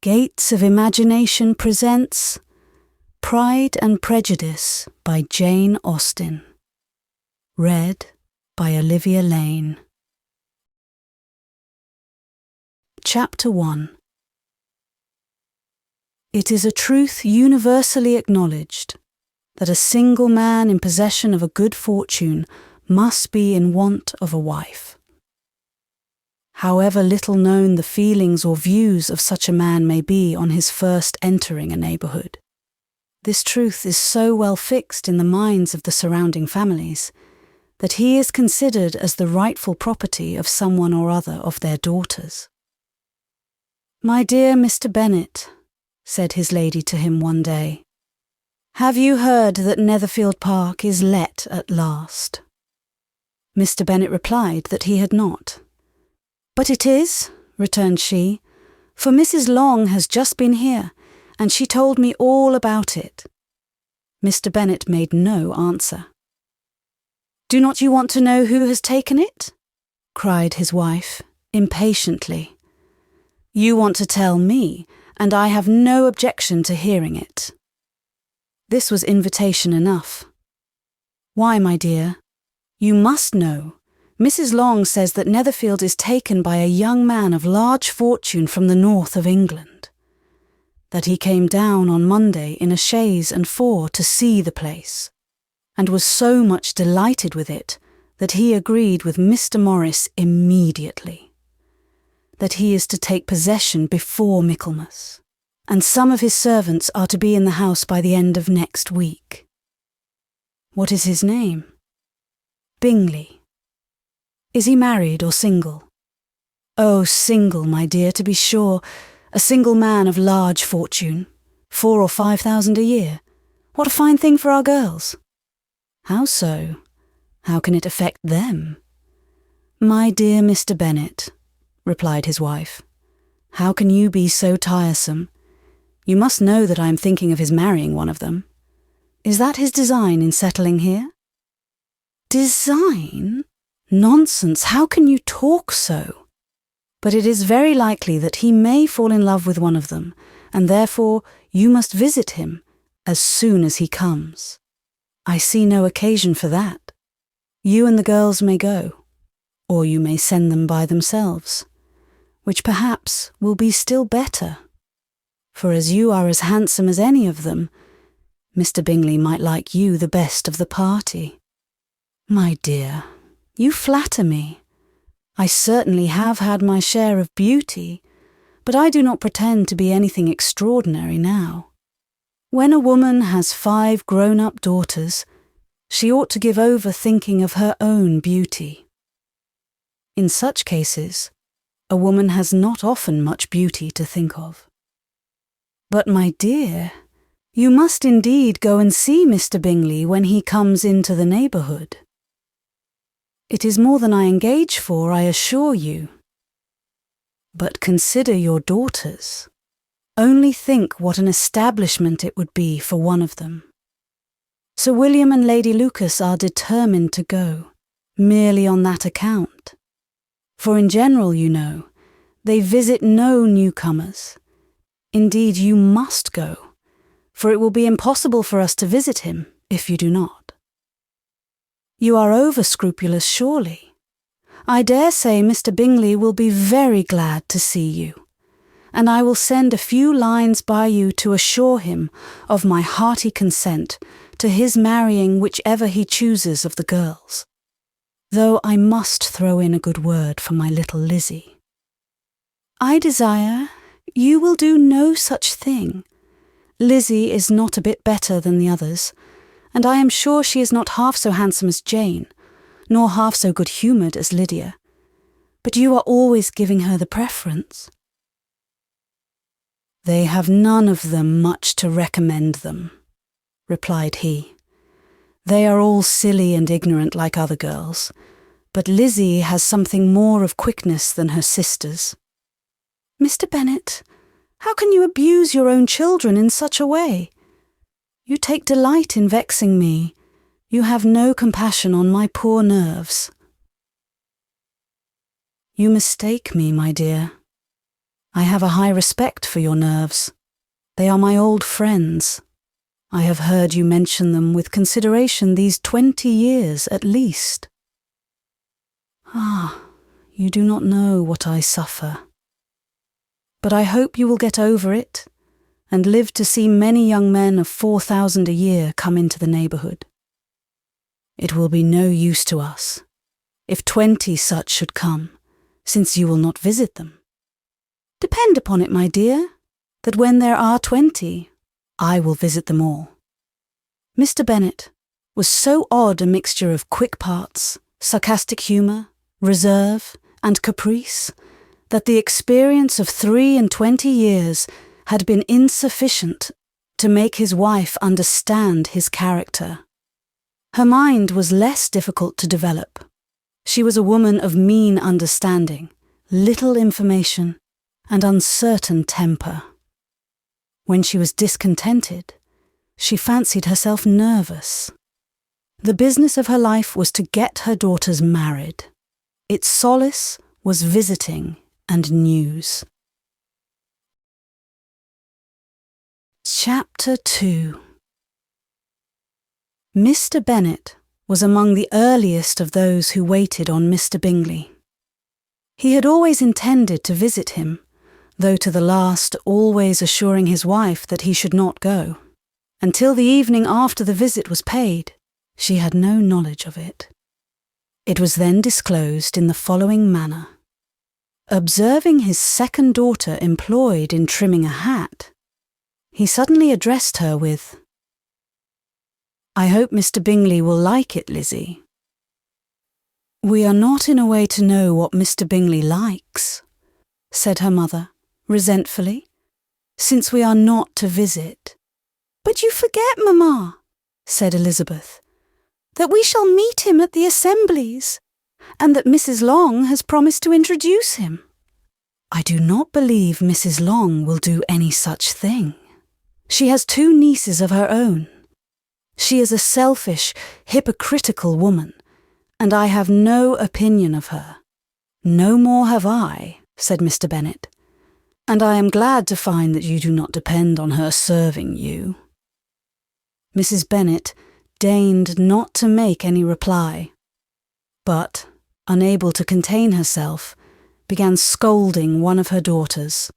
Gates of Imagination presents Pride and Prejudice by Jane Austen. Read by Olivia Lane. Chapter 1. It is a truth universally acknowledged that a single man in possession of a good fortune must be in want of a wife. However little known the feelings or views of such a man may be on his first entering a neighbourhood, this truth is so well fixed in the minds of the surrounding families that he is considered as the rightful property of someone or other of their daughters. "My dear Mr. Bennet," said his lady to him one day, "have you heard that Netherfield Park is let at last?" Mr. Bennet replied that he had not. "But it is," returned she, "for Mrs. Long has just been here, and she told me all about it." Mr. Bennet made no answer. "Do not you want to know who has taken it?" cried his wife, impatiently. "You want to tell me, and I have no objection to hearing it." This was invitation enough. "Why, my dear, you must know. Mrs. Long says that Netherfield is taken by a young man of large fortune from the north of England. That he came down on Monday in a chaise and four to see the place, and was so much delighted with it that he agreed with Mr. Morris immediately. That he is to take possession before Michaelmas, and some of his servants are to be in the house by the end of next week. What is his name? Bingley. Is he married or single? Oh, single, my dear, to be sure. A single man of large fortune. 4,000 or 5,000 a year. What a fine thing for our girls. How so? How can it affect them? My dear Mr. Bennet, replied his wife, how can you be so tiresome? You must know that I am thinking of his marrying one of them. Is that his design in settling here? Design? Nonsense, how can you talk so? But it is very likely that he may fall in love with one of them, and therefore you must visit him as soon as he comes. I see no occasion for that. You and the girls may go, or you may send them by themselves, which perhaps will be still better, for as you are as handsome as any of them, Mr. Bingley might like you the best of the party. My dear, you flatter me. I certainly have had my share of beauty, but I do not pretend to be anything extraordinary now. When a woman has 5 grown-up daughters, she ought to give over thinking of her own beauty. In such cases, a woman has not often much beauty to think of. But, my dear, you must indeed go and see Mr. Bingley when he comes into the neighbourhood. It is more than I engage for, I assure you. But consider your daughters. Only think what an establishment it would be for one of them. Sir William and Lady Lucas are determined to go, merely on that account. For in general, you know, they visit no newcomers. Indeed, you must go, for it will be impossible for us to visit him if you do not. You are over-scrupulous, surely. I dare say Mr. Bingley will be very glad to see you, and I will send a few lines by you to assure him of my hearty consent to his marrying whichever he chooses of the girls, though I must throw in a good word for my little Lizzie. I desire you will do no such thing. Lizzie is not a bit better than the others, and I am sure she is not half so handsome as Jane, nor half so good-humoured as Lydia. But you are always giving her the preference. They have none of them much to recommend them, replied he. They are all silly and ignorant like other girls, but Lizzie has something more of quickness than her sisters. Mr. Bennet, how can you abuse your own children in such a way? You take delight in vexing me. You have no compassion on my poor nerves. You mistake me, my dear. I have a high respect for your nerves. They are my old friends. I have heard you mention them with consideration these 20 years at least. Ah, you do not know what I suffer. But I hope you will get over it and live to see many young men of 4,000 a year come into the neighbourhood. It will be no use to us if 20 such should come, since you will not visit them. Depend upon it, my dear, that when there are 20, I will visit them all. Mr. Bennet was so odd a mixture of quick parts, sarcastic humour, reserve, and caprice, that the experience of 23 years had been insufficient to make his wife understand his character. Her mind was less difficult to develop. She was a woman of mean understanding, little information, and uncertain temper. When she was discontented, she fancied herself nervous. The business of her life was to get her daughters married. Its solace was visiting and news. Chapter 2. Mr. Bennet was among the earliest of those who waited on Mr. Bingley. He had always intended to visit him, though to the last always assuring his wife that he should not go. Until the evening after the visit was paid, she had no knowledge of it. It was then disclosed in the following manner. Observing his second daughter employed in trimming a hat, he suddenly addressed her with, "I hope Mr. Bingley will like it, Lizzie." "We are not in a way to know what Mr. Bingley likes," said her mother, resentfully, "since we are not to visit." "But you forget, mamma," said Elizabeth, "that we shall meet him at the assemblies, and that Mrs. Long has promised to introduce him." "I do not believe Mrs. Long will do any such thing. She has 2 nieces of her own. She is a selfish, hypocritical woman, and I have no opinion of her." "No more have I," said Mr. Bennet, "and I am glad to find that you do not depend on her serving you." Mrs. Bennet deigned not to make any reply, but, unable to contain herself, began scolding one of her daughters.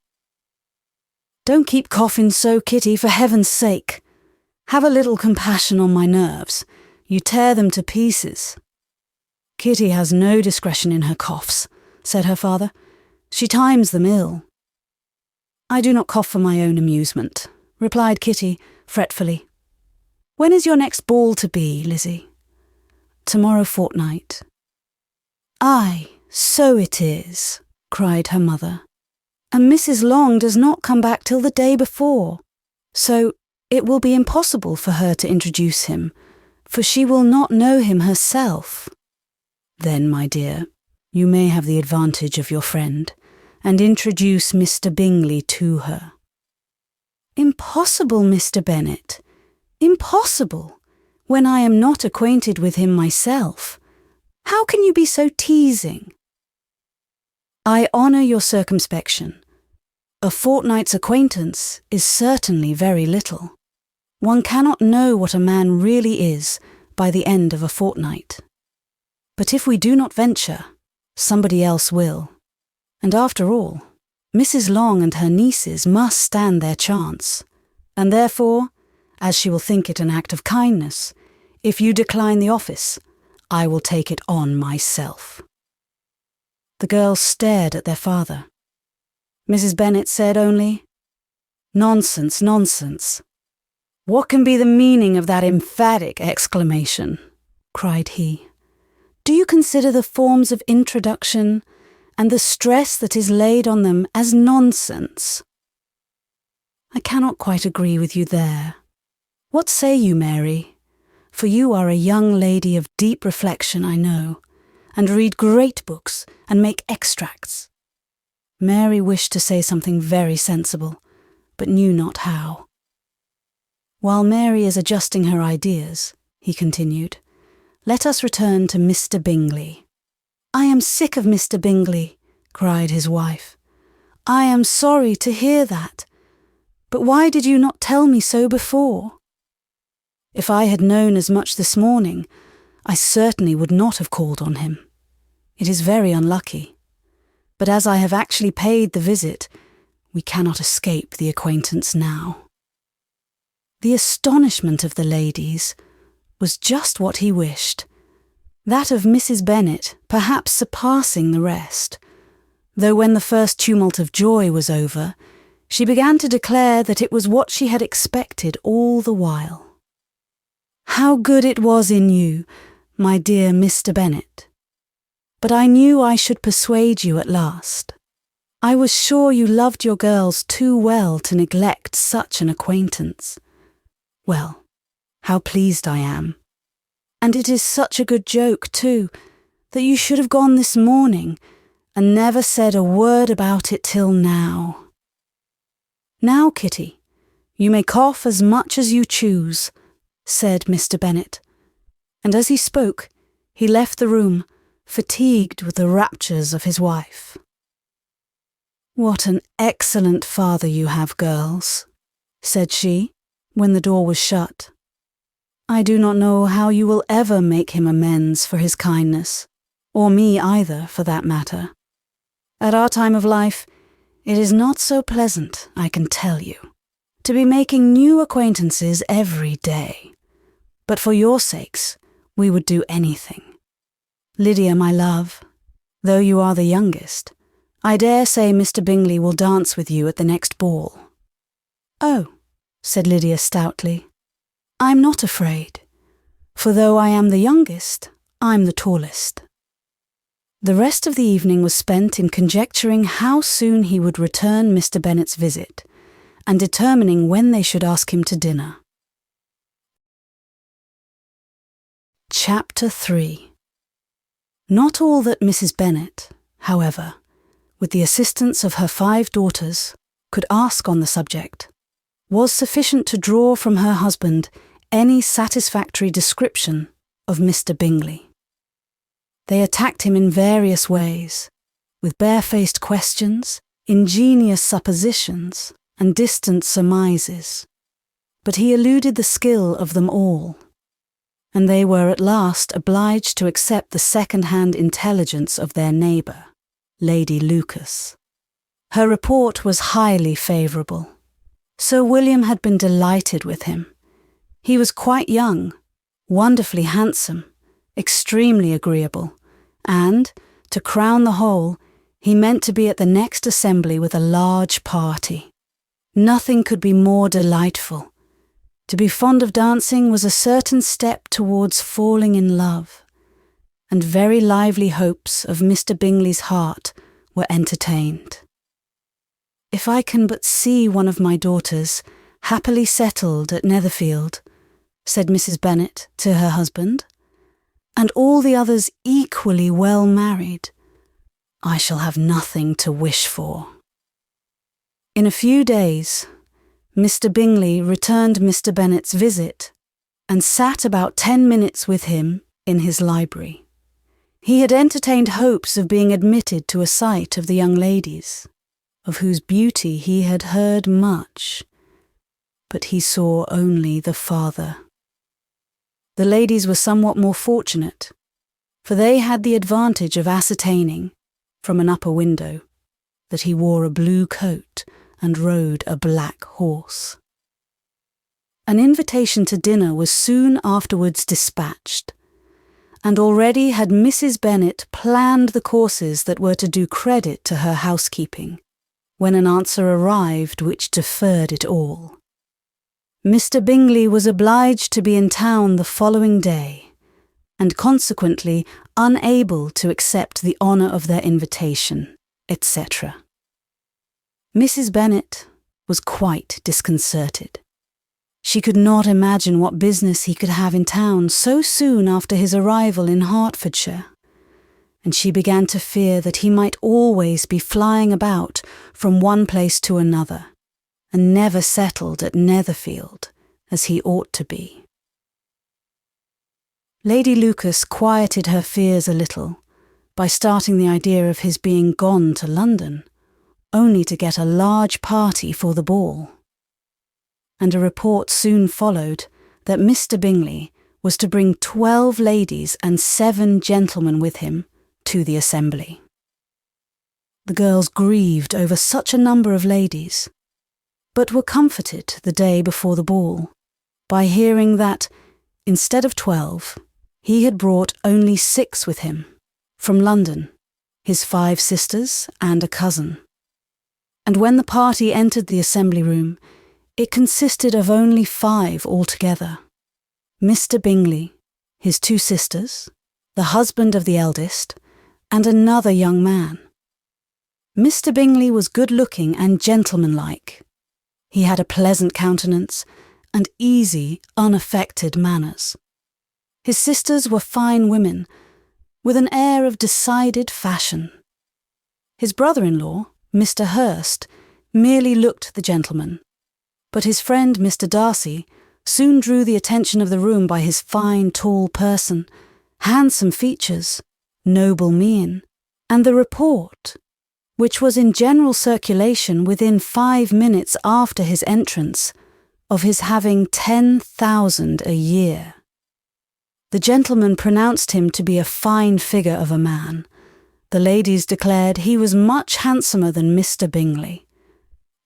"Don't keep coughing so, Kitty, for heaven's sake. Have a little compassion on my nerves. You tear them to pieces." "Kitty has no discretion in her coughs," said her father. "She times them ill." "I do not cough for my own amusement," replied Kitty, fretfully. "When is your next ball to be, Lizzie?" "Tomorrow fortnight." "Aye, so it is," cried her mother. "And Mrs. Long does not come back till the day before, so it will be impossible for her to introduce him, for she will not know him herself." "Then, my dear, you may have the advantage of your friend, and introduce Mr. Bingley to her." "Impossible, Mr. Bennet, impossible, when I am not acquainted with him myself. How can you be so teasing?" "I honour your circumspection. A fortnight's acquaintance is certainly very little. One cannot know what a man really is by the end of a fortnight. But if we do not venture, somebody else will. And after all, Mrs. Long and her nieces must stand their chance, and therefore, as she will think it an act of kindness, if you decline the office, I will take it on myself." The girls stared at their father. Mrs. Bennet said only, "Nonsense, nonsense. What can be the meaning of that emphatic exclamation?" cried he. "Do you consider the forms of introduction and the stress that is laid on them as nonsense?" "I cannot quite agree with you there. What say you, Mary? For you are a young lady of deep reflection, I know, and read great books and make extracts." Mary wished to say something very sensible, but knew not how. "While Mary is adjusting her ideas," he continued, "let us return to Mr. Bingley." "I am sick of Mr. Bingley," cried his wife. I am sorry to hear that. But why did you not tell me so before? If I had known as much this morning, I certainly would not have called on him. It is very unlucky. But as I have actually paid the visit, we cannot escape the acquaintance now." The astonishment of the ladies was just what he wished, that of Mrs. Bennet perhaps surpassing the rest, though when the first tumult of joy was over, she began to declare that it was what she had expected all the while. "How good it was in you, my dear Mr. Bennet. But I knew I should persuade you at last. I was sure you loved your girls too well to neglect such an acquaintance. Well, how pleased I am. And it is such a good joke, too, that you should have gone this morning and never said a word about it till now. Now, Kitty, you may cough as much as you choose," said Mr. Bennet, and as he spoke, he left the room, fatigued with the raptures of his wife. "What an excellent father you have, girls," said she, when the door was shut. "I do not know how you will ever make him amends for his kindness, or me either, for that matter. At our time of life, it is not so pleasant, I can tell you, to be making new acquaintances every day. But for your sakes, we would do anything. Lydia, my love, though you are the youngest, I dare say Mr. Bingley will dance with you at the next ball." "Oh," said Lydia stoutly, "I'm not afraid, for though I am the youngest, I'm the tallest." The rest of the evening was spent in conjecturing how soon he would return Mr. Bennet's visit, and determining when they should ask him to dinner. Chapter 3. Not all that Mrs. Bennet, however, with the assistance of her 5 daughters, could ask on the subject, was sufficient to draw from her husband any satisfactory description of Mr. Bingley. They attacked him in various ways, with barefaced questions, ingenious suppositions, and distant surmises, but he eluded the skill of them all, and they were at last obliged to accept the second-hand intelligence of their neighbour, Lady Lucas. Her report was highly favourable. Sir William had been delighted with him. He was quite young, wonderfully handsome, extremely agreeable, and, to crown the whole, he meant to be at the next assembly with a large party. Nothing could be more delightful. To be fond of dancing was a certain step towards falling in love, and very lively hopes of Mr. Bingley's heart were entertained. "If I can but see one of my daughters happily settled at Netherfield," said Mrs. Bennet to her husband, "and all the others equally well married, I shall have nothing to wish for." In a few days, Mr. Bingley returned Mr. Bennet's visit, and sat about 10 minutes with him in his library. He had entertained hopes of being admitted to a sight of the young ladies, of whose beauty he had heard much, but he saw only the father. The ladies were somewhat more fortunate, for they had the advantage of ascertaining, from an upper window, that he wore a blue coat and rode a black horse. An invitation to dinner was soon afterwards dispatched, and already had Mrs. Bennet planned the courses that were to do credit to her housekeeping, when an answer arrived which deferred it all. Mr. Bingley was obliged to be in town the following day, and consequently unable to accept the honour of their invitation, etc. Mrs. Bennet was quite disconcerted. She could not imagine what business he could have in town so soon after his arrival in Hertfordshire, and she began to fear that he might always be flying about from one place to another, and never settled at Netherfield, as he ought to be. Lady Lucas quieted her fears a little by starting the idea of his being gone to London, only to get a large party for the ball. And a report soon followed that Mr. Bingley was to bring 12 ladies and 7 gentlemen with him to the assembly. The girls grieved over such a number of ladies, but were comforted the day before the ball by hearing that, instead of 12, he had brought only 6 with him, from London, his 5 sisters and a cousin. And when the party entered the assembly room, it consisted of only 5 altogether: Mr. Bingley, his 2 sisters, the husband of the eldest, and another young man. Mr. Bingley was good-looking and gentlemanlike. He had a pleasant countenance and easy, unaffected manners. His sisters were fine women, with an air of decided fashion. His brother-in-law, Mr. Hurst, merely looked the gentleman, but his friend Mr. Darcy soon drew the attention of the room by his fine, tall person, handsome features, noble mien, and the report, which was in general circulation within 5 minutes after his entrance, of his having 10,000 a year. The gentlemen pronounced him to be a fine figure of a man. The ladies declared he was much handsomer than Mr. Bingley,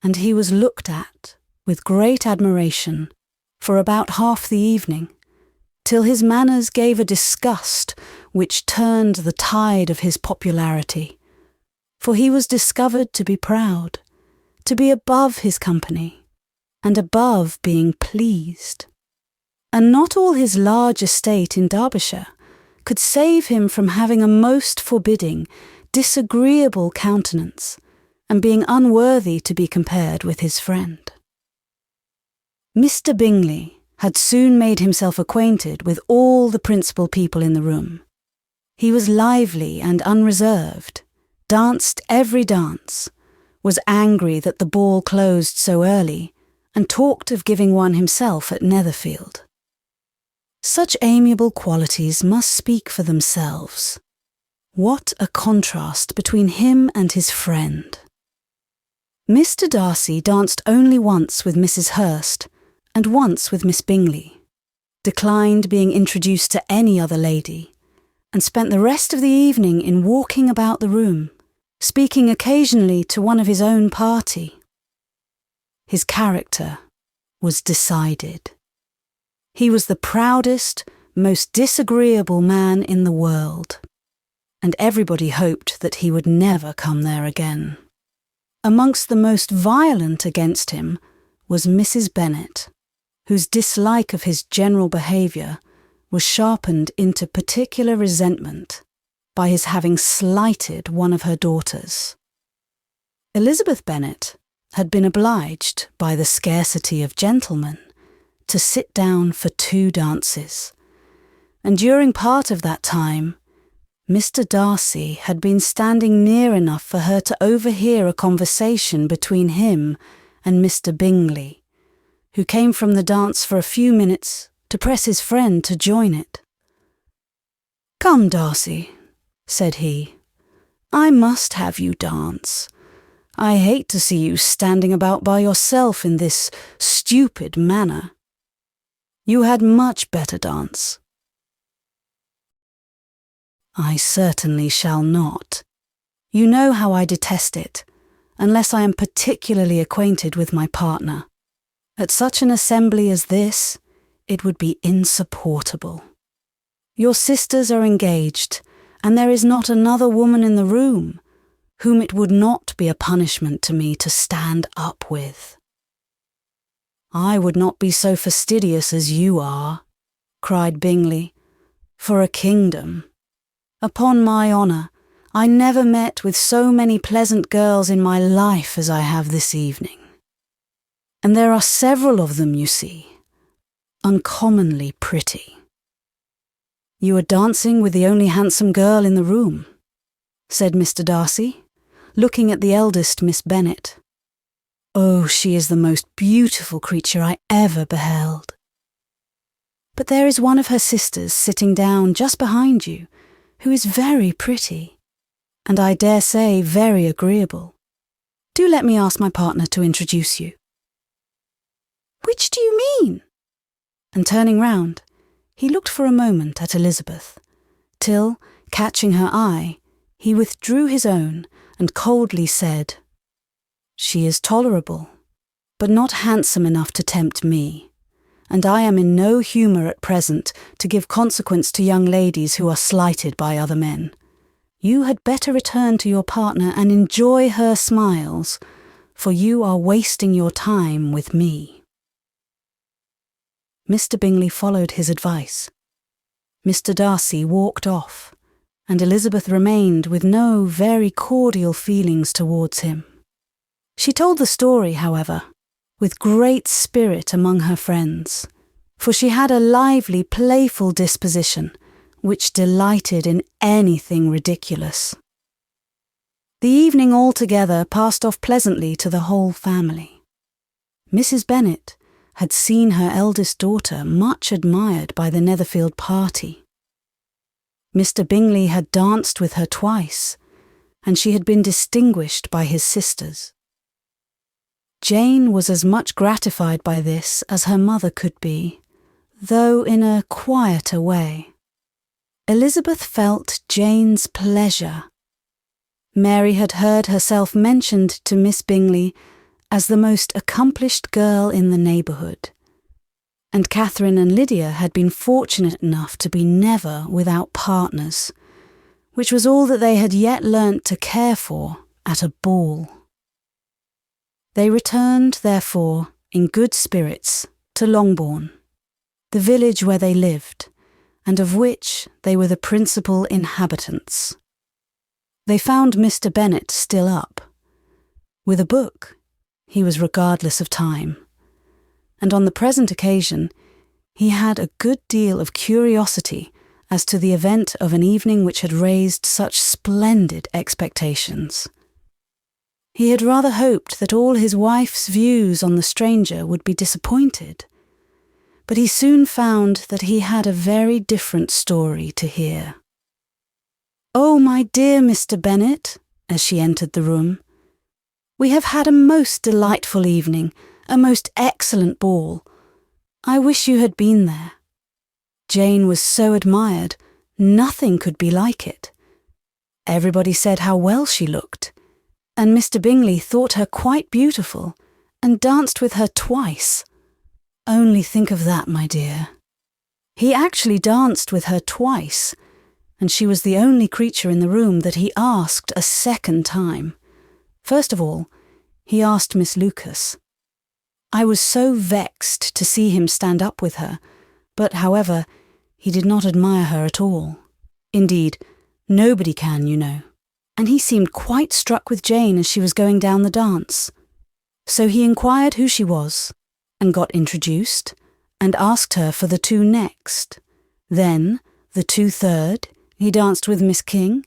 and he was looked at with great admiration for about half the evening, till his manners gave a disgust which turned the tide of his popularity, for he was discovered to be proud, to be above his company, and above being pleased. And not all his large estate in Derbyshire could save him from having a most forbidding, disagreeable countenance, and being unworthy to be compared with his friend. Mr. Bingley had soon made himself acquainted with all the principal people in the room. He was lively and unreserved, danced every dance, was angry that the ball closed so early, and talked of giving one himself at Netherfield. Such amiable qualities must speak for themselves. What a contrast between him and his friend! Mr. Darcy danced only once with Mrs. Hurst and once with Miss Bingley, declined being introduced to any other lady, and spent the rest of the evening in walking about the room, speaking occasionally to one of his own party. His character was decided. He was the proudest, most disagreeable man in the world, and everybody hoped that he would never come there again. Amongst the most violent against him was Mrs. Bennet, whose dislike of his general behaviour was sharpened into particular resentment by his having slighted one of her daughters. Elizabeth Bennet had been obliged, by the scarcity of gentlemen, to sit down for 2 dances, and during part of that time Mr. Darcy had been standing near enough for her to overhear a conversation between him and Mr. Bingley, who came from the dance for a few minutes to press his friend to join it. "Come, Darcy," said he, "I must have you dance. I hate to see you standing about by yourself in this stupid manner. You had much better dance." "I certainly shall not. You know how I detest it, unless I am particularly acquainted with my partner. At such an assembly as this, it would be insupportable. Your sisters are engaged, and there is not another woman in the room whom it would not be a punishment to me to stand up with." "I would not be so fastidious as you are," cried Bingley, "for a kingdom. Upon my honour, I never met with so many pleasant girls in my life as I have this evening. And there are several of them, you see, uncommonly pretty." "You are dancing with the only handsome girl in the room," said Mr. Darcy, looking at the eldest Miss Bennet. "Oh, she is the most beautiful creature I ever beheld. But there is one of her sisters sitting down just behind you, who is very pretty, and I dare say very agreeable. Do let me ask my partner to introduce you." "Which do you mean?" And turning round, he looked for a moment at Elizabeth, till, catching her eye, he withdrew his own and coldly said, "She is tolerable, but not handsome enough to tempt me, and I am in no humour at present to give consequence to young ladies who are slighted by other men. You had better return to your partner and enjoy her smiles, for you are wasting your time with me." Mr. Bingley followed his advice. Mr. Darcy walked off, and Elizabeth remained with no very cordial feelings towards him. She told the story, however, with great spirit among her friends, for she had a lively, playful disposition, which delighted in anything ridiculous. The evening altogether passed off pleasantly to the whole family. Mrs. Bennet had seen her eldest daughter much admired by the Netherfield party. Mr. Bingley had danced with her twice, and she had been distinguished by his sisters. Jane was as much gratified by this as her mother could be, though in a quieter way. Elizabeth felt Jane's pleasure. Mary had heard herself mentioned to Miss Bingley as the most accomplished girl in the neighbourhood, and Catherine and Lydia had been fortunate enough to be never without partners, which was all that they had yet learnt to care for at a ball. They returned, therefore, in good spirits to Longbourn, the village where they lived, and of which they were the principal inhabitants. They found Mr. Bennet still up. With a book, he was regardless of time, and on the present occasion he had a good deal of curiosity as to the event of an evening which had raised such splendid expectations. He had rather hoped that all his wife's views on the stranger would be disappointed, but he soon found that he had a very different story to hear. "Oh, my dear Mr. Bennet," as she entered the room, "we have had a most delightful evening, a most excellent ball. I wish you had been there. Jane was so admired, nothing could be like it. Everybody said how well she looked, and Mr. Bingley thought her quite beautiful, and danced with her twice. Only think of that, my dear. He actually danced with her twice, and she was the only creature in the room that he asked a second time. First of all, he asked Miss Lucas. I was so vexed to see him stand up with her, but, however, he did not admire her at all. Indeed, nobody can, you know. And he seemed quite struck with Jane as she was going down the dance. So he inquired who she was, and got introduced, and asked her for the two next. Then, the two third, he danced with Miss King,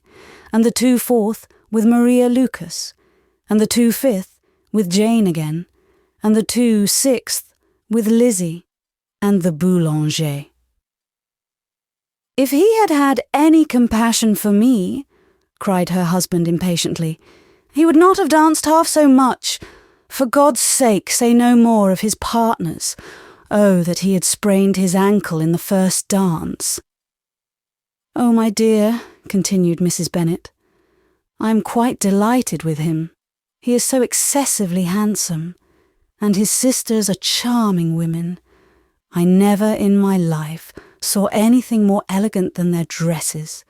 and the two fourth with Maria Lucas, and the two fifth with Jane again, and the two sixth with Lizzie, and the boulanger. "If he had had any compassion for me," cried her husband impatiently, "he would not have danced half so much. For God's sake, say no more of his partners. Oh, that he had sprained his ankle in the first dance." "Oh, my dear," continued Mrs. Bennet, "I am quite delighted with him. He is so excessively handsome, and his sisters are charming women. I never in my life saw anything more elegant than their dresses.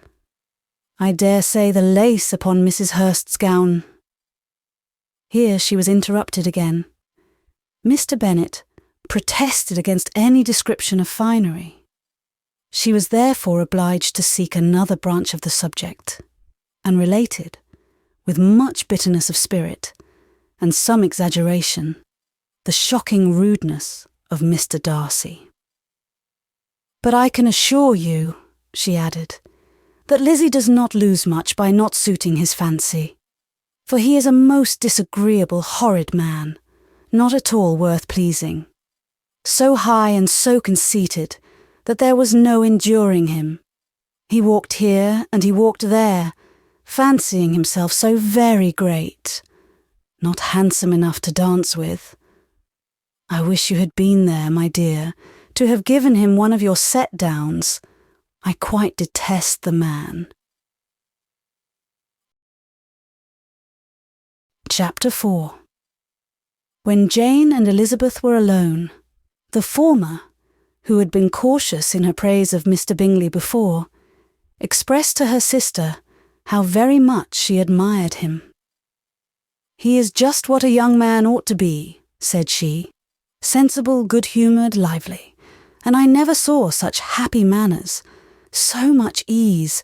I dare say the lace upon Mrs. Hurst's gown—" Here she was interrupted again. Mr. Bennet protested against any description of finery. She was therefore obliged to seek another branch of the subject, and related, with much bitterness of spirit, and some exaggeration, the shocking rudeness of Mr. Darcy. "But I can assure you," she added, "that Lizzie does not lose much by not suiting his fancy, for he is a most disagreeable, horrid man, not at all worth pleasing. So high and so conceited that there was no enduring him. He walked here and he walked there, fancying himself so very great. not handsome enough to dance with. I wish you had been there, my dear, to have given him one of your set-downs. I quite detest the man. Chapter 4. When Jane and Elizabeth were alone, the former, who had been cautious in her praise of Mr. Bingley before, expressed to her sister how very much she admired him. "He is just what a young man ought to be," said she, "sensible, good-humoured, lively, and I never saw such happy manners, so much ease,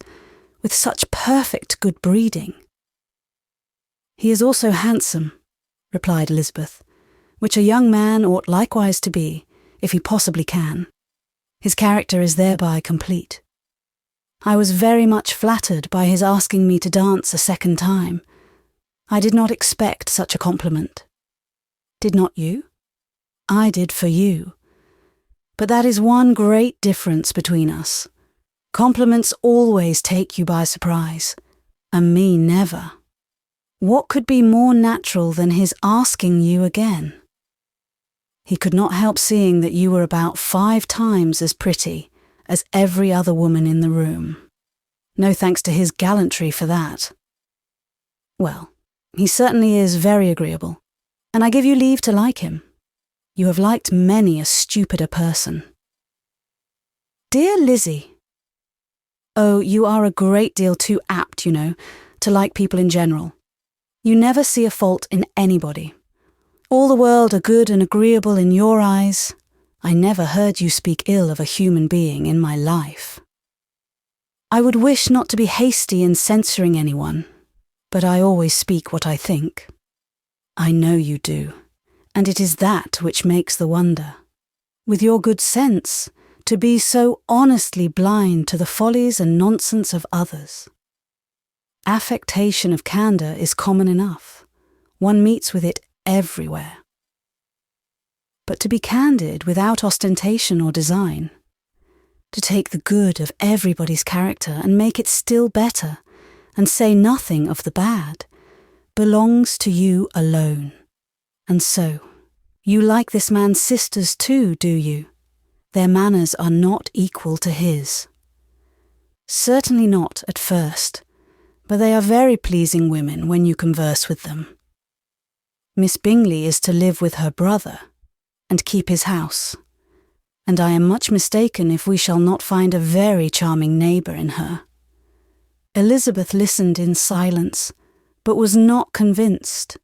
with such perfect good breeding." "He is also handsome," replied Elizabeth, "which a young man ought likewise to be, if he possibly can. His character is thereby complete. I was very much flattered by his asking me to dance a second time. I did not expect such a compliment. Did not you? I did for you. But that is one great difference between us. Compliments always take you by surprise, and me never. What could be more natural than his asking you again? He could not help seeing that you were about 5 times as pretty as every other woman in the room. No thanks to his gallantry for that. Well, he certainly is very agreeable, and I give you leave to like him. You have liked many a stupider person." "Dear Lizzie," "Oh, you are a great deal too apt, you know, to like people in general. You never see a fault in anybody. All the world are good and agreeable in your eyes. I never heard you speak ill of a human being in my life. I would wish not to be hasty in censuring anyone, but I always speak what I think. I know you do, and it is that which makes the wonder. With your good sense, to be so honestly blind to the follies and nonsense of others. Affectation of candour is common enough. One meets with it everywhere. But to be candid without ostentation or design, to take the good of everybody's character and make it still better, and say nothing of the bad, belongs to you alone. And so, you like this man's sisters too, do you? Their manners are not equal to his. Certainly not at first, but they are very pleasing women when you converse with them. Miss Bingley is to live with her brother, and keep his house, and I am much mistaken if we shall not find a very charming neighbour in her." Elizabeth listened in silence, but was not convinced.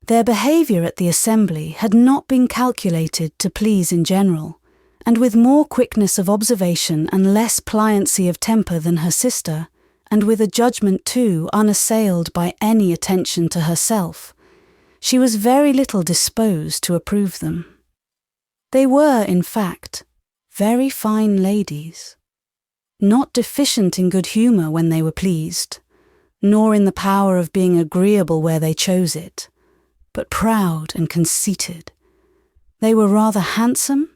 Their behaviour at the assembly had not been calculated to please in general, and with more quickness of observation and less pliancy of temper than her sister, and with a judgment too unassailed by any attention to herself, she was very little disposed to approve them. They were, in fact, very fine ladies, not deficient in good humour when they were pleased, nor in the power of being agreeable where they chose it, but proud and conceited. They were rather handsome,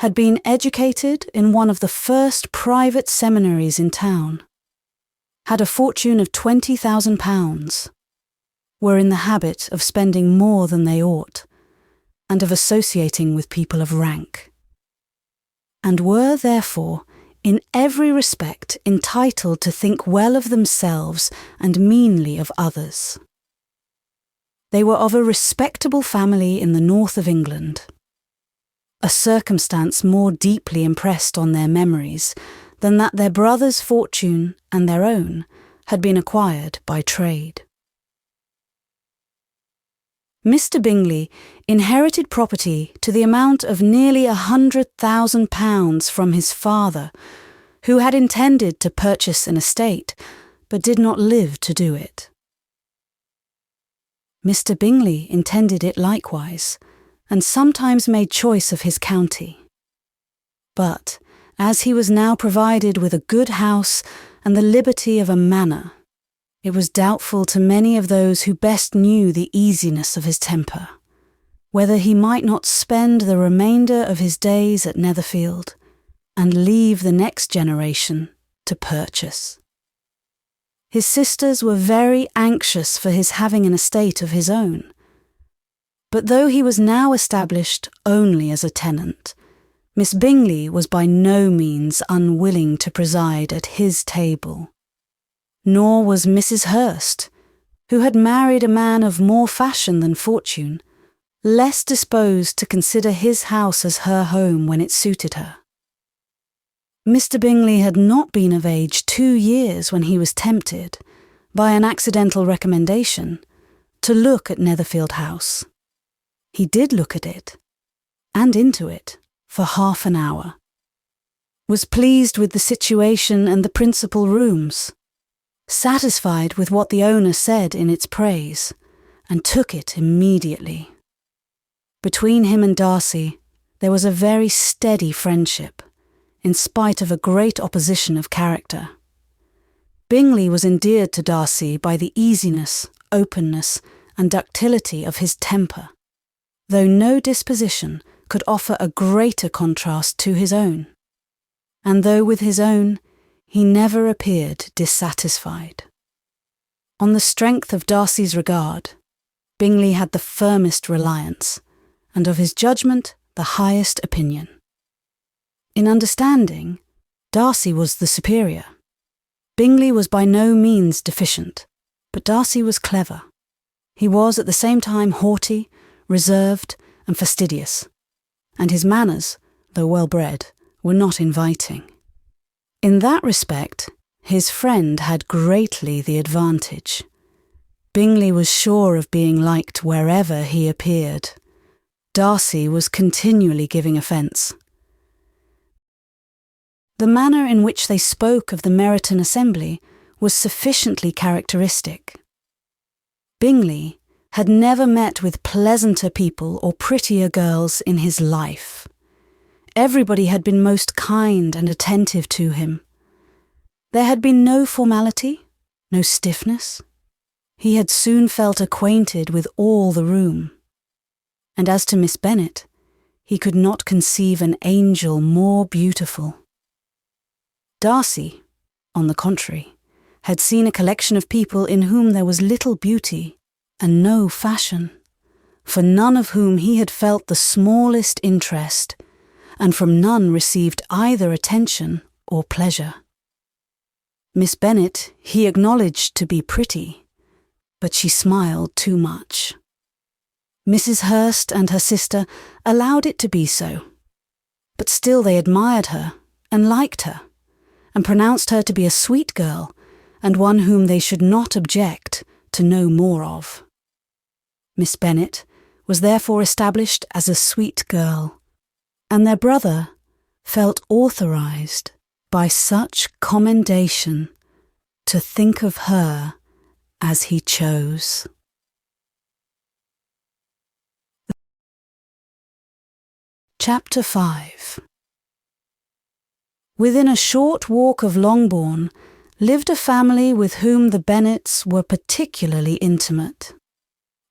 had been educated in one of the first private seminaries in town, had a fortune of £20,000, were in the habit of spending more than they ought, and of associating with people of rank, and were therefore in every respect entitled to think well of themselves and meanly of others. They were of a respectable family in the north of England, a circumstance more deeply impressed on their memories than that their brother's fortune and their own had been acquired by trade. Mr. Bingley inherited property to the amount of nearly £100,000 from his father, who had intended to purchase an estate, but did not live to do it. Mr. Bingley intended it likewise, and sometimes made choice of his county. But, as he was now provided with a good house and the liberty of a manor, it was doubtful to many of those who best knew the easiness of his temper, whether he might not spend the remainder of his days at Netherfield, and leave the next generation to purchase. His sisters were very anxious for his having an estate of his own. But though he was now established only as a tenant, Miss Bingley was by no means unwilling to preside at his table. Nor was Mrs. Hurst, who had married a man of more fashion than fortune, less disposed to consider his house as her home when it suited her. Mr. Bingley had not been of age 2 years when he was tempted, by an accidental recommendation, to look at Netherfield House. He did look at it, and into it, for half an hour, was pleased with the situation and the principal rooms, satisfied with what the owner said in its praise, and took it immediately. Between him and Darcy there was a very steady friendship, in spite of a great opposition of character. Bingley was endeared to Darcy by the easiness, openness, and ductility of his temper, though no disposition could offer a greater contrast to his own, and though with his own he never appeared dissatisfied. On the strength of Darcy's regard, Bingley had the firmest reliance, and of his judgment the highest opinion. In understanding, Darcy was the superior. Bingley was by no means deficient, but Darcy was clever. He was at the same time haughty, reserved, and fastidious, and his manners, though well-bred, were not inviting. In that respect, his friend had greatly the advantage. Bingley was sure of being liked wherever he appeared. Darcy was continually giving offence. The manner in which they spoke of the Meryton assembly was sufficiently characteristic. Bingley had never met with pleasanter people or prettier girls in his life. Everybody had been most kind and attentive to him. There had been no formality, no stiffness. He had soon felt acquainted with all the room. And as to Miss Bennet, he could not conceive an angel more beautiful. Darcy, on the contrary, had seen a collection of people in whom there was little beauty and no fashion, for none of whom he had felt the smallest interest, and from none received either attention or pleasure. Miss Bennet he acknowledged to be pretty, but she smiled too much. Mrs. Hurst and her sister allowed it to be so, but still they admired her and liked her, and pronounced her to be a sweet girl, and one whom they should not object to know more of. Miss Bennet was therefore established as a sweet girl, and their brother felt authorized by such commendation to think of her as he chose. Chapter 5. Within a short walk of Longbourn lived a family with whom the Bennetts were particularly intimate.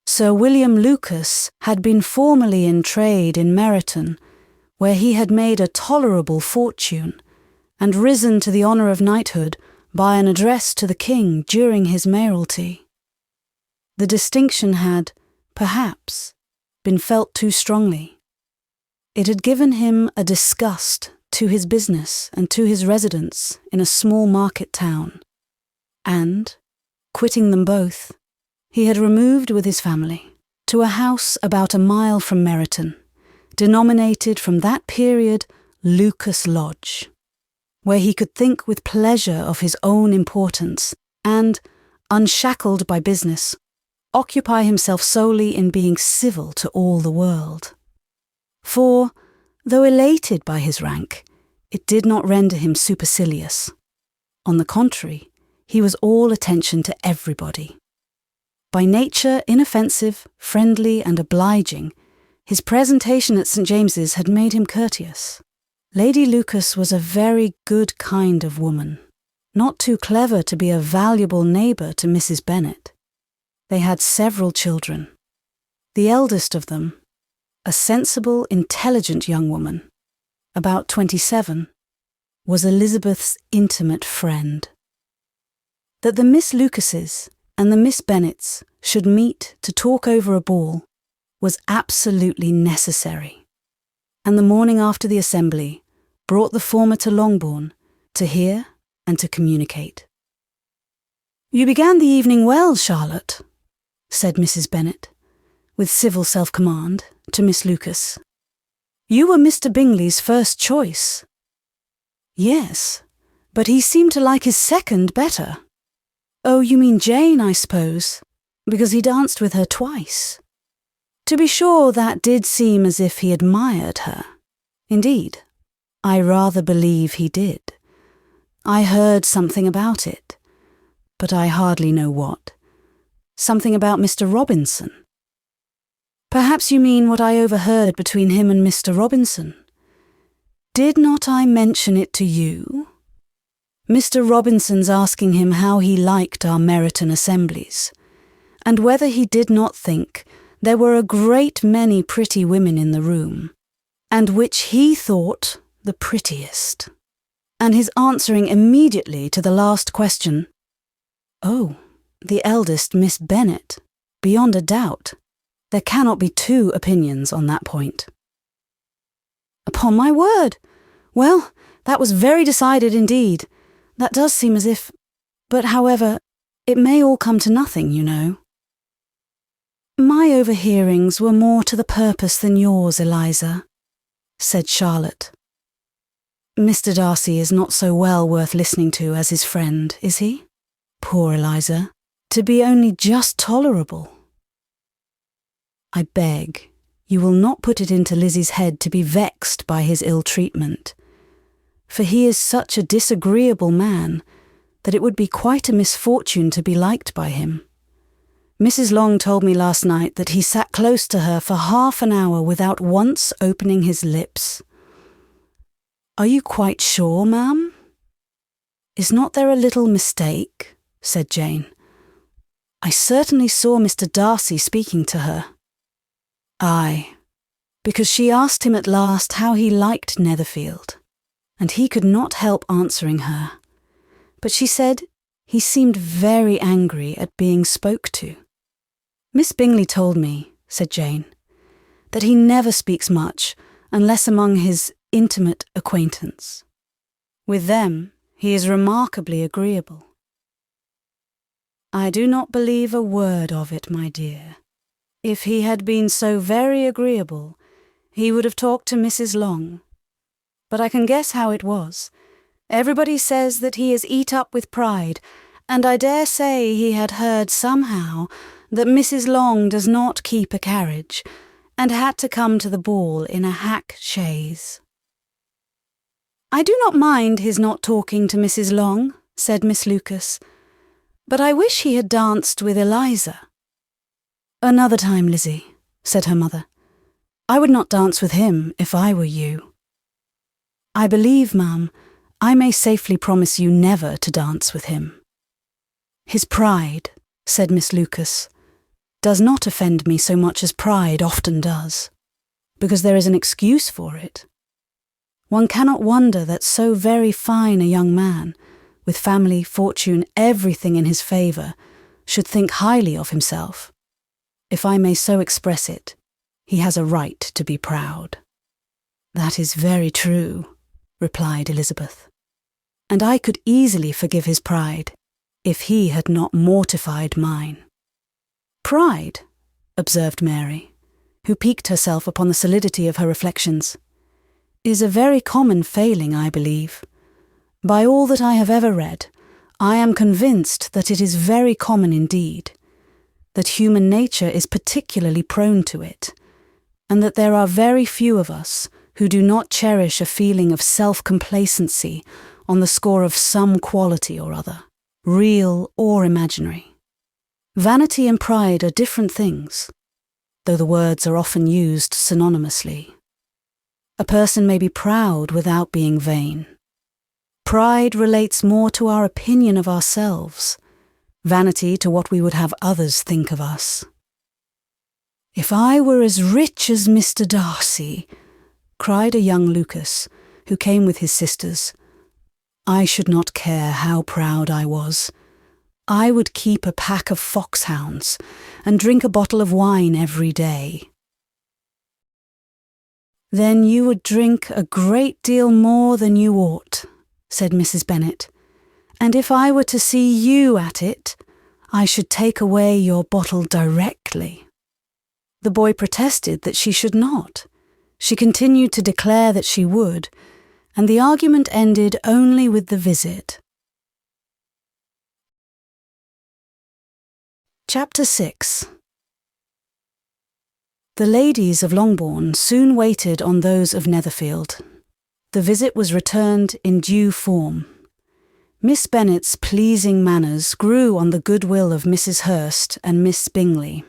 Sir William Lucas had been formerly in trade in Meryton, where he had made a tolerable fortune, and risen to the honour of knighthood by an address to the king during his mayoralty. The distinction had, perhaps, been felt too strongly. It had given him a disgust to his business and to his residence in a small market town, and, quitting them both, he had removed with his family to a house about a mile from Meryton, denominated from that period Lucas Lodge, where he could think with pleasure of his own importance and, unshackled by business, occupy himself solely in being civil to all the world. For, though elated by his rank, it did not render him supercilious. On the contrary, he was all attention to everybody. By nature inoffensive, friendly, and obliging, his presentation at St. James's had made him courteous. Lady Lucas was a very good kind of woman, not too clever to be a valuable neighbour to Mrs. Bennet. They had several children. The eldest of them, a sensible, intelligent young woman, about 27, was Elizabeth's intimate friend. That the Miss Lucases and the Miss Bennetts should meet to talk over a ball was absolutely necessary, and the morning after the assembly brought the former to Longbourn to hear and to communicate. "You began the evening well, Charlotte," said Mrs. Bennet, with civil self-command, to Miss Lucas. "You were Mr. Bingley's first choice." "Yes, but he seemed to like his second better." "Oh, you mean Jane, I suppose, because he danced with her twice." "To be sure, that did seem as if he admired her. Indeed, I rather believe he did. I heard something about it, but I hardly know what. Something about Mr. Robinson." "Perhaps you mean what I overheard between him and Mr. Robinson. Did not I mention it to you? Mr. Robinson's asking him how he liked our Meryton assemblies, and whether he did not think there were a great many pretty women in the room, and which he thought the prettiest, and his answering immediately to the last question, 'Oh, the eldest Miss Bennet, beyond a doubt. There cannot be two opinions on that point.'" "Upon my word! Well, that was very decided indeed. That does seem as if... But however, it may all come to nothing, you know." "My overhearings were more to the purpose than yours, Eliza," said Charlotte. "Mr. Darcy is not so well worth listening to as his friend, is he? Poor Eliza, to be only just tolerable." "I beg you will not put it into Lizzie's head to be vexed by his ill treatment, for he is such a disagreeable man that it would be quite a misfortune to be liked by him. Mrs. Long told me last night that he sat close to her for half an hour without once opening his lips." "Are you quite sure, ma'am?" "Is not there a little mistake?" said Jane. "I certainly saw Mr. Darcy speaking to her." "Aye, because she asked him at last how he liked Netherfield, and he could not help answering her. But she said he seemed very angry at being spoke to." "Miss Bingley told me," said Jane, "that he never speaks much unless among his intimate acquaintance. With them he is remarkably agreeable." "I do not believe a word of it, my dear. If he had been so very agreeable, he would have talked to Mrs. Long. But I can guess how it was. Everybody says that he is eat up with pride, and I dare say he had heard somehow that Mrs. Long does not keep a carriage, and had to come to the ball in a hack chaise." "I do not mind his not talking to Mrs. Long," said Miss Lucas, "but I wish he had danced with Eliza." "Another time, Lizzie," said her mother. "I would not dance with him if I were you." "I believe, ma'am, I may safely promise you never to dance with him." "His pride," said Miss Lucas, "does not offend me so much as pride often does, because there is an excuse for it. One cannot wonder that so very fine a young man, with family, fortune, everything in his favour, should think highly of himself. If I may so express it, he has a right to be proud." "That is very true," replied Elizabeth, "and I could easily forgive his pride, if he had not mortified mine." "Pride," observed Mary, who piqued herself upon the solidity of her reflections, "is a very common failing, I believe. By all that I have ever read, I am convinced that it is very common indeed, that human nature is particularly prone to it, and that there are very few of us who do not cherish a feeling of self-complacency on the score of some quality or other, real or imaginary. Vanity and pride are different things, though the words are often used synonymously. A person may be proud without being vain. Pride relates more to our opinion of ourselves, vanity to what we would have others think of us. "If I were as rich as Mr. Darcy," cried a young Lucas, who came with his sisters, "I should not care how proud I was. I would keep a pack of foxhounds and drink a bottle of wine every day." "Then you would drink a great deal more than you ought," said Mrs. Bennet, "and if I were to see you at it, I should take away your bottle directly." The boy protested that she should not. She continued to declare that she would, and the argument ended only with the visit. Chapter 6. The ladies of Longbourn soon waited on those of Netherfield. The visit was returned in due form. Miss Bennet's pleasing manners grew on the goodwill of Mrs. Hurst and Miss Bingley,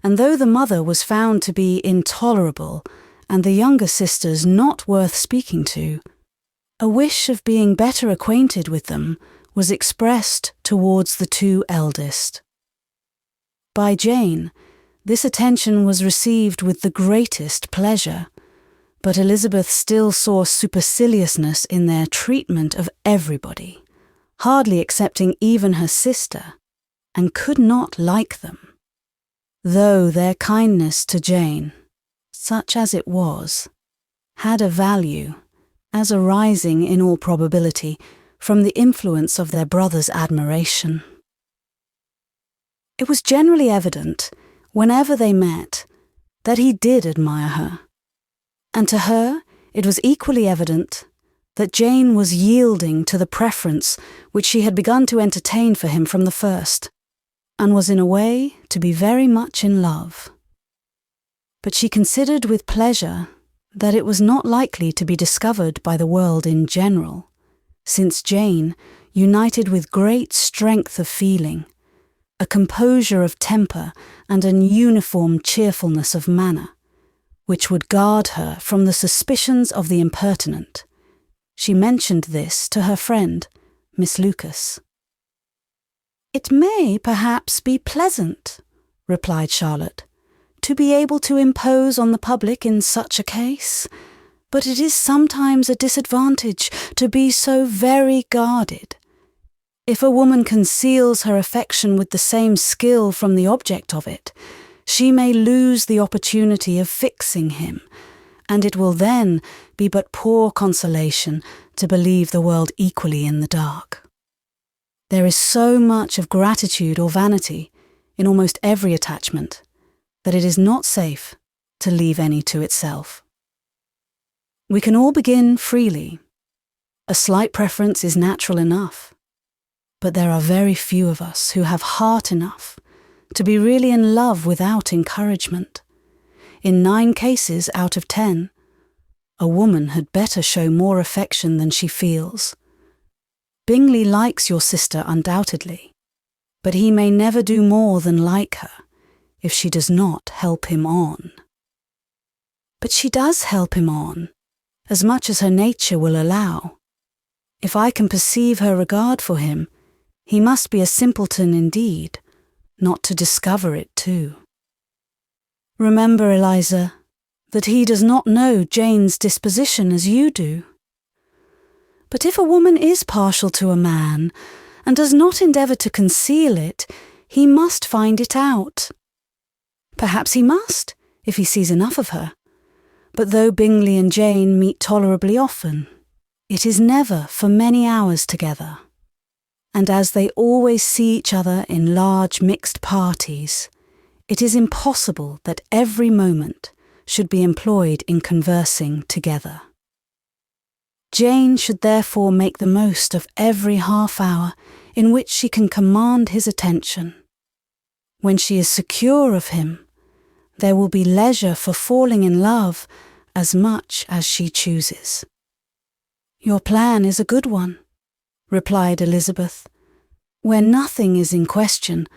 and though the mother was found to be intolerable and the younger sisters not worth speaking to, a wish of being better acquainted with them was expressed towards the two eldest. By Jane, this attention was received with the greatest pleasure, but Elizabeth still saw superciliousness in their treatment of everybody, hardly excepting even her sister, and could not like them, though their kindness to Jane, such as it was, had a value, as arising in all probability from the influence of their brother's admiration. It was generally evident, whenever they met, that he did admire her, and to her it was equally evident that Jane was yielding to the preference which she had begun to entertain for him from the first, and was in a way to be very much in love. But she considered with pleasure that it was not likely to be discovered by the world in general, since Jane, united with great strength of feeling, a composure of temper and an uniform cheerfulness of manner, which would guard her from the suspicions of the impertinent. She mentioned this to her friend, Miss Lucas. "It may perhaps be pleasant," replied Charlotte, "to be able to impose on the public in such a case, but it is sometimes a disadvantage to be so very guarded. If a woman conceals her affection with the same skill from the object of it, she may lose the opportunity of fixing him, and it will then be but poor consolation to believe the world equally in the dark. There is so much of gratitude or vanity in almost every attachment that it is not safe to leave any to itself. We can all begin freely. A slight preference is natural enough, but there are very few of us who have heart enough to be really in love without encouragement. In 9 cases out of 10, a woman had better show more affection than she feels. Bingley likes your sister undoubtedly, but he may never do more than like her if she does not help him on. But she does help him on, as much as her nature will allow. If I can perceive her regard for him, he must be a simpleton indeed, not to discover it too. Remember, Eliza, that he does not know Jane's disposition as you do. But if a woman is partial to a man, and does not endeavour to conceal it, he must find it out. Perhaps he must, if he sees enough of her. But though Bingley and Jane meet tolerably often, it is never for many hours together. And as they always see each other in large mixed parties, it is impossible that every moment should be employed in conversing together. Jane should therefore make the most of every half-hour in which she can command his attention. When she is secure of him, there will be leisure for falling in love as much as she chooses. "Your plan is a good one," replied Elizabeth, "where nothing is in question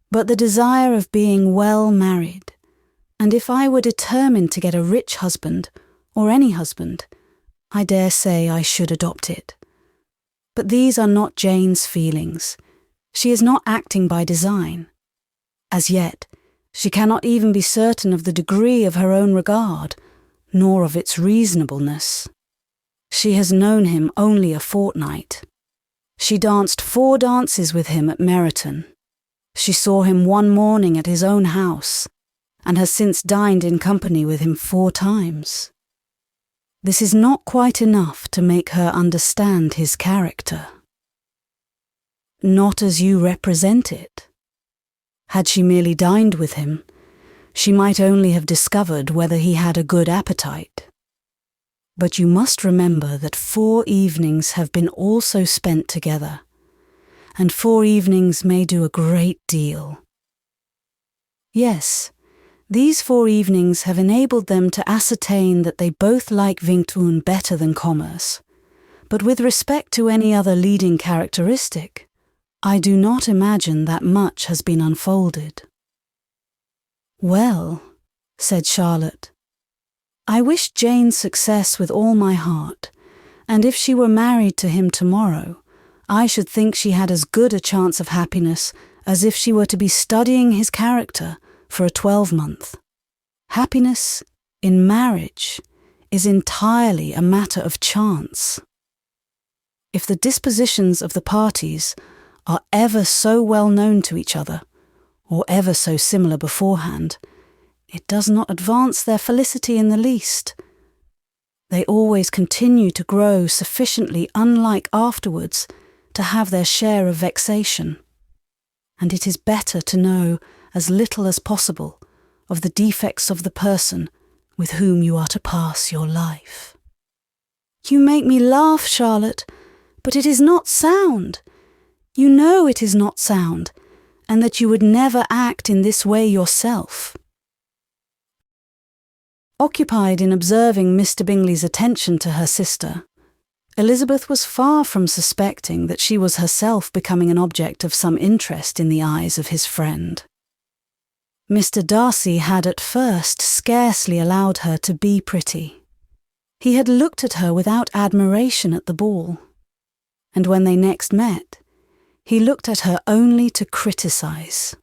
but the desire of being well married, and if I were determined to get a rich husband, or any husband, I dare say I should adopt it. But these are not Jane's feelings. She is not acting by design. As yet, she cannot even be certain of the degree of her own regard, nor of its reasonableness. She has known him only a fortnight. She danced 4 dances with him at Meryton. She saw him one morning at his own house, and has since dined in company with him 4 times. This is not quite enough to make her understand his character. Not as you represent it. Had she merely dined with him, she might only have discovered whether he had a good appetite. But you must remember that 4 evenings have been also spent together, and 4 evenings may do a great deal. Yes, these 4 evenings have enabled them to ascertain that they both like Vingtoon better than commerce, but with respect to any other leading characteristic, I do not imagine that much has been unfolded. Well, said Charlotte, I wish Jane success with all my heart, and if she were married to him tomorrow, I should think she had as good a chance of happiness as if she were to be studying his character for a 12-month. Happiness in marriage is entirely a matter of chance. If the dispositions of the parties are ever so well known to each other, or ever so similar beforehand, it does not advance their felicity in the least. They always continue to grow sufficiently unlike afterwards to have their share of vexation, and it is better to know as little as possible of the defects of the person with whom you are to pass your life. You make me laugh, Charlotte, but it is not sound. You know it is not sound, and that you would never act in this way yourself. Occupied in observing Mr. Bingley's attention to her sister, Elizabeth was far from suspecting that she was herself becoming an object of some interest in the eyes of his friend. Mr. Darcy had at first scarcely allowed her to be pretty. He had looked at her without admiration at the ball, and when they next met, he looked at her only to criticise.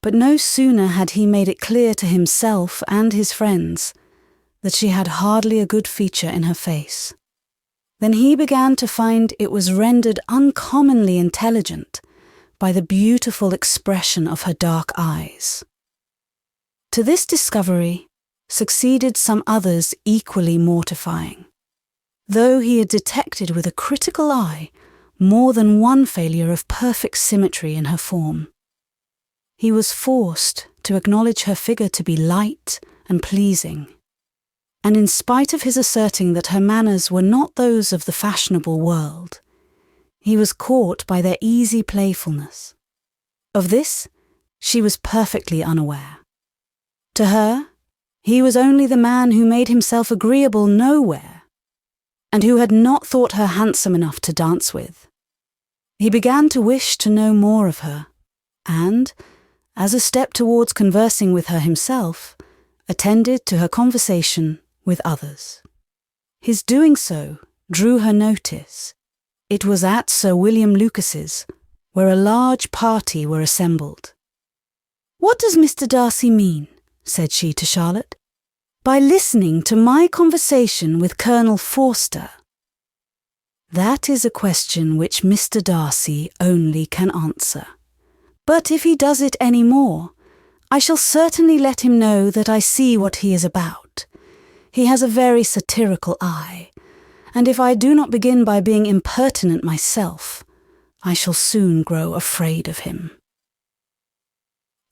But no sooner had he made it clear to himself and his friends that she had hardly a good feature in her face, than he began to find it was rendered uncommonly intelligent by the beautiful expression of her dark eyes. To this discovery succeeded some others equally mortifying, though he had detected with a critical eye more than one failure of perfect symmetry in her form. He was forced to acknowledge her figure to be light and pleasing, and in spite of his asserting that her manners were not those of the fashionable world, he was caught by their easy playfulness. Of this she was perfectly unaware. To her, he was only the man who made himself agreeable nowhere, and who had not thought her handsome enough to dance with. He began to wish to know more of her, and, as a step towards conversing with her himself, attended to her conversation with others. His doing so drew her notice. It was at Sir William Lucas's, where a large party were assembled. "What does Mr. Darcy mean," said she to Charlotte, "by listening to my conversation with Colonel Forster?" "That is a question which Mr. Darcy only can answer. But if he does it any more, I shall certainly let him know that I see what he is about. He has a very satirical eye, and if I do not begin by being impertinent myself, I shall soon grow afraid of him."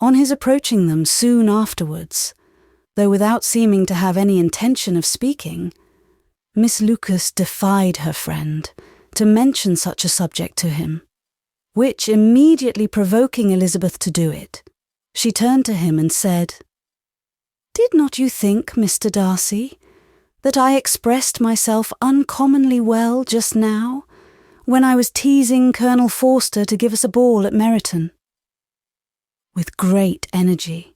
On his approaching them soon afterwards, though without seeming to have any intention of speaking, Miss Lucas defied her friend to mention such a subject to him, which immediately provoking Elizabeth to do it, she turned to him and said, "Did not you think, Mr. Darcy, that I expressed myself uncommonly well just now, when I was teasing Colonel Forster to give us a ball at Meryton?" "With great energy,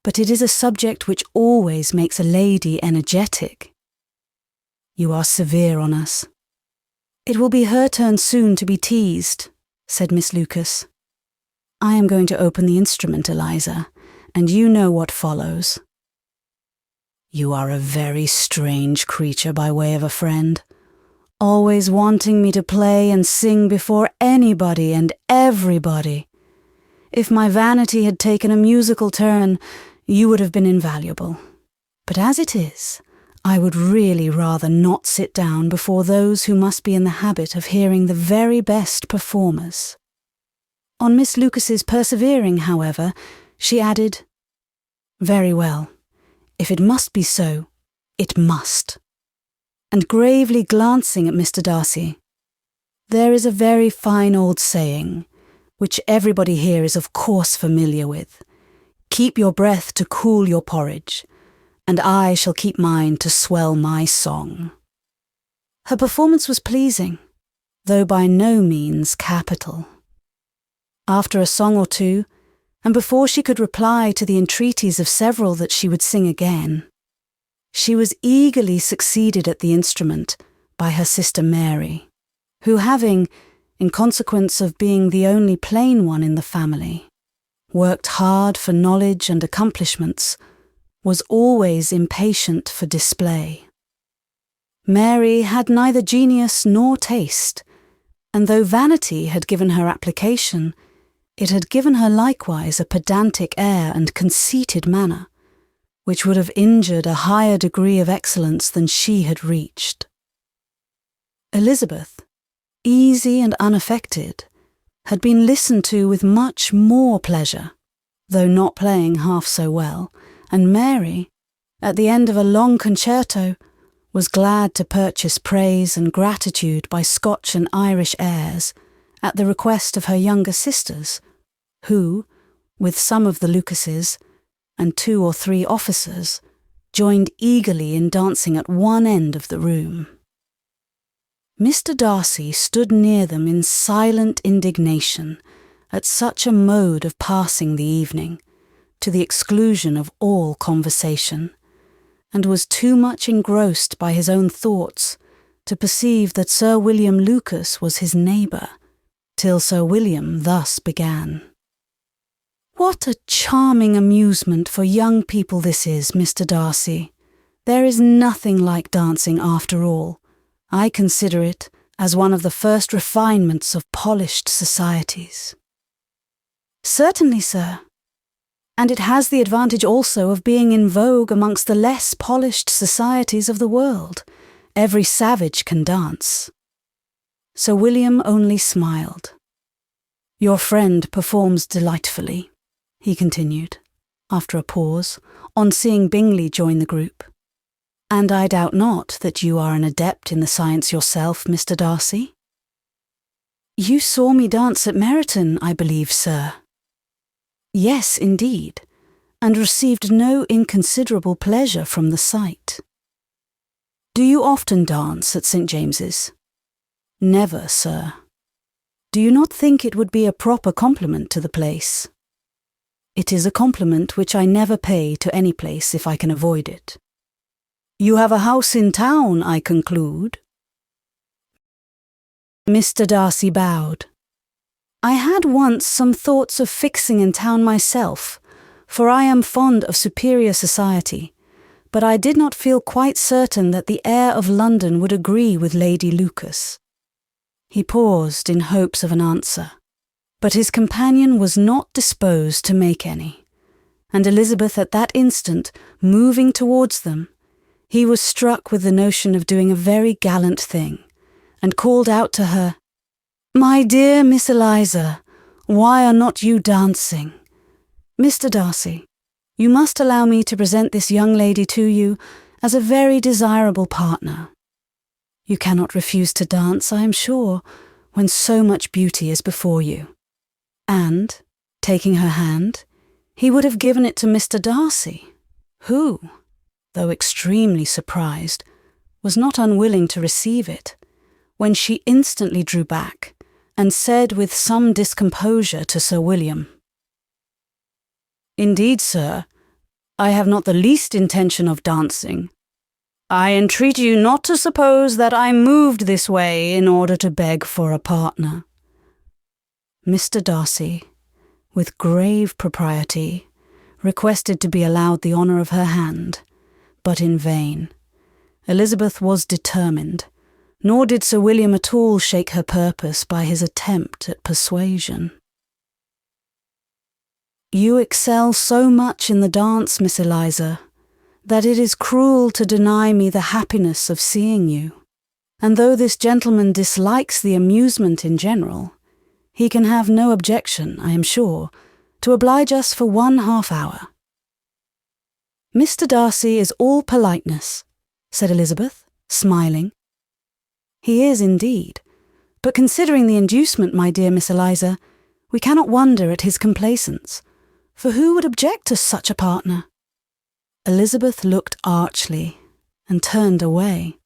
but it is a subject which always makes a lady energetic." "You are severe on us." "It will be her turn soon to be teased," said Miss Lucas. "I am going to open the instrument, Eliza, and you know what follows." "You are a very strange creature by way of a friend. always wanting me to play and sing before anybody and everybody. If my vanity had taken a musical turn, you would have been invaluable. But as it is, I would really rather not sit down before those who must be in the habit of hearing the very best performers." On Miss Lucas's persevering, however, she added, "Very well. If it must be so, it must." And gravely glancing at Mr. Darcy, "There is a very fine old saying, which everybody here is of course familiar with. Keep your breath to cool your porridge, and I shall keep mine to swell my song." Her performance was pleasing, though by no means capital. After a song or two, and before she could reply to the entreaties of several that she would sing again, she was eagerly succeeded at the instrument by her sister Mary, who having, in consequence of being the only plain one in the family, worked hard for knowledge and accomplishments, was always impatient for display. Mary had neither genius nor taste, and though vanity had given her application, it had given her likewise a pedantic air and conceited manner, which would have injured a higher degree of excellence than she had reached. Elizabeth, easy and unaffected, had been listened to with much more pleasure, though not playing half so well, and Mary, at the end of a long concerto, was glad to purchase praise and gratitude by Scotch and Irish airs at the request of her younger sisters, who, with some of the Lucases and 2 or 3 officers, joined eagerly in dancing at one end of the room. Mr. Darcy stood near them in silent indignation at such a mode of passing the evening, to the exclusion of all conversation, and was too much engrossed by his own thoughts to perceive that Sir William Lucas was his neighbour, till Sir William thus began. "What a charming amusement for young people this is, Mr. Darcy. There is nothing like dancing after all. I consider it as one of the first refinements of polished societies." "Certainly, sir. And it has the advantage also of being in vogue amongst the less polished societies of the world. Every savage can dance." Sir William only smiled. "Your friend performs delightfully," he continued, after a pause, on seeing Bingley join the group. "And I doubt not that you are an adept in the science yourself, Mr. Darcy." "You saw me dance at Meryton, I believe, sir." "Yes, indeed, and received no inconsiderable pleasure from the sight." "Do you often dance at St. James's?" "Never, sir." "Do you not think it would be a proper compliment to the place?" "It is a compliment which I never pay to any place if I can avoid it." "You have a house in town, I conclude?" Mr. Darcy bowed. "I had once some thoughts of fixing in town myself, for I am fond of superior society, but I did not feel quite certain that the air of London would agree with Lady Lucas." He paused in hopes of an answer, but his companion was not disposed to make any, and Elizabeth at that instant moving towards them, he was struck with the notion of doing a very gallant thing, and called out to her, "My dear Miss Eliza, why are not you dancing? Mr. Darcy, you must allow me to present this young lady to you as a very desirable partner. You cannot refuse to dance, I am sure, when so much beauty is before you." And, taking her hand, he would have given it to Mr. Darcy, who, though extremely surprised, was not unwilling to receive it, when she instantly drew back, and said with some discomposure to Sir William, "Indeed, sir, I have not the least intention of dancing. I entreat you not to suppose that I moved this way in order to beg for a partner." Mr. Darcy, with grave propriety, requested to be allowed the honour of her hand, but in vain. Elizabeth was determined, nor did Sir William at all shake her purpose by his attempt at persuasion. "You excel so much in the dance, Miss Eliza, that it is cruel to deny me the happiness of seeing you, and though this gentleman dislikes the amusement in general, he can have no objection, I am sure, to oblige us for 1/2 hour." "Mr. Darcy is all politeness," said Elizabeth, smiling. "He is indeed, but considering the inducement, my dear Miss Eliza, we cannot wonder at his complaisance, for who would object to such a partner?" Elizabeth looked archly and turned away.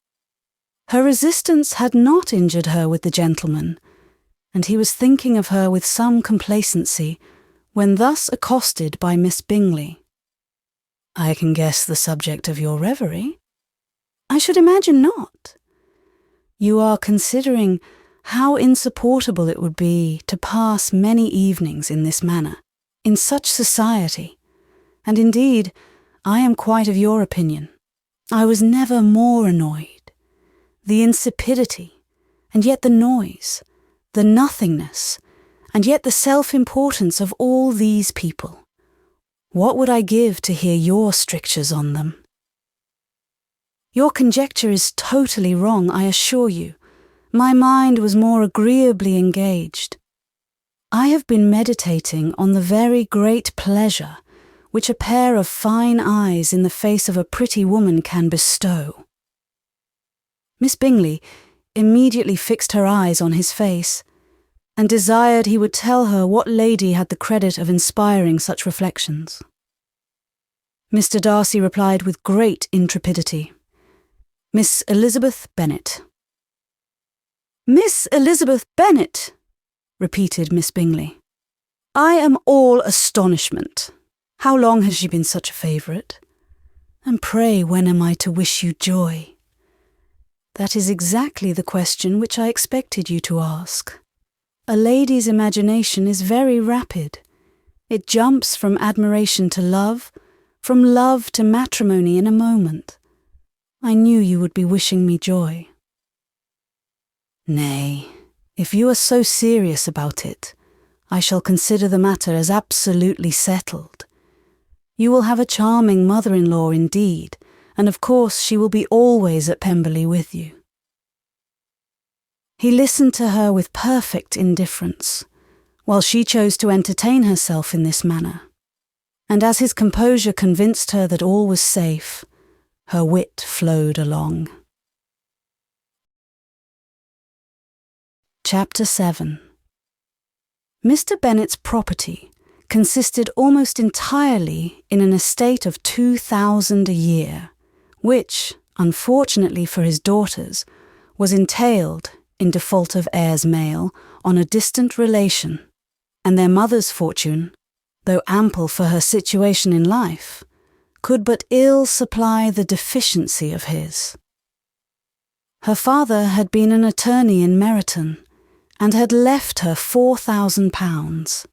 Her resistance had not injured her with the gentleman, and he was thinking of her with some complacency when thus accosted by Miss Bingley. "I can guess the subject of your reverie." "I should imagine not. You are considering how insupportable it would be to pass many evenings in this manner, in such society, and indeed I am quite of your opinion. I was never more annoyed. The insipidity, and yet the noise, the nothingness, and yet the self-importance of all these people. What would I give to hear your strictures on them?" "Your conjecture is totally wrong, I assure you. My mind was more agreeably engaged. I have been meditating on the very great pleasure which a pair of fine eyes in the face of a pretty woman can bestow." Miss Bingley immediately fixed her eyes on his face, and desired he would tell her what lady had the credit of inspiring such reflections. Mr. Darcy replied with great intrepidity, "Miss Elizabeth Bennet." "Miss Elizabeth Bennet!" repeated Miss Bingley. "I am all astonishment. How long has she been such a favourite? And pray, when am I to wish you joy?" "That is exactly the question which I expected you to ask. A lady's imagination is very rapid. It jumps from admiration to love, from love to matrimony in a moment. I knew you would be wishing me joy." "Nay, if you are so serious about it, I shall consider the matter as absolutely settled. You will have a charming mother-in-law indeed, and of course she will be always at Pemberley with you." He listened to her with perfect indifference, while she chose to entertain herself in this manner, and as his composure convinced her that all was safe, her wit flowed along. Chapter 7. Mr. Bennet's property consisted almost entirely in an estate of 2,000 a year, which, unfortunately for his daughters, was entailed, in default of heirs male, on a distant relation, and their mother's fortune, though ample for her situation in life, could but ill supply the deficiency of his. Her father had been an attorney in Meryton, and had left her £4,000.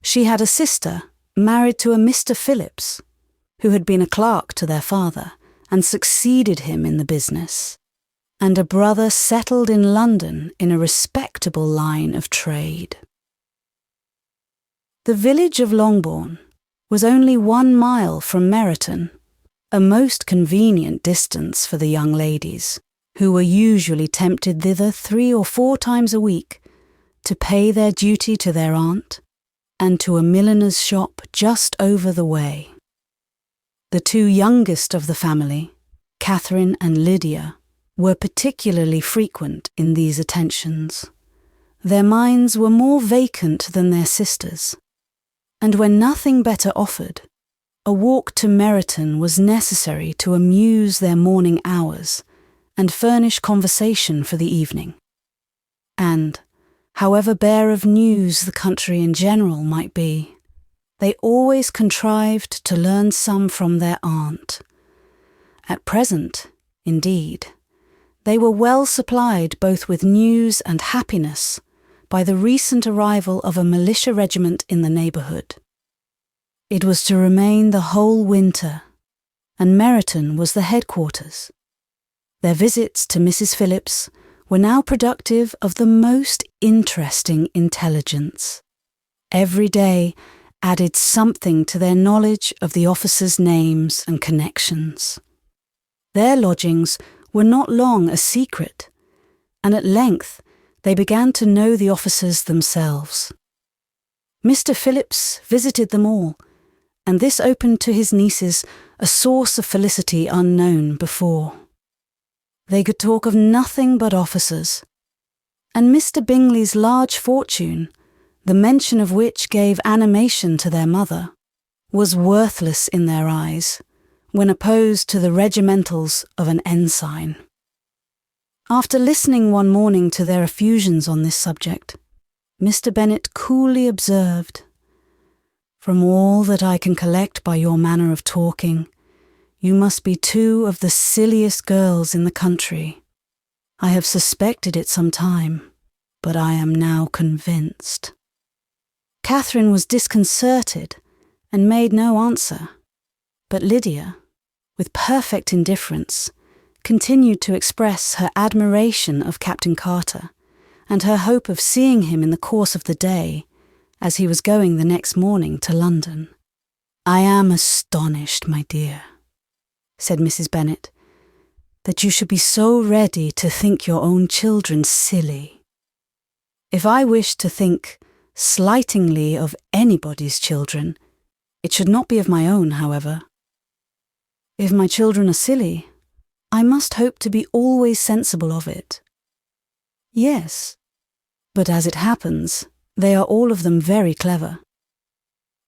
She had a sister married to a Mr. Phillips, who had been a clerk to their father and succeeded him in the business, and a brother settled in London in a respectable line of trade. The village of Longbourn was only 1 mile from Meryton, a most convenient distance for the young ladies, who were usually tempted thither 3 or 4 times a week to pay their duty to their aunt and to a milliner's shop just over the way. The 2 youngest of the family, Catherine and Lydia, were particularly frequent in these attentions. Their minds were more vacant than their sisters', and when nothing better offered, a walk to Meryton was necessary to amuse their morning hours and furnish conversation for the evening. And, however bare of news the country in general might be, they always contrived to learn some from their aunt. At present, indeed, they were well supplied both with news and happiness by the recent arrival of a militia regiment in the neighbourhood. It was to remain the whole winter, and Meryton was the headquarters. Their visits to Mrs. Phillips were now productive of the most interesting intelligence. Every day added something to their knowledge of the officers' names and connections. Their lodgings were not long a secret, and at length they began to know the officers themselves. Mr. Phillips visited them all, and this opened to his nieces a source of felicity unknown before. They could talk of nothing but officers, and Mr. Bingley's large fortune, the mention of which gave animation to their mother, was worthless in their eyes when opposed to the regimentals of an ensign. After listening one morning to their effusions on this subject, Mr. Bennet coolly observed, "From all that I can collect by your manner of talking, you must be two of the silliest girls in the country. I have suspected it some time, but I am now convinced." Catherine was disconcerted and made no answer, but Lydia, with perfect indifference, continued to express her admiration of Captain Carter and her hope of seeing him in the course of the day, as he was going the next morning to London. "I am astonished, my dear," said Mrs. Bennet, "that you should be so ready to think your own children silly. If I wished to think slightingly of anybody's children, it should not be of my own, however. If my children are silly, I must hope to be always sensible of it. Yes, but as it happens, they are all of them very clever.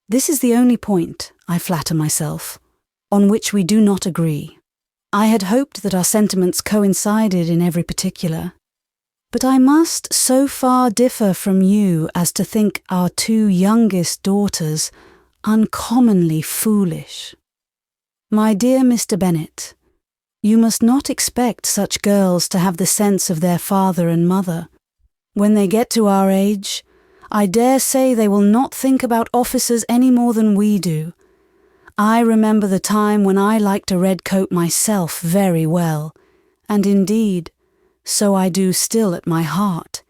This is the only point, I flatter myself, on which we do not agree. I had hoped that our sentiments coincided in every particular, but I must so far differ from you as to think our two youngest daughters uncommonly foolish. My dear Mr. Bennet, you must not expect such girls to have the sense of their father and mother. When they get to our age, I dare say they will not think about officers any more than we do. I remember the time when I liked a red coat myself very well, and indeed, so I do still at my heart.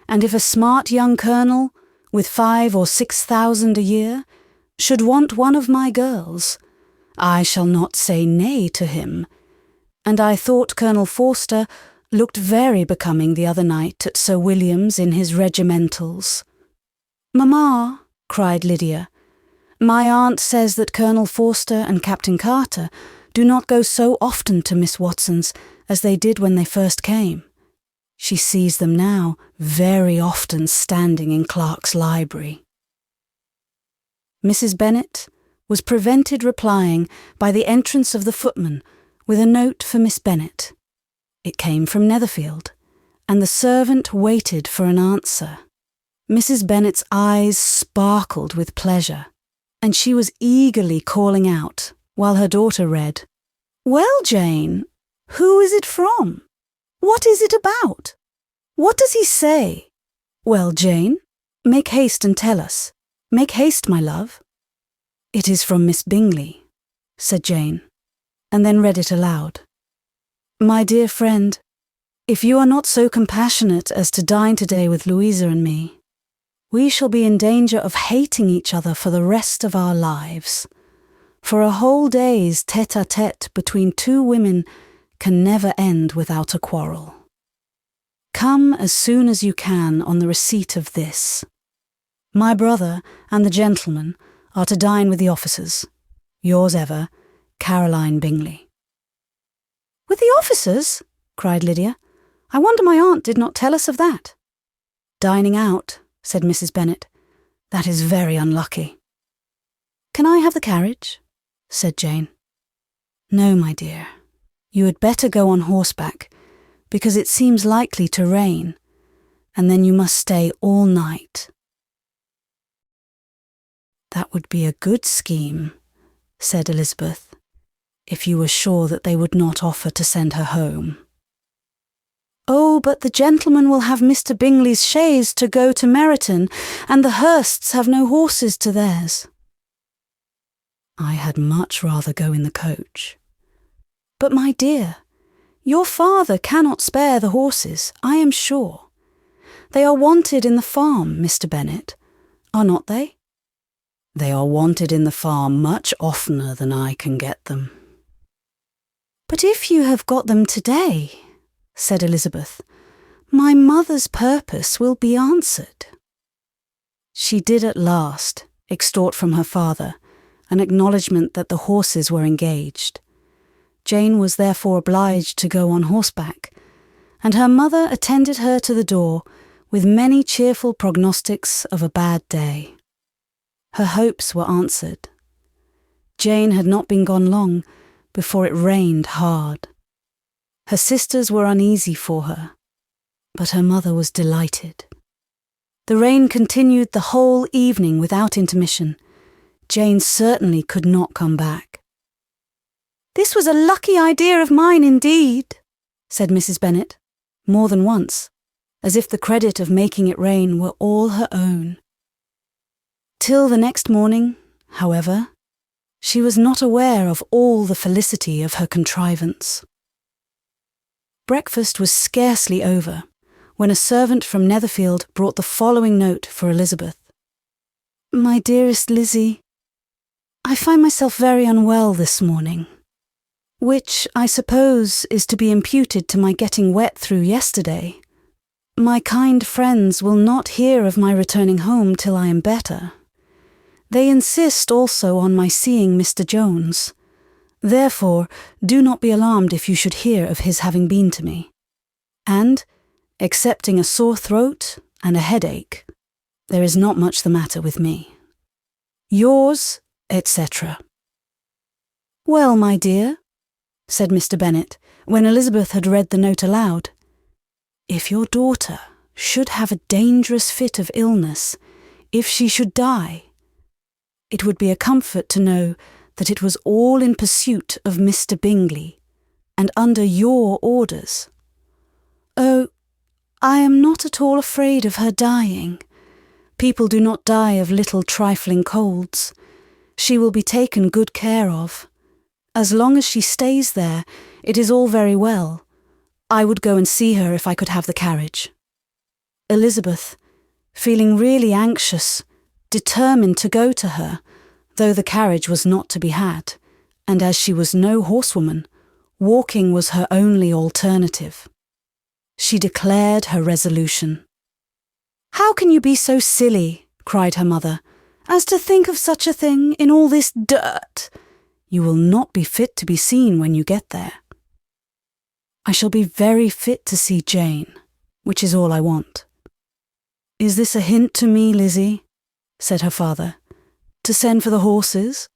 And if a smart young colonel, with 5,000 or 6,000 a year, should want one of my girls, I shall not say nay to him, and I thought Colonel Forster looked very becoming the other night at Sir William's in his regimentals." "Mamma," cried Lydia, "my aunt says that Colonel Forster and Captain Carter do not go so often to Miss Watson's as they did when they first came. She sees them now very often standing in Clark's library." Mrs. Bennet was prevented replying by the entrance of the footman with a note for Miss Bennet. It came from Netherfield, and the servant waited for an answer. Mrs. Bennet's eyes sparkled with pleasure, and she was eagerly calling out, while her daughter read, "Well, Jane, who is it from? What is it about? What does he say? Well, Jane, make haste and tell us. Make haste, my love." "It is from Miss Bingley," said Jane, and then read it aloud. "My dear friend, if you are not so compassionate as to dine today with Louisa and me, we shall be in danger of hating each other for the rest of our lives. For a whole day's tête-à-tête between two women can never end without a quarrel. Come as soon as you can on the receipt of this. My brother and the gentleman are to dine with the officers. Yours ever, Caroline Bingley." "With the officers?" cried Lydia. "I wonder my aunt did not tell us of that." "Dining out," said Mrs. Bennet. "That is very unlucky." "Can I have the carriage?" said Jane. "No, my dear. You had better go on horseback, because it seems likely to rain, and then you must stay all night." "That would be a good scheme," said Elizabeth, "if you were sure that they would not offer to send her home." "Oh, but the gentleman will have Mr. Bingley's chaise to go to Meryton, and the Hursts have no horses to theirs." "I had much rather go in the coach." "But, my dear, Your father cannot spare the horses, I am sure. They are wanted in the farm, Mr. Bennet, are not they? They are wanted in the farm much oftener than I can get them. But if you have got them today, said Elizabeth, my mother's purpose will be answered. She did at last extort from her father an acknowledgement that the horses were engaged. Jane was therefore obliged to go on horseback, and her mother attended her to the door with many cheerful prognostics of a bad day. Her hopes were answered. Jane had not been gone long before it rained hard. Her sisters were uneasy for her, but her mother was delighted. The rain continued the whole evening without intermission. Jane certainly could not come back. This was a lucky idea of mine indeed, said Mrs. Bennet, more than once, as if the credit of making it rain were all her own. Till the next morning, however, she was not aware of all the felicity of her contrivance. Breakfast was scarcely over when a servant from Netherfield brought the following note for Elizabeth. My dearest Lizzie, I find myself very unwell this morning, which I suppose is to be imputed to my getting wet through yesterday. My kind friends will not hear of my returning home till I am better. They insist also on my seeing Mr. Jones. Therefore, do not be alarmed if you should hear of his having been to me. And, excepting a sore throat and a headache, there is not much the matter with me. Yours, etc. Well, my dear, said Mr. Bennet, when Elizabeth had read the note aloud, if your daughter should have a dangerous fit of illness, if she should die, it would be a comfort to know that it was all in pursuit of Mr. Bingley, and under your orders. Oh, I am not at all afraid of her dying. People do not die of little trifling colds. She will be taken good care of. As long as she stays there, it is all very well. I would go and see her if I could have the carriage. Elizabeth, feeling really anxious, determined to go to her, though the carriage was not to be had, and as she was no horsewoman, walking was her only alternative. She declared her resolution. How can you be so silly, cried her mother, as to think of such a thing in all this dirt? You will not be fit to be seen when you get there. I shall be very fit to see Jane, which is all I want. Is this a hint to me, Lizzie? Said her father. To send for the horses?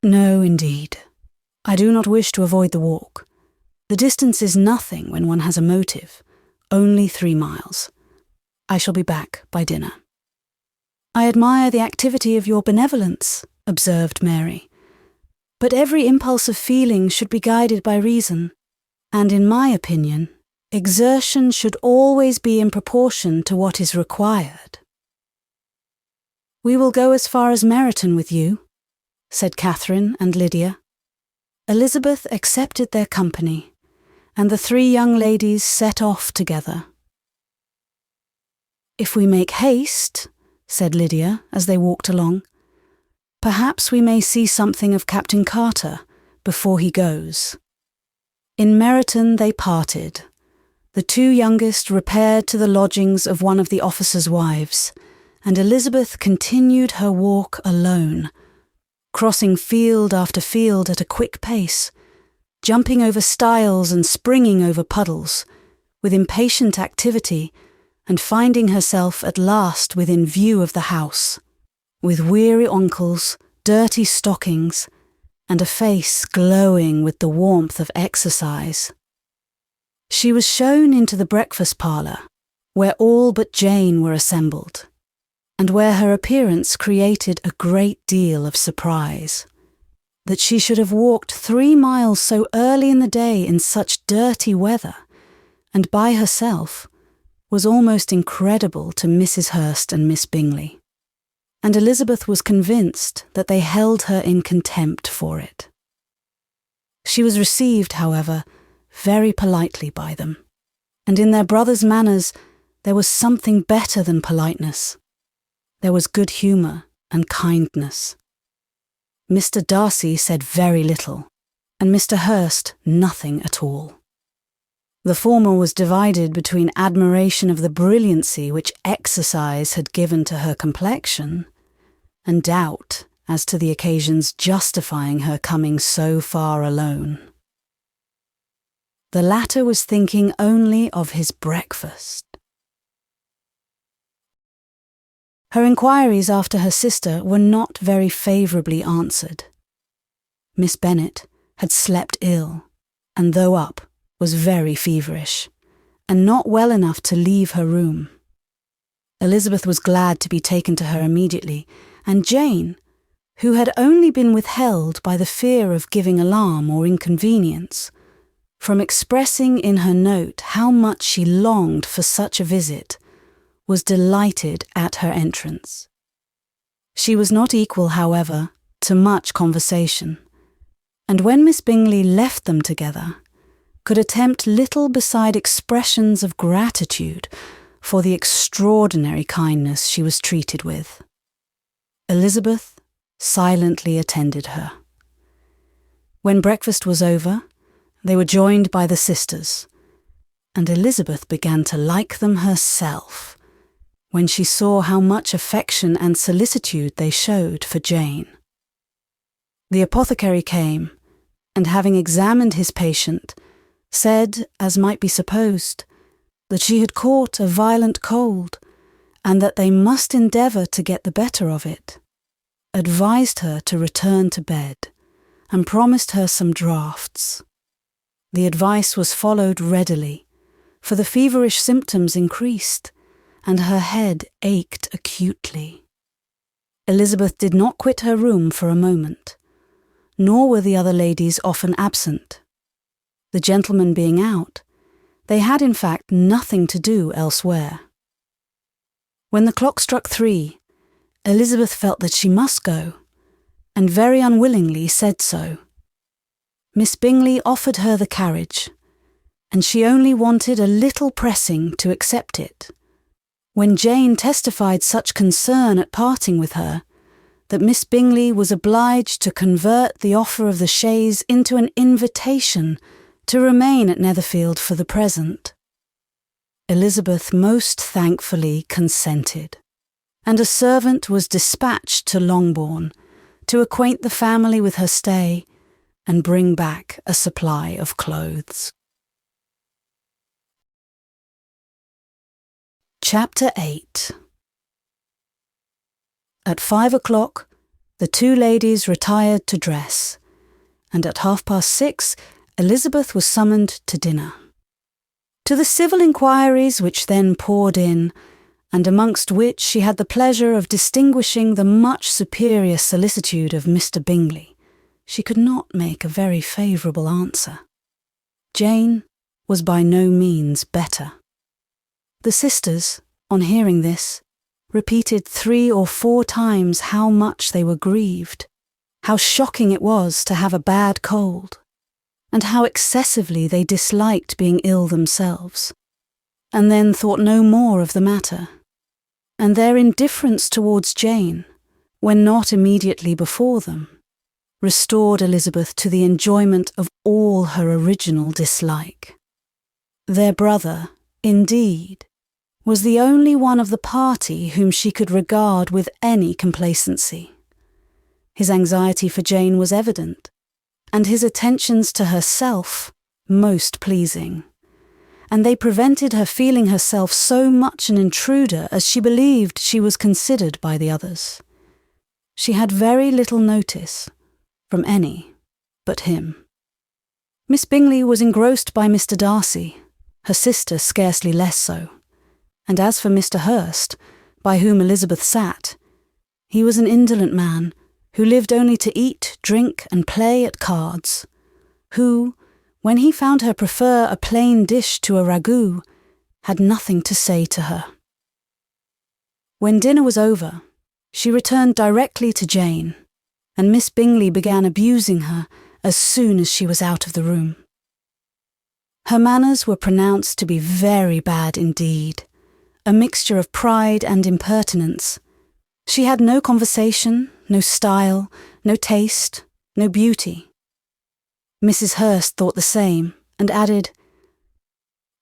No, indeed. I do not wish to avoid the walk. The distance is nothing when one has a motive, only 3 miles. I shall be back by dinner. I admire the activity of your benevolence, observed Mary. But every impulse of feeling should be guided by reason, and in my opinion, exertion should always be in proportion to what is required. We will go as far as Meryton with you, said Catherine and Lydia. Elizabeth accepted their company, and the 3 young ladies set off together. If we make haste, said Lydia as they walked along, perhaps we may see something of Captain Carter before he goes. In Meryton they parted. The 2 youngest repaired to the lodgings of one of the officers' wives, and Elizabeth continued her walk alone, crossing field after field at a quick pace, jumping over stiles and springing over puddles, with impatient activity, and finding herself at last within view of the house, with weary ankles, dirty stockings, and a face glowing with the warmth of exercise. She was shown into the breakfast parlour, where all but Jane were assembled, and where her appearance created a great deal of surprise. That she should have walked 3 miles so early in the day in such dirty weather, and by herself, was almost incredible to Mrs. Hurst and Miss Bingley, and Elizabeth was convinced that they held her in contempt for it. She was received, however, very politely by them, and in their brother's manners there was something better than politeness. There was good humour and kindness. Mr. Darcy said very little, and Mr. Hurst nothing at all. The former was divided between admiration of the brilliancy which exercise had given to her complexion, and doubt as to the occasions justifying her coming so far alone. The latter was thinking only of his breakfast. Her inquiries after her sister were not very favourably answered. Miss Bennet had slept ill, and though up, was very feverish, and not well enough to leave her room. Elizabeth was glad to be taken to her immediately, and Jane, who had only been withheld by the fear of giving alarm or inconvenience, from expressing in her note how much she longed for such a visit, was delighted at her entrance. She was not equal, however, to much conversation, and when Miss Bingley left them together, could attempt little beside expressions of gratitude for the extraordinary kindness she was treated with. Elizabeth silently attended her. When breakfast was over, they were joined by the sisters, and Elizabeth began to like them herself when she saw how much affection and solicitude they showed for Jane. The apothecary came, and having examined his patient, said, as might be supposed, that she had caught a violent cold, and that they must endeavour to get the better of it, advised her to return to bed, and promised her some draughts. The advice was followed readily, for the feverish symptoms increased, and her head ached acutely. Elizabeth did not quit her room for a moment, nor were the other ladies often absent. The gentlemen being out, they had in fact nothing to do elsewhere. When the clock struck 3, Elizabeth felt that she must go, and very unwillingly said so. Miss Bingley offered her the carriage, and she only wanted a little pressing to accept it, when Jane testified such concern at parting with her that Miss Bingley was obliged to convert the offer of the chaise into an invitation to remain at Netherfield for the present. Elizabeth most thankfully consented, and a servant was dispatched to Longbourn to acquaint the family with her stay and bring back a supply of clothes. Chapter 8. At 5 o'clock, the two ladies retired to dress, and at 6:30, Elizabeth was summoned to dinner. To the civil inquiries which then poured in, and amongst which she had the pleasure of distinguishing the much superior solicitude of Mr. Bingley, she could not make a very favourable answer. Jane was by no means better. The sisters, on hearing this, repeated 3 or 4 times how much they were grieved, how shocking it was to have a bad cold, and how excessively they disliked being ill themselves, and then thought no more of the matter, and their indifference towards Jane, when not immediately before them, restored Elizabeth to the enjoyment of all her original dislike. Their brother, indeed, was the only one of the party whom she could regard with any complacency. His anxiety for Jane was evident, and his attentions to herself most pleasing, and they prevented her feeling herself so much an intruder as she believed she was considered by the others. She had very little notice from any but him. Miss Bingley was engrossed by Mr. Darcy, her sister scarcely less so, and as for Mr. Hurst, by whom Elizabeth sat, he was an indolent man who lived only to eat, drink, and play at cards, who, when he found her prefer a plain dish to a ragout, had nothing to say to her. When dinner was over, she returned directly to Jane, and Miss Bingley began abusing her as soon as she was out of the room. Her manners were pronounced to be very bad indeed, a mixture of pride and impertinence. She had no conversation, no style, no taste, no beauty. Mrs. Hurst thought the same, and added,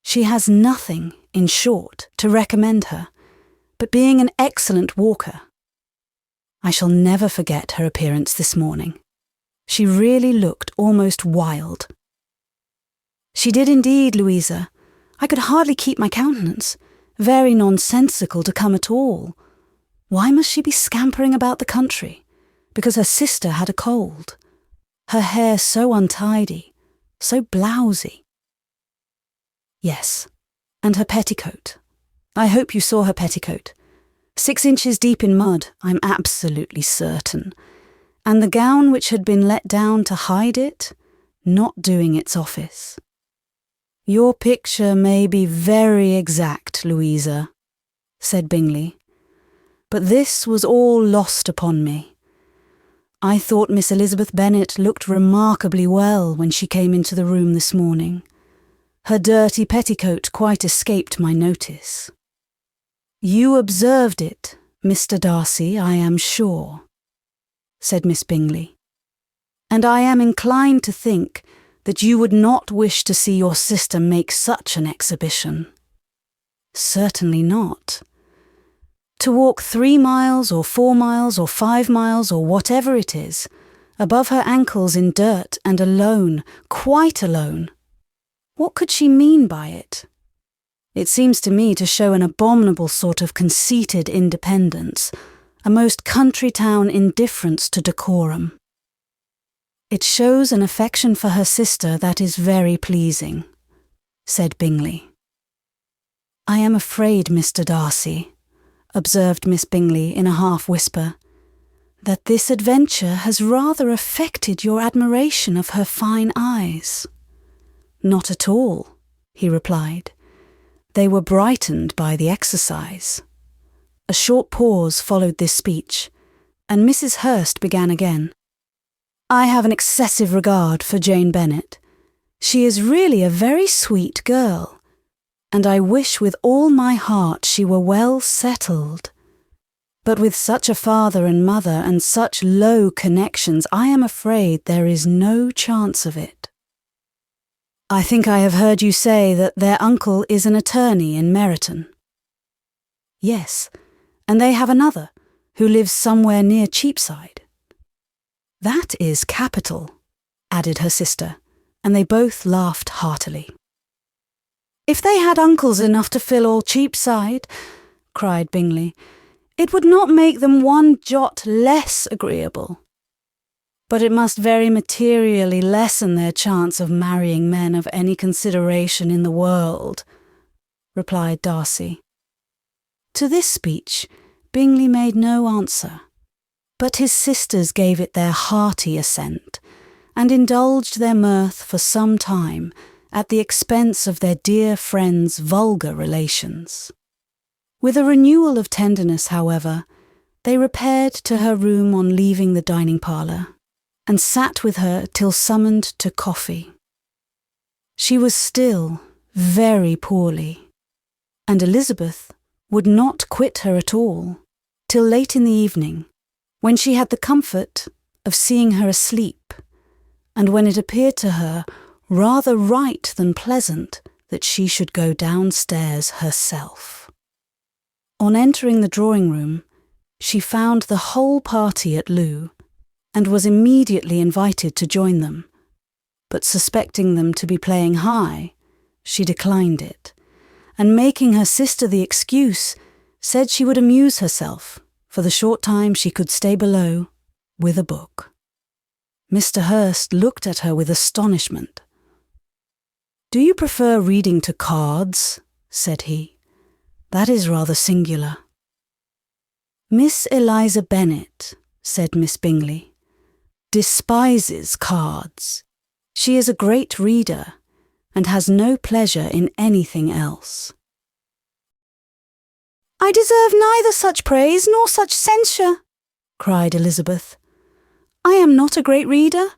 "She has nothing, in short, to recommend her, but being an excellent walker. I shall never forget her appearance this morning. She really looked almost wild." "She did indeed, Louisa. I could hardly keep my countenance. Very nonsensical to come at all. Why must she be scampering about the country? Because her sister had a cold. Her hair so untidy, so blousy." "Yes, and her petticoat. I hope you saw her petticoat. 6 inches deep in mud, I'm absolutely certain. And the gown which had been let down to hide it, not doing its office. Your picture may be very exact, Louisa," said Bingley, "but this was all lost upon me. I thought Miss Elizabeth Bennet looked remarkably well when she came into the room this morning. Her dirty petticoat quite escaped my notice." "You observed it, Mr. Darcy, I am sure," said Miss Bingley, "and I am inclined to think that you would not wish to see your sister make such an exhibition." "Certainly not. To walk 3 miles or 4 miles or 5 miles or whatever it is, above her ankles in dirt and alone, quite alone. What could she mean by it? It seems to me to show an abominable sort of conceited independence, a most country town indifference to decorum." "It shows an affection for her sister that is very pleasing," said Bingley. "I am afraid, Mr. Darcy," observed Miss Bingley in a half-whisper, "that this adventure has rather affected your admiration of her fine eyes." "Not at all," he replied. "They were brightened by the exercise." A short pause followed this speech, and Mrs. Hurst began again. "I have an excessive regard for Jane Bennet. She is really a very sweet girl, and I wish with all my heart she were well settled. But with such a father and mother and such low connections, I am afraid there is no chance of it." "I think I have heard you say that their uncle is an attorney in Meryton." "Yes, and they have another, who lives somewhere near Cheapside." "That is capital," added her sister, and they both laughed heartily. "If they had uncles enough to fill all Cheapside," cried Bingley, "it would not make them one jot less agreeable." "But it must very materially lessen their chance of marrying men of any consideration in the world," replied Darcy. To this speech, Bingley made no answer, but his sisters gave it their hearty assent, and indulged their mirth for some time at the expense of their dear friend's vulgar relations. With a renewal of tenderness, however, they repaired to her room on leaving the dining-parlour, and sat with her till summoned to coffee. She was still very poorly, and Elizabeth would not quit her at all till late in the evening, when she had the comfort of seeing her asleep, and when it appeared to her rather right than pleasant that she should go downstairs herself. On entering the drawing-room, she found the whole party at loo, and was immediately invited to join them, but suspecting them to be playing high, she declined it, and making her sister the excuse, said she would amuse herself for the short time she could stay below with a book. Mr. Hurst looked at her with astonishment. "Do you prefer reading to cards?" said he. "That is rather singular." "Miss Eliza Bennet," said Miss Bingley, "despises cards. She is a great reader, and has no pleasure in anything else." "I deserve neither such praise nor such censure," cried Elizabeth. "I am not a great reader,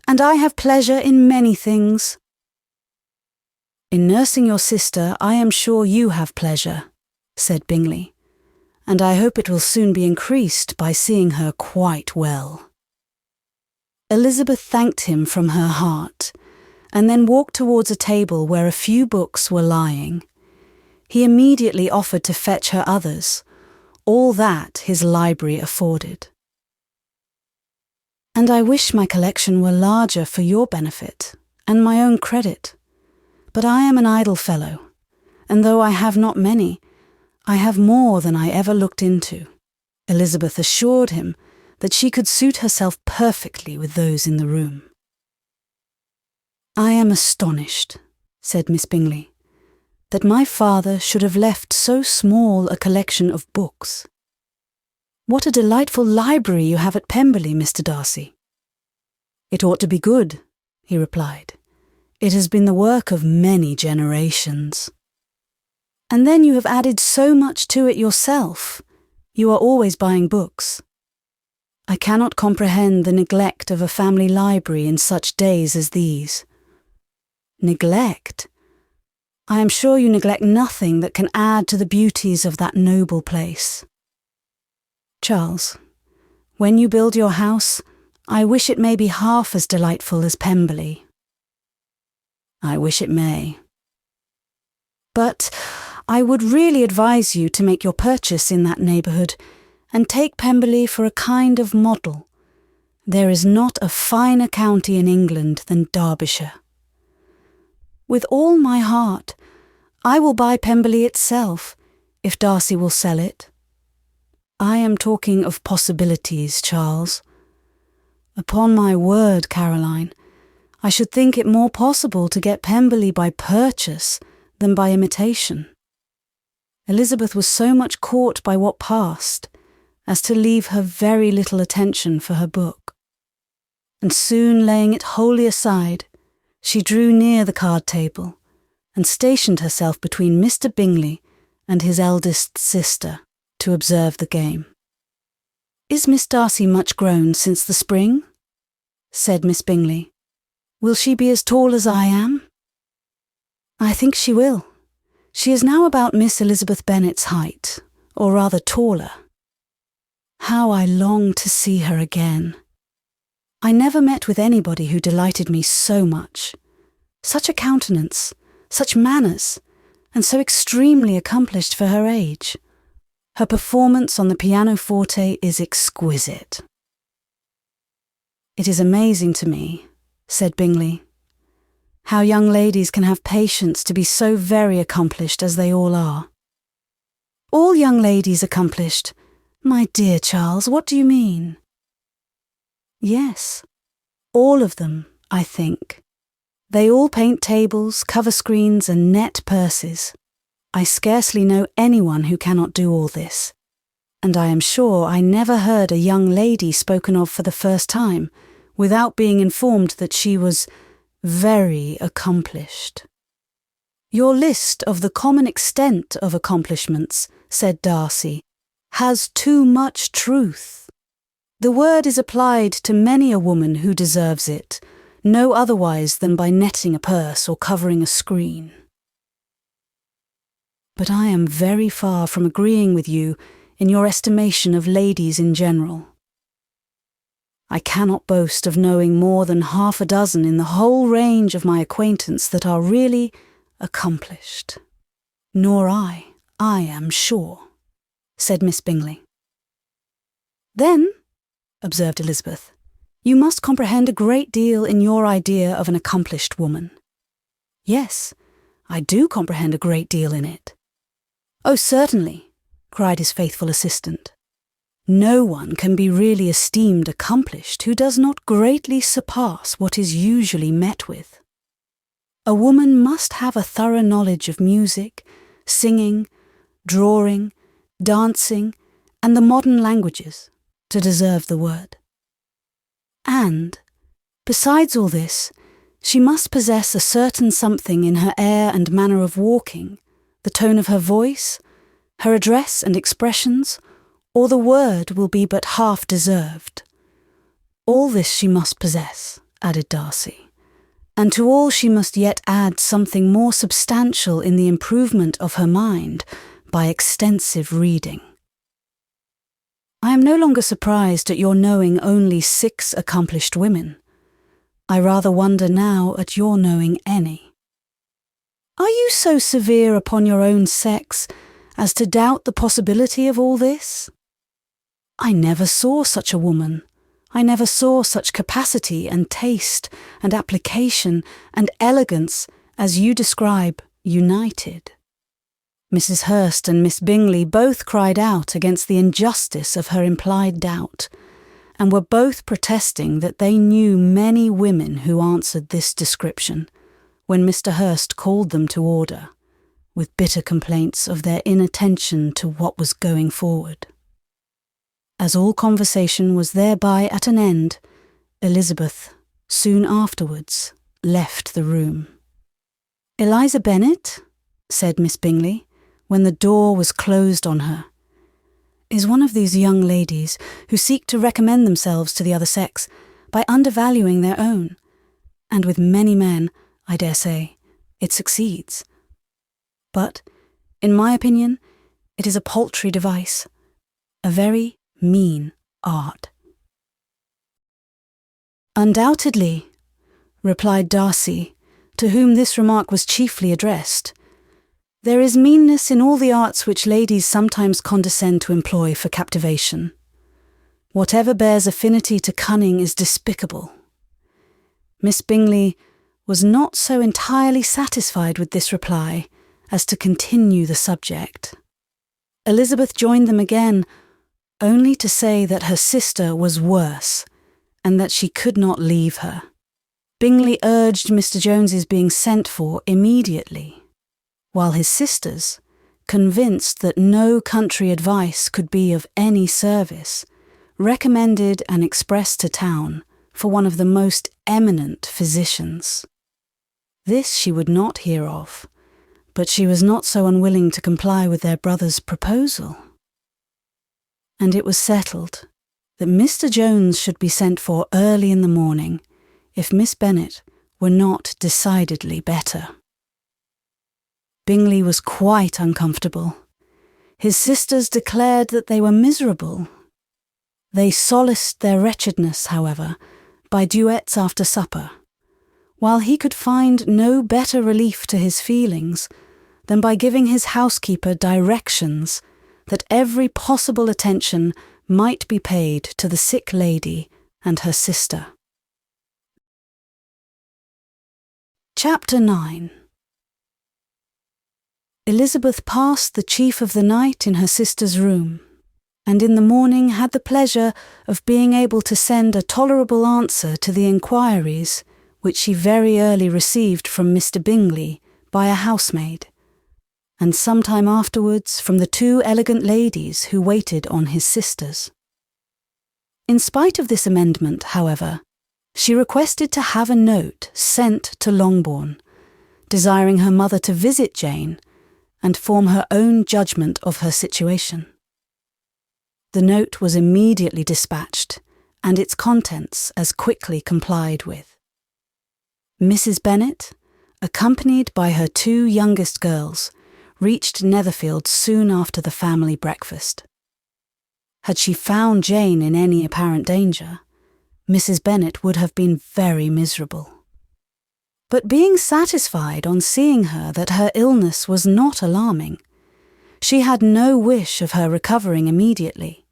and I have pleasure in many things." "In nursing your sister, I am sure you have pleasure," said Bingley, "and I hope it will soon be increased by seeing her quite well." Elizabeth thanked him from her heart, and then walked towards a table where a few books were lying. He immediately offered to fetch her others, all that his library afforded. "And I wish my collection were larger for your benefit, and my own credit. But I am an idle fellow, and though I have not many, I have more than I ever looked into." Elizabeth assured him that she could suit herself perfectly with those in the room. "I am astonished," said Miss Bingley, "that my father should have left so small a collection of books. What a delightful library you have at Pemberley, Mr. Darcy." "It ought to be good," he replied. "It has been the work of many generations." "And then you have added so much to it yourself. You are always buying books. I cannot comprehend the neglect of a family library in such days as these." "Neglect? I am sure you neglect nothing that can add to the beauties of that noble place. Charles, when you build your house, I wish it may be half as delightful as Pemberley." "I wish it may." "But I would really advise you to make your purchase in that neighbourhood, and take Pemberley for a kind of model. There is not a finer county in England than Derbyshire." "With all my heart, I will buy Pemberley itself, if Darcy will sell it." "I am talking of possibilities, Charles." "Upon my word, Caroline, I should think it more possible to get Pemberley by purchase than by imitation." Elizabeth was so much caught by what passed as to leave her very little attention for her book, and soon laying it wholly aside, she drew near the card table and stationed herself between Mr. Bingley and his eldest sister to observe the game. "Is Miss Darcy much grown since the spring?" said Miss Bingley. "Will she be as tall as I am?" "I think she will. She is now about Miss Elizabeth Bennet's height, or rather taller. How I long to see her again. I never met with anybody who delighted me so much. Such a countenance, such manners, and so extremely accomplished for her age. Her performance on the pianoforte is exquisite." "It is amazing to me," said Bingley, "how young ladies can have patience to be so very accomplished as they all are." "All young ladies accomplished? My dear Charles, what do you mean?" "Yes, all of them, I think. They all paint tables, cover screens, and net purses. I scarcely know anyone who cannot do all this, and I am sure I never heard a young lady spoken of for the first time without being informed that she was very accomplished." "Your list of the common extent of accomplishments," said Darcy, "has too much truth. The word is applied to many a woman who deserves it, no otherwise than by netting a purse or covering a screen." "But I am very far from agreeing with you in your estimation of ladies in general. I cannot boast of knowing more than half a dozen in the whole range of my acquaintance that are really accomplished." "Nor I am sure," said Miss Bingley. "Then," observed Elizabeth, "you must comprehend a great deal in your idea of an accomplished woman." "Yes, I do comprehend a great deal in it." "Oh, certainly," cried his faithful assistant. "No one can be really esteemed accomplished who does not greatly surpass what is usually met with. A woman must have a thorough knowledge of music, singing, drawing, dancing, and the modern languages to deserve the word. And, besides all this, she must possess a certain something in her air and manner of walking, the tone of her voice, her address and expressions, or the word will be but half deserved. All this she must possess," added Darcy, and to all she must yet add something more substantial in the improvement of her mind by extensive reading. I am no longer surprised at your knowing only 6 accomplished women. I rather wonder now at your knowing any. Are you so severe upon your own sex as to doubt the possibility of all this? I never saw such a woman. I never saw such capacity and taste and application and elegance as you describe united. Mrs. Hurst and Miss Bingley both cried out against the injustice of her implied doubt, and were both protesting that they knew many women who answered this description, when Mr. Hurst called them to order, with bitter complaints of their inattention to what was going forward. As all conversation was thereby at an end, Elizabeth, soon afterwards, left the room. "Eliza Bennet," said Miss Bingley, when the door was closed on her, "is one of these young ladies who seek to recommend themselves to the other sex by undervaluing their own, and with many men, I dare say, it succeeds. But, in my opinion, it is a paltry device, a very mean art." "Undoubtedly," replied Darcy, to whom this remark was chiefly addressed. "There is meanness in all the arts which ladies sometimes condescend to employ for captivation. Whatever bears affinity to cunning is despicable." Miss Bingley was not so entirely satisfied with this reply as to continue the subject. Elizabeth joined them again, only to say that her sister was worse, and that she could not leave her. Bingley urged Mr. Jones's being sent for immediately, while his sisters, convinced that no country advice could be of any service, recommended an express to town for one of the most eminent physicians. This she would not hear of, but she was not so unwilling to comply with their brother's proposal. And it was settled that Mr. Jones should be sent for early in the morning if Miss Bennet were not decidedly better. Bingley was quite uncomfortable. His sisters declared that they were miserable. They solaced their wretchedness, however, by duets after supper, while he could find no better relief to his feelings than by giving his housekeeper directions that every possible attention might be paid to the sick lady and her sister. Chapter 9. Elizabeth passed the chief of the night in her sister's room, and in the morning had the pleasure of being able to send a tolerable answer to the inquiries which she very early received from Mr. Bingley by a housemaid, and some time afterwards from the 2 elegant ladies who waited on his sisters. In spite of this amendment, however, she requested to have a note sent to Longbourn, desiring her mother to visit Jane and form her own judgment of her situation. The note was immediately dispatched, and its contents as quickly complied with. Mrs. Bennet, accompanied by her 2 youngest girls, reached Netherfield soon after the family breakfast. Had she found Jane in any apparent danger, Mrs. Bennet would have been very miserable. But being satisfied on seeing her that her illness was not alarming, she had no wish of her recovering immediately,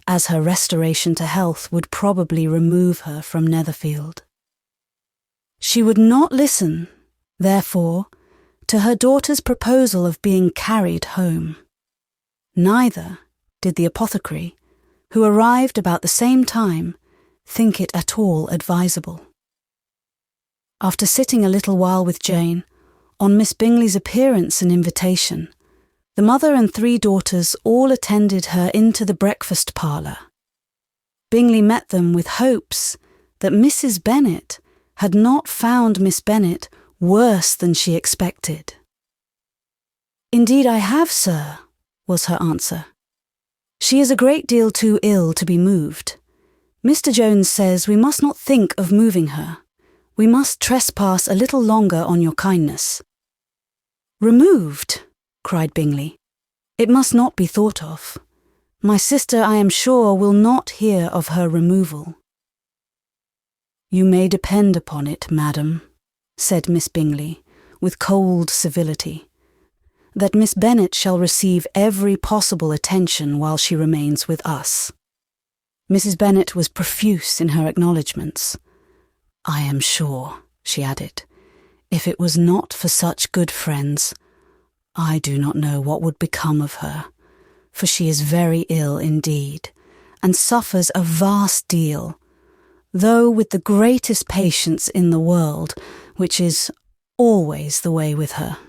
as her restoration to health would probably remove her from Netherfield. She would not listen, therefore, to her daughter's proposal of being carried home. Neither did the apothecary, who arrived about the same time, think it at all advisable. After sitting a little while with Jane, on Miss Bingley's appearance and invitation, the mother and 3 daughters all attended her into the breakfast parlour. Bingley met them with hopes that Mrs. Bennet had not found Miss Bennet worse than she expected. "Indeed I have, sir," was her answer. "She is a great deal too ill to be moved. Mr. Jones says we must not think of moving her. We must trespass a little longer on your kindness." "Removed?" cried Bingley. "It must not be thought of. My sister, I am sure, will not hear of her removal." "You may depend upon it, madam," said Miss Bingley, with cold civility, "that Miss Bennet shall receive every possible attention while she remains with us." Mrs. Bennet was profuse in her acknowledgments. "I am sure," she added, "if it was not for such good friends, I do not know what would become of her, for she is very ill indeed, and suffers a vast deal, though with the greatest patience in the world, which is always the way with her.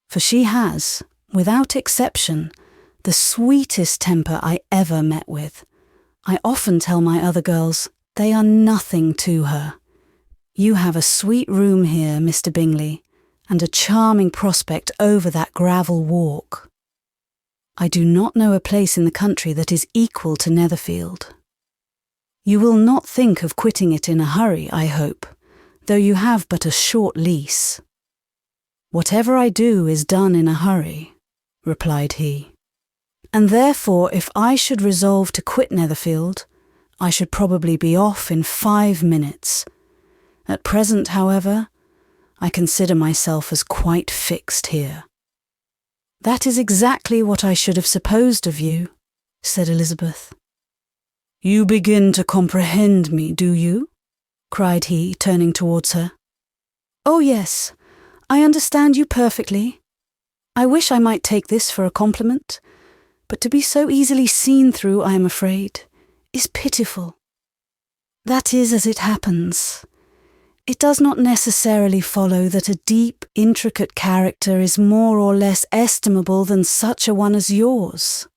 For she has, without exception, the sweetest temper I ever met with. I often tell my other girls they are nothing to her. You have a sweet room here, Mr. Bingley, and a charming prospect over that gravel walk. I do not know a place in the country that is equal to Netherfield. You will not think of quitting it in a hurry, I hope, though you have but a short lease." "Whatever I do is done in a hurry," replied he, "and therefore if I should resolve to quit Netherfield, I should probably be off in 5 minutes. At present, however, I consider myself as quite fixed here." "That is exactly what I should have supposed of you," said Elizabeth. "You begin to comprehend me, do you?" cried he, turning towards her. "Oh yes, I understand you perfectly. I wish I might take this for a compliment, but to be so easily seen through, I am afraid, is pitiful. That is as it happens. It does not necessarily follow that a deep, intricate character is more or less estimable than such a one as yours."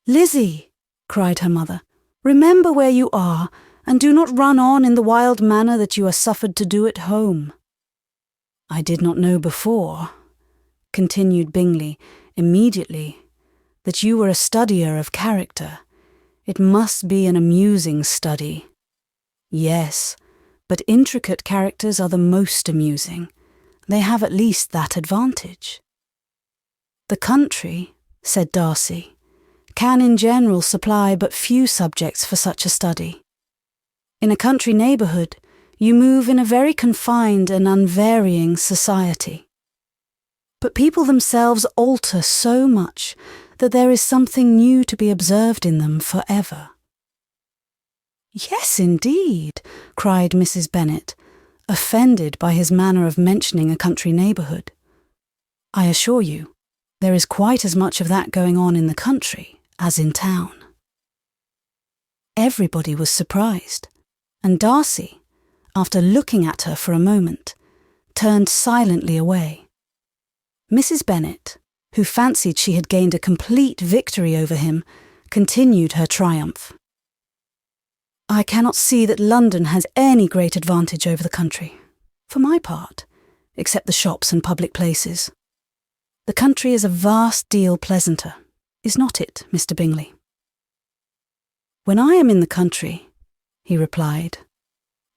"Lizzie," cried her mother, "remember where you are, and do not run on in the wild manner that you are suffered to do at home." "I did not know before," continued Bingley immediately, "that you were a studier of character. It must be an amusing study." "Yes, but intricate characters are the most amusing. They have at least that advantage." "The country," said Darcy, "can in general supply but few subjects for such a study. In a country neighbourhood, you move in a very confined and unvarying society. But people themselves alter so much that there is something new to be observed in them forever." "Yes, indeed," cried Mrs. Bennet, offended by his manner of mentioning a country neighbourhood. "I assure you, there is quite as much of that going on in the country as in town." Everybody was surprised, and Darcy, after looking at her for a moment, turned silently away. Mrs. Bennet, who fancied she had gained a complete victory over him, continued her triumph. "I cannot see that London has any great advantage over the country, for my part, except the shops and public places. The country is a vast deal pleasanter, is not it, Mr. Bingley?" "When I am in the country," he replied,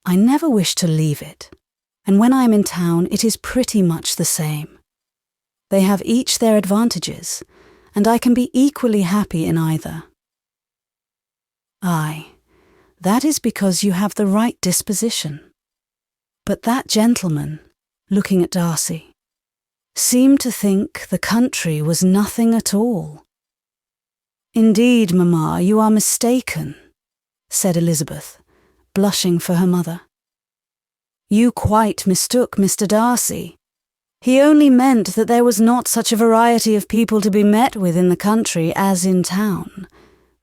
"I never wish to leave it, and when I am in town it is pretty much the same. They have each their advantages, and I can be equally happy in either." "Aye, that is because you have the right disposition." But that gentleman, looking at Darcy, seemed to think the country was nothing at all. "Indeed, mamma, you are mistaken," said Elizabeth, blushing for her mother. "You quite mistook Mr. Darcy. He only meant that there was not such a variety of people to be met with in the country as in town,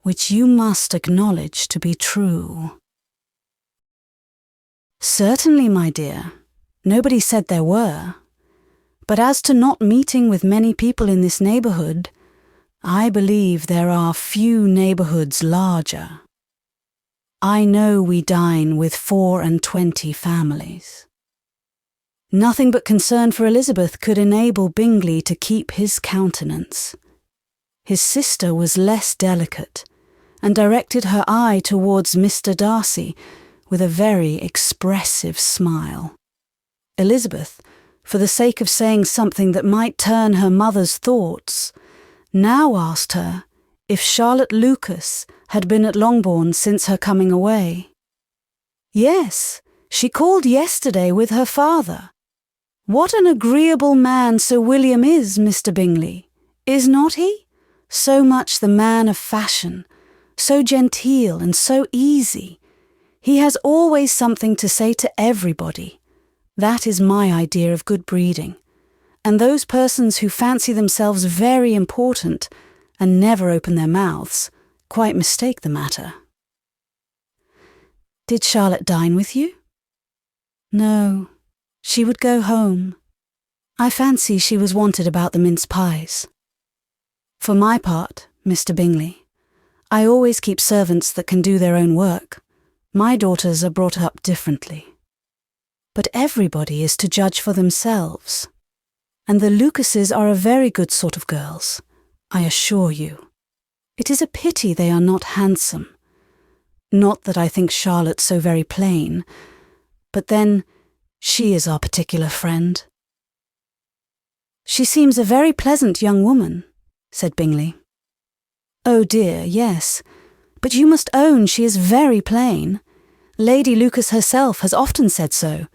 which you must acknowledge to be true." "Certainly, my dear. Nobody said there were. But as to not meeting with many people in this neighbourhood, I believe there are few neighbourhoods larger. I know we dine with 24 families." Nothing but concern for Elizabeth could enable Bingley to keep his countenance. His sister was less delicate, and directed her eye towards Mr. Darcy, with a very expressive smile. Elizabeth, for the sake of saying something that might turn her mother's thoughts, now asked her if Charlotte Lucas had been at Longbourn since her coming away. Yes, she called yesterday with her father. What an agreeable man Sir William is, Mr. Bingley, is not he? So much the man of fashion, so genteel and so easy. He has always something to say to everybody. That is my idea of good breeding. And those persons who fancy themselves very important and never open their mouths quite mistake the matter. Did Charlotte dine with you? No, she would go home. I fancy she was wanted about the mince pies. For my part, Mr. Bingley, I always keep servants that can do their own work. My daughters are brought up differently. But everybody is to judge for themselves. And the Lucases are a very good sort of girls, I assure you. It is a pity they are not handsome. Not that I think Charlotte so very plain, but then she is our particular friend. She seems a very pleasant young woman, said Bingley. Oh dear, yes, but you must own she is very plain. Lady Lucas herself has often said so,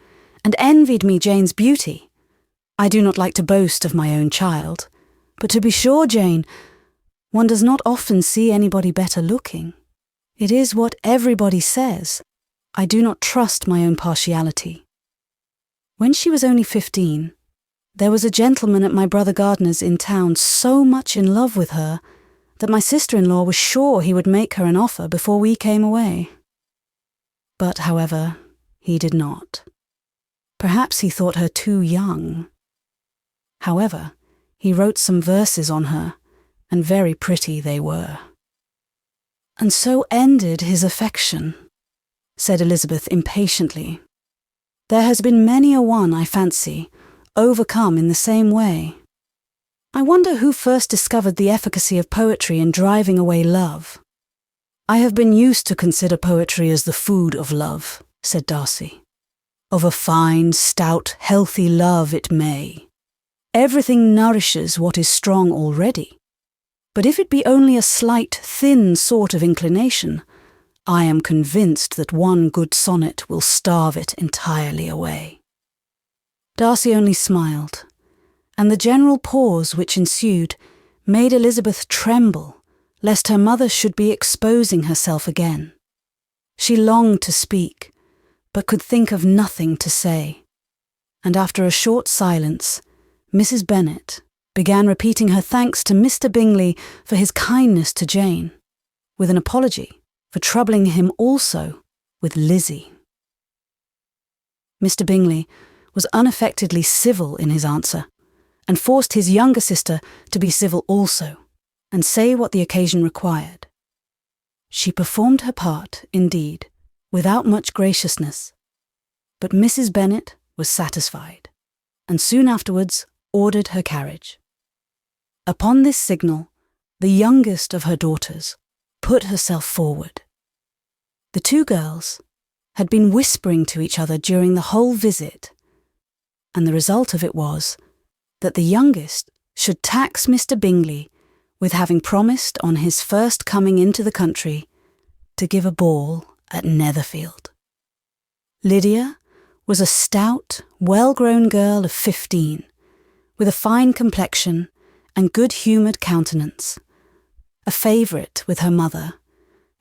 and envied me Jane's beauty. I do not like to boast of my own child, but to be sure, Jane, one does not often see anybody better looking. It is what everybody says. I do not trust my own partiality. When she was only 15, there was a gentleman at my brother Gardiner's in town so much in love with her that my sister-in-law was sure he would make her an offer before we came away. But, however, he did not. Perhaps he thought her too young. However, he wrote some verses on her, and very pretty they were. And so ended his affection, said Elizabeth impatiently. There has been many a one, I fancy, overcome in the same way. I wonder who first discovered the efficacy of poetry in driving away love. I have been used to consider poetry as the food of love, said Darcy. Of a fine, stout, healthy love it may. Everything nourishes what is strong already. But if it be only a slight, thin sort of inclination, I am convinced that one good sonnet will starve it entirely away. Darcy only smiled, and the general pause which ensued made Elizabeth tremble lest her mother should be exposing herself again. She longed to speak, but could think of nothing to say, and after a short silence, Mrs. Bennet began repeating her thanks to Mr. Bingley for his kindness to Jane, with an apology for troubling him also with Lizzie. Mr. Bingley was unaffectedly civil in his answer, and forced his younger sister to be civil also, and say what the occasion required. She performed her part, indeed, without much graciousness, but Mrs. Bennet was satisfied, and soon afterwards ordered her carriage. Upon this signal, the youngest of her daughters put herself forward. The two girls had been whispering to each other during the whole visit, and the result of it was that the youngest should tax Mr. Bingley with having promised on his first coming into the country to give a ball at Netherfield. Lydia was a stout, well-grown girl of 15, with a fine complexion and good-humoured countenance, a favourite with her mother,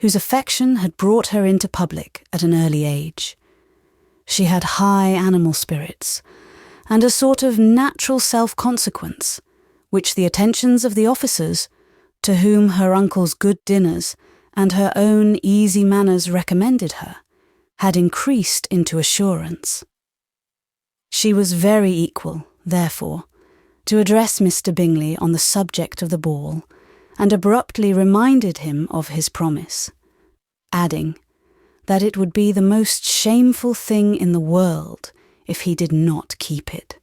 whose affection had brought her into public at an early age. She had high animal spirits, and a sort of natural self-consequence, which the attentions of the officers, to whom her uncle's good dinners and her own easy manners recommended her, had increased into assurance. She was very equal, therefore, to address Mr. Bingley on the subject of the ball, and abruptly reminded him of his promise, adding that it would be the most shameful thing in the world if he did not keep it.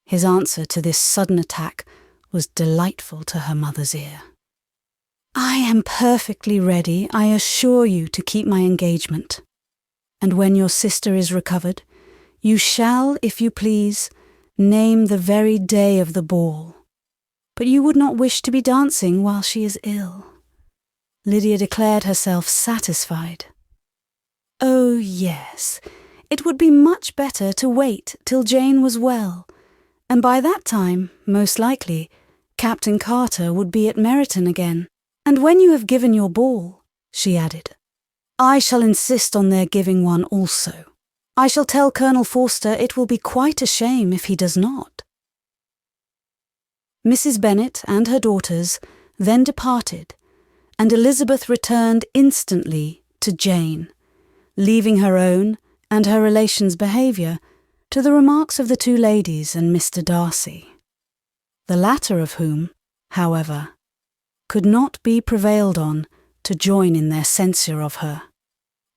His answer to this sudden attack was delightful to her mother's ear. I am perfectly ready, I assure you, to keep my engagement. And when your sister is recovered, you shall, if you please, name the very day of the ball. But you would not wish to be dancing while she is ill." Lydia declared herself satisfied. "Oh, yes, it would be much better to wait till Jane was well, and by that time, most likely, Captain Carter would be at Meryton again. And when you have given your ball," she added, "I shall insist on their giving one also. I shall tell Colonel Forster it will be quite a shame if he does not." Mrs. Bennet and her daughters then departed, and Elizabeth returned instantly to Jane, leaving her own and her relations' behaviour to the remarks of the two ladies and Mr. Darcy, the latter of whom, however, could not be prevailed on to join in their censure of her,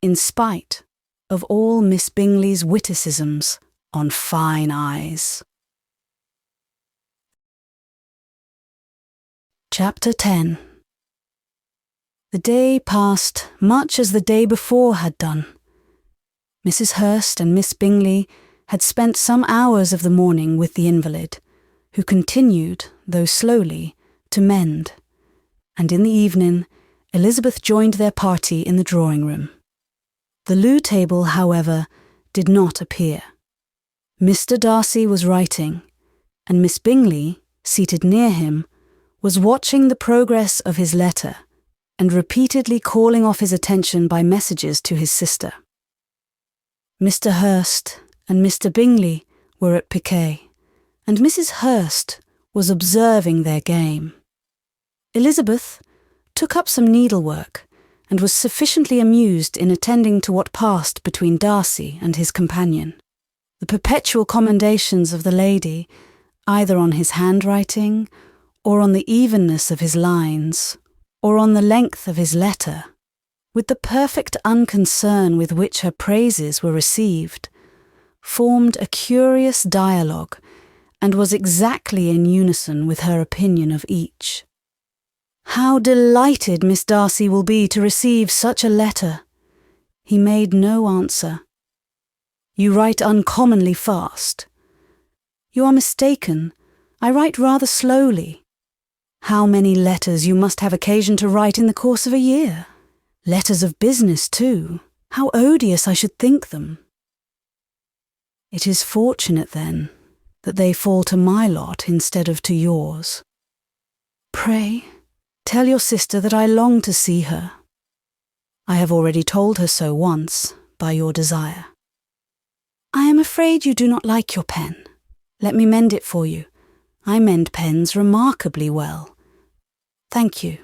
in spite of all Miss Bingley's witticisms on fine eyes. Chapter 10. The day passed much as the day before had done. Mrs. Hurst and Miss Bingley had spent some hours of the morning with the invalid, who continued, though slowly, to mend, and in the evening Elizabeth joined their party in the drawing-room. The loo table, however, did not appear. Mr. Darcy was writing, and Miss Bingley, seated near him, was watching the progress of his letter and repeatedly calling off his attention by messages to his sister. Mr. Hurst and Mr. Bingley were at piquet, and Mrs. Hurst was observing their game. Elizabeth took up some needlework and was sufficiently amused in attending to what passed between Darcy and his companion. The perpetual commendations of the lady, either on his handwriting, or on the evenness of his lines, or on the length of his letter, with the perfect unconcern with which her praises were received, formed a curious dialogue, and was exactly in unison with her opinion of each. "How delighted Miss Darcy will be to receive such a letter!" He made no answer. "You write uncommonly fast." "You are mistaken. I write rather slowly." "How many letters you must have occasion to write in the course of a year! Letters of business, too. How odious I should think them." "It is fortunate, then, that they fall to my lot instead of to yours. Pray, tell your sister that I long to see her. I have already told her so once, by your desire. I am afraid you do not like your pen. Let me mend it for you. I mend pens remarkably well." "Thank you.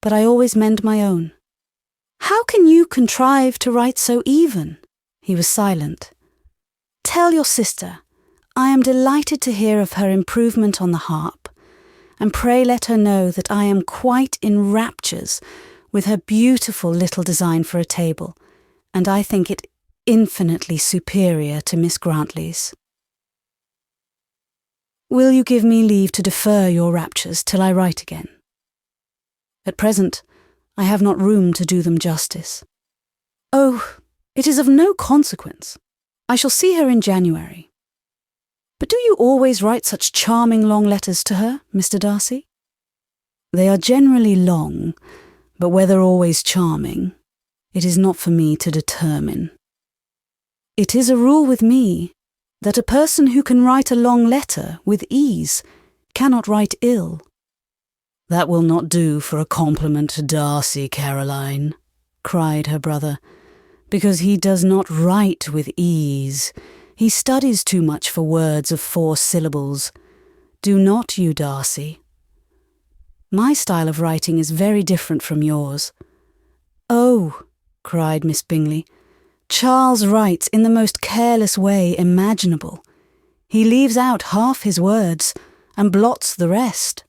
But I always mend my own." "How can you contrive to write so even?" He was silent. "Tell your sister I am delighted to hear of her improvement on the harp, and pray let her know that I am quite in raptures with her beautiful little design for a table, and I think it infinitely superior to Miss Grantley's. Will you give me leave to defer your raptures till I write again? At present, I have not room to do them justice." "Oh, it is of no consequence. I shall see her in January. But do you always write such charming long letters to her, Mr. Darcy?" "They are generally long, but whether always charming, it is not for me to determine. It is a rule with me that a person who can write a long letter with ease cannot write ill." "That will not do for a compliment to Darcy, Caroline," cried her brother, "because he does not write with ease. He studies too much for words of 4 syllables. Do not you, Darcy?" "My style of writing is very different from yours." "Oh," cried Miss Bingley, "Charles writes in the most careless way imaginable. He leaves out half his words and blots the rest."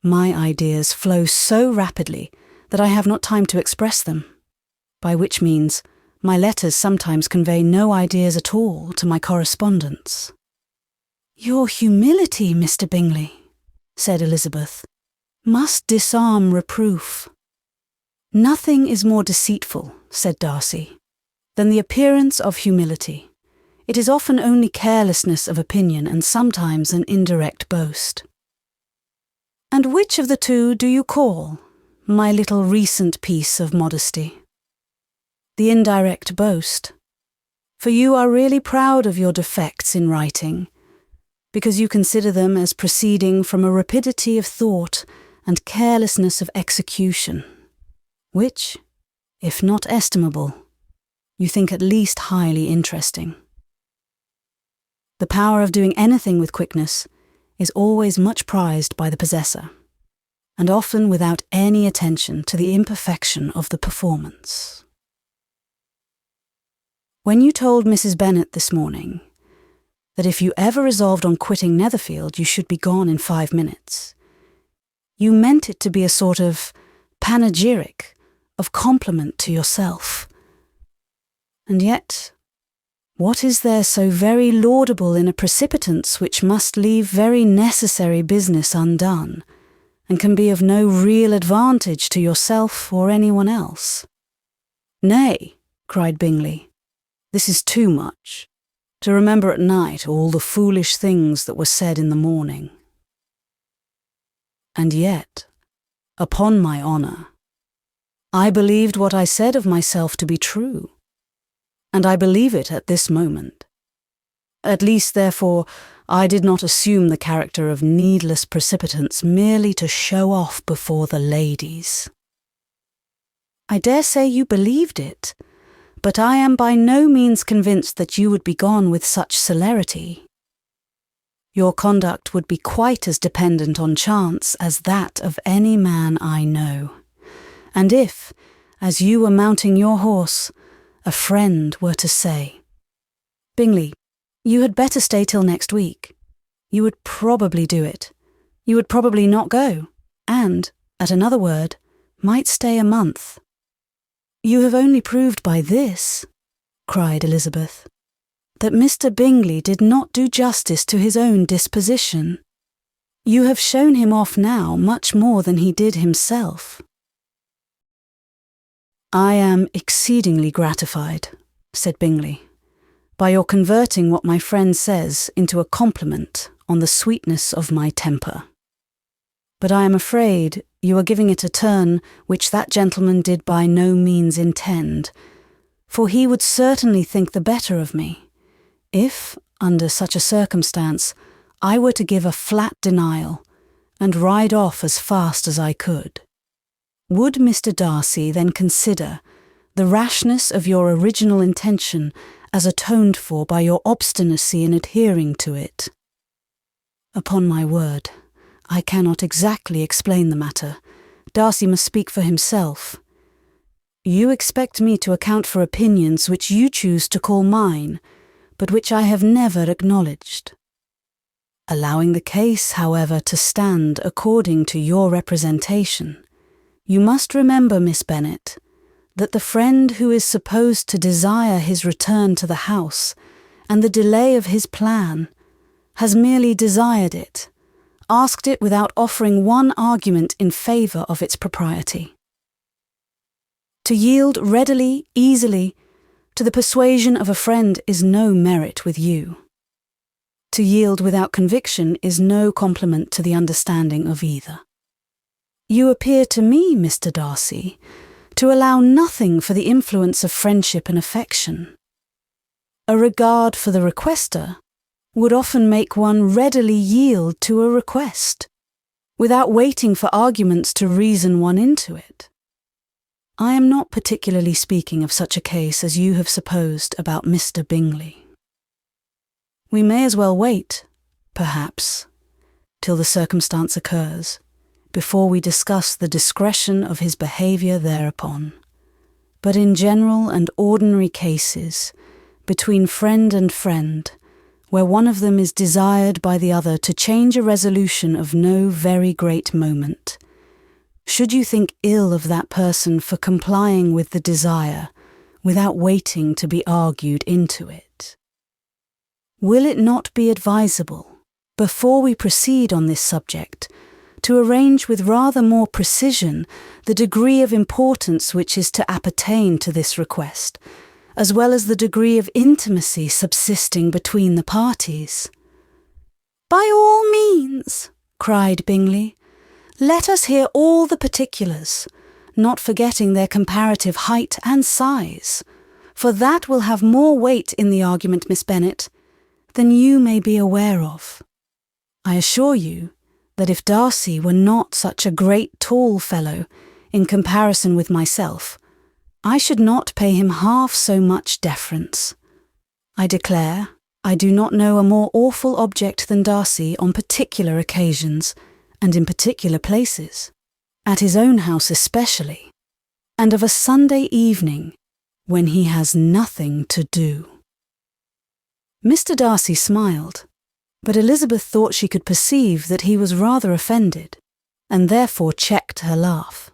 "My ideas flow so rapidly that I have not time to express them, by which means my letters sometimes convey no ideas at all to my correspondents." "Your humility, Mr. Bingley," said Elizabeth, "must disarm reproof." "Nothing is more deceitful," said Darcy, than the appearance of humility. It is often only carelessness of opinion and sometimes an indirect boast. And which of the two do you call my little recent piece of modesty? The indirect boast. For you are really proud of your defects in writing, because you consider them as proceeding from a rapidity of thought and carelessness of execution, which, if not estimable, you think at least highly interesting. The power of doing anything with quickness is always much prized by the possessor, and often without any attention to the imperfection of the performance. When you told Mrs. Bennet this morning that if you ever resolved on quitting Netherfield you should be gone in 5 minutes, you meant it to be a sort of panegyric, of compliment to yourself. And yet, what is there so very laudable in a precipitance which must leave very necessary business undone, and can be of no real advantage to yourself or anyone else? Nay, cried Bingley, this is too much, to remember at night all the foolish things that were said in the morning. And yet, upon my honour, I believed what I said of myself to be true, and I believe it at this moment. At least, therefore, I did not assume the character of needless precipitance merely to show off before the ladies. I dare say you believed it, but I am by no means convinced that you would be gone with such celerity. Your conduct would be quite as dependent on chance as that of any man I know. And if, as you were mounting your horse, a friend were to say, Bingley, you had better stay till next week, you would probably do it. You would probably not go, and, at another word, might stay a month. You have only proved by this, cried Elizabeth, that Mr. Bingley did not do justice to his own disposition. You have shown him off now much more than he did himself. I am exceedingly gratified, said Bingley, by your converting what my friend says into a compliment on the sweetness of my temper. But I am afraid you are giving it a turn which that gentleman did by no means intend, for he would certainly think the better of me, if, under such a circumstance, I were to give a flat denial, and ride off as fast as I could. Would Mr. Darcy then consider the rashness of your original intention as atoned for by your obstinacy in adhering to it? Upon my word, I cannot exactly explain the matter. Darcy must speak for himself. You expect me to account for opinions which you choose to call mine, but which I have never acknowledged. Allowing the case, however, to stand according to your representation, you must remember, Miss Bennet, that the friend who is supposed to desire his return to the house and the delay of his plan has merely desired it, asked it without offering one argument in favour of its propriety. To yield readily, easily, to the persuasion of a friend is no merit with you. To yield without conviction is no compliment to the understanding of either. You appear to me, Mr. Darcy, to allow nothing for the influence of friendship and affection. A regard for the requester would often make one readily yield to a request, without waiting for arguments to reason one into it. I am not particularly speaking of such a case as you have supposed about Mr. Bingley. We may as well wait, perhaps, till the circumstance occurs, before we discuss the discretion of his behaviour thereupon. But in general and ordinary cases, between friend and friend, where one of them is desired by the other to change a resolution of no very great moment, should you think ill of that person for complying with the desire without waiting to be argued into it? Will it not be advisable, before we proceed on this subject, to arrange with rather more precision the degree of importance which is to appertain to this request, as well as the degree of intimacy subsisting between the parties. "By all means," cried Bingley, "let us hear all the particulars, not forgetting their comparative height and size, for that will have more weight in the argument, Miss Bennet, than you may be aware of. I assure you that if Darcy were not such a great tall fellow in comparison with myself, I should not pay him half so much deference. I declare I do not know a more awful object than Darcy on particular occasions and in particular places, at his own house especially, and of a Sunday evening when he has nothing to do." Mr. Darcy smiled, but Elizabeth thought she could perceive that he was rather offended, and therefore checked her laugh.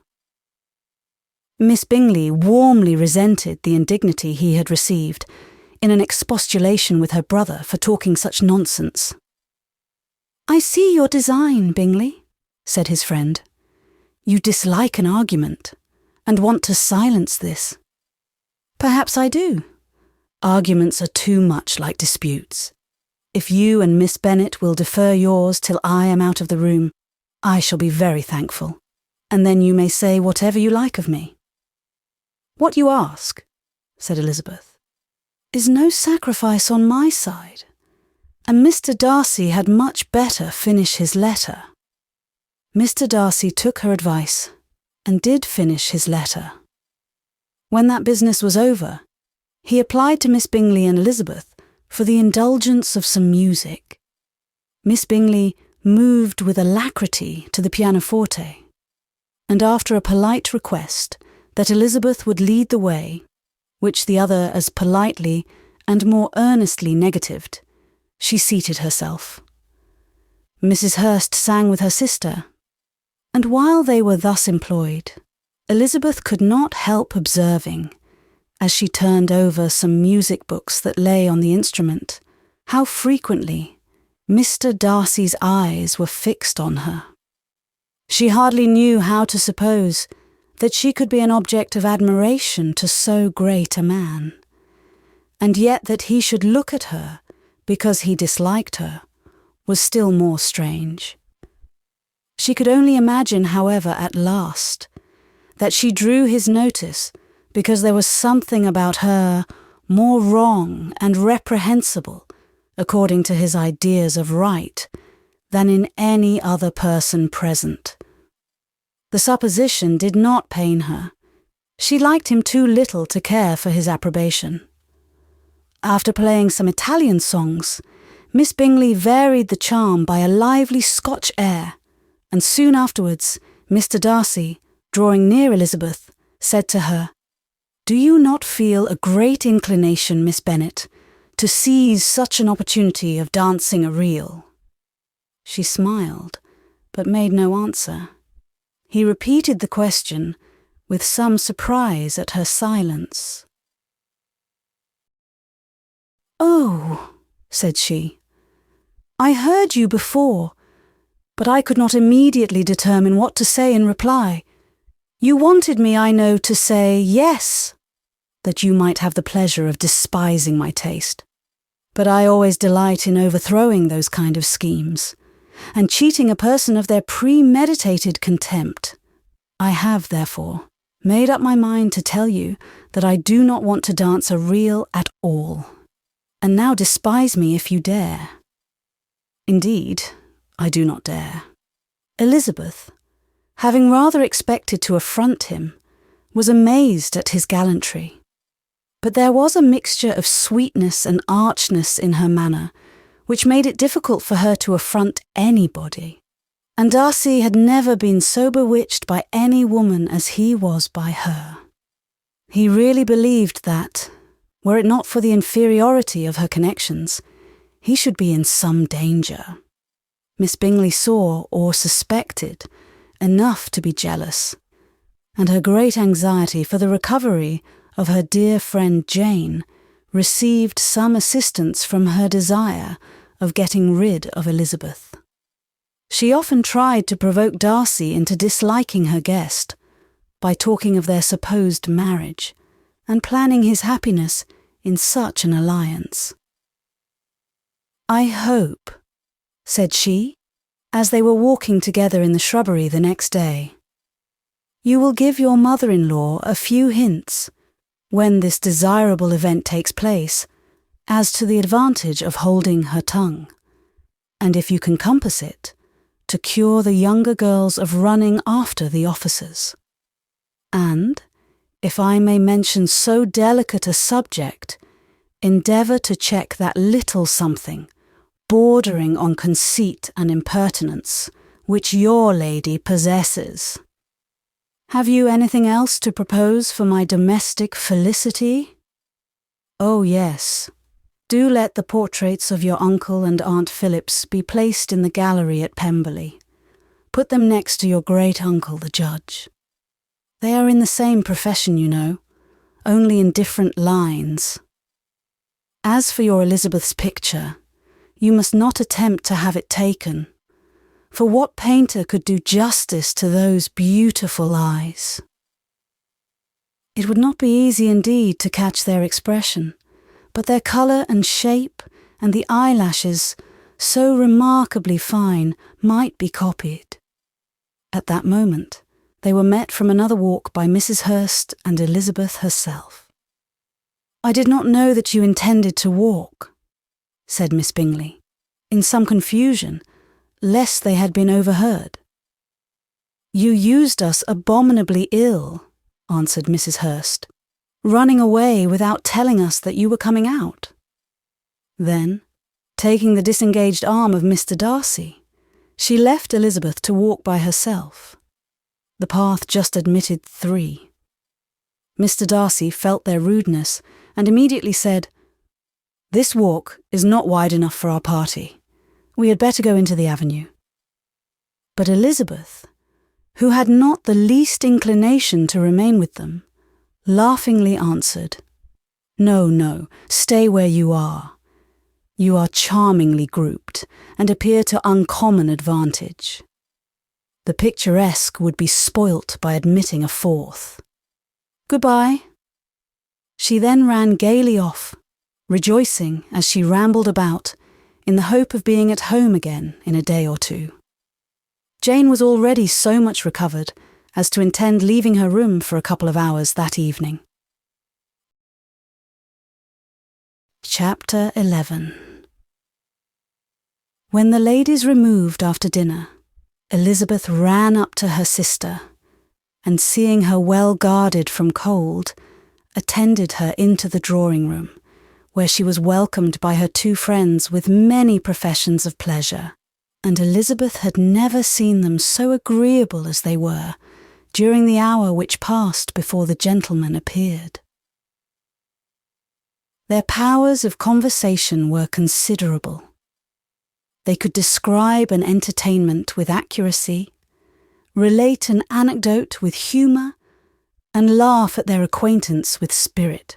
Miss Bingley warmly resented the indignity he had received in an expostulation with her brother for talking such nonsense. "I see your design, Bingley," said his friend. "You dislike an argument, and want to silence this." "Perhaps I do. Arguments are too much like disputes. If you and Miss Bennet will defer yours till I am out of the room, I shall be very thankful, and then you may say whatever you like of me." "What you ask," said Elizabeth, "is no sacrifice on my side, and Mr. Darcy had much better finish his letter." Mr. Darcy took her advice and did finish his letter. When that business was over, he applied to Miss Bingley and Elizabeth for the indulgence of some music. Miss Bingley moved with alacrity to the pianoforte, and after a polite request that Elizabeth would lead the way, which the other as politely and more earnestly negatived, she seated herself. Mrs. Hurst sang with her sister, and while they were thus employed, Elizabeth could not help observing, as she turned over some music books that lay on the instrument, how frequently Mr. Darcy's eyes were fixed on her. She hardly knew how to suppose that she could be an object of admiration to so great a man, and yet that he should look at her because he disliked her was still more strange. She could only imagine, however, at last, that she drew his notice because there was something about her more wrong and reprehensible, according to his ideas of right, than in any other person present. The supposition did not pain her. She liked him too little to care for his approbation. After playing some Italian songs, Miss Bingley varied the charm by a lively Scotch air, and soon afterwards Mr. Darcy, drawing near Elizabeth, said to her, "Do you not feel a great inclination, Miss Bennet, to seize such an opportunity of dancing a reel?" She smiled, but made no answer. He repeated the question with some surprise at her silence. "Oh," said she, "I heard you before, but I could not immediately determine what to say in reply. You wanted me, I know, to say yes, that you might have the pleasure of despising my taste. But I always delight in overthrowing those kind of schemes, and cheating a person of their premeditated contempt. I have, therefore, made up my mind to tell you that I do not want to dance a reel at all, and now despise me if you dare." "Indeed, I do not dare." Elizabeth, having rather expected to affront him, was amazed at his gallantry. But there was a mixture of sweetness and archness in her manner which made it difficult for her to affront anybody, and Darcy had never been so bewitched by any woman as he was by her. He really believed that, were it not for the inferiority of her connections, he should be in some danger. Miss Bingley saw, or suspected, enough to be jealous, and her great anxiety for the recovery of her dear friend Jane received some assistance from her desire of getting rid of Elizabeth. She often tried to provoke Darcy into disliking her guest by talking of their supposed marriage, and planning his happiness in such an alliance. "I hope," said she, as they were walking together in the shrubbery the next day, "you will give your mother-in-law a few hints, when this desirable event takes place, as to the advantage of holding her tongue, and if you can compass it, to cure the younger girls of running after the officers. And, if I may mention so delicate a subject, endeavour to check that little something, bordering on conceit and impertinence, which your lady possesses. Have you anything else to propose for my domestic felicity? Oh yes, do let the portraits of your uncle and Aunt Phillips be placed in the gallery at Pemberley. Put them next to your great-uncle the judge. They are in the same profession, you know, only in different lines. As for your Elizabeth's picture, you must not attempt to have it taken, for what painter could do justice to those beautiful eyes? It would not be easy indeed to catch their expression, but their colour and shape and the eyelashes, so remarkably fine, might be copied. At that moment, they were met from another walk by Mrs. Hurst and Elizabeth herself. "I did not know that you intended to walk," said Miss Bingley, in some confusion, lest they had been overheard. "You used us abominably ill," answered Mrs. Hurst, "running away without telling us that you were coming out." Then, taking the disengaged arm of Mr. Darcy, she left Elizabeth to walk by herself. The path just admitted 3. Mr. Darcy felt their rudeness and immediately said, "This walk is not wide enough for our party. We had better go into the avenue." But Elizabeth, who had not the least inclination to remain with them, laughingly answered, "No, no, stay where you are. You are charmingly grouped, and appear to uncommon advantage. The picturesque would be spoilt by admitting a 4th. Goodbye." She then ran gaily off, rejoicing as she rambled about, in the hope of being at home again in a day or 2. Jane was already so much recovered as to intend leaving her room for a couple of hours that evening. Chapter 11. When the ladies removed after dinner, Elizabeth ran up to her sister, and seeing her well guarded from cold, attended her into the drawing-room, where she was welcomed by her 2 friends with many professions of pleasure, and Elizabeth had never seen them so agreeable as they were during the hour which passed before the gentleman appeared. Their powers of conversation were considerable. They could describe an entertainment with accuracy, relate an anecdote with humour, and laugh at their acquaintance with spirit.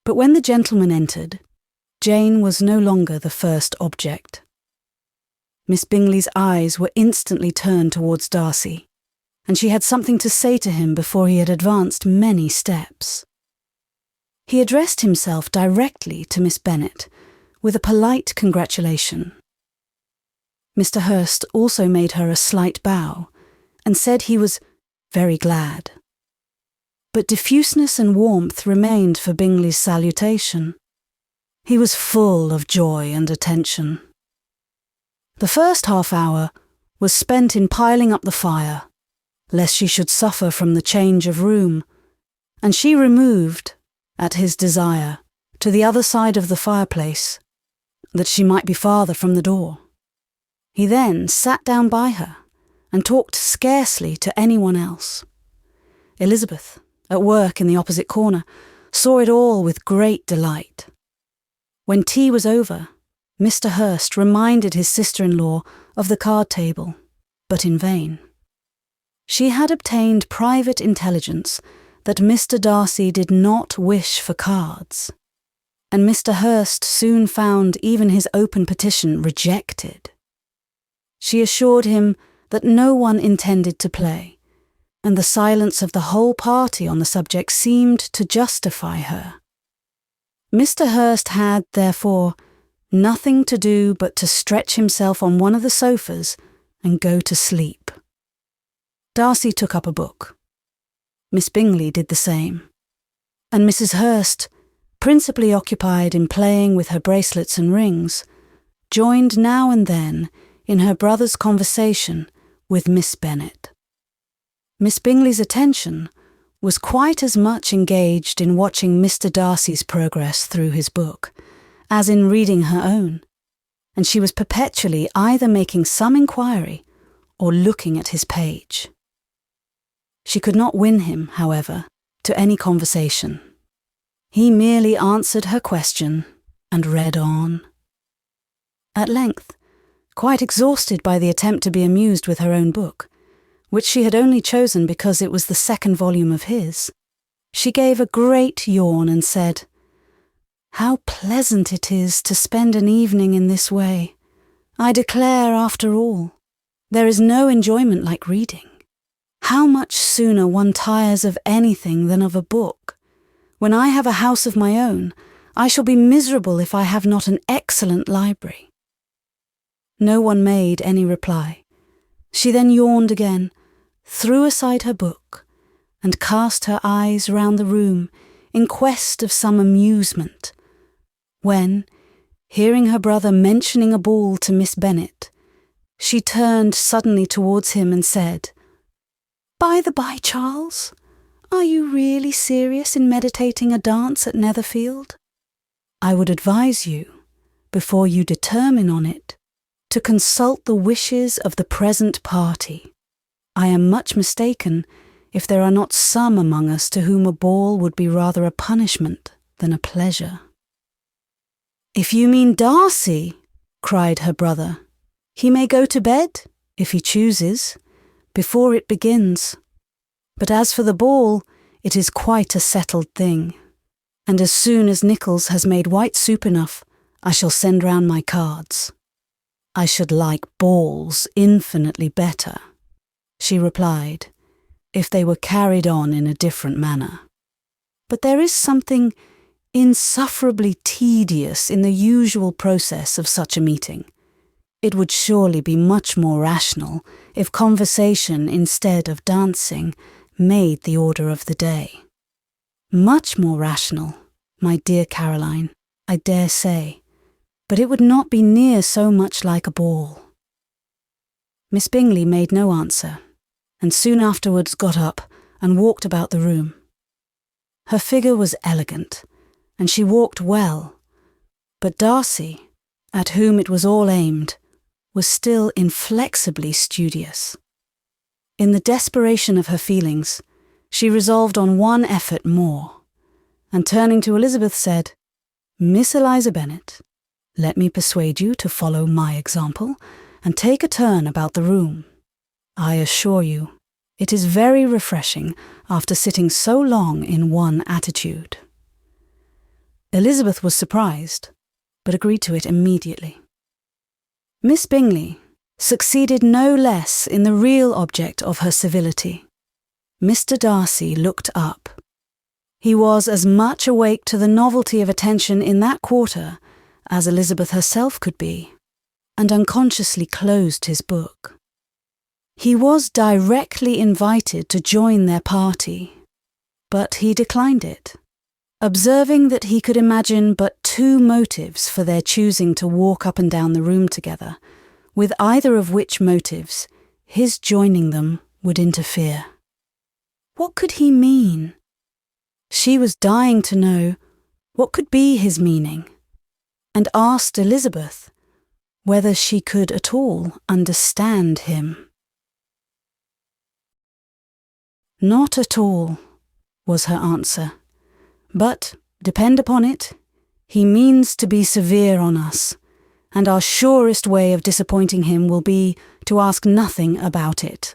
But when the gentleman entered, Jane was no longer the first object. Miss Bingley's eyes were instantly turned towards Darcy, and she had something to say to him before he had advanced many steps. He addressed himself directly to Miss Bennet, with a polite congratulation. Mr. Hurst also made her a slight bow, and said he was very glad. But diffuseness and warmth remained for Bingley's salutation. He was full of joy and attention. The first half-hour was spent in piling up the fire, lest she should suffer from the change of room, and she removed, at his desire, to the other side of the fireplace, that she might be farther from the door. He then sat down by her, and talked scarcely to anyone else. Elizabeth, at work in the opposite corner, saw it all with great delight. When tea was over, Mr. Hurst reminded his sister-in-law of the card-table, but in vain. She had obtained private intelligence that Mr. Darcy did not wish for cards, and Mr. Hurst soon found even his open petition rejected. She assured him that no one intended to play, and the silence of the whole party on the subject seemed to justify her. Mr. Hurst had, therefore, nothing to do but to stretch himself on one of the sofas and go to sleep. Darcy took up a book. Miss Bingley did the same, and Mrs. Hurst, principally occupied in playing with her bracelets and rings, joined now and then in her brother's conversation with Miss Bennet. Miss Bingley's attention was quite as much engaged in watching Mr. Darcy's progress through his book as in reading her own, and she was perpetually either making some inquiry or looking at his page. She could not win him, however, to any conversation. He merely answered her question and read on. At length, quite exhausted by the attempt to be amused with her own book, which she had only chosen because it was the second volume of his, she gave a great yawn and said, "How pleasant it is to spend an evening in this way. I declare, after all, there is no enjoyment like reading. How much sooner one tires of anything than of a book. When I have a house of my own, I shall be miserable if I have not an excellent library." No one made any reply. She then yawned again, threw aside her book, and cast her eyes round the room in quest of some amusement, when, hearing her brother mentioning a ball to Miss Bennet, she turned suddenly towards him and said, "By the by, Charles, are you really serious in meditating a dance at Netherfield? I would advise you, before you determine on it, to consult the wishes of the present party. I am much mistaken if there are not some among us to whom a ball would be rather a punishment than a pleasure." "If you mean Darcy," cried her brother, "he may go to bed, if he chooses, before it begins. But as for the ball, it is quite a settled thing, and as soon as Nichols has made white soup enough, I shall send round my cards." "I should like balls infinitely better," she replied, "if they were carried on in a different manner. But there is something insufferably tedious in the usual process of such a meeting. It would surely be much more rational if conversation instead of dancing made the order of the day." "Much more rational, my dear Caroline, I dare say, but it would not be near so much like a ball." Miss Bingley made no answer, and soon afterwards got up and walked about the room. Her figure was elegant, and she walked well, but Darcy, at whom it was all aimed, was still inflexibly studious. In the desperation of her feelings, she resolved on one effort more, and turning to Elizabeth said, "Miss Eliza Bennet, let me persuade you to follow my example and take a turn about the room. I assure you, it is very refreshing after sitting so long in one attitude." Elizabeth was surprised, but agreed to it immediately. Miss Bingley succeeded no less in the real object of her civility. Mr. Darcy looked up. He was as much awake to the novelty of attention in that quarter as Elizabeth herself could be, and unconsciously closed his book. He was directly invited to join their party, but he declined it, observing that he could imagine but two motives for their choosing to walk up and down the room together, with either of which motives his joining them would interfere. What could he mean? She was dying to know what could be his meaning, and asked Elizabeth whether she could at all understand him. "Not at all," was her answer, "but, depend upon it, he means to be severe on us, and our surest way of disappointing him will be to ask nothing about it."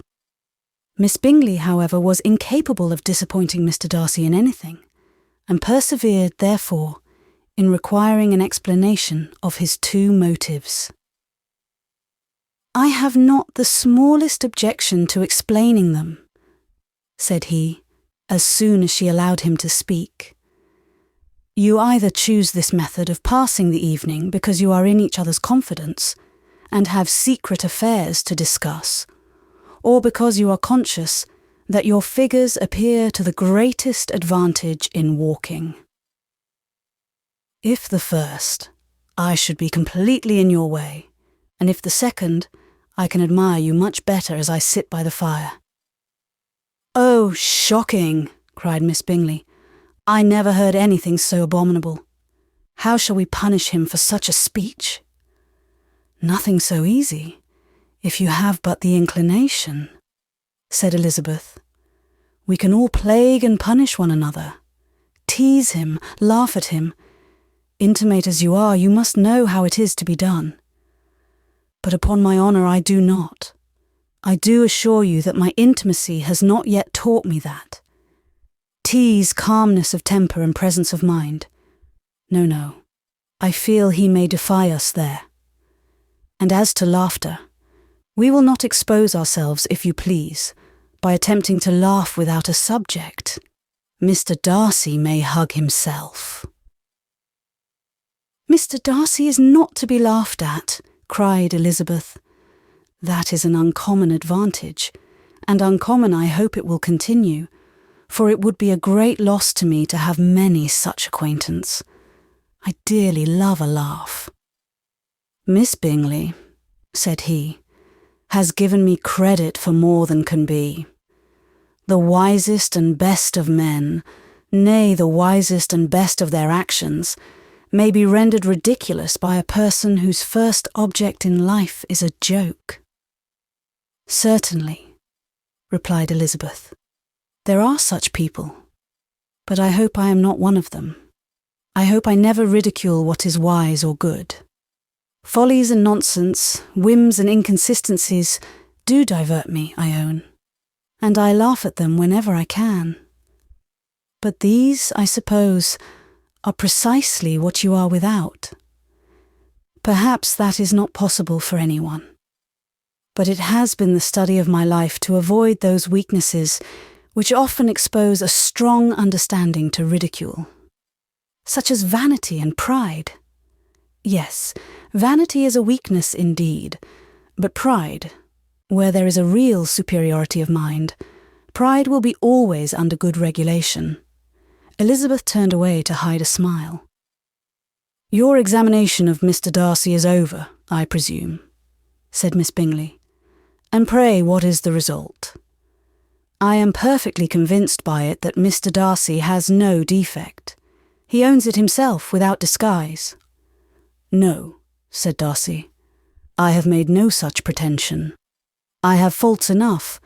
Miss Bingley, however, was incapable of disappointing Mr. Darcy in anything, and persevered, therefore, in requiring an explanation of his two motives. "I have not the smallest objection to explaining them," said he, as soon as she allowed him to speak. "You either choose this method of passing the evening because you are in each other's confidence and have secret affairs to discuss, or because you are conscious that your figures appear to the greatest advantage in walking. If the first, I should be completely in your way, and if the second, I can admire you much better as I sit by the fire." "Oh, shocking!" cried Miss Bingley. "I never heard anything so abominable. How shall we punish him for such a speech?" "Nothing so easy, if you have but the inclination," said Elizabeth. "We can all plague and punish one another. Tease him, laugh at him. Intimate as you are, you must know how it is to be done. But upon my honour I do not. I do assure you that my intimacy has not yet taught me that. Tease calmness of temper and presence of mind. No, I feel he may defy us there. And as to laughter, we will not expose ourselves, if you please, by attempting to laugh without a subject. Mr. Darcy may hug himself." "Mr. Darcy is not to be laughed at," cried Elizabeth. "That is an uncommon advantage, and uncommon I hope it will continue, for it would be a great loss to me to have many such acquaintance. I dearly love a laugh." "Miss Bingley," said he, "has given me credit for more than can be. The wisest and best of men, nay, the wisest and best of their actions, may be rendered ridiculous by a person whose first object in life is a joke." "Certainly," replied Elizabeth. "There are such people, but I hope I am not one of them. I hope I never ridicule what is wise or good. Follies and nonsense, whims and inconsistencies do divert me, I own, and I laugh at them whenever I can. But these, I suppose, are precisely what you are without. Perhaps that is not possible for anyone. But it has been the study of my life to avoid those weaknesses which often expose a strong understanding to ridicule, such as vanity and pride. Yes, vanity is a weakness indeed, but pride, where there is a real superiority of mind, pride will be always under good regulation." Elizabeth turned away to hide a smile. "Your examination of Mr. Darcy is over, I presume," said Miss Bingley. "And pray, what is the result?" "I am perfectly convinced by it that Mr. Darcy has no defect. He owns it himself without disguise." "No," said Darcy, "I have made no such pretension. I have faults enough,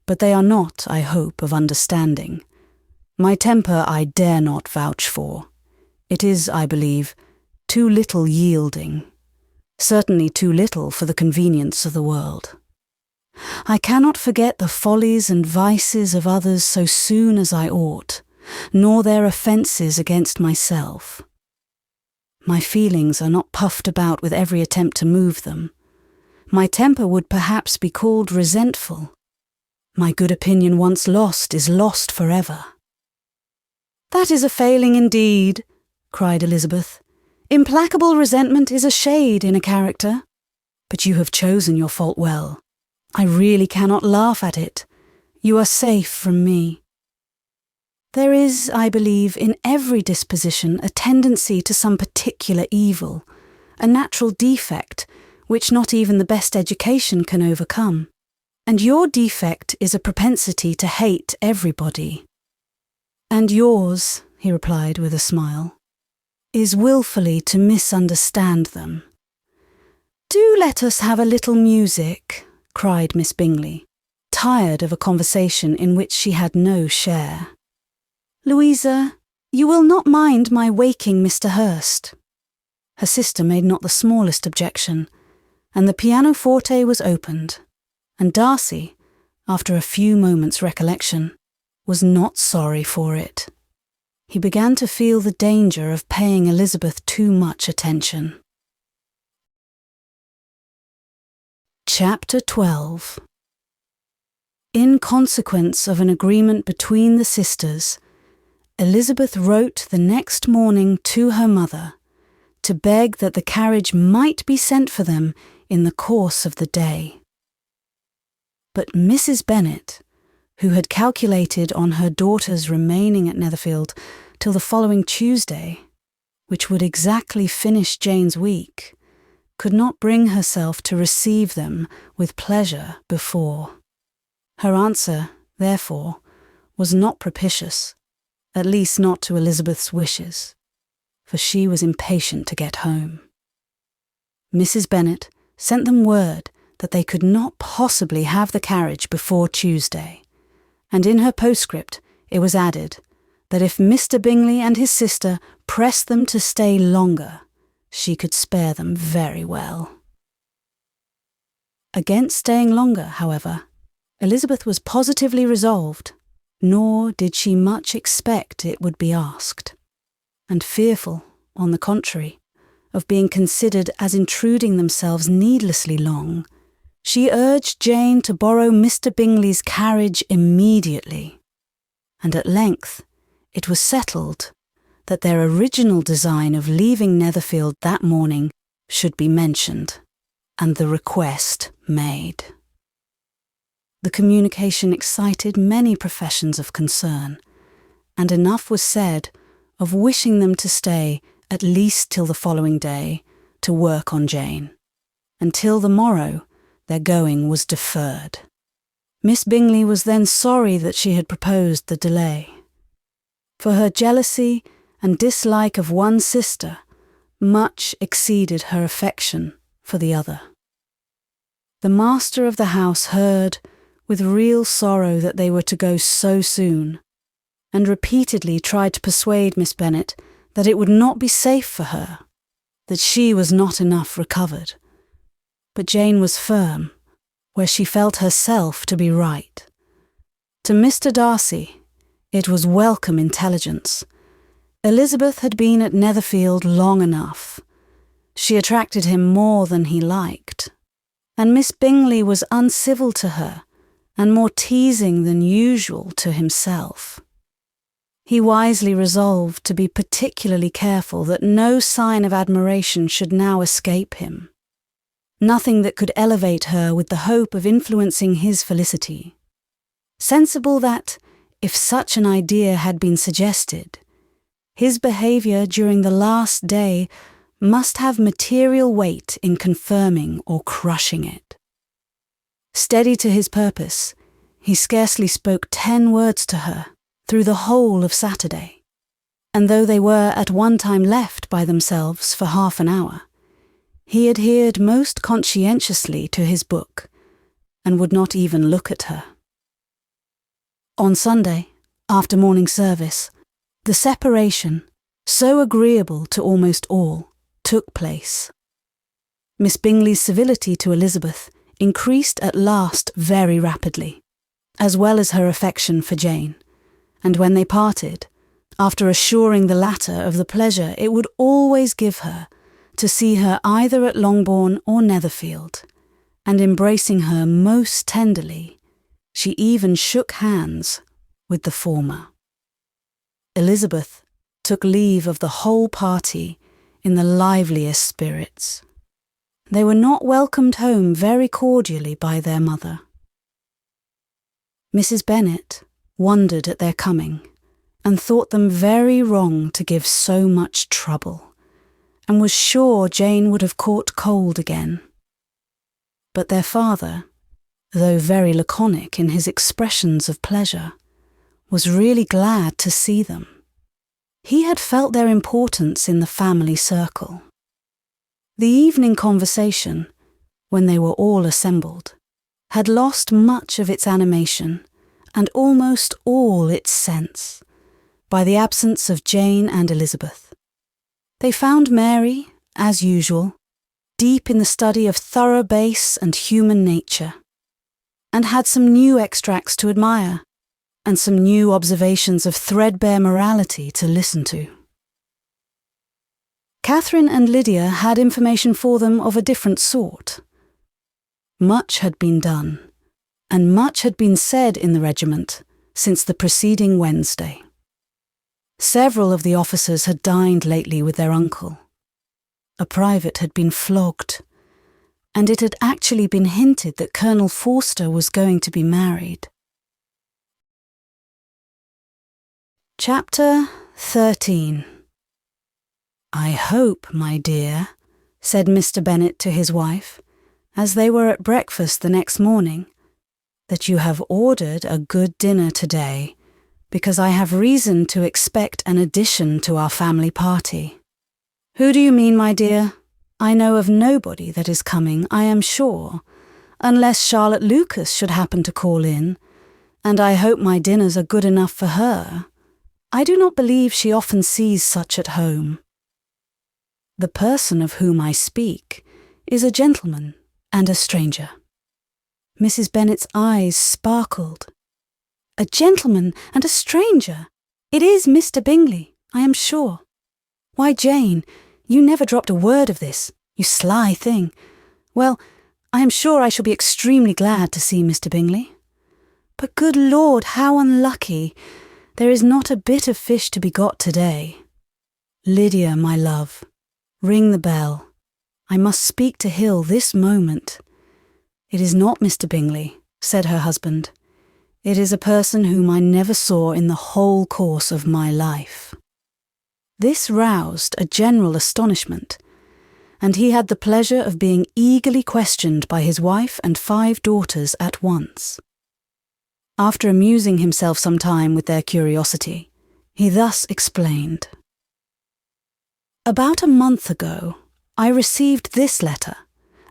but they are not, I hope, of understanding. My temper I dare not vouch for. It is, I believe, too little yielding, certainly too little for the convenience of the world. I cannot forget the follies and vices of others so soon as I ought, nor their offences against myself. My feelings are not puffed about with every attempt to move them. My temper would perhaps be called resentful. My good opinion once lost is lost forever." "That is a failing indeed," cried Elizabeth. "Implacable resentment is a shade in a character. But you have chosen your fault well. I really cannot laugh at it. You are safe from me. There is, I believe, in every disposition a tendency to some particular evil, a natural defect which not even the best education can overcome. And your defect is a propensity to hate everybody. And yours," he replied with a smile, "is wilfully to misunderstand them." "Do let us have a little music," cried Miss Bingley, tired of a conversation in which she had no share. "Louisa, you will not mind my waking Mr. Hurst." Her sister made not the smallest objection, and the pianoforte was opened, and Darcy, after a few moments' recollection, was not sorry for it. He began to feel the danger of paying Elizabeth too much attention. Chapter 12. in consequence of an agreement between the sisters, Elizabeth wrote the next morning to her mother to beg that the carriage might be sent for them in the course of the day. But Mrs. Bennet, who had calculated on her daughters remaining at Netherfield till the following Tuesday, which would exactly finish Jane's week, could not bring herself to receive them with pleasure before. Her answer, therefore, was not propitious, at least not to Elizabeth's wishes, for she was impatient to get home. Mrs. Bennet sent them word that they could not possibly have the carriage before Tuesday, and in her postscript it was added that if Mr. Bingley and his sister pressed them to stay longer, she could spare them very well. Against staying longer, however, Elizabeth was positively resolved, nor did she much expect it would be asked, and fearful, on the contrary, of being considered as intruding themselves needlessly long, she urged Jane to borrow Mr. Bingley's carriage immediately, and at length it was settled that their original design of leaving Netherfield that morning should be mentioned, and the request made. The communication excited many professions of concern, and enough was said of wishing them to stay at least till the following day to work on Jane. Until the morrow, their going was deferred. Miss Bingley was then sorry that she had proposed the delay, for her jealousy and dislike of one sister much exceeded her affection for the other. The master of the house heard with real sorrow that they were to go so soon, and repeatedly tried to persuade Miss Bennet that it would not be safe for her, that she was not enough recovered. But Jane was firm, where she felt herself to be right. To Mr. Darcy, it was welcome intelligence. Elizabeth had been at Netherfield long enough. She attracted him more than he liked, and Miss Bingley was uncivil to her and more teasing than usual to himself. He wisely resolved to be particularly careful that no sign of admiration should now escape him, nothing that could elevate her with the hope of influencing his felicity. Sensible that, if such an idea had been suggested, his behaviour during the last day must have material weight in confirming or crushing it. Steady to his purpose, he scarcely spoke 10 words to her through the whole of Saturday, and though they were at one time left by themselves for half an hour, he adhered most conscientiously to his book, and would not even look at her. On Sunday, after morning service, the separation, so agreeable to almost all, took place. Miss Bingley's civility to Elizabeth increased at last very rapidly, as well as her affection for Jane, and when they parted, after assuring the latter of the pleasure it would always give her to see her either at Longbourn or Netherfield, and embracing her most tenderly, she even shook hands with the former. Elizabeth took leave of the whole party in the liveliest spirits. They were not welcomed home very cordially by their mother. Mrs. Bennet wondered at their coming, and thought them very wrong to give so much trouble, and was sure Jane would have caught cold again. But their father, though very laconic in his expressions of pleasure, was really glad to see them. He had felt their importance in the family circle. The evening conversation, when they were all assembled, had lost much of its animation and almost all its sense by the absence of Jane and Elizabeth. They found Mary, as usual, deep in the study of thorough base and human nature, and had some new extracts to admire, and some new observations of threadbare morality to listen to. Catherine and Lydia had information for them of a different sort. Much had been done, and much had been said in the regiment since the preceding Wednesday. Several of the officers had dined lately with their uncle. A private had been flogged, and it had actually been hinted that Colonel Forster was going to be married. Chapter 13. "I hope, my dear," said Mr. Bennet to his wife, as they were at breakfast the next morning, "that you have ordered a good dinner today, because I have reason to expect an addition to our family party." "Who do you mean, my dear? I know of nobody that is coming, I am sure, unless Charlotte Lucas should happen to call in, and I hope my dinners are good enough for her. I do not believe she often sees such at home." "The person of whom I speak is a gentleman and a stranger." Mrs. Bennet's eyes sparkled. "A gentleman and a stranger? It is Mr. Bingley, I am sure. Why, Jane, you never dropped a word of this, you sly thing. Well, I am sure I shall be extremely glad to see Mr. Bingley. But good Lord, how unlucky! There is not a bit of fish to be got today. Lydia, my love, ring the bell. I must speak to Hill this moment." "It is not Mr. Bingley," said her husband. "It is a person whom I never saw in the whole course of my life." This roused a general astonishment, and he had the pleasure of being eagerly questioned by his wife and 5 daughters at once. After amusing himself some time with their curiosity, he thus explained. "About a month ago, I received this letter,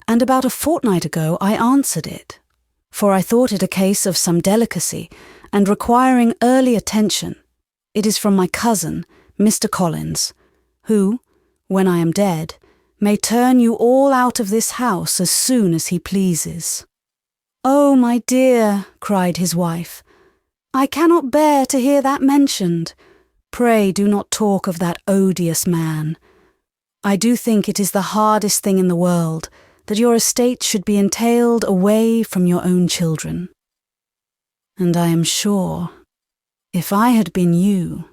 and about a fortnight ago I answered it, for I thought it a case of some delicacy and requiring early attention. It is from my cousin, Mr. Collins, who, when I am dead, may turn you all out of this house as soon as he pleases." "Oh, my dear," cried his wife, "I cannot bear to hear that mentioned. Pray do not talk of that odious man. I do think it is the hardest thing in the world that your estate should be entailed away from your own children. And I am sure, if I had been you,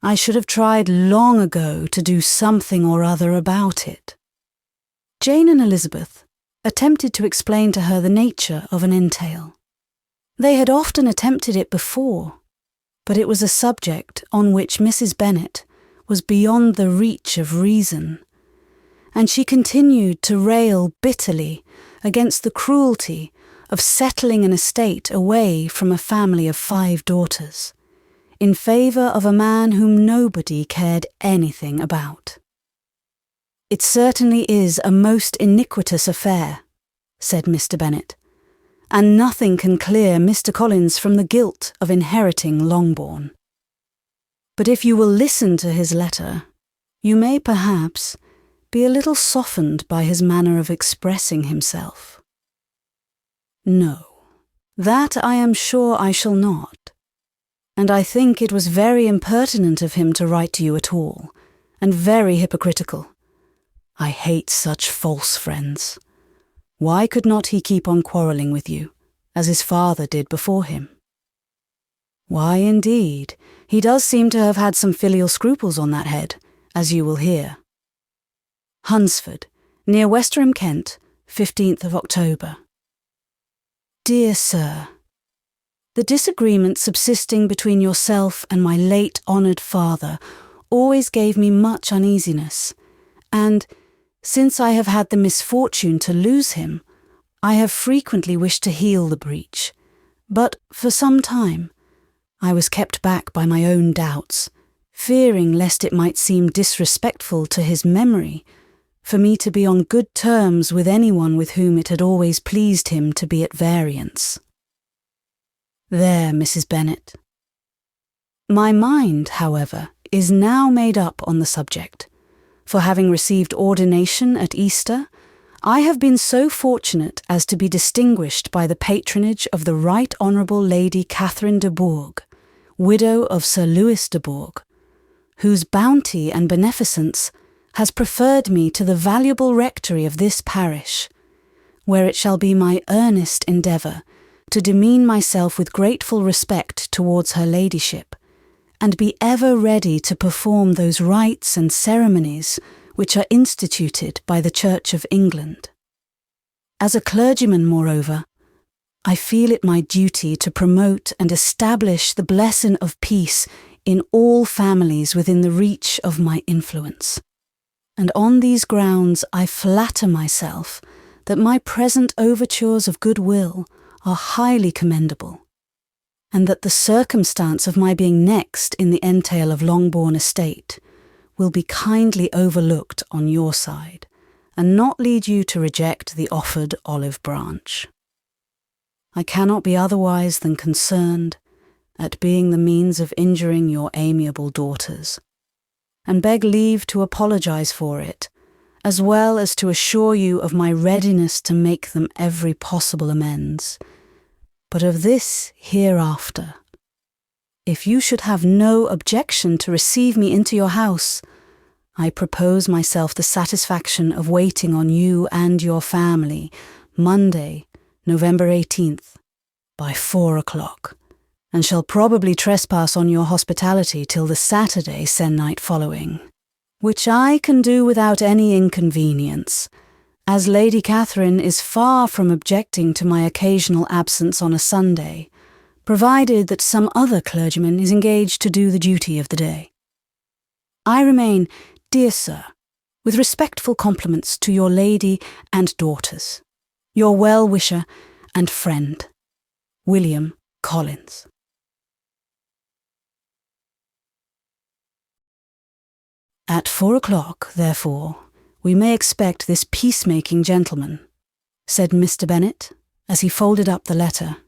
I should have tried long ago to do something or other about it." Jane and Elizabeth attempted to explain to her the nature of an entail. They had often attempted it before, but it was a subject on which Mrs. Bennet was beyond the reach of reason, and she continued to rail bitterly against the cruelty of settling an estate away from a family of 5 daughters, in favour of a man whom nobody cared anything about. "It certainly is a most iniquitous affair," said Mr. Bennet, "and nothing can clear Mr. Collins from the guilt of inheriting Longbourn. But if you will listen to his letter, you may perhaps be a little softened by his manner of expressing himself." "No, that I am sure I shall not, and I think it was very impertinent of him to write to you at all, and very hypocritical. I hate such false friends. Why could not he keep on quarrelling with you, as his father did before him?" "Why, indeed, he does seem to have had some filial scruples on that head, as you will hear." "Hunsford, near Westerham, Kent, 15th of October. "Dear Sir, the disagreement subsisting between yourself and my late honoured father always gave me much uneasiness, and, since I have had the misfortune to lose him, I have frequently wished to heal the breach, but for some time I was kept back by my own doubts, fearing lest it might seem disrespectful to his memory for me to be on good terms with anyone with whom it had always pleased him to be at variance. There, Mrs. Bennet. My mind, however, is now made up on the subject, for having received ordination at Easter, I have been so fortunate as to be distinguished by the patronage of the Right Honourable Lady Catherine de Bourgh, widow of Sir Louis de Bourgh, whose bounty and beneficence has preferred me to the valuable rectory of this parish, where it shall be my earnest endeavour to demean myself with grateful respect towards her ladyship, and be ever ready to perform those rites and ceremonies which are instituted by the Church of England. As a clergyman, moreover, I feel it my duty to promote and establish the blessing of peace in all families within the reach of my influence. And on these grounds I flatter myself that my present overtures of goodwill are highly commendable, and that the circumstance of my being next in the entail of Longbourn estate will be kindly overlooked on your side, and not lead you to reject the offered olive branch. I cannot be otherwise than concerned at being the means of injuring your amiable daughters, and beg leave to apologize for it, as well as to assure you of my readiness to make them every possible amends. But of this hereafter. If you should have no objection to receive me into your house, I propose myself the satisfaction of waiting on you and your family Monday, November 18th, by 4 o'clock, and shall probably trespass on your hospitality till the Saturday se'nnight following, which I can do without any inconvenience, as Lady Catherine is far from objecting to my occasional absence on a Sunday, provided that some other clergyman is engaged to do the duty of the day. I remain, dear sir, with respectful compliments to your lady and daughters, your well-wisher and friend, William Collins. At 4 o'clock, therefore, we may expect this peacemaking gentleman, said Mr. Bennet, as he folded up the letter.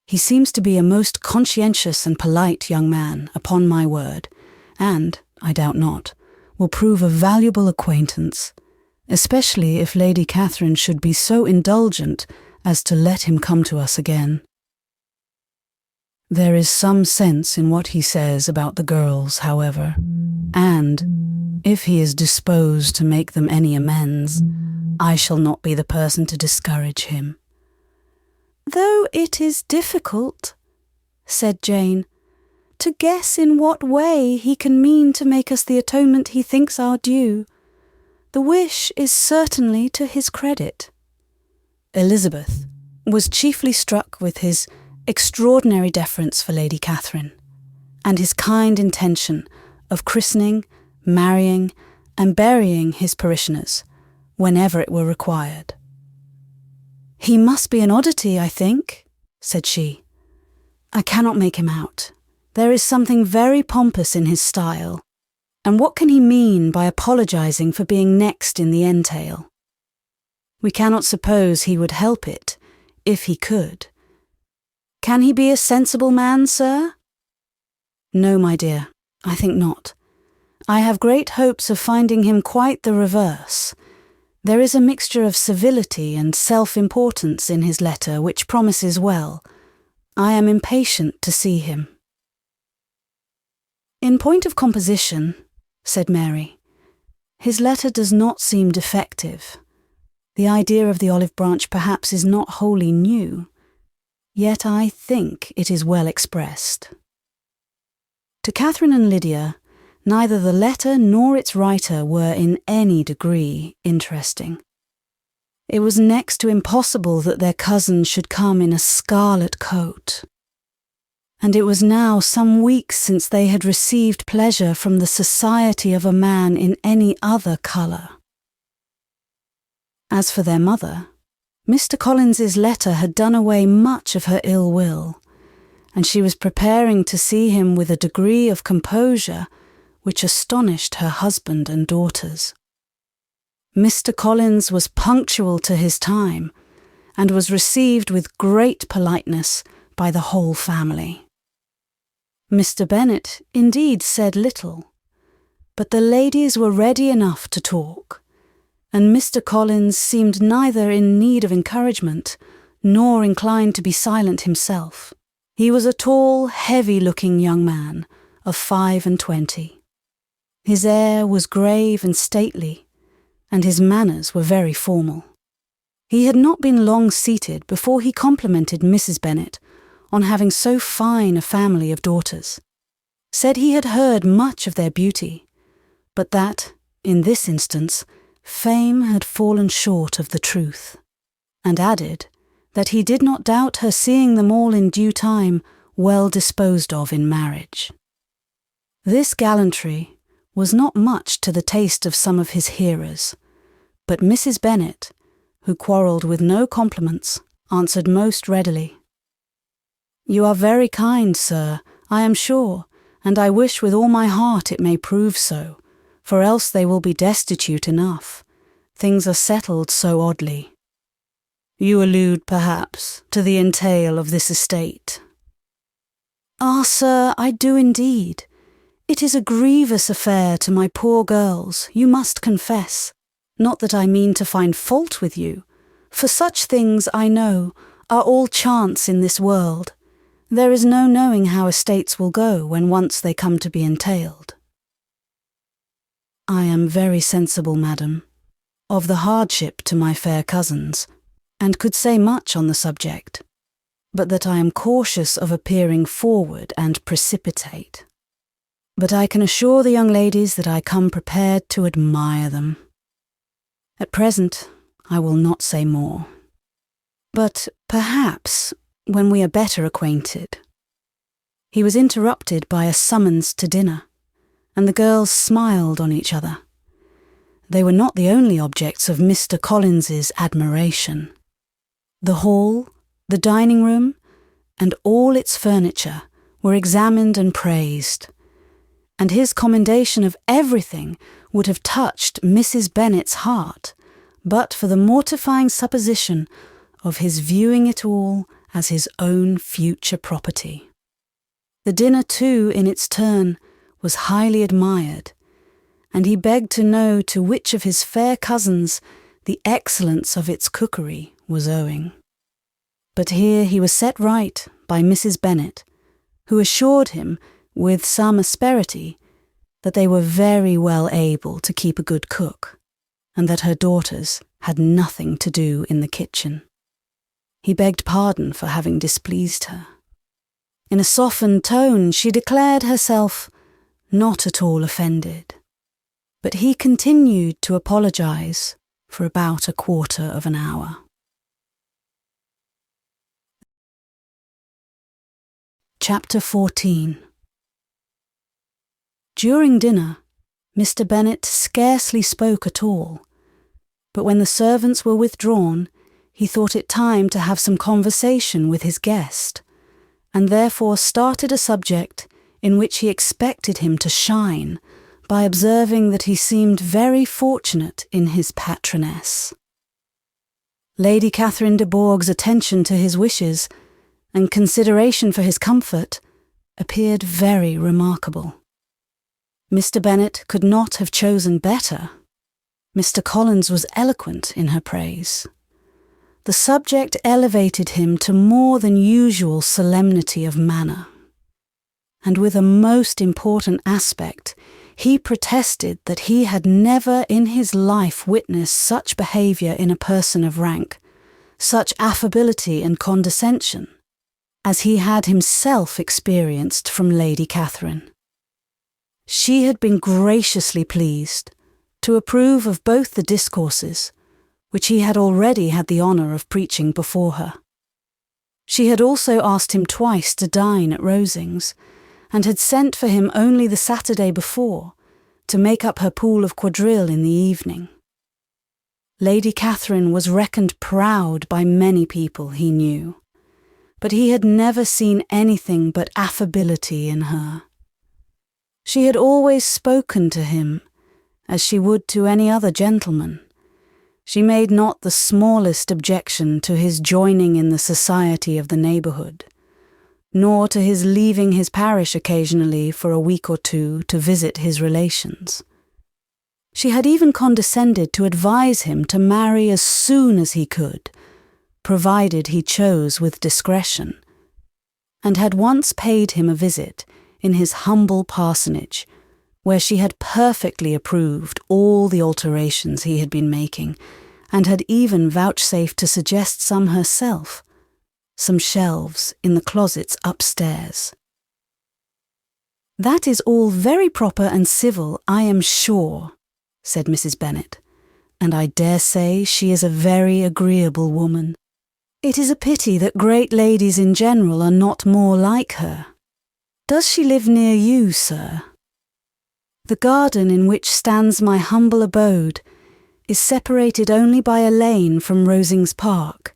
He seems to be a most conscientious and polite young man, upon my word, and, I doubt not, will prove a valuable acquaintance, especially if Lady Catherine should be so indulgent as to let him come to us again. There is some sense in what he says about the girls, however, and, if he is disposed to make them any amends, I shall not be the person to discourage him. Though it is difficult, said Jane, to guess in what way he can mean to make us the atonement he thinks our due. The wish is certainly to his credit. Elizabeth was chiefly struck with his extraordinary deference for Lady Catherine, and his kind intention of christening, marrying, and burying his parishioners, whenever it were required. He must be an oddity, I think, said she. I cannot make him out. There is something very pompous in his style, and what can he mean by apologizing for being next in the entail? We cannot suppose he would help it, if he could. Can he be a sensible man, sir? No, my dear, I think not. I have great hopes of finding him quite the reverse. There is a mixture of civility and self-importance in his letter which promises well. I am impatient to see him. In point of composition, said Mary, his letter does not seem defective. The idea of the olive branch perhaps is not wholly new, yet I think it is well expressed. To Catherine and Lydia, neither the letter nor its writer were in any degree interesting. It was next to impossible that their cousin should come in a scarlet coat, and it was now some weeks since they had received pleasure from the society of a man in any other colour. As for their mother, Mr. Collins's letter had done away much of her ill will, and she was preparing to see him with a degree of composure which astonished her husband and daughters. Mr. Collins was punctual to his time, and was received with great politeness by the whole family. Mr. Bennet indeed said little, but the ladies were ready enough to talk, and Mr. Collins seemed neither in need of encouragement nor inclined to be silent himself. He was a tall, heavy-looking young man of 25. His air was grave and stately, and his manners were very formal. He had not been long seated before he complimented Mrs. Bennet on having so fine a family of daughters, said he had heard much of their beauty, but that, in this instance, fame had fallen short of the truth, and added that he did not doubt her seeing them all in due time well disposed of in marriage. This gallantry was not much to the taste of some of his hearers, but Mrs. Bennet, who quarrelled with no compliments, answered most readily. "You are very kind, sir, I am sure, and I wish with all my heart it may prove so, for else they will be destitute enough. Things are settled so oddly." "You allude, perhaps, to the entail of this estate?" "Ah, sir, I do indeed. It is a grievous affair to my poor girls, you must confess. Not that I mean to find fault with you, for such things, I know, are all chance in this world. There is no knowing how estates will go when once they come to be entailed." "I am very sensible, madam, of the hardship to my fair cousins, and could say much on the subject, but that I am cautious of appearing forward and precipitate. But I can assure the young ladies that I come prepared to admire them. At present, I will not say more. But perhaps, when we are better acquainted—" He was interrupted by a summons to dinner, and the girls smiled on each other. They were not the only objects of Mr. Collins's admiration. The hall, the dining room, and all its furniture were examined and praised, and his commendation of everything would have touched Mrs. Bennet's heart, but for the mortifying supposition of his viewing it all as his own future property. The dinner, too, in its turn, was highly admired, and he begged to know to which of his fair cousins the excellence of its cookery was owing. But here he was set right by Mrs. Bennet, who assured him, with some asperity, that they were very well able to keep a good cook, and that her daughters had nothing to do in the kitchen. He begged pardon for having displeased her. In a softened tone she declared herself not at all offended, but he continued to apologize for about a quarter of an hour. Chapter 14. During dinner, Mr. Bennet scarcely spoke at all, but when the servants were withdrawn, he thought it time to have some conversation with his guest, and therefore started a subject in which he expected him to shine by observing that he seemed very fortunate in his patroness. Lady Catherine de Bourgh's attention to his wishes and consideration for his comfort appeared very remarkable. Mr. Bennet could not have chosen better. Mr. Collins was eloquent in her praise. The subject elevated him to more than usual solemnity of manner, and with a most important aspect, he protested that he had never in his life witnessed such behaviour in a person of rank, such affability and condescension, as he had himself experienced from Lady Catherine. She had been graciously pleased to approve of both the discourses, which he had already had the honour of preaching before her. She had also asked him twice to dine at Rosings, and had sent for him only the Saturday before, to make up her pool of quadrille in the evening. Lady Catherine was reckoned proud by many people he knew, but he had never seen anything but affability in her. She had always spoken to him as she would to any other gentleman. She made not the smallest objection to his joining in the society of the neighbourhood, nor to his leaving his parish occasionally for a week or two to visit his relations. She had even condescended to advise him to marry as soon as he could, provided he chose with discretion, and had once paid him a visit in his humble parsonage, where she had perfectly approved all the alterations he had been making, and had even vouchsafed to suggest some herself, some shelves in the closets upstairs. "That is all very proper and civil, I am sure," said Mrs. Bennet, "and I dare say she is a very agreeable woman. It is a pity that great ladies in general are not more like her. Does she live near you, sir?" "The garden in which stands my humble abode is separated only by a lane from Rosings Park,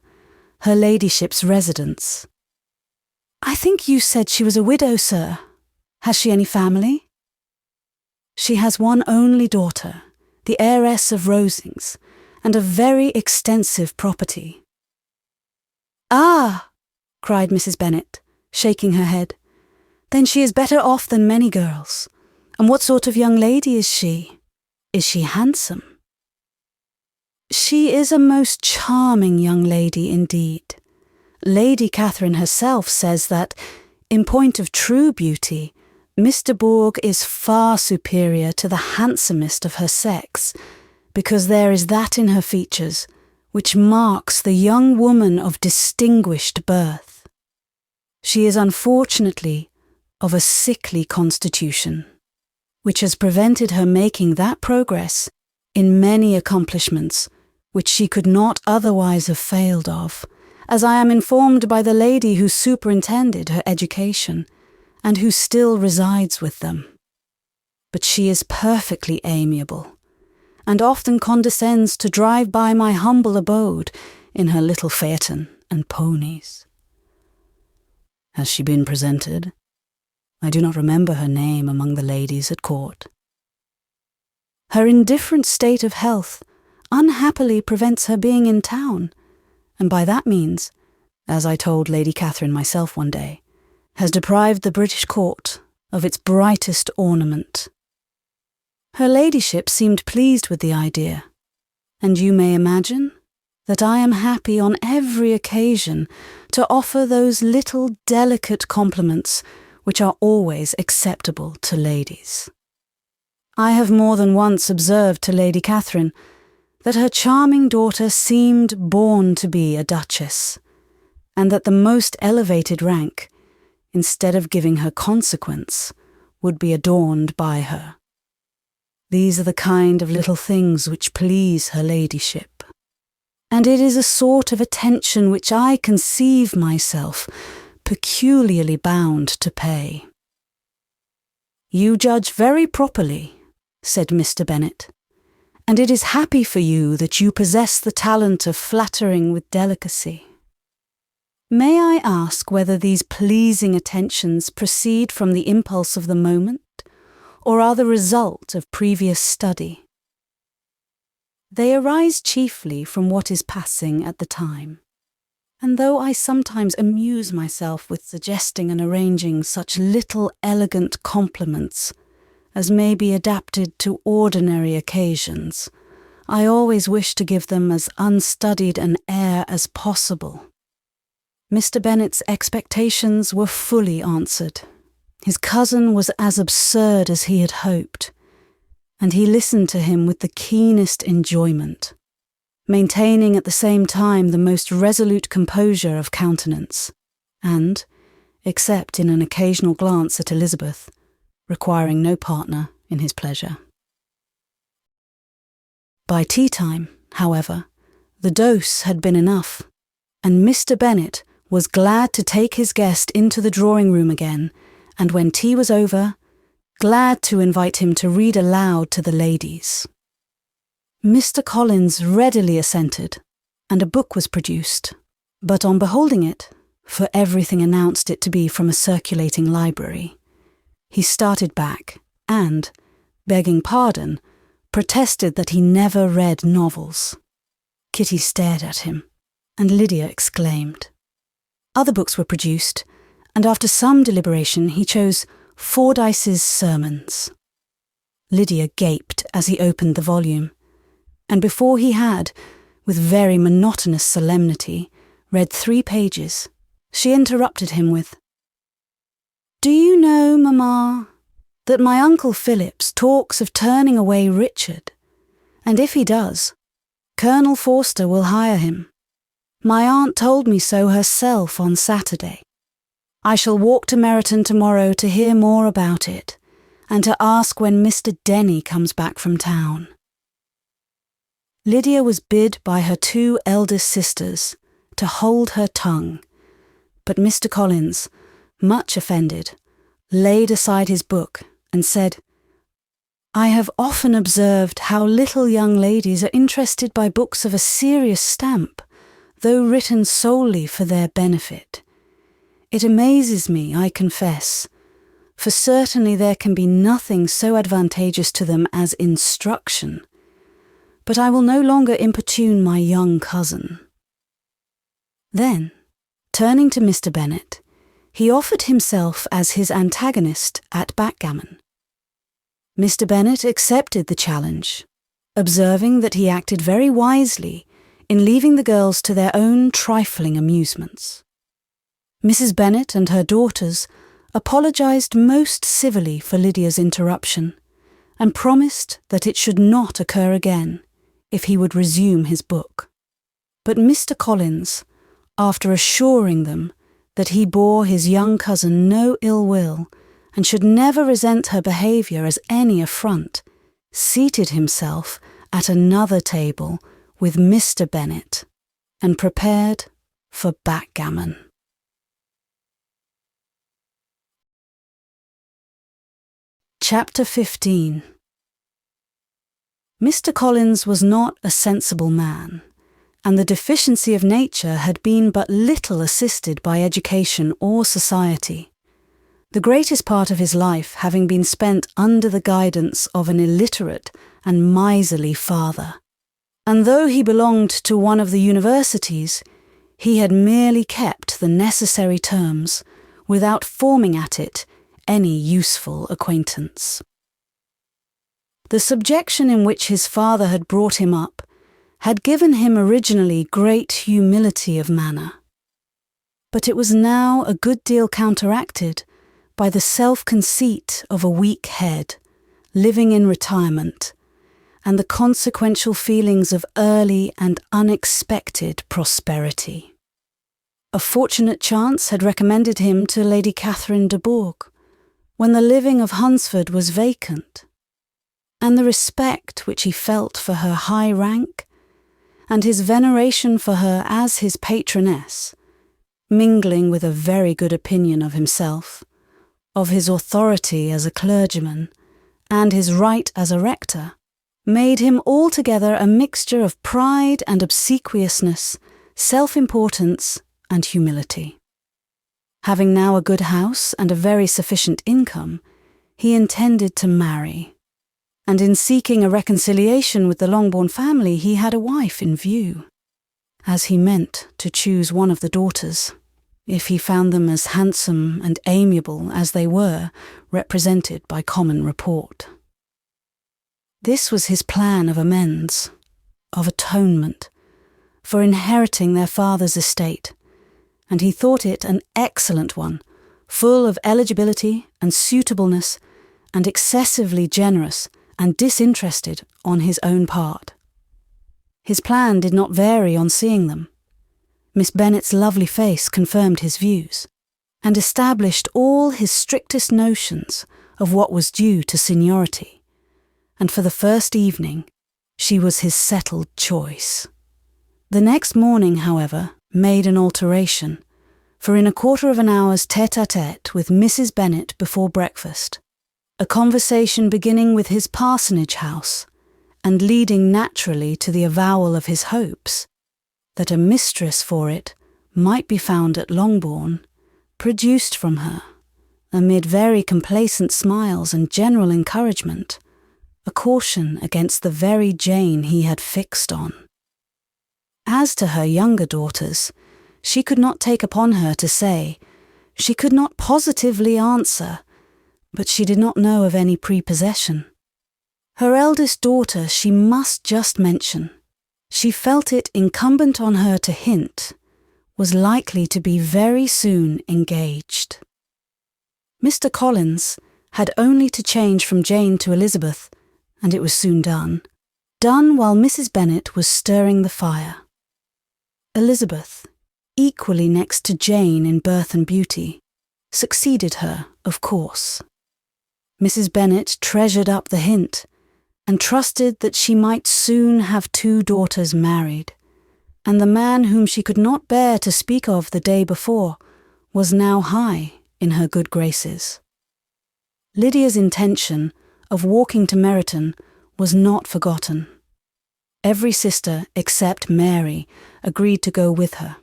her ladyship's residence." "I think you said she was a widow, sir. Has she any family?" "She has one only daughter, the heiress of Rosings, and a very extensive property." "Ah!" cried Mrs. Bennet, shaking her head. "Then she is better off than many girls. And what sort of young lady is she? Is she handsome?" "She is a most charming young lady indeed. Lady Catherine herself says that, in point of true beauty, Mr. Bourg is far superior to the handsomest of her sex, because there is that in her features which marks the young woman of distinguished birth. She is unfortunately of a sickly constitution, which has prevented her making that progress in many accomplishments which she could not otherwise have failed of, as I am informed by the lady who superintended her education, and who still resides with them. But she is perfectly amiable, and often condescends to drive by my humble abode in her little phaeton and ponies." "Has she been presented? I do not remember her name among the ladies at court." "Her indifferent state of health unhappily prevents her being in town, and by that means, as I told Lady Catherine myself one day, has deprived the British court of its brightest ornament." Her ladyship seemed pleased with the idea, and you may imagine that I am happy on every occasion to offer those little delicate compliments which are always acceptable to ladies. I have more than once observed to Lady Catherine that her charming daughter seemed born to be a duchess, and that the most elevated rank, instead of giving her consequence, would be adorned by her. These are the kind of little things which please her ladyship, and it is a sort of attention which I conceive myself peculiarly bound to pay." "You judge very properly," said Mr. Bennet, "and it is happy for you that you possess the talent of flattering with delicacy. May I ask whether these pleasing attentions proceed from the impulse of the moment, or are the result of previous study?" "They arise chiefly from what is passing at the time, and though I sometimes amuse myself with suggesting and arranging such little elegant compliments as may be adapted to ordinary occasions, I always wish to give them as unstudied an air as possible." Mr. Bennet's expectations were fully answered. His cousin was as absurd as he had hoped, and he listened to him with the keenest enjoyment, maintaining at the same time the most resolute composure of countenance, and, except in an occasional glance at Elizabeth, requiring no partner in his pleasure. By tea-time, however, the dose had been enough, and Mr. Bennet was glad to take his guest into the drawing-room again, and when tea was over, glad to invite him to read aloud to the ladies. Mr. Collins readily assented, and a book was produced, but on beholding it, for everything announced it to be from a circulating library, he started back and, begging pardon, protested that he never read novels. Kitty stared at him, and Lydia exclaimed. Other books were produced, and after some deliberation he chose Fordyce's Sermons. Lydia gaped as he opened the volume, and before he had, with very monotonous solemnity, read 3 pages, she interrupted him with, "Do you know, Mamma, that my Uncle Phillips talks of turning away Richard, and if he does, Colonel Forster will hire him. My aunt told me so herself on Saturday. I shall walk to Meryton tomorrow to hear more about it, and to ask when Mr. Denny comes back from town." Lydia was bid by her 2 eldest sisters to hold her tongue, but Mr. Collins, much offended, laid aside his book and said, "I have often observed how little young ladies are interested by books of a serious stamp, though written solely for their benefit. It amazes me, I confess, for certainly there can be nothing so advantageous to them as instruction. But I will no longer importune my young cousin." Then, turning to Mr. Bennet, he offered himself as his antagonist at backgammon. Mr. Bennet accepted the challenge, observing that he acted very wisely in leaving the girls to their own trifling amusements. Mrs. Bennet and her daughters apologised most civilly for Lydia's interruption, and promised that it should not occur again if he would resume his book. But Mr. Collins, after assuring them that he bore his young cousin no ill will and should never resent her behaviour as any affront, seated himself at another table with Mr. Bennet and prepared for backgammon. Chapter 15. Mr. Collins was not a sensible man, and the deficiency of nature had been but little assisted by education or society, the greatest part of his life having been spent under the guidance of an illiterate and miserly father. And though he belonged to one of the universities, he had merely kept the necessary terms without forming at it any useful acquaintance. The subjection in which his father had brought him up had given him originally great humility of manner, but it was now a good deal counteracted by the self-conceit of a weak head, living in retirement, and the consequential feelings of early and unexpected prosperity. A fortunate chance had recommended him to Lady Catherine de Bourgh, when the living of Hunsford was vacant, and the respect which he felt for her high rank, and his veneration for her as his patroness, mingling with a very good opinion of himself, of his authority as a clergyman, and his right as a rector, made him altogether a mixture of pride and obsequiousness, self-importance and humility. Having now a good house and a very sufficient income, he intended to marry, and in seeking a reconciliation with the Longbourn family he had a wife in view, as he meant to choose one of the daughters, if he found them as handsome and amiable as they were represented by common report. This was his plan of amends, of atonement, for inheriting their father's estate, and he thought it an excellent one, full of eligibility and suitableness, and excessively generous and disinterested on his own part. His plan did not vary on seeing them. Miss Bennet's lovely face confirmed his views, and established all his strictest notions of what was due to seniority, and for the first evening she was his settled choice. The next morning, however, made an alteration, for in a quarter of an hour's tête-à-tête with Mrs. Bennet before breakfast, a conversation beginning with his parsonage house, and leading naturally to the avowal of his hopes, that a mistress for it might be found at Longbourn, produced from her, amid very complacent smiles and general encouragement, a caution against the very Jane he had fixed on. As to her younger daughters, she could not take upon her to say, she could not positively answer, but she did not know of any prepossession. Her eldest daughter she must just mention. She felt it incumbent on her to hint, was likely to be very soon engaged. Mr. Collins had only to change from Jane to Elizabeth, and it was soon done, done while Mrs. Bennet was stirring the fire. Elizabeth, equally next to Jane in birth and beauty, succeeded her, of course. Mrs. Bennet treasured up the hint and trusted that she might soon have 2 daughters married, and the man whom she could not bear to speak of the day before was now high in her good graces. Lydia's intention of walking to Meryton was not forgotten. Every sister except Mary agreed to go with her,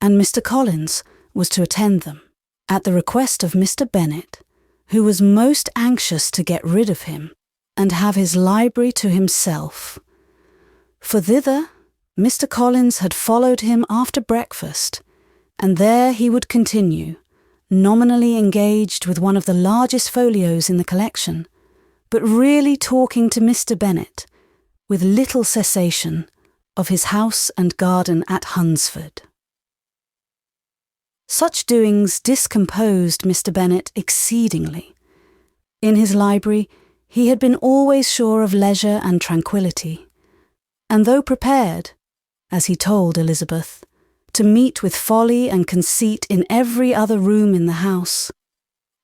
and Mr. Collins was to attend them, at the request of Mr. Bennet, who was most anxious to get rid of him and have his library to himself. For thither Mr. Collins had followed him after breakfast, and there he would continue, nominally engaged with one of the largest folios in the collection, but really talking to Mr. Bennet, with little cessation, of his house and garden at Hunsford. Such doings discomposed Mr. Bennet exceedingly. In his library he had been always sure of leisure and tranquillity, and though prepared, as he told Elizabeth, to meet with folly and conceit in every other room in the house,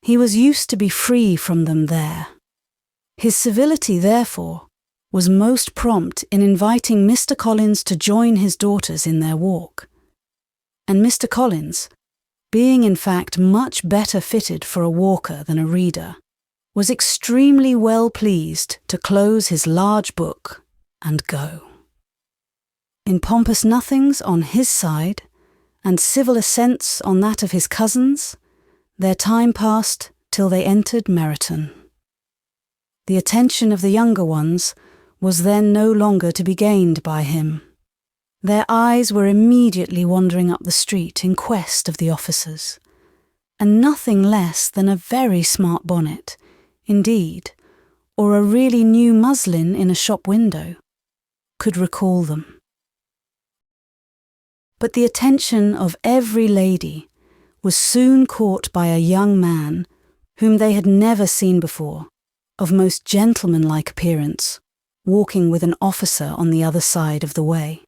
he was used to be free from them there. His civility, therefore, was most prompt in inviting Mr. Collins to join his daughters in their walk, and Mr. Collins, being in fact much better fitted for a walker than a reader, was extremely well pleased to close his large book and go. In pompous nothings on his side, and civil assents on that of his cousins, their time passed till they entered Meryton. The attention of the younger ones was then no longer to be gained by him. Their eyes were immediately wandering up the street in quest of the officers, and nothing less than a very smart bonnet, indeed, or a really new muslin in a shop window, could recall them. But the attention of every lady was soon caught by a young man whom they had never seen before, of most gentlemanlike appearance, walking with an officer on the other side of the way.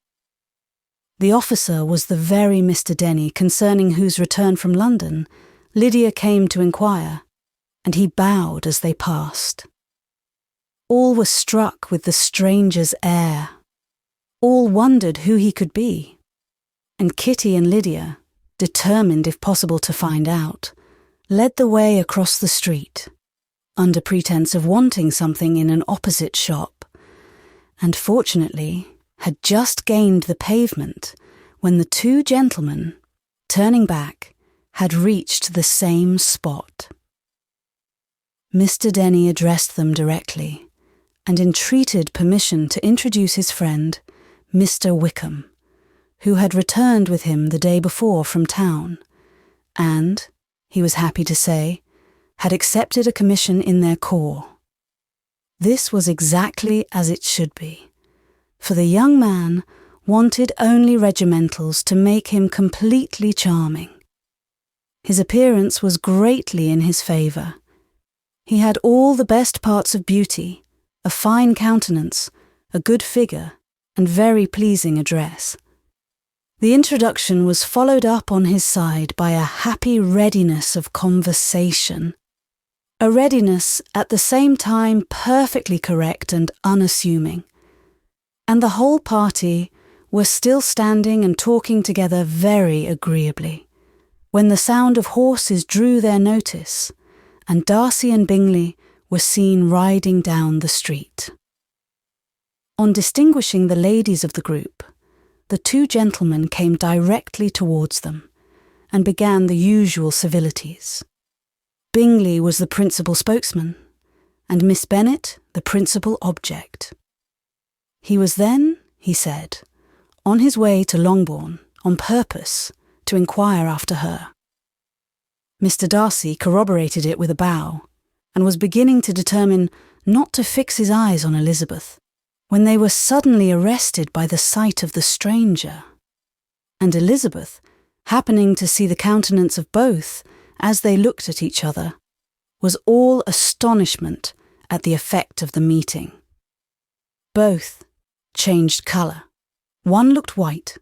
The officer was the very Mr. Denny concerning whose return from London Lydia came to inquire, and he bowed as they passed. All were struck with the stranger's air. All wondered who he could be, and Kitty and Lydia, determined if possible to find out, led the way across the street, under pretence of wanting something in an opposite shop, and fortunately had just gained the pavement when the 2 gentlemen, turning back, had reached the same spot. Mr. Denny addressed them directly, and entreated permission to introduce his friend, Mr. Wickham, who had returned with him the day before from town, and, he was happy to say, had accepted a commission in their corps. This was exactly as it should be, for the young man wanted only regimentals to make him completely charming. His appearance was greatly in his favour. He had all the best parts of beauty, a fine countenance, a good figure, and very pleasing address. The introduction was followed up on his side by a happy readiness of conversation, a readiness at the same time perfectly correct and unassuming, and the whole party were still standing and talking together very agreeably, when the sound of horses drew their notice, and Darcy and Bingley were seen riding down the street. On distinguishing the ladies of the group, the 2 gentlemen came directly towards them, and began the usual civilities. Bingley was the principal spokesman, and Miss Bennet the principal object. He was then, he said, on his way to Longbourn on purpose to inquire after her. Mr. Darcy corroborated it with a bow, and was beginning to determine not to fix his eyes on Elizabeth, when they were suddenly arrested by the sight of the stranger, and Elizabeth, happening to see the countenance of both as they looked at each other, was all astonishment at the effect of the meeting. Both, changed colour. One looked white,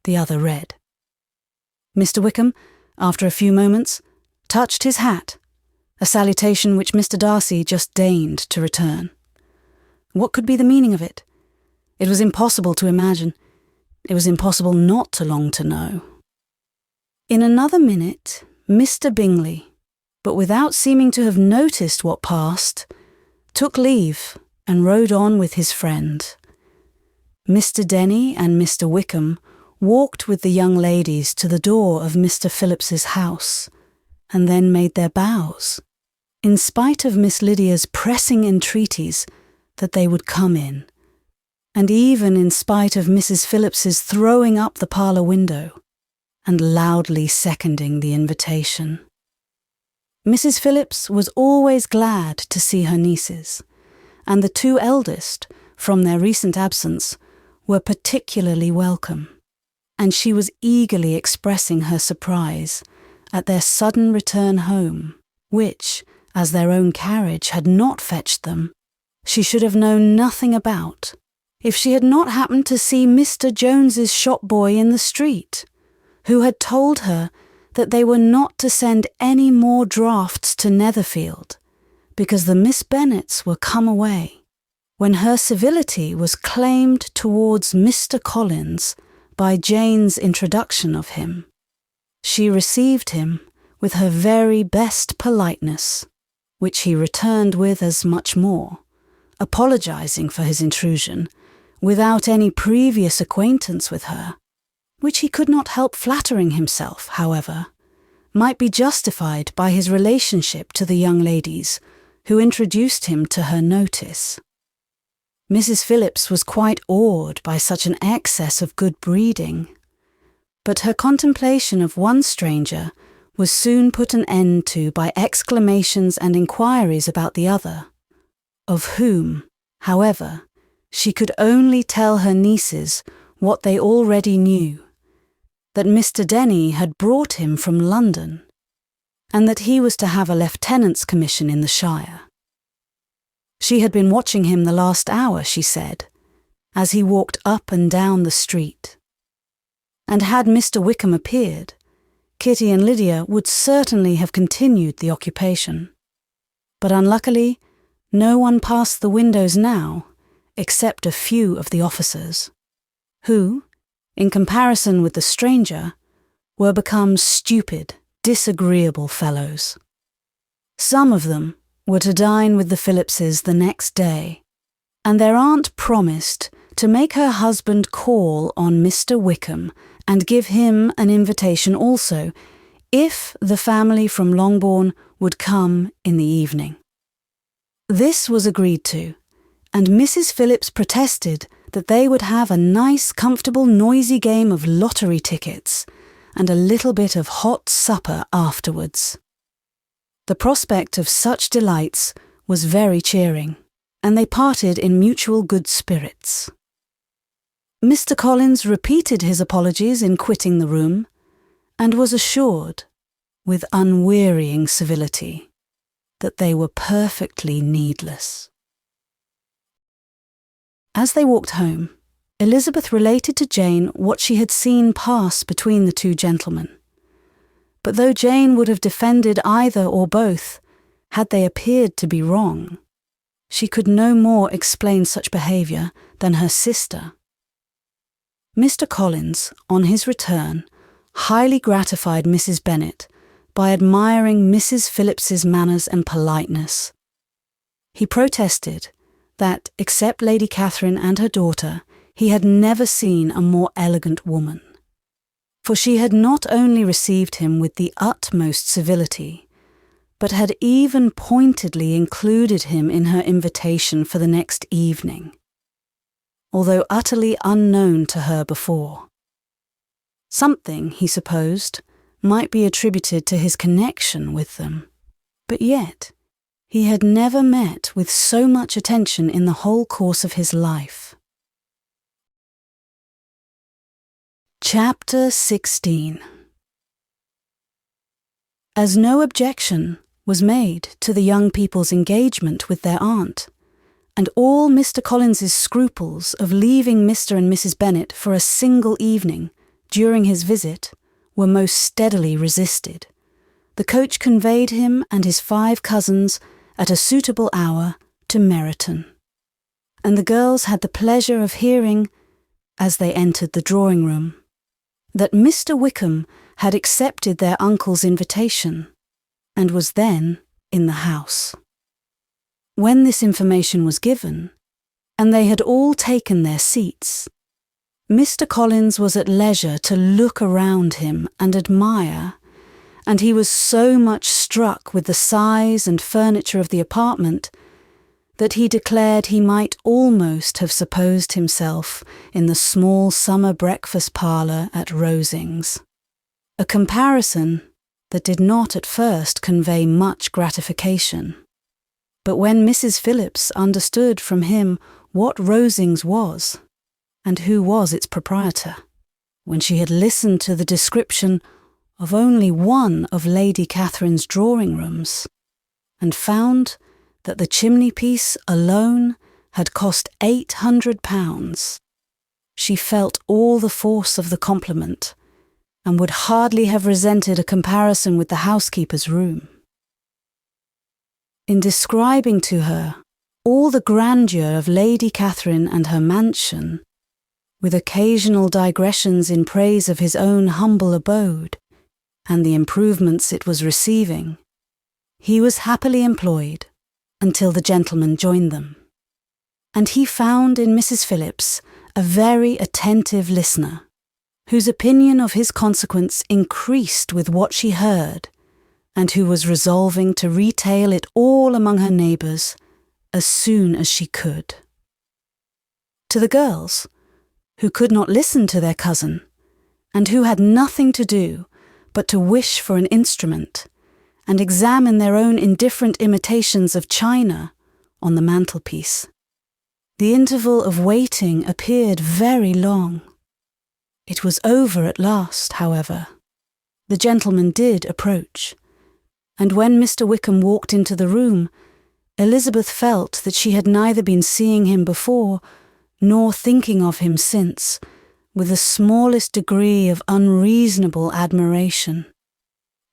the other red. Mr. Wickham, after a few moments, touched his hat, a salutation which Mr. Darcy just deigned to return. What could be the meaning of it? It was impossible to imagine. It was impossible not to long to know. In another minute, Mr. Bingley, but without seeming to have noticed what passed, took leave and rode on with his friend. Mr. Denny and Mr. Wickham walked with the young ladies to the door of Mr. Phillips's house, and then made their bows, in spite of Miss Lydia's pressing entreaties that they would come in, and even in spite of Mrs. Phillips's throwing up the parlour window and loudly seconding the invitation. Mrs. Phillips was always glad to see her nieces, and the two eldest, from their recent absence, were particularly welcome, and she was eagerly expressing her surprise at their sudden return home, which, as their own carriage had not fetched them, she should have known nothing about, if she had not happened to see Mr. Jones's shop boy in the street, who had told her that they were not to send any more drafts to Netherfield, because the Miss Bennetts were come away, when her civility was claimed towards Mr. Collins by Jane's introduction of him. She received him with her very best politeness, which he returned with as much more, apologising for his intrusion, without any previous acquaintance with her, which he could not help flattering himself, however, might be justified by his relationship to the young ladies who introduced him to her notice. Mrs. Phillips was quite awed by such an excess of good breeding, but her contemplation of one stranger was soon put an end to by exclamations and inquiries about the other, of whom, however, she could only tell her nieces what they already knew, that Mr. Denny had brought him from London, and that he was to have a lieutenant's commission in the shire. She had been watching him the last hour, she said, as he walked up and down the street. And had Mr. Wickham appeared, Kitty and Lydia would certainly have continued the occupation. But unluckily, no one passed the windows now, except a few of the officers, who, in comparison with the stranger, were become stupid, disagreeable fellows. Some of them were to dine with the Phillipses the next day, and their aunt promised to make her husband call on Mr. Wickham and give him an invitation also, if the family from Longbourn would come in the evening. This was agreed to, and Mrs. Phillips protested that they would have a nice, comfortable, noisy game of lottery tickets and a little bit of hot supper afterwards. The prospect of such delights was very cheering, and they parted in mutual good spirits. Mr. Collins repeated his apologies in quitting the room, and was assured, with unwearying civility, that they were perfectly needless. As they walked home, Elizabeth related to Jane what she had seen pass between the two gentlemen. But though Jane would have defended either or both, had they appeared to be wrong, she could no more explain such behaviour than her sister. Mr. Collins, on his return, highly gratified Mrs. Bennet by admiring Mrs. Phillips's manners and politeness. He protested that, except Lady Catherine and her daughter, he had never seen a more elegant woman, for she had not only received him with the utmost civility, but had even pointedly included him in her invitation for the next evening, although utterly unknown to her before. Something, he supposed, might be attributed to his connection with them, but yet he had never met with so much attention in the whole course of his life. Chapter 16. As no objection was made to the young people's engagement with their aunt, and all Mr. Collins's scruples of leaving Mr. and Mrs. Bennet for a single evening during his visit were most steadily resisted. The coach conveyed him and his 5 cousins at a suitable hour to Meryton, and the girls had the pleasure of hearing, as they entered the drawing-room, that Mr. Wickham had accepted their uncle's invitation and was then in the house. When this information was given, and they had all taken their seats, Mr. Collins was at leisure to look around him and admire, and he was so much struck with the size and furniture of the apartment that he declared he might almost have supposed himself in the small summer breakfast parlour at Rosings, a comparison that did not at first convey much gratification. But when Mrs. Phillips understood from him what Rosings was, and who was its proprietor, when she had listened to the description of only one of Lady Catherine's drawing-rooms, and found that the chimney-piece alone had cost £800, she felt all the force of the compliment, and would hardly have resented a comparison with the housekeeper's room. In describing to her all the grandeur of Lady Catherine and her mansion, with occasional digressions in praise of his own humble abode and the improvements it was receiving, he was happily employed until the gentlemen joined them, and he found in Mrs. Phillips a very attentive listener, whose opinion of his consequence increased with what she heard, and who was resolving to retail it all among her neighbours as soon as she could. To the girls, who could not listen to their cousin, and who had nothing to do but to wish for an instrument and examine their own indifferent imitations of china on the mantelpiece, the interval of waiting appeared very long. It was over at last, however. The gentleman did approach, and when Mr. Wickham walked into the room, Elizabeth felt that she had neither been seeing him before nor thinking of him since, with the smallest degree of unreasonable admiration.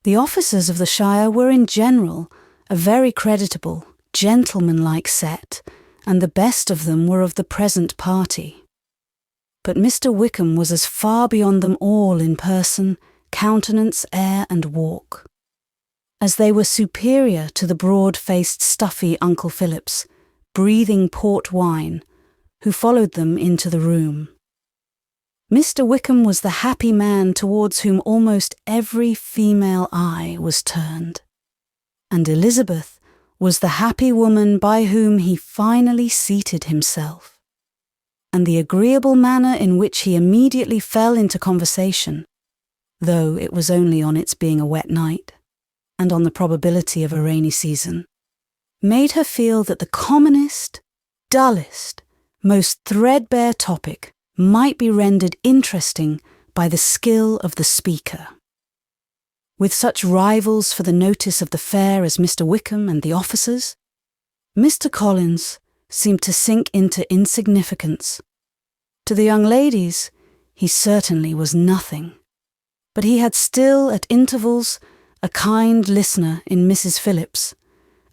The officers of the shire were in general a very creditable, gentlemanlike set, and the best of them were of the present party. But Mr. Wickham was as far beyond them all in person, countenance, air, and walk, as they were superior to the broad-faced, stuffy Uncle Phillips, breathing port wine, who followed them into the room. Mr. Wickham was the happy man towards whom almost every female eye was turned, and Elizabeth was the happy woman by whom he finally seated himself, and the agreeable manner in which he immediately fell into conversation, though it was only on its being a wet night, and on the probability of a rainy season, made her feel that the commonest, dullest, most threadbare topic might be rendered interesting by the skill of the speaker. With such rivals for the notice of the fair as Mr. Wickham and the officers, Mr. Collins seemed to sink into insignificance. To the young ladies, he certainly was nothing, but he had still at intervals a kind listener in Mrs. Phillips,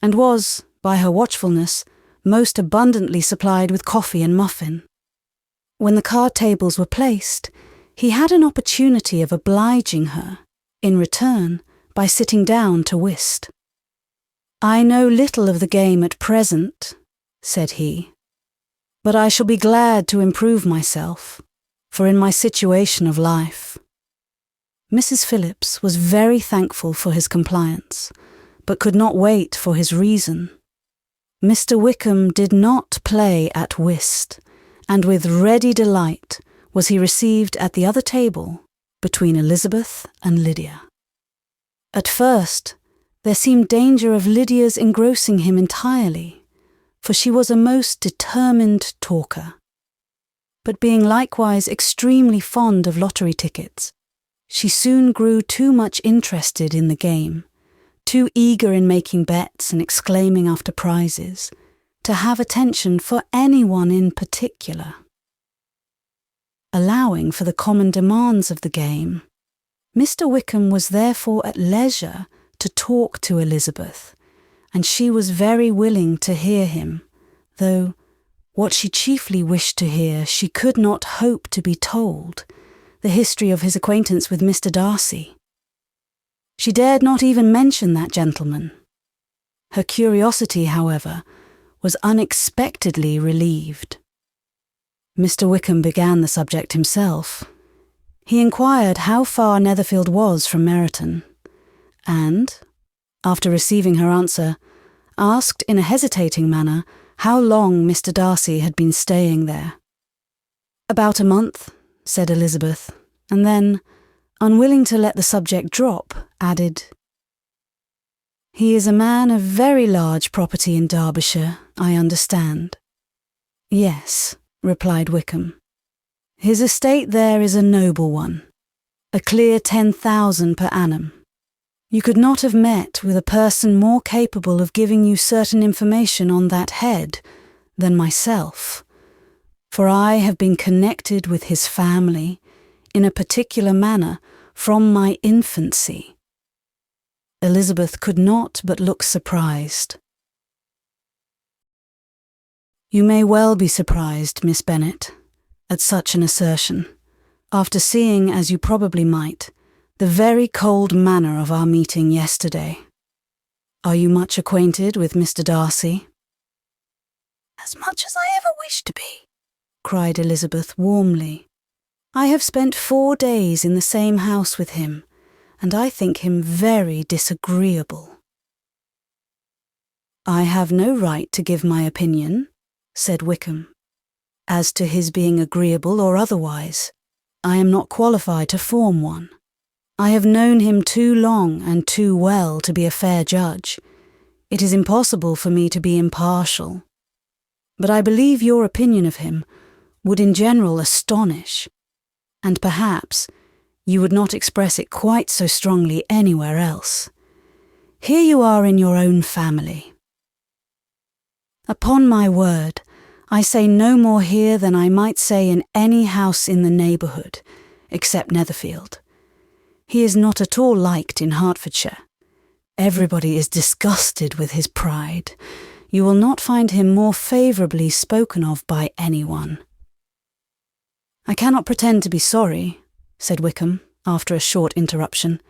and was, by her watchfulness, most abundantly supplied with coffee and muffin. When the card tables were placed, he had an opportunity of obliging her, in return, by sitting down to whist. "I know little of the game at present," said he, "but I shall be glad to improve myself, for in my situation of life." Mrs. Phillips was very thankful for his compliance, but could not wait for his reason. Mr. Wickham did not play at whist, and with ready delight was he received at the other table between Elizabeth and Lydia. At first, there seemed danger of Lydia's engrossing him entirely, for she was a most determined talker. But being likewise extremely fond of lottery tickets, she soon grew too much interested in the game, too eager in making bets and exclaiming after prizes, to have attention for anyone in particular. Allowing for the common demands of the game, Mr. Wickham was therefore at leisure to talk to Elizabeth, and she was very willing to hear him, though what she chiefly wished to hear she could not hope to be told, the history of his acquaintance with Mr. Darcy. She dared not even mention that gentleman. Her curiosity, however, was unexpectedly relieved. Mr. Wickham began the subject himself. He inquired how far Netherfield was from Meryton, and, after receiving her answer, asked in a hesitating manner how long Mr. Darcy had been staying there. "About a month," said Elizabeth, and then, unwilling to let the subject drop, added, "He is a man of very large property in Derbyshire, I understand." "Yes," replied Wickham. "His estate there is a noble one, a clear 10,000 per annum. You could not have met with a person more capable of giving you certain information on that head than myself, for I have been connected with his family in a particular manner from my infancy." Elizabeth could not but look surprised. "You may well be surprised, Miss Bennet, at such an assertion, after seeing, as you probably might, the very cold manner of our meeting yesterday. Are you much acquainted with Mr. Darcy?" "As much as I ever wished to be," cried Elizabeth warmly. "I have spent 4 days in the same house with him, and I think him very disagreeable." "I have no right to give my opinion," said Wickham. "As to his being agreeable or otherwise, I am not qualified to form one. I have known him too long and too well to be a fair judge. It is impossible for me to be impartial. But I believe your opinion of him would in general astonish, and perhaps you would not express it quite so strongly anywhere else. Here you are in your own family. Upon my word, I say no more here than I might say in any house in the neighbourhood, except Netherfield. He is not at all liked in Hertfordshire. Everybody is disgusted with his pride. You will not find him more favourably spoken of by anyone." "I cannot pretend to be sorry," said Wickham, after a short interruption,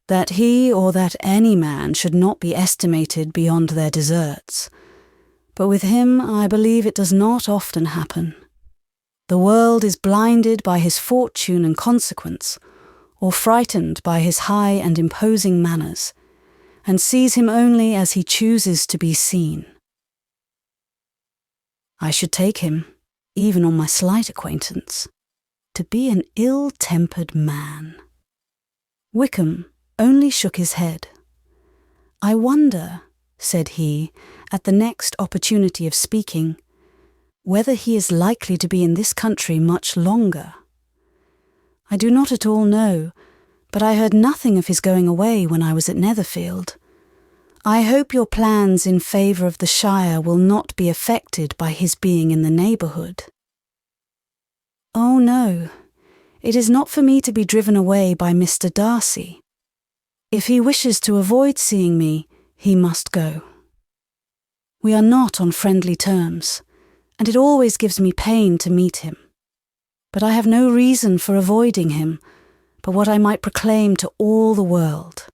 "that he or that any man should not be estimated beyond their deserts. But with him I believe it does not often happen. The world is blinded by his fortune and consequence, or frightened by his high and imposing manners, and sees him only as he chooses to be seen. I should take him, even on my slight acquaintance, to be an ill-tempered man." Wickham only shook his head. "I wonder," said he, at the next opportunity of speaking, "whether he is likely to be in this country much longer. I do not at all know, but I heard nothing of his going away when I was at Netherfield. I hope your plans in favour of the Shire will not be affected by his being in the neighbourhood." "Oh no, it is not for me to be driven away by Mr. Darcy. If he wishes to avoid seeing me, he must go. We are not on friendly terms, and it always gives me pain to meet him. But I have no reason for avoiding him, but what I might proclaim to all the world,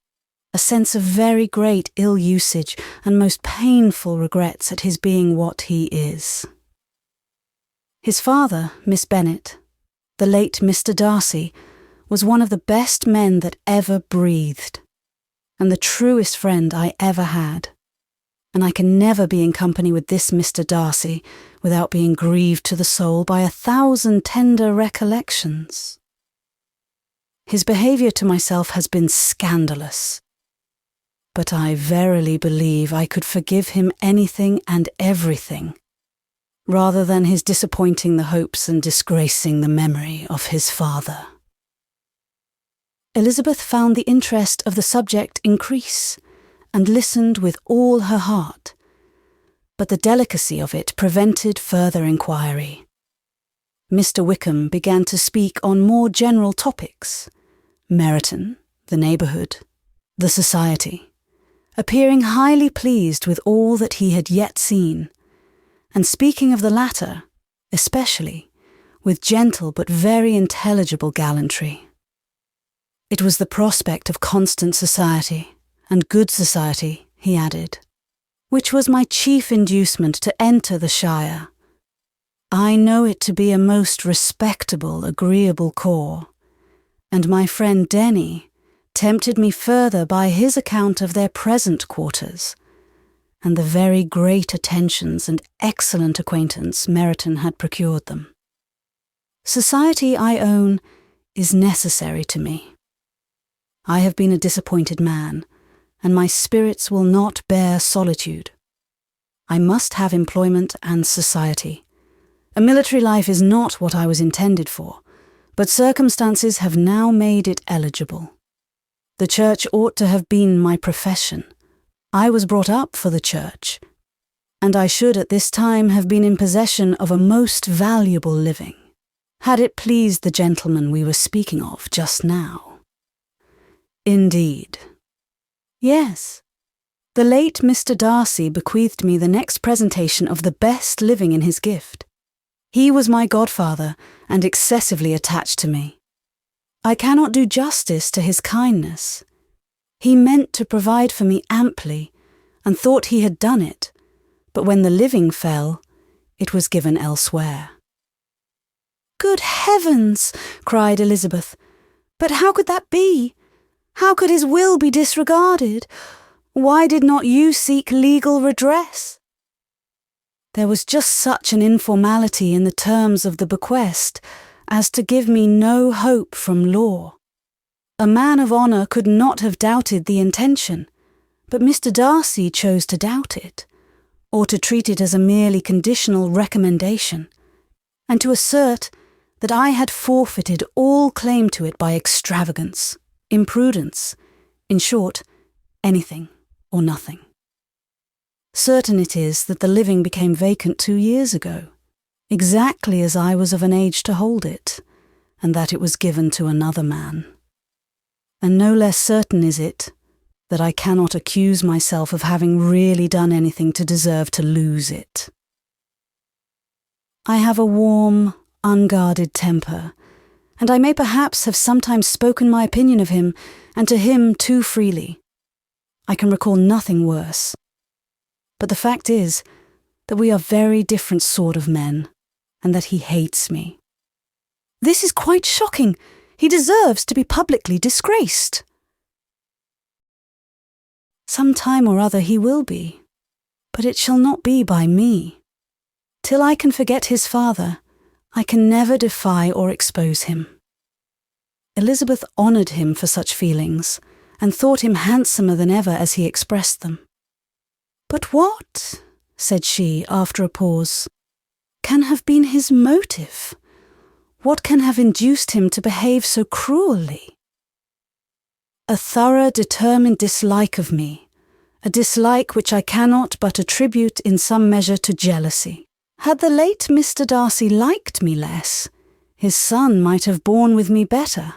a sense of very great ill-usage and most painful regrets at his being what he is. His father, Miss Bennet, the late Mr. Darcy, was one of the best men that ever breathed, and the truest friend I ever had, and I can never be in company with this Mr. Darcy without being grieved to the soul by 1,000 tender recollections. His behaviour to myself has been scandalous, but I verily believe I could forgive him anything and everything, rather than his disappointing the hopes and disgracing the memory of his father." Elizabeth found the interest of the subject increase, and listened with all her heart. but the delicacy of it prevented further inquiry. Mr. Wickham began to speak on more general topics: Meryton, the neighbourhood, the society, appearing highly pleased with all that he had yet seen, and speaking of the latter, especially, with gentle but very intelligible gallantry. It was the prospect of constant society, and good society, he added, which was my chief inducement to enter the shire. I know it to be a most respectable, agreeable corps, and my friend Denny tempted me further by his account of their present quarters, and the very great attentions and excellent acquaintance Meryton had procured them. Society, I own, is necessary to me. I have been a disappointed man, and my spirits will not bear solitude. I must have employment and society. A military life is not what I was intended for, but circumstances have now made it eligible. The church ought to have been my profession. I was brought up for the church, and I should at this time have been in possession of a most valuable living, had it pleased the gentleman we were speaking of just now. Indeed. Yes. The late Mr. Darcy bequeathed me the next presentation of the best living in his gift. He was my godfather and excessively attached to me. I cannot do justice to his kindness. He meant to provide for me amply, and thought he had done it, but when the living fell, it was given elsewhere. "Good heavens!" cried Elizabeth. "But how could that be? How could his will be disregarded? Why did not you seek legal redress?" There was just such an informality in the terms of the bequest as to give me no hope from law. A man of honour could not have doubted the intention, but Mr. Darcy chose to doubt it, or to treat it as a merely conditional recommendation, and to assert that I had forfeited all claim to it by extravagance, imprudence, in short, anything or nothing. Certain it is that the living became vacant 2 years ago, exactly as I was of an age to hold it, and that it was given to another man. And no less certain is it that I cannot accuse myself of having really done anything to deserve to lose it. I have a warm, unguarded temper, and I may perhaps have sometimes spoken my opinion of him, and to him too freely. I can recall nothing worse. But the fact is that we are very different sort of men, and that he hates me. This is quite shocking. He deserves to be publicly disgraced. Some time or other he will be, but it shall not be by me. Till I can forget his father, I can never defy or expose him. Elizabeth honoured him for such feelings, and thought him handsomer than ever as he expressed them. "But what," said she after a pause, "can have been his motive? What can have induced him to behave so cruelly?" "A thorough, determined dislike of me, a dislike which I cannot but attribute in some measure to jealousy. Had the late Mr. Darcy liked me less, his son might have borne with me better,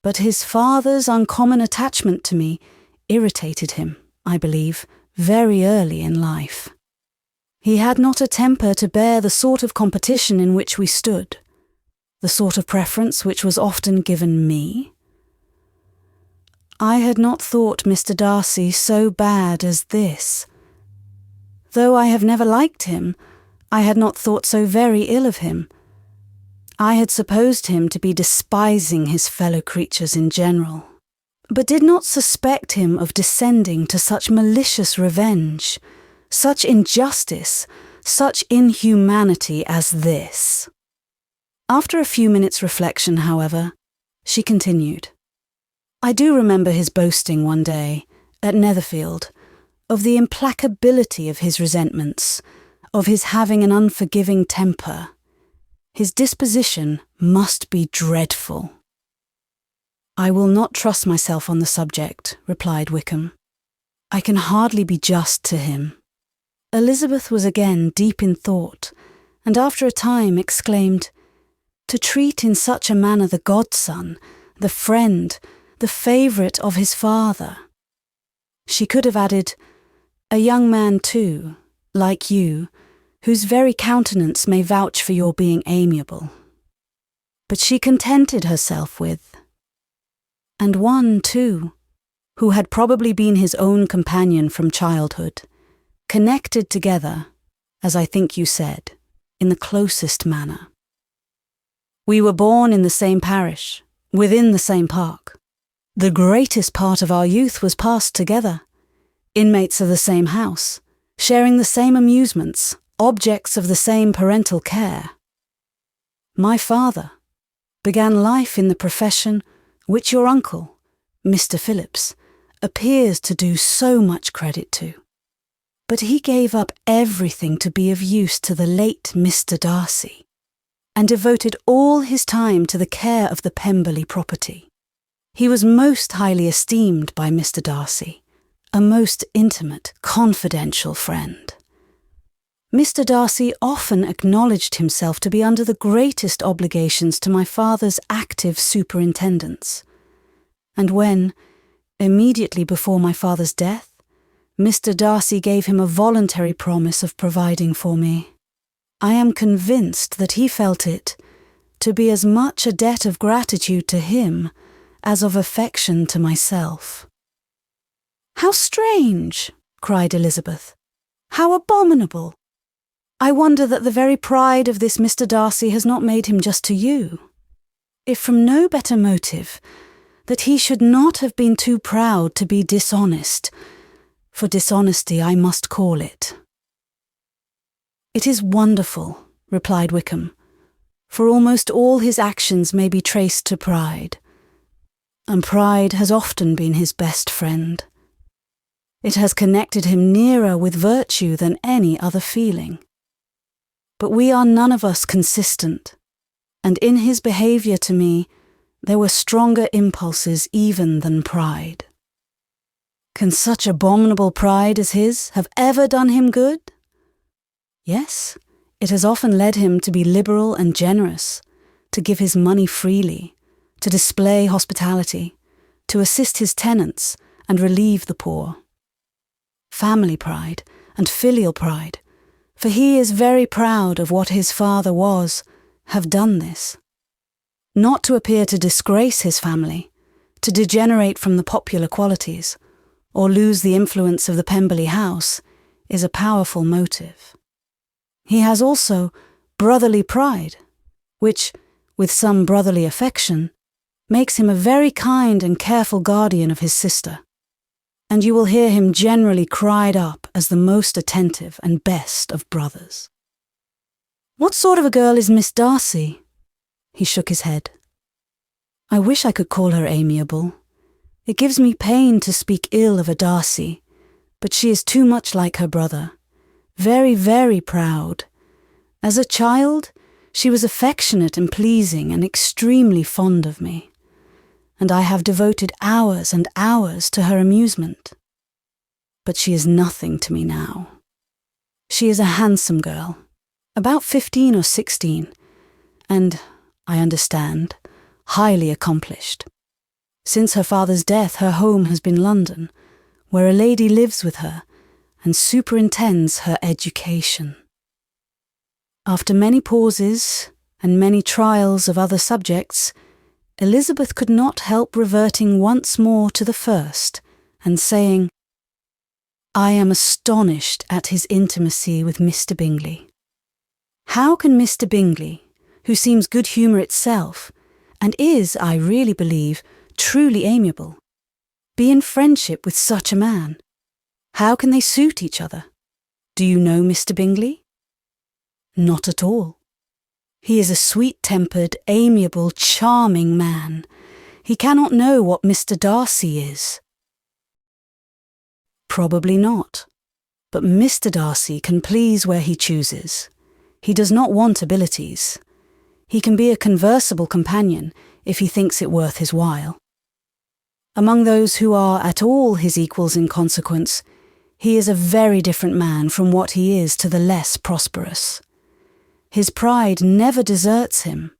but his father's uncommon attachment to me irritated him, I believe, very early in life. He had not a temper to bear the sort of competition in which we stood, the sort of preference which was often given me. I had not thought Mr. Darcy so bad as this. Though I have never liked him, I had not thought so very ill of him. I had supposed him to be despising his fellow creatures in general, but did not suspect him of descending to such malicious revenge, such injustice, such inhumanity as this." After a few minutes' reflection, however, she continued, "I do remember his boasting one day, at Netherfield, of the implacability of his resentments, of his having an unforgiving temper. His disposition must be dreadful." "I will not trust myself on the subject," replied Wickham. "I can hardly be just to him. Elizabeth was again deep in thought, and after a time exclaimed, "To treat in such a manner the godson, the friend, the favourite of his father." She could have added, "A young man too, like you, whose very countenance may vouch for your being amiable." But she contented herself with, "And one, too, who had probably been his own companion from childhood, connected together, as I think you said, in the closest manner. We were born in the same parish, within the same park. The greatest part of our youth was passed together, inmates of the same house, sharing the same amusements, objects of the same parental care. My father began life in the profession which your uncle, Mr. Phillips, appears to do so much credit to. But he gave up everything to be of use to the late Mr. Darcy, and devoted all his time to the care of the Pemberley property. He was most highly esteemed by Mr. Darcy, a most intimate, confidential friend. Mr. Darcy often acknowledged himself to be under the greatest obligations to my father's active superintendence, and when, immediately before my father's death, Mr. Darcy gave him a voluntary promise of providing for me, I am convinced that he felt it to be as much a debt of gratitude to him as of affection to myself." "How strange!" cried Elizabeth. "How abominable! I wonder that the very pride of this Mr. Darcy has not made him just to you. If from no better motive, that he should not have been too proud to be dishonest, for dishonesty I must call it." "It is wonderful," replied Wickham, "for almost all his actions may be traced to pride, and pride has often been his best friend. It has connected him nearer with virtue than any other feeling. But we are none of us consistent, and in his behaviour to me there were stronger impulses even than pride. Can such abominable pride as his have ever done him good? Yes, it has often led him to be liberal and generous, to give his money freely, to display hospitality, to assist his tenants and relieve the poor. Family pride and filial pride, for he is very proud of what his father was, have done this. Not to appear to disgrace his family, to degenerate from the popular qualities, or lose the influence of the Pemberley house, is a powerful motive. He has also brotherly pride, which, with some brotherly affection, makes him a very kind and careful guardian of his sister, and you will hear him generally cried up as the most attentive and best of brothers." "What sort of a girl is Miss Darcy?" He shook his head. "I wish I could call her amiable. It gives me pain to speak ill of a Darcy, but she is too much like her brother. Very, very proud. As a child, she was affectionate and pleasing and extremely fond of me, and I have devoted hours and hours to her amusement. But she is nothing to me now. She is a handsome girl, about 15 or 16, and, I understand, highly accomplished. Since her father's death, her home has been London, where a lady lives with her and superintends her education." After many pauses and many trials of other subjects, Elizabeth could not help reverting once more to the first and saying, "I am astonished at his intimacy with Mr. Bingley. How can Mr. Bingley, who seems good humour itself, and is, I really believe, truly amiable, be in friendship with such a man? How can they suit each other? Do you know Mr. Bingley?" "Not at all. He is a sweet-tempered, amiable, charming man. He cannot know what Mr. Darcy is." "Probably not. But Mr. Darcy can please where he chooses. He does not want abilities. He can be a conversable companion if he thinks it worth his while. Among those who are at all his equals in consequence, He is a very different man from what he is to the less prosperous. His pride never deserts him,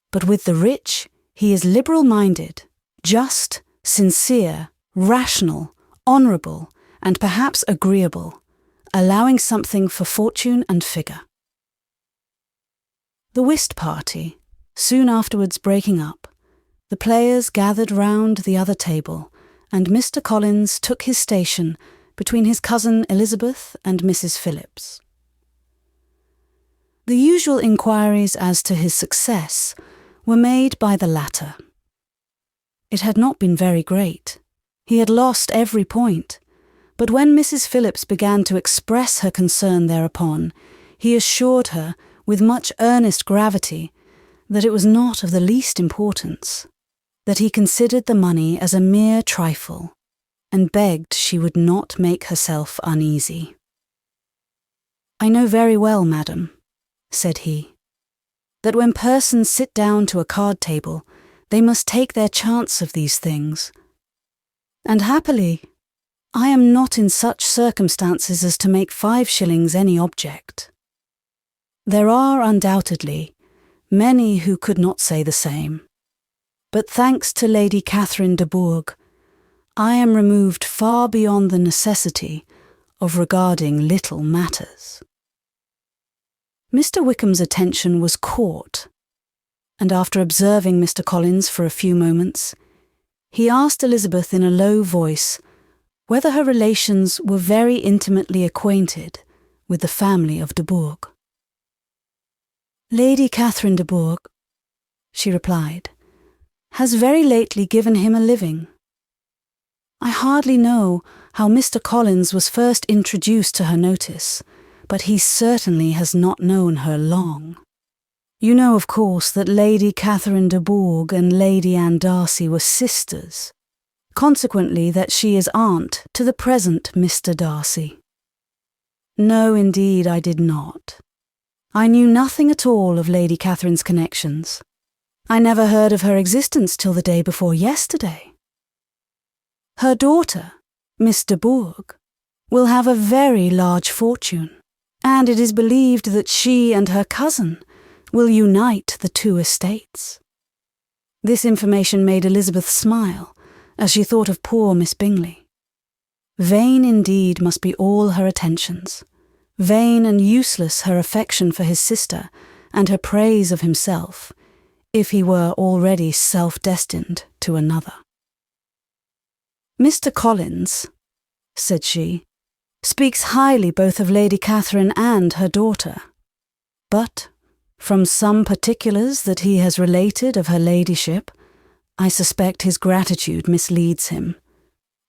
but with the rich he is liberal-minded, just, sincere, rational, honourable, and perhaps agreeable, allowing something for fortune and figure. The whist party, soon afterwards breaking up, the players gathered round the other table, and Mr. Collins took his station between his cousin Elizabeth and Mrs. Phillips. The usual inquiries as to his success were made by the latter. It had not been very great. He had lost every point, but when Mrs. Phillips began to express her concern thereupon, he assured her, with much earnest gravity, that it was not of the least importance, that he considered the money as a mere trifle, and begged she would not make herself uneasy. "I know very well, madam," said he, "that when persons sit down to a card table, they must take their chance of these things. And happily, I am not in such circumstances as to make 5 shillings any object. There are undoubtedly many who could not say the same, but thanks to Lady Catherine de Bourgh, I am removed far beyond the necessity of regarding little matters." Mr. Wickham's attention was caught, and after observing Mr. Collins for a few moments, he asked Elizabeth in a low voice whether her relations were very intimately acquainted with the family of de Bourgh. "Lady Catherine de Bourgh," she replied, "has very lately given him a living. I hardly know how Mr. Collins was first introduced to her notice, but he certainly has not known her long. You know, of course, that Lady Catherine de Bourgh and Lady Anne Darcy were sisters, consequently that she is aunt to the present Mr. Darcy." "No, indeed, I did not. I knew nothing at all of Lady Catherine's connections. I never heard of her existence till the day before yesterday. Her daughter, Miss de Bourgh, will have a very large fortune, and it is believed that she and her cousin will unite the 2 estates." This information made Elizabeth smile, as she thought of poor Miss Bingley. Vain indeed must be all her attentions, vain and useless her affection for his sister and her praise of himself, if he were already self-destined to another. "Mr. Collins," said she, "speaks highly both of Lady Catherine and her daughter, but, from some particulars that he has related of her ladyship, I suspect his gratitude misleads him,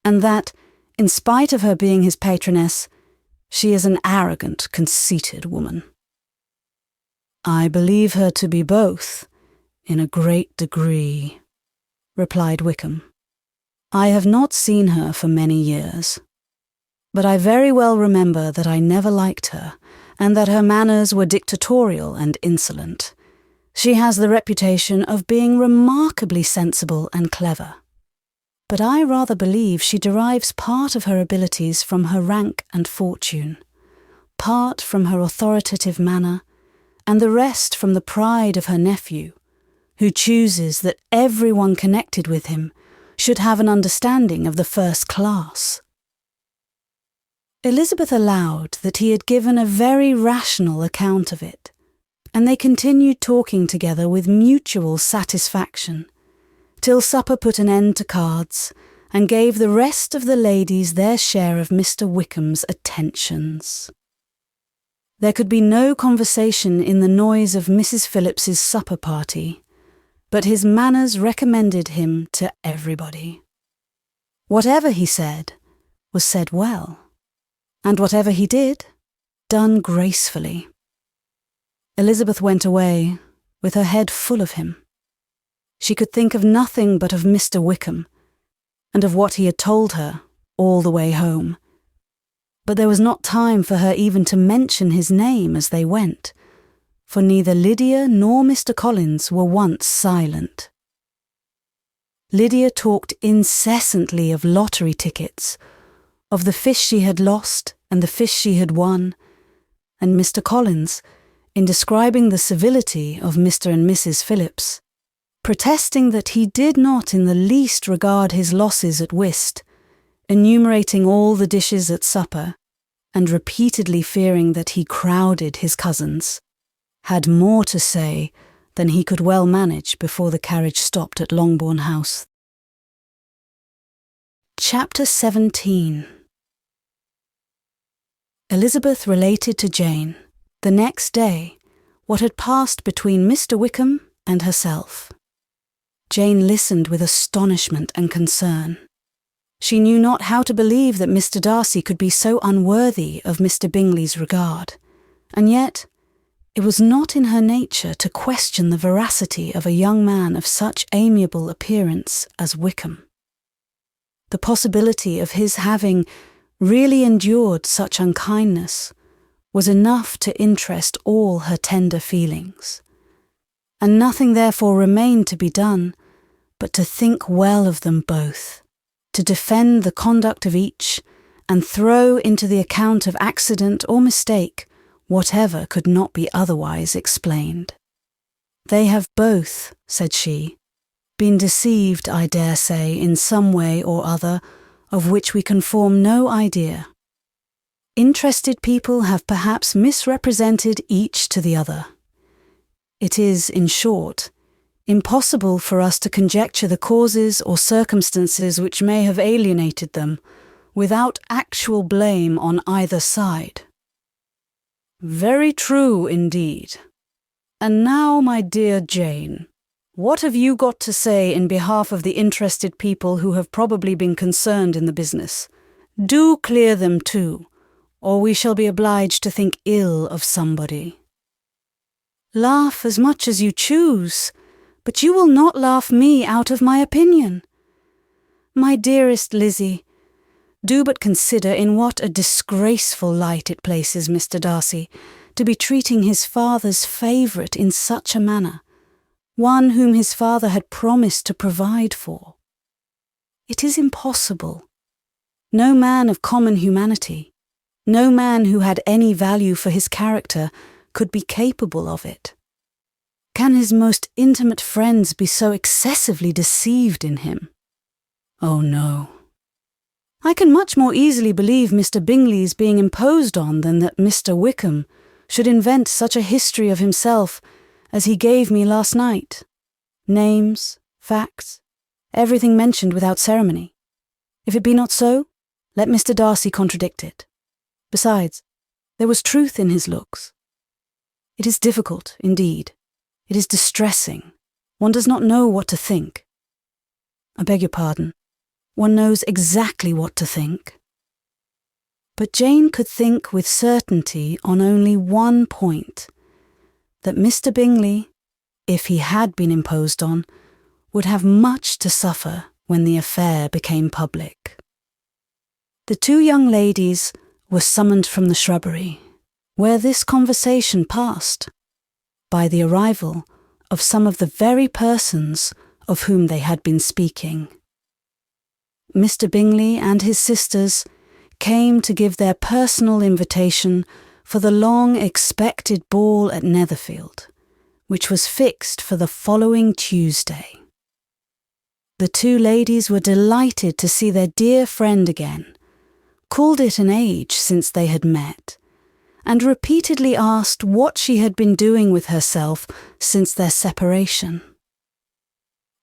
and that, in spite of her being his patroness, she is an arrogant, conceited woman." "I believe her to be both, in a great degree," replied Wickham. "I have not seen her for many years, but I very well remember that I never liked her, and that her manners were dictatorial and insolent. She has the reputation of being remarkably sensible and clever, but I rather believe she derives part of her abilities from her rank and fortune, part from her authoritative manner, and the rest from the pride of her nephew, who chooses that everyone connected with him should have an understanding of the first class." Elizabeth allowed that he had given a very rational account of it, and they continued talking together with mutual satisfaction, till supper put an end to cards, and gave the rest of the ladies their share of Mr. Wickham's attentions. There could be no conversation in the noise of Mrs. Phillips's supper party, but his manners recommended him to everybody. Whatever he said was said well, and whatever he did, done gracefully. Elizabeth went away, with her head full of him. She could think of nothing but of Mr. Wickham, and of what he had told her all the way home. But there was not time for her even to mention his name as they went, for neither Lydia nor Mr. Collins were once silent. Lydia talked incessantly of lottery tickets, of the fish she had lost and the fish she had won, and Mr. Collins, in describing the civility of Mr. and Mrs. Phillips, protesting that he did not in the least regard his losses at whist, enumerating all the dishes at supper, and repeatedly fearing that he crowded his cousins, had more to say than he could well manage before the carriage stopped at Longbourn House. Chapter 17. Elizabeth related to Jane, the next day, what had passed between Mr. Wickham and herself. Jane listened with astonishment and concern. She knew not how to believe that Mr. Darcy could be so unworthy of Mr. Bingley's regard, and yet it was not in her nature to question the veracity of a young man of such amiable appearance as Wickham. The possibility of his having really endured such unkindness was enough to interest all her tender feelings, and nothing therefore remained to be done but to think well of them both, to defend the conduct of each, and throw into the account of accident or mistake whatever could not be otherwise explained. "They have both," said she, "been deceived, I dare say, in some way or other, of which we can form no idea. Interested people have perhaps misrepresented each to the other. It is, in short, impossible for us to conjecture the causes or circumstances which may have alienated them, without actual blame on either side." "Very true indeed. And now, my dear Jane, what have you got to say in behalf of the interested people who have probably been concerned in the business? Do clear them too, or we shall be obliged to think ill of somebody." "Laugh as much as you choose, but you will not laugh me out of my opinion. My dearest Lizzie, do but consider in what a disgraceful light it places Mr. Darcy to be treating his father's favourite in such a manner, one whom his father had promised to provide for. It is impossible. No man of common humanity, no man who had any value for his character, could be capable of it. Can his most intimate friends be so excessively deceived in him? Oh no. I can much more easily believe Mr. Bingley's being imposed on than that Mr. Wickham should invent such a history of himself as he gave me last night. Names, facts, everything mentioned without ceremony. If it be not so, let Mr. Darcy contradict it. Besides, there was truth in his looks. It is difficult, indeed. It is distressing. One does not know what to think. I beg your pardon. One knows exactly what to think. But Jane could think with certainty on only one point, that Mr. Bingley, if he had been imposed on, would have much to suffer when the affair became public. The two young ladies were summoned from the shrubbery, where this conversation passed, by the arrival of some of the very persons of whom they had been speaking. Mr. Bingley and his sisters came to give their personal invitation for the long-expected ball at Netherfield, which was fixed for the following Tuesday. The two ladies were delighted to see their dear friend again, called it an age since they had met, and repeatedly asked what she had been doing with herself since their separation.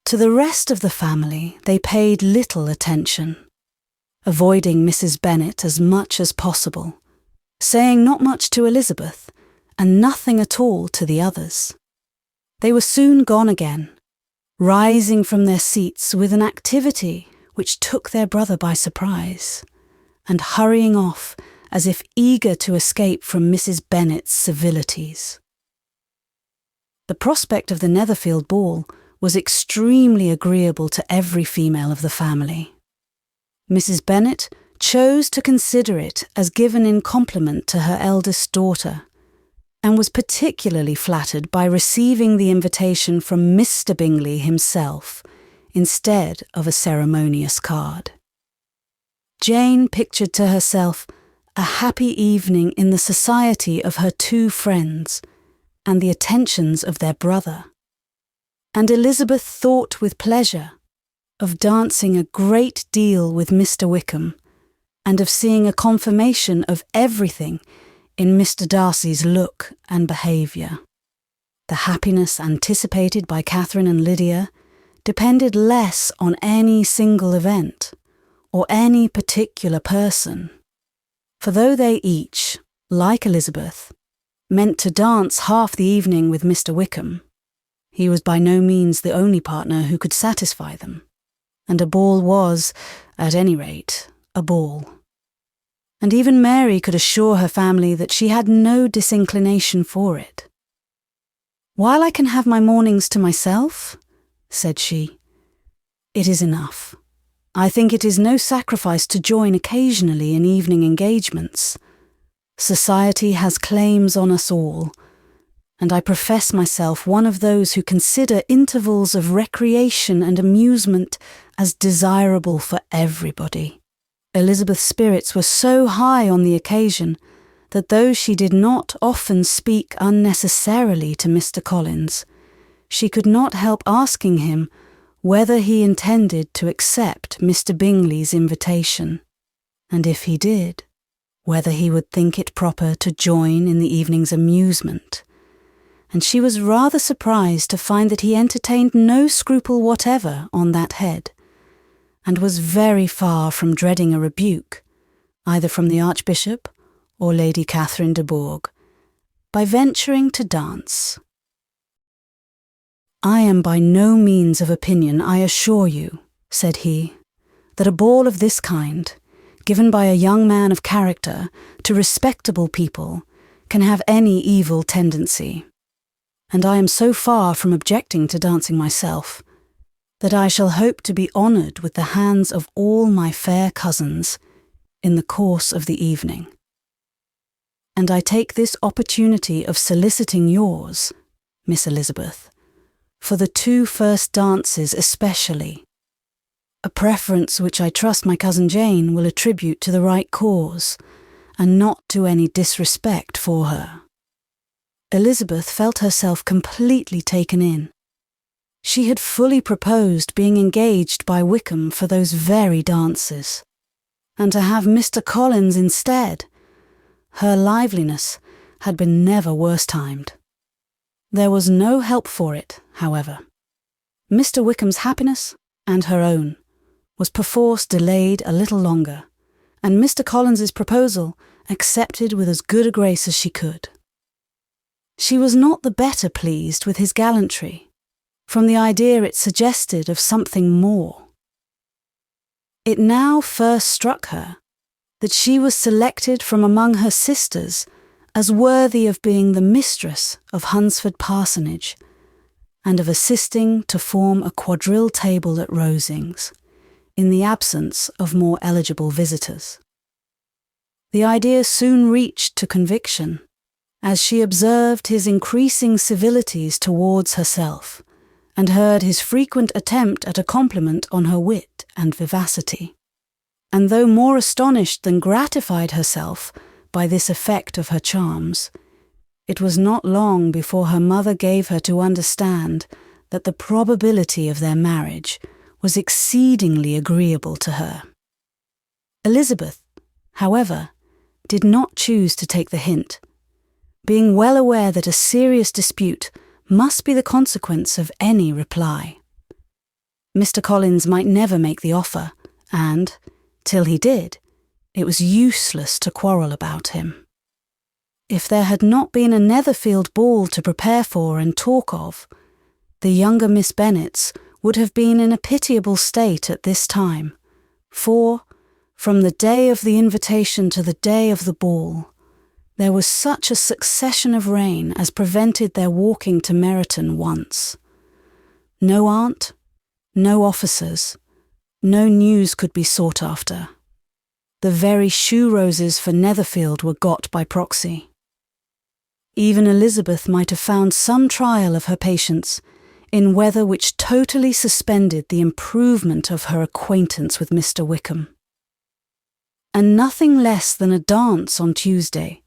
To the rest of the family they paid little attention, avoiding Mrs. Bennet as much as possible, saying not much to Elizabeth, and nothing at all to the others. They were soon gone again, rising from their seats with an activity which took their brother by surprise, and hurrying off as if eager to escape from Mrs. Bennet's civilities. The prospect of the Netherfield ball was extremely agreeable to every female of the family. Mrs. Bennet chose to consider it as given in compliment to her eldest daughter, and was particularly flattered by receiving the invitation from Mr. Bingley himself, instead of a ceremonious card. Jane pictured to herself a happy evening in the society of her two friends and the attentions of their brother. And Elizabeth thought with pleasure of dancing a great deal with Mr. Wickham, and of seeing a confirmation of everything in Mr. Darcy's look and behaviour. The happiness anticipated by Catherine and Lydia depended less on any single event, or any particular person. For though they each, like Elizabeth, meant to dance half the evening with Mr. Wickham, he was by no means the only partner who could satisfy them, and a ball was, at any rate, a ball. And even Mary could assure her family that she had no disinclination for it. "While I can have my mornings to myself," said she, "it is enough. I think it is no sacrifice to join occasionally in evening engagements. Society has claims on us all, and I profess myself one of those who consider intervals of recreation and amusement as desirable for everybody." Elizabeth's spirits were so high on the occasion that though she did not often speak unnecessarily to Mr. Collins, she could not help asking him whether he intended to accept Mr. Bingley's invitation, and if he did, whether he would think it proper to join in the evening's amusement. And she was rather surprised to find that he entertained no scruple whatever on that head, and was very far from dreading a rebuke, either from the Archbishop or Lady Catherine de Bourgh, by venturing to dance. "I am by no means of opinion, I assure you," said he, "that a ball of this kind, given by a young man of character to respectable people, can have any evil tendency. And I am so far from objecting to dancing myself, that I shall hope to be honoured with the hands of all my fair cousins in the course of the evening. And I take this opportunity of soliciting yours, Miss Elizabeth, for the 2 first dances especially, a preference which I trust my cousin Jane will attribute to the right cause, and not to any disrespect for her." Elizabeth felt herself completely taken in. She had fully proposed being engaged by Wickham for those very dances, and to have Mr. Collins instead. Her liveliness had been never worse timed. There was no help for it, however. Mr. Wickham's happiness, and her own, was perforce delayed a little longer, and Mr. Collins's proposal accepted with as good a grace as she could. She was not the better pleased with his gallantry, from the idea it suggested of something more. It now first struck her that she was selected from among her sisters as worthy of being the mistress of Hunsford Parsonage, and of assisting to form a quadrille table at Rosings, in the absence of more eligible visitors. The idea soon reached to conviction, as she observed his increasing civilities towards herself, and heard his frequent attempt at a compliment on her wit and vivacity. And though more astonished than gratified herself by this effect of her charms, it was not long before her mother gave her to understand that the probability of their marriage was exceedingly agreeable to her. Elizabeth, however, did not choose to take the hint, being well aware that a serious dispute must be the consequence of any reply. Mr. Collins might never make the offer, and, till he did, it was useless to quarrel about him. If there had not been a Netherfield ball to prepare for and talk of, the younger Miss Bennetts would have been in a pitiable state at this time, for, from the day of the invitation to the day of the ball, there was such a succession of rain as prevented their walking to Meryton once. No aunt, no officers, no news could be sought after. The very shoe roses for Netherfield were got by proxy. Even Elizabeth might have found some trial of her patience in weather which totally suspended the improvement of her acquaintance with Mr. Wickham. and nothing less than a dance on Tuesday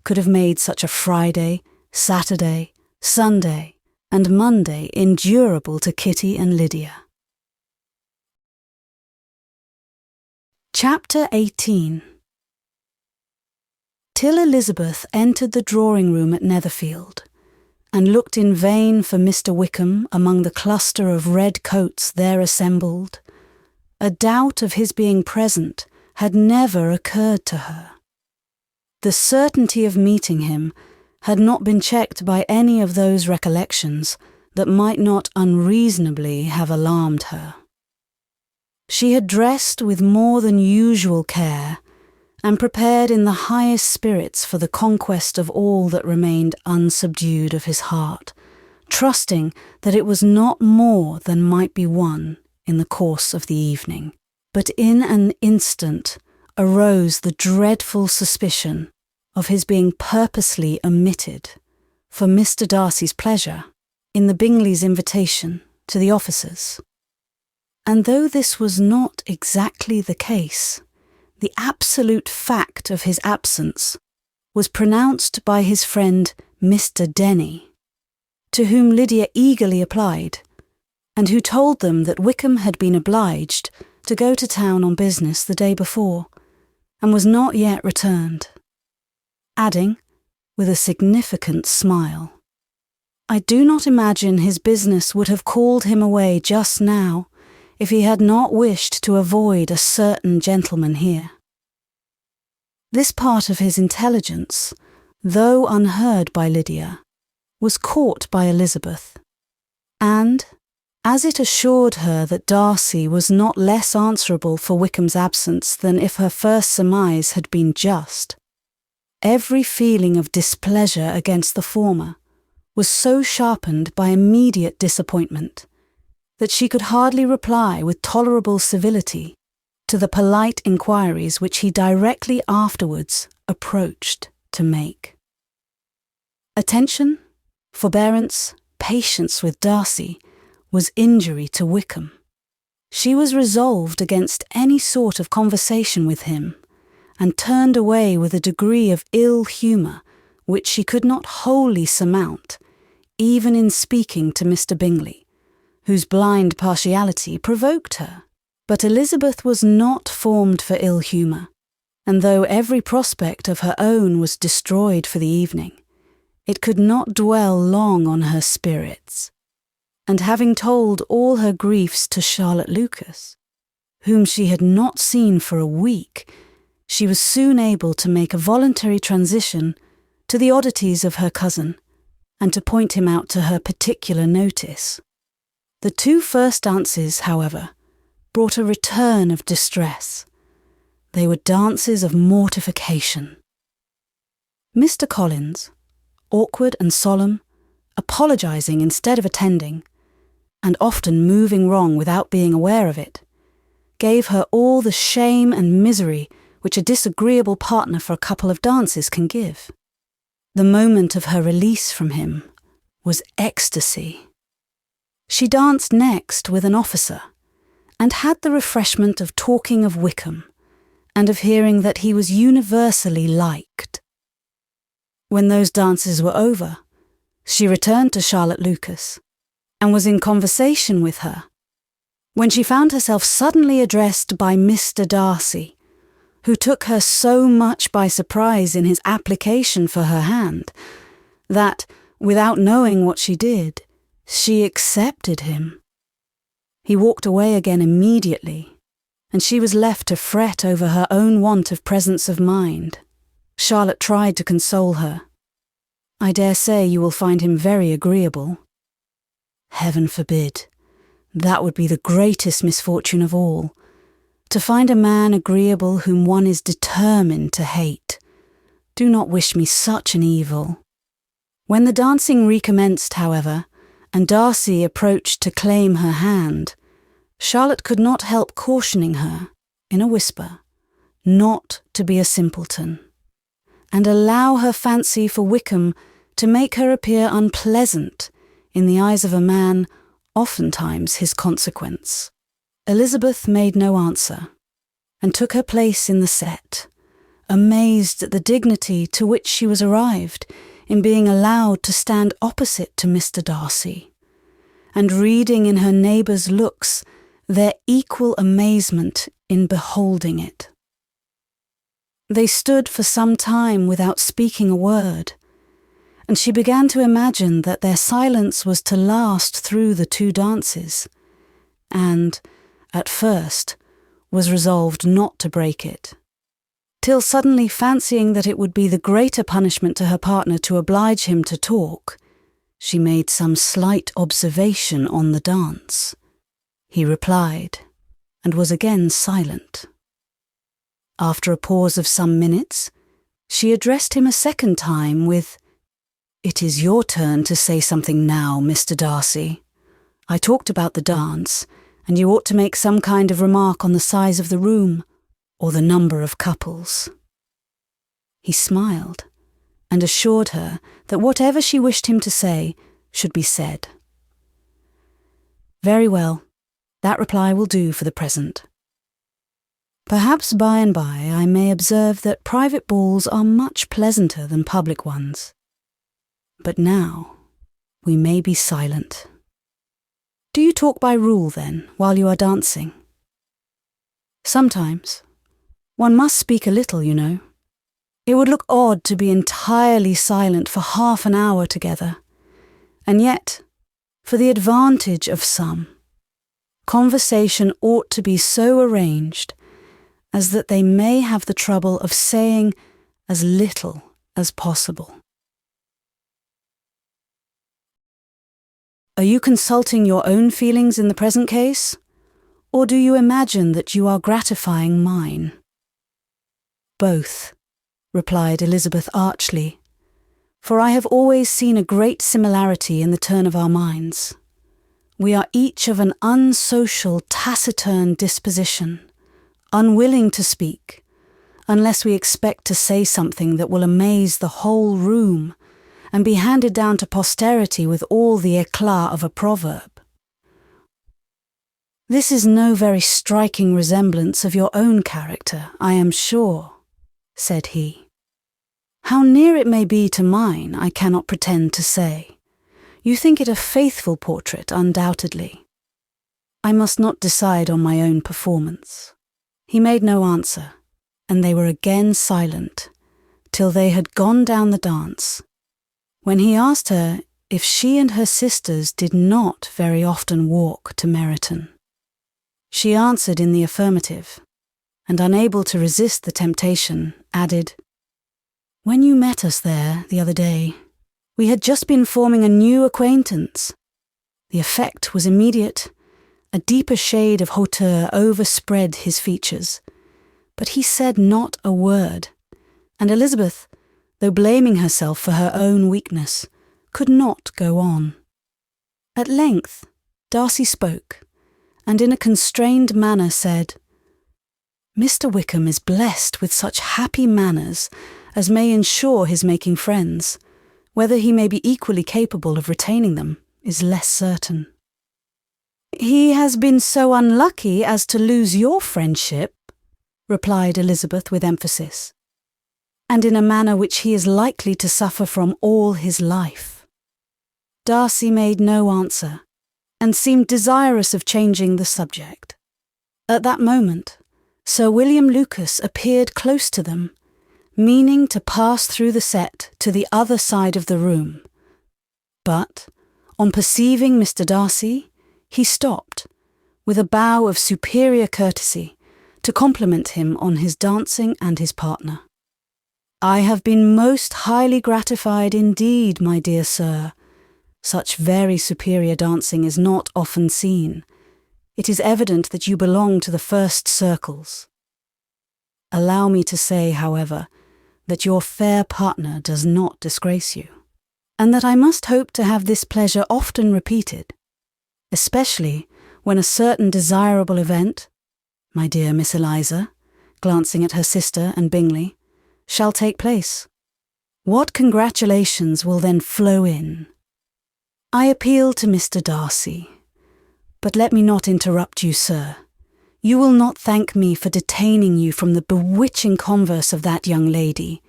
could have made such a Friday, Saturday, Sunday, and Monday endurable to Kitty and Lydia. Chapter 18. Till Elizabeth entered the drawing-room at Netherfield, and looked in vain for Mr. Wickham among the cluster of red coats there assembled, a doubt of his being present had never occurred to her. The certainty of meeting him had not been checked by any of those recollections that might not unreasonably have alarmed her. She had dressed with more than usual care, and prepared in the highest spirits for the conquest of all that remained unsubdued of his heart, trusting that it was not more than might be won in the course of the evening. But in an instant arose the dreadful suspicion of his being purposely omitted, for Mr. Darcy's pleasure, in the Bingley's invitation to the officers. And though this was not exactly the case, the absolute fact of his absence was pronounced by his friend Mr. Denny, to whom Lydia eagerly applied, and who told them that Wickham had been obliged to go to town on business the day before, and was not yet returned, adding, with a significant smile, "I do not imagine his business would have called him away just now, if he had not wished to avoid a certain gentleman here." This part of his intelligence, though unheard by Lydia, was caught by Elizabeth, and, as it assured her that Darcy was not less answerable for Wickham's absence than if her first surmise had been just, every feeling of displeasure against the former was so sharpened by immediate disappointment that she could hardly reply with tolerable civility to the polite inquiries which he directly afterwards approached to make. Attention, forbearance, patience with Darcy was injury to Wickham. She was resolved against any sort of conversation with him, and turned away with a degree of ill humour which she could not wholly surmount, even in speaking to Mr. Bingley, whose blind partiality provoked her. But Elizabeth was not formed for ill humour, and though every prospect of her own was destroyed for the evening, it could not dwell long on her spirits, and having told all her griefs to Charlotte Lucas, whom she had not seen for a week, she was soon able to make a voluntary transition to the oddities of her cousin, and to point him out to her particular notice. The 2 first dances, however, brought a return of distress. They were dances of mortification. Mr. Collins, awkward and solemn, apologising instead of attending, and often moving wrong without being aware of it, gave her all the shame and misery which a disagreeable partner for a couple of dances can give. The moment of her release from him was ecstasy. She danced next with an officer, and had the refreshment of talking of Wickham, and of hearing that he was universally liked. When those dances were over, she returned to Charlotte Lucas, and was in conversation with her, when she found herself suddenly addressed by Mr. Darcy, who took her so much by surprise in his application for her hand, that, without knowing what she did, she accepted him. He walked away again immediately, and she was left to fret over her own want of presence of mind. Charlotte tried to console her. "I dare say you will find him very agreeable." "Heaven forbid. That would be the greatest misfortune of all. To find a man agreeable whom one is determined to hate. Do not wish me such an evil." When the dancing recommenced, however, and Darcy approached to claim her hand, Charlotte could not help cautioning her, in a whisper, not to be a simpleton, and allow her fancy for Wickham to make her appear unpleasant in the eyes of a man oftentimes his consequence. Elizabeth made no answer, and took her place in the set, amazed at the dignity to which she was arrived in being allowed to stand opposite to Mr. Darcy, and reading in her neighbours' looks their equal amazement in beholding it. They stood for some time without speaking a word, and she began to imagine that their silence was to last through the 2 dances, and, at first, was resolved not to break it, till suddenly fancying that it would be the greater punishment to her partner to oblige him to talk, she made some slight observation on the dance. He replied, and was again silent. After a pause of some minutes, she addressed him a second time with, "It is your turn to say something now, Mr. Darcy. I talked about the dance, and you ought to make some kind of remark on the size of the room, or the number of couples." He smiled, and assured her that whatever she wished him to say should be said. "Very well, that reply will do for the present. Perhaps by and by I may observe that private balls are much pleasanter than public ones. But now we may be silent. Do you talk by rule, then, while you are dancing?" "Sometimes. One must speak a little, you know. It would look odd to be entirely silent for half an hour together. And yet, for the advantage of some, conversation ought to be so arranged as that they may have the trouble of saying as little as possible." Are you consulting your own feelings in the present case, or do you imagine that you are gratifying mine? "Both," replied Elizabeth archly, "for I have always seen a great similarity in the turn of our minds. We are each of an unsocial, taciturn disposition, unwilling to speak, unless we expect to say something that will amaze the whole room and be handed down to posterity with all the éclat of a proverb. This is no very striking resemblance of your own character, I am sure," said he. "How near it may be to mine, I cannot pretend to say. You think it a faithful portrait, undoubtedly. I must not decide on my own performance." He made no answer, and they were again silent, till they had gone down the dance, when he asked her if she and her sisters did not very often walk to Meryton. She answered in the affirmative, and unable to resist the temptation, added, "When you met us there the other day, we had just been forming a new acquaintance. The effect was immediate. A deeper shade of hauteur overspread his features, but he said not a word, and Elizabeth, though blaming herself for her own weakness, could not go on. At length, Darcy spoke, and in a constrained manner said, "Mr. Wickham is blessed with such happy manners as may ensure his making friends. Whether he may be equally capable of retaining them is less certain." "He has been so unlucky as to lose your friendship," replied Elizabeth with emphasis, "and in a manner which he is likely to suffer from all his life." Darcy made no answer, and seemed desirous of changing the subject. At that moment, Sir William Lucas appeared close to them, meaning to pass through the set to the other side of the room. But, on perceiving Mr. Darcy, he stopped, with a bow of superior courtesy, to compliment him on his dancing and his partner. "I have been most highly gratified indeed, my dear sir. Such very superior dancing is not often seen. It is evident that you belong to the first circles. Allow me to say, however, that your fair partner does not disgrace you, and that I must hope to have this pleasure often repeated, especially when a certain desirable event, my dear Miss Eliza," glancing at her sister and Bingley, "shall take place. What congratulations will then flow in! I appeal to Mr. Darcy, but let me not interrupt you, sir. you will not thank me for detaining you from the bewitching converse of that young lady,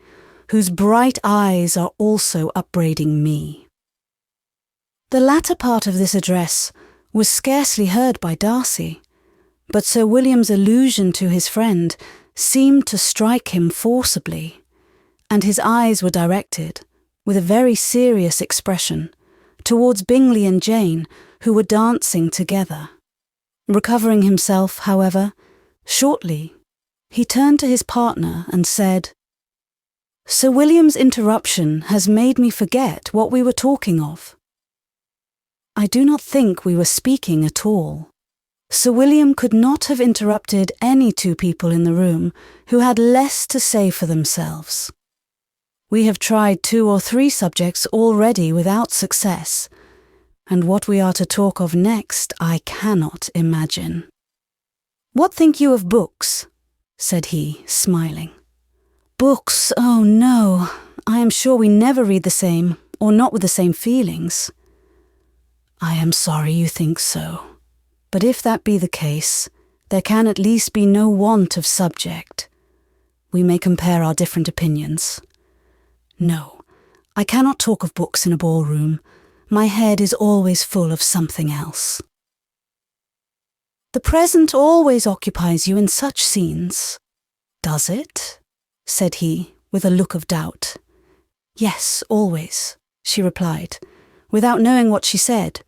whose bright eyes are also upbraiding me." The latter part of this address was scarcely heard by Darcy, but Sir William's allusion to his friend seemed to strike him forcibly, and his eyes were directed, with a very serious expression, towards Bingley and Jane, who were dancing together. Recovering himself, however, shortly, he turned to his partner and said, "Sir William's interruption has made me forget what we were talking of. I do not think we were speaking at all. Sir William could not have interrupted any two people in the room who had less to say for themselves. We have tried 2 or 3 subjects already without success, and what we are to talk of next I cannot imagine. What think you of books?" said he, smiling. "Books, oh no, I am sure we never read the same, or not with the same feelings." "I am sorry you think so. But if that be the case, there can at least be no want of subject. We may compare our different opinions. No, I cannot talk of books in a ballroom. My head is always full of something else." "The present always occupies you in such scenes." "Does it?" said he, with a look of doubt. "Yes, always," she replied, without knowing what she said,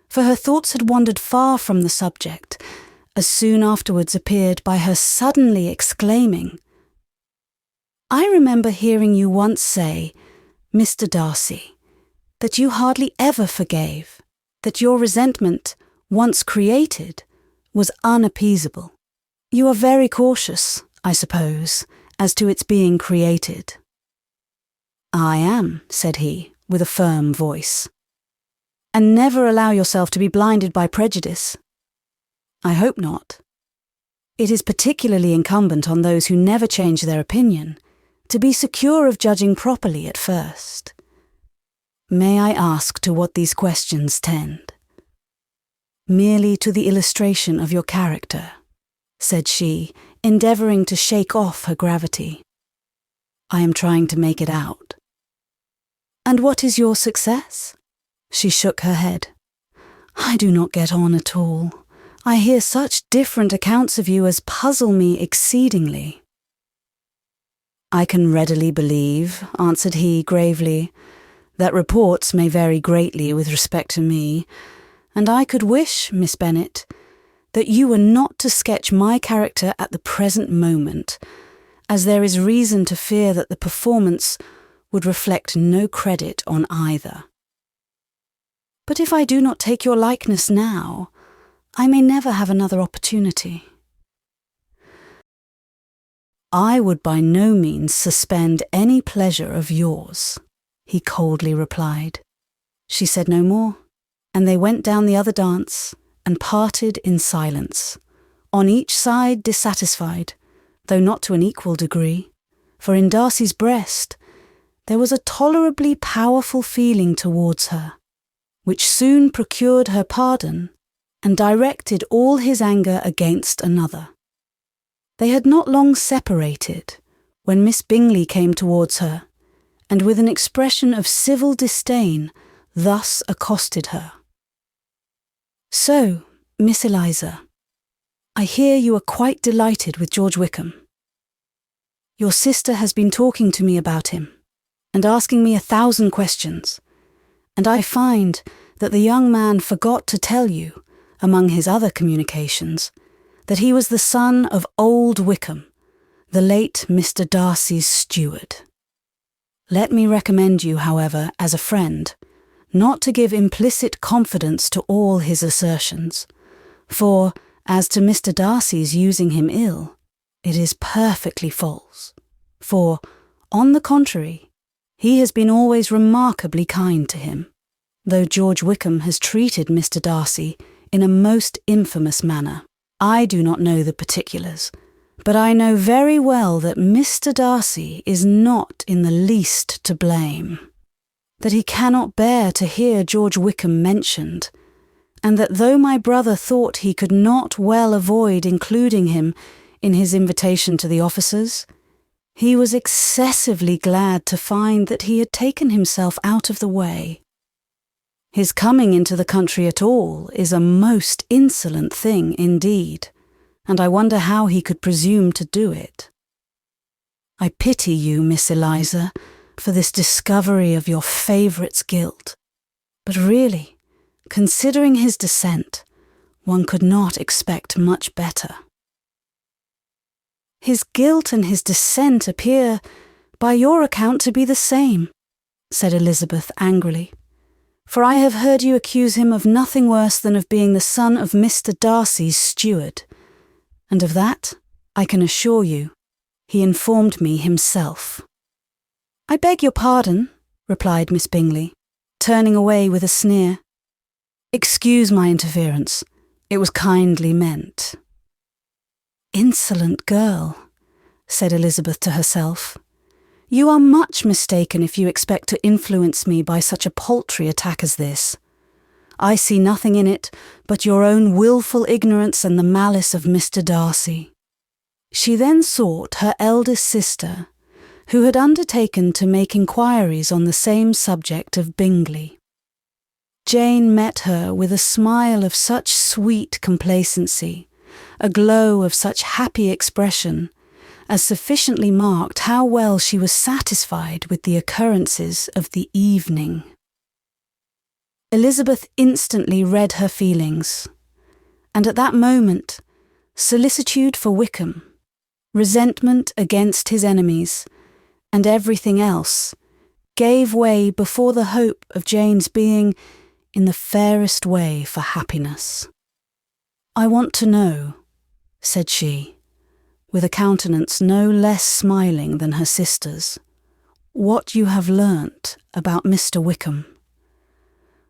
for her thoughts had wandered far from the subject, as soon afterwards appeared by her suddenly exclaiming, "I remember hearing you once say, Mr. Darcy, that you hardly ever forgave, that your resentment, once created, was unappeasable. You are very cautious, I suppose, as to its being created." "I am," said he, with a firm voice. "And never allow yourself to be blinded by prejudice?" "I hope not. It is particularly incumbent on those who never change their opinion to be secure of judging properly at first. May I ask to what these questions tend?" "Merely to the illustration of your character," said she, endeavouring to shake off her gravity. "I am trying to make it out." "And what is your success?" She shook her head. "I do not get on at all. I hear such different accounts of you as puzzle me exceedingly." "I can readily believe," answered he gravely, "that reports may vary greatly with respect to me, and I could wish, Miss Bennet, that you were not to sketch my character at the present moment, as there is reason to fear that the performance would reflect no credit on either. But if I do not take your likeness now, I may never have another opportunity." "I would by no means suspend any pleasure of yours," he coldly replied. She said no more, and they went down the other dance and parted in silence, on each side dissatisfied, though not to an equal degree, for in Darcy's breast there was a tolerably powerful feeling towards her, which soon procured her pardon and directed all his anger against another. They had not long separated when Miss Bingley came towards her, and with an expression of civil disdain thus accosted her. "So, Miss Eliza, I hear you are quite delighted with George Wickham. Your sister has been talking to me about him, and asking me 1,000 questions, and I find that the young man forgot to tell you, among his other communications, that he was the son of old Wickham, the late Mr. Darcy's steward. Let me recommend you, however, as a friend, not to give implicit confidence to all his assertions, for, as to Mr. Darcy's using him ill, it is perfectly false, for, on the contrary, he has been always remarkably kind to him, though George Wickham has treated Mr. Darcy in a most infamous manner. I do not know the particulars, but I know very well that Mr. Darcy is not in the least to blame, that he cannot bear to hear George Wickham mentioned, and that though my brother thought he could not well avoid including him in his invitation to the officers, he was excessively glad to find that he had taken himself out of the way. His coming into the country at all is a most insolent thing indeed, and I wonder how he could presume to do it. I pity you, Miss Eliza, for this discovery of your favourite's guilt, but really, considering his descent, one could not expect much better. His guilt and his descent appear, by your account, to be the same, said Elizabeth angrily, for I have heard you accuse him of nothing worse than of being the son of Mr. Darcy's steward, and of that, I can assure you, he informed me himself. I beg your pardon, replied Miss Bingley, turning away with a sneer. Excuse my interference. It was kindly meant. Insolent girl, said Elizabeth to herself. You are much mistaken if you expect to influence me by such a paltry attack as this. I see nothing in it but your own wilful ignorance and the malice of Mr. Darcy. She then sought her eldest sister, who had undertaken to make inquiries on the same subject of Bingley. Jane met her with a smile of such sweet complacency, a glow of such happy expression, as sufficiently marked how well she was satisfied with the occurrences of the evening. Elizabeth instantly read her feelings, and at that moment, solicitude for Wickham, resentment against his enemies, and everything else, gave way before the hope of Jane's being in the fairest way for happiness. I want to know, said she, with a countenance no less smiling than her sister's, what you have learnt about Mr. Wickham.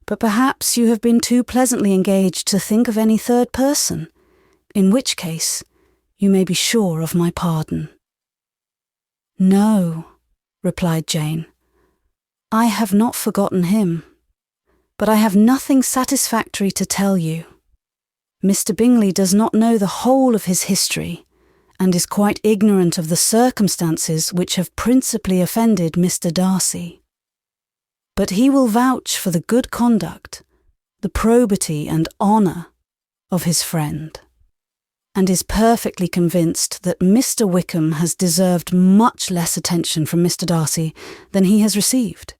But perhaps you have been too pleasantly engaged to think of any third person, in which case you may be sure of my pardon. No, replied Jane, I have not forgotten him, but I have nothing satisfactory to tell you. Mr. Bingley does not know the whole of his history, and is quite ignorant of the circumstances which have principally offended Mr. Darcy. But he will vouch for the good conduct, the probity and honour of his friend, and is perfectly convinced that Mr. Wickham has deserved much less attention from Mr. Darcy than he has received,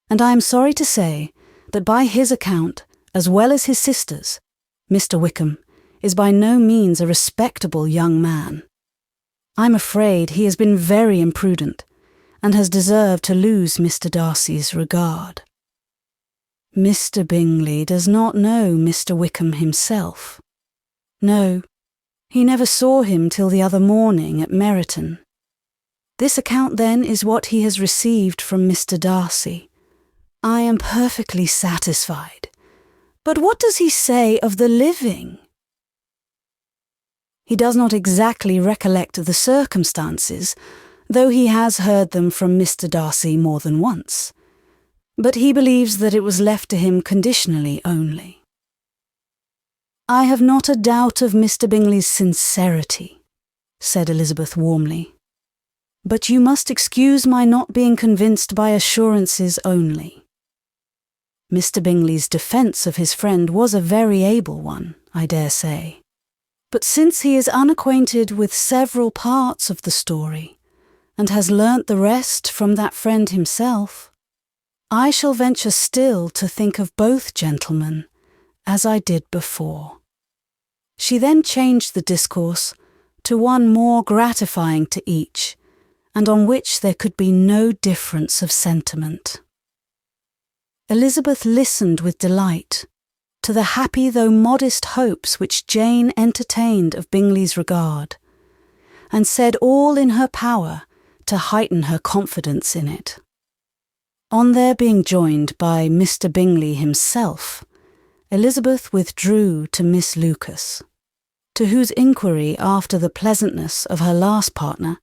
and I am sorry to say that by his account, as well as his sister's, Mr. Wickham is by no means a respectable young man. I'm afraid he has been very imprudent, and has deserved to lose Mr. Darcy's regard. Mr. Bingley does not know Mr. Wickham himself. No, he never saw him till the other morning at Meryton. This account, then, is what he has received from Mr. Darcy. I am perfectly satisfied. But what does he say of the living? He does not exactly recollect the circumstances, though he has heard them from Mr. Darcy more than once, but he believes that it was left to him conditionally only. I have not a doubt of Mr. Bingley's sincerity, said Elizabeth warmly, but you must excuse my not being convinced by assurances only. Mr. Bingley's defence of his friend was a very able one, I dare say. But since he is unacquainted with several parts of the story, and has learnt the rest from that friend himself, I shall venture still to think of both gentlemen as I did before. She then changed the discourse to one more gratifying to each, and on which there could be no difference of sentiment. Elizabeth listened with delight to the happy though modest hopes which Jane entertained of Bingley's regard, and said all in her power to heighten her confidence in it. On their being joined by Mr. Bingley himself, Elizabeth withdrew to Miss Lucas, to whose inquiry after the pleasantness of her last partner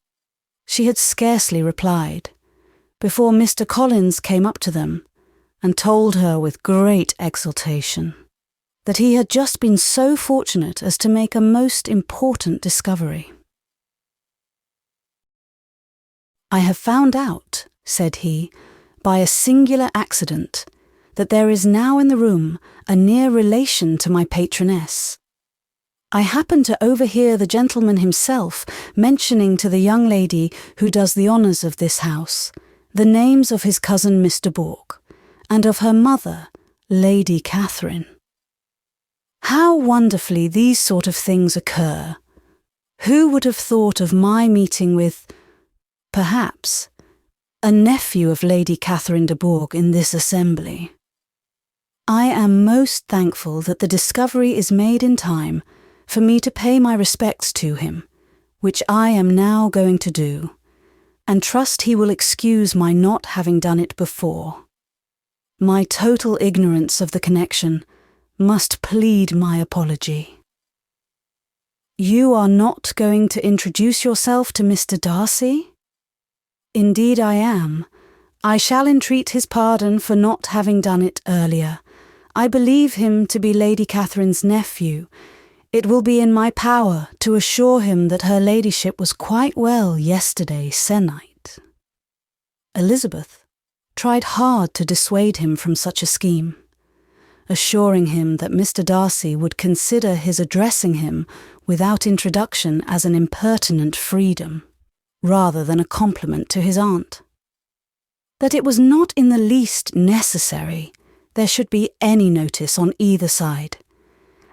she had scarcely replied, before Mr. Collins came up to them and told her with great exultation that he had just been so fortunate as to make a most important discovery. "I have found out," said he, "by a singular accident, that there is now in the room a near relation to my patroness. I happened to overhear the gentleman himself mentioning to the young lady who does the honours of this house the names of his cousin Mr. Bourke, and of her mother, Lady Catherine. How wonderfully these sort of things occur! Who would have thought of my meeting with, perhaps, a nephew of Lady Catherine de Bourgh in this assembly? I am most thankful that the discovery is made in time for me to pay my respects to him, which I am now going to do, and trust he will excuse my not having done it before. My total ignorance of the connection must plead my apology." "You are not going to introduce yourself to Mr. Darcy?" "Indeed I am. I shall entreat his pardon for not having done it earlier. I believe him to be Lady Catherine's nephew. It will be in my power to assure him that her ladyship was quite well yesterday se'nnight." Elizabeth tried hard to dissuade him from such a scheme, assuring him that Mr. Darcy would consider his addressing him without introduction as an impertinent freedom, rather than a compliment to his aunt. That it was not in the least necessary there should be any notice on either side,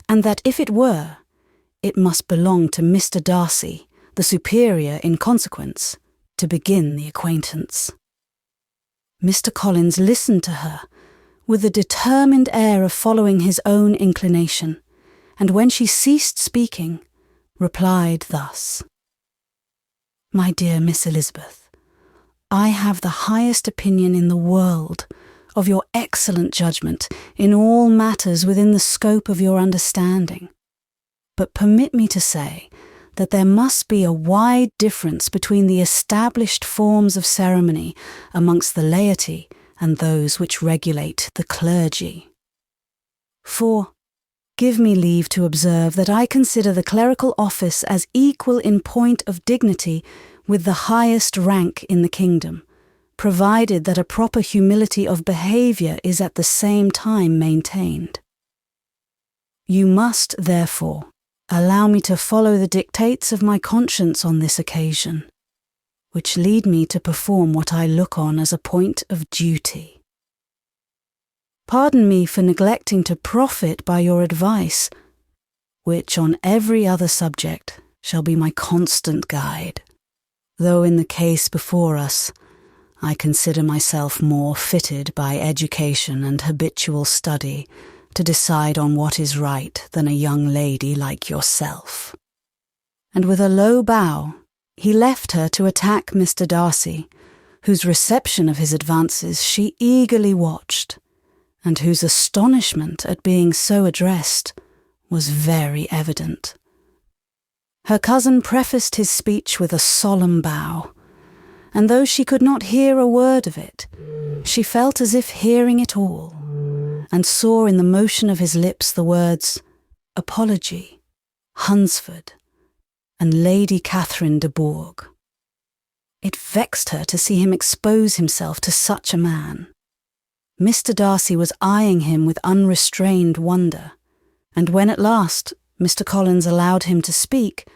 and that if it were, it must belong to Mr. Darcy, the superior in consequence, to begin the acquaintance. Mr. Collins listened to her with the determined air of following his own inclination, and when she ceased speaking, replied thus: "My dear Miss Elizabeth, I have the highest opinion in the world of your excellent judgment in all matters within the scope of your understanding. But permit me to say that there must be a wide difference between the established forms of ceremony amongst the laity and those which regulate the clergy. For, give me leave to observe that I consider the clerical office as equal in point of dignity with the highest rank in the kingdom, provided that a proper humility of behaviour is at the same time maintained. You must, therefore, allow me to follow the dictates of my conscience on this occasion, which lead me to perform what I look on as a point of duty. Pardon me for neglecting to profit by your advice, which on every other subject shall be my constant guide, though in the case before us I consider myself more fitted by education and habitual study to decide on what is right than a young lady like yourself." And with a low bow, he left her to attack Mr. Darcy, whose reception of his advances she eagerly watched, and whose astonishment at being so addressed was very evident. Her cousin prefaced his speech with a solemn bow, and though she could not hear a word of it, she felt as if hearing it all, and saw in the motion of his lips the words apology, Hunsford, and Lady Catherine de Bourgh. It vexed her to see him expose himself to such a man. Mr. Darcy was eyeing him with unrestrained wonder, and when at last Mr. Collins allowed him to speak,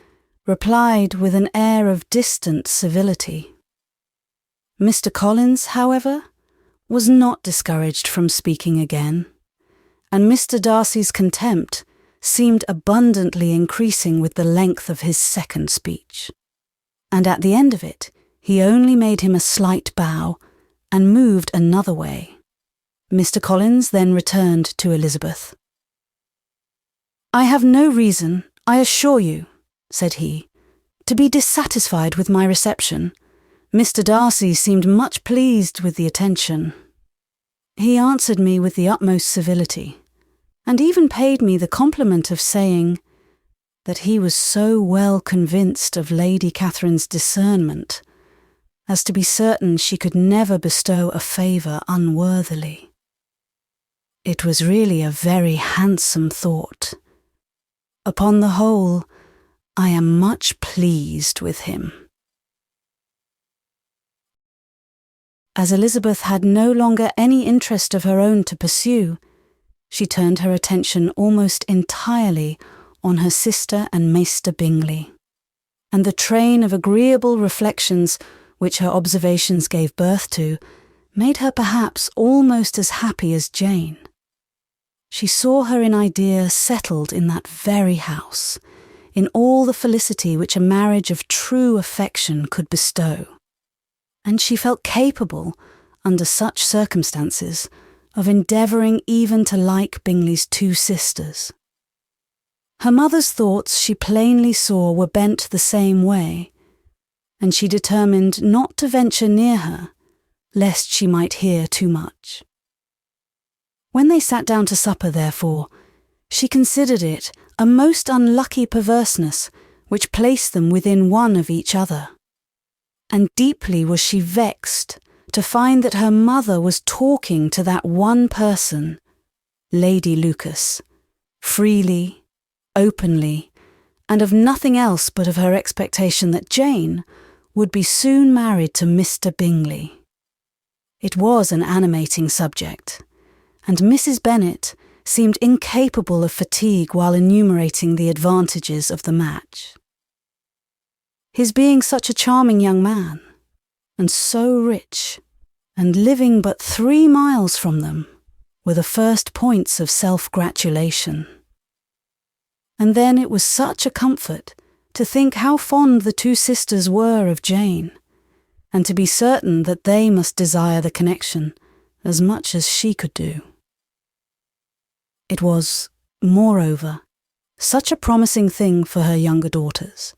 replied with an air of distant civility. Mr. Collins, however, was not discouraged from speaking again, and Mr. Darcy's contempt seemed abundantly increasing with the length of his second speech, and at the end of it he only made him a slight bow and moved another way. Mr. Collins then returned to Elizabeth. "I have no reason, I assure you," said he, "to be dissatisfied with my reception. Mr. Darcy seemed much pleased with the attention. He answered me with the utmost civility, and even paid me the compliment of saying that he was so well convinced of Lady Catherine's discernment as to be certain she could never bestow a favour unworthily. It was really a very handsome thought. Upon the whole, I am much pleased with him. As Elizabeth had no longer any interest of her own to pursue, she turned her attention almost entirely on her sister and Mr. Bingley, and the train of agreeable reflections which her observations gave birth to made her perhaps almost as happy as Jane. She saw her in idea settled in that very house, in all the felicity which a marriage of true affection could bestow, and she felt capable, under such circumstances, of endeavouring even to like Bingley's two sisters. Her mother's thoughts she plainly saw were bent the same way, and she determined not to venture near her, lest she might hear too much. When they sat down to supper, therefore, she considered it a most unlucky perverseness which placed them within one of each other, and deeply was she vexed to find that her mother was talking to that one person, Lady Lucas, freely, openly, and of nothing else but of her expectation that Jane would be soon married to Mr. Bingley. It was an animating subject, and Mrs. Bennet seemed incapable of fatigue while enumerating the advantages of the match. His being such a charming young man, and so rich, and living but 3 miles from them, were the first points of self-gratulation. And then it was such a comfort to think how fond the two sisters were of Jane, and to be certain that they must desire the connection as much as she could do. It was, moreover, such a promising thing for her younger daughters,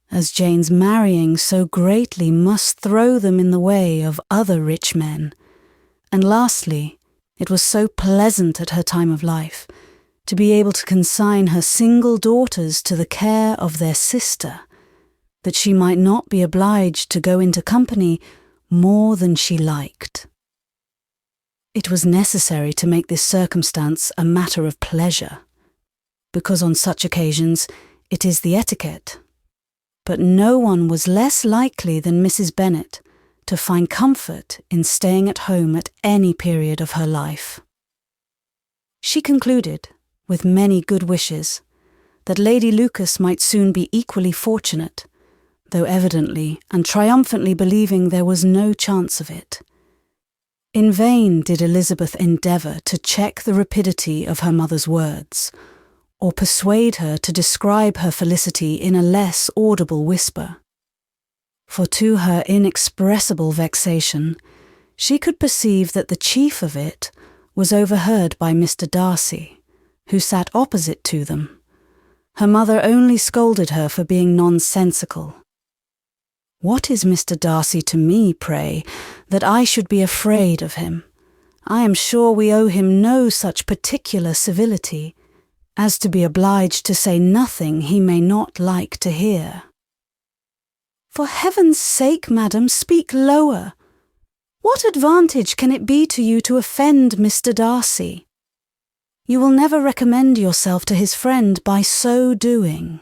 as Jane's marrying so greatly must throw them in the way of other rich men, and lastly, it was so pleasant at her time of life to be able to consign her single daughters to the care of their sister, that she might not be obliged to go into company more than she liked. It was necessary to make this circumstance a matter of pleasure, because on such occasions it is the etiquette, but no one was less likely than Mrs. Bennet to find comfort in staying at home at any period of her life. She concluded, with many good wishes, that Lady Lucas might soon be equally fortunate, though evidently and triumphantly believing there was no chance of it. In vain did Elizabeth endeavour to check the rapidity of her mother's words, or persuade her to describe her felicity in a less audible whisper. For to her inexpressible vexation, she could perceive that the chief of it was overheard by Mr. Darcy, who sat opposite to them. Her mother only scolded her for being nonsensical. "What is Mr. Darcy to me, pray, that I should be afraid of him? I am sure we owe him no such particular civility as to be obliged to say nothing he may not like to hear." "For heaven's sake, madam, speak lower. What advantage can it be to you to offend Mr. Darcy? You will never recommend yourself to his friend by so doing."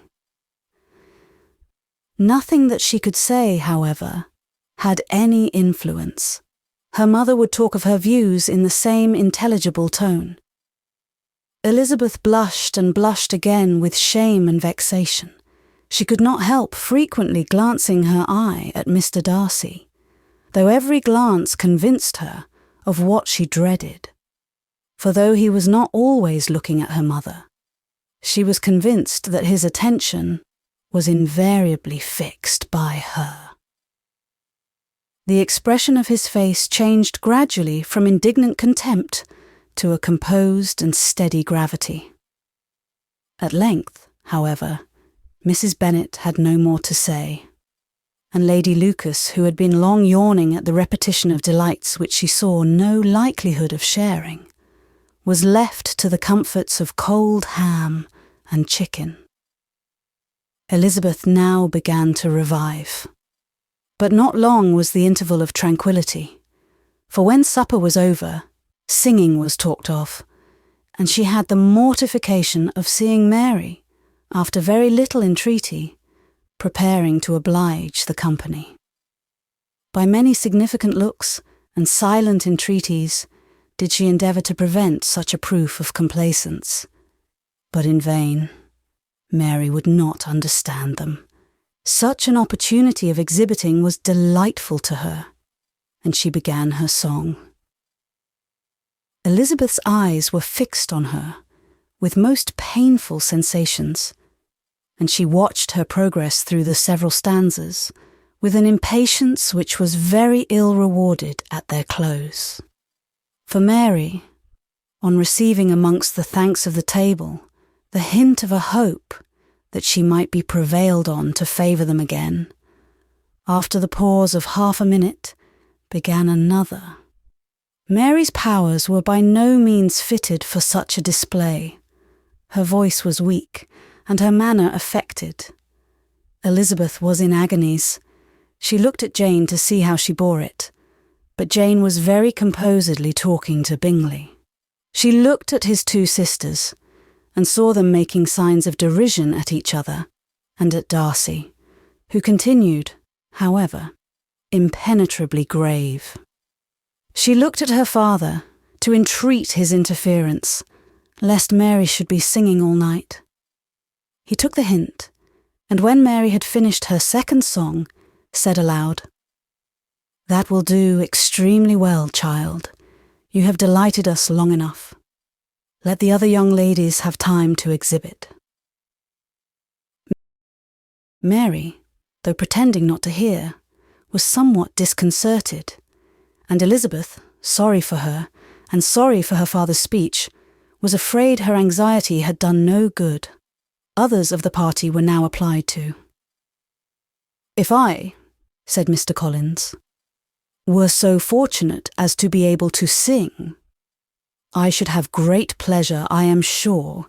Nothing that she could say, however, had any influence. Her mother would talk of her views in the same intelligible tone. Elizabeth blushed and blushed again with shame and vexation. She could not help frequently glancing her eye at Mr. Darcy, though every glance convinced her of what she dreaded. For though he was not always looking at her mother, she was convinced that his attention was invariably fixed by her. The expression of his face changed gradually from indignant contempt to a composed and steady gravity. At length, however, Mrs. Bennet had no more to say, and Lady Lucas, who had been long yawning at the repetition of delights which she saw no likelihood of sharing, was left to the comforts of cold ham and chicken. Elizabeth now began to revive. But not long was the interval of tranquillity, for when supper was over, singing was talked of, and she had the mortification of seeing Mary, after very little entreaty, preparing to oblige the company. By many significant looks and silent entreaties did she endeavour to prevent such a proof of complaisance, but in vain. Mary would not understand them. Such an opportunity of exhibiting was delightful to her, and she began her song. Elizabeth's eyes were fixed on her with most painful sensations, and she watched her progress through the several stanzas with an impatience which was very ill rewarded at their close. For Mary, on receiving amongst the thanks of the table the hint of a hope that she might be prevailed on to favour them again, after the pause of half a minute, began another. Mary's powers were by no means fitted for such a display. Her voice was weak, and her manner affected. Elizabeth was in agonies. She looked at Jane to see how she bore it, but Jane was very composedly talking to Bingley. She looked at his two sisters, and saw them making signs of derision at each other, and at Darcy, who continued, however, impenetrably grave. She looked at her father to entreat his interference, lest Mary should be singing all night. He took the hint, and when Mary had finished her second song, said aloud, "That will do extremely well, child. You have delighted us long enough. Let the other young ladies have time to exhibit." Mary, though pretending not to hear, was somewhat disconcerted, and Elizabeth, sorry for her, and sorry for her father's speech, was afraid her anxiety had done no good. Others of the party were now applied to. "If I," said Mr. Collins, "were so fortunate as to be able to sing, I should have great pleasure, I am sure,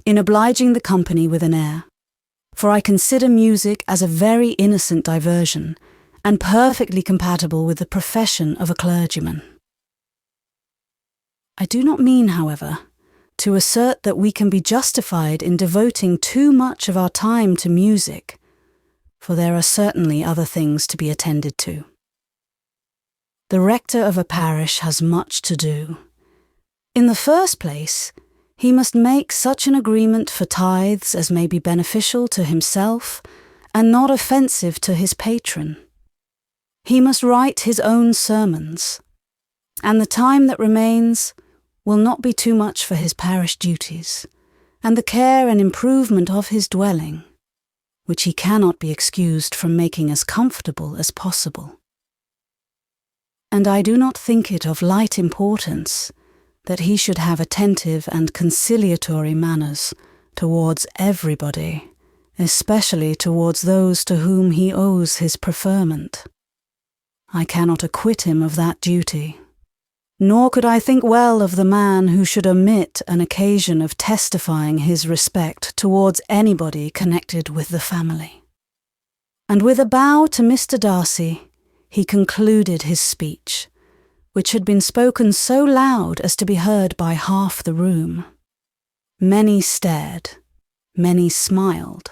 in obliging the company with an air, for I consider music as a very innocent diversion, and perfectly compatible with the profession of a clergyman. I do not mean, however, to assert that we can be justified in devoting too much of our time to music, for there are certainly other things to be attended to. The rector of a parish has much to do. In the first place, he must make such an agreement for tithes as may be beneficial to himself and not offensive to his patron. He must write his own sermons, and the time that remains will not be too much for his parish duties, and the care and improvement of his dwelling, which he cannot be excused from making as comfortable as possible. And I do not think it of light importance that he should have attentive and conciliatory manners towards everybody, especially towards those to whom he owes his preferment. I cannot acquit him of that duty, nor could I think well of the man who should omit an occasion of testifying his respect towards anybody connected with the family." And with a bow to Mr. Darcy, he concluded his speech, which had been spoken so loud as to be heard by half the room. Many stared, many smiled,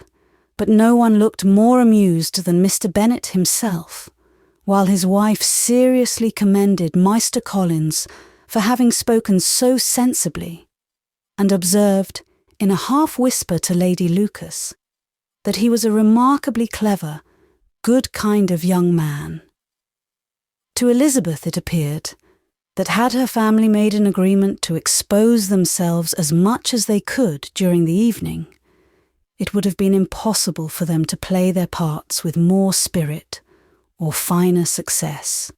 but no one looked more amused than Mr. Bennet himself, while his wife seriously commended Mr. Collins for having spoken so sensibly, and observed, in a half-whisper to Lady Lucas, that he was a remarkably clever, good kind of young man. To Elizabeth it appeared that had her family made an agreement to expose themselves as much as they could during the evening, it would have been impossible for them to play their parts with more spirit or finer success.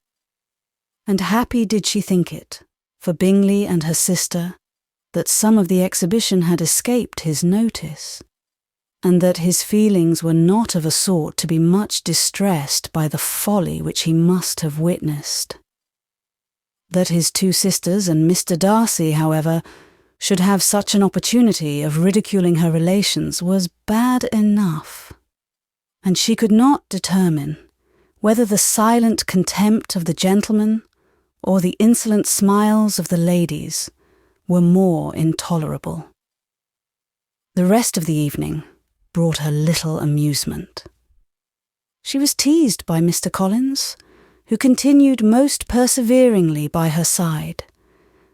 And happy did she think it, for Bingley and her sister, that some of the exhibition had escaped his notice, and that his feelings were not of a sort to be much distressed by the folly which he must have witnessed. That his two sisters and Mr. Darcy, however, should have such an opportunity of ridiculing her relations was bad enough, and she could not determine whether the silent contempt of the gentlemen or the insolent smiles of the ladies were more intolerable. The rest of the evening brought her little amusement. She was teased by Mr. Collins, who continued most perseveringly by her side,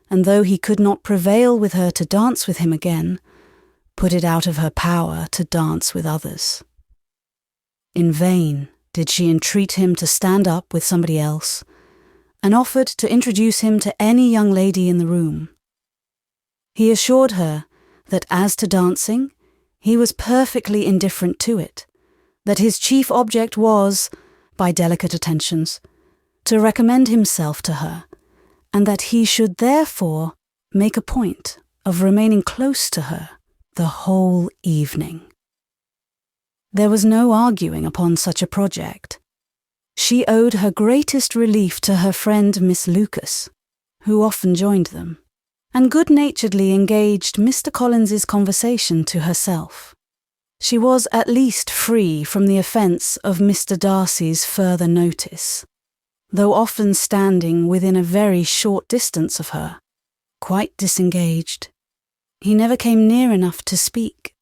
and though he could not prevail with her to dance with him again, put it out of her power to dance with others. In vain did she entreat him to stand up with somebody else, and offered to introduce him to any young lady in the room. He assured her that as to dancing, he was perfectly indifferent to it, that his chief object was, by delicate attentions, to recommend himself to her, and that he should therefore make a point of remaining close to her the whole evening. There was no arguing upon such a project. She owed her greatest relief to her friend Miss Lucas, who often joined them, and good-naturedly engaged Mr. Collins's conversation to herself. She was at least free from the offence of Mr. Darcy's further notice, though often standing within a very short distance of her, quite disengaged. He never came near enough to speak.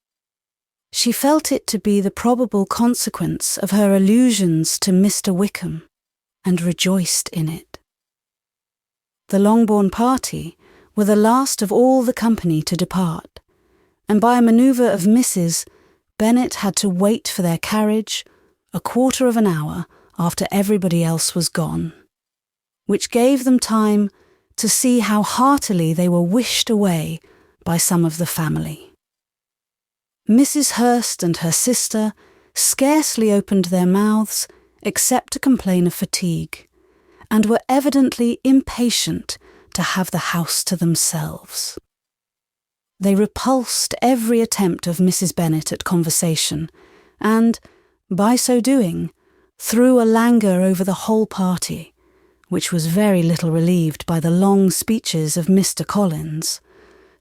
She felt it to be the probable consequence of her allusions to Mr. Wickham, and rejoiced in it. The Longbourn party were the last of all the company to depart, and by a manoeuvre of Mrs. Bennet had to wait for their carriage a quarter of an hour after everybody else was gone, which gave them time to see how heartily they were wished away by some of the family. Mrs. Hurst and her sister scarcely opened their mouths except to complain of fatigue, and were evidently impatient to have the house to themselves. They repulsed every attempt of Mrs. Bennet at conversation, and, by so doing, threw a languor over the whole party, which was very little relieved by the long speeches of Mr. Collins,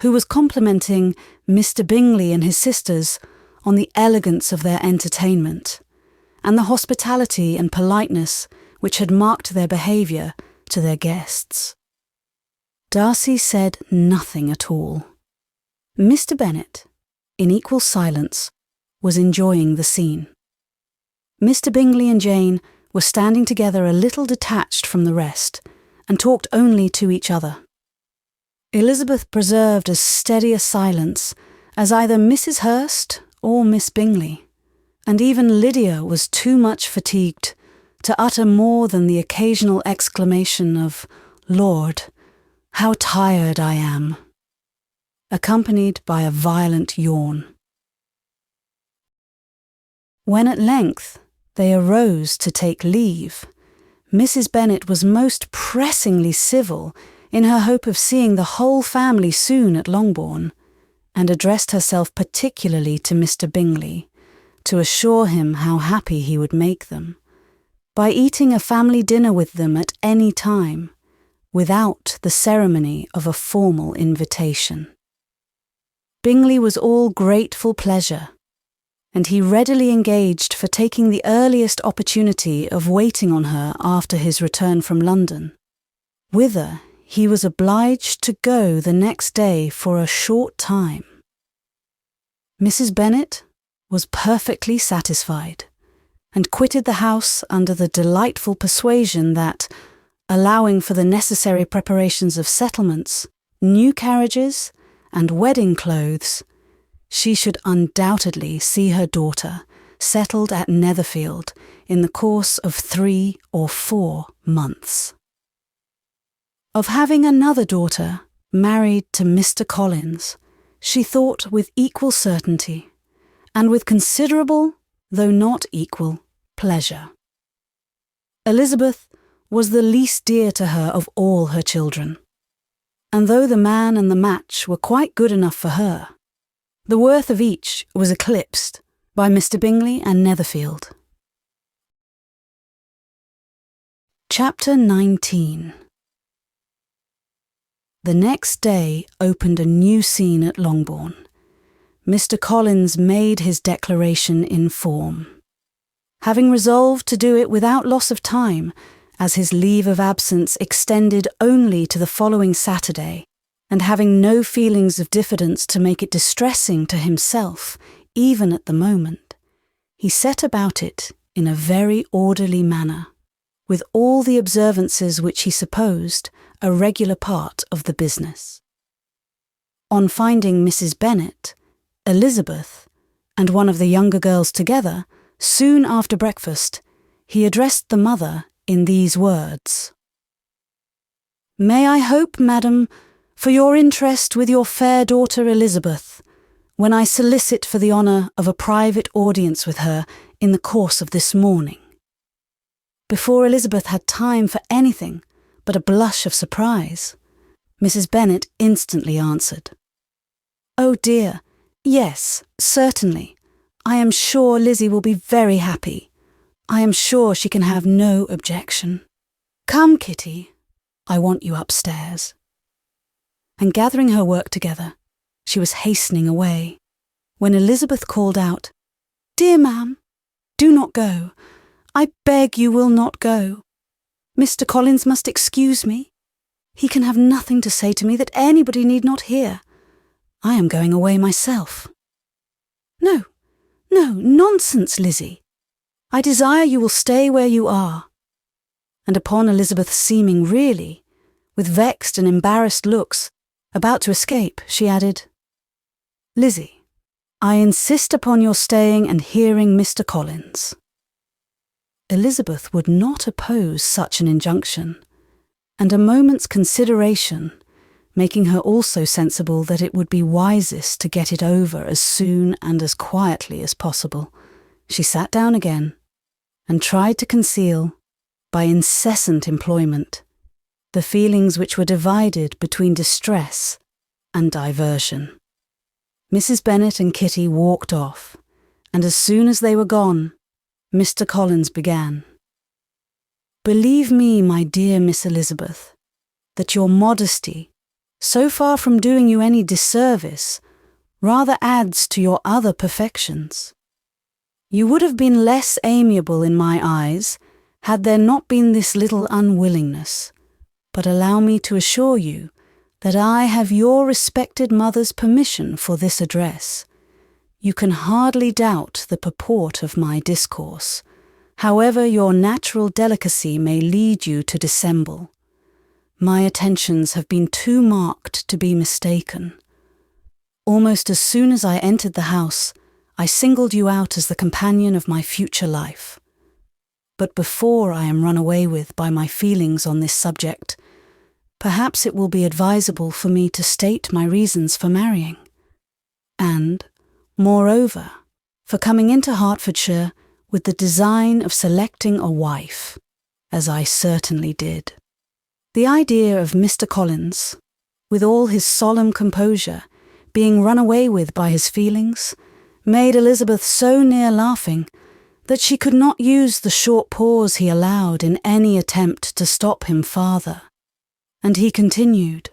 who was complimenting Mr. Bingley and his sisters on the elegance of their entertainment, and the hospitality and politeness which had marked their behaviour to their guests. Darcy said nothing at all. Mr. Bennet, in equal silence, was enjoying the scene. Mr. Bingley and Jane were standing together a little detached from the rest, and talked only to each other. Elizabeth preserved as steady a silence as either Mrs. Hurst or Miss Bingley, and even Lydia was too much fatigued to utter more than the occasional exclamation of, "Lord, how tired I am," accompanied by a violent yawn. When at length they arose to take leave, Mrs. Bennet was most pressingly civil in her hope of seeing the whole family soon at Longbourn, and addressed herself particularly to Mr. Bingley, to assure him how happy he would make them, by eating a family dinner with them at any time, without the ceremony of a formal invitation. Bingley was all grateful pleasure, and he readily engaged for taking the earliest opportunity of waiting on her after his return from London, whither he was obliged to go the next day for a short time. Mrs. Bennet was perfectly satisfied, and quitted the house under the delightful persuasion that, allowing for the necessary preparations of settlements, new carriages, and wedding clothes, she should undoubtedly see her daughter settled at Netherfield in the course of 3 or 4 months. Of having another daughter married to Mr. Collins, she thought with equal certainty, and with considerable, though not equal, pleasure. Elizabeth was the least dear to her of all her children, and though the man and the match were quite good enough for her, the worth of each was eclipsed by Mr. Bingley and Netherfield. Chapter 19. The next day opened a new scene at Longbourn. Mr. Collins made his declaration in form, having resolved to do it without loss of time, as his leave of absence extended only to the following Saturday, and having no feelings of diffidence to make it distressing to himself, even at the moment, he set about it in a very orderly manner, with all the observances which he supposed a regular part of the business. On finding Mrs. Bennet, Elizabeth, and one of the younger girls together, soon after breakfast, he addressed the mother in these words: "May I hope, madam, for your interest with your fair daughter Elizabeth, when I solicit for the honour of a private audience with her in the course of this morning?" Before Elizabeth had time for anything but a blush of surprise, Mrs. Bennet instantly answered, "Oh dear, yes, certainly. I am sure Lizzie will be very happy. I am sure she can have no objection. Come, Kitty, I want you upstairs." And gathering her work together, she was hastening away, when Elizabeth called out, "Dear ma'am, do not go. I beg you will not go. Mr. Collins must excuse me. He can have nothing to say to me that anybody need not hear. I am going away myself." "No, no, nonsense, Lizzie. I desire you will stay where you are." And upon Elizabeth seeming really, with vexed and embarrassed looks, about to escape, she added, "Lizzie, I insist upon your staying and hearing Mr. Collins." Elizabeth would not oppose such an injunction, and a moment's consideration, making her also sensible that it would be wisest to get it over as soon and as quietly as possible, she sat down again and tried to conceal, by incessant employment, the feelings which were divided between distress and diversion. Mrs. Bennet and Kitty walked off, and as soon as they were gone, Mr. Collins began. "Believe me, my dear Miss Elizabeth, that your modesty, so far from doing you any disservice, rather adds to your other perfections. You would have been less amiable in my eyes had there not been this little unwillingness, but allow me to assure you that I have your respected mother's permission for this address. You can hardly doubt the purport of my discourse, however your natural delicacy may lead you to dissemble. My attentions have been too marked to be mistaken. Almost as soon as I entered the house, I singled you out as the companion of my future life. But before I am run away with by my feelings on this subject, perhaps it will be advisable for me to state my reasons for marrying, and, moreover, for coming into Hertfordshire with the design of selecting a wife, as I certainly did. The idea of Mr. Collins, with all his solemn composure, being run away with by his feelings, made Elizabeth so near laughing that she could not use the short pause he allowed in any attempt to stop him farther, and he continued,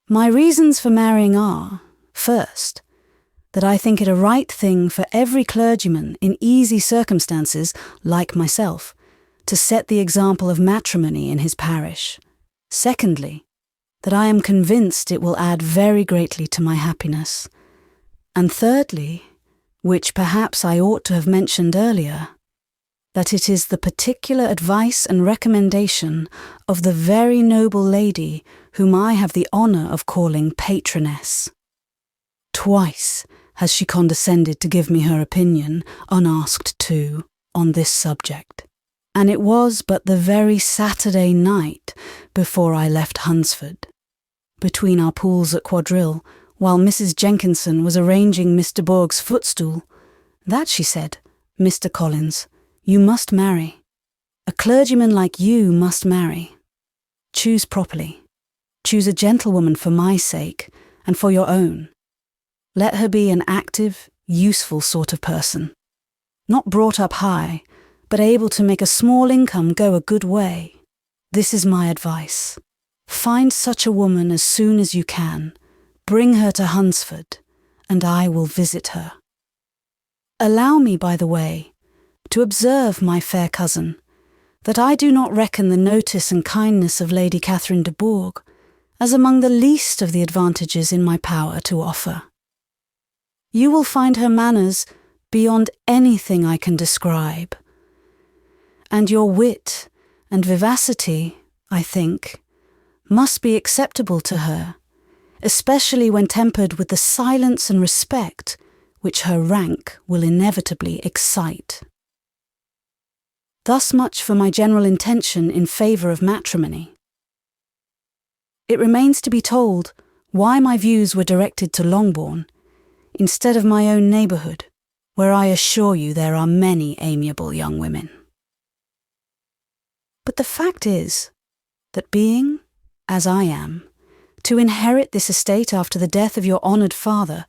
"My reasons for marrying are, first, that I think it a right thing for every clergyman in easy circumstances, like myself, to set the example of matrimony in his parish. Secondly, that I am convinced it will add very greatly to my happiness. And thirdly, which perhaps I ought to have mentioned earlier, that it is the particular advice and recommendation of the very noble lady whom I have the honour of calling patroness. Twice has she condescended to give me her opinion, unasked too, on this subject, and it was but the very Saturday night before I left Hunsford, between our pools at quadrille, while Mrs. Jenkinson was arranging Mr. Borg's footstool, that she said, 'Mr. Collins, you must marry. A clergyman like you must marry. Choose properly. Choose a gentlewoman for my sake, and for your own. Let her be an active, useful sort of person, not brought up high, but able to make a small income go a good way. This is my advice. Find such a woman as soon as you can, bring her to Hunsford, and I will visit her. Allow me, by the way, to observe, my fair cousin, that I do not reckon the notice and kindness of Lady Catherine de Bourgh as among the least of the advantages in my power to offer. You will find her manners beyond anything I can describe, and your wit and vivacity, I think, must be acceptable to her, especially when tempered with the silence and respect which her rank will inevitably excite. Thus much for my general intention in favour of matrimony. It remains to be told why my views were directed to Longbourn, instead of my own neighbourhood, where I assure you there are many amiable young women. But the fact is that being, as I am, to inherit this estate after the death of your honoured father,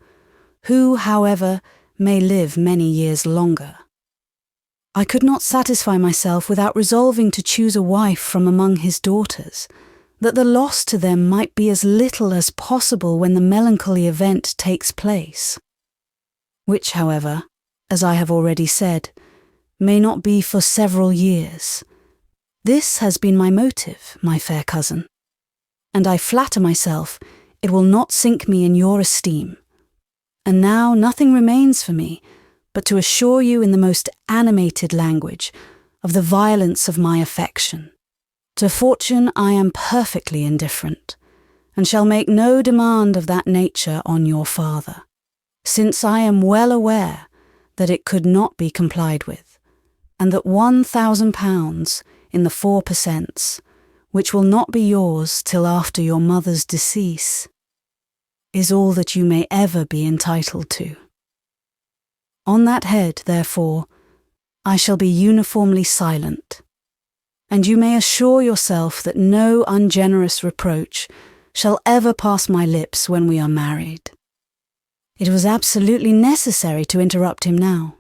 who, however, may live many years longer, I could not satisfy myself without resolving to choose a wife from among his daughters, that the loss to them might be as little as possible when the melancholy event takes place, which, however, as I have already said, may not be for several years. This has been my motive, my fair cousin, and I flatter myself it will not sink me in your esteem. And now nothing remains for me but to assure you in the most animated language of the violence of my affection. To fortune I am perfectly indifferent, and shall make no demand of that nature on your father, since I am well aware that it could not be complied with, and that £1,000 in the 4 per cents, which will not be yours till after your mother's decease, is all that you may ever be entitled to. On that head, therefore, I shall be uniformly silent, and you may assure yourself that no ungenerous reproach shall ever pass my lips when we are married. It was absolutely necessary to interrupt him now.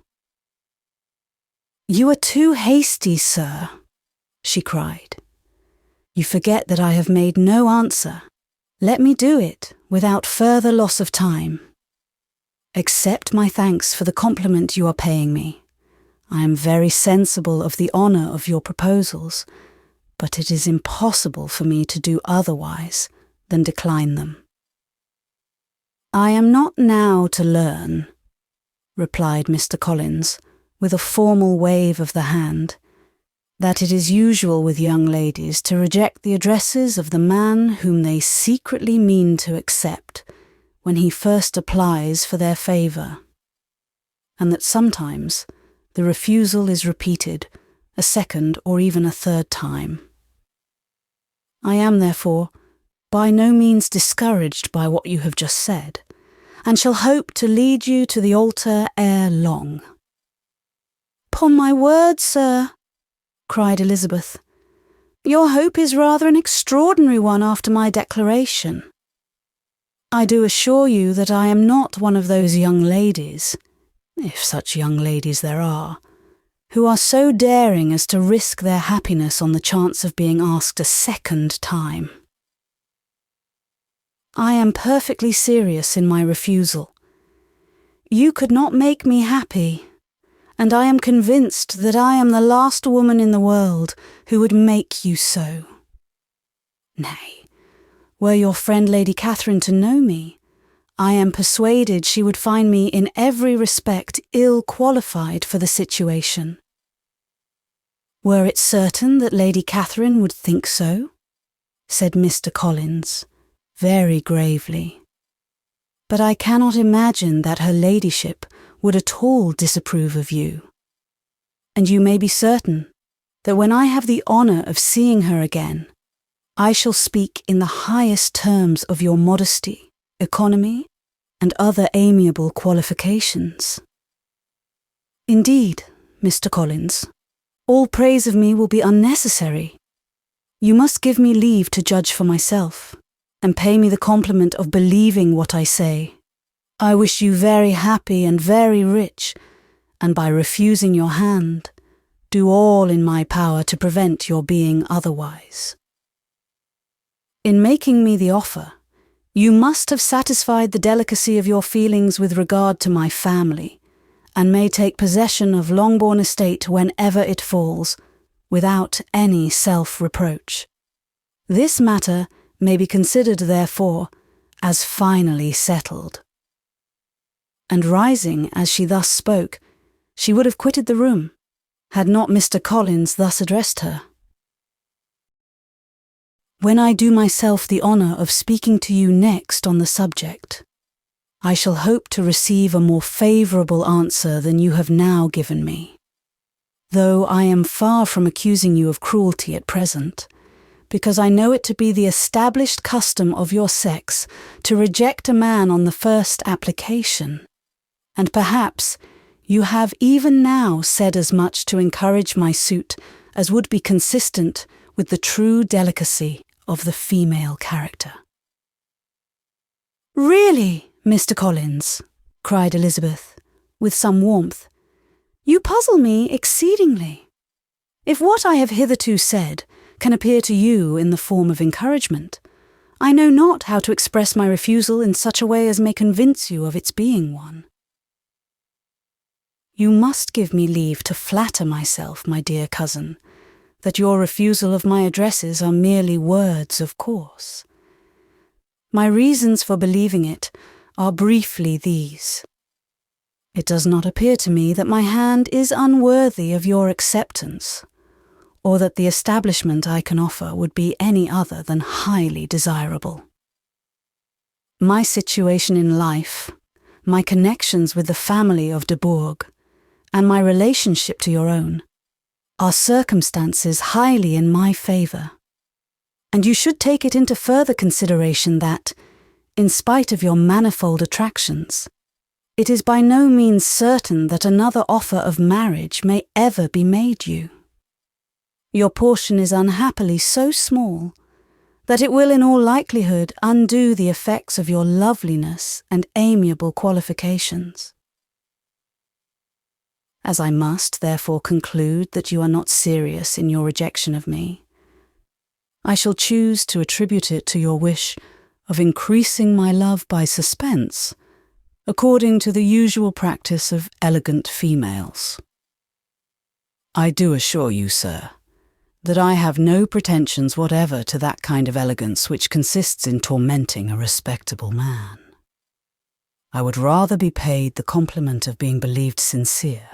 "You are too hasty, sir," she cried. "You forget that I have made no answer. Let me do it without further loss of time. Accept my thanks for the compliment you are paying me. I am very sensible of the honour of your proposals, but it is impossible for me to do otherwise than decline them." "I am not now to learn," replied Mr. Collins, with a formal wave of the hand, "that it is usual with young ladies to reject the addresses of the man whom they secretly mean to accept when he first applies for their favour, and that sometimes the refusal is repeated a second or even a third time. I am, therefore, by no means discouraged by what you have just said, and shall hope to lead you to the altar ere long." "'Pon my word, sir," cried Elizabeth, "your hope is rather an extraordinary one after my declaration. I do assure you that I am not one of those young ladies, if such young ladies there are, who are so daring as to risk their happiness on the chance of being asked a second time. I am perfectly serious in my refusal. You could not make me happy, and I am convinced that I am the last woman in the world who would make you so. Nay, were your friend Lady Catherine to know me, I am persuaded she would find me in every respect ill qualified for the situation." "Were it certain that Lady Catherine would think so?" said Mr. Collins, very gravely. "But I cannot imagine that her ladyship would at all disapprove of you. And you may be certain that when I have the honour of seeing her again, I shall speak in the highest terms of your modesty, economy, and other amiable qualifications. Indeed, Mr. Collins, all praise of me will be unnecessary. You must give me leave to judge for myself, and pay me the compliment of believing what I say. I wish you very happy and very rich, and by refusing your hand, do all in my power to prevent your being otherwise. In making me the offer, you must have satisfied the delicacy of your feelings with regard to my family, and may take possession of Longbourn estate whenever it falls, without any self-reproach. This matter may be considered, therefore, as finally settled." And rising as she thus spoke, she would have quitted the room, had not Mr. Collins thus addressed her. "When I do myself the honour of speaking to you next on the subject, I shall hope to receive a more favourable answer than you have now given me, though I am far from accusing you of cruelty at present, because I know it to be the established custom of your sex to reject a man on the first application, and perhaps you have even now said as much to encourage my suit as would be consistent with the true delicacy of the female character." "Really, Mr. Collins," cried Elizabeth, with some warmth, "you puzzle me exceedingly. If what I have hitherto said can appear to you in the form of encouragement, I know not how to express my refusal in such a way as may convince you of its being one. You must give me leave to flatter myself, my dear cousin, that your refusal of my addresses are merely words of course. My reasons for believing it are briefly these. It does not appear to me that my hand is unworthy of your acceptance, or that the establishment I can offer would be any other than highly desirable. My situation in life, my connections with the family of de Bourgh, and my relationship to your own, are circumstances highly in my favour, and you should take it into further consideration that, in spite of your manifold attractions, it is by no means certain that another offer of marriage may ever be made you. Your portion is unhappily so small that it will in all likelihood undo the effects of your loveliness and amiable qualifications. As I must therefore conclude that you are not serious in your rejection of me, I shall choose to attribute it to your wish of increasing my love by suspense, according to the usual practice of elegant females. I do assure you, sir, that I have no pretensions whatever to that kind of elegance which consists in tormenting a respectable man. I would rather be paid the compliment of being believed sincere.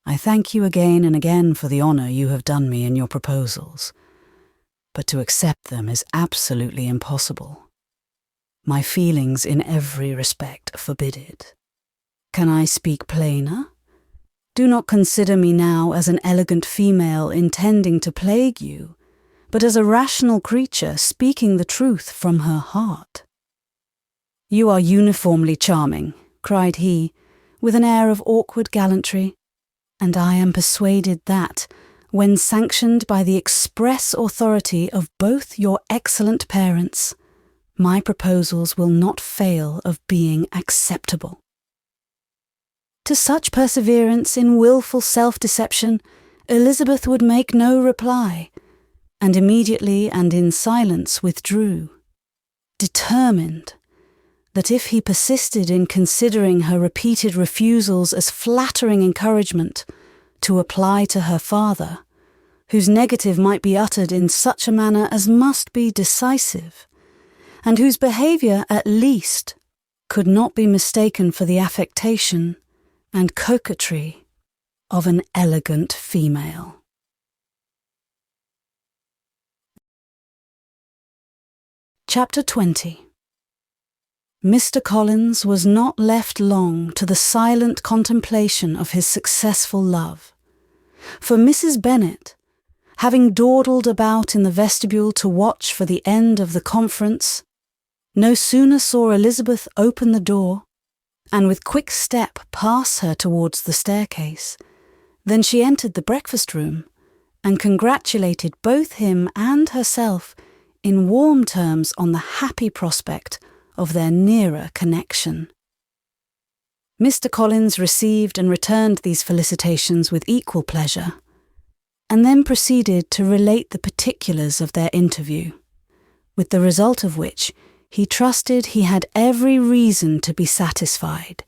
I thank you again and again for the honour you have done me in your proposals, but to accept them is absolutely impossible. My feelings in every respect forbid it. Can I speak plainer? Do not consider me now as an elegant female intending to plague you, but as a rational creature speaking the truth from her heart." "You are uniformly charming," cried he, with an air of awkward gallantry, "and I am persuaded that, when sanctioned by the express authority of both your excellent parents, my proposals will not fail of being acceptable." To such perseverance in wilful self-deception, Elizabeth would make no reply, and immediately and in silence withdrew, determined that if he persisted in considering her repeated refusals as flattering encouragement, to apply to her father, whose negative might be uttered in such a manner as must be decisive, and whose behaviour at least could not be mistaken for the affectation and coquetry of an elegant female. Chapter 20. Mr. Collins was not left long to the silent contemplation of his successful love, for Mrs. Bennet, having dawdled about in the vestibule to watch for the end of the conference, no sooner saw Elizabeth open the door, and with quick step pass her towards the staircase, than she entered the breakfast-room, and congratulated both him and herself in warm terms on the happy prospect of their nearer connection. Mr. Collins received and returned these felicitations with equal pleasure, and then proceeded to relate the particulars of their interview, with the result of which he trusted he had every reason to be satisfied,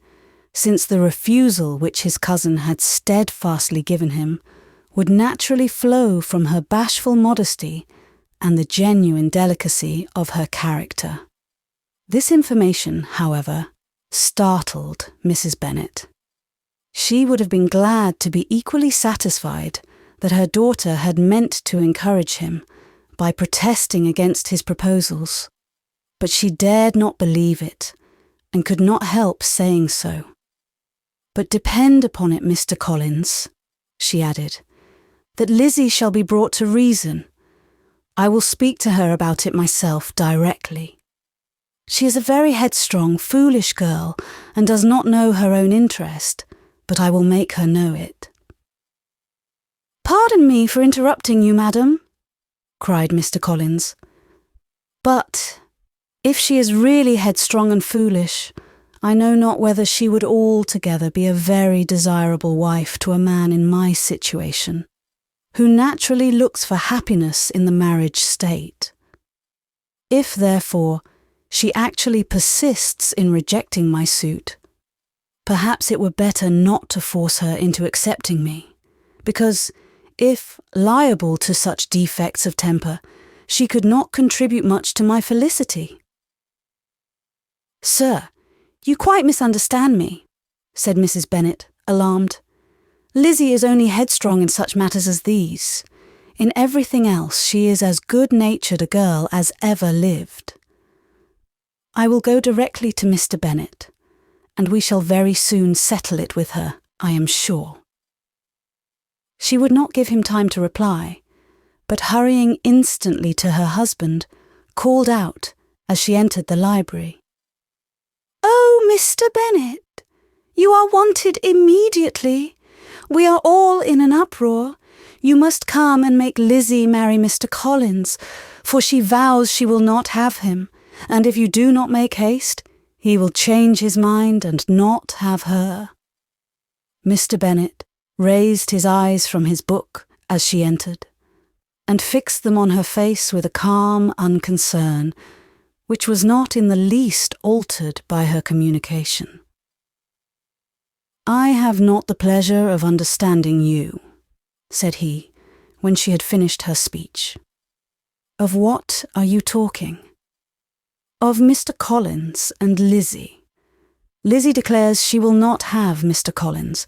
since the refusal which his cousin had steadfastly given him would naturally flow from her bashful modesty and the genuine delicacy of her character. This information, however, startled Mrs. Bennet. She would have been glad to be equally satisfied that her daughter had meant to encourage him by protesting against his proposals, but she dared not believe it, and could not help saying so. "But depend upon it, Mr. Collins," she added, "that Lizzie shall be brought to reason. I will speak to her about it myself directly. She is a very headstrong, foolish girl, and does not know her own interest, but I will make her know it." "Pardon me for interrupting you, madam," cried Mr. Collins, "but if she is really headstrong and foolish, I know not whether she would altogether be a very desirable wife to a man in my situation, who naturally looks for happiness in the marriage state. If, therefore, she actually persists in rejecting my suit, perhaps it were better not to force her into accepting me, because, if liable to such defects of temper, she could not contribute much to my felicity." "Sir, you quite misunderstand me," said Mrs. Bennet, alarmed. "Lizzie is only headstrong in such matters as these. In everything else she is as good-natured a girl as ever lived. I will go directly to Mr. Bennet, and we shall very soon settle it with her, I am sure." She would not give him time to reply, but hurrying instantly to her husband, called out as she entered the library, "Oh, Mr. Bennet, you are wanted immediately. We are all in an uproar. You must come and make Lizzie marry Mr. Collins, for she vows she will not have him, and if you do not make haste, he will change his mind and not have her." Mr. Bennet raised his eyes from his book as she entered, and fixed them on her face with a calm unconcern, which was not in the least altered by her communication. "I have not the pleasure of understanding you," said he, when she had finished her speech. "Of what are you talking?" "Of Mr. Collins and Lizzie. Lizzie declares she will not have Mr. Collins,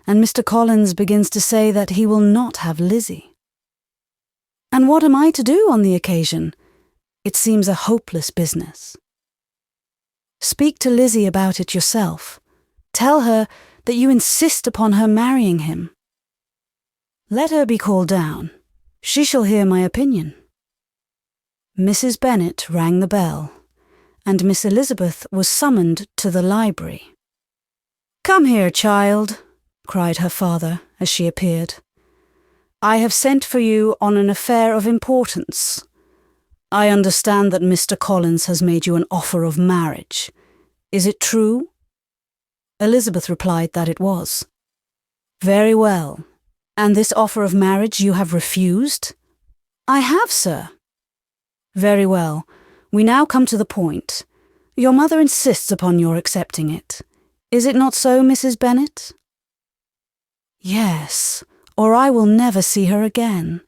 and Mr. Collins begins to say that he will not have Lizzie. And what am I to do on the occasion? It seems a hopeless business." "Speak to Lizzie about it yourself. Tell her that you insist upon her marrying him. Let her be called down. She shall hear my opinion." Mrs. Bennet rang the bell, and Miss Elizabeth was summoned to the library. "Come here, child," cried her father as she appeared. "I have sent for you on an affair of importance. I understand that Mr. Collins has made you an offer of marriage. Is it true?" Elizabeth replied that it was. "Very well. And this offer of marriage you have refused?" "I have, sir." "Very well. We now come to the point. Your mother insists upon your accepting it. Is it not so, Mrs. Bennet?" "Yes, or I will never see her again."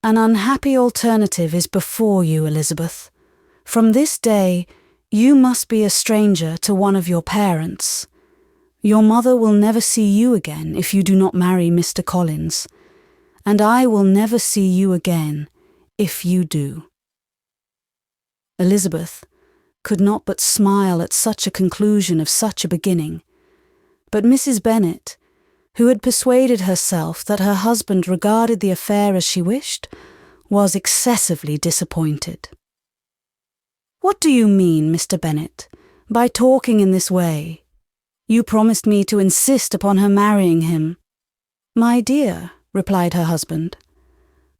"An unhappy alternative is before you, Elizabeth. From this day, you must be a stranger to one of your parents. Your mother will never see you again if you do not marry Mr. Collins, and I will never see you again if you do." Elizabeth could not but smile at such a conclusion of such a beginning, but Mrs. Bennet, who had persuaded herself that her husband regarded the affair as she wished, was excessively disappointed. "What do you mean, Mr. Bennet, by talking in this way? You promised me to insist upon her marrying him." "My dear," replied her husband,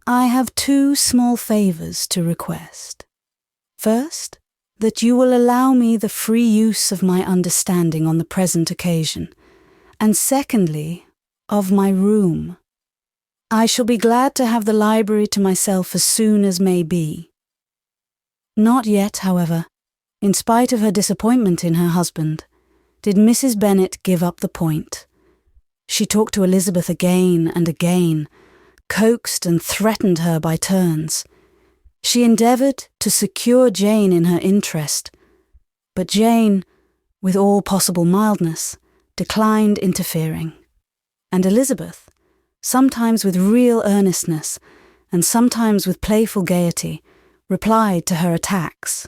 "I have two small favours to request. First, that you will allow me the free use of my understanding on the present occasion, and secondly, of my room. I shall be glad to have the library to myself as soon as may be." Not yet, however, in spite of her disappointment in her husband, did Mrs. Bennet give up the point. She talked to Elizabeth again and again, coaxed and threatened her by turns, She endeavoured to secure Jane in her interest, but Jane, with all possible mildness, declined interfering, and Elizabeth, sometimes with real earnestness and sometimes with playful gaiety, replied to her attacks.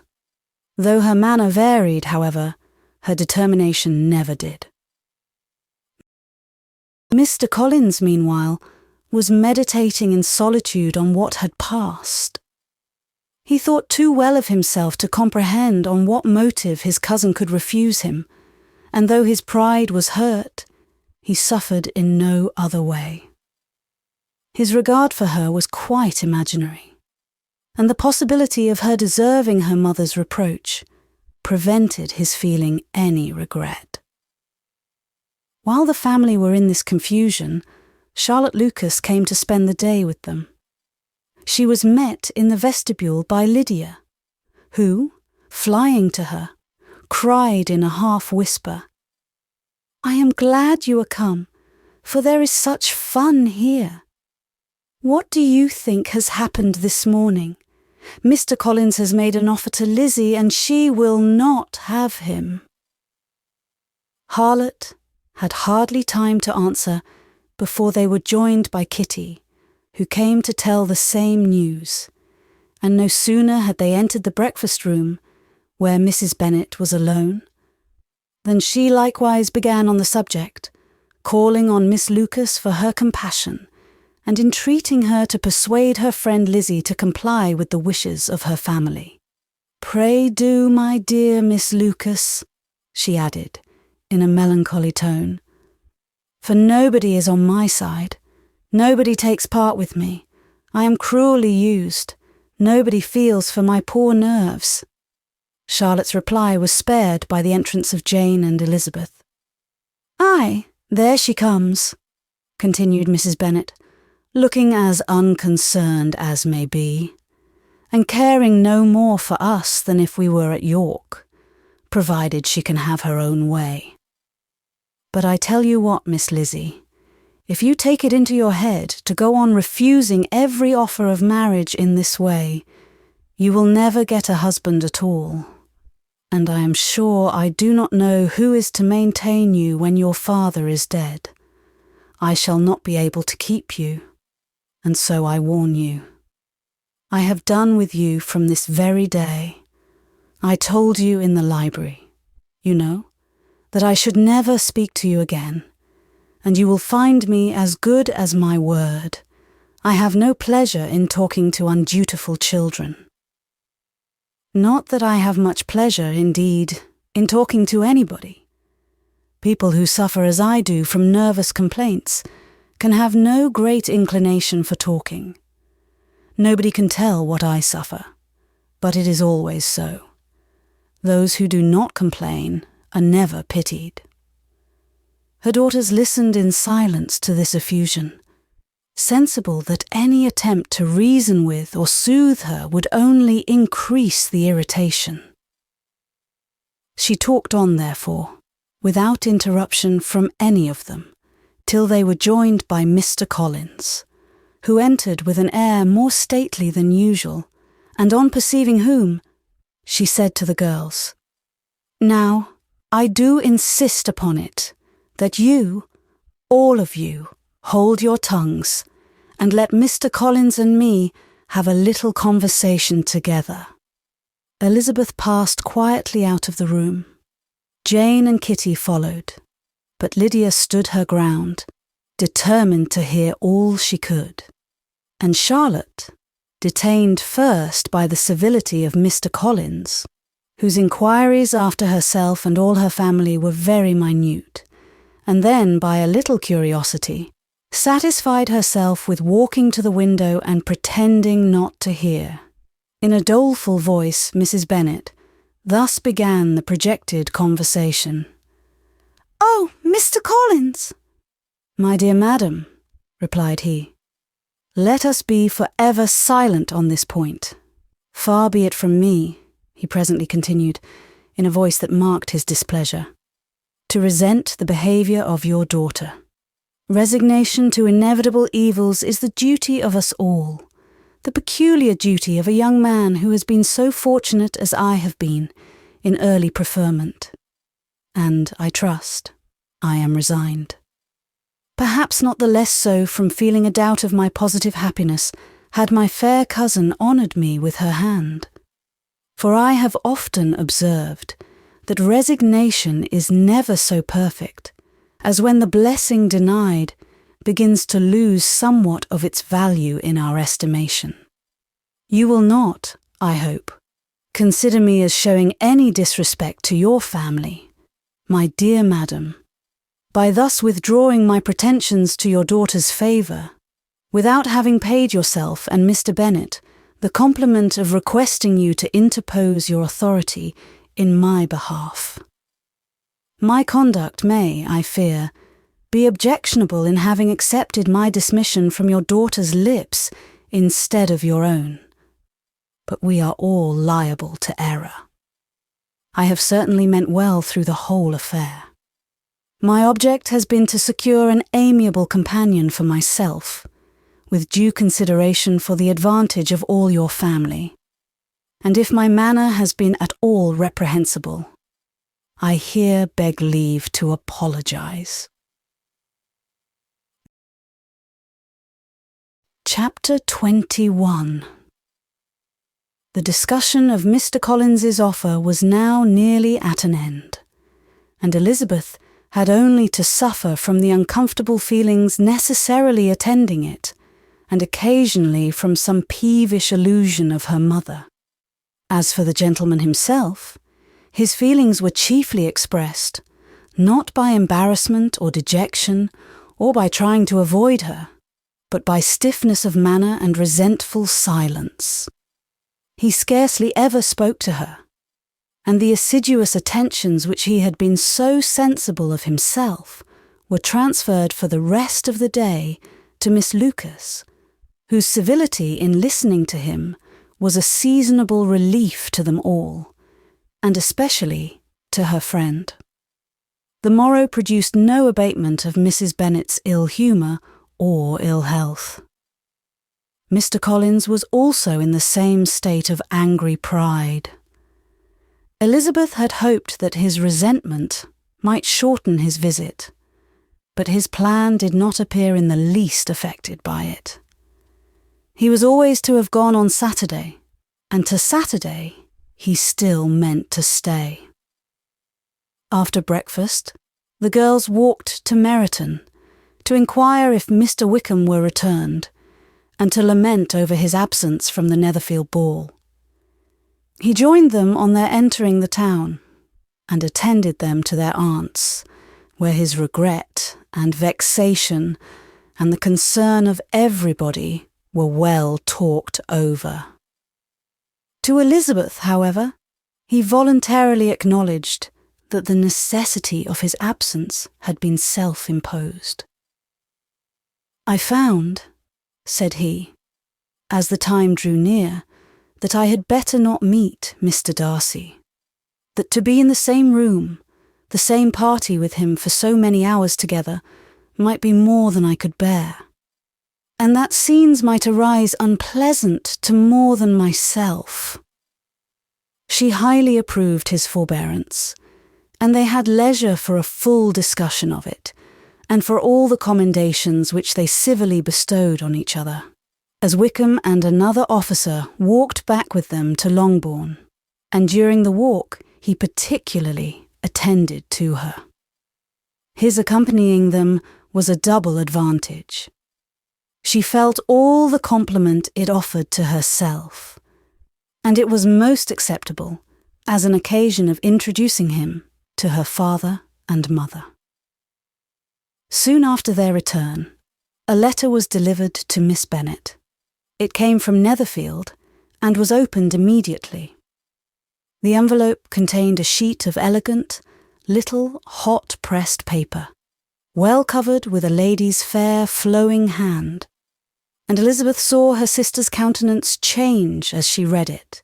Though her manner varied, however, her determination never did. Mr. Collins, meanwhile, was meditating in solitude on what had passed. He thought too well of himself to comprehend on what motive his cousin could refuse him, and though his pride was hurt, he suffered in no other way. His regard for her was quite imaginary, and the possibility of her deserving her mother's reproach prevented his feeling any regret. While the family were in this confusion, Charlotte Lucas came to spend the day with them. She was met in the vestibule by Lydia, who, flying to her, cried in a half-whisper, "I am glad you are come, for there is such fun here. What do you think has happened this morning? Mr. Collins has made an offer to Lizzie, and she will not have him." Harlot had hardly time to answer before they were joined by Kitty, who came to tell the same news, and no sooner had they entered the breakfast room, where Mrs. Bennet was alone, than she likewise began on the subject, calling on Miss Lucas for her compassion, and entreating her to persuade her friend Lizzie to comply with the wishes of her family. "Pray do, my dear Miss Lucas," she added, in a melancholy tone, "for nobody is on my side. Nobody takes part with me. I am cruelly used. Nobody feels for my poor nerves." Charlotte's reply was spared by the entrance of Jane and Elizabeth. "Aye, there she comes," continued Mrs. Bennet, looking as unconcerned as may be, and caring no more for us than if we were at York, provided she can have her own way. "But I tell you what, Miss Lizzie, if you take it into your head to go on refusing every offer of marriage in this way, you will never get a husband at all, and I am sure I do not know who is to maintain you when your father is dead. I shall not be able to keep you, and so I warn you. I have done with you from this very day. I told you in the library, you know, that I should never speak to you again, and you will find me as good as my word. I have no pleasure in talking to undutiful children. Not that I have much pleasure, indeed, in talking to anybody. People who suffer as I do from nervous complaints can have no great inclination for talking. Nobody can tell what I suffer, but it is always so. Those who do not complain are never pitied." Her daughters listened in silence to this effusion, sensible that any attempt to reason with or soothe her would only increase the irritation. She talked on, therefore, without interruption from any of them, till they were joined by Mr. Collins, who entered with an air more stately than usual, and on perceiving whom, she said to the girls, "Now, I do insist upon it, that you, all of you, hold your tongues, and let Mr. Collins and me have a little conversation together." Elizabeth passed quietly out of the room. Jane and Kitty followed, but Lydia stood her ground, determined to hear all she could, and Charlotte, detained first by the civility of Mr. Collins, whose inquiries after herself and all her family were very minute, and then by a little curiosity, satisfied herself with walking to the window and pretending not to hear. In a doleful voice, Mrs. Bennet thus began the projected conversation. "Oh, Mr. Collins!" "My dear madam," replied he, "let us be for ever silent on this point. Far be it from me," he presently continued, in a voice that marked his displeasure, "to resent the behaviour of your daughter. Resignation to inevitable evils is the duty of us all. the peculiar duty of a young man who has been so fortunate as I have been in early preferment. And, I trust, I am resigned. Perhaps not the less so from feeling a doubt of my positive happiness had my fair cousin honoured me with her hand. For I have often observed that resignation is never so perfect as when the blessing denied begins to lose somewhat of its value in our estimation. You will not, I hope, consider me as showing any disrespect to your family, my dear madam, by thus withdrawing my pretensions to your daughter's favour, without having paid yourself and Mr. Bennet the compliment of requesting you to interpose your authority in my behalf. My conduct may, I fear, be objectionable in having accepted my dismission from your daughter's lips instead of your own, but we are all liable to error. I have certainly meant well through the whole affair. My object has been to secure an amiable companion for myself, with due consideration for the advantage of all your family, and if my manner has been at all reprehensible, I here beg leave to apologise. Chapter 21. The discussion of Mr. Collins's offer was now nearly at an end, and Elizabeth had only to suffer from the uncomfortable feelings necessarily attending it, and occasionally from some peevish allusion of her mother. As for the gentleman himself, his feelings were chiefly expressed, not by embarrassment or dejection, or by trying to avoid her, but by stiffness of manner and resentful silence. He scarcely ever spoke to her, and the assiduous attentions which he had been so sensible of himself were transferred for the rest of the day to Miss Lucas, whose civility in listening to him was a seasonable relief to them all, and especially to her friend. The morrow produced no abatement of Mrs. Bennet's ill humour or ill health. Mr. Collins was also in the same state of angry pride. Elizabeth had hoped that his resentment might shorten his visit, but his plan did not appear in the least affected by it. He was always to have gone on Saturday, and to Saturday he still meant to stay. After breakfast, the girls walked to Meryton to inquire if Mr. Wickham were returned, and to lament over his absence from the Netherfield ball. He joined them on their entering the town, and attended them to their aunt's, where his regret and vexation and the concern of everybody were well talked over. To Elizabeth, however, he voluntarily acknowledged that the necessity of his absence had been self-imposed. "I found," said he, as the time drew near, "that I had better not meet Mr. Darcy, that to be in the same room, the same party with him for so many hours together, might be more than I could bear, and that scenes might arise unpleasant to more than myself." She highly approved his forbearance, and they had leisure for a full discussion of it, and for all the commendations which they civilly bestowed on each other, as Wickham and another officer walked back with them to Longbourn, and during the walk he particularly attended to her. His accompanying them was a double advantage. She felt all the compliment it offered to herself, and it was most acceptable as an occasion of introducing him to her father and mother. Soon after their return, a letter was delivered to Miss Bennet. It came from Netherfield, and was opened immediately. The envelope contained a sheet of elegant, little, hot-pressed paper, well covered with a lady's fair, flowing hand, and Elizabeth saw her sister's countenance change as she read it,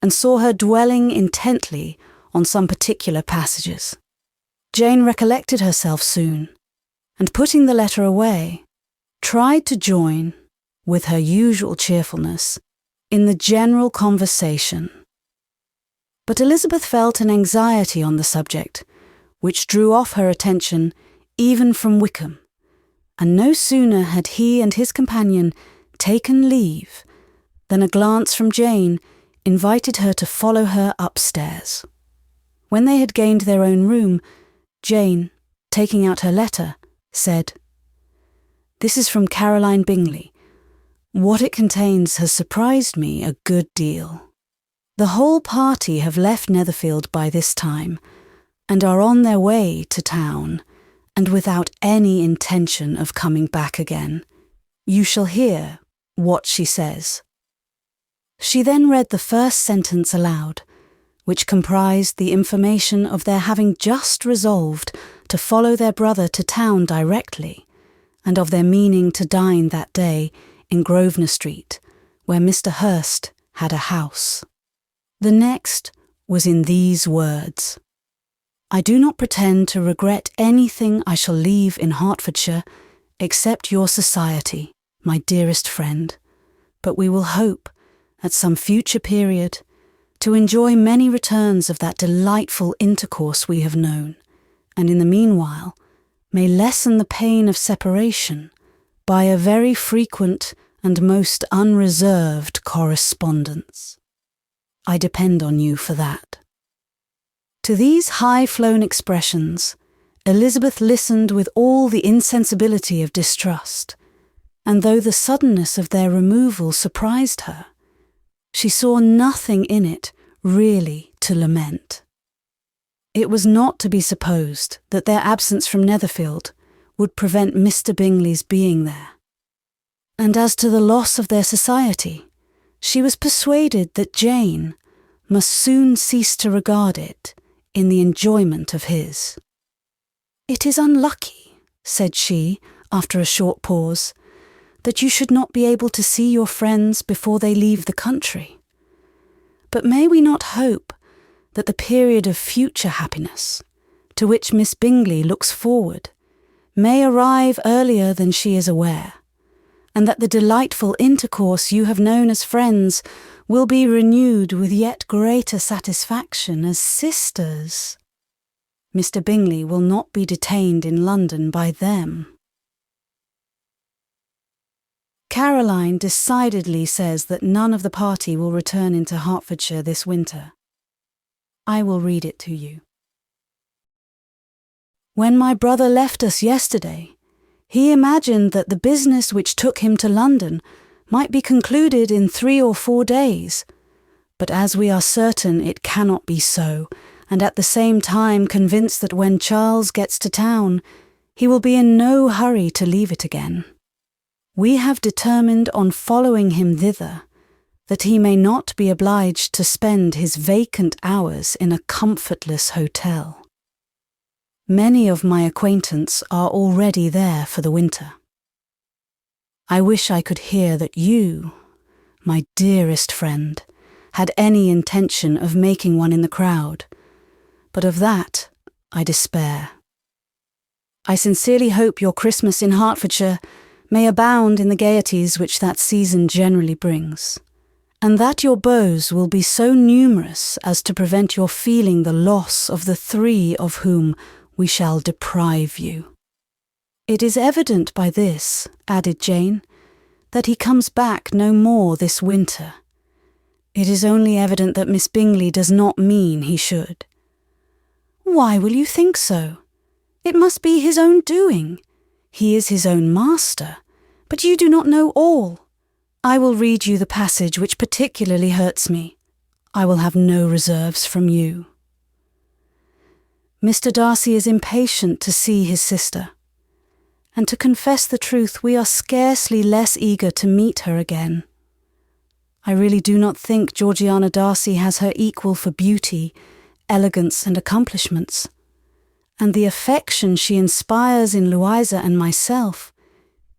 and saw her dwelling intently on some particular passages. Jane recollected herself soon, and putting the letter away, tried to join, with her usual cheerfulness, in the general conversation. But Elizabeth felt an anxiety on the subject, which drew off her attention even from Wickham, and no sooner had he and his companion taken leave than a glance from Jane invited her to follow her upstairs. When they had gained their own room, Jane, taking out her letter, said, "This is from Caroline Bingley. What it contains has surprised me a good deal. The whole party have left Netherfield by this time, and are on their way to town, and without any intention of coming back again. You shall hear what she says." She then read the first sentence aloud, which comprised the information of their having just resolved to follow their brother to town directly, and of their meaning to dine that day in Grosvenor Street, where Mr. Hurst had a house. The next was in these words: "I do not pretend to regret anything I shall leave in Hertfordshire, except your society, my dearest friend, but we will hope, at some future period, to enjoy many returns of that delightful intercourse we have known, and in the meanwhile may lessen the pain of separation by a very frequent and most unreserved correspondence. I depend on you for that." To these high-flown expressions, Elizabeth listened with all the insensibility of distrust, and though the suddenness of their removal surprised her, she saw nothing in it really to lament. It was not to be supposed that their absence from Netherfield would prevent Mr. Bingley's being there. And as to the loss of their society, she was persuaded that Jane must soon cease to regard it in the enjoyment of his. "It is unlucky," said she, after a short pause, "that you should not be able to see your friends before they leave the country. But may we not hope that the period of future happiness, to which Miss Bingley looks forward, may arrive earlier than she is aware, and that the delightful intercourse you have known as friends will be renewed with yet greater satisfaction as sisters? Mr. Bingley will not be detained in London by them." Caroline decidedly says that none of the party will return into Hertfordshire this winter. I will read it to you. "When my brother left us yesterday, he imagined that the business which took him to London might be concluded in 3 or 4 days, but as we are certain it cannot be so, and at the same time convinced that when Charles gets to town, he will be in no hurry to leave it again, we have determined on following him thither, that he may not be obliged to spend his vacant hours in a comfortless hotel. Many of my acquaintance are already there for the winter. I wish I could hear that you, my dearest friend, had any intention of making one in the crowd, but of that I despair. I sincerely hope your Christmas in Hertfordshire may abound in the gaieties which that season generally brings, and that your beaux will be so numerous as to prevent your feeling the loss of the 3 of whom we shall deprive you. It is evident by this," added Jane, "that he comes back no more this winter. It is only evident that Miss Bingley does not mean he should." "Why will you think so? It must be his own doing. He is his own master, but you do not know all. I will read you the passage which particularly hurts me. I will have no reserves from you. Mr. Darcy is impatient to see his sister, and to confess the truth, we are scarcely less eager to meet her again. I really do not think Georgiana Darcy has her equal for beauty, elegance and accomplishments, and the affection she inspires in Louisa and myself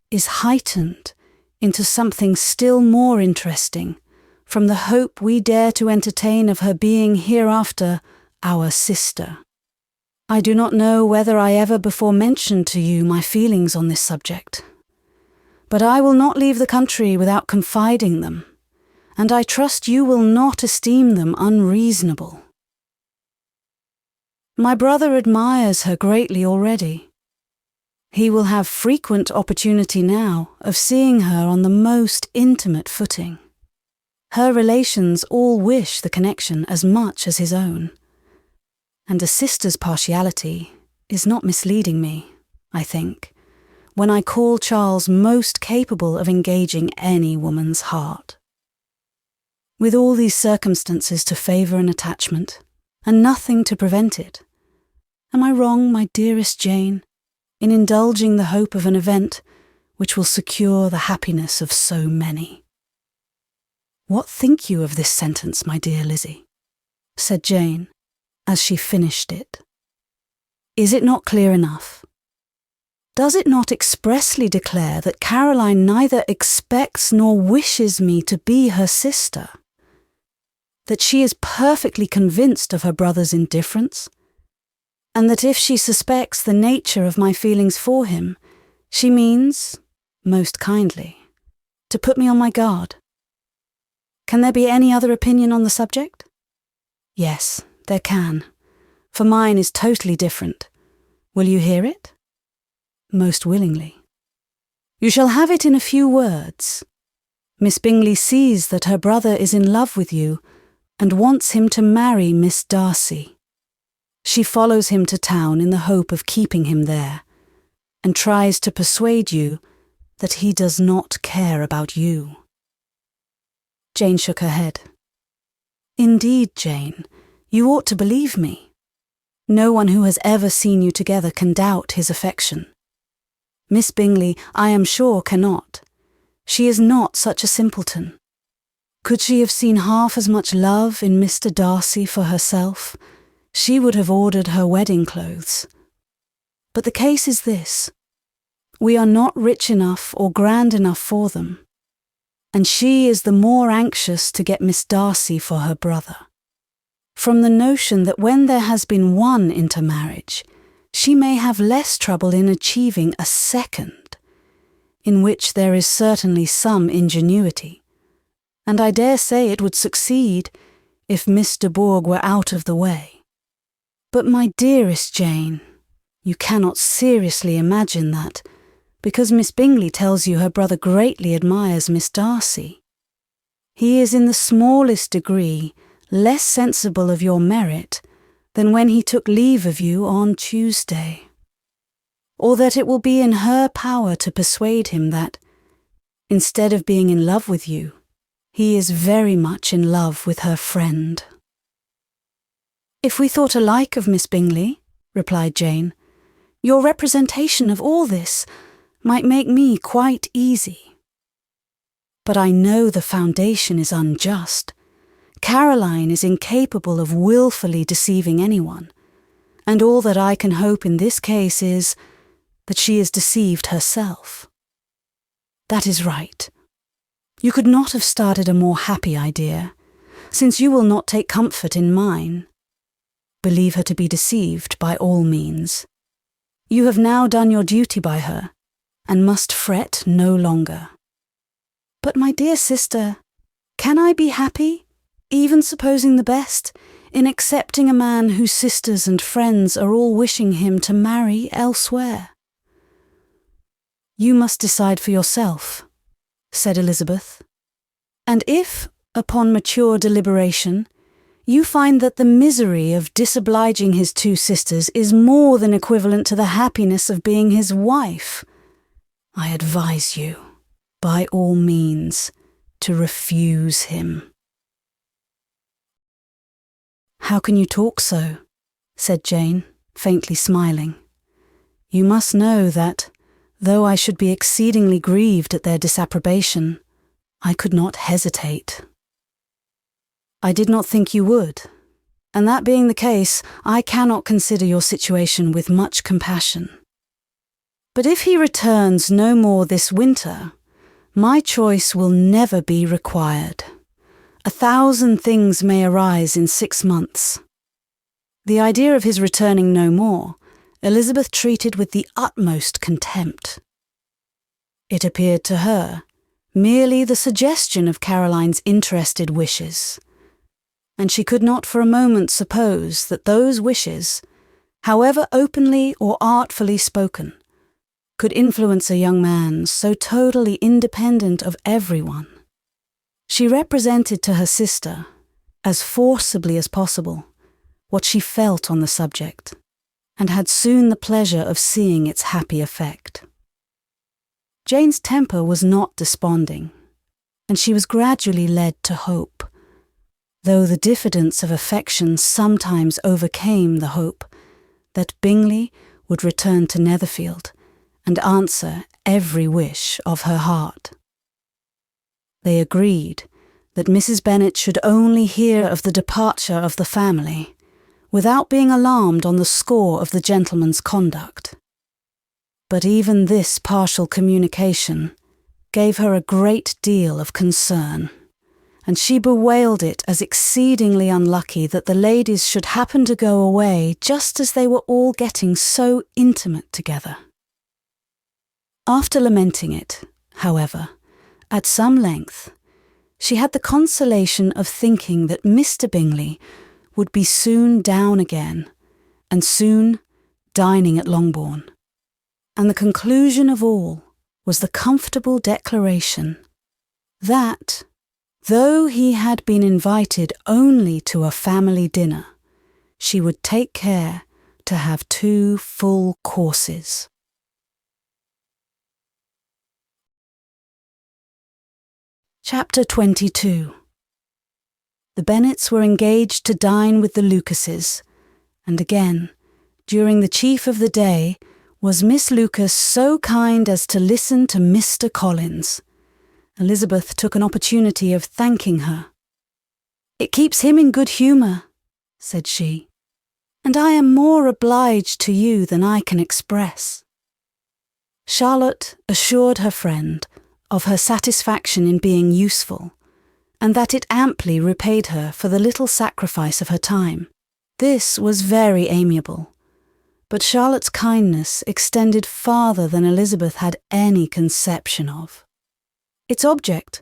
is heightened into something still more interesting from the hope we dare to entertain of her being hereafter our sister. I do not know whether I ever before mentioned to you my feelings on this subject, but I will not leave the country without confiding them, and I trust you will not esteem them unreasonable. My brother admires her greatly already. He will have frequent opportunity now of seeing her on the most intimate footing. Her relations all wish the connection as much as his own, and a sister's partiality is not misleading me, I think, when I call Charles most capable of engaging any woman's heart. With all these circumstances to favour an attachment, and nothing to prevent it, am I wrong, my dearest Jane, in indulging the hope of an event which will secure the happiness of so many? What think you of this sentence, my dear Lizzie? Said Jane, as she finished it. Is it not clear enough? Does it not expressly declare that Caroline neither expects nor wishes me to be her sister? That she is perfectly convinced of her brother's indifference? And that if she suspects the nature of my feelings for him, she means, most kindly, to put me on my guard? Can there be any other opinion on the subject? Yes, there can, for mine is totally different. Will you hear it? Most willingly. You shall have it in a few words. Miss Bingley sees that her brother is in love with you and wants him to marry Miss Darcy. She follows him to town in the hope of keeping him there, and tries to persuade you that he does not care about you. Jane shook her head. Indeed, Jane, you ought to believe me. No one who has ever seen you together can doubt his affection. Miss Bingley, I am sure, cannot. She is not such a simpleton. Could she have seen half as much love in Mr. Darcy for herself, she would have ordered her wedding clothes. But the case is this. We are not rich enough or grand enough for them, and she is the more anxious to get Miss Darcy for her brother, from the notion that when there has been one intermarriage, she may have less trouble in achieving a second, in which there is certainly some ingenuity, and I dare say it would succeed if Miss de Bourgh were out of the way. But my dearest Jane, you cannot seriously imagine that, because Miss Bingley tells you her brother greatly admires Miss Darcy, he is in the smallest degree less sensible of your merit than when he took leave of you on Tuesday, or that it will be in her power to persuade him that, instead of being in love with you, he is very much in love with her friend. If we thought alike of Miss Bingley, replied Jane, your representation of all this might make me quite easy. But I know the foundation is unjust. Caroline is incapable of wilfully deceiving anyone, and all that I can hope in this case is that she is deceived herself. That is right. You could not have started a more happy idea, since you will not take comfort in mine. Believe her to be deceived by all means. You have now done your duty by her, and must fret no longer. But my dear sister, can I be happy, even supposing the best, in accepting a man whose sisters and friends are all wishing him to marry elsewhere? You must decide for yourself, said Elizabeth. And if, upon mature deliberation, you find that the misery of disobliging his two sisters is more than equivalent to the happiness of being his wife, I advise you, by all means, to refuse him. How can you talk so? Said Jane, faintly smiling. You must know that, though I should be exceedingly grieved at their disapprobation, I could not hesitate. I did not think you would, and that being the case, I cannot consider your situation with much compassion. But if he returns no more this winter, my choice will never be required. 1,000 things may arise in 6 months. The idea of his returning no more, Elizabeth treated with the utmost contempt. It appeared to her merely the suggestion of Caroline's interested wishes, and she could not for a moment suppose that those wishes, however openly or artfully spoken, could influence a young man so totally independent of everyone. She represented to her sister, as forcibly as possible, what she felt on the subject, and had soon the pleasure of seeing its happy effect. Jane's temper was not desponding, and she was gradually led to hope, though the diffidence of affection sometimes overcame the hope that Bingley would return to Netherfield and answer every wish of her heart. They agreed that Mrs. Bennet should only hear of the departure of the family without being alarmed on the score of the gentleman's conduct. But even this partial communication gave her a great deal of concern, and she bewailed it as exceedingly unlucky that the ladies should happen to go away just as they were all getting so intimate together. After lamenting it, however, at some length, she had the consolation of thinking that Mr. Bingley would be soon down again, and soon dining at Longbourn. And the conclusion of all was the comfortable declaration that, though he had been invited only to a family dinner, she would take care to have 2 full courses. Chapter 22. The Bennets were engaged to dine with the Lucases, and again, during the chief of the day, was Miss Lucas so kind as to listen to Mr. Collins. Elizabeth took an opportunity of thanking her. "It keeps him in good humour," said she, "and I am more obliged to you than I can express." Charlotte assured her friend of her satisfaction in being useful, and that it amply repaid her for the little sacrifice of her time. This was very amiable, but Charlotte's kindness extended farther than Elizabeth had any conception of. Its object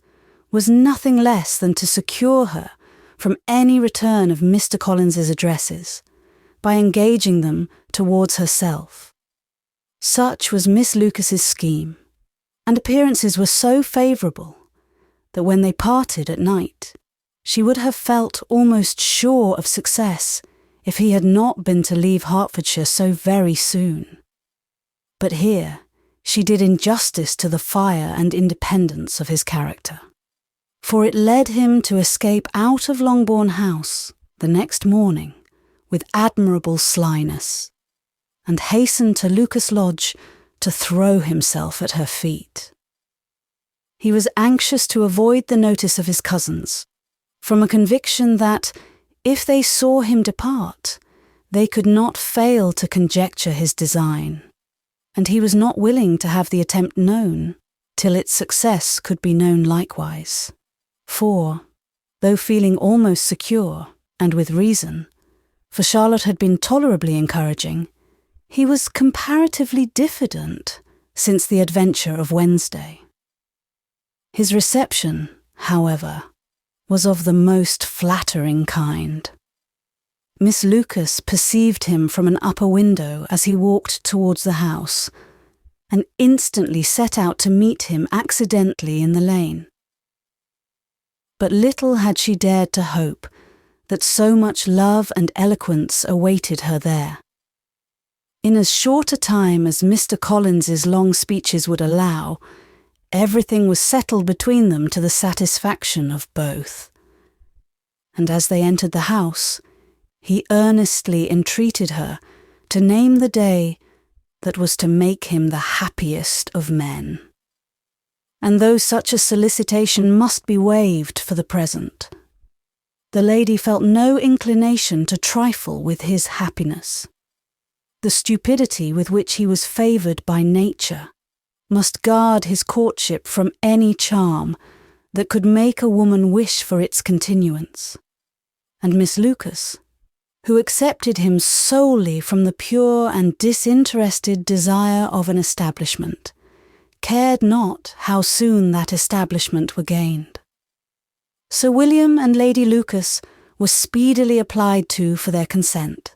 was nothing less than to secure her from any return of Mr. Collins's addresses, by engaging them towards herself. Such was Miss Lucas's scheme, and appearances were so favourable that when they parted at night, she would have felt almost sure of success if he had not been to leave Hertfordshire so very soon. But here she did injustice to the fire and independence of his character, for it led him to escape out of Longbourn House the next morning with admirable slyness, and hasten to Lucas Lodge to throw himself at her feet. He was anxious to avoid the notice of his cousins, from a conviction that, if they saw him depart, they could not fail to conjecture his design, and he was not willing to have the attempt known till its success could be known likewise. For, though feeling almost secure, and with reason, for Charlotte had been tolerably encouraging, he was comparatively diffident since the adventure of Wednesday. His reception, however, was of the most flattering kind. Miss Lucas perceived him from an upper window as he walked towards the house, and instantly set out to meet him accidentally in the lane. But little had she dared to hope that so much love and eloquence awaited her there. In as short a time as Mr. Collins's long speeches would allow, everything was settled between them to the satisfaction of both. And as they entered the house, he earnestly entreated her to name the day that was to make him the happiest of men. And though such a solicitation must be waived for the present, the lady felt no inclination to trifle with his happiness. The stupidity with which he was favoured by nature must guard his courtship from any charm that could make a woman wish for its continuance. And Miss Lucas, who accepted him solely from the pure and disinterested desire of an establishment, cared not how soon that establishment were gained. Sir William and Lady Lucas were speedily applied to for their consent,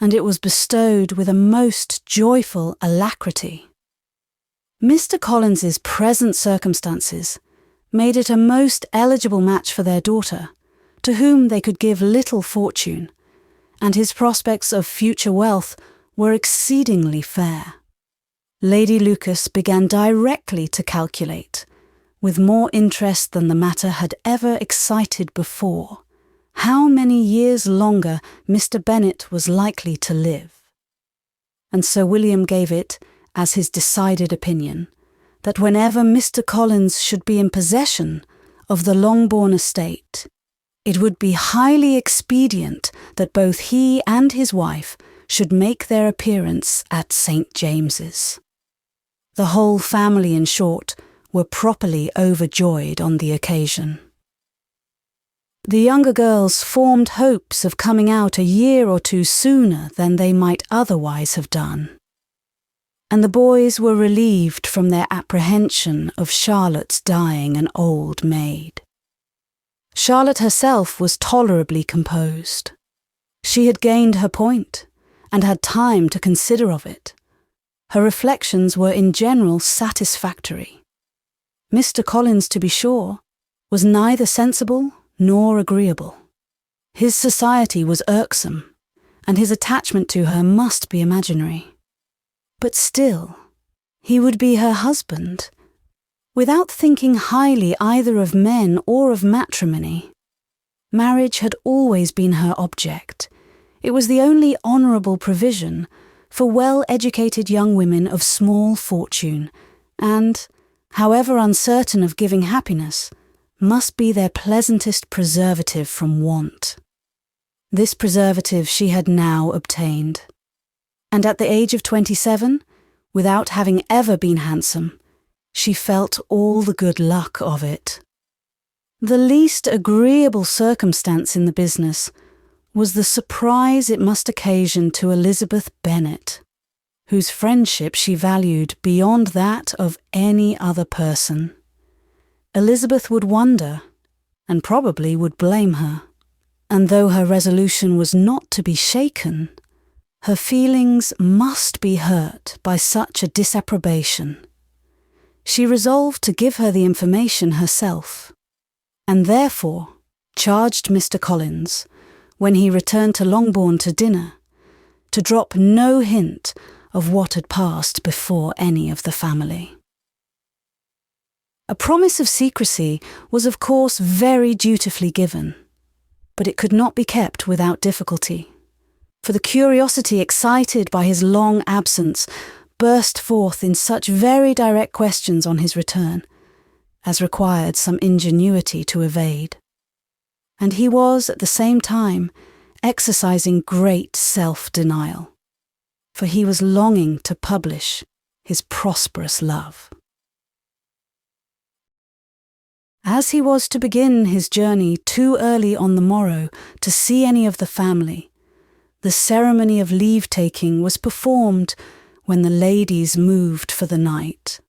and it was bestowed with a most joyful alacrity. Mr. Collins's present circumstances made it a most eligible match for their daughter, to whom they could give little fortune, and his prospects of future wealth were exceedingly fair. Lady Lucas began directly to calculate, with more interest than the matter had ever excited before, how many years longer Mr. Bennet was likely to live. And Sir William gave it as his decided opinion that whenever Mr. Collins should be in possession of the Longbourn estate, it would be highly expedient that both he and his wife should make their appearance at St. James's. The whole family, in short, were properly overjoyed on the occasion. The younger girls formed hopes of coming out a year or two sooner than they might otherwise have done, and the boys were relieved from their apprehension of Charlotte's dying an old maid. Charlotte herself was tolerably composed. She had gained her point, and had time to consider of it. Her reflections were in general satisfactory. Mr. Collins, to be sure, was neither sensible nor agreeable. His society was irksome, and his attachment to her must be imaginary. But still, he would be her husband, without thinking highly either of men or of matrimony. Marriage had always been her object. It was the only honourable provision for well-educated young women of small fortune, and, however uncertain of giving happiness, must be their pleasantest preservative from want. This preservative she had now obtained, and at the age of 27, without having ever been handsome, she felt all the good luck of it. The least agreeable circumstance in the business was the surprise it must occasion to Elizabeth Bennet, whose friendship she valued beyond that of any other person. Elizabeth would wonder, and probably would blame her, and though her resolution was not to be shaken, her feelings must be hurt by such a disapprobation. She resolved to give her the information herself, and therefore charged Mr. Collins, when he returned to Longbourn to dinner, to drop no hint of what had passed before any of the family. A promise of secrecy was of course very dutifully given, but it could not be kept without difficulty, for the curiosity excited by his long absence burst forth in such very direct questions on his return, as required some ingenuity to evade. And he was at the same time exercising great self-denial, for he was longing to publish his prosperous love. As he was to begin his journey too early on the morrow to see any of the family, the ceremony of leave-taking was performed when the ladies moved for the night,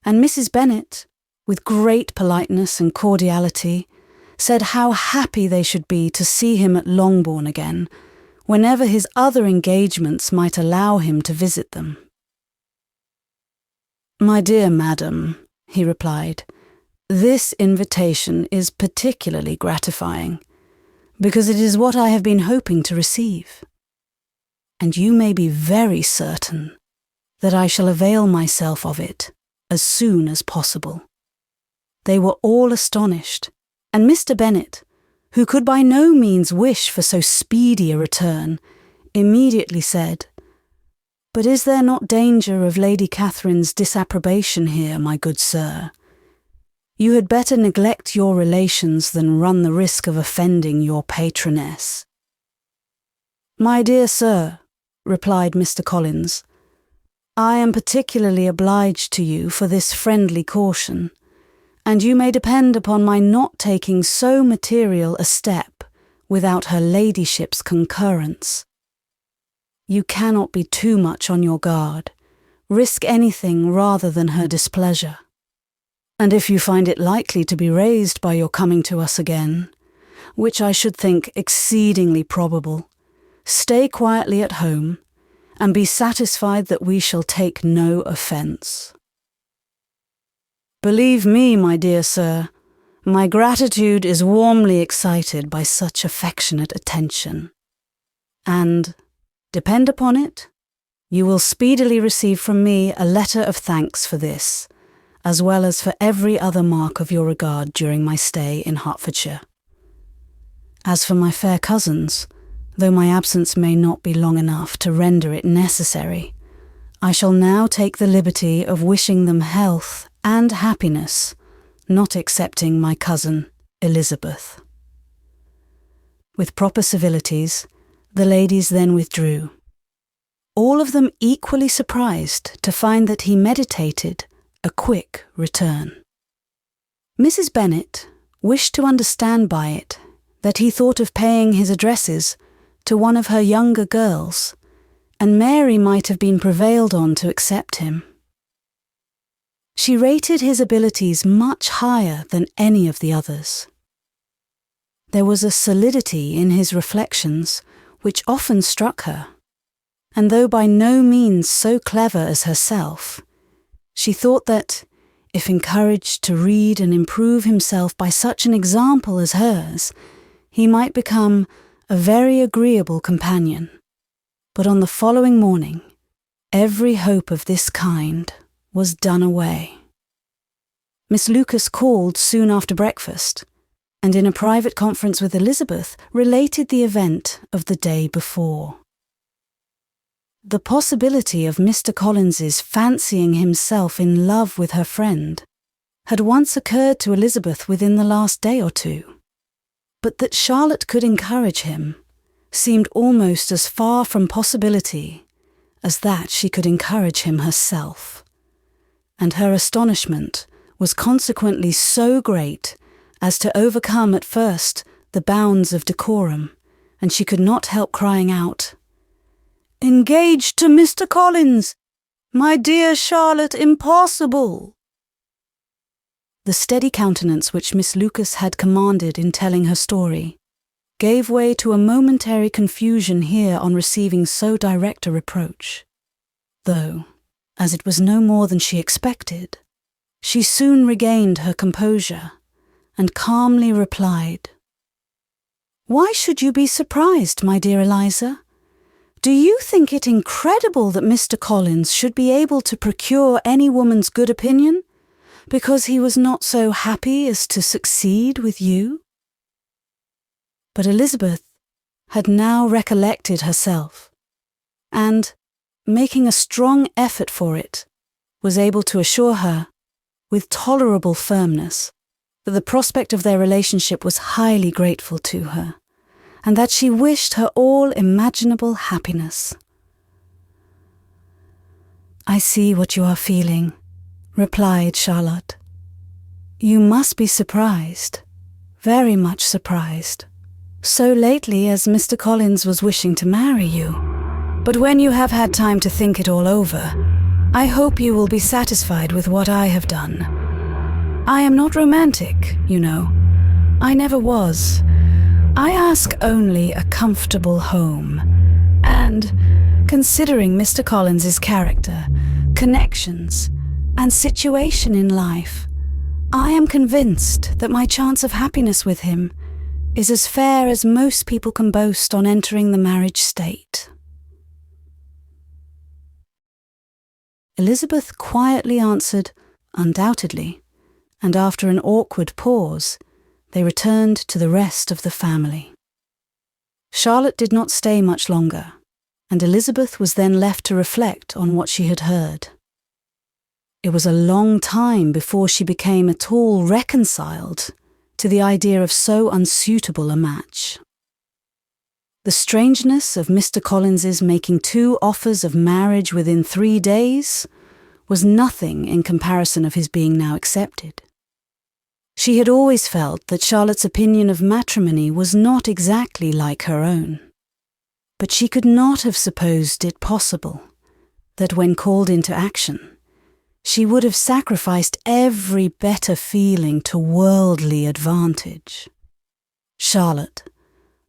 and Mrs. Bennet, with great politeness and cordiality, said how happy they should be to see him at Longbourn again, whenever his other engagements might allow him to visit them. "My dear madam," he replied, "this invitation is particularly gratifying, because it is what I have been hoping to receive. And you may be very certain that I shall avail myself of it as soon as possible." They were all astonished, and Mr. Bennet, who could by no means wish for so speedy a return, immediately said, "But is there not danger of Lady Catherine's disapprobation here, my good sir? You had better neglect your relations than run the risk of offending your patroness." "My dear sir," replied Mr. Collins, "I am particularly obliged to you for this friendly caution, and you may depend upon my not taking so material a step without her ladyship's concurrence. You cannot be too much on your guard, risk anything rather than her displeasure. And if you find it likely to be raised by your coming to us again, which I should think exceedingly probable, stay quietly at home, and be satisfied that we shall take no offence. Believe me, my dear sir, my gratitude is warmly excited by such affectionate attention, and, depend upon it, you will speedily receive from me a letter of thanks for this, as well as for every other mark of your regard during my stay in Hertfordshire. As for my fair cousins, though my absence may not be long enough to render it necessary, I shall now take the liberty of wishing them health and happiness, not excepting my cousin Elizabeth. With proper civilities, the ladies then withdrew, all of them equally surprised to find that he meditated a quick return. Mrs. Bennet wished to understand by it that he thought of paying his addresses to one of her younger girls, and Mary might have been prevailed on to accept him. She rated his abilities much higher than any of the others. There was a solidity in his reflections which often struck her, and though by no means so clever as herself, she thought that, if encouraged to read and improve himself by such an example as hers, he might become a very agreeable companion. But on the following morning, every hope of this kind was done away. Miss Lucas called soon after breakfast, and in a private conference with Elizabeth related the event of the day before. The possibility of Mr. Collins's fancying himself in love with her friend had once occurred to Elizabeth within the last day or two, but that Charlotte could encourage him seemed almost as far from possibility as that she could encourage him herself, and her astonishment was consequently so great as to overcome at first the bounds of decorum, and she could not help crying out, "Engaged to Mr. Collins! My dear Charlotte, impossible!" The steady countenance which Miss Lucas had commanded in telling her story gave way to a momentary confusion here on receiving so direct a reproach, though, as it was no more than she expected, she soon regained her composure and calmly replied, "Why should you be surprised, my dear Eliza? Do you think it incredible that Mr. Collins should be able to procure any woman's good opinion because he was not so happy as to succeed with you?" But Elizabeth had now recollected herself, and, making a strong effort for it, was able to assure her, with tolerable firmness, that the prospect of their relationship was highly grateful to her, and that she wished her all imaginable happiness. "I see what you are feeling," replied Charlotte. "You must be surprised, very much surprised, so lately as Mr. Collins was wishing to marry you. But when you have had time to think it all over, I hope you will be satisfied with what I have done. I am not romantic, you know. I never was. I ask only a comfortable home, and, considering Mr. Collins's character, connections, and situation in life, I am convinced that my chance of happiness with him is as fair as most people can boast on entering the marriage state." Elizabeth quietly answered, "Undoubtedly," and after an awkward pause, they returned to the rest of the family. Charlotte did not stay much longer, and Elizabeth was then left to reflect on what she had heard. It was a long time before she became at all reconciled to the idea of so unsuitable a match. The strangeness of Mr. Collins's making 2 offers of marriage within 3 days was nothing in comparison of his being now accepted. She had always felt that Charlotte's opinion of matrimony was not exactly like her own, but she could not have supposed it possible that when called into action, she would have sacrificed every better feeling to worldly advantage. Charlotte,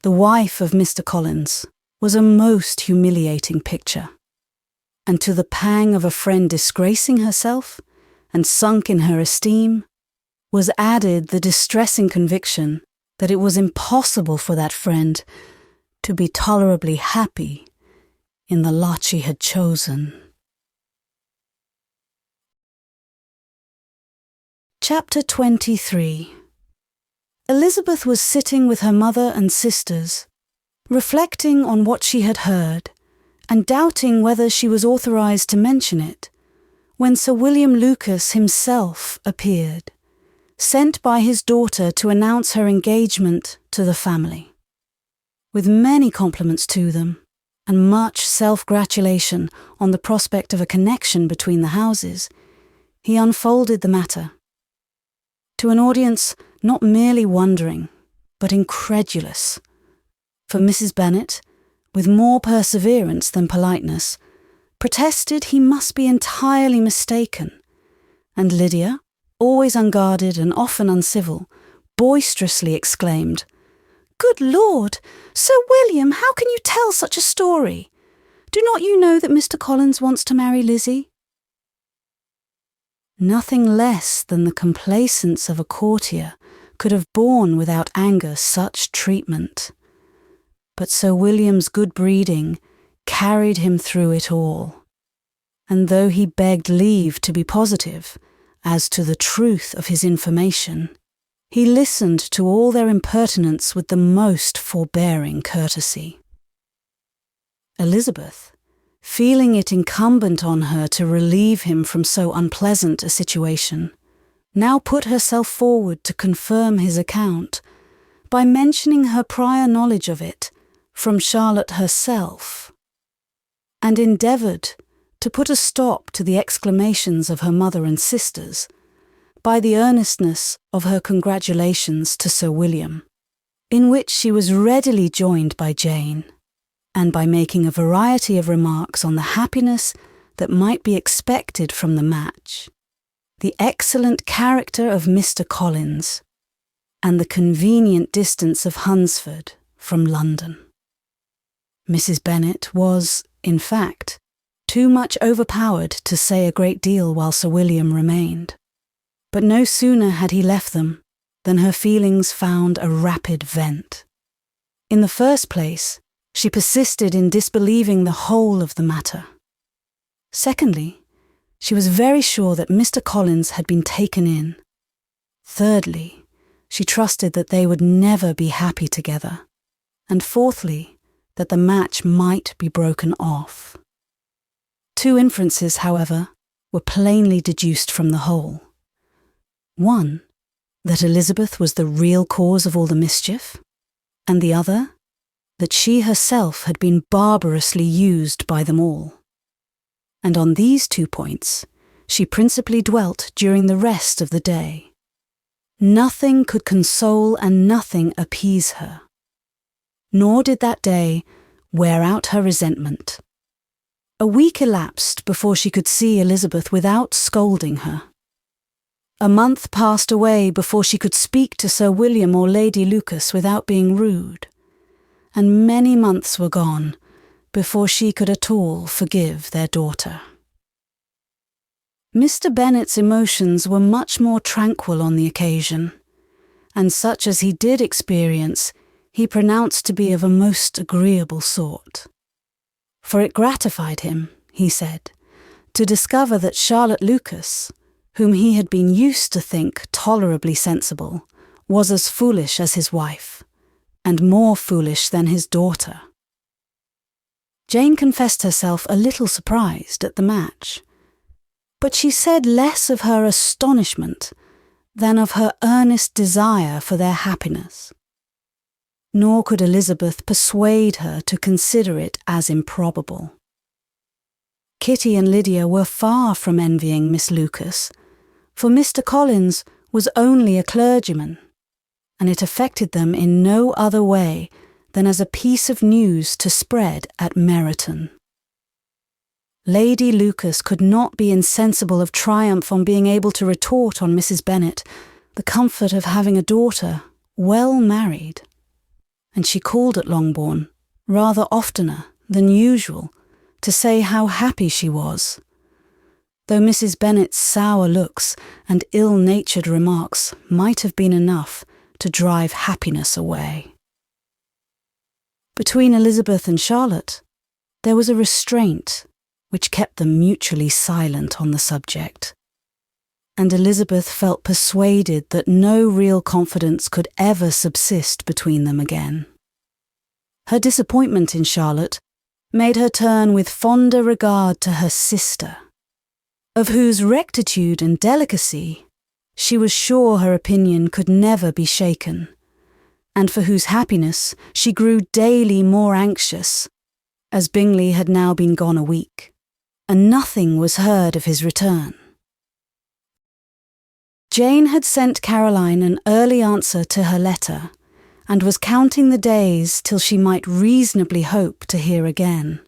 the wife of Mr. Collins, was a most humiliating picture, and to the pang of a friend disgracing herself and sunk in her esteem was added the distressing conviction that it was impossible for that friend to be tolerably happy in the lot she had chosen. Chapter 23. Elizabeth was sitting with her mother and sisters, reflecting on what she had heard, and doubting whether she was authorised to mention it, when Sir William Lucas himself appeared, sent by his daughter to announce her engagement to the family. With many compliments to them, and much self-gratulation on the prospect of a connection between the houses, he unfolded the matter. To an audience not merely wondering, but incredulous. For Mrs. Bennet, with more perseverance than politeness, protested he must be entirely mistaken, and Lydia, always unguarded and often uncivil, boisterously exclaimed, "Good Lord, Sir William, how can you tell such a story? Do not you know that Mr. Collins wants to marry Lizzie?" Nothing less than the complacence of a courtier could have borne without anger such treatment. But Sir William's good breeding carried him through it all, and though he begged leave to be positive as to the truth of his information, he listened to all their impertinence with the most forbearing courtesy. Elizabeth, feeling it incumbent on her to relieve him from so unpleasant a situation, now put herself forward to confirm his account by mentioning her prior knowledge of it from Charlotte herself, and endeavoured to put a stop to the exclamations of her mother and sisters by the earnestness of her congratulations to Sir William, in which she was readily joined by Jane, and by making a variety of remarks on the happiness that might be expected from the match, the excellent character of Mr. Collins, and the convenient distance of Hunsford from London. Mrs. Bennet was, in fact, too much overpowered to say a great deal while Sir William remained. But no sooner had he left them than her feelings found a rapid vent. In the first place, she persisted in disbelieving the whole of the matter. Secondly, she was very sure that Mr. Collins had been taken in. Thirdly, she trusted that they would never be happy together. And fourthly, that the match might be broken off. Two inferences, however, were plainly deduced from the whole. One, that Elizabeth was the real cause of all the mischief, and the other, that she herself had been barbarously used by them all. And on these 2 points, she principally dwelt during the rest of the day. Nothing could console and nothing appease her. Nor did that day wear out her resentment. A week elapsed before she could see Elizabeth without scolding her. A month passed away before she could speak to Sir William or Lady Lucas without being rude, and many months were gone before she could at all forgive their daughter. Mr. Bennet's emotions were much more tranquil on the occasion, and such as he did experience he pronounced to be of a most agreeable sort. For it gratified him, he said, to discover that Charlotte Lucas, whom he had been used to think tolerably sensible, was as foolish as his wife, and more foolish than his daughter. Jane confessed herself a little surprised at the match, but she said less of her astonishment than of her earnest desire for their happiness. Nor could Elizabeth persuade her to consider it as improbable. Kitty and Lydia were far from envying Miss Lucas, for Mr. Collins was only a clergyman, and it affected them in no other way than as a piece of news to spread at Meryton. Lady Lucas could not be insensible of triumph on being able to retort on Mrs. Bennet the comfort of having a daughter well married, and she called at Longbourn rather oftener than usual to say how happy she was, though Mrs. Bennet's sour looks and ill-natured remarks might have been enough to drive happiness away. Between Elizabeth and Charlotte, there was a restraint which kept them mutually silent on the subject, and Elizabeth felt persuaded that no real confidence could ever subsist between them again. Her disappointment in Charlotte made her turn with fonder regard to her sister, of whose rectitude and delicacy she was sure her opinion could never be shaken, and for whose happiness she grew daily more anxious, as Bingley had now been gone a week, and nothing was heard of his return. Jane had sent Caroline an early answer to her letter, and was counting the days till she might reasonably hope to hear again.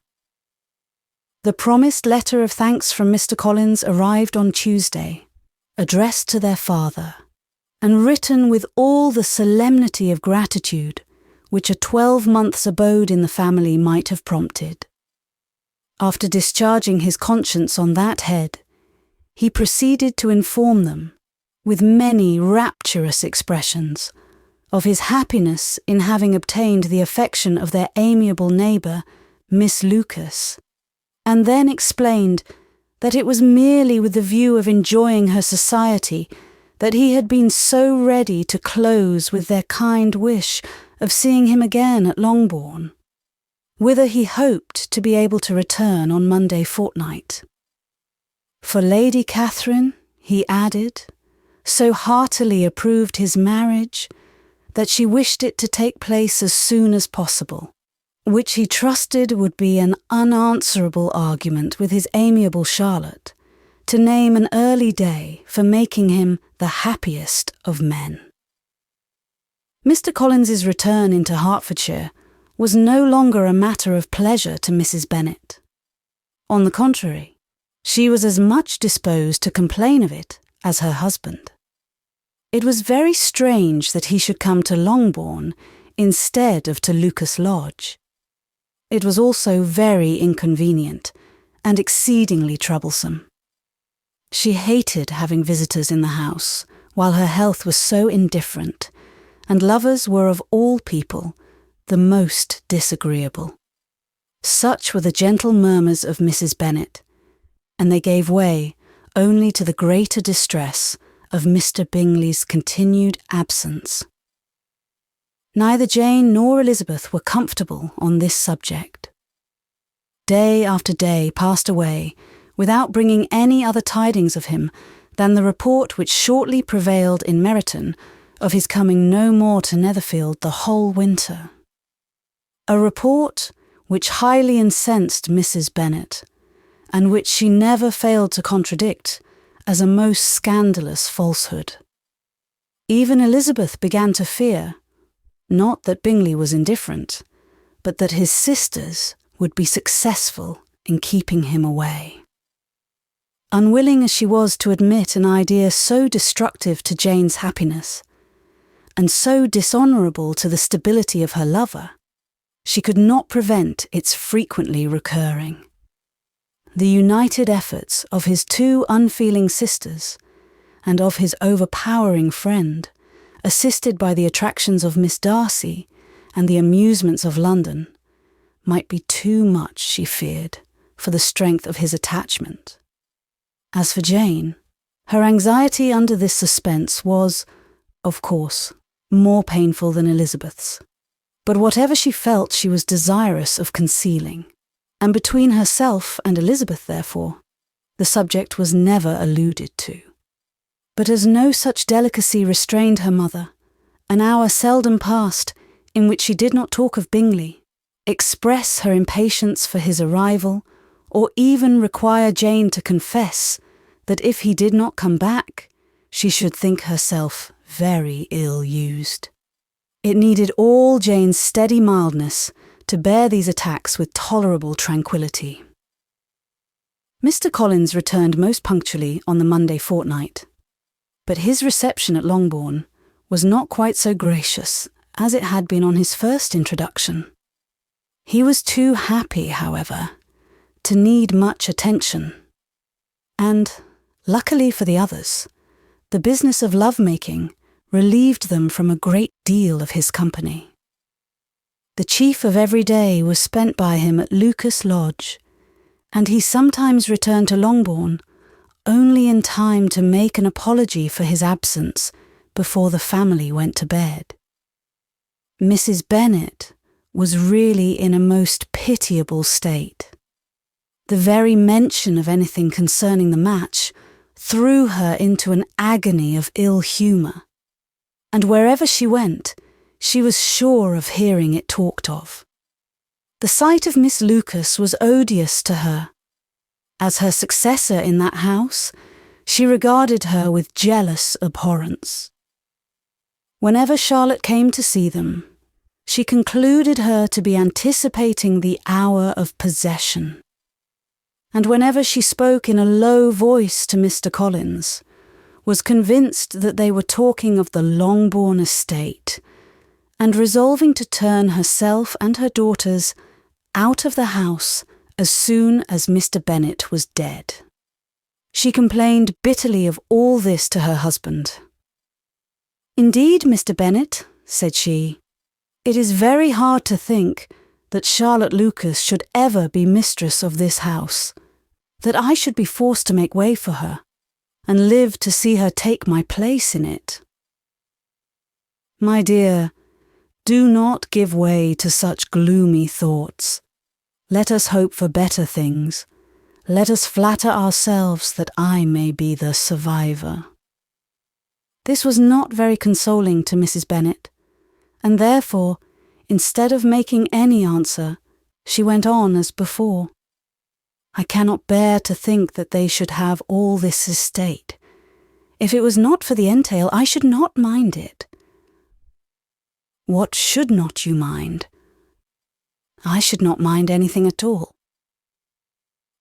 The promised letter of thanks from Mr. Collins arrived on Tuesday, addressed to their father, and written with all the solemnity of gratitude which a 12 months' abode in the family might have prompted. After discharging his conscience on that head, he proceeded to inform them, with many rapturous expressions, of his happiness in having obtained the affection of their amiable neighbour, Miss Lucas, and then explained that it was merely with the view of enjoying her society that he had been so ready to close with their kind wish of seeing him again at Longbourn, whither he hoped to be able to return on Monday fortnight. For Lady Catherine, he added, so heartily approved his marriage that she wished it to take place as soon as possible, which he trusted would be an unanswerable argument with his amiable Charlotte to name an early day for making him the happiest of men. Mr. Collins's return into Hertfordshire was no longer a matter of pleasure to Mrs. Bennet. On the contrary, she was as much disposed to complain of it as her husband. It was very strange that he should come to Longbourn instead of to Lucas Lodge. It was also very inconvenient and exceedingly troublesome. She hated having visitors in the house while her health was so indifferent, and lovers were of all people the most disagreeable. Such were the gentle murmurs of Mrs. Bennet, and they gave way only to the greater distress of Mr. Bingley's continued absence. Neither Jane nor Elizabeth were comfortable on this subject. Day after day passed away without bringing any other tidings of him than the report which shortly prevailed in Meryton of his coming no more to Netherfield the whole winter. A report which highly incensed Mrs. Bennet, and which she never failed to contradict as a most scandalous falsehood. Even Elizabeth began to fear, not that Bingley was indifferent, but that his sisters would be successful in keeping him away. Unwilling as she was to admit an idea so destructive to Jane's happiness, and so dishonourable to the stability of her lover, she could not prevent its frequently recurring. The united efforts of his two unfeeling sisters, and of his overpowering friend, assisted by the attractions of Miss Darcy and the amusements of London, might be too much, she feared, for the strength of his attachment. As for Jane, her anxiety under this suspense was, of course, more painful than Elizabeth's. But whatever she felt she was desirous of concealing, and between herself and Elizabeth, therefore, the subject was never alluded to. But as no such delicacy restrained her mother, an hour seldom passed in which she did not talk of Bingley, express her impatience for his arrival, or even require Jane to confess that if he did not come back, she should think herself very ill-used. It needed all Jane's steady mildness to bear these attacks with tolerable tranquillity. Mr. Collins returned most punctually on the Monday fortnight, but his reception at Longbourn was not quite so gracious as it had been on his first introduction. He was too happy, however, to need much attention, and, luckily for the others, the business of love-making relieved them from a great deal of his company. The chief of every day was spent by him at Lucas Lodge, and he sometimes returned to Longbourn only in time to make an apology for his absence before the family went to bed. Mrs. Bennet was really in a most pitiable state. The very mention of anything concerning the match threw her into an agony of ill humour, and wherever she went, she was sure of hearing it talked of. The sight of Miss Lucas was odious to her. As her successor in that house, she regarded her with jealous abhorrence. Whenever Charlotte came to see them, she concluded her to be anticipating the hour of possession. And whenever she spoke in a low voice to Mr. Collins, was convinced that they were talking of the Longbourn estate, and resolving to turn herself and her daughters out of the house as soon as Mr. Bennet was dead. She complained bitterly of all this to her husband. "Indeed, Mr. Bennet," said she, "it is very hard to think that Charlotte Lucas should ever be mistress of this house, that I should be forced to make way for her, and live to see her take my place in it." "My dear, do not give way to such gloomy thoughts. Let us hope for better things. Let us flatter ourselves that I may be the survivor." This was not very consoling to Mrs. Bennet, and therefore, instead of making any answer, she went on as before. "I cannot bear to think that they should have all this estate. If it was not for the entail, I should not mind it." "What should not you mind?" "I should not mind anything at all."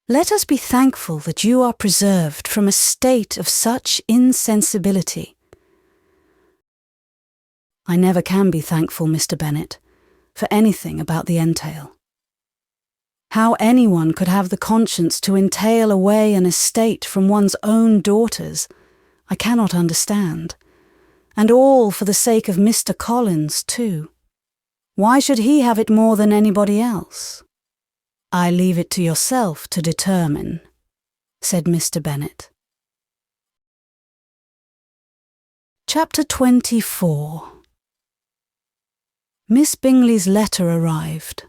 "Let us be thankful that you are preserved from a state of such insensibility." "I never can be thankful, Mr. Bennet, for anything about the entail. How anyone could have the conscience to entail away an estate from one's own daughters, I cannot understand. And all for the sake of Mr. Collins, too. Why should he have it more than anybody else?" "I leave it to yourself to determine," said Mr. Bennet. Chapter 24. Miss Bingley's letter arrived,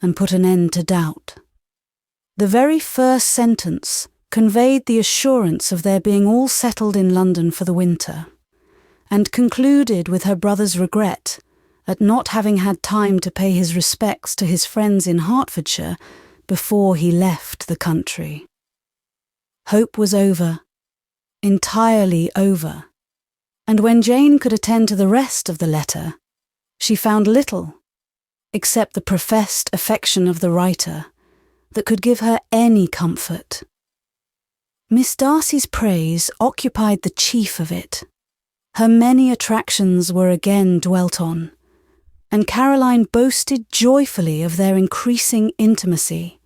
and put an end to doubt. The very first sentence conveyed the assurance of their being all settled in London for the winter, and concluded with her brother's regret at not having had time to pay his respects to his friends in Hertfordshire before he left the country. Hope was over, entirely over, and when Jane could attend to the rest of the letter, she found little, except the professed affection of the writer, that could give her any comfort. Miss Darcy's praise occupied the chief of it. Her many attractions were again dwelt on, and Caroline boasted joyfully of their increasing intimacy,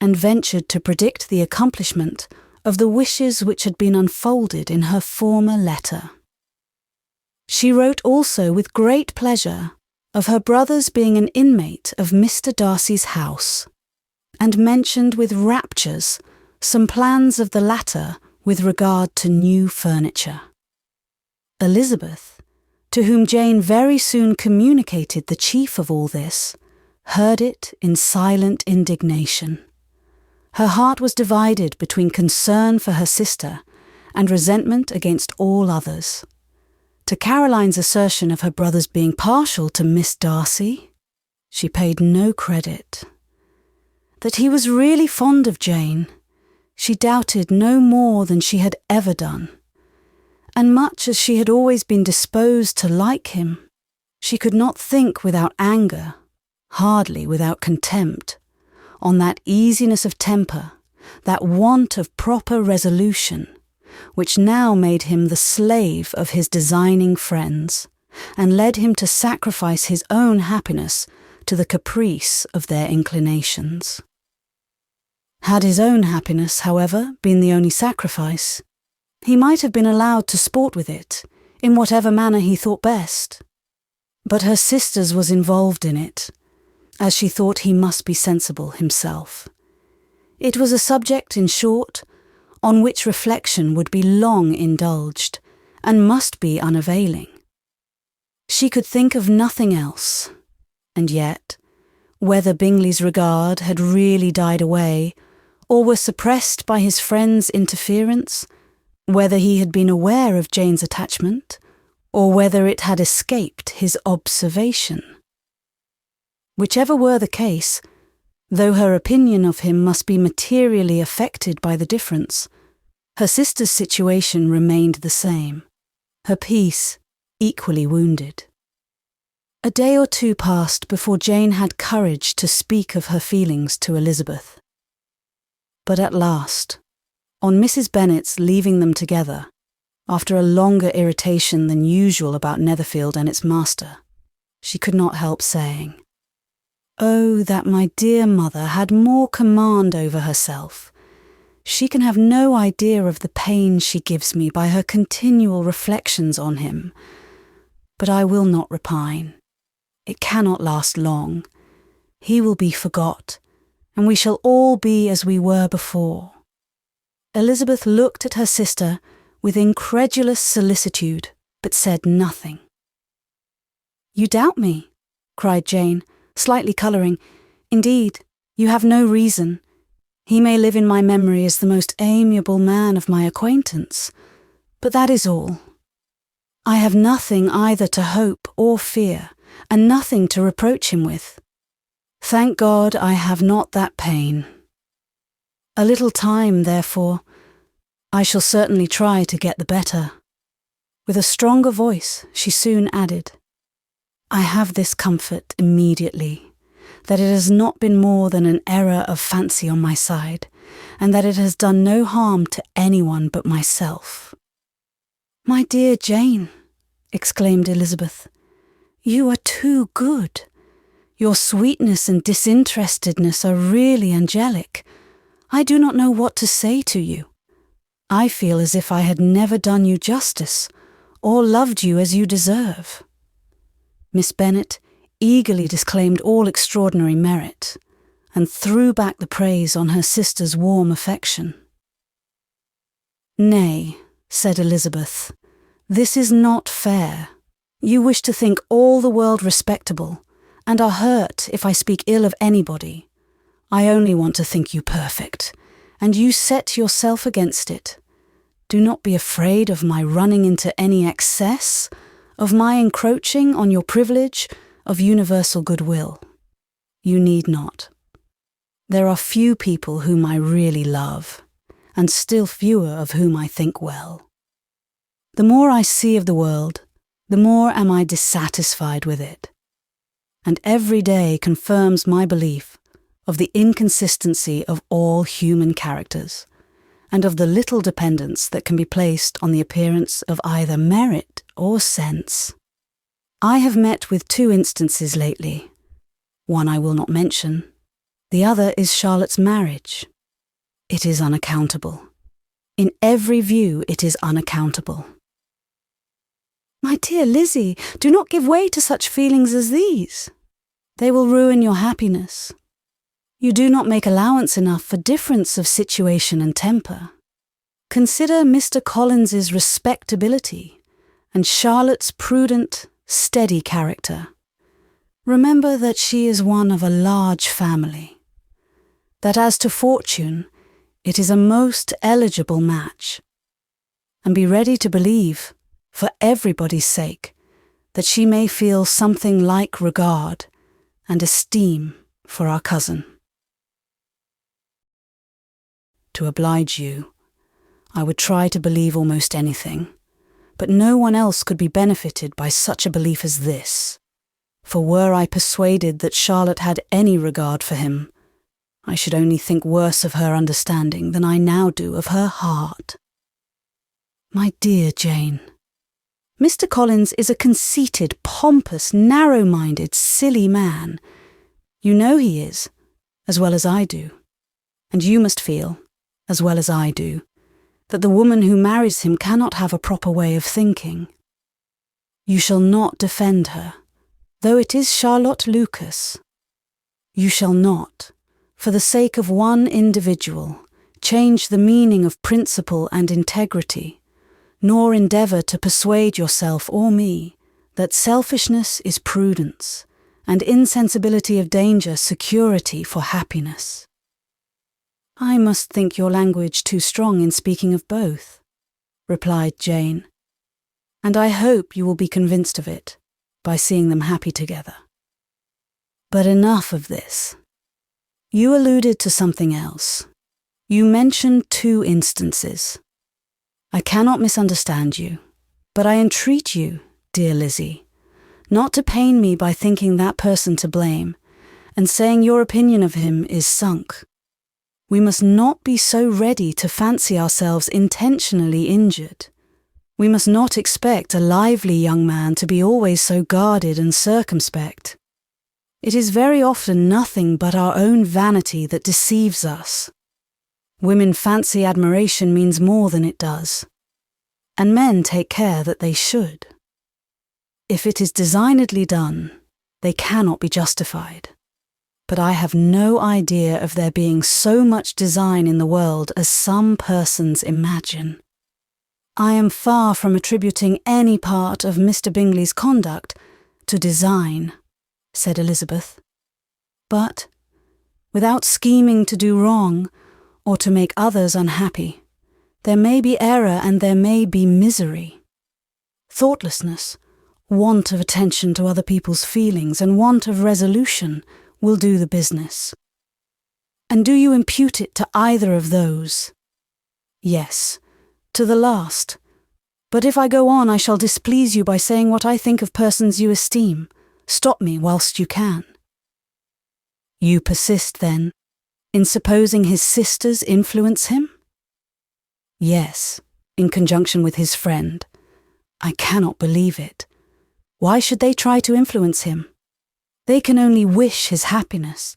and ventured to predict the accomplishment of the wishes which had been unfolded in her former letter. She wrote also with great pleasure of her brother's being an inmate of Mr. Darcy's house, and mentioned with raptures some plans of the latter with regard to new furniture. Elizabeth, to whom Jane very soon communicated the chief of all this, heard it in silent indignation. Her heart was divided between concern for her sister and resentment against all others. To Caroline's assertion of her brother's being partial to Miss Darcy, she paid no credit. That he was really fond of Jane, she doubted no more than she had ever done. And much as she had always been disposed to like him, she could not think without anger, hardly without contempt, on that easiness of temper that want of proper resolution, which now made him the slave of his designing friends, and led him to sacrifice his own happiness to the caprice of their inclinations. Had his own happiness, however, been the only sacrifice, he might have been allowed to sport with it, in whatever manner he thought best. But her sister's was involved in it, as she thought he must be sensible himself. It was a subject, in short, on which reflection would be long indulged, and must be unavailing. She could think of nothing else, and yet, whether Bingley's regard had really died away, or were suppressed by his friend's interference, whether he had been aware of Jane's attachment, or whether it had escaped his observation. Whichever were the case, though her opinion of him must be materially affected by the difference, her sister's situation remained the same, her peace equally wounded. A day or two passed before Jane had courage to speak of her feelings to Elizabeth. But at last, on Mrs. Bennet's leaving them together, after a longer irritation than usual about Netherfield and its master, she could not help saying, "Oh, that my dear mother had more command over herself. She can have no idea of the pain she gives me by her continual reflections on him. But I will not repine. It cannot last long. He will be forgot, and we shall all be as we were before." Elizabeth looked at her sister with incredulous solicitude, but said nothing. "You doubt me?" cried Jane, slightly colouring. "Indeed, you have no reason. He may live in my memory as the most amiable man of my acquaintance, but that is all. I have nothing either to hope or fear, and nothing to reproach him with. Thank God I have not that pain. A little time, therefore. I shall certainly try to get the better." With a stronger voice, she soon added, "I have this comfort immediately, that it has not been more than an error of fancy on my side, and that it has done no harm to anyone but myself." "My dear Jane," exclaimed Elizabeth, "you are too good. Your sweetness and disinterestedness are really angelic. I do not know what to say to you. I feel as if I had never done you justice, or loved you as you deserve." Miss Bennet eagerly disclaimed all extraordinary merit, and threw back the praise on her sister's warm affection. "Nay," said Elizabeth, "this is not fair. You wish to think all the world respectable, and are hurt if I speak ill of anybody. I only want to think you perfect, and you set yourself against it. Do not be afraid of my running into any excess, of my encroaching on your privilege of universal goodwill. You need not. There are few people whom I really love, and still fewer of whom I think well. The more I see of the world, the more am I dissatisfied with it, and every day confirms my belief of the inconsistency of all human characters, and of the little dependence that can be placed on the appearance of either merit or sense. I have met with 2 instances lately. One I will not mention. The other is Charlotte's marriage. It is unaccountable. In every view it is unaccountable." "My dear Lizzie, do not give way to such feelings as these. They will ruin your happiness. You do not make allowance enough for difference of situation and temper. Consider Mr. Collins's respectability, and Charlotte's prudent, steady character. Remember that she is one of a large family. That as to fortune, it is a most eligible match. And be ready to believe, for everybody's sake, that she may feel something like regard and esteem for our cousin. To oblige you, I would try to believe almost anything, but no one else could be benefited by such a belief as this. For were I persuaded that Charlotte had any regard for him, I should only think worse of her understanding than I now do of her heart. My dear Jane, Mr. Collins is a conceited, pompous, narrow-minded, silly man. You know he is, as well as I do. And you must feel, as well as I do, that the woman who marries him cannot have a proper way of thinking. You shall not defend her, though it is Charlotte Lucas. You shall not, for the sake of one individual, change the meaning of principle and integrity, nor endeavour to persuade yourself or me that selfishness is prudence, and insensibility of danger security for happiness. I must think your language too strong in speaking of both, replied Jane, and I hope you will be convinced of it by seeing them happy together. But enough of this. You alluded to something else. You mentioned 2 instances. I cannot misunderstand you, but I entreat you, dear Lizzie, not to pain me by thinking that person to blame, and saying your opinion of him is sunk. We must not be so ready to fancy ourselves intentionally injured. We must not expect a lively young man to be always so guarded and circumspect. It is very often nothing but our own vanity that deceives us. Women fancy admiration means more than it does, and men take care that they should. If it is designedly done, they cannot be justified. But I have no idea of there being so much design in the world as some persons imagine. I am far from attributing any part of Mr. Bingley's conduct to design, said Elizabeth. But, without scheming to do wrong, or to make others unhappy, there may be error and there may be misery. Thoughtlessness, want of attention to other people's feelings, and want of resolution will do the business. And do you impute it to either of those? Yes, to the last. But if I go on, I shall displease you by saying what I think of persons you esteem. Stop me whilst you can. You persist, then, in supposing his sisters influence him? Yes, in conjunction with his friend. I cannot believe it. Why should they try to influence him? They can only wish his happiness,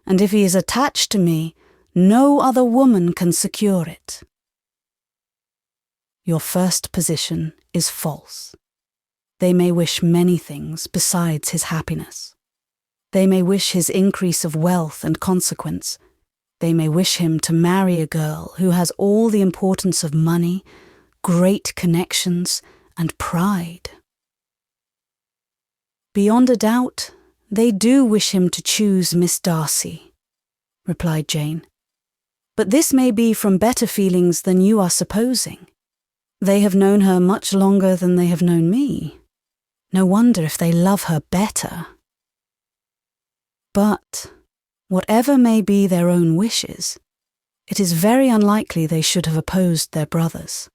and if he is attached to me, no other woman can secure it. Your first position is false. They may wish many things besides his happiness. They may wish his increase of wealth and consequence. They may wish him to marry a girl who has all the importance of money, great connections, and pride. Beyond a doubt, they do wish him to choose Miss Darcy, replied Jane. But this may be from better feelings than you are supposing. They have known her much longer than they have known me. No wonder if they love her better. But, whatever may be their own wishes, it is very unlikely they should have opposed their brothers.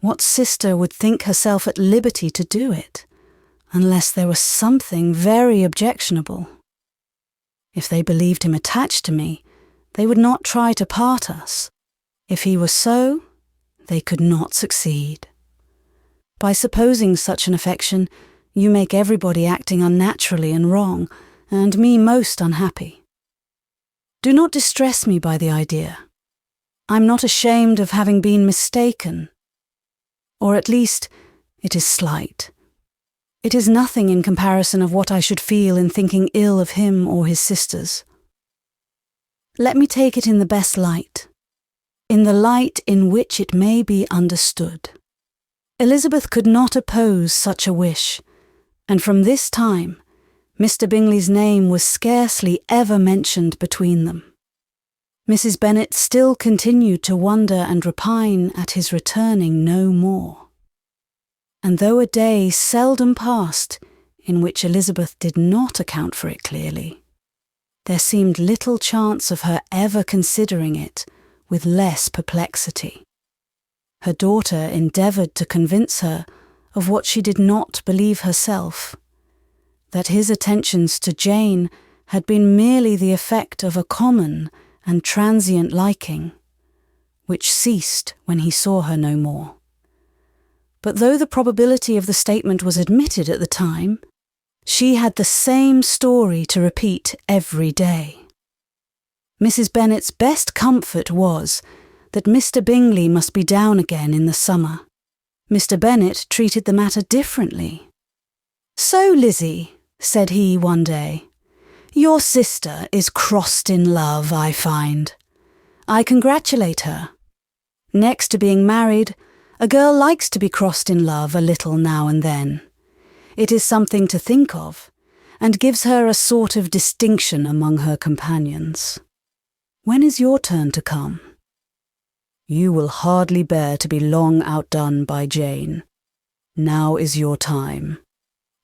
What sister would think herself at liberty to do it, unless there was something very objectionable? If they believed him attached to me, they would not try to part us. If he were so, they could not succeed. By supposing such an affection, you make everybody acting unnaturally and wrong, and me most unhappy. Do not distress me by the idea. I'm not ashamed of having been mistaken. Or at least, it is slight. It is nothing in comparison of what I should feel in thinking ill of him or his sisters. Let me take it in the best light, in the light in which it may be understood. Elizabeth could not oppose such a wish, and from this time, Mr. Bingley's name was scarcely ever mentioned between them. Mrs. Bennet still continued to wonder and repine at his returning no more. And though a day seldom passed in which Elizabeth did not account for it clearly, there seemed little chance of her ever considering it with less perplexity. Her daughter endeavoured to convince her of what she did not believe herself, that his attentions to Jane had been merely the effect of a common and transient liking, which ceased when he saw her no more. But though the probability of the statement was admitted at the time, she had the same story to repeat every day. Mrs. Bennet's best comfort was that Mr. Bingley must be down again in the summer. Mr. Bennet treated the matter differently. "So, Lizzie," said he one day, "your sister is crossed in love, I find. I congratulate her. Next to being married, a girl likes to be crossed in love a little now and then. It is something to think of, and gives her a sort of distinction among her companions. When is your turn to come? You will hardly bear to be long outdone by Jane. Now is your time.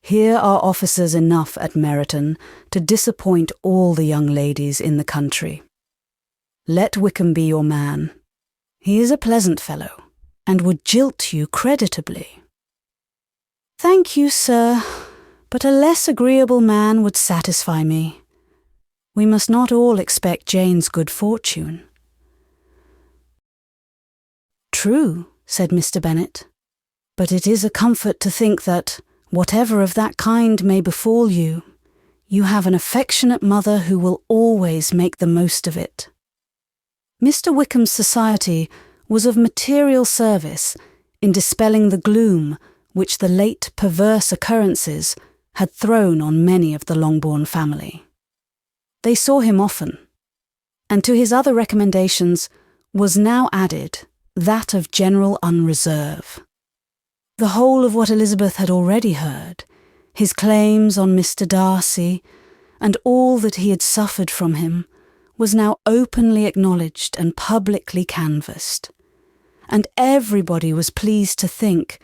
Here are officers enough at Meryton to disappoint all the young ladies in the country. Let Wickham be your man. He is a pleasant fellow, and would jilt you creditably." "Thank you, sir, but a less agreeable man would satisfy me. We must not all expect Jane's good fortune." "True," said Mr. Bennet, "but it is a comfort to think that, whatever of that kind may befall you, you have an affectionate mother who will always make the most of it." Mr. Wickham's society was of material service in dispelling the gloom which the late perverse occurrences had thrown on many of the Longbourn family. They saw him often, and to his other recommendations was now added that of general unreserve. The whole of what Elizabeth had already heard, his claims on Mr. Darcy, and all that he had suffered from him, was now openly acknowledged and publicly canvassed, and everybody was pleased to think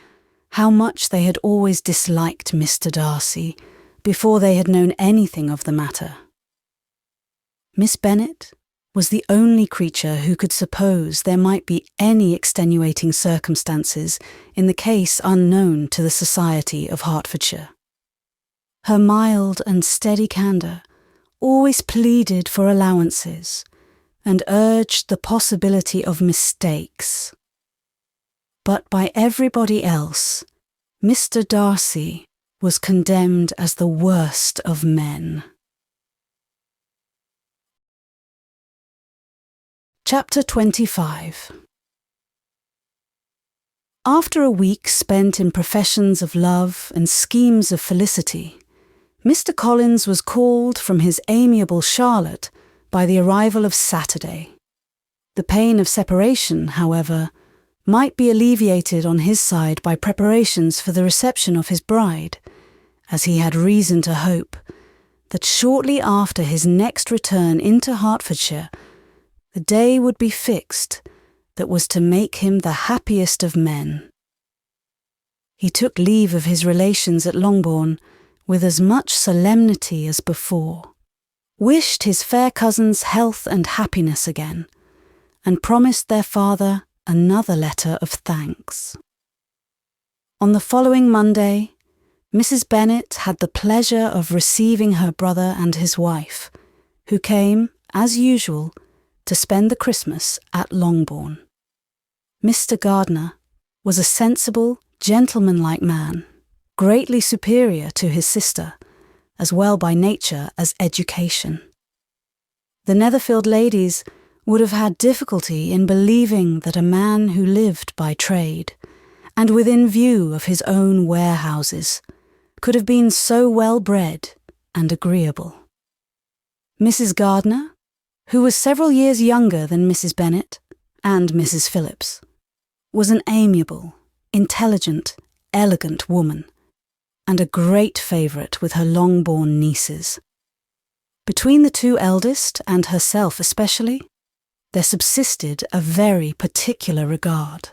how much they had always disliked Mr. Darcy before they had known anything of the matter. Miss Bennet was the only creature who could suppose there might be any extenuating circumstances in the case unknown to the society of Hertfordshire. Her mild and steady candour always pleaded for allowances and urged the possibility of mistakes. But by everybody else, Mr. Darcy was condemned as the worst of men. Chapter 25. After a week spent in professions of love and schemes of felicity, Mr. Collins was called from his amiable Charlotte by the arrival of Saturday. The pain of separation, however, might be alleviated on his side by preparations for the reception of his bride, as he had reason to hope that shortly after his next return into Hertfordshire, the day would be fixed that was to make him the happiest of men. He took leave of his relations at Longbourn with as much solemnity as before, wished his fair cousins health and happiness again, and promised their father another letter of thanks. On the following Monday, Mrs. Bennet had the pleasure of receiving her brother and his wife, who came, as usual, to spend the Christmas at Longbourn. Mr. Gardiner was a sensible, gentlemanlike man, greatly superior to his sister, as well by nature as education. The Netherfield ladies would have had difficulty in believing that a man who lived by trade, and within view of his own warehouses, could have been so well bred and agreeable. Mrs. Gardiner, who was several years younger than Mrs. Bennet and Mrs. Phillips, was an amiable, intelligent, elegant woman, and a great favourite with her Longbourn nieces. Between the two eldest, and herself especially, there subsisted a very particular regard.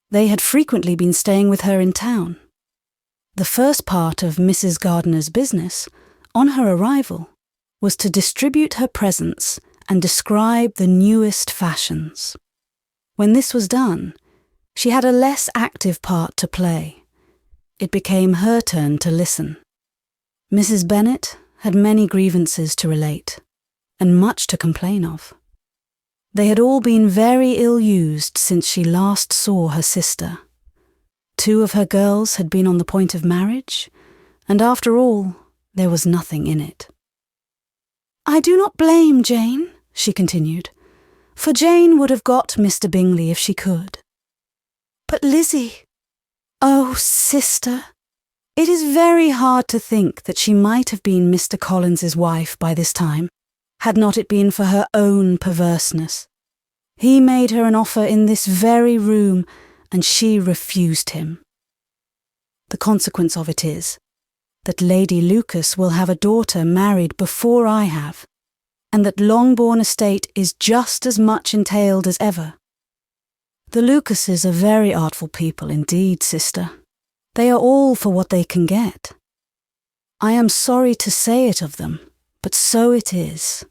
They had frequently been staying with her in town. The first part of Mrs. Gardiner's business, on her arrival, was to distribute her presents and describe the newest fashions. When this was done, she had a less active part to play. It became her turn to listen. Mrs. Bennet, had many grievances to relate, and much to complain of. They had all been very ill-used since she last saw her sister. 2 of her girls had been on the point of marriage, and after all, there was nothing in it. "I do not blame Jane," she continued, "for Jane would have got Mr. Bingley if she could. But Lizzie, oh, sister, it is very hard to think that she might have been Mr. Collins's wife by this time, had not it been for her own perverseness. He made her an offer in this very room, and she refused him. The consequence of it is that Lady Lucas will have a daughter married before I have, and that Longbourn estate is just as much entailed as ever. The Lucases are very artful people indeed, sister. They are all for what they can get. I am sorry to say it of them, but so it is.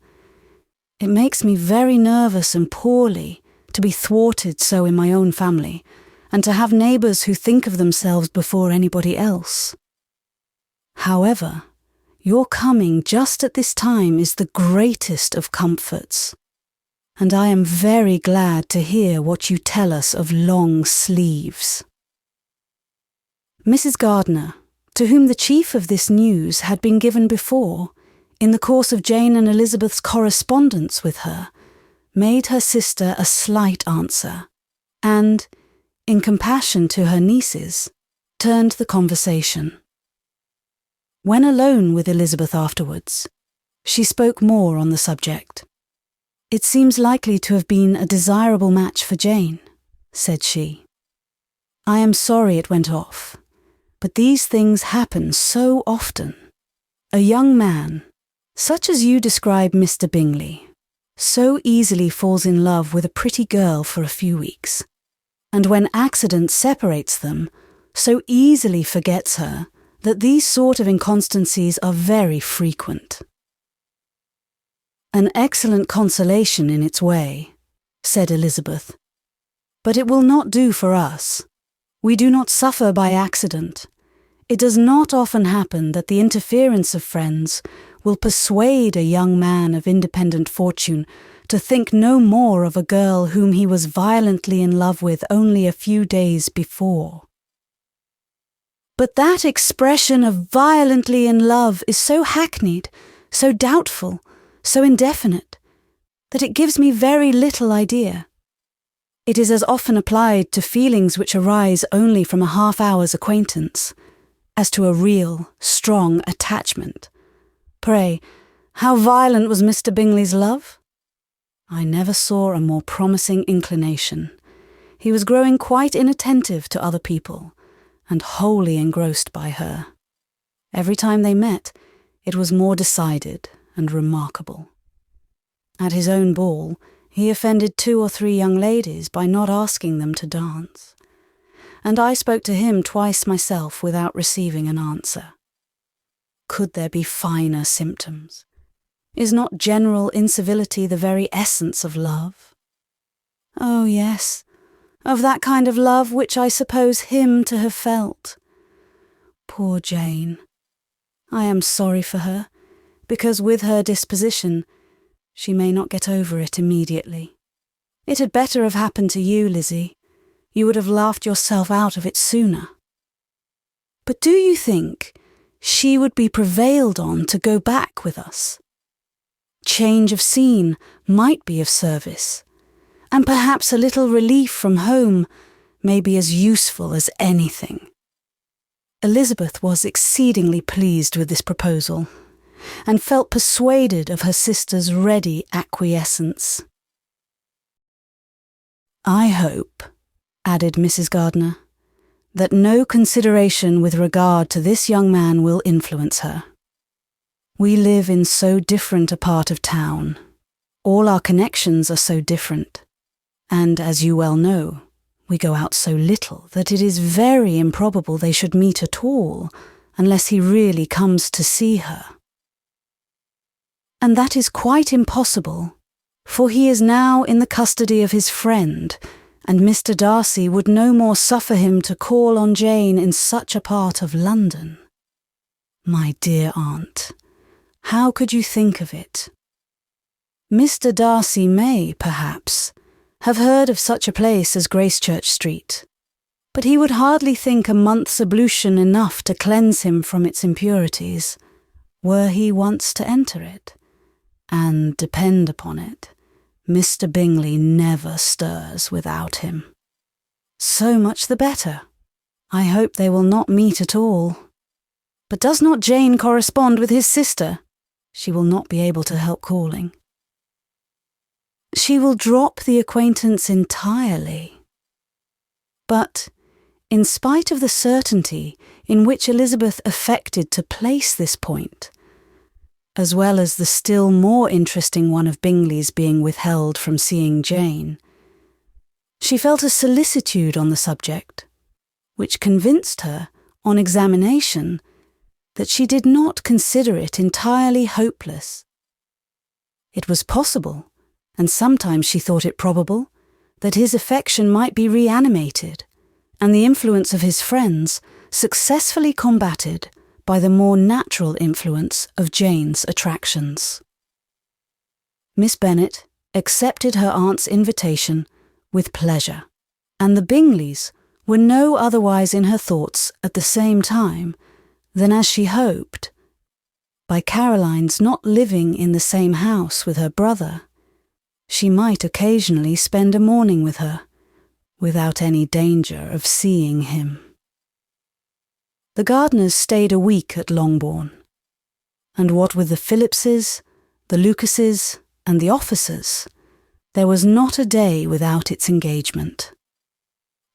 It makes me very nervous and poorly to be thwarted so in my own family, and to have neighbours who think of themselves before anybody else. However, your coming just at this time is the greatest of comforts, and I am very glad to hear what you tell us of long sleeves." Mrs. Gardiner, to whom the chief of this news had been given before, in the course of Jane and Elizabeth's correspondence with her, made her sister a slight answer, and, in compassion to her nieces, turned the conversation. When alone with Elizabeth afterwards, she spoke more on the subject. "It seems likely to have been a desirable match for Jane," said she. "I am sorry it went off, but these things happen so often. A young man, such as you describe Mr. Bingley, so easily falls in love with a pretty girl for a few weeks, and when accident separates them, so easily forgets her that these sort of inconstancies are very frequent." "An excellent consolation in its way," said Elizabeth, "but it will not do for us. We do not suffer by accident. It does not often happen that the interference of friends will persuade a young man of independent fortune to think no more of a girl whom he was violently in love with only a few days before." "But that expression of violently in love is so hackneyed, so doubtful, so indefinite, that it gives me very little idea. It is as often applied to feelings which arise only from a half-hour's acquaintance, as to a real, strong attachment. Pray, how violent was Mr. Bingley's love? I never saw a more promising inclination. He was growing quite inattentive to other people, and wholly engrossed by her. Every time they met, it was more decided and remarkable. At his own ball, he offended 2 or 3 young ladies by not asking them to dance, and I spoke to him twice myself without receiving an answer. Could there be finer symptoms? Is not general incivility the very essence of love? Oh, yes, of that kind of love which I suppose him to have felt. Poor Jane. I am sorry for her, because with her disposition, she may not get over it immediately. It had better have happened to you, Lizzie. You would have laughed yourself out of it sooner. But do you think she would be prevailed on to go back with us? Change of scene might be of service, and perhaps a little relief from home may be as useful as anything. Elizabeth was exceedingly pleased with this proposal, and felt persuaded of her sister's ready acquiescence. I hope, added Mrs. Gardiner, that no consideration with regard to this young man will influence her. We live in so different a part of town. All our connections are so different. And, as you well know, we go out so little that it is very improbable they should meet at all, unless he really comes to see her. And that is quite impossible, for he is now in the custody of his friend, and Mr. Darcy would no more suffer him to call on Jane in such a part of London. My dear aunt, How could you think of it? Mr. Darcy may, perhaps, have heard of such a place as Gracechurch Street, but he would hardly think a month's ablution enough to cleanse him from its impurities, were he once to enter it. And depend upon it, Mr. Bingley never stirs without him. So much the better. I hope they will not meet at all. But does not Jane correspond with his sister? She will not be able to help calling. She will drop the acquaintance entirely. But, in spite of the certainty in which Elizabeth affected to place this point, as well as the still more interesting one of Bingley's being withheld from seeing Jane, she felt a solicitude on the subject, which convinced her, on examination, that she did not consider it entirely hopeless. It was possible, and sometimes she thought it probable, that his affection might be reanimated, and the influence of his friends successfully combated by the more natural influence of Jane's attractions. Miss Bennet accepted her aunt's invitation with pleasure, and the Bingleys were no otherwise in her thoughts at the same time than as she hoped, by Caroline's not living in the same house with her brother, she might occasionally spend a morning with her, without any danger of seeing him. The Gardiners stayed a week at Longbourn, and what with the Phillipses, the Lucases, and the officers, there was not a day without its engagement.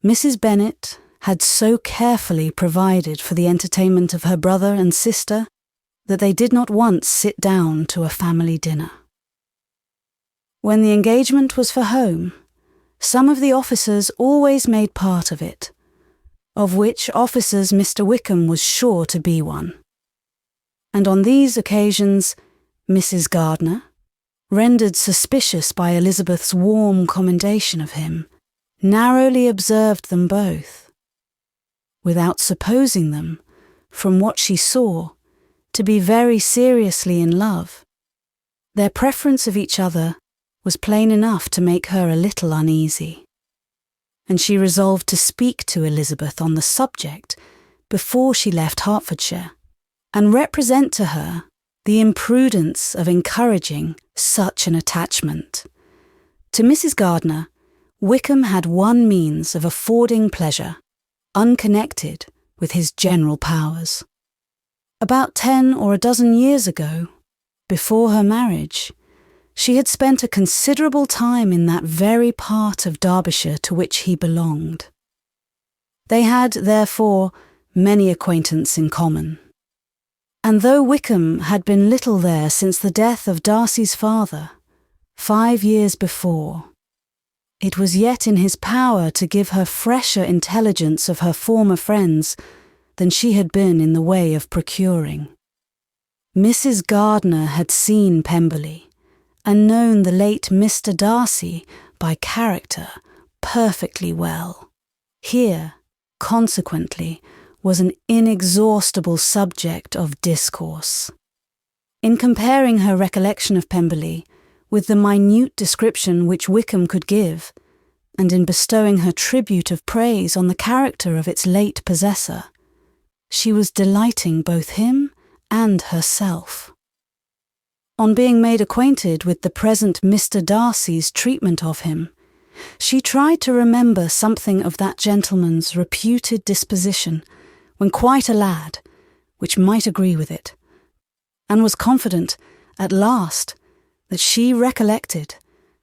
Mrs. Bennet had so carefully provided for the entertainment of her brother and sister that they did not once sit down to a family dinner. When the engagement was for home, some of the officers always made part of it, of which officers Mr. Wickham was sure to be one. And on these occasions, Mrs. Gardiner, rendered suspicious by Elizabeth's warm commendation of him, narrowly observed them both, without supposing them, from what she saw, to be very seriously in love. Their preference of each other was plain enough to make her a little uneasy, and she resolved to speak to Elizabeth on the subject before she left Hertfordshire, and represent to her the imprudence of encouraging such an attachment. To Mrs. Gardiner, Wickham had one means of affording pleasure, unconnected with his general powers. About 10 or a dozen years ago, before her marriage, she had spent a considerable time in that very part of Derbyshire to which he belonged. They had, therefore, many acquaintance in common. And though Wickham had been little there since the death of Darcy's father, 5 years before, it was yet in his power to give her fresher intelligence of her former friends than she had been in the way of procuring. Mrs. Gardiner had seen Pemberley, and known the late Mr. Darcy by character perfectly well. Here, consequently, was an inexhaustible subject of discourse. In comparing her recollection of Pemberley with the minute description which Wickham could give, and in bestowing her tribute of praise on the character of its late possessor, she was delighting both him and herself. On being made acquainted with the present Mr. Darcy's treatment of him, she tried to remember something of that gentleman's reputed disposition when quite a lad, which might agree with it, and was confident, at last, that she recollected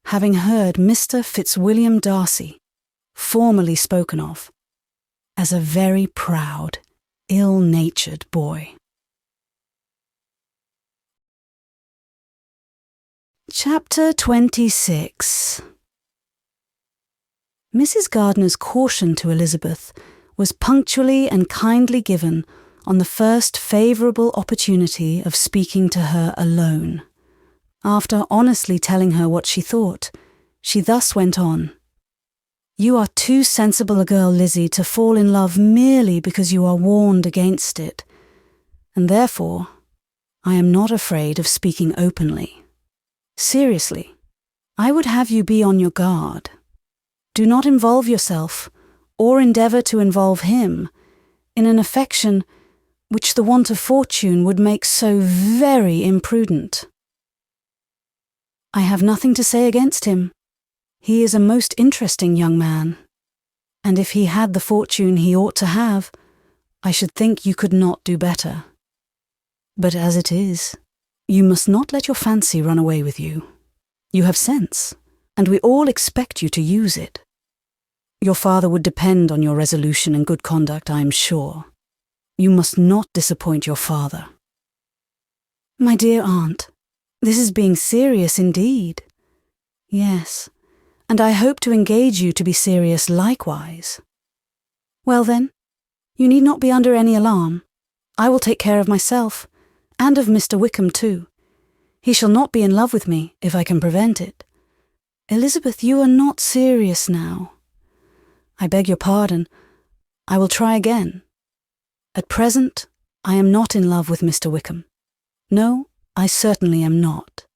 having heard Mr. Fitzwilliam Darcy, formerly spoken of, as a very proud, ill-natured boy. Chapter 26. Mrs. Gardiner's caution to Elizabeth was punctually and kindly given on the first favourable opportunity of speaking to her alone. After honestly telling her what she thought, she thus went on. "You are too sensible a girl, Lizzie, to fall in love merely because you are warned against it, and therefore I am not afraid of speaking openly. Seriously, I would have you be on your guard. Do not involve yourself, or endeavour to involve him, in an affection which the want of fortune would make so very imprudent. I have nothing to say against him. He is a most interesting young man, and if he had the fortune he ought to have, I should think you could not do better. But as it is, you must not let your fancy run away with you. You have sense, and we all expect you to use it. Your father would depend on your resolution and good conduct, I am sure. You must not disappoint your father. My dear aunt, this is being serious indeed. Yes, and I hope to engage you to be serious likewise. Well then, you need not be under any alarm. I will take care of myself, and of Mr. Wickham too. He shall not be in love with me, if I can prevent it. Elizabeth, you are not serious now. I beg your pardon. I will try again. At present, I am not in love with Mr. Wickham. No, I certainly am not.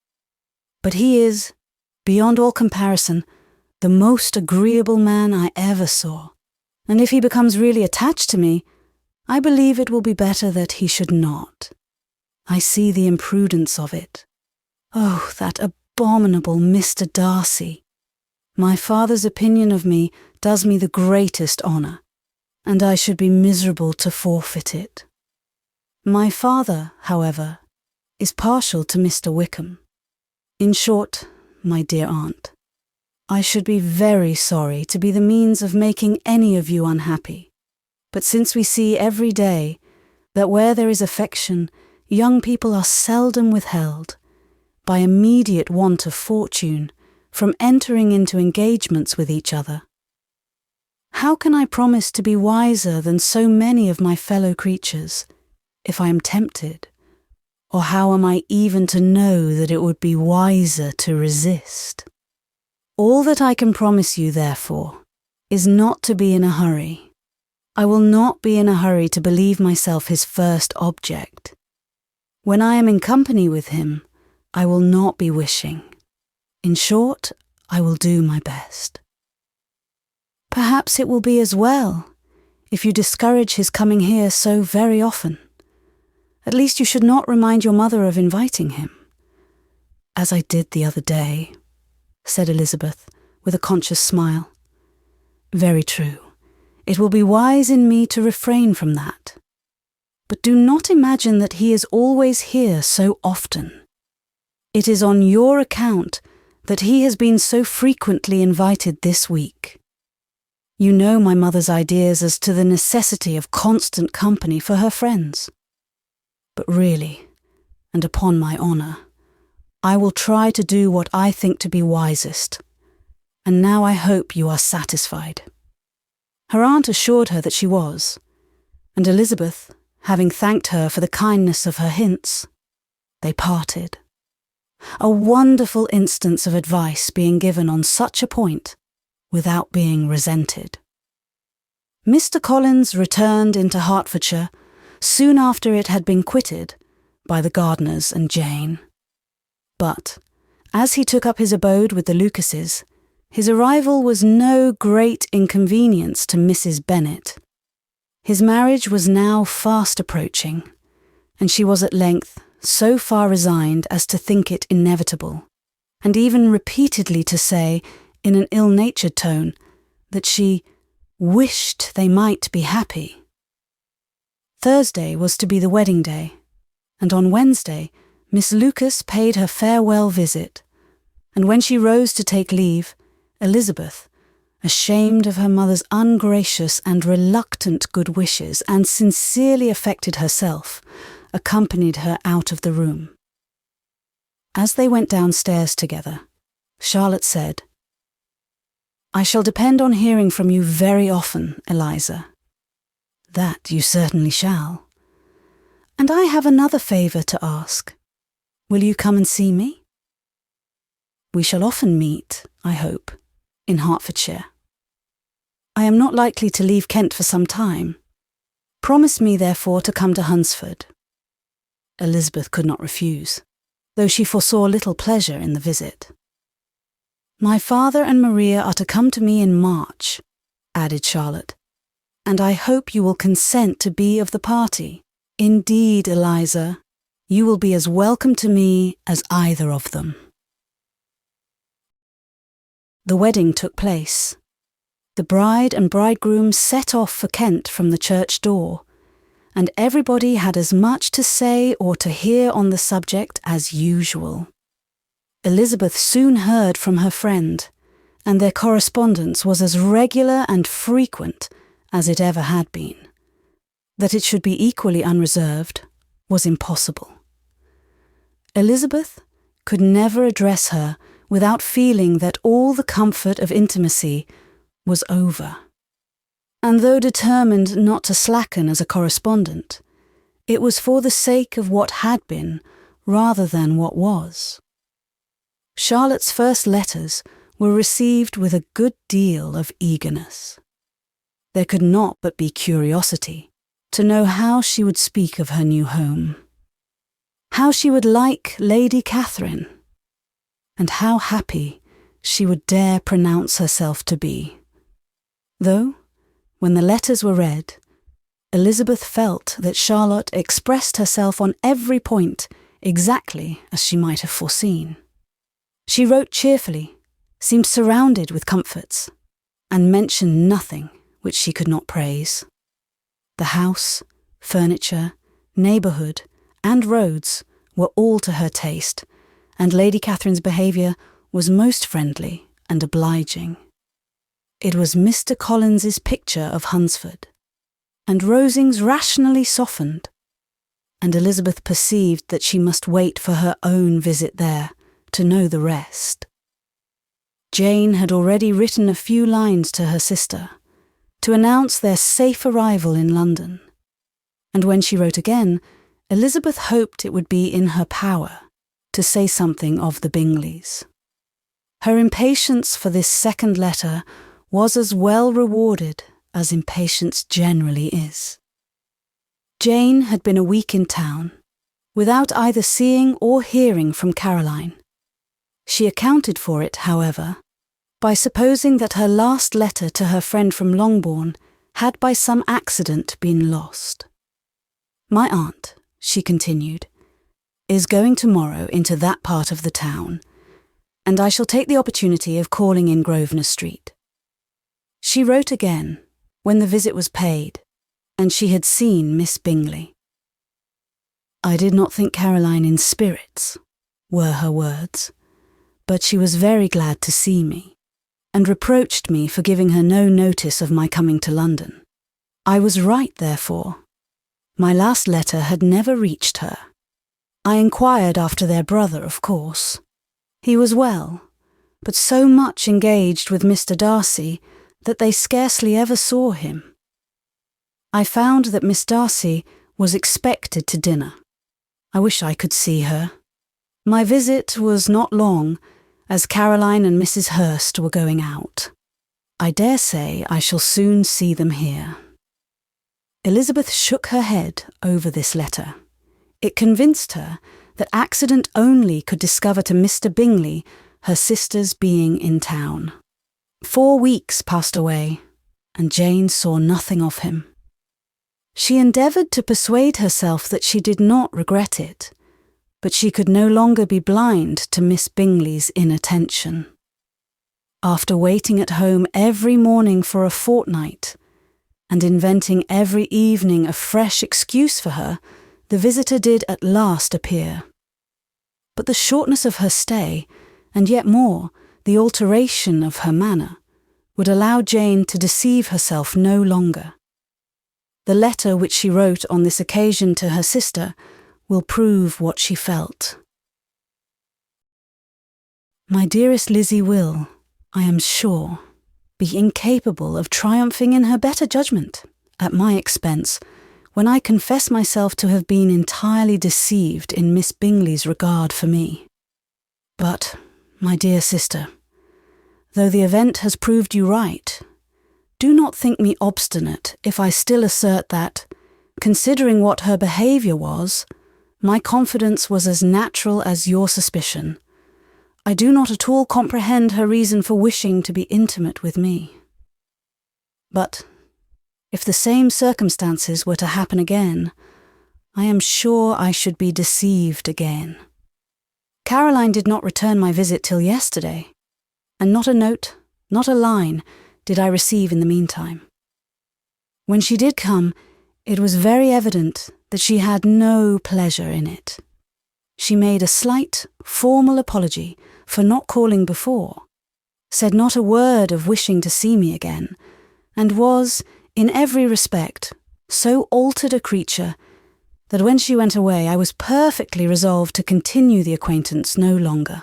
But he is, beyond all comparison, the most agreeable man I ever saw, and if he becomes really attached to me, I believe it will be better that he should not. I see the imprudence of it. Oh, that abominable Mr. Darcy! My father's opinion of me does me the greatest honour, and I should be miserable to forfeit it. My father, however, is partial to Mr. Wickham. In short, my dear aunt, I should be very sorry to be the means of making any of you unhappy, but since we see every day that where there is affection, young people are seldom withheld, by immediate want of fortune, from entering into engagements with each other. How can I promise to be wiser than so many of my fellow creatures, if I am tempted? Or how am I even to know that it would be wiser to resist? All that I can promise you, therefore, is not to be in a hurry. I will not be in a hurry to believe myself his first object. When I am in company with him, I will not be wishing. In short, I will do my best. Perhaps it will be as well if you discourage his coming here so very often. At least you should not remind your mother of inviting him. As I did the other day, said Elizabeth, with a conscious smile. Very true. It will be wise in me to refrain from that. But do not imagine that he is always here so often. It is on your account that he has been so frequently invited this week. You know my mother's ideas as to the necessity of constant company for her friends. But really, and upon my honour, I will try to do what I think to be wisest, and now I hope you are satisfied. Her aunt assured her that she was, and Elizabeth, having thanked her for the kindness of her hints, they parted. A wonderful instance of advice being given on such a point without being resented. Mr. Collins returned into Hertfordshire soon after it had been quitted by the Gardiners and Jane. But, as he took up his abode with the Lucases, his arrival was no great inconvenience to Mrs. Bennet. His marriage was now fast approaching, and she was at length so far resigned as to think it inevitable, and even repeatedly to say, in an ill-natured tone, that she wished they might be happy. Thursday was to be the wedding day, and on Wednesday Miss Lucas paid her farewell visit, and when she rose to take leave, Elizabeth, ashamed of her mother's ungracious and reluctant good wishes, and sincerely affected herself, accompanied her out of the room. As they went downstairs together, Charlotte said, "I shall depend on hearing from you very often, Eliza." "That you certainly shall. And I have another favour to ask. Will you come and see me? We shall often meet, I hope, in Hertfordshire. I am not likely to leave Kent for some time. Promise me, therefore, to come to Hunsford. Elizabeth could not refuse, though she foresaw little pleasure in the visit. "My father and Maria are to come to me in March," added Charlotte, "and I hope you will consent to be of the party. Indeed, Eliza, you will be as welcome to me as either of them." The wedding took place. The bride and bridegroom set off for Kent from the church door, and everybody had as much to say or to hear on the subject as usual. Elizabeth soon heard from her friend, and their correspondence was as regular and frequent as it ever had been. That it should be equally unreserved was impossible. Elizabeth could never address her without feeling that all the comfort of intimacy was over. And though determined not to slacken as a correspondent, it was for the sake of what had been rather than what was. Charlotte's first letters were received with a good deal of eagerness. There could not but be curiosity to know how she would speak of her new home, how she would like Lady Catherine, and how happy she would dare pronounce herself to be. Though, when the letters were read, Elizabeth felt that Charlotte expressed herself on every point exactly as she might have foreseen. She wrote cheerfully, seemed surrounded with comforts, and mentioned nothing which she could not praise. The house, furniture, neighbourhood, and roads were all to her taste, and Lady Catherine's behaviour was most friendly and obliging. It was Mr. Collins's picture of Hunsford, and Rosings rationally softened, and Elizabeth perceived that she must wait for her own visit there to know the rest. Jane had already written a few lines to her sister to announce their safe arrival in London, and when she wrote again, Elizabeth hoped it would be in her power to say something of the Bingleys. Her impatience for this second letter was as well rewarded as impatience generally is. Jane had been a week in town, without either seeing or hearing from Caroline. She accounted for it, however, by supposing that her last letter to her friend from Longbourn had by some accident been lost. "My aunt," she continued, "is going tomorrow into that part of the town, and I shall take the opportunity of calling in Grosvenor Street." She wrote again, when the visit was paid, and she had seen Miss Bingley. "I did not think Caroline in spirits," were her words, "but she was very glad to see me, and reproached me for giving her no notice of my coming to London. I was right, therefore. My last letter had never reached her. I inquired after their brother, of course. He was well, but so much engaged with Mr. Darcy that they scarcely ever saw him. I found that Miss Darcy was expected to dinner. I wish I could see her. My visit was not long, as Caroline and Mrs. Hurst were going out. I dare say I shall soon see them here." Elizabeth shook her head over this letter. It convinced her that accident only could discover to Mr. Bingley her sister's being in town. 4 weeks passed away, and Jane saw nothing of him. She endeavoured to persuade herself that she did not regret it, but she could no longer be blind to Miss Bingley's inattention. After waiting at home every morning for a fortnight, and inventing every evening a fresh excuse for her, the visitor did at last appear. But the shortness of her stay, and yet more, the alteration of her manner, would allow Jane to deceive herself no longer. The letter which she wrote on this occasion to her sister will prove what she felt. "My dearest Lizzie will, I am sure, be incapable of triumphing in her better judgment, at my expense, when I confess myself to have been entirely deceived in Miss Bingley's regard for me. But, my dear sister, though the event has proved you right, do not think me obstinate if I still assert that, considering what her behaviour was, My confidence was as natural as your suspicion. I do not at all comprehend her reason for wishing to be intimate with me. But if the same circumstances were to happen again, I am sure I should be deceived again. Caroline did not return my visit till yesterday, and not a note, not a line, did I receive in the meantime. When she did come, it was very evident that she had no pleasure in it. She made a slight, formal apology for not calling before, said not a word of wishing to see me again, and was, in every respect, so altered a creature that when she went away I was perfectly resolved to continue the acquaintance no longer.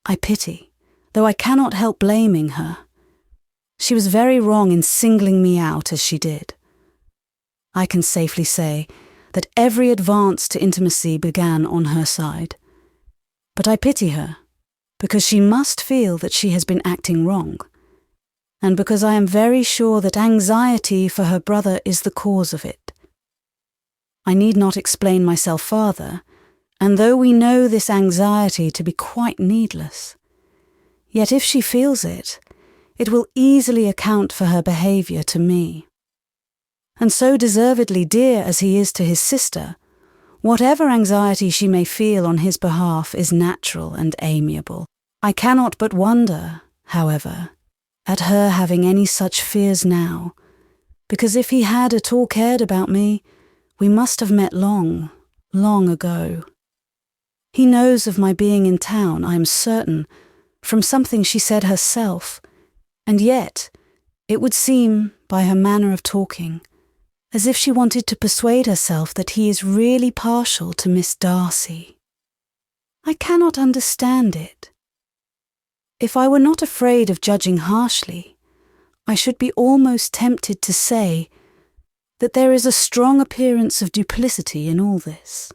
I pity, though I cannot help blaming her. She was very wrong in singling me out as she did. I can safely say that every advance to intimacy began on her side. But I pity her, because she must feel that she has been acting wrong, and because I am very sure that anxiety for her brother is the cause of it. I need not explain myself farther, and though we know this anxiety to be quite needless, yet if she feels it, it will easily account for her behaviour to me. And so deservedly dear as he is to his sister, whatever anxiety she may feel on his behalf is natural and amiable. I cannot but wonder, however, at her having any such fears now, because if he had at all cared about me, we must have met long, long ago. He knows of my being in town, I am certain, from something she said herself, and yet it would seem, by her manner of talking, as if she wanted to persuade herself that he is really partial to Miss Darcy. I cannot understand it. If I were not afraid of judging harshly, I should be almost tempted to say that there is a strong appearance of duplicity in all this.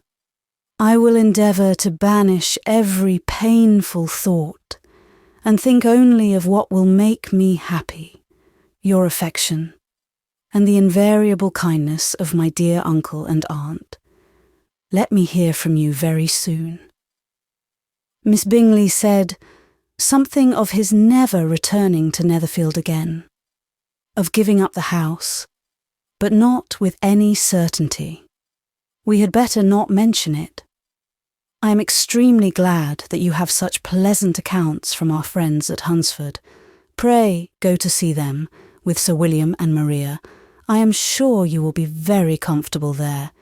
I will endeavour to banish every painful thought and think only of what will make me happy, your affection, and the invariable kindness of my dear uncle and aunt. Let me hear from you very soon. Miss Bingley said something of his never returning to Netherfield again, of giving up the house, but not with any certainty. We had better not mention it. I am extremely glad that you have such pleasant accounts from our friends at Hunsford. Pray go to see them, with Sir William and Maria. I am sure you will be very comfortable there.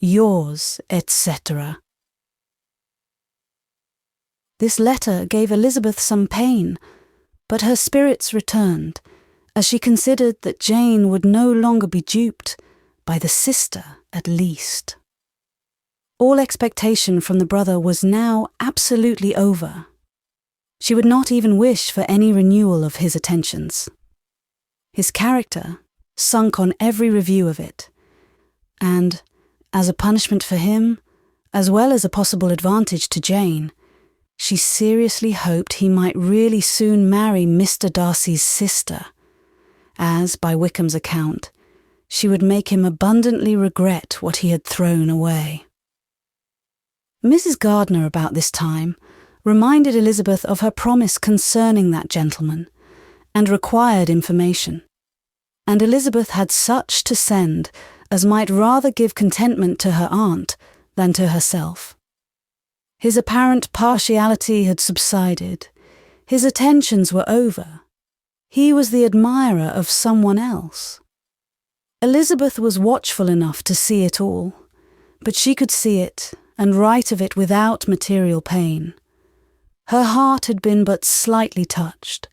Yours, etc. This letter gave Elizabeth some pain, but her spirits returned, as she considered that Jane would no longer be duped, by the sister at least. All expectation from the brother was now absolutely over. She would not even wish for any renewal of his attentions. His character sunk on every review of it, and, as a punishment for him, as well as a possible advantage to Jane, she seriously hoped he might really soon marry Mr. Darcy's sister, as, by Wickham's account, she would make him abundantly regret what he had thrown away. Mrs. Gardiner, about this time, reminded Elizabeth of her promise concerning that gentleman, and required information. And Elizabeth had such to send as might rather give contentment to her aunt than to herself. His apparent partiality had subsided. His attentions were over. He was the admirer of someone else. Elizabeth was watchful enough to see it all, but she could see it and write of it without material pain. Her heart had been but slightly touched,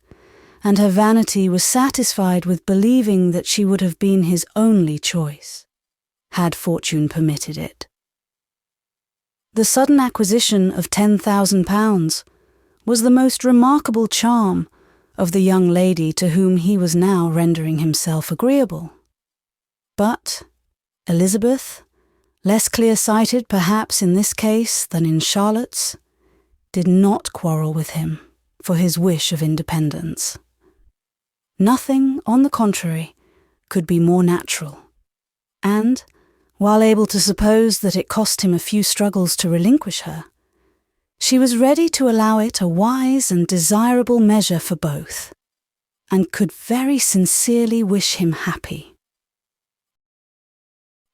and her vanity was satisfied with believing that she would have been his only choice, had fortune permitted it. The sudden acquisition of £10,000 was the most remarkable charm of the young lady to whom he was now rendering himself agreeable. But Elizabeth, less clear-sighted perhaps in this case than in Charlotte's, did not quarrel with him for his wish of independence. Nothing, on the contrary, could be more natural, and, while able to suppose that it cost him a few struggles to relinquish her, she was ready to allow it a wise and desirable measure for both, and could very sincerely wish him happy.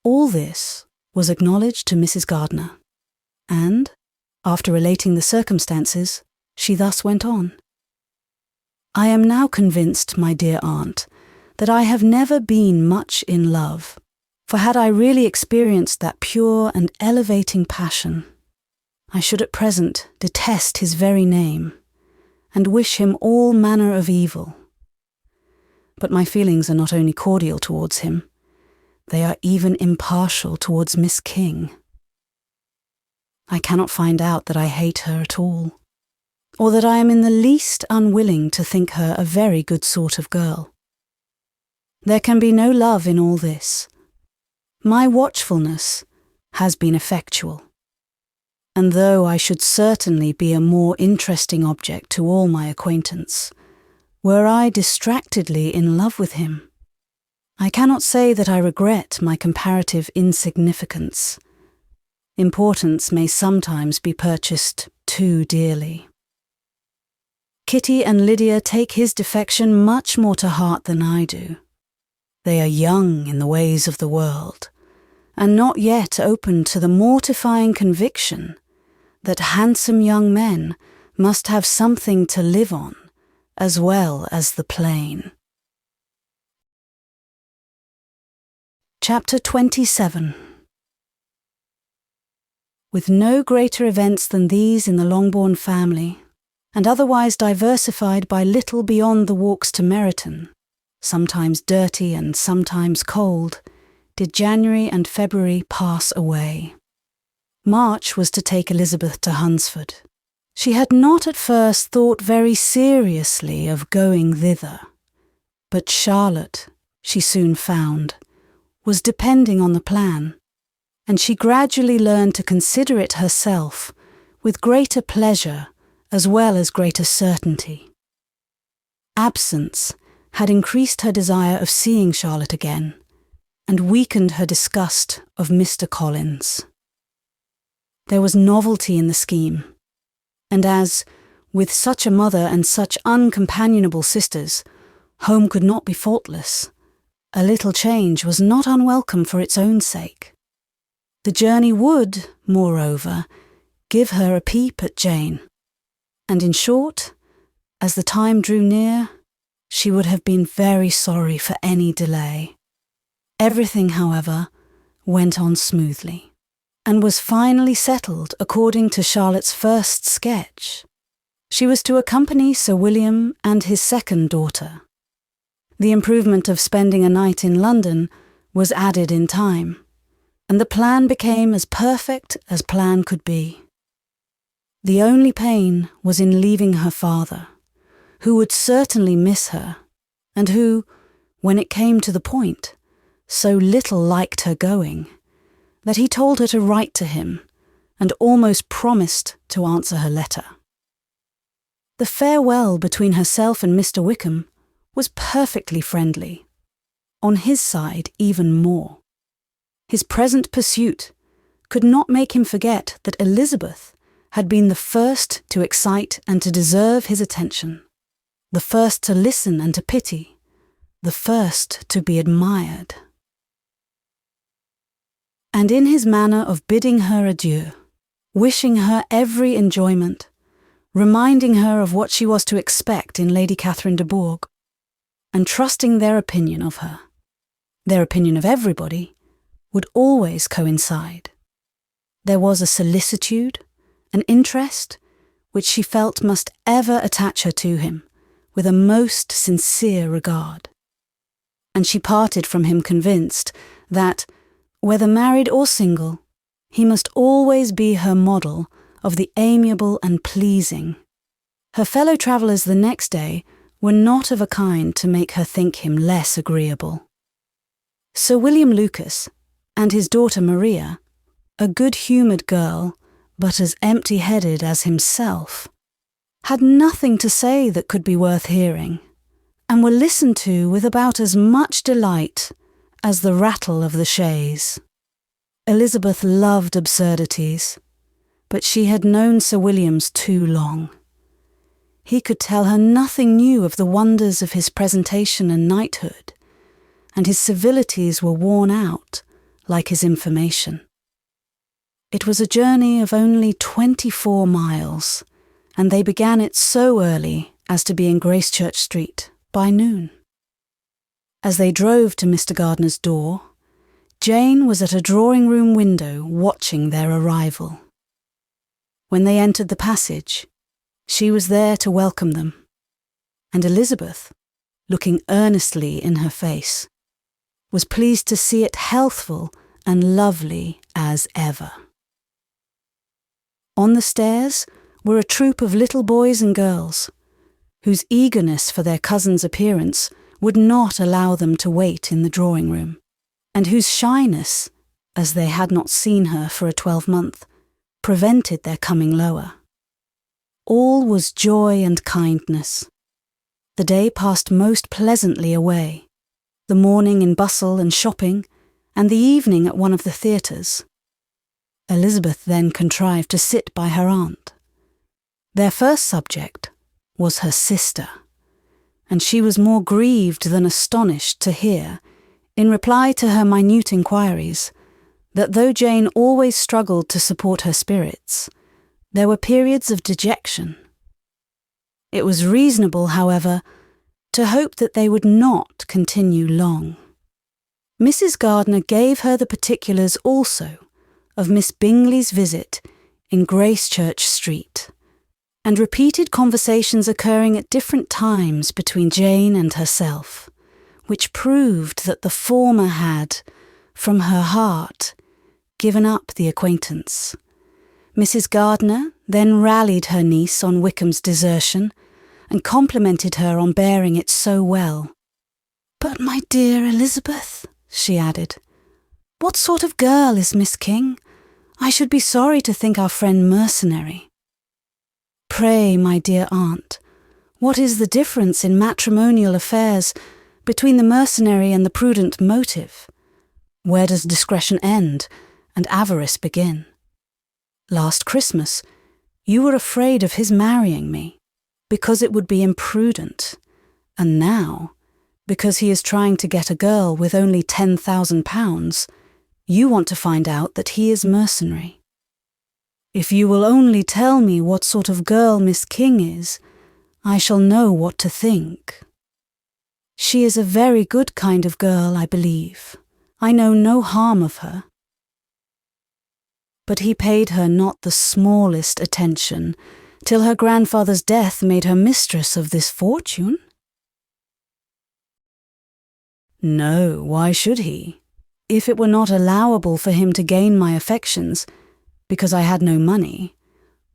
All this was acknowledged to Mrs. Gardiner, and, after relating the circumstances, she thus went on. "I am now convinced, my dear aunt, that I have never been much in love, for had I really experienced that pure and elevating passion, I should at present detest his very name, and wish him all manner of evil. But my feelings are not only cordial towards him, they are even impartial towards Miss King. I cannot find out that I hate her at all, or that I am in the least unwilling to think her a very good sort of girl. There can be no love in all this. My watchfulness has been effectual, and though I should certainly be a more interesting object to all my acquaintance, were I distractedly in love with him, I cannot say that I regret my comparative insignificance. Importance may sometimes be purchased too dearly. Kitty and Lydia take his defection much more to heart than I do. They are young in the ways of the world, and not yet open to the mortifying conviction that handsome young men must have something to live on as well as the plain." Chapter 27. With no greater events than these in the Longbourn family, and otherwise diversified by little beyond the walks to Meryton, sometimes dirty and sometimes cold, did January and February pass away. March was to take Elizabeth to Hunsford. She had not at first thought very seriously of going thither, but Charlotte, she soon found, was depending on the plan, and she gradually learned to consider it herself with greater pleasure as well as greater certainty. Absence had increased her desire of seeing Charlotte again, and weakened her disgust of Mr. Collins. There was novelty in the scheme, and as, with such a mother and such uncompanionable sisters, home could not be faultless, a little change was not unwelcome for its own sake. The journey would, moreover, give her a peep at Jane, and in short, as the time drew near, she would have been very sorry for any delay. Everything, however, went on smoothly, and was finally settled according to Charlotte's first sketch. She was to accompany Sir William and his second daughter. The improvement of spending a night in London was added in time, and the plan became as perfect as plan could be. The only pain was in leaving her father, who would certainly miss her, and who, when it came to the point, so little liked her going, that he told her to write to him, and almost promised to answer her letter. The farewell between herself and Mr. Wickham was perfectly friendly, on his side even more. His present pursuit could not make him forget that Elizabeth had been the first to excite and to deserve his attention, the first to listen and to pity, the first to be admired. And in his manner of bidding her adieu, wishing her every enjoyment, reminding her of what she was to expect in Lady Catherine de Bourgh, and trusting their opinion of her, their opinion of everybody, would always coincide. There was a solicitude, an interest, which she felt must ever attach her to him, with a most sincere regard. And she parted from him convinced that, whether married or single, he must always be her model of the amiable and pleasing. Her fellow travellers the next day were not of a kind to make her think him less agreeable. Sir William Lucas and his daughter Maria, a good-humoured girl, but as empty-headed as himself, had nothing to say that could be worth hearing, and were listened to with about as much delight as the rattle of the chaise. Elizabeth loved absurdities, but she had known Sir William's too long. He could tell her nothing new of the wonders of his presentation and knighthood, and his civilities were worn out, like his information. It was a journey of only 24 miles, and they began it so early as to be in Gracechurch Street by noon. As they drove to Mr. Gardiner's door, Jane was at a drawing-room window watching their arrival. When they entered the passage, she was there to welcome them, and Elizabeth, looking earnestly in her face, was pleased to see it healthful and lovely as ever. On the stairs were a troop of little boys and girls, whose eagerness for their cousin's appearance would not allow them to wait in the drawing-room, and whose shyness, as they had not seen her for a 12-month, prevented their coming lower. All was joy and kindness. The day passed most pleasantly away, the morning in bustle and shopping, and the evening at one of the theatres. Elizabeth then contrived to sit by her aunt. Their first subject was her sister, and she was more grieved than astonished to hear, in reply to her minute inquiries, that though Jane always struggled to support her spirits, there were periods of dejection. It was reasonable, however, to hope that they would not continue long. Mrs. Gardiner gave her the particulars also of Miss Bingley's visit in Gracechurch Street, and repeated conversations occurring at different times between Jane and herself, which proved that the former had, from her heart, given up the acquaintance. Mrs. Gardiner then rallied her niece on Wickham's desertion, and complimented her on bearing it so well. "But, my dear Elizabeth," she added, "what sort of girl is Miss King? I should be sorry to think our friend mercenary." "Pray, my dear aunt, what is the difference in matrimonial affairs between the mercenary and the prudent motive? Where does discretion end and avarice begin? Last Christmas, you were afraid of his marrying me, because it would be imprudent, and now, because he is trying to get a girl with only £10,000, you want to find out that he is mercenary. If you will only tell me what sort of girl Miss King is, I shall know what to think. She is a very good kind of girl, I believe. I know no harm of her." But he paid her not the smallest attention, till her grandfather's death made her mistress of this fortune? "No, why should he? If it were not allowable for him to gain my affections, because I had no money,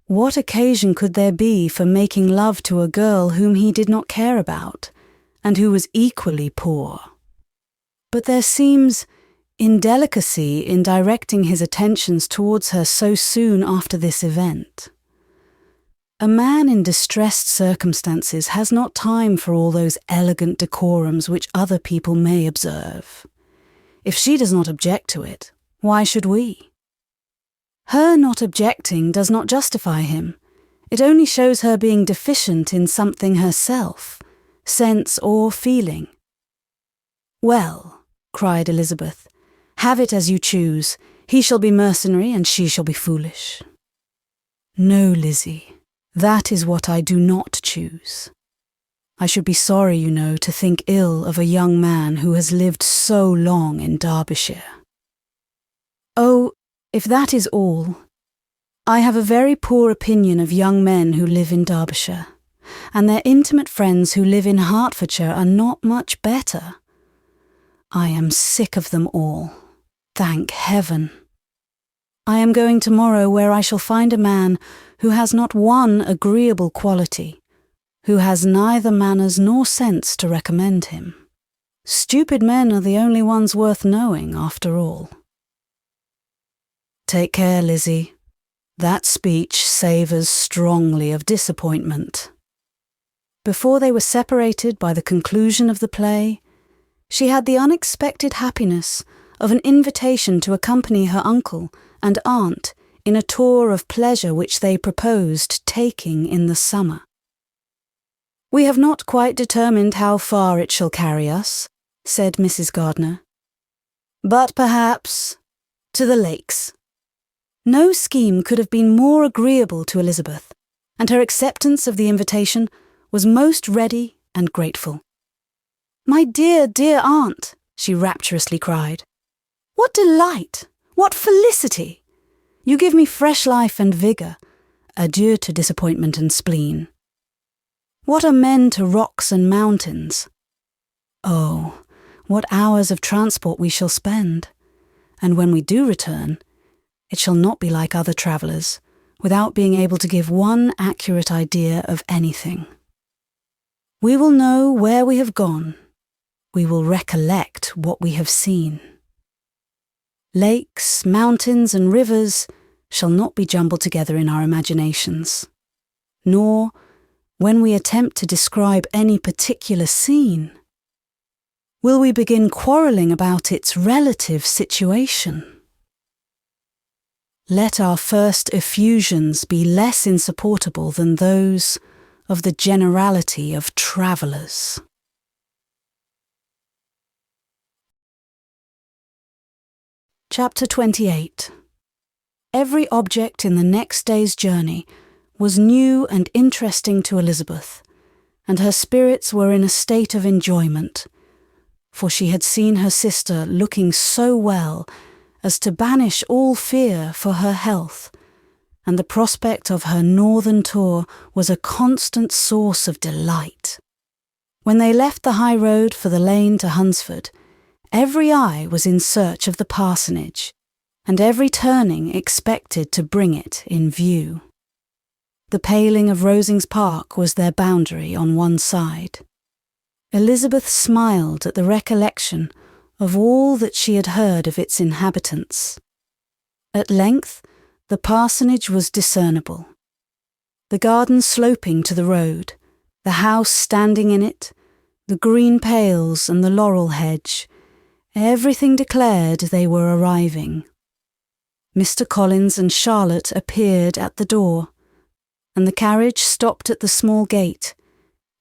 what occasion could there be for making love to a girl whom he did not care about, and who was equally poor? But there seems indelicacy in directing his attentions towards her so soon after this event. A man in distressed circumstances has not time for all those elegant decorums which other people may observe. If she does not object to it, why should we? Her not objecting does not justify him. It only shows her being deficient in something herself, sense or feeling." "Well," cried Elizabeth, "have it as you choose. He shall be mercenary and she shall be foolish." "No, Lizzie, that is what I do not choose. I should be sorry, you know, to think ill of a young man who has lived so long in Derbyshire." "Oh, if that is all, I have a very poor opinion of young men who live in Derbyshire, and their intimate friends who live in Hertfordshire are not much better. I am sick of them all, thank heaven. I am going tomorrow where I shall find a man who has not one agreeable quality, who has neither manners nor sense to recommend him. Stupid men are the only ones worth knowing, after all." "Take care, Lizzie. That speech savours strongly of disappointment." Before they were separated by the conclusion of the play, she had the unexpected happiness of an invitation to accompany her uncle and aunt in a tour of pleasure which they proposed taking in the summer. "We have not quite determined how far it shall carry us," said Mrs. Gardiner, "but perhaps to the lakes." No scheme could have been more agreeable to Elizabeth, and her acceptance of the invitation was most ready and grateful. "My dear, dear aunt," she rapturously cried, "what delight! What felicity! You give me fresh life and vigour. Adieu to disappointment and spleen. What are men to rocks and mountains? Oh, what hours of transport we shall spend! And when we do return, it shall not be like other travellers, without being able to give one accurate idea of anything. We will know where we have gone. We will recollect what we have seen. Lakes, mountains, and rivers shall not be jumbled together in our imaginations, nor, when we attempt to describe any particular scene, will we begin quarrelling about its relative situation. Let our first effusions be less insupportable than those of the generality of travellers. Chapter 28. Every object in the next day's journey was new and interesting to Elizabeth, and her spirits were in a state of enjoyment, for she had seen her sister looking so well as to banish all fear for her health, and the prospect of her northern tour was a constant source of delight. When they left the high road for the lane to Hunsford, every eye was in search of the parsonage, and every turning expected to bring it in view. The paling of Rosings Park was their boundary on one side. Elizabeth smiled at the recollection of all that she had heard of its inhabitants. At length, the parsonage was discernible. The garden sloping to the road, the house standing in it, the green pales and the laurel hedge, everything declared they were arriving. Mr. Collins and Charlotte appeared at the door, and the carriage stopped at the small gate,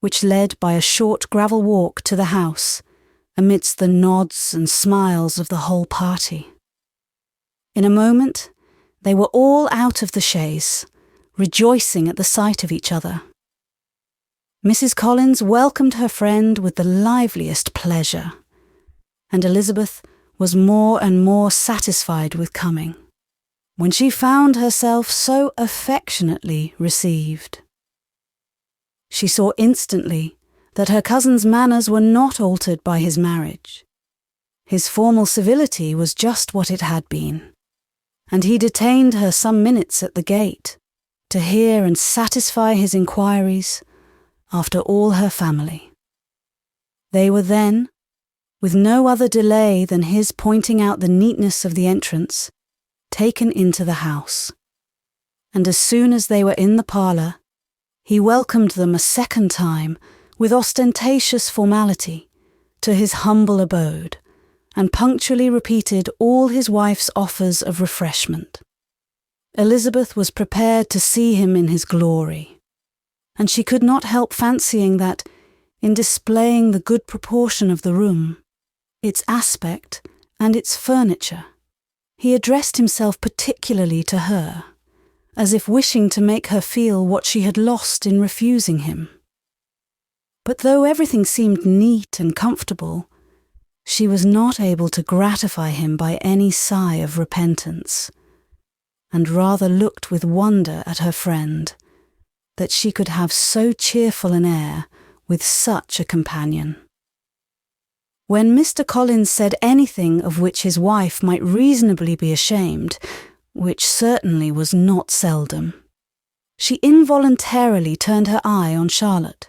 which led by a short gravel walk to the house, amidst the nods and smiles of the whole party. In a moment, they were all out of the chaise, rejoicing at the sight of each other. Mrs. Collins welcomed her friend with the liveliest pleasure, and Elizabeth was more and more satisfied with coming, when she found herself so affectionately received. She saw instantly that her cousin's manners were not altered by his marriage. His formal civility was just what it had been, and he detained her some minutes at the gate to hear and satisfy his inquiries after all her family. They were then, with no other delay than his pointing out the neatness of the entrance, taken into the house, and as soon as they were in the parlour, he welcomed them a second time with ostentatious formality to his humble abode, and punctually repeated all his wife's offers of refreshment. Elizabeth was prepared to see him in his glory, and she could not help fancying that, in displaying the good proportion of the room, its aspect and its furniture, he addressed himself particularly to her, as if wishing to make her feel what she had lost in refusing him. But though everything seemed neat and comfortable, she was not able to gratify him by any sigh of repentance, and rather looked with wonder at her friend, that she could have so cheerful an air with such a companion. When Mr. Collins said anything of which his wife might reasonably be ashamed, which certainly was not seldom, she involuntarily turned her eye on Charlotte.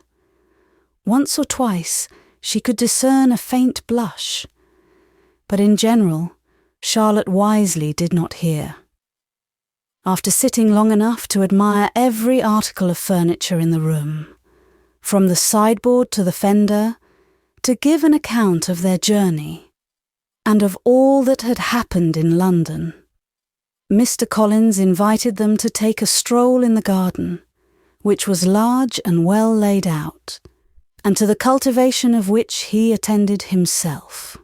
Once or twice she could discern a faint blush, but in general Charlotte wisely did not hear. After sitting long enough to admire every article of furniture in the room, from the sideboard to the fender, to give an account of their journey, and of all that had happened in London. Mr. Collins invited them to take a stroll in the garden, which was large and well laid out, and to the cultivation of which he attended himself.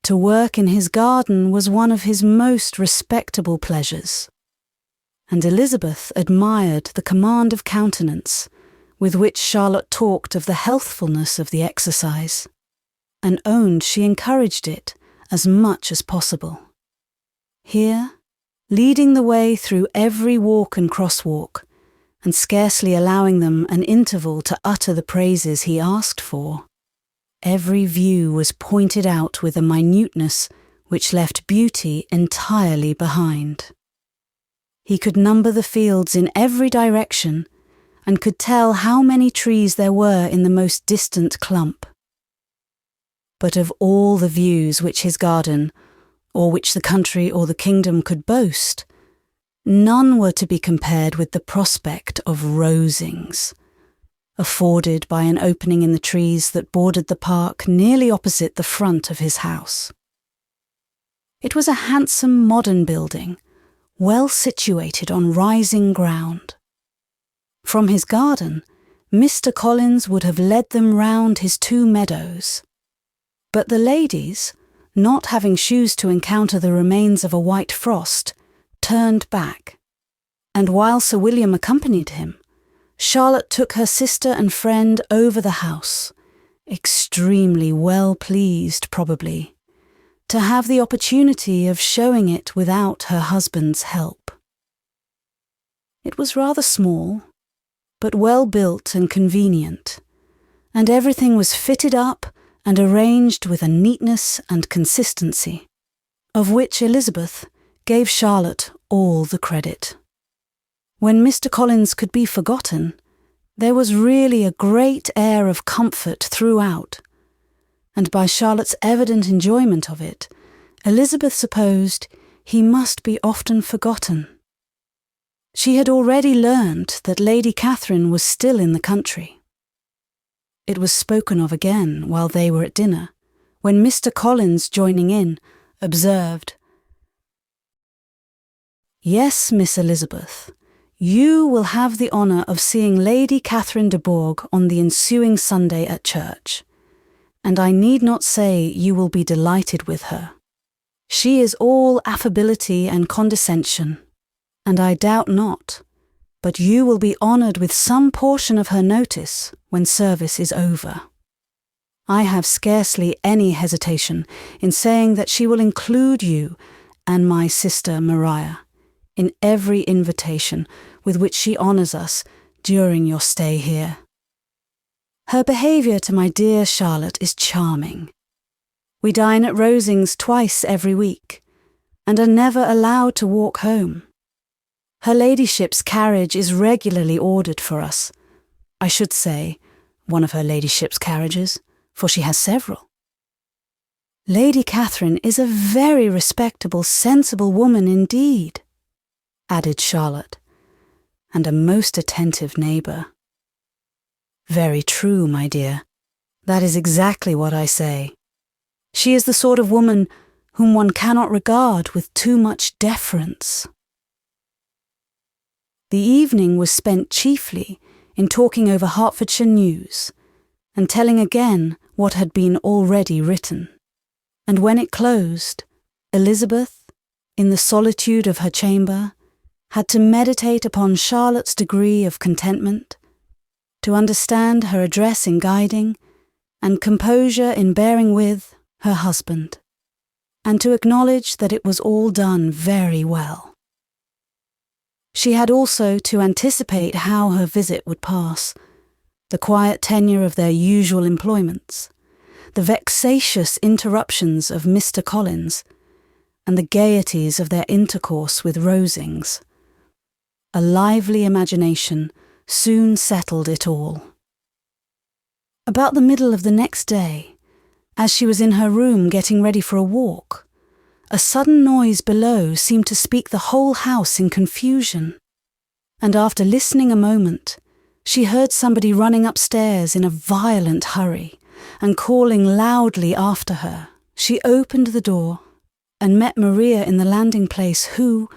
To work in his garden was one of his most respectable pleasures, and Elizabeth admired the command of countenance with which Charlotte talked of the healthfulness of the exercise, and owned she encouraged it as much as possible. Here, leading the way through every walk and crosswalk, and scarcely allowing them an interval to utter the praises he asked for, every view was pointed out with a minuteness which left beauty entirely behind. He could number the fields in every direction, and could tell how many trees there were in the most distant clump. But of all the views which his garden, or which the country or the kingdom could boast, none were to be compared with the prospect of Rosings, afforded by an opening in the trees that bordered the park nearly opposite the front of his house. It was a handsome modern building, well situated on rising ground. From his garden, Mr. Collins would have led them round his 2 meadows, but the ladies, not having shoes to encounter the remains of a white frost, turned back, and while Sir William accompanied him, Charlotte took her sister and friend over the house, extremely well pleased, probably, to have the opportunity of showing it without her husband's help. It was rather small, but well built and convenient, and everything was fitted up and arranged with a neatness and consistency, of which Elizabeth gave Charlotte all the credit. When Mr. Collins could be forgotten, there was really a great air of comfort throughout, and by Charlotte's evident enjoyment of it, Elizabeth supposed he must be often forgotten. She had already learned that Lady Catherine was still in the country. It was spoken of again while they were at dinner, when Mr. Collins, joining in, observed, "Yes, Miss Elizabeth, you will have the honour of seeing Lady Catherine de Bourgh on the ensuing Sunday at church, and I need not say you will be delighted with her. She is all affability and condescension, and I doubt not, but you will be honoured with some portion of her notice when service is over. I have scarcely any hesitation in saying that she will include you and my sister Maria in every invitation with which she honours us during your stay here. Her behaviour to my dear Charlotte is charming. We dine at Rosings twice every week, and are never allowed to walk home. Her ladyship's carriage is regularly ordered for us. I should say, one of her ladyship's carriages, for she has several. Lady Catherine is a very respectable, sensible woman indeed," added Charlotte, "and a most attentive neighbour." "Very true, my dear. That is exactly what I say. She is the sort of woman whom one cannot regard with too much deference." The evening was spent chiefly in talking over Hertfordshire news, and telling again what had been already written. And when it closed, Elizabeth, in the solitude of her chamber, had to meditate upon Charlotte's degree of contentment, to understand her address in guiding, and composure in bearing with, her husband, and to acknowledge that it was all done very well. She had also to anticipate how her visit would pass, the quiet tenure of their usual employments, the vexatious interruptions of Mr. Collins, and the gaieties of their intercourse with Rosings. A lively imagination soon settled it all. About the middle of the next day, as she was in her room getting ready for a walk, a sudden noise below seemed to speak the whole house in confusion, and after listening a moment, she heard somebody running upstairs in a violent hurry and calling loudly after her, She opened the door and met Maria in the landing place who,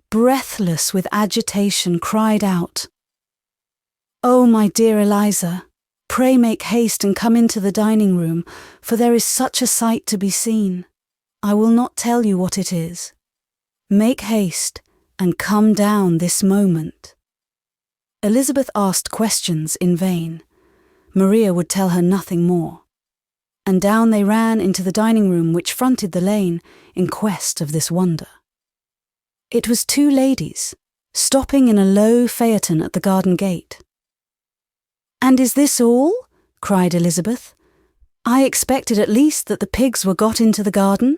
breathless with agitation, cried out, "Oh, my dear Eliza, pray make haste and come into the dining room, for there is such a sight to be seen. I will not tell you what it is. Make haste and come down this moment." Elizabeth asked questions in vain. Maria would tell her nothing more. And down they ran into the dining room which fronted the lane in quest of this wonder. It was two ladies, stopping in a low phaeton at the garden gate. "And is this all?" cried Elizabeth. "I expected at least that the pigs were got into the garden,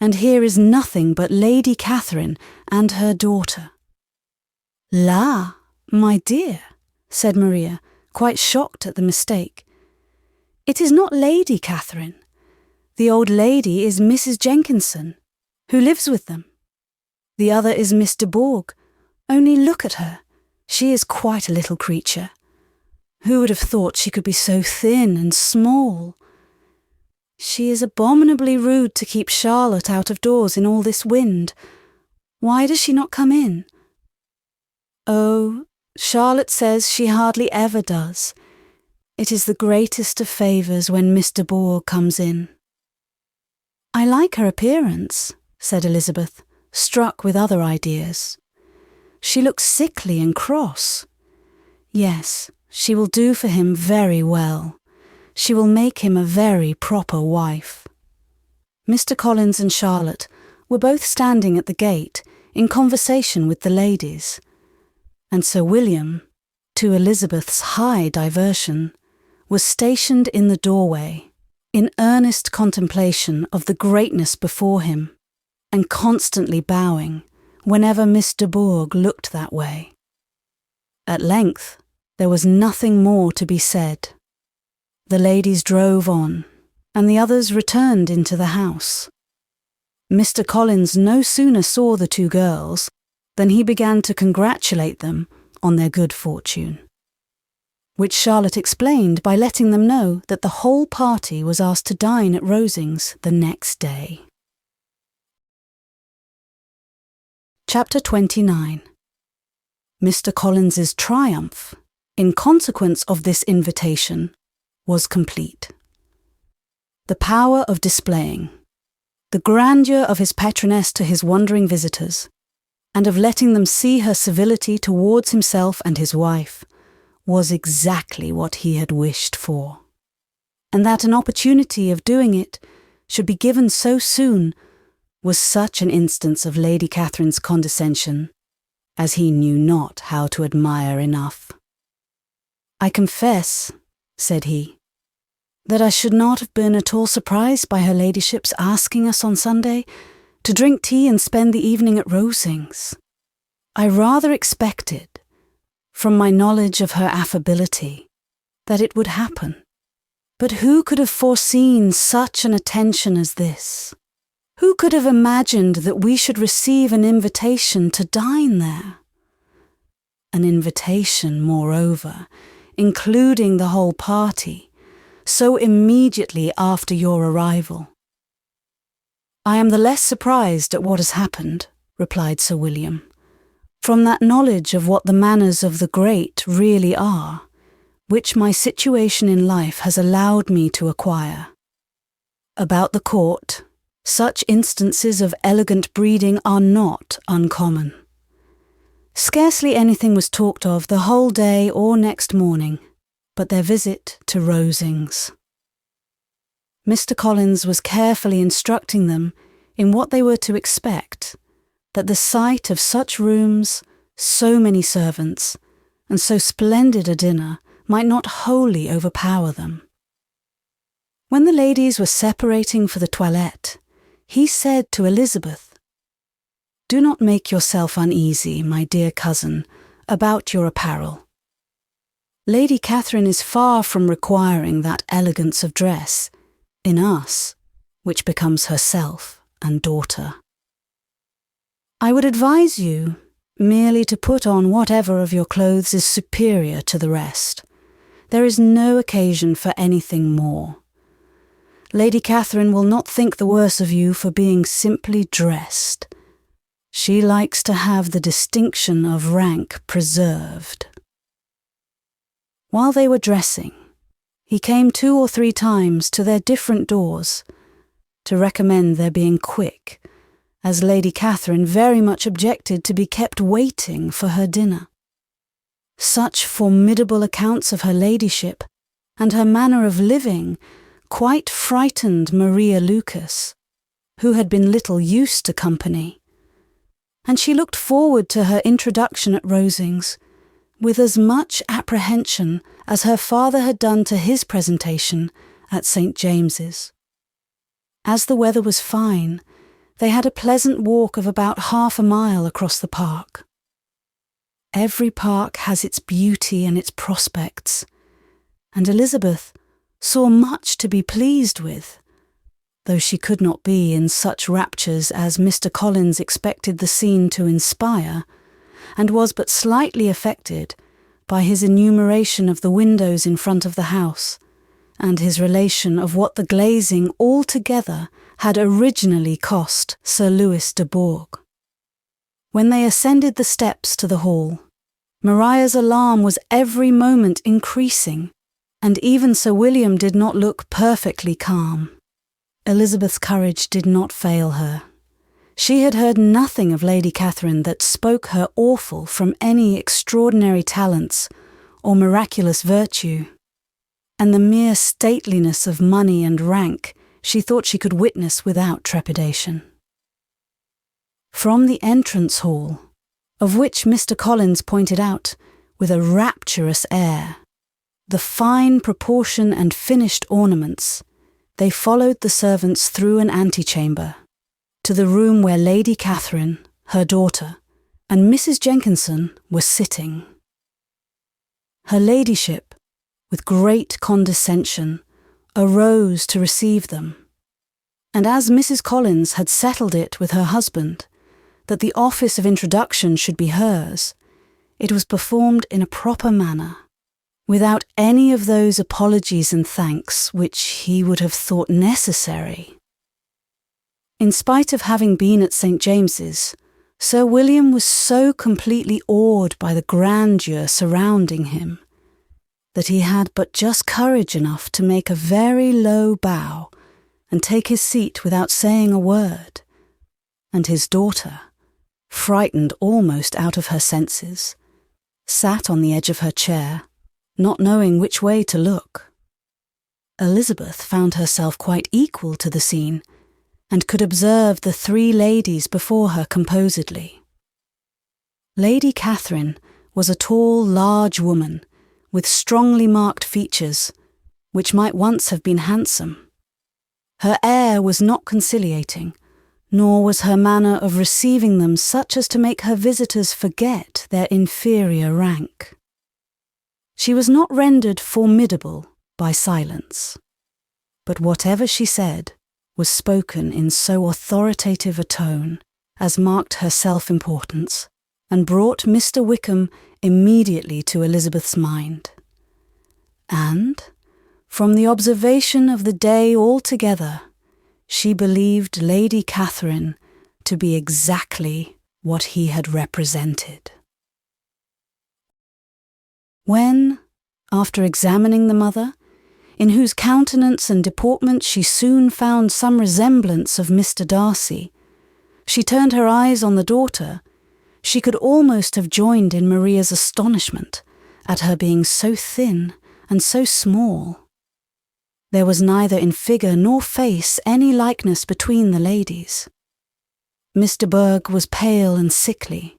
and here is nothing but Lady Catherine and her daughter." "La, my dear," said Maria, quite shocked at the mistake. "It is not Lady Catherine. The old lady is Mrs. Jenkinson, who lives with them. The other is Miss de Bourgh. Only look at her. She is quite a little creature. Who would have thought she could be so thin and small? She is abominably rude to keep Charlotte out of doors in all this wind. Why does she not come in?" "Oh, Charlotte says she hardly ever does. It is the greatest of favours when Miss de Bourgh comes in." "I like her appearance," said Elizabeth, struck with other ideas. "She looks sickly and cross. Yes, she will do for him very well. She will make him a very proper wife." Mr. Collins and Charlotte were both standing at the gate in conversation with the ladies, and Sir William, to Elizabeth's high diversion, was stationed in the doorway, in earnest contemplation of the greatness before him, and constantly bowing whenever Miss de Bourgh looked that way. At length there was nothing more to be said. The ladies drove on, and the others returned into the house. Mr. Collins no sooner saw the two girls than he began to congratulate them on their good fortune, which Charlotte explained by letting them know that the whole party was asked to dine at Rosings the next day. Chapter 29. Mr. Collins's triumph, in consequence of this invitation, was complete. The power of displaying, the grandeur of his patroness to his wondering visitors, and of letting them see her civility towards himself and his wife, was exactly what he had wished for. And that an opportunity of doing it should be given so soon was such an instance of Lady Catherine's condescension as he knew not how to admire enough. "I confess," said he, "that I should not have been at all surprised by her ladyship's asking us on Sunday to drink tea and spend the evening at Rosings. I rather expected, from my knowledge of her affability, that it would happen. But who could have foreseen such an attention as this? Who could have imagined that we should receive an invitation to dine there? An invitation, moreover, including the whole party, so immediately after your arrival." "I am the less surprised at what has happened," replied Sir William, "from that knowledge of what the manners of the great really are, which my situation in life has allowed me to acquire. About the court, such instances of elegant breeding are not uncommon. Scarcely anything was talked of the whole day or next morning but their visit to Rosings." Mr. Collins was carefully instructing them in what they were to expect, that the sight of such rooms, so many servants, and so splendid a dinner might not wholly overpower them. When the ladies were separating for the toilette, he said to Elizabeth, "Do not make yourself uneasy, my dear cousin, about your apparel. Lady Catherine is far from requiring that elegance of dress, in us, which becomes herself and daughter. I would advise you merely to put on whatever of your clothes is superior to the rest. There is no occasion for anything more. Lady Catherine will not think the worse of you for being simply dressed. She likes to have the distinction of rank preserved." While they were dressing, he came 2 or 3 times to their different doors to recommend their being quick, as Lady Catherine very much objected to be kept waiting for her dinner. Such formidable accounts of her ladyship and her manner of living quite frightened Maria Lucas, who had been little used to company, and she looked forward to her introduction at Rosings with as much apprehension as her father had done to his presentation at St. James's. As the weather was fine, they had a pleasant walk of about half a mile across the park. Every park has its beauty and its prospects, and Elizabeth saw much to be pleased with, though she could not be in such raptures as Mr. Collins expected the scene to inspire, and was but slightly affected by his enumeration of the windows in front of the house, and his relation of what the glazing altogether had originally cost Sir Louis de Bourgh. When they ascended the steps to the hall, Maria's alarm was every moment increasing, and even Sir William did not look perfectly calm. Elizabeth's courage did not fail her. She had heard nothing of Lady Catherine that spoke her awful from any extraordinary talents or miraculous virtue, and the mere stateliness of money and rank she thought she could witness without trepidation. From the entrance hall, of which Mr. Collins pointed out, with a rapturous air, the fine proportion and finished ornaments, they followed the servants through an antechamber, to the room where Lady Catherine, her daughter, and Mrs. Jenkinson were sitting. Her ladyship, with great condescension, arose to receive them, and as Mrs. Collins had settled it with her husband that the office of introduction should be hers, it was performed in a proper manner, without any of those apologies and thanks which he would have thought necessary. In spite of having been at St. James's, Sir William was so completely awed by the grandeur surrounding him that he had but just courage enough to make a very low bow and take his seat without saying a word, and his daughter, frightened almost out of her senses, sat on the edge of her chair, not knowing which way to look. Elizabeth found herself quite equal to the scene, and could observe the 3 ladies before her composedly. Lady Catherine was a tall, large woman, with strongly marked features, which might once have been handsome. Her air was not conciliating, nor was her manner of receiving them such as to make her visitors forget their inferior rank. She was not rendered formidable by silence, but whatever she said was spoken in so authoritative a tone as marked her self-importance, and brought Mr. Wickham immediately to Elizabeth's mind. And, from the observation of the day altogether, she believed Lady Catherine to be exactly what he had represented. When, after examining the mother, in whose countenance and deportment she soon found some resemblance of Mr. Darcy, she turned her eyes on the daughter, she could almost have joined in Maria's astonishment at her being so thin and so small. There was neither in figure nor face any likeness between the ladies. Miss de Bourgh was pale and sickly.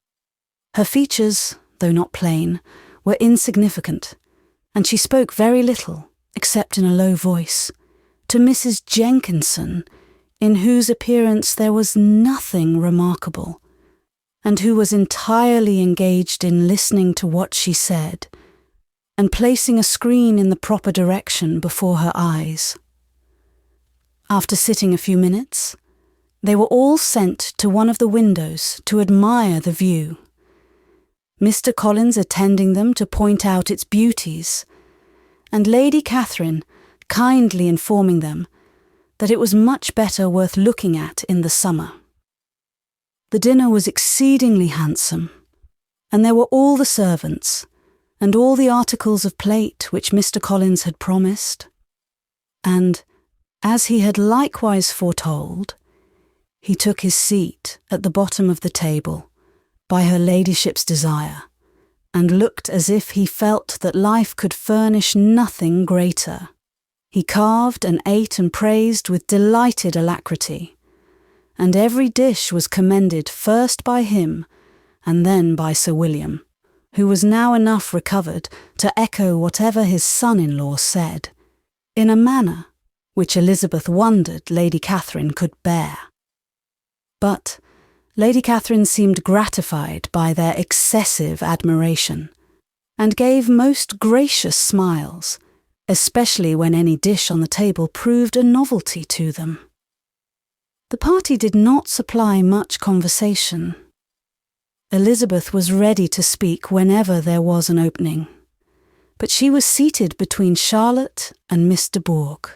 Her features, though not plain, were insignificant, and she spoke very little, except in a low voice, to Mrs. Jenkinson, in whose appearance there was nothing remarkable, and who was entirely engaged in listening to what she said, and placing a screen in the proper direction before her eyes. After sitting a few minutes, they were all sent to one of the windows to admire the view, Mr. Collins attending them to point out its beauties, and Lady Catherine kindly informing them that it was much better worth looking at in the summer. The dinner was exceedingly handsome, and there were all the servants, and all the articles of plate which Mr. Collins had promised. And, as he had likewise foretold, he took his seat at the bottom of the table, by her ladyship's desire, and looked as if he felt that life could furnish nothing greater. He carved and ate and praised with delighted alacrity, and every dish was commended first by him and then by Sir William, who was now enough recovered to echo whatever his son-in-law said, in a manner which Elizabeth wondered Lady Catherine could bear. But Lady Catherine seemed gratified by their excessive admiration, and gave most gracious smiles, especially when any dish on the table proved a novelty to them. The party did not supply much conversation. Elizabeth was ready to speak whenever there was an opening, but she was seated between Charlotte and Miss de Bourgh,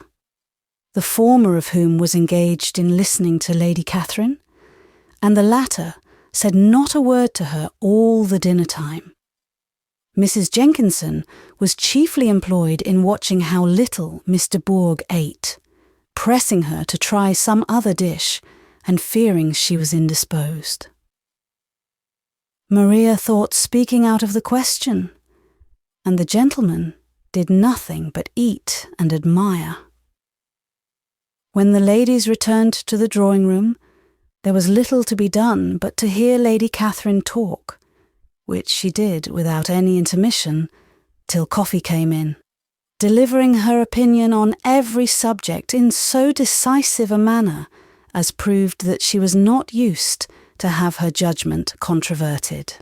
the former of whom was engaged in listening to Lady Catherine, and the latter said not a word to her all the dinner time. Mrs. Jenkinson was chiefly employed in watching how little Miss de Bourgh ate, pressing her to try some other dish and fearing she was indisposed. Maria thought speaking out of the question, and the gentlemen did nothing but eat and admire. When the ladies returned to the drawing-room, there was little to be done but to hear Lady Catherine talk, which she did without any intermission, till coffee came in, delivering her opinion on every subject in so decisive a manner as proved that she was not used to have her judgment controverted.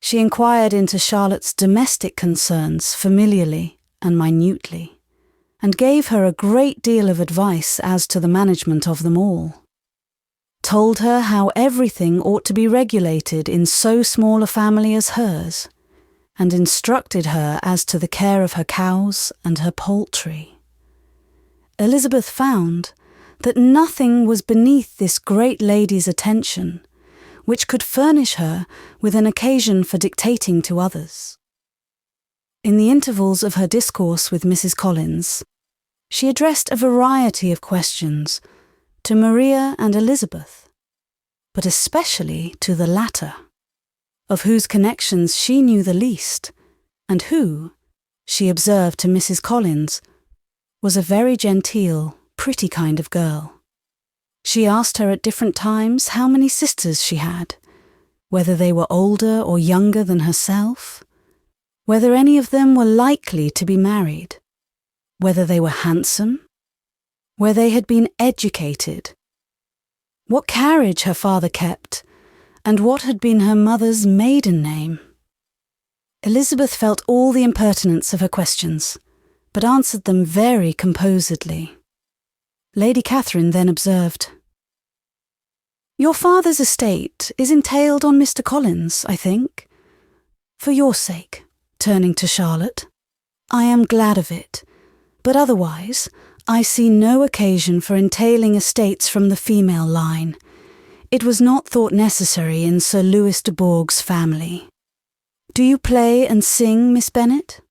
She inquired into Charlotte's domestic concerns familiarly and minutely, and gave her a great deal of advice as to the management of them all. Told her how everything ought to be regulated in so small a family as hers, and instructed her as to the care of her cows and her poultry. Elizabeth found that nothing was beneath this great lady's attention which could furnish her with an occasion for dictating to others. In the intervals of her discourse with Mrs. Collins, she addressed a variety of questions to Maria and Elizabeth, but especially to the latter, of whose connections she knew the least, and who, she observed to Mrs. Collins, was a very genteel, pretty kind of girl. She asked her at different times how many sisters she had, whether they were older or younger than herself, whether any of them were likely to be married, whether they were handsome, where they had been educated, what carriage her father kept, and what had been her mother's maiden name. Elizabeth felt all the impertinence of her questions, but answered them very composedly. Lady Catherine then observed, "Your father's estate is entailed on Mr. Collins, I think. For your sake," turning to Charlotte, "I am glad of it, but otherwise I see no occasion for entailing estates from the female line. It was not thought necessary in Sir Louis de Bourgh's family. Do you play and sing, Miss Bennet?"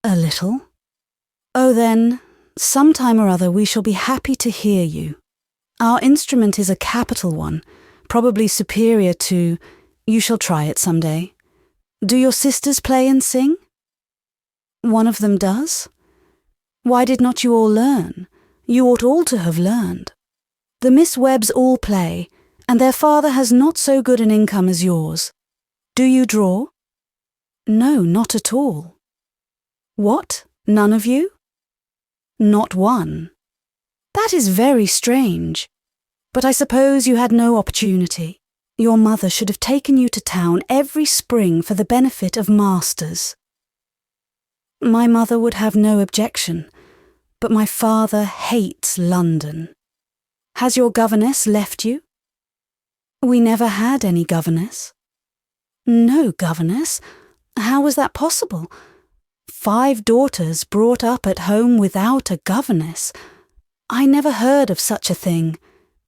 "A little." "Oh, then, some time or other we shall be happy to hear you. Our instrument is a capital one, probably superior to— you shall try it some day. Do your sisters play and sing?" "One of them does." "Why did not you all learn? You ought all to have learned. The Miss Webbs all play, and their father has not so good an income as yours. Do you draw?" "No, not at all." "What, none of you?" "Not one." "That is very strange. But I suppose you had no opportunity. Your mother should have taken you to town every spring for the benefit of masters." "My mother would have no objection, but my father hates London." "Has your governess left you?" "We never had any governess." "No governess? How was that possible? 5 daughters brought up at home without a governess. I never heard of such a thing.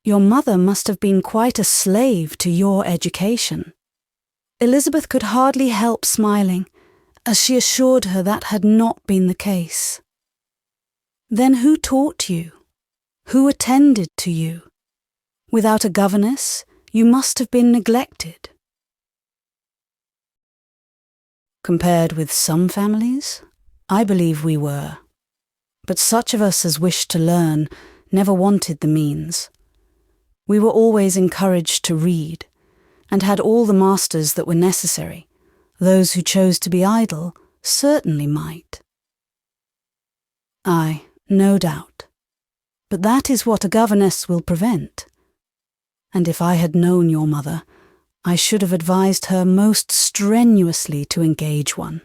Your mother must have been quite a slave to your education." Elizabeth could hardly help smiling, as she assured her that had not been the case. "Then who taught you? Who attended to you? Without a governess, you must have been neglected." Compared with some families, I believe we were. But such of us as wished to learn never wanted the means. We were always encouraged to read, and had all the masters that were necessary. Those who chose to be idle certainly might. Aye, no doubt. But that is what a governess will prevent. And if I had known your mother, I should have advised her most strenuously to engage one.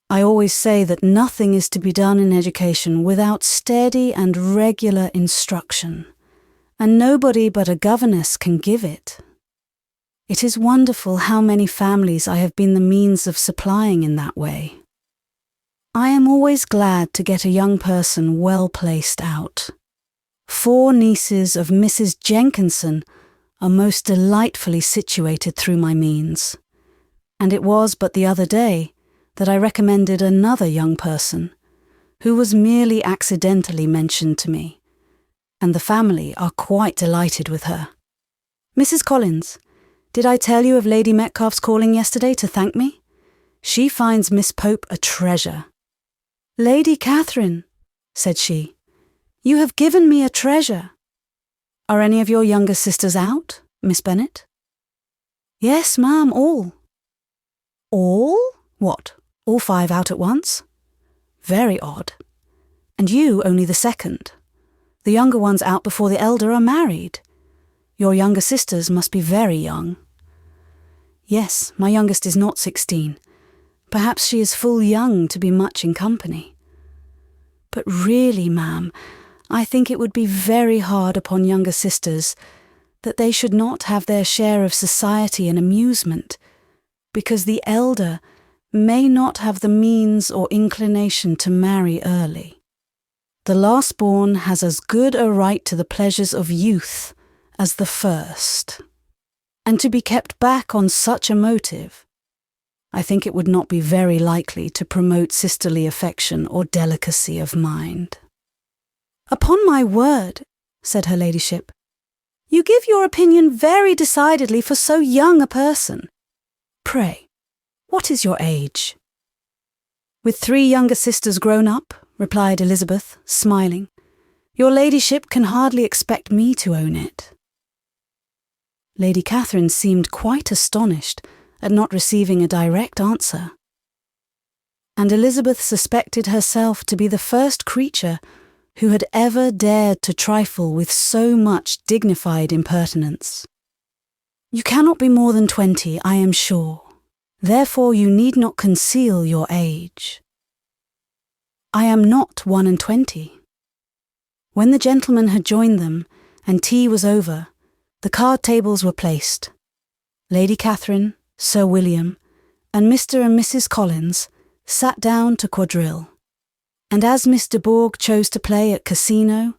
I always say that nothing is to be done in education without steady and regular instruction, and nobody but a governess can give it. It is wonderful how many families I have been the means of supplying in that way. I am always glad to get a young person well placed out. 4 nieces of Mrs. Jenkinson are most delightfully situated through my means, and it was but the other day that I recommended another young person, who was merely accidentally mentioned to me, and the family are quite delighted with her. Mrs. Collins, did I tell you of Lady Metcalfe's calling yesterday to thank me? She finds Miss Pope a treasure. "Lady Catherine," said she, "you have given me a treasure." "Are any of your younger sisters out, Miss Bennet?" "Yes, ma'am, all." "All? What, all 5 out at once? Very odd. And you only the second. The younger ones out before the elder are married. Your younger sisters must be very young." "Yes, my youngest is not 16. Perhaps she is full young to be much in company. But really, ma'am, I think it would be very hard upon younger sisters that they should not have their share of society and amusement, because the elder may not have the means or inclination to marry early. The last born has as good a right to the pleasures of youth as the first, and to be kept back on such a motive, I think it would not be very likely to promote sisterly affection or delicacy of mind." "Upon my word," said her ladyship, "you give your opinion very decidedly for so young a person. Pray, what is your age?" "With 3 younger sisters grown up," replied Elizabeth, smiling, "your ladyship can hardly expect me to own it." Lady Catherine seemed quite astonished at not receiving a direct answer. And Elizabeth suspected herself to be the first creature who had ever dared to trifle with so much dignified impertinence. "You cannot be more than 20, I am sure. Therefore you need not conceal your age." "I am not 21. When the gentlemen had joined them, and tea was over, the card tables were placed. Lady Catherine, Sir William, and Mr. and Mrs. Collins sat down to quadrille, and as Miss de Bourgh chose to play at casino,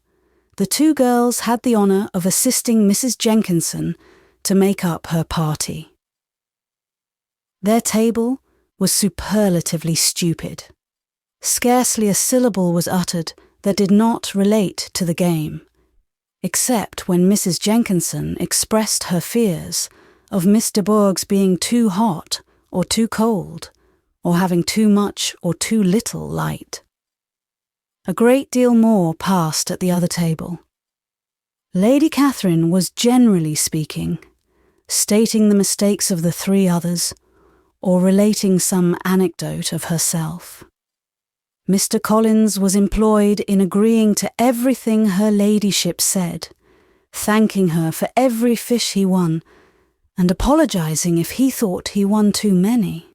the 2 girls had the honour of assisting Mrs. Jenkinson to make up her party. Their table was superlatively stupid. Scarcely a syllable was uttered that did not relate to the game, except when Mrs. Jenkinson expressed her fears of Miss de Bourgh's being too hot or too cold, or having too much or too little light. A great deal more passed at the other table. Lady Catherine was, generally speaking, stating the mistakes of the 3 others, or relating some anecdote of herself. Mr. Collins was employed in agreeing to everything her ladyship said, thanking her for every fish he won, and apologising if he thought he won too many.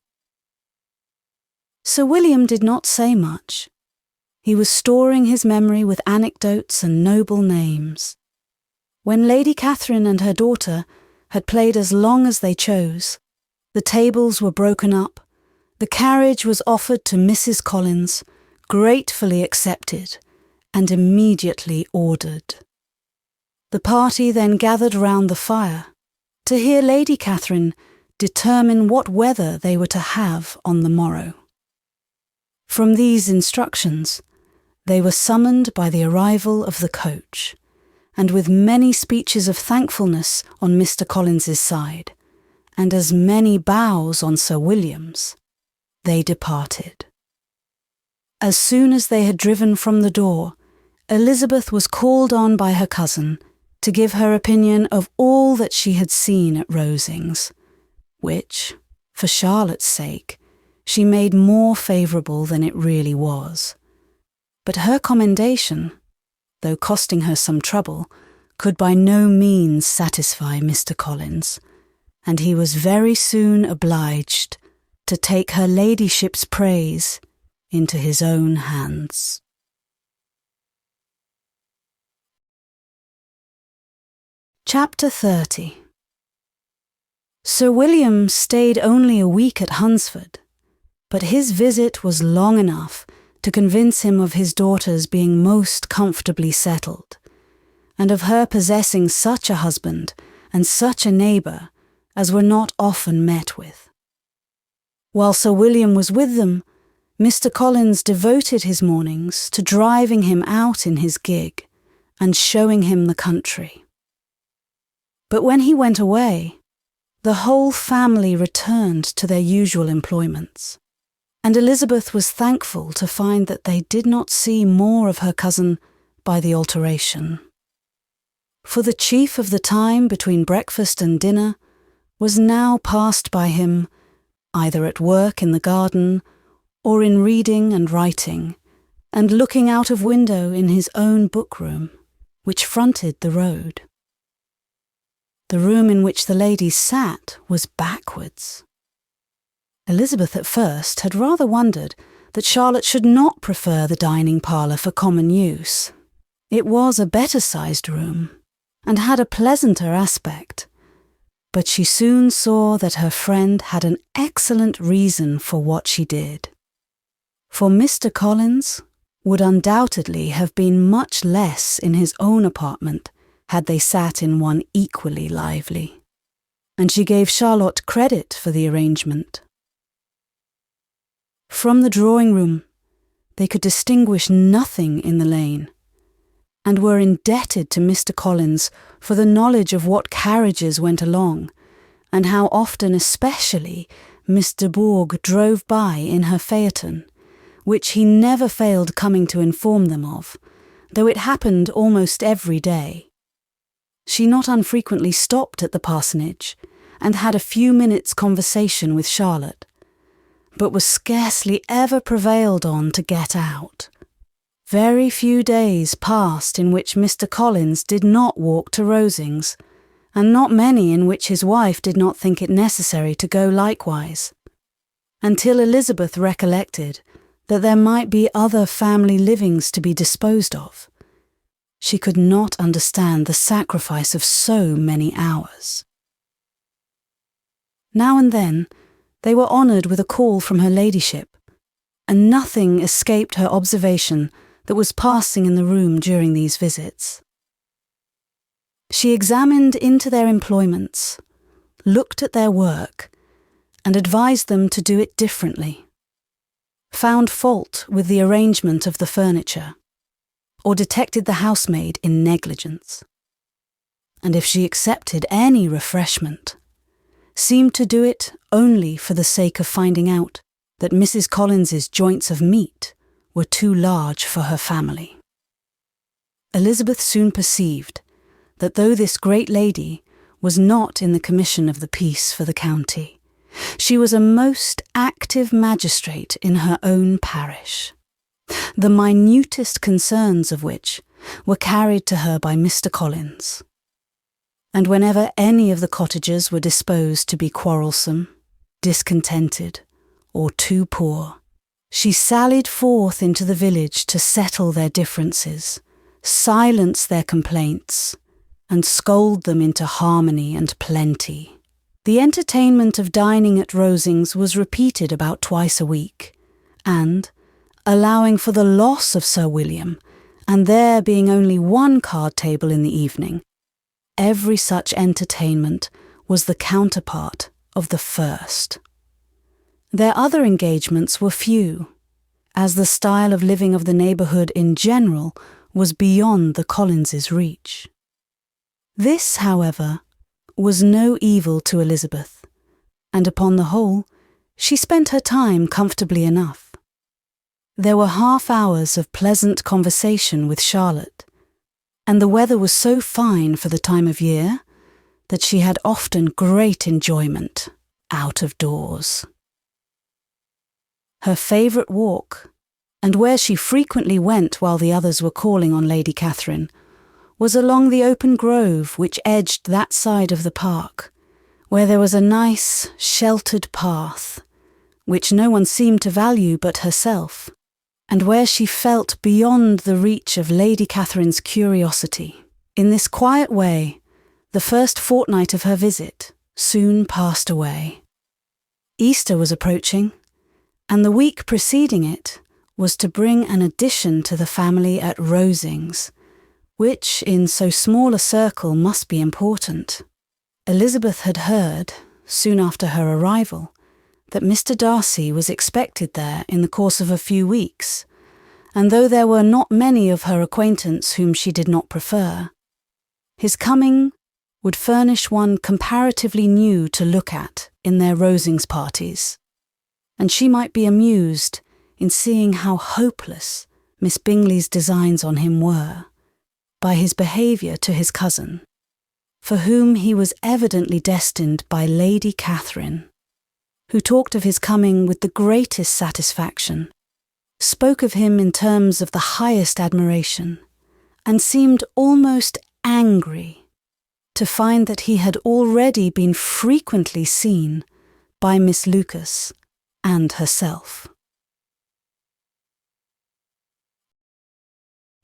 Sir William did not say much. He was storing his memory with anecdotes and noble names. When Lady Catherine and her daughter had played as long as they chose, the tables were broken up, the carriage was offered to Mrs. Collins, gratefully accepted, and immediately ordered. The party then gathered round the fire to hear Lady Catherine determine what weather they were to have on the morrow. From these instructions, they were summoned by the arrival of the coach, and with many speeches of thankfulness on Mr. Collins's side, and as many bows on Sir William's, they departed. As soon as they had driven from the door, Elizabeth was called on by her cousin to give her opinion of all that she had seen at Rosings, which, for Charlotte's sake, she made more favourable than it really was. But her commendation, though costing her some trouble, could by no means satisfy Mr. Collins, and he was very soon obliged to take her ladyship's praise into his own hands. Chapter 30. Sir William stayed only a week at Hunsford, but his visit was long enough to convince him of his daughter's being most comfortably settled, and of her possessing such a husband and such a neighbour as were not often met with. While Sir William was with them, Mr. Collins devoted his mornings to driving him out in his gig and showing him the country. But when he went away, the whole family returned to their usual employments, and Elizabeth was thankful to find that they did not see more of her cousin by the alteration. For the chief of the time between breakfast and dinner was now passed by him either at work in the garden or in reading and writing, and looking out of window in his own book-room, which fronted the road. The room in which the ladies sat was backwards. Elizabeth at first had rather wondered that Charlotte should not prefer the dining parlour for common use. It was a better-sized room, and had a pleasanter aspect, but she soon saw that her friend had an excellent reason for what she did. For Mr. Collins would undoubtedly have been much less in his own apartment had they sat in one equally lively, and she gave Charlotte credit for the arrangement. From the drawing-room, they could distinguish nothing in the lane, and were indebted to Mr. Collins for the knowledge of what carriages went along, and how often especially Miss de Bourgh drove by in her phaeton, which he never failed coming to inform them of, though it happened almost every day. She not unfrequently stopped at the parsonage, and had a few minutes' conversation with Charlotte, but was scarcely ever prevailed on to get out. Very few days passed in which Mr. Collins did not walk to Rosings, and not many in which his wife did not think it necessary to go likewise, until Elizabeth recollected that there might be other family livings to be disposed of. She could not understand the sacrifice of so many hours. Now and then they were honoured with a call from her ladyship, and nothing escaped her observation that was passing in the room during these visits. She examined into their employments, looked at their work, and advised them to do it differently, found fault with the arrangement of the furniture, or detected the housemaid in negligence, and if she accepted any refreshment, seemed to do it only for the sake of finding out that Mrs. Collins's joints of meat were too large for her family. Elizabeth soon perceived that though this great lady was not in the commission of the peace for the county, she was a most active magistrate in her own parish, the minutest concerns of which were carried to her by Mr. Collins. And whenever any of the cottagers were disposed to be quarrelsome, discontented, or too poor, she sallied forth into the village to settle their differences, silence their complaints, and scold them into harmony and plenty. The entertainment of dining at Rosings was repeated about twice a week, and, allowing for the loss of Sir William, and there being only one card table in the evening, every such entertainment was the counterpart of the first. Their other engagements were few, as the style of living of the neighbourhood in general was beyond the Collinses' reach. This, however, was no evil to Elizabeth, and upon the whole, she spent her time comfortably enough. There were half-hours of pleasant conversation with Charlotte, and the weather was so fine for the time of year that she had often great enjoyment out of doors. Her favourite walk, and where she frequently went while the others were calling on Lady Catherine, was along the open grove which edged that side of the park, where there was a nice, sheltered path, which no one seemed to value but herself, and where she felt beyond the reach of Lady Catherine's curiosity. In this quiet way, the first fortnight of her visit soon passed away. Easter was approaching, and the week preceding it was to bring an addition to the family at Rosings, which in so small a circle must be important. Elizabeth had heard, soon after her arrival, that Mr. Darcy was expected there in the course of a few weeks, and though there were not many of her acquaintance whom she did not prefer, his coming would furnish one comparatively new to look at in their Rosings parties, and she might be amused in seeing how hopeless Miss Bingley's designs on him were, by his behaviour to his cousin, for whom he was evidently destined by Lady Catherine, who talked of his coming with the greatest satisfaction, spoke of him in terms of the highest admiration, and seemed almost angry to find that he had already been frequently seen by Miss Lucas and herself.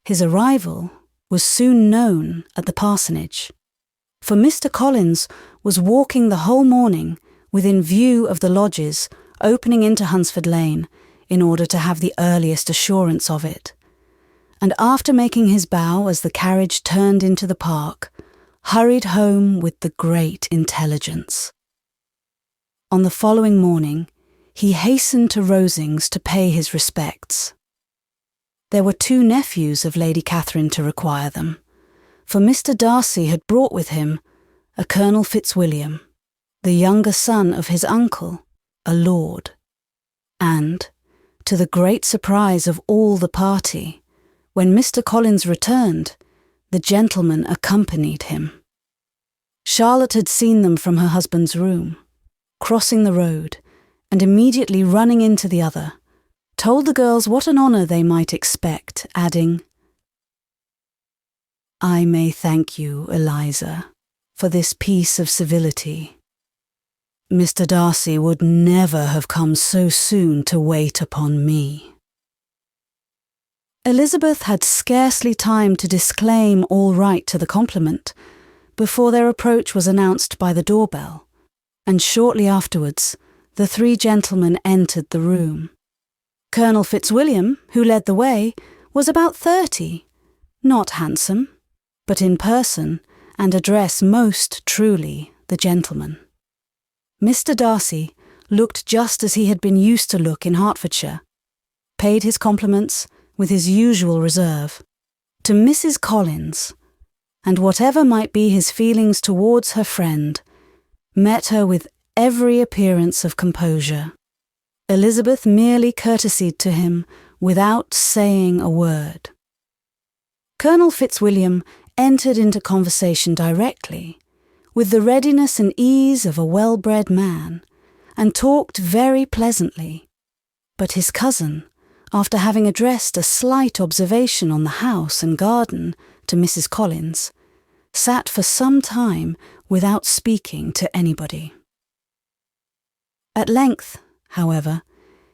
His arrival was soon known at the parsonage, for Mr. Collins was walking the whole morning within view of the lodges opening into Hunsford Lane in order to have the earliest assurance of it, and after making his bow as the carriage turned into the park, hurried home with the great intelligence. On the following morning, he hastened to Rosings to pay his respects. There were 2 nephews of Lady Catherine to require them, for Mr. Darcy had brought with him a Colonel Fitzwilliam, the younger son of his uncle, a lord, and, to the great surprise of all the party, when Mr. Collins returned, the gentleman accompanied him. Charlotte had seen them from her husband's room, crossing the road, and immediately running into the other, told the girls what an honour they might expect, adding, "I may thank you, Eliza, for this piece of civility. Mr. Darcy would never have come so soon to wait upon me." Elizabeth had scarcely time to disclaim all right to the compliment before their approach was announced by the doorbell, and shortly afterwards the 3 gentlemen entered the room. Colonel Fitzwilliam, who led the way, was about 30, not handsome, but in person and address most truly the gentleman. Mr. Darcy looked just as he had been used to look in Hertfordshire, paid his compliments with his usual reserve to Mrs. Collins, and whatever might be his feelings towards her friend, met her with every appearance of composure. Elizabeth merely courtesied to him without saying a word. Colonel Fitzwilliam entered into conversation directly, with the readiness and ease of a well-bred man, and talked very pleasantly, but his cousin, after having addressed a slight observation on the house and garden to Mrs. Collins, sat for some time without speaking to anybody. At length, however,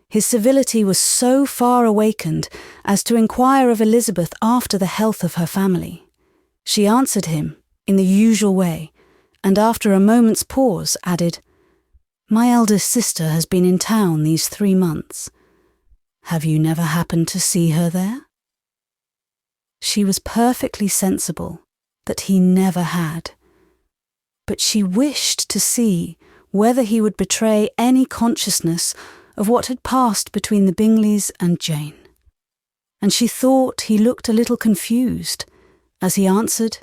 his civility was so far awakened as to inquire of Elizabeth after the health of her family. She answered him in the usual way, and after a moment's pause added, "My eldest sister has been in town these 3 months. Have you never happened to see her there?" She was perfectly sensible that he never had, but she wished to see whether he would betray any consciousness of what had passed between the Bingleys and Jane, and she thought he looked a little confused as he answered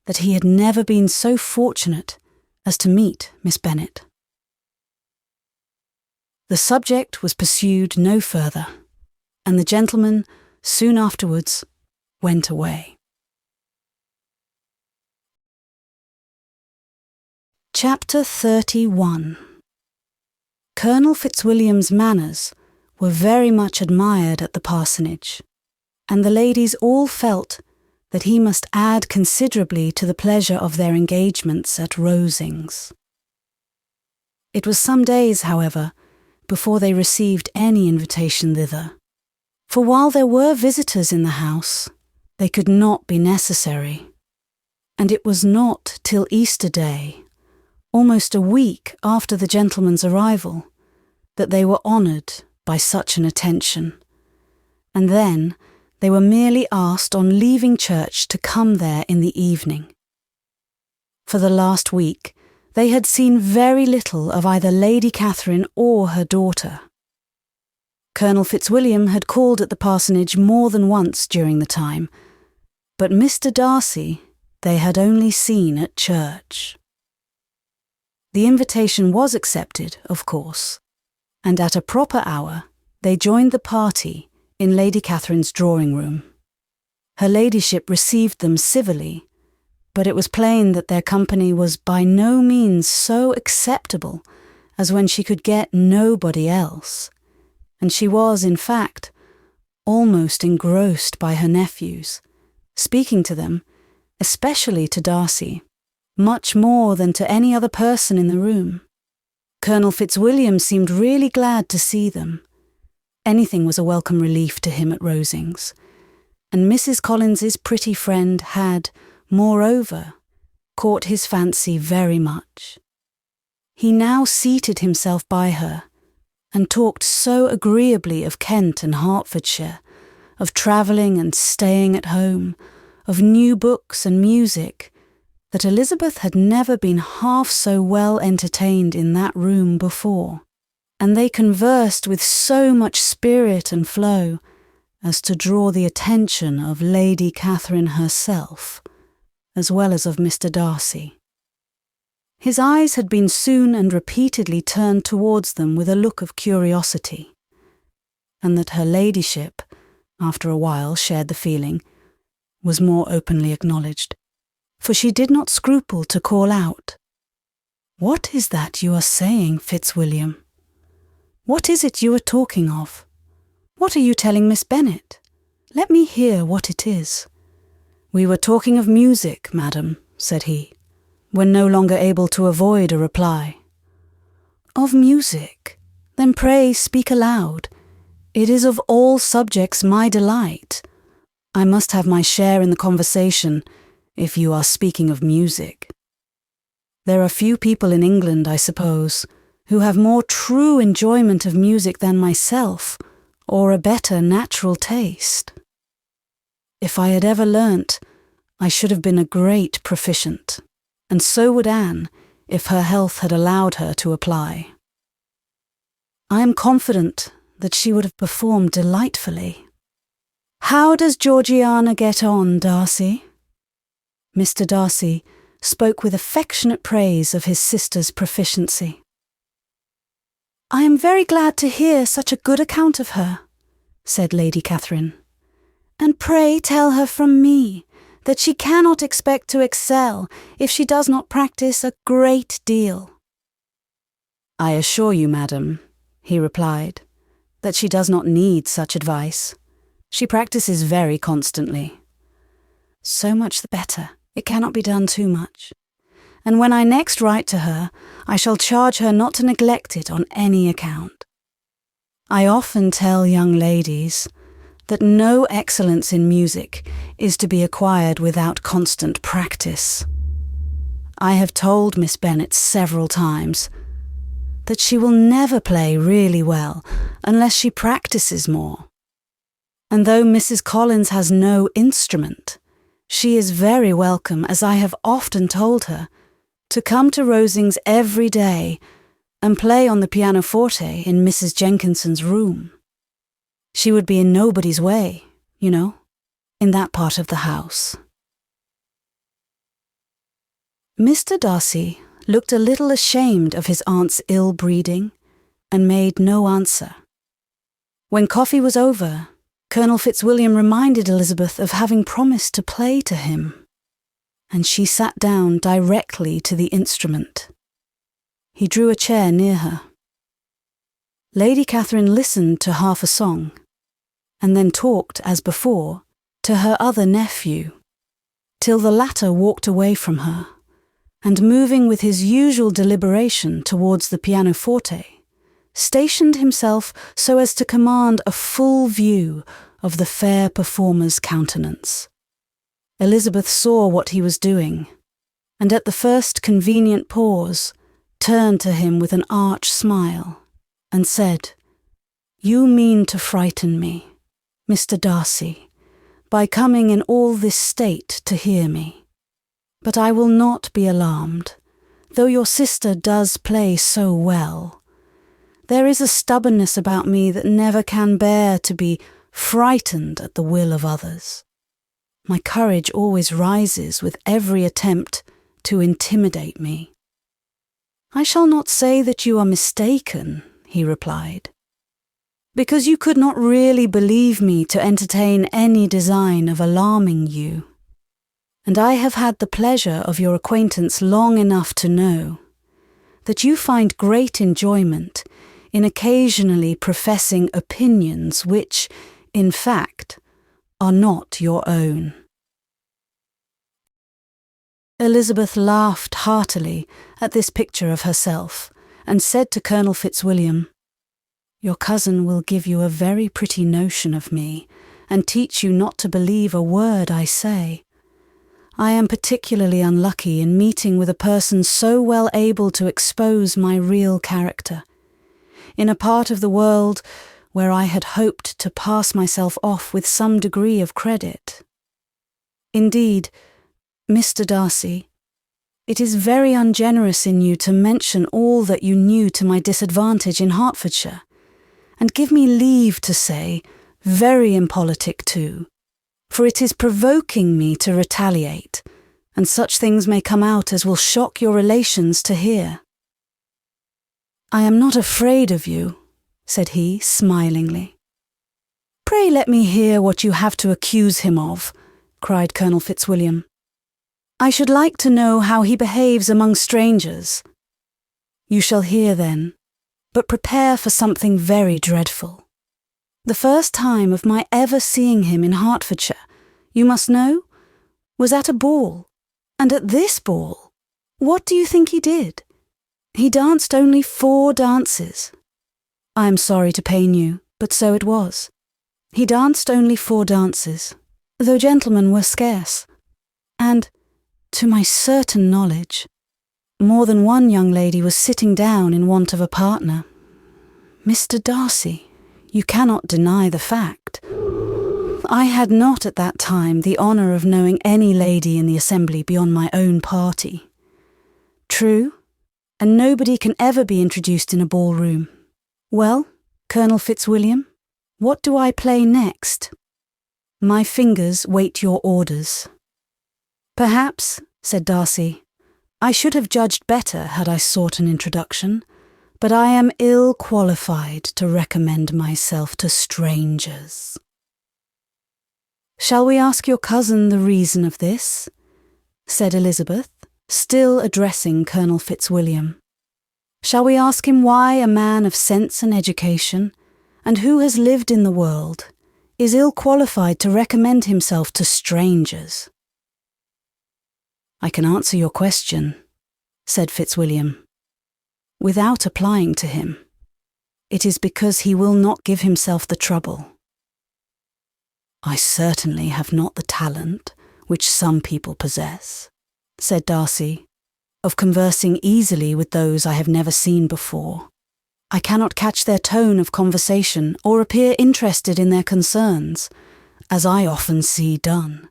that he had never been so fortunate as to meet Miss Bennet. The subject was pursued no further, and the gentleman soon afterwards went away. Chapter 31. Colonel Fitzwilliam's manners were very much admired at the parsonage, and the ladies all felt that he must add considerably to the pleasure of their engagements at Rosings. It was some days, however, before they received any invitation thither, for while there were visitors in the house, they could not be necessary, and it was not till Easter Day, almost a week after the gentleman's arrival, that they were honoured by such an attention, and then they were merely asked on leaving church to come there in the evening. For the last week, they had seen very little of either Lady Catherine or her daughter. Colonel Fitzwilliam had called at the parsonage more than once during the time, but Mr. Darcy they had only seen at church. The invitation was accepted, of course, and at a proper hour they joined the party in Lady Catherine's drawing-room. Her ladyship received them civilly, but it was plain that their company was by no means so acceptable as when she could get nobody else, and she was, in fact, almost engrossed by her nephews, speaking to them, especially to Darcy, much more than to any other person in the room. Colonel Fitzwilliam seemed really glad to see them. Anything was a welcome relief to him at Rosings, and Mrs. Collins's pretty friend had, moreover, caught his fancy very much. He now seated himself by her, and talked so agreeably of Kent and Hertfordshire, of travelling and staying at home, of new books and music, that Elizabeth had never been half so well entertained in that room before, and they conversed with so much spirit and flow as to draw the attention of Lady Catherine herself, as well as of Mr. Darcy. His eyes had been soon and repeatedly turned towards them with a look of curiosity, and that her ladyship, after a while, shared the feeling, was more openly acknowledged, for she did not scruple to call out, "What is that you are saying, Fitzwilliam? What is it you are talking of? What are you telling Miss Bennet? Let me hear what it is." "We were talking of music, madam," said he, when no longer able to avoid a reply. "Of music? Then pray speak aloud. It is of all subjects my delight. I must have my share in the conversation, if you are speaking of music. There are few people in England, I suppose, who have more true enjoyment of music than myself, or a better natural taste. If I had ever learnt, I should have been a great proficient, and so would Anne, if her health had allowed her to apply. I am confident that she would have performed delightfully. How does Georgiana get on, Darcy?" Mr. Darcy spoke with affectionate praise of his sister's proficiency. "I am very glad to hear such a good account of her," said Lady Catherine. "And pray tell her from me that she cannot expect to excel if she does not practice a great deal." "I assure you, madam," he replied, "that she does not need such advice. She practices very constantly." "So much the better. It cannot be done too much. And when I next write to her, I shall charge her not to neglect it on any account. I often tell young ladies that no excellence in music is to be acquired without constant practice. I have told Miss Bennet several times that she will never play really well unless she practices more. And though Mrs. Collins has no instrument, she is very welcome, as I have often told her, to come to Rosings every day and play on the pianoforte in Mrs. Jenkinson's room. She would be in nobody's way, you know, in that part of the house. Mr. Darcy looked a little ashamed of his aunt's ill-breeding and made no answer. When coffee was over, Colonel Fitzwilliam reminded Elizabeth of having promised to play to him, and she sat down directly to the instrument. He drew a chair near her. Lady Catherine listened to half a song, and then talked, as before, to her other nephew, till the latter walked away from her, and moving with his usual deliberation towards the pianoforte, stationed himself so as to command a full view of the fair performer's countenance. Elizabeth saw what he was doing, and at the first convenient pause, turned to him with an arch smile, and said, "You mean to frighten me, Mr. Darcy, by coming in all this state to hear me. But I will not be alarmed, though your sister does play so well. There is a stubbornness about me that never can bear to be frightened at the will of others. My courage always rises with every attempt to intimidate me." "I shall not say that you are mistaken," he replied, "because you could not really believe me to entertain any design of alarming you. And I have had the pleasure of your acquaintance long enough to know that you find great enjoyment in occasionally professing opinions which, in fact, are not your own." Elizabeth laughed heartily at this picture of herself, and said to Colonel Fitzwilliam, "Your cousin will give you a very pretty notion of me, and teach you not to believe a word I say. I am particularly unlucky in meeting with a person so well able to expose my real character, in a part of the world where I had hoped to pass myself off with some degree of credit. Indeed, Mr. Darcy, it is very ungenerous in you to mention all that you knew to my disadvantage in Hertfordshire, and give me leave to say, very impolitic too, for it is provoking me to retaliate, and such things may come out as will shock your relations to hear." "I am not afraid of you," said he, smilingly. "Pray let me hear what you have to accuse him of," cried Colonel Fitzwilliam. "I should like to know how he behaves among strangers." "You shall hear then, but prepare for something very dreadful. The first time of my ever seeing him in Hertfordshire, you must know, was at a ball, and at this ball, what do you think he did? He danced only 4 dances. I am sorry to pain you, but so it was. He danced only 4 dances, though gentlemen were scarce, and, to my certain knowledge, more than one young lady was sitting down in want of a partner. Mr. Darcy, you cannot deny the fact. I had not at that time the honour of knowing any lady in the assembly beyond my own party. True, and nobody can ever be introduced in a ballroom. Well, Colonel Fitzwilliam, what do I play next? My fingers wait your orders." "Perhaps," said Darcy, "I should have judged better had I sought an introduction, but I am ill qualified to recommend myself to strangers." "Shall we ask your cousin the reason of this?" said Elizabeth, still addressing Colonel Fitzwilliam. "Shall we ask him why a man of sense and education, and who has lived in the world, is ill qualified to recommend himself to strangers?" "I can answer your question," said Fitzwilliam, "without applying to him. It is because he will not give himself the trouble." "I certainly have not the talent, which some people possess," said Darcy, "of conversing easily with those I have never seen before. I cannot catch their tone of conversation or appear interested in their concerns, as I often see done.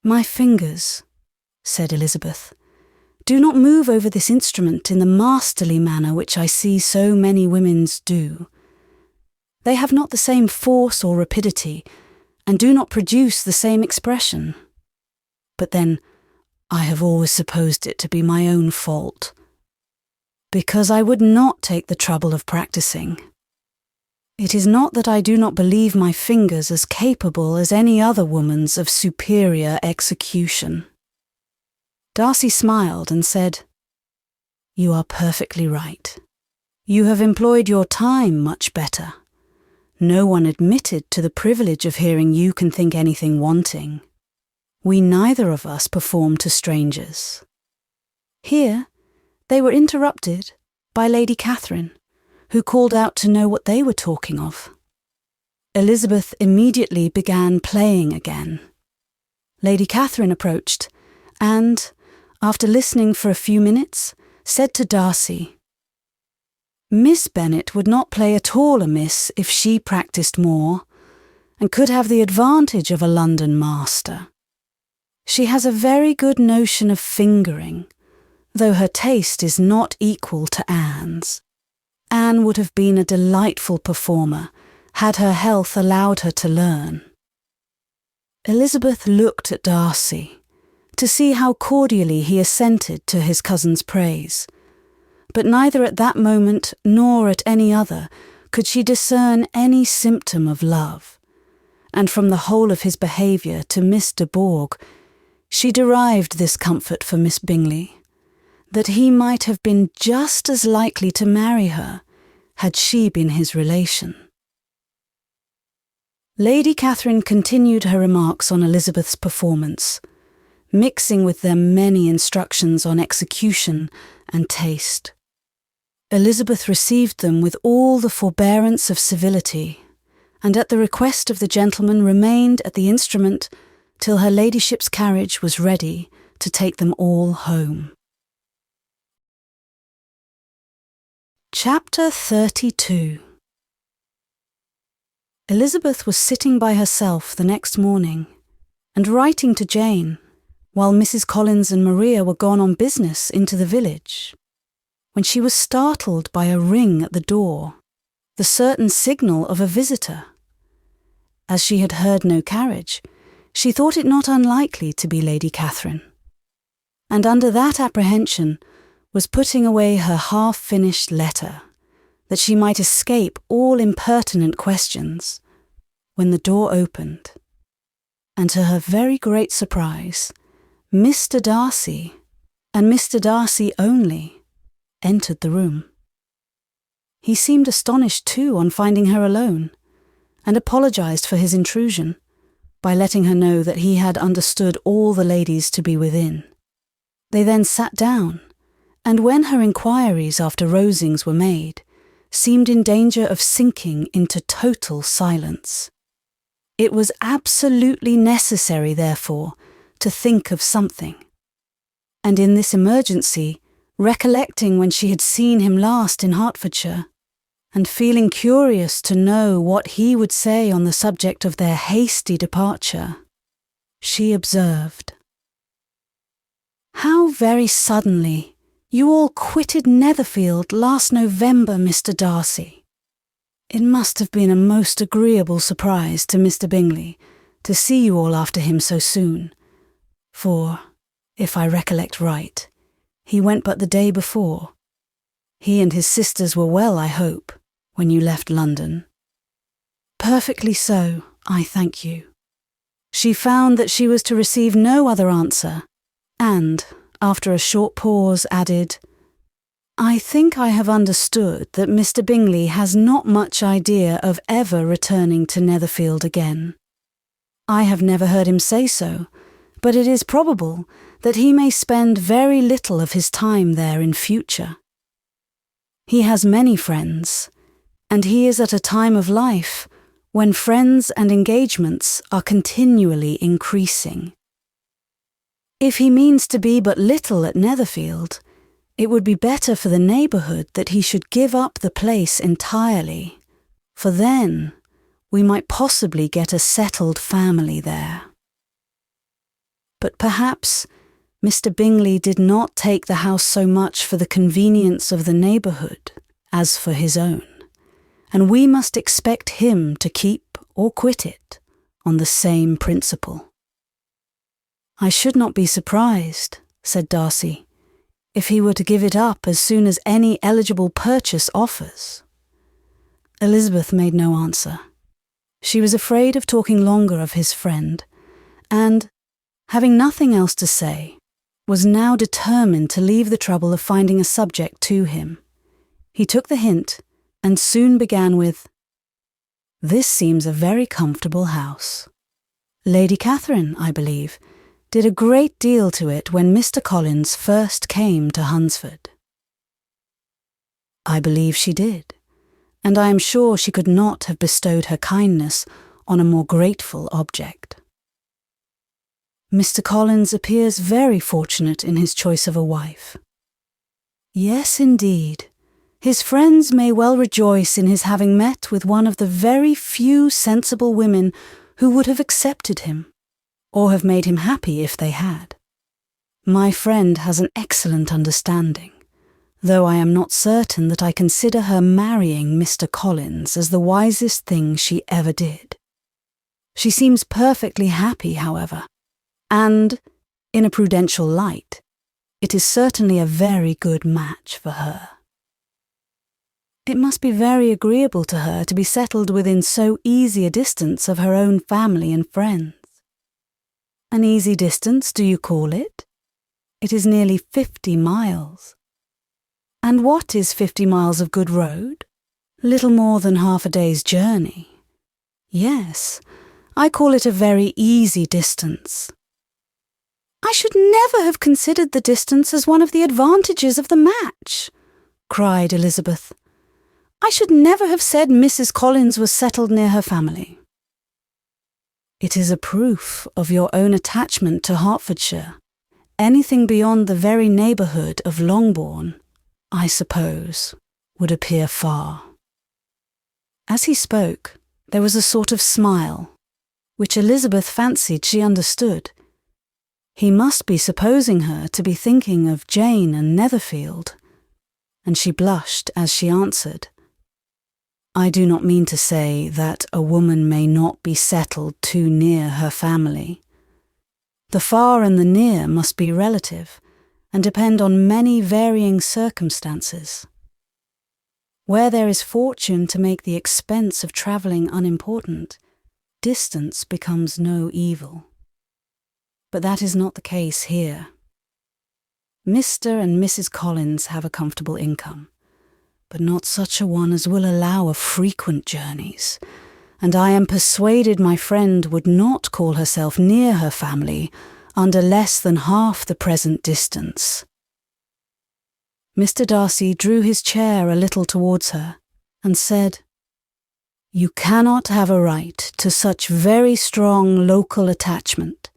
My fingers, said Elizabeth, do not move over this instrument in the masterly manner which I see so many women's do. They have not the same force or rapidity, and do not produce the same expression. But then, I have always supposed it to be my own fault, because I would not take the trouble of practicing. It is not that I do not believe my fingers as capable as any other woman's of superior execution. Darcy smiled and said, You are perfectly right. You have employed your time much better. No one admitted to the privilege of hearing you can think anything wanting. We neither of us perform to strangers. Here they were interrupted by Lady Catherine, who called out to know what they were talking of. Elizabeth immediately began playing again. Lady Catherine approached and, after listening for a few minutes, said to Darcy, Miss Bennet would not play at all amiss if she practised more, and could have the advantage of a London master. She has a very good notion of fingering, though her taste is not equal to Anne's. Anne would have been a delightful performer, had her health allowed her to learn. Elizabeth looked at Darcy, to see how cordially he assented to his cousin's praise, but neither at that moment nor at any other could she discern any symptom of love, and from the whole of his behaviour to Miss de Bourgh she derived this comfort for Miss Bingley, that he might have been just as likely to marry her had she been his relation. Lady Catherine continued her remarks on Elizabeth's performance, mixing with them many instructions on execution and taste. Elizabeth received them with all the forbearance of civility, and at the request of the gentleman remained at the instrument till her ladyship's carriage was ready to take them all home. Chapter 32. Elizabeth was sitting by herself the next morning, and writing to Jane, while Mrs. Collins and Maria were gone on business into the village, when she was startled by a ring at the door, the certain signal of a visitor. As she had heard no carriage, she thought it not unlikely to be Lady Catherine, and under that apprehension was putting away her half-finished letter, that she might escape all impertinent questions, when the door opened, and to her very great surprise, Mr. Darcy, and Mr. Darcy only, entered the room. He seemed astonished too on finding her alone, and apologised for his intrusion, by letting her know that he had understood all the ladies to be within. They then sat down, and when her inquiries after Rosings were made, seemed in danger of sinking into total silence. It was absolutely necessary, therefore, to think of something. And in this emergency, recollecting when she had seen him last in Hertfordshire, and feeling curious to know what he would say on the subject of their hasty departure, she observed, "How very suddenly you all quitted Netherfield last November, Mr. Darcy. It must have been a most agreeable surprise to Mr. Bingley to see you all after him so soon, for, if I recollect right, he went but the day before. He and his sisters were well, I hope, when you left London." "Perfectly so, I thank you." She found that she was to receive no other answer, and, after a short pause, added, "I think I have understood that Mr. Bingley has not much idea of ever returning to Netherfield again. I have never heard him say so, but it is probable that he may spend very little of his time there in future. He has many friends, and he is at a time of life when friends and engagements are continually increasing. If he means to be but little at Netherfield, It would be better for the neighbourhood that he should give up the place entirely, for then we might possibly get a settled family there. But perhaps Mr. Bingley did not take the house so much for the convenience of the neighbourhood as for his own, and we must expect him to keep or quit it on the same principle. "I should not be surprised," said Darcy, "if he were to give it up as soon as any eligible purchase offers." Elizabeth made no answer. She was afraid of talking longer of his friend, and, having nothing else to say, was now determined to leave the trouble of finding a subject to him. He took the hint and soon began with, "This seems a very comfortable house. Lady Catherine, I believe, did a great deal to it when Mr. Collins first came to Hunsford." "I believe she did, and I am sure she could not have bestowed her kindness on a more grateful object." "Mr. Collins appears very fortunate in his choice of a wife." "Yes, indeed. His friends may well rejoice in his having met with one of the very few sensible women who would have accepted him, or have made him happy if they had. My friend has an excellent understanding, though I am not certain that I consider her marrying Mr. Collins as the wisest thing she ever did. She seems perfectly happy, however, and, in a prudential light, it is certainly a very good match for her. It must be very agreeable to her to be settled within so easy a distance of her own family and friends." "An easy distance, do you call it? It is nearly 50 miles. And what is 50 miles of good road? Little more than half a day's journey. Yes, I call it a very easy distance." "I should never have considered the distance as one of the advantages of the match," cried Elizabeth. "I should never have said Mrs. Collins was settled near her family." "It is a proof of your own attachment to Hertfordshire. Anything beyond the very neighbourhood of Longbourn, I suppose, would appear far." As he spoke, there was a sort of smile, which Elizabeth fancied she understood. He must be supposing her to be thinking of Jane and Netherfield, and she blushed as she answered, "I do not mean to say that a woman may not be settled too near her family. The far and the near must be relative, and depend on many varying circumstances. Where there is fortune to make the expense of travelling unimportant, distance becomes no evil. But that is not the case here. Mr. and Mrs. Collins have a comfortable income, but not such a one as will allow of frequent journeys, and I am persuaded my friend would not call herself near her family under less than half the present distance." Mr. Darcy drew his chair a little towards her and said, "You cannot have a right to such very strong local attachment.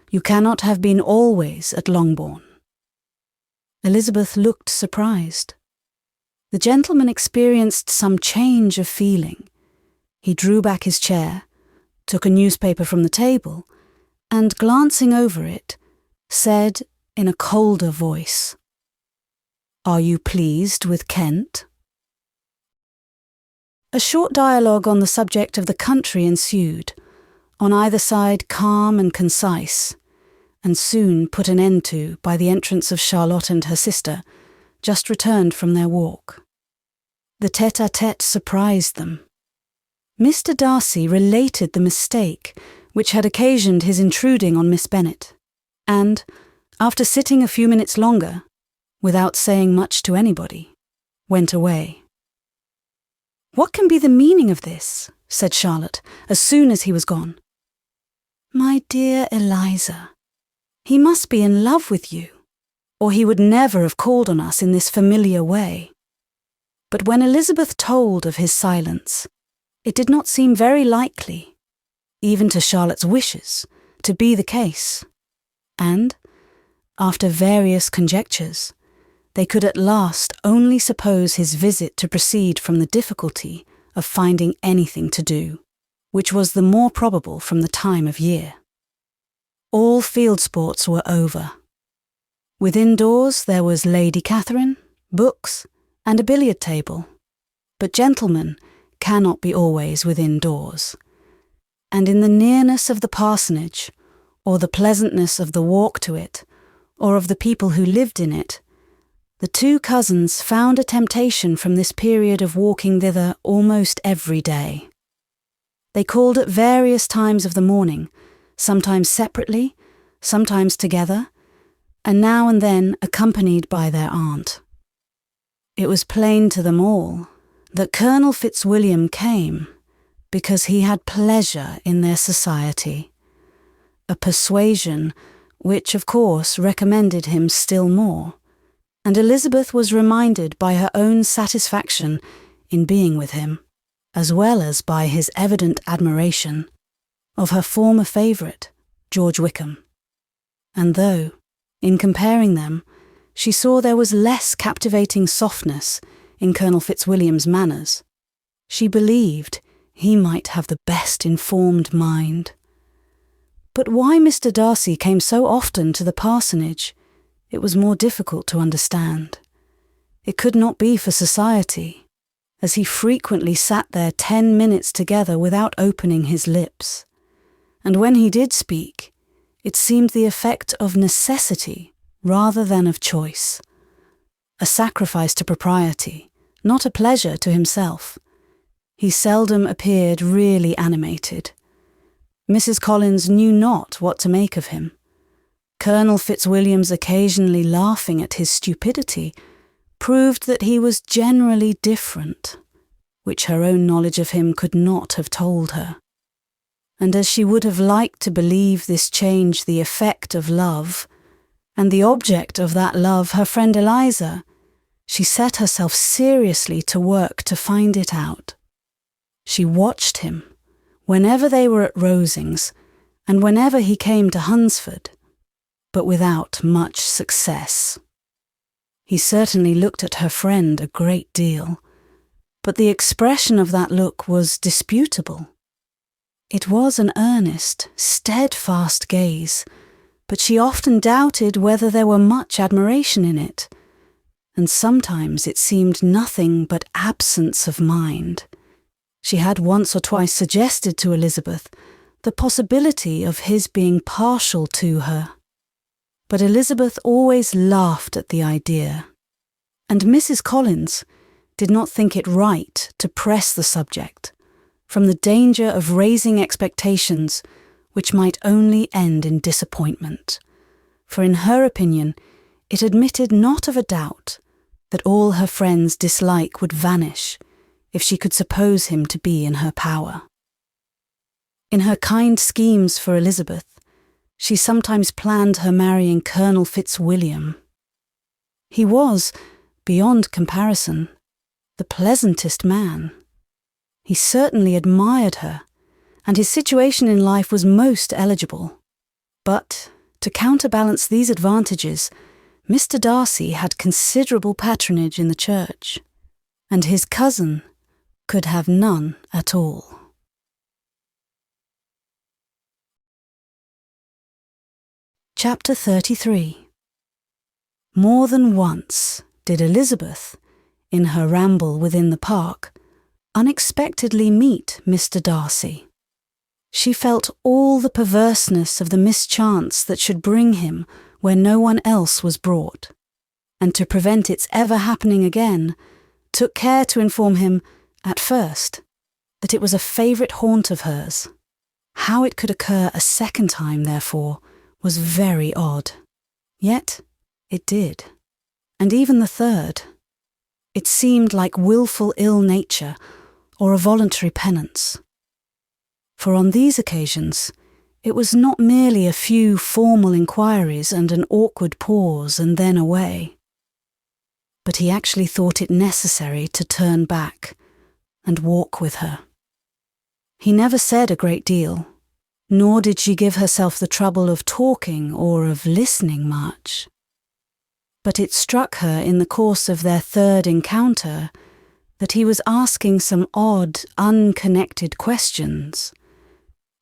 You cannot have been always at Longbourn." Elizabeth looked surprised. The gentleman experienced some change of feeling. He drew back his chair, took a newspaper from the table, and glancing over it, said in a colder voice, "Are you pleased with Kent?" A short dialogue on the subject of the country ensued, on either side calm and concise, and soon put an end to by the entrance of Charlotte and her sister, just returned from their walk. The tête-à-tête surprised them. Mr. Darcy related the mistake which had occasioned his intruding on Miss Bennet, and, after sitting a few minutes longer, without saying much to anybody, went away. "What can be the meaning of this?" said Charlotte, as soon as he was gone. "My dear Eliza, he must be in love with you, or he would never have called on us in this familiar way." But when Elizabeth told of his silence, it did not seem very likely, even to Charlotte's wishes, to be the case, and, after various conjectures, they could at last only suppose his visit to proceed from the difficulty of finding anything to do, which was the more probable from the time of year. All field sports were over. Within doors there was Lady Catherine, books, and a billiard table, but gentlemen cannot be always within doors, and in the nearness of the parsonage, or the pleasantness of the walk to it, or of the people who lived in it, the two cousins found a temptation from this period of walking thither almost every day. They called at various times of the morning, sometimes separately, sometimes together, and now and then accompanied by their aunt. It was plain to them all that Colonel Fitzwilliam came because he had pleasure in their society, a persuasion which of course recommended him still more, and Elizabeth was reminded by her own satisfaction in being with him, as well as by his evident admiration, of her former favourite, George Wickham. And though, in comparing them, she saw there was less captivating softness in Colonel Fitzwilliam's manners, she believed he might have the best informed mind. But why Mr. Darcy came so often to the parsonage, it was more difficult to understand. It could not be for society, as he frequently sat there 10 minutes together without opening his lips, and when he did speak, it seemed the effect of necessity rather than of choice, a sacrifice to propriety, not a pleasure to himself. He seldom appeared really animated. Mrs. Collins knew not what to make of him. Colonel Fitzwilliam's occasionally laughing at his stupidity proved that he was generally different, which her own knowledge of him could not have told her. And as she would have liked to believe this change the effect of love, and the object of that love her friend Eliza, she set herself seriously to work to find it out. She watched him whenever they were at Rosings, and whenever he came to Hunsford, but without much success. He certainly looked at her friend a great deal, but the expression of that look was disputable. It was an earnest, steadfast gaze, but she often doubted whether there were much admiration in it, and sometimes it seemed nothing but absence of mind. She had once or twice suggested to Elizabeth the possibility of his being partial to her, but Elizabeth always laughed at the idea, and Mrs. Collins did not think it right to press the subject, from the danger of raising expectations which might only end in disappointment, for in her opinion it admitted not of a doubt that all her friend's dislike would vanish if she could suppose him to be in her power. In her kind schemes for Elizabeth, she sometimes planned her marrying Colonel Fitzwilliam. He was, beyond comparison, the pleasantest man. He certainly admired her, and his situation in life was most eligible. But, to counterbalance these advantages, Mr. Darcy had considerable patronage in the church, and his cousin could have none at all. Chapter 33. More than once did Elizabeth, in her ramble within the park, unexpectedly meet Mr. Darcy. She felt all the perverseness of the mischance that should bring him where no one else was brought, and to prevent its ever happening again, took care to inform him, at first, that it was a favourite haunt of hers. How it could occur a second time, therefore, was very odd. Yet it did, and even the third. It seemed like wilful ill nature or a voluntary penance. For on these occasions it was not merely a few formal inquiries and an awkward pause and then away, but he actually thought it necessary to turn back and walk with her. He never said a great deal, nor did she give herself the trouble of talking or of listening much. but it struck her in the course of their third encounter that he was asking some odd, unconnected questions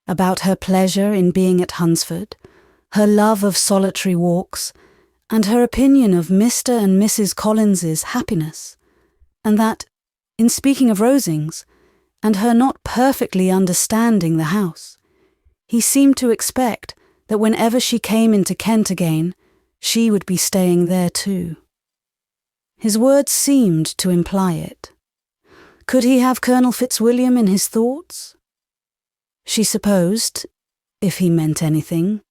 about her pleasure in being at Hunsford, her love of solitary walks, and her opinion of Mr. and Mrs. Collins's happiness, and that, in speaking of Rosings, and her not perfectly understanding the house, he seemed to expect that whenever she came into Kent again, she would be staying there too. His words seemed to imply it. Could he have Colonel Fitzwilliam in his thoughts? She supposed, if he meant anything,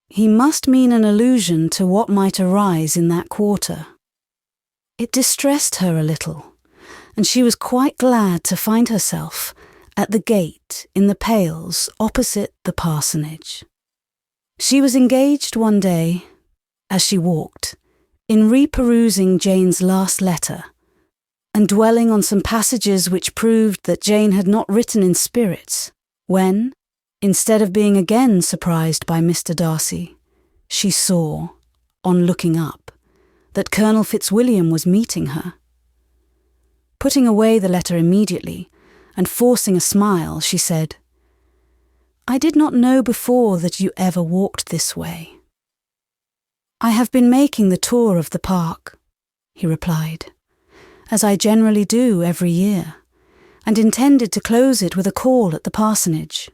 he must mean an allusion to what might arise in that quarter. It distressed her a little, and she was quite glad to find herself at the gate in the Pales opposite the parsonage. She was engaged one day, as she walked, in reperusing Jane's last letter, and dwelling on some passages which proved that Jane had not written in spirits, when, instead of being again surprised by Mr. Darcy, she saw, on looking up, that Colonel Fitzwilliam was meeting her. Putting away the letter immediately, and forcing a smile, she said, "I did not know before that you ever walked this way." "I have been making the tour of the park," he replied, "as I generally do every year, and intended to close it with a call at the parsonage.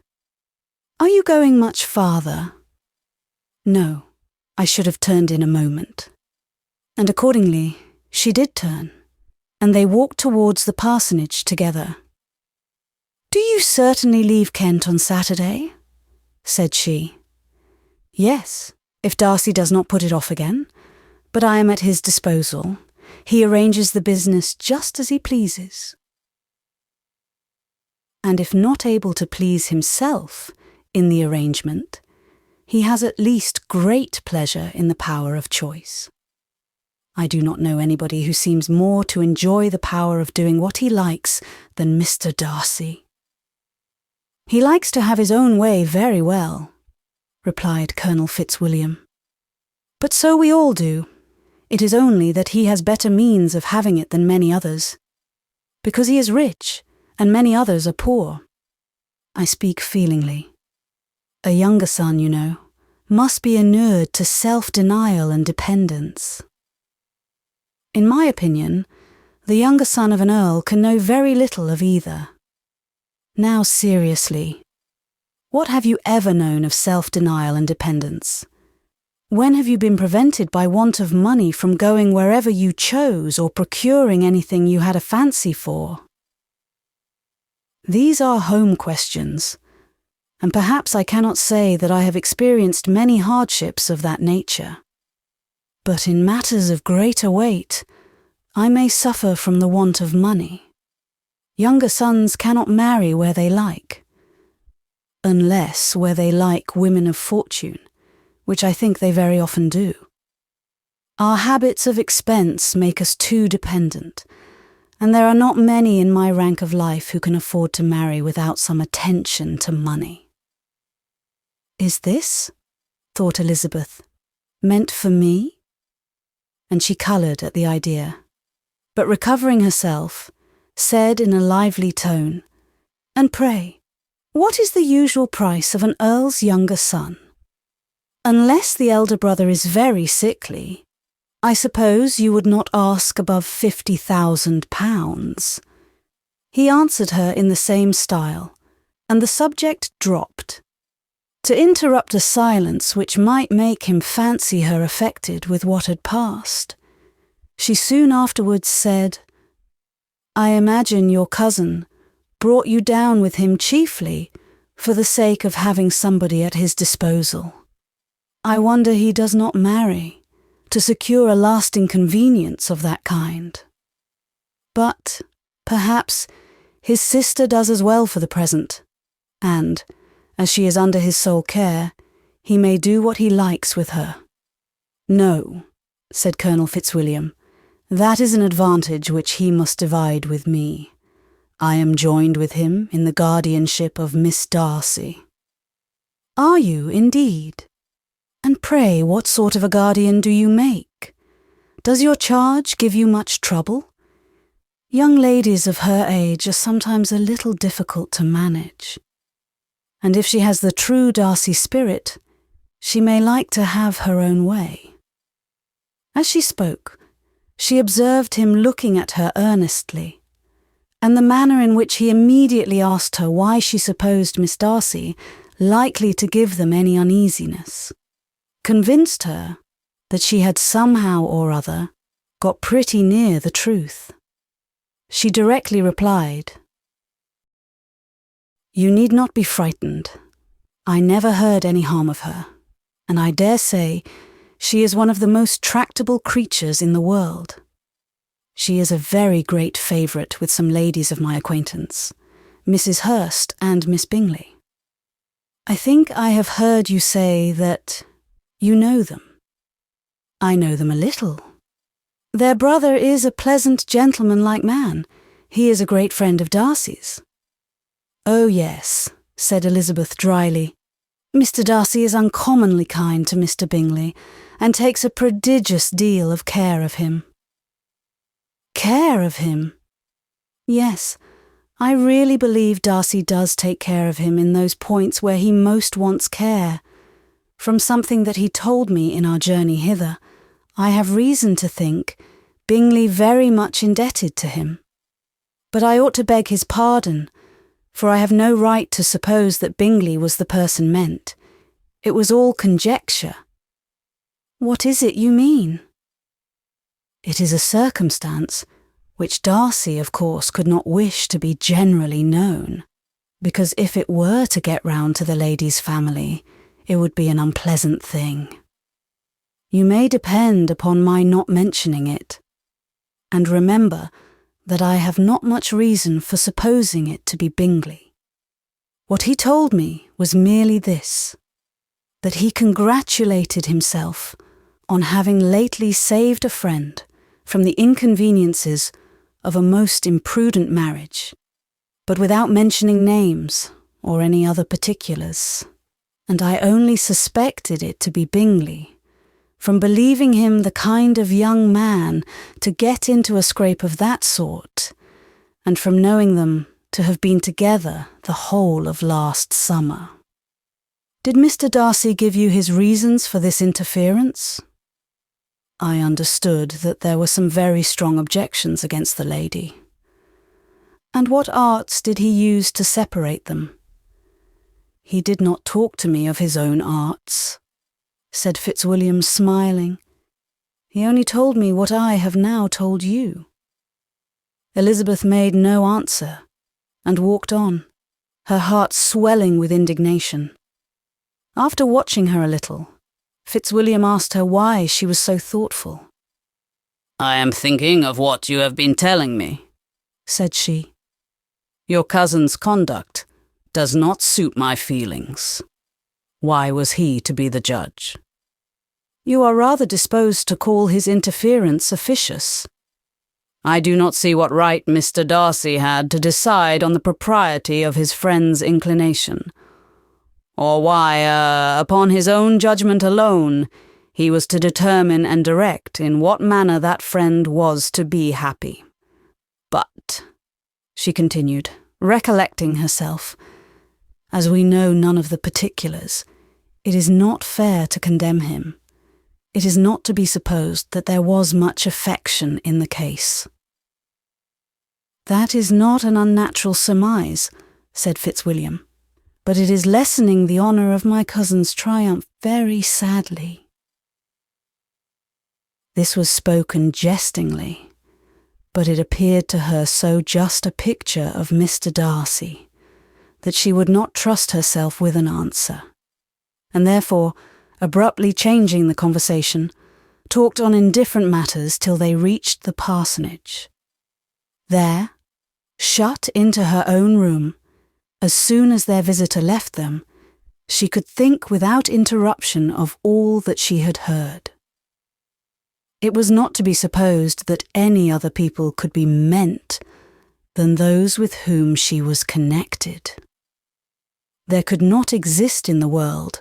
Are you going much farther?" "No, I should have turned in a moment." And accordingly, she did turn, and they walked towards the parsonage together. "Do you certainly leave Kent on Saturday?" said she. "Yes, if Darcy does not put it off again, but I am at his disposal. He arranges the business just as he pleases." And if not able to please himself in the arrangement, he has at least great pleasure in the power of choice. I do not know anybody who seems more to enjoy the power of doing what he likes than Mr. Darcy. "He likes to have his own way very well," replied Colonel Fitzwilliam. "But so we all do. It is only that he has better means of having it than many others, because he is rich, and many others are poor. I speak feelingly. A younger son, you know, must be inured to self-denial and dependence. In my opinion, the younger son of an earl can know very little of either. Now seriously, what have you ever known of self-denial and dependence? When have you been prevented by want of money from going wherever you chose or procuring anything you had a fancy for? These are home questions, and perhaps I cannot say that I have experienced many hardships of that nature. But in matters of greater weight, I may suffer from the want of money. Younger sons cannot marry where they like, unless where they like women of fortune, which I think they very often do. Our habits of expense make us too dependent, and there are not many in my rank of life who can afford to marry without some attention to money." "Is this," thought Elizabeth, "meant for me?" And she coloured at the idea, but recovering herself, said in a lively tone, "And pray, what is the usual price of an earl's younger son? Unless the elder brother is very sickly, I suppose you would not ask above £50,000. He answered her in the same style, and the subject dropped, to interrupt a silence which might make him fancy her affected with what had passed. She soon afterwards said, "I imagine your cousin brought you down with him chiefly for the sake of having somebody at his disposal. I wonder he does not marry, to secure a lasting convenience of that kind. But, perhaps, his sister does as well for the present, and, as she is under his sole care, he may do what he likes with her." "No," said Colonel Fitzwilliam, "that is an advantage which he must divide with me. I am joined with him in the guardianship of Miss Darcy." "Are you, indeed? And pray what sort of a guardian do you make? Does your charge give you much trouble? Young ladies of her age are sometimes a little difficult to manage. And if she has the true Darcy spirit, she may like to have her own way." As she spoke, she observed him looking at her earnestly, and the manner in which he immediately asked her why she supposed Miss Darcy likely to give them any uneasiness, convinced her that she had somehow or other got pretty near the truth. She directly replied, "You need not be frightened. I never heard any harm of her, and I dare say she is one of the most tractable creatures in the world. She is a very great favourite with some ladies of my acquaintance, Mrs. Hurst and Miss Bingley. I think I have heard you say that you know them." "I know them a little. Their brother is a pleasant gentlemanlike man. He is a great friend of Darcy's." "Oh yes," said Elizabeth dryly. "Mr. Darcy is uncommonly kind to Mr. Bingley, and takes a prodigious deal of care of him." "Care of him?" "Yes, I really believe Darcy does take care of him in those points where he most wants care. From something that he told me in our journey hither, I have reason to think Bingley very much indebted to him. But I ought to beg his pardon, for I have no right to suppose that Bingley was the person meant. It was all conjecture." "What is it you mean?" "It is a circumstance which Darcy, of course, could not wish to be generally known, because if it were to get round to the lady's family, it would be an unpleasant thing. You may depend upon my not mentioning it, and remember that I have not much reason for supposing it to be Bingley. What he told me was merely this, that he congratulated himself on having lately saved a friend from the inconveniences of a most imprudent marriage, but without mentioning names or any other particulars, and I only suspected it to be Bingley, from believing him the kind of young man to get into a scrape of that sort, and from knowing them to have been together the whole of last summer." "Did Mr. Darcy give you his reasons for this interference?" "I understood that there were some very strong objections against the lady." "And what arts did he use to separate them?" "He did not talk to me of his own arts," said Fitzwilliam, smiling. "He only told me what I have now told you." Elizabeth made no answer, and walked on, her heart swelling with indignation. After watching her a little, Fitzwilliam asked her why she was so thoughtful. "I am thinking of what you have been telling me," said she. "Your cousin's conduct does not suit my feelings. Why was he to be the judge?" "You are rather disposed to call his interference officious." "I do not see what right Mr. Darcy had to decide on the propriety of his friend's inclination, or why, upon his own judgment alone, he was to determine and direct in what manner that friend was to be happy. But," she continued, recollecting herself, "as we know none of the particulars, it is not fair to condemn him. It is not to be supposed that there was much affection in the case." "That is not an unnatural surmise," said Fitzwilliam, "but it is lessening the honour of my cousin's triumph very sadly." This was spoken jestingly, but it appeared to her so just a picture of Mr. Darcy that she would not trust herself with an answer, and therefore, abruptly changing the conversation, talked on indifferent matters till they reached the parsonage. There, shut into her own room, as soon as their visitor left them, she could think without interruption of all that she had heard. It was not to be supposed that any other people could be meant than those with whom she was connected. There could not exist in the world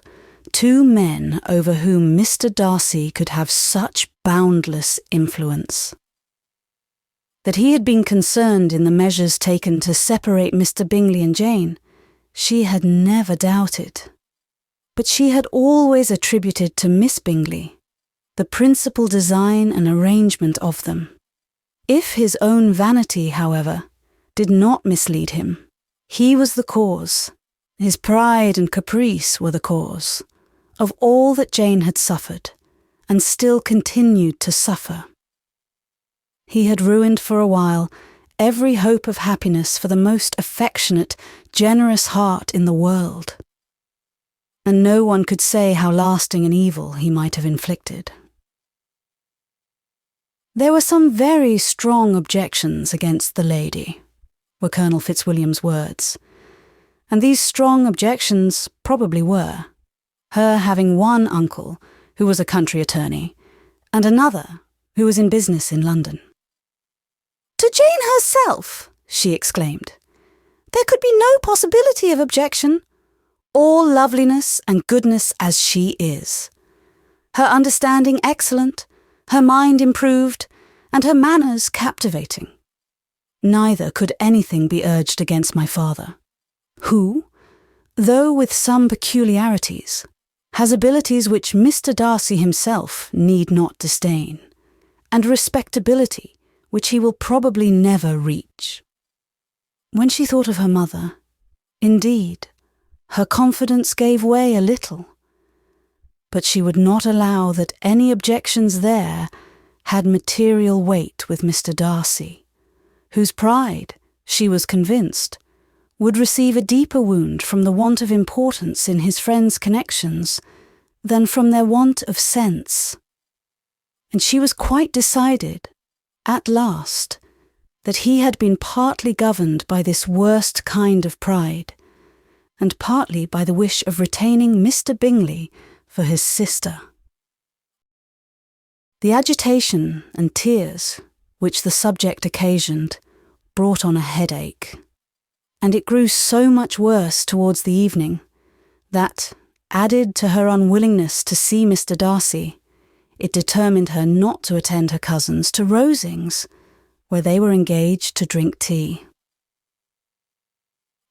two men over whom Mr. Darcy could have such boundless influence. That he had been concerned in the measures taken to separate Mr. Bingley and Jane, she had never doubted. But she had always attributed to Miss Bingley the principal design and arrangement of them. If his own vanity, however, did not mislead him, he was the cause, his pride and caprice were the cause, of all that Jane had suffered, and still continued to suffer. He had ruined for a while every hope of happiness for the most affectionate, generous heart in the world, and no one could say how lasting an evil he might have inflicted. There were some very strong objections against the lady, were Colonel Fitzwilliam's words, and these strong objections probably were her having one uncle who was a country attorney, and another who was in business in London. "To Jane herself," she exclaimed, "there could be no possibility of objection. All loveliness and goodness as she is. Her understanding excellent, her mind improved, and her manners captivating. Neither could anything be urged against my father, who, though with some peculiarities, has abilities which Mr. Darcy himself need not disdain, and respectability which he will probably never reach." When she thought of her mother, indeed, her confidence gave way a little, but she would not allow that any objections there had material weight with Mr. Darcy, whose pride, she was convinced, would receive a deeper wound from the want of importance in his friends' connections than from their want of sense. And she was quite decided, at last, that he had been partly governed by this worst kind of pride, and partly by the wish of retaining Mr. Bingley for his sister. The agitation and tears which the subject occasioned brought on a headache, and it grew so much worse towards the evening that, added to her unwillingness to see Mr. Darcy, it determined her not to attend her cousins to Rosings, where they were engaged to drink tea.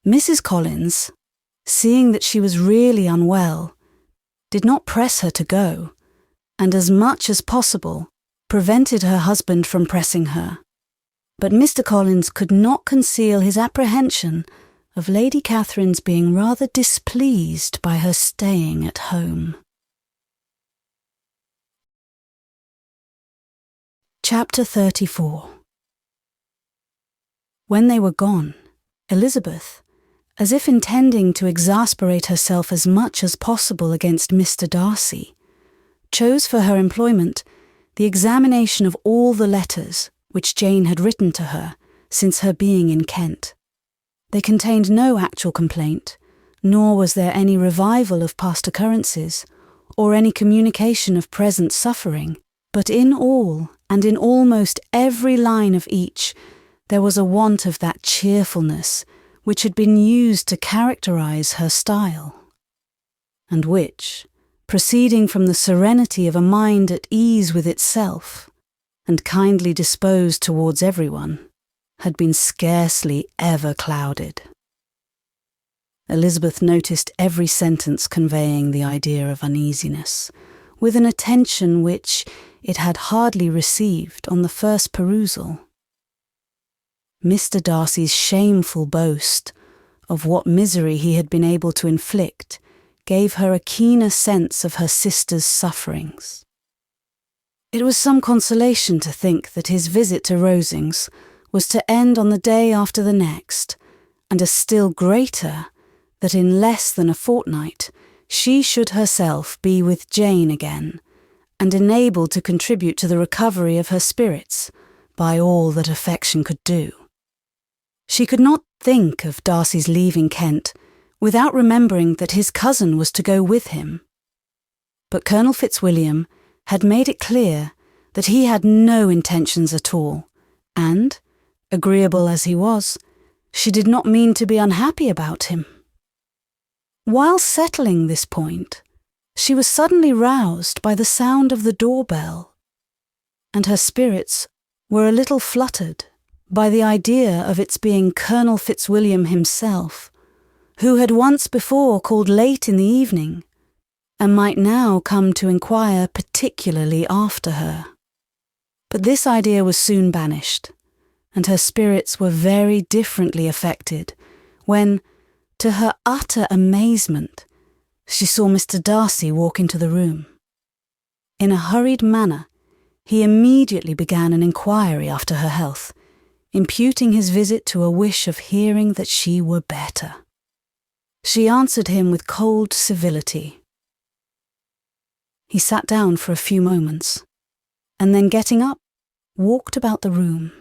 Mrs. Collins, seeing that she was really unwell, did not press her to go, and as much as possible prevented her husband from pressing her. But Mr. Collins could not conceal his apprehension of Lady Catherine's being rather displeased by her staying at home. Chapter 34. When they were gone, Elizabeth, as if intending to exasperate herself as much as possible against Mr. Darcy, chose for her employment the examination of all the letters which Jane had written to her since her being in Kent. They contained no actual complaint, nor was there any revival of past occurrences, or any communication of present suffering, but in all, and in almost every line of each, there was a want of that cheerfulness which had been used to characterize her style, and which, proceeding from the serenity of a mind at ease with itself, and kindly disposed towards everyone, had been scarcely ever clouded. Elizabeth noticed every sentence conveying the idea of uneasiness, with an attention which it had hardly received on the first perusal. Mr. Darcy's shameful boast of what misery he had been able to inflict gave her a keener sense of her sister's sufferings. It was some consolation to think that his visit to Rosings was to end on the day after the next, and a still greater that in less than a fortnight she should herself be with Jane again, and enabled to contribute to the recovery of her spirits by all that affection could do. She could not think of Darcy's leaving Kent without remembering that his cousin was to go with him. But Colonel Fitzwilliam had made it clear that he had no intentions at all, and, agreeable as he was, she did not mean to be unhappy about him. While settling this point, she was suddenly roused by the sound of the doorbell. and her spirits were a little fluttered by the idea of its being Colonel Fitzwilliam himself, who had once before called late in the evening, and might now come to inquire particularly after her. But this idea was soon banished, and her spirits were very differently affected when, to her utter amazement, she saw Mr. Darcy walk into the room. In a hurried manner, he immediately began an inquiry after her health, imputing his visit to a wish of hearing that she were better. She answered him with cold civility. He sat down for a few moments, and then getting up, walked about the room.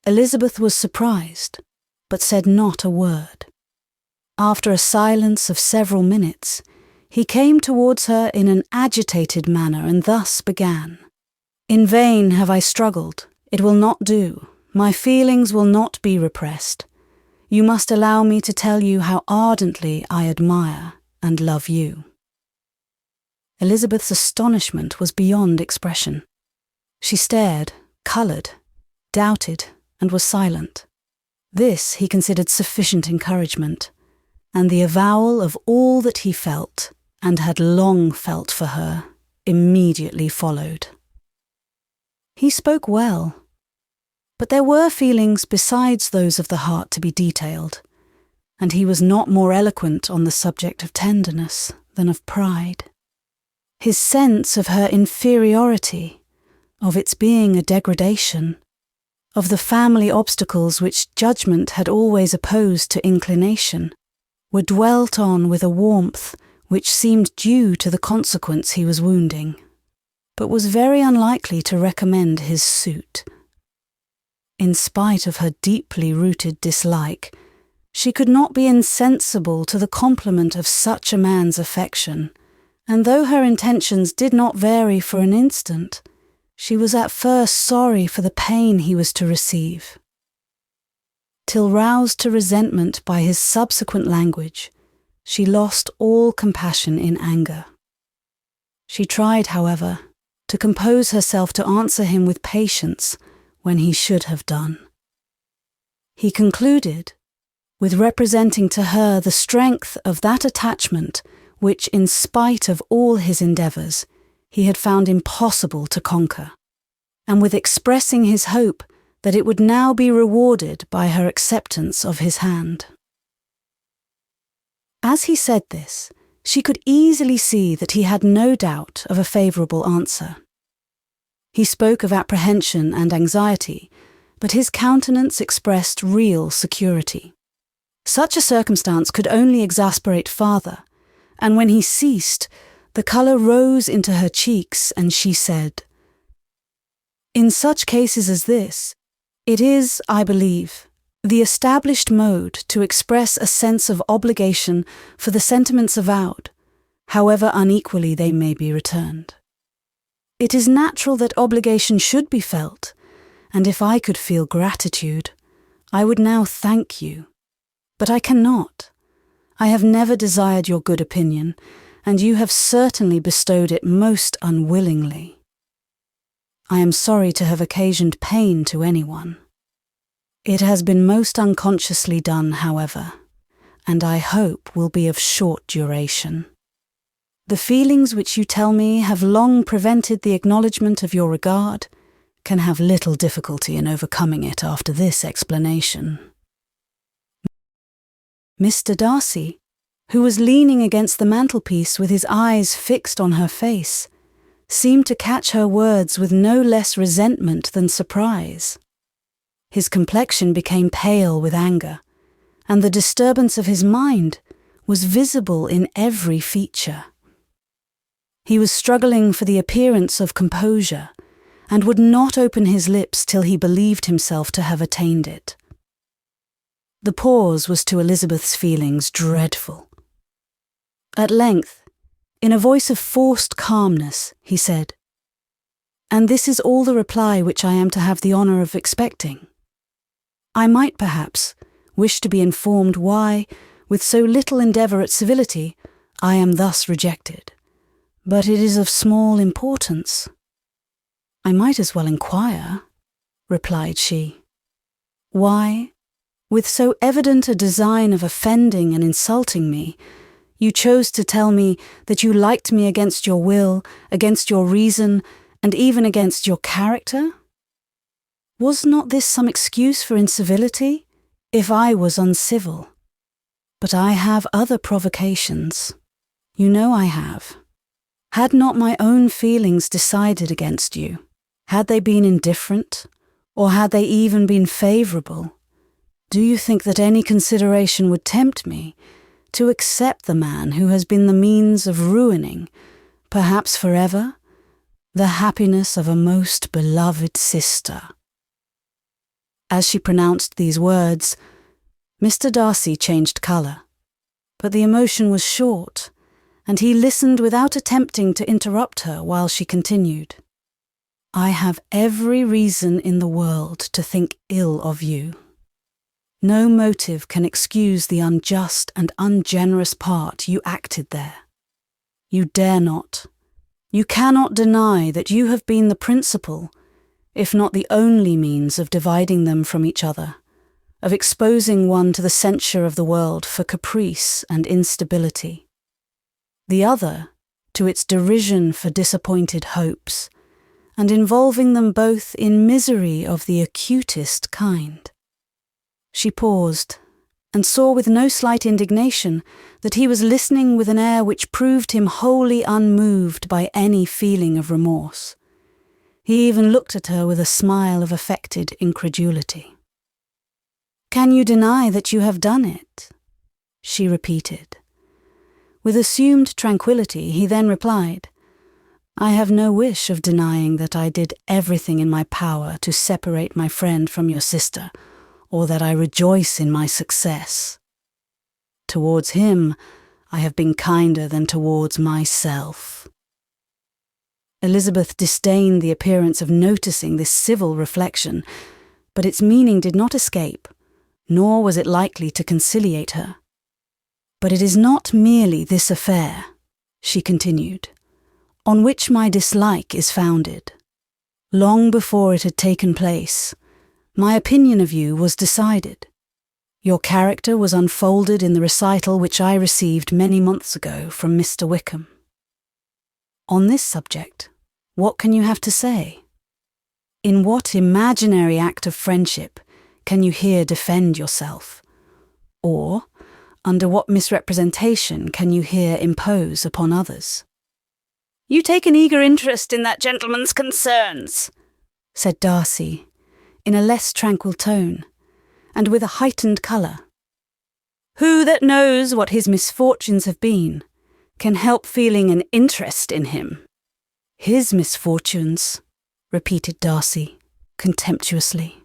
Elizabeth was surprised, but said not a word. After a silence of several minutes, he came towards her in an agitated manner and thus began. "In vain have I struggled. It will not do. My feelings will not be repressed. You must allow me to tell you how ardently I admire and love you." Elizabeth's astonishment was beyond expression. She stared, coloured, doubted, and was silent. This he considered sufficient encouragement, and the avowal of all that he felt, and had long felt for her, immediately followed. He spoke well, but there were feelings besides those of the heart to be detailed, and he was not more eloquent on the subject of tenderness than of pride. His sense of her inferiority, of its being a degradation, of the family obstacles which judgment had always opposed to inclination, were dwelt on with a warmth which seemed due to the consequence he was wounding, but was very unlikely to recommend his suit. In spite of her deeply rooted dislike, she could not be insensible to the compliment of such a man's affection, and though her intentions did not vary for an instant, she was at first sorry for the pain he was to receive. Till roused to resentment by his subsequent language, she lost all compassion in anger. She tried, however, to compose herself to answer him with patience when he should have done. He concluded with representing to her the strength of that attachment which, in spite of all his endeavours, he had found impossible to conquer, and with expressing his hope that it would now be rewarded by her acceptance of his hand. As he said this, she could easily see that he had no doubt of a favourable answer. He spoke of apprehension and anxiety, but his countenance expressed real security. Such a circumstance could only exasperate farther, and when he ceased, the colour rose into her cheeks, and she said, "In such cases as this, it is, I believe, the established mode to express a sense of obligation for the sentiments avowed, however unequally they may be returned. It is natural that obligation should be felt, and if I could feel gratitude, I would now thank you. But I cannot. I have never desired your good opinion, and you have certainly bestowed it most unwillingly. I am sorry to have occasioned pain to anyone. It has been most unconsciously done, however, and I hope will be of short duration. The feelings which you tell me have long prevented the acknowledgement of your regard can have little difficulty in overcoming it after this explanation." Mr. Darcy, who was leaning against the mantelpiece with his eyes fixed on her face, seemed to catch her words with no less resentment than surprise. His complexion became pale with anger, and the disturbance of his mind was visible in every feature. He was struggling for the appearance of composure, and would not open his lips till he believed himself to have attained it. The pause was to Elizabeth's feelings dreadful. At length, in a voice of forced calmness, he said, "And this is all the reply which I am to have the honour of expecting? I might, perhaps, wish to be informed why, with so little endeavour at civility, I am thus rejected, but it is of small importance." I might as well inquire, replied she. Why, with so evident a design of offending and insulting me, you chose to tell me that you liked me against your will, against your reason, and even against your character? Was not this some excuse for incivility, if I was uncivil? But I have other provocations. You know I have. Had not my own feelings decided against you? Had they been indifferent, or had they even been favourable? Do you think that any consideration would tempt me to accept the man who has been the means of ruining, perhaps forever, the happiness of a most beloved sister? As she pronounced these words, Mr. Darcy changed colour, but the emotion was short, and he listened without attempting to interrupt her while she continued. I have every reason in the world to think ill of you. No motive can excuse the unjust and ungenerous part you acted there. You dare not, you cannot deny that you have been the principal, if not the only means of dividing them from each other, of exposing one to the censure of the world for caprice and instability, the other to its derision for disappointed hopes, and involving them both in misery of the acutest kind. She paused, and saw with no slight indignation that he was listening with an air which proved him wholly unmoved by any feeling of remorse. He even looked at her with a smile of affected incredulity. "Can you deny that you have done it?" she repeated. With assumed tranquillity, he then replied, "I have no wish of denying that I did everything in my power to separate my friend from your sister, or that I rejoice in my success. Towards him, I have been kinder than towards myself." Elizabeth disdained the appearance of noticing this civil reflection, but its meaning did not escape, nor was it likely to conciliate her. "But it is not merely this affair," she continued, "on which my dislike is founded. Long before it had taken place, my opinion of you was decided. Your character was unfolded in the recital which I received many months ago from Mr. Wickham. On this subject, what can you have to say? In what imaginary act of friendship can you here defend yourself? Or, under what misrepresentation can you here impose upon others?" "You take an eager interest in that gentleman's concerns," said Darcy, in a less tranquil tone, and with a heightened colour. "Who that knows what his misfortunes have been can help feeling an interest in him?" "His misfortunes," repeated Darcy, contemptuously.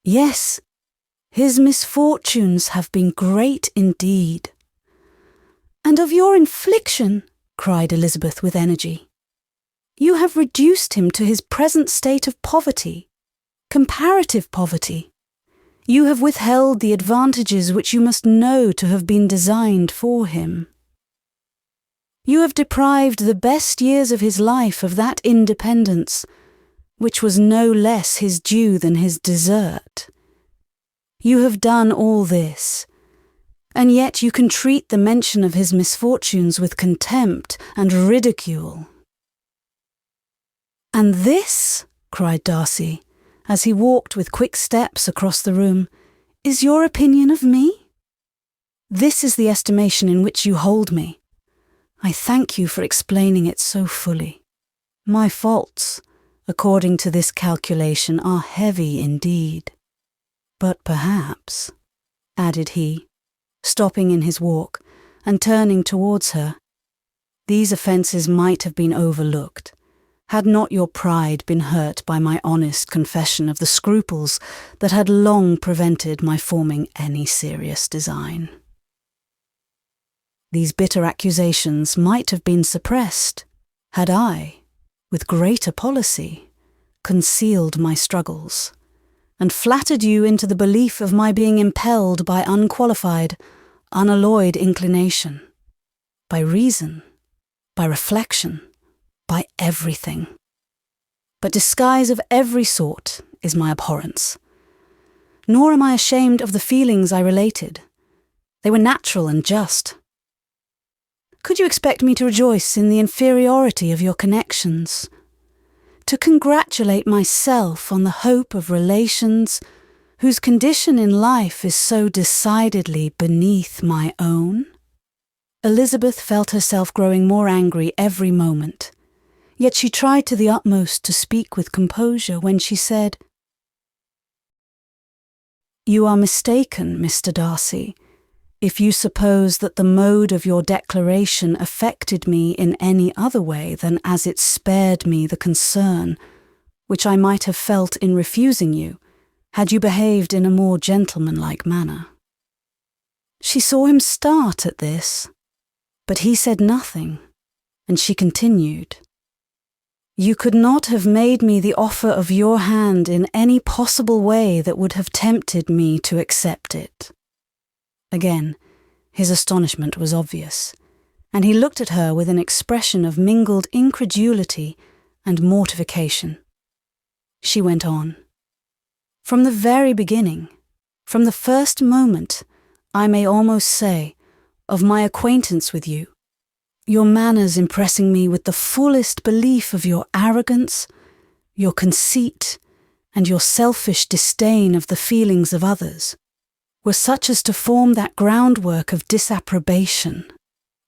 "Yes, his misfortunes have been great indeed." "And of your infliction," cried Elizabeth with energy. "You have reduced him to his present state of poverty, comparative poverty. You have withheld the advantages which you must know to have been designed for him. You have deprived the best years of his life of that independence, which was no less his due than his desert. You have done all this, and yet you can treat the mention of his misfortunes with contempt and ridicule." "And this," cried Darcy, as he walked with quick steps across the room, "is your opinion of me? This is the estimation in which you hold me. I thank you for explaining it so fully. My faults, according to this calculation, are heavy indeed. But perhaps," added he, stopping in his walk and turning towards her, "these offences might have been overlooked, had not your pride been hurt by my honest confession of the scruples that had long prevented my forming any serious design. These bitter accusations might have been suppressed, had I, with greater policy, concealed my struggles, and flattered you into the belief of my being impelled by unqualified, unalloyed inclination, by reason, by reflection, by everything. but disguise of every sort is my abhorrence. Nor am I ashamed of the feelings I related. They were natural and just. Could you expect me to rejoice in the inferiority of your connections? To congratulate myself on the hope of relations whose condition in life is so decidedly beneath my own? Elizabeth felt herself growing more angry every moment, yet she tried to the utmost to speak with composure when she said, "You are mistaken, Mr. Darcy, if you suppose that the mode of your declaration affected me in any other way than as it spared me the concern which I might have felt in refusing you, had you behaved in a more gentlemanlike manner." She saw him start at this, but he said nothing, and she continued, "You could not have made me the offer of your hand in any possible way that would have tempted me to accept it." Again, his astonishment was obvious, and he looked at her with an expression of mingled incredulity and mortification. She went on, "From the very beginning, from the first moment, I may almost say, of my acquaintance with you, your manners impressing me with the fullest belief of your arrogance, your conceit, and your selfish disdain of the feelings of others, were such as to form that groundwork of disapprobation,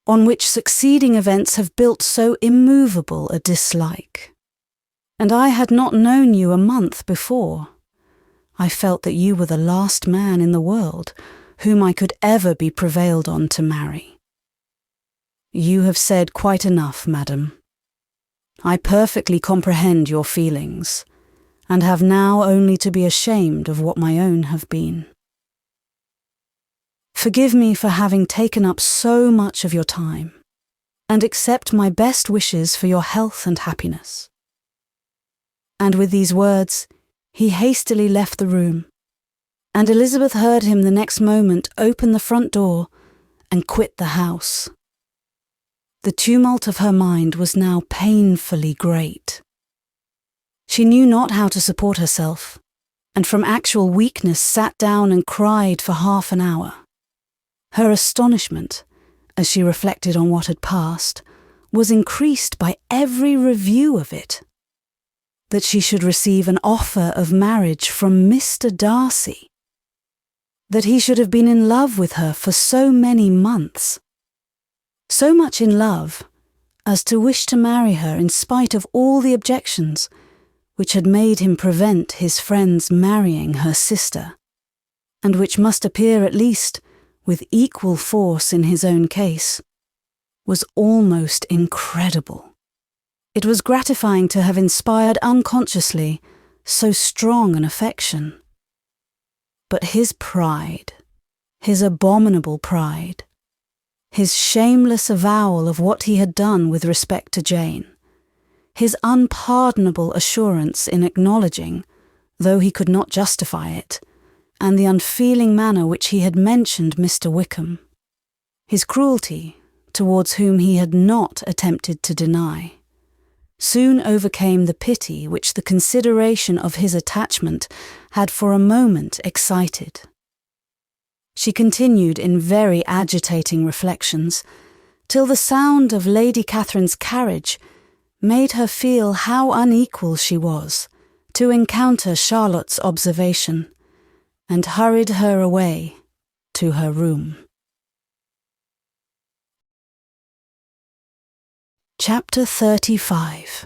on which succeeding events have built so immovable a dislike. And I had not known you a month before. I felt that you were the last man in the world whom I could ever be prevailed on to marry. You have said quite enough, madam. I perfectly comprehend your feelings, and have now only to be ashamed of what my own have been. Forgive me for having taken up so much of your time, and accept my best wishes for your health and happiness." And with these words, he hastily left the room, and Elizabeth heard him the next moment open the front door and quit the house. The tumult of her mind was now painfully great. She knew not how to support herself, and from actual weakness sat down and cried for half an hour. Her astonishment, as she reflected on what had passed, was increased by every review of it. That she should receive an offer of marriage from Mr. Darcy. That he should have been in love with her for so many months. So much in love as to wish to marry her in spite of all the objections which had made him prevent his friends marrying her sister, and which must appear at least with equal force in his own case, was almost incredible. It was gratifying to have inspired unconsciously so strong an affection. But his pride, his abominable pride, his shameless avowal of what he had done with respect to Jane, his unpardonable assurance in acknowledging, though he could not justify it, and the unfeeling manner which he had mentioned Mr. Wickham, his cruelty towards whom he had not attempted to deny, soon overcame the pity which the consideration of his attachment had for a moment excited. She continued in very agitating reflections, till the sound of Lady Catherine's carriage made her feel how unequal she was to encounter Charlotte's observation, and hurried her away to her room. Chapter 35.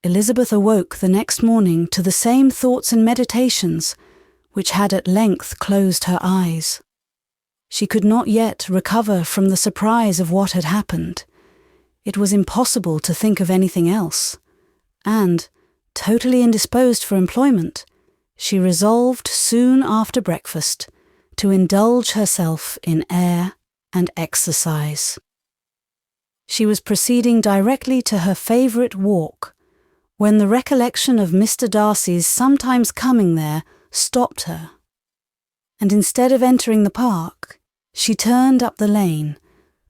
Elizabeth awoke the next morning to the same thoughts and meditations which had at length closed her eyes. She could not yet recover from the surprise of what had happened. It was impossible to think of anything else, and, totally indisposed for employment, she resolved soon after breakfast to indulge herself in air and exercise. She was proceeding directly to her favourite walk, when the recollection of Mr. Darcy's sometimes coming there stopped her, and instead of entering the park, she turned up the lane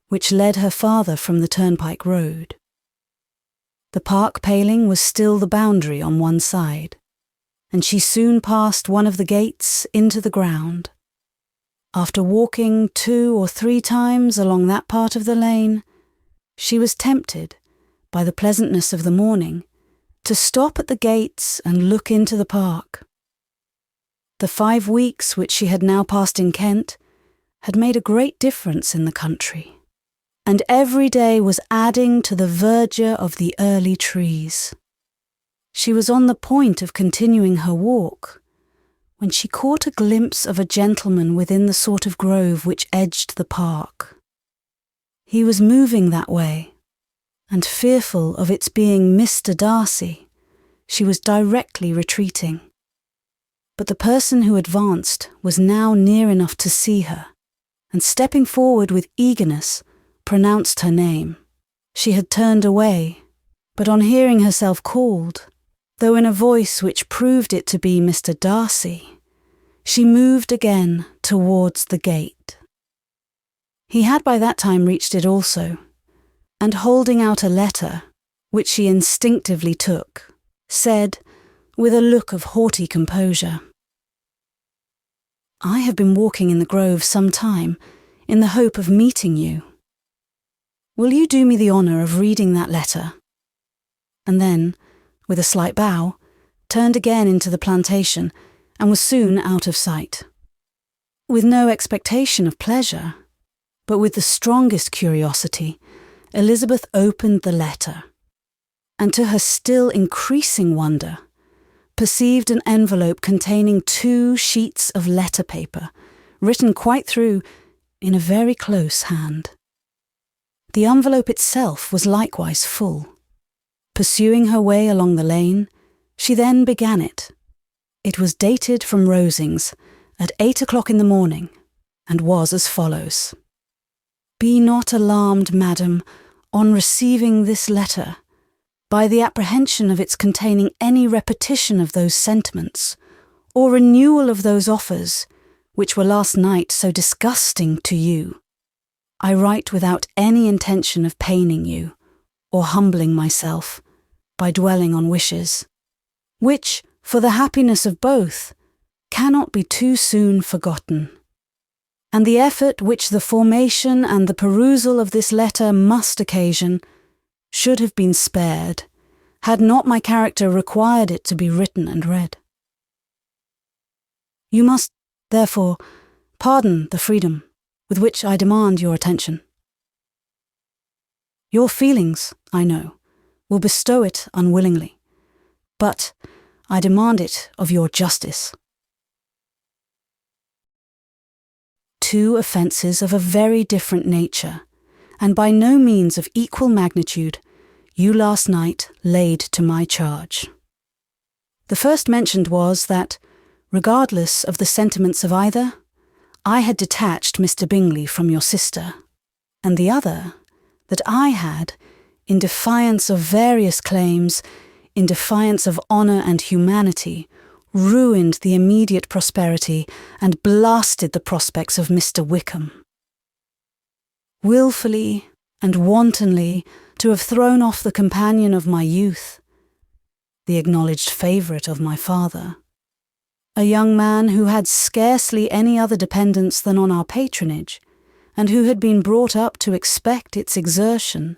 which led her farther from the turnpike road. The park paling was still the boundary on one side, and she soon passed one of the gates into the ground. After walking 2 or 3 times along that part of the lane, she was tempted, by the pleasantness of the morning, to stop at the gates and look into the park. The 5 weeks which she had now passed in Kent had made a great difference in the country, and every day was adding to the verdure of the early trees. She was on the point of continuing her walk, when she caught a glimpse of a gentleman within the sort of grove which edged the park. He was moving that way, and fearful of its being Mr. Darcy, she was directly retreating. But the person who advanced was now near enough to see her, and stepping forward with eagerness, pronounced her name. She had turned away, but on hearing herself called, though in a voice which proved it to be Mr. Darcy, she moved again towards the gate. He had by that time reached it also, and holding out a letter, which she instinctively took, said, with a look of haughty composure, "I have been walking in the grove some time, in the hope of meeting you. Will you do me the honour of reading that letter?" And then, with a slight bow, turned again into the plantation, and was soon out of sight. With no expectation of pleasure, but with the strongest curiosity, Elizabeth opened the letter, and to her still increasing wonder, perceived an envelope containing 2 sheets of letter paper, written quite through in a very close hand. The envelope itself was likewise full. Pursuing her way along the lane, she then began it. It was dated from Rosings at 8 o'clock in the morning, and was as follows: "Be not alarmed, madam, on receiving this letter, by the apprehension of its containing any repetition of those sentiments, or renewal of those offers, which were last night so disgusting to you. I write without any intention of paining you, or humbling myself, by dwelling on wishes, which, for the happiness of both, cannot be too soon forgotten. And the effort which the formation and the perusal of this letter must occasion should have been spared, had not my character required it to be written and read. You must, therefore, pardon the freedom with which I demand your attention. Your feelings, I know, will bestow it unwillingly, but I demand it of your justice. 2 offences of a very different nature, and by no means of equal magnitude, you last night laid to my charge. The first mentioned was that, regardless of the sentiments of either, I had detached Mr. Bingley from your sister, and the other, that I had, in defiance of various claims, in defiance of honour and humanity, ruined the immediate prosperity and blasted the prospects of Mr. Wickham. Wilfully and wantonly to have thrown off the companion of my youth, the acknowledged favourite of my father, a young man who had scarcely any other dependence than on our patronage, and who had been brought up to expect its exertion,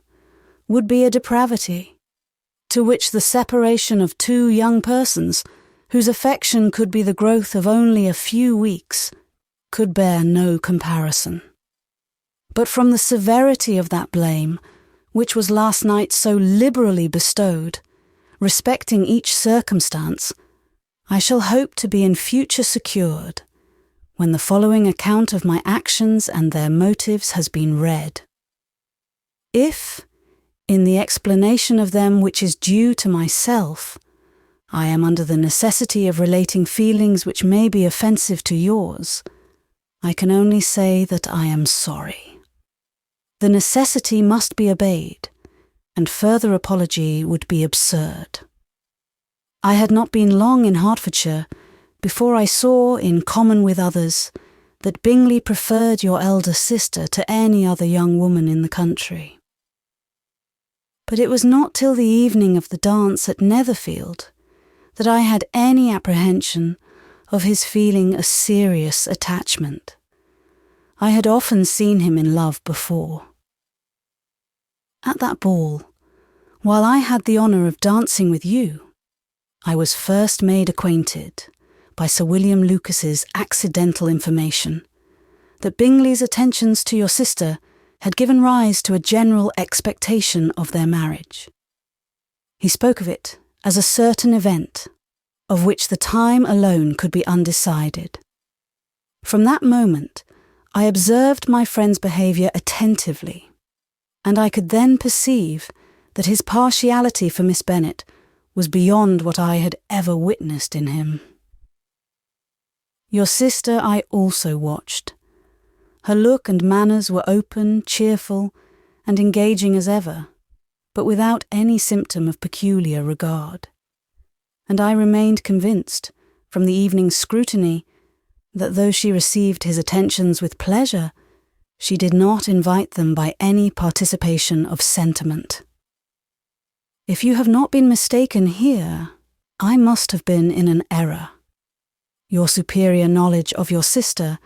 would be a depravity, to which the separation of 2 young persons, whose affection could be the growth of only a few weeks, could bear no comparison. But from the severity of that blame, which was last night so liberally bestowed, respecting each circumstance, I shall hope to be in future secured, when the following account of my actions and their motives has been read. If, in the explanation of them which is due to myself, I am under the necessity of relating feelings which may be offensive to yours, I can only say that I am sorry. The necessity must be obeyed, and further apology would be absurd. I had not been long in Hertfordshire before I saw, in common with others, that Bingley preferred your elder sister to any other young woman in the country. But it was not till the evening of the dance at Netherfield that I had any apprehension of his feeling a serious attachment. I had often seen him in love before. At that ball, while I had the honour of dancing with you, I was first made acquainted by Sir William Lucas's accidental information that Bingley's attentions to your sister had given rise to a general expectation of their marriage. He spoke of it as a certain event, of which the time alone could be undecided. From that moment, I observed my friend's behaviour attentively, and I could then perceive that his partiality for Miss Bennet was beyond what I had ever witnessed in him. Your sister I also watched. Her look and manners were open, cheerful, and engaging as ever, but without any symptom of peculiar regard. And I remained convinced, from the evening's scrutiny, that though she received his attentions with pleasure, she did not invite them by any participation of sentiment. If you have not been mistaken here, I must have been in an error. Your superior knowledge of your sister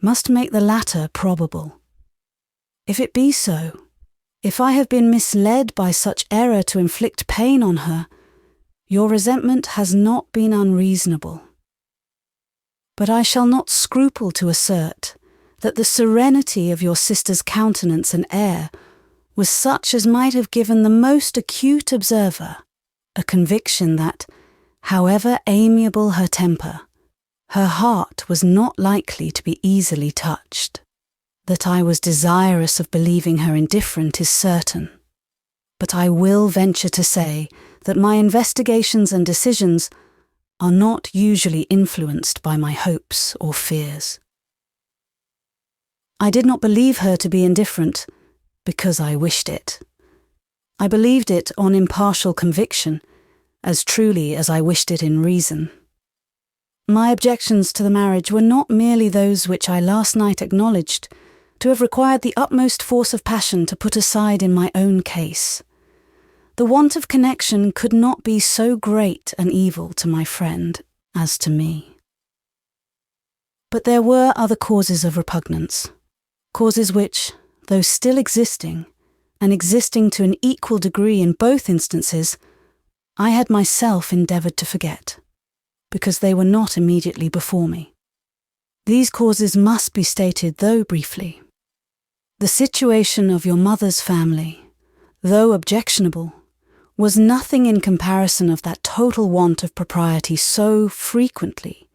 must make the latter probable. If it be so, if I have been misled by such error to inflict pain on her, your resentment has not been unreasonable. But I shall not scruple to assert that the serenity of your sister's countenance and air was such as might have given the most acute observer a conviction that, however amiable her temper, her heart was not likely to be easily touched. That I was desirous of believing her indifferent is certain, but I will venture to say that my investigations and decisions are not usually influenced by my hopes or fears. I did not believe her to be indifferent because I wished it. I believed it on impartial conviction, as truly as I wished it in reason. My objections to the marriage were not merely those which I last night acknowledged to have required the utmost force of passion to put aside in my own case. The want of connection could not be so great an evil to my friend as to me. But there were other causes of repugnance, causes which, though still existing, and existing to an equal degree in both instances, I had myself endeavoured to forget, because they were not immediately before me. These causes must be stated, though briefly. The situation of your mother's family, though objectionable, was nothing in comparison of that total want of propriety so frequently,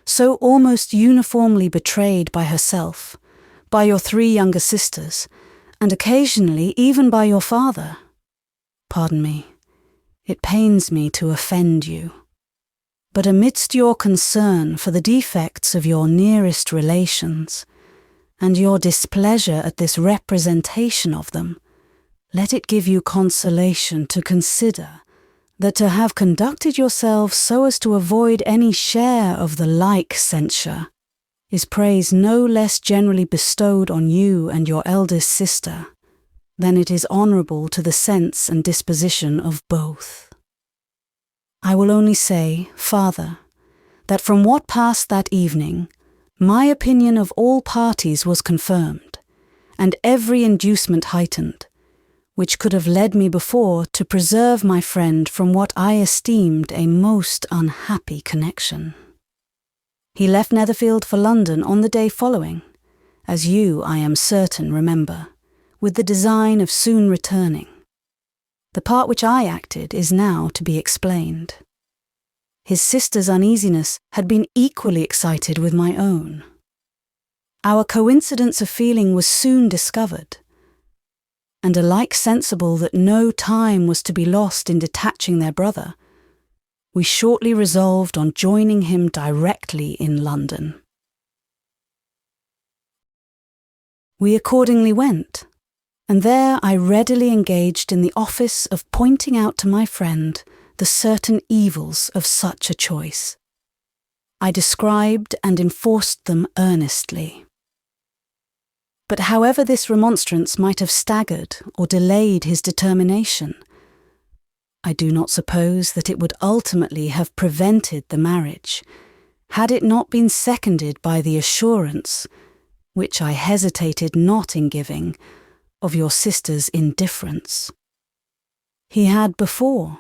so almost uniformly betrayed by herself, by your 3 younger sisters, and occasionally even by your father. Pardon me, it pains me to offend you. But amidst your concern for the defects of your nearest relations, and your displeasure at this representation of them, let it give you consolation to consider that to have conducted yourselves so as to avoid any share of the like censure is praise no less generally bestowed on you and your eldest sister than it is honourable to the sense and disposition of both. I will only say, farther, that from what passed that evening, my opinion of all parties was confirmed, and every inducement heightened, which could have led me before to preserve my friend from what I esteemed a most unhappy connection. He left Netherfield for London on the day following, as you, I am certain, remember, with the design of soon returning. The part which I acted is now to be explained. His sister's uneasiness had been equally excited with my own. Our coincidence of feeling was soon discovered, and alike sensible that no time was to be lost in detaching their brother, we shortly resolved on joining him directly in London. We accordingly went, and there I readily engaged in the office of pointing out to my friend the certain evils of such a choice. I described and enforced them earnestly. But however this remonstrance might have staggered or delayed his determination, I do not suppose that it would ultimately have prevented the marriage, had it not been seconded by the assurance, which I hesitated not in giving, of your sister's indifference. He had before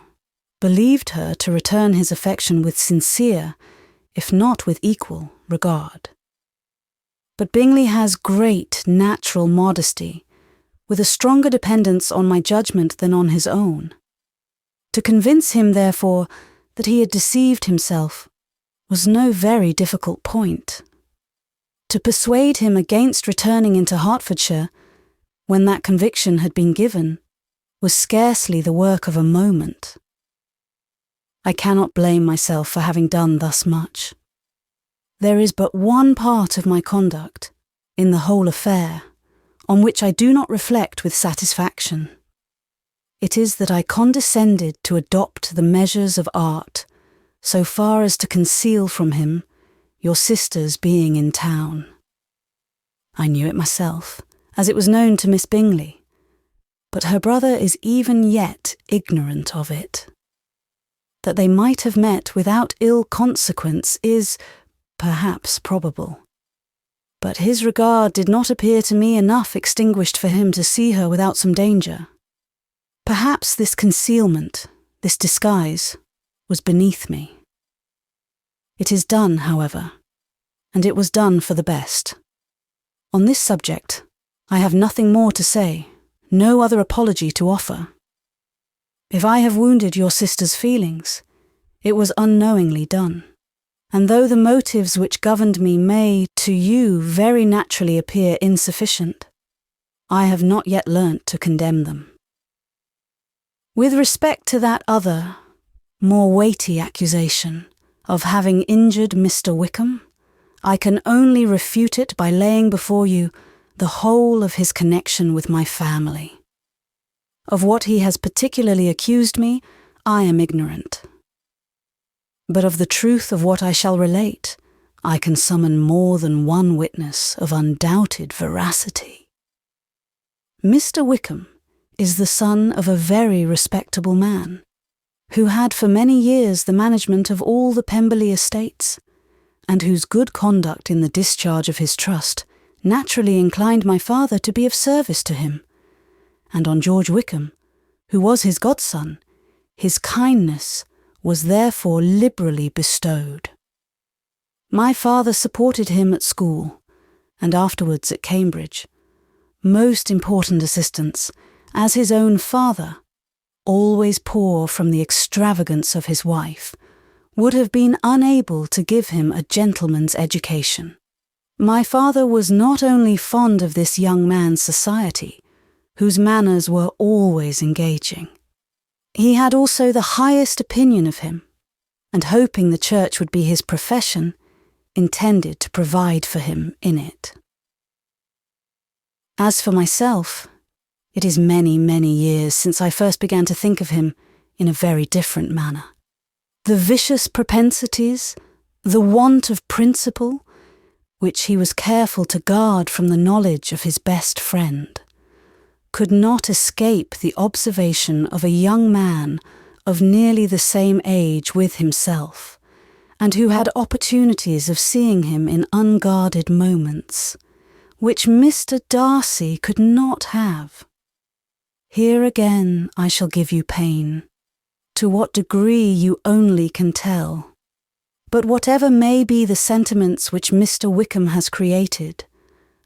believed her to return his affection with sincere, if not with equal, regard. But Bingley has great natural modesty, with a stronger dependence on my judgment than on his own. To convince him, therefore, that he had deceived himself was no very difficult point. To persuade him against returning into Hertfordshire, when that conviction had been given, was scarcely the work of a moment. I cannot blame myself for having done thus much. There is but one part of my conduct, in the whole affair, on which I do not reflect with satisfaction. It is that I condescended to adopt the measures of art, so far as to conceal from him your sister's being in town. I knew it myself, as it was known to Miss Bingley, but her brother is even yet ignorant of it. That they might have met without ill consequence is, perhaps, probable. But his regard did not appear to me enough extinguished for him to see her without some danger. Perhaps this concealment, this disguise, was beneath me. It is done, however, and it was done for the best. On this subject, I have nothing more to say, no other apology to offer. If I have wounded your sister's feelings, it was unknowingly done. And though the motives which governed me may, to you, very naturally appear insufficient, I have not yet learnt to condemn them. With respect to that other, more weighty accusation of having injured Mr. Wickham, I can only refute it by laying before you the whole of his connection with my family. Of what he has particularly accused me, I am ignorant. But of the truth of what I shall relate, I can summon more than one witness of undoubted veracity. Mr. Wickham is the son of a very respectable man, who had for many years the management of all the Pemberley estates, and whose good conduct in the discharge of his trust naturally inclined my father to be of service to him, and on George Wickham, who was his godson, his kindness was therefore liberally bestowed. My father supported him at school, and afterwards at Cambridge, most important assistance, as his own father, always poor from the extravagance of his wife, would have been unable to give him a gentleman's education. My father was not only fond of this young man's society, whose manners were always engaging. He had also the highest opinion of him, and hoping the church would be his profession, intended to provide for him in it. As for myself, it is many, many years since I first began to think of him in a very different manner. The vicious propensities, the want of principle, which he was careful to guard from the knowledge of his best friend, could not escape the observation of a young man of nearly the same age with himself, and who had opportunities of seeing him in unguarded moments, which Mr. Darcy could not have. Here again I shall give you pain, to what degree you only can tell. But whatever may be the sentiments which Mr. Wickham has created,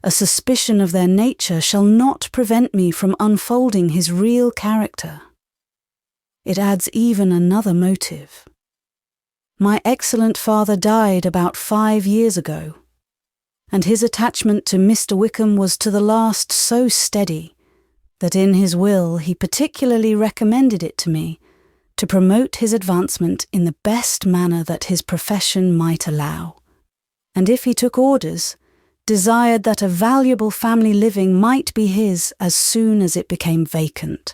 a suspicion of their nature shall not prevent me from unfolding his real character. It adds even another motive. My excellent father died about 5 years ago, and his attachment to Mr. Wickham was to the last so steady that in his will he particularly recommended it to me to promote his advancement in the best manner that his profession might allow, and if he took orders, desired that a valuable family living might be his as soon as it became vacant.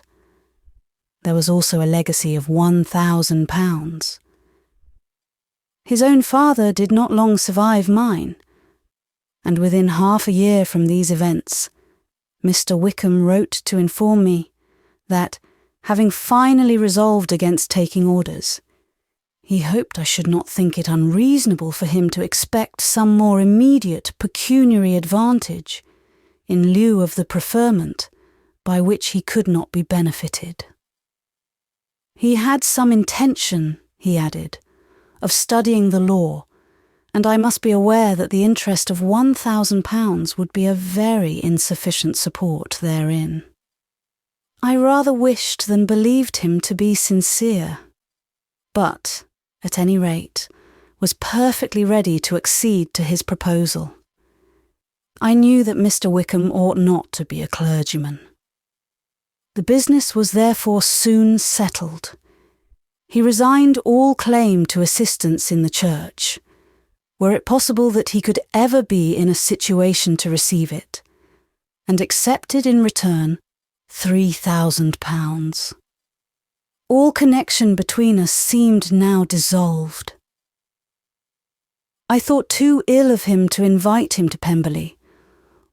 There was also a legacy of £1,000. His own father did not long survive mine, and within half a year from these events, Mr. Wickham wrote to inform me that, having finally resolved against taking orders. He hoped I should not think it unreasonable for him to expect some more immediate pecuniary advantage in lieu of the preferment by which he could not be benefited. He had some intention, he added, of studying the law, and I must be aware that the interest of £1,000 would be a very insufficient support therein. I rather wished than believed him to be sincere, but, at any rate, was perfectly ready to accede to his proposal. I knew that Mr. Wickham ought not to be a clergyman. The business was therefore soon settled. He resigned all claim to assistance in the church, were it possible that he could ever be in a situation to receive it, and accepted in return £3,000. All connection between us seemed now dissolved. I thought too ill of him to invite him to Pemberley,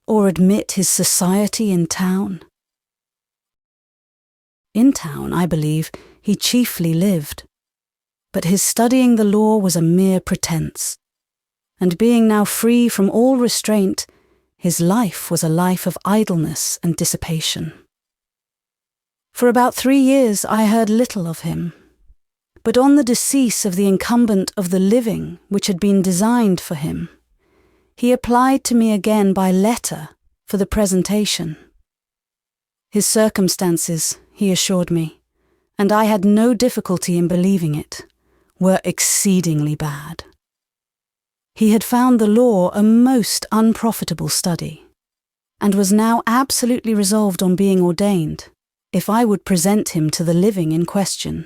or admit his society in town. In town, I believe, he chiefly lived, but his studying the law was a mere pretence, and being now free from all restraint, his life was a life of idleness and dissipation. For about 3 years I heard little of him, but on the decease of the incumbent of the living which had been designed for him, he applied to me again by letter for the presentation. His circumstances, he assured me, and I had no difficulty in believing it, were exceedingly bad. He had found the law a most unprofitable study, and was now absolutely resolved on being ordained, if I would present him to the living in question,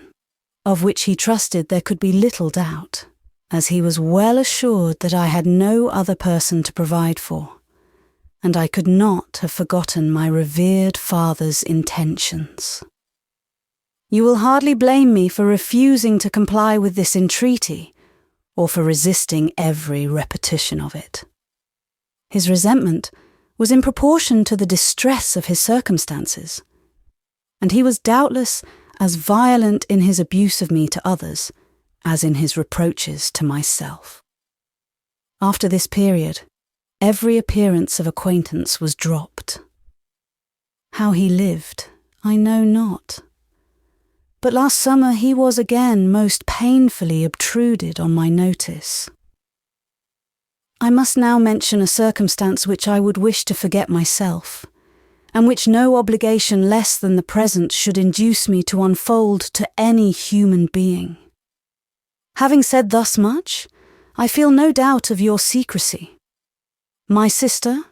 of which he trusted there could be little doubt, as he was well assured that I had no other person to provide for, and I could not have forgotten my revered father's intentions. You will hardly blame me for refusing to comply with this entreaty, or for resisting every repetition of it. His resentment was in proportion to the distress of his circumstances, and he was doubtless as violent in his abuse of me to others as in his reproaches to myself. After this period, every appearance of acquaintance was dropped. How he lived, I know not. But last summer he was again most painfully obtruded on my notice. I must now mention a circumstance which I would wish to forget myself, and which no obligation less than the present should induce me to unfold to any human being. Having said thus much, I feel no doubt of your secrecy. My sister,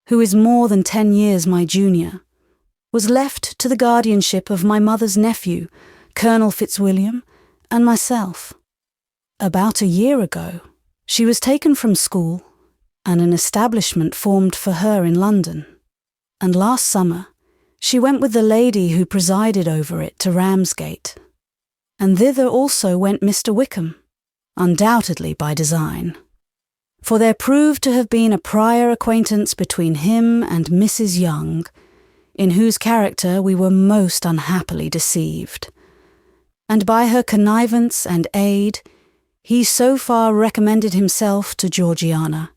who is more than 10 years my junior, was left to the guardianship of my mother's nephew, Colonel Fitzwilliam, and myself. About a year ago, she was taken from school, and an establishment formed for her in London, and last summer she went with the lady who presided over it to Ramsgate, and thither also went Mr. Wickham, undoubtedly by design, for there proved to have been a prior acquaintance between him and Mrs. Young, in whose character we were most unhappily deceived, and by her connivance and aid he so far recommended himself to Georgiana,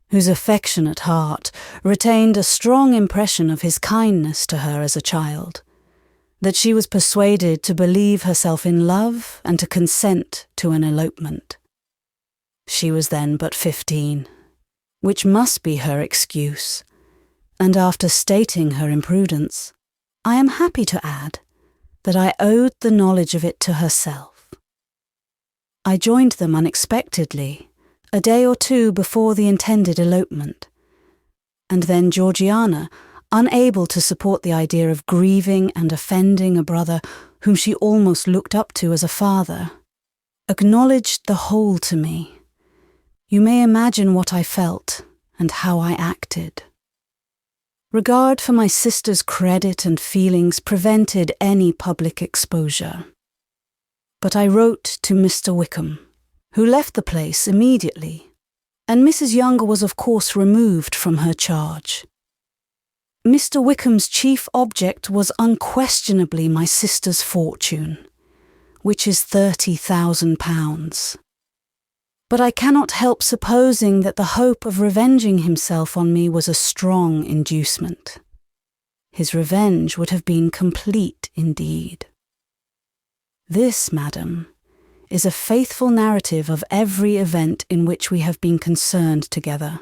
whose affectionate heart retained a strong impression of his kindness to her as a child, that she was persuaded to believe herself in love and to consent to an elopement. She was then but 15, which must be her excuse, and after stating her imprudence, I am happy to add that I owed the knowledge of it to herself. I joined them unexpectedly, a day or two before the intended elopement, and then Georgiana, unable to support the idea of grieving and offending a brother whom she almost looked up to as a father, acknowledged the whole to me. You may imagine what I felt and how I acted. Regard for my sister's credit and feelings prevented any public exposure. But I wrote to Mr. Wickham, who left the place immediately, and Mrs. Young was of course removed from her charge. Mr. Wickham's chief object was unquestionably my sister's fortune, which is £30,000. But I cannot help supposing that the hope of revenging himself on me was a strong inducement. His revenge would have been complete indeed. This, madam, is a faithful narrative of every event in which we have been concerned together.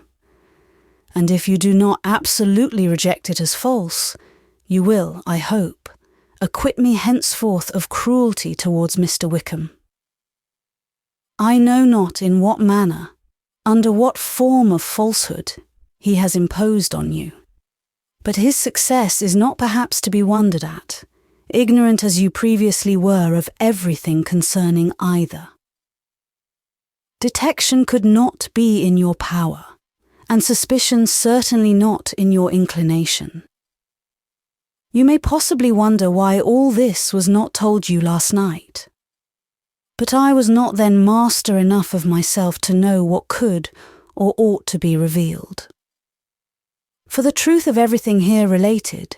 And if you do not absolutely reject it as false, you will, I hope, acquit me henceforth of cruelty towards Mr. Wickham. I know not in what manner, under what form of falsehood, he has imposed on you, but his success is not perhaps to be wondered at, ignorant as you previously were of everything concerning either. Detection could not be in your power, and suspicion certainly not in your inclination. You may possibly wonder why all this was not told you last night. But I was not then master enough of myself to know what could or ought to be revealed. For the truth of everything here related,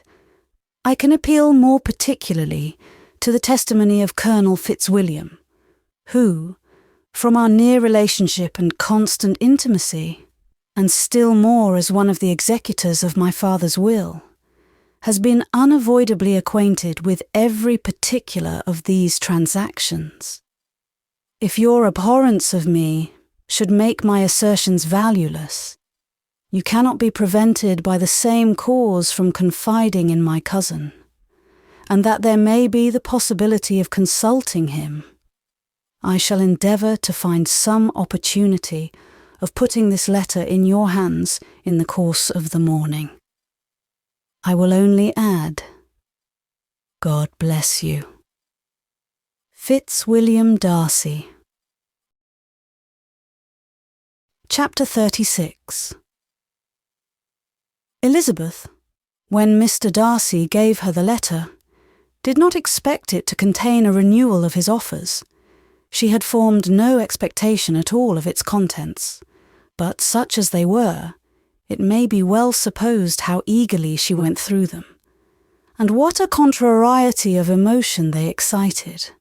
I can appeal more particularly to the testimony of Colonel Fitzwilliam, who, from our near relationship and constant intimacy, and still more as one of the executors of my father's will, has been unavoidably acquainted with every particular of these transactions. If your abhorrence of me should make my assertions valueless, you cannot be prevented by the same cause from confiding in my cousin, and that there may be the possibility of consulting him. I shall endeavour to find some opportunity of putting this letter in your hands in the course of the morning. I will only add, God bless you. Fitzwilliam Darcy. Chapter 36. Elizabeth, when Mr. Darcy gave her the letter, did not expect it to contain a renewal of his offers. She had formed no expectation at all of its contents, but such as they were, it may be well supposed how eagerly she went through them, and what a contrariety of emotion they excited.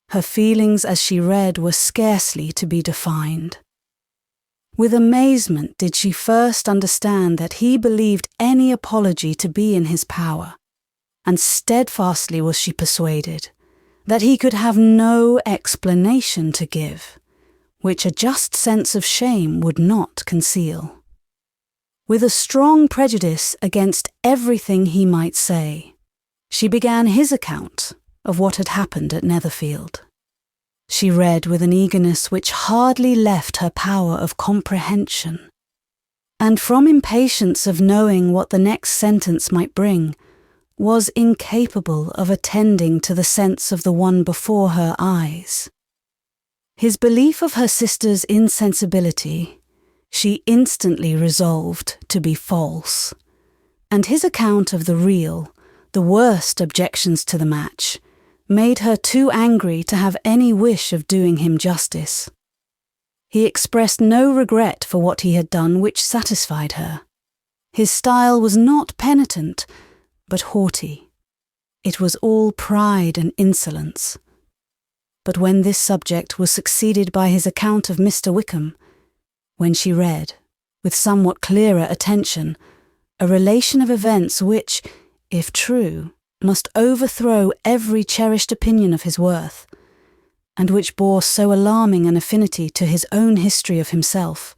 Her feelings as she read were scarcely to be defined. With amazement did she first understand that he believed any apology to be in his power, and steadfastly was she persuaded that he could have no explanation to give, which a just sense of shame would not conceal. With a strong prejudice against everything he might say, she began his account of what had happened at Netherfield. She read with an eagerness which hardly left her power of comprehension, and from impatience of knowing what the next sentence might bring, was incapable of attending to the sense of the one before her eyes. His belief of her sister's insensibility she instantly resolved to be false, and his account of the real, the worst objections to the match, made her too angry to have any wish of doing him justice. He expressed no regret for what he had done which satisfied her. His style was not penitent, but haughty. It was all pride and insolence. But when this subject was succeeded by his account of Mr. Wickham, when she read, with somewhat clearer attention, a relation of events which, if true, must overthrow every cherished opinion of his worth, and which bore so alarming an affinity to his own history of himself,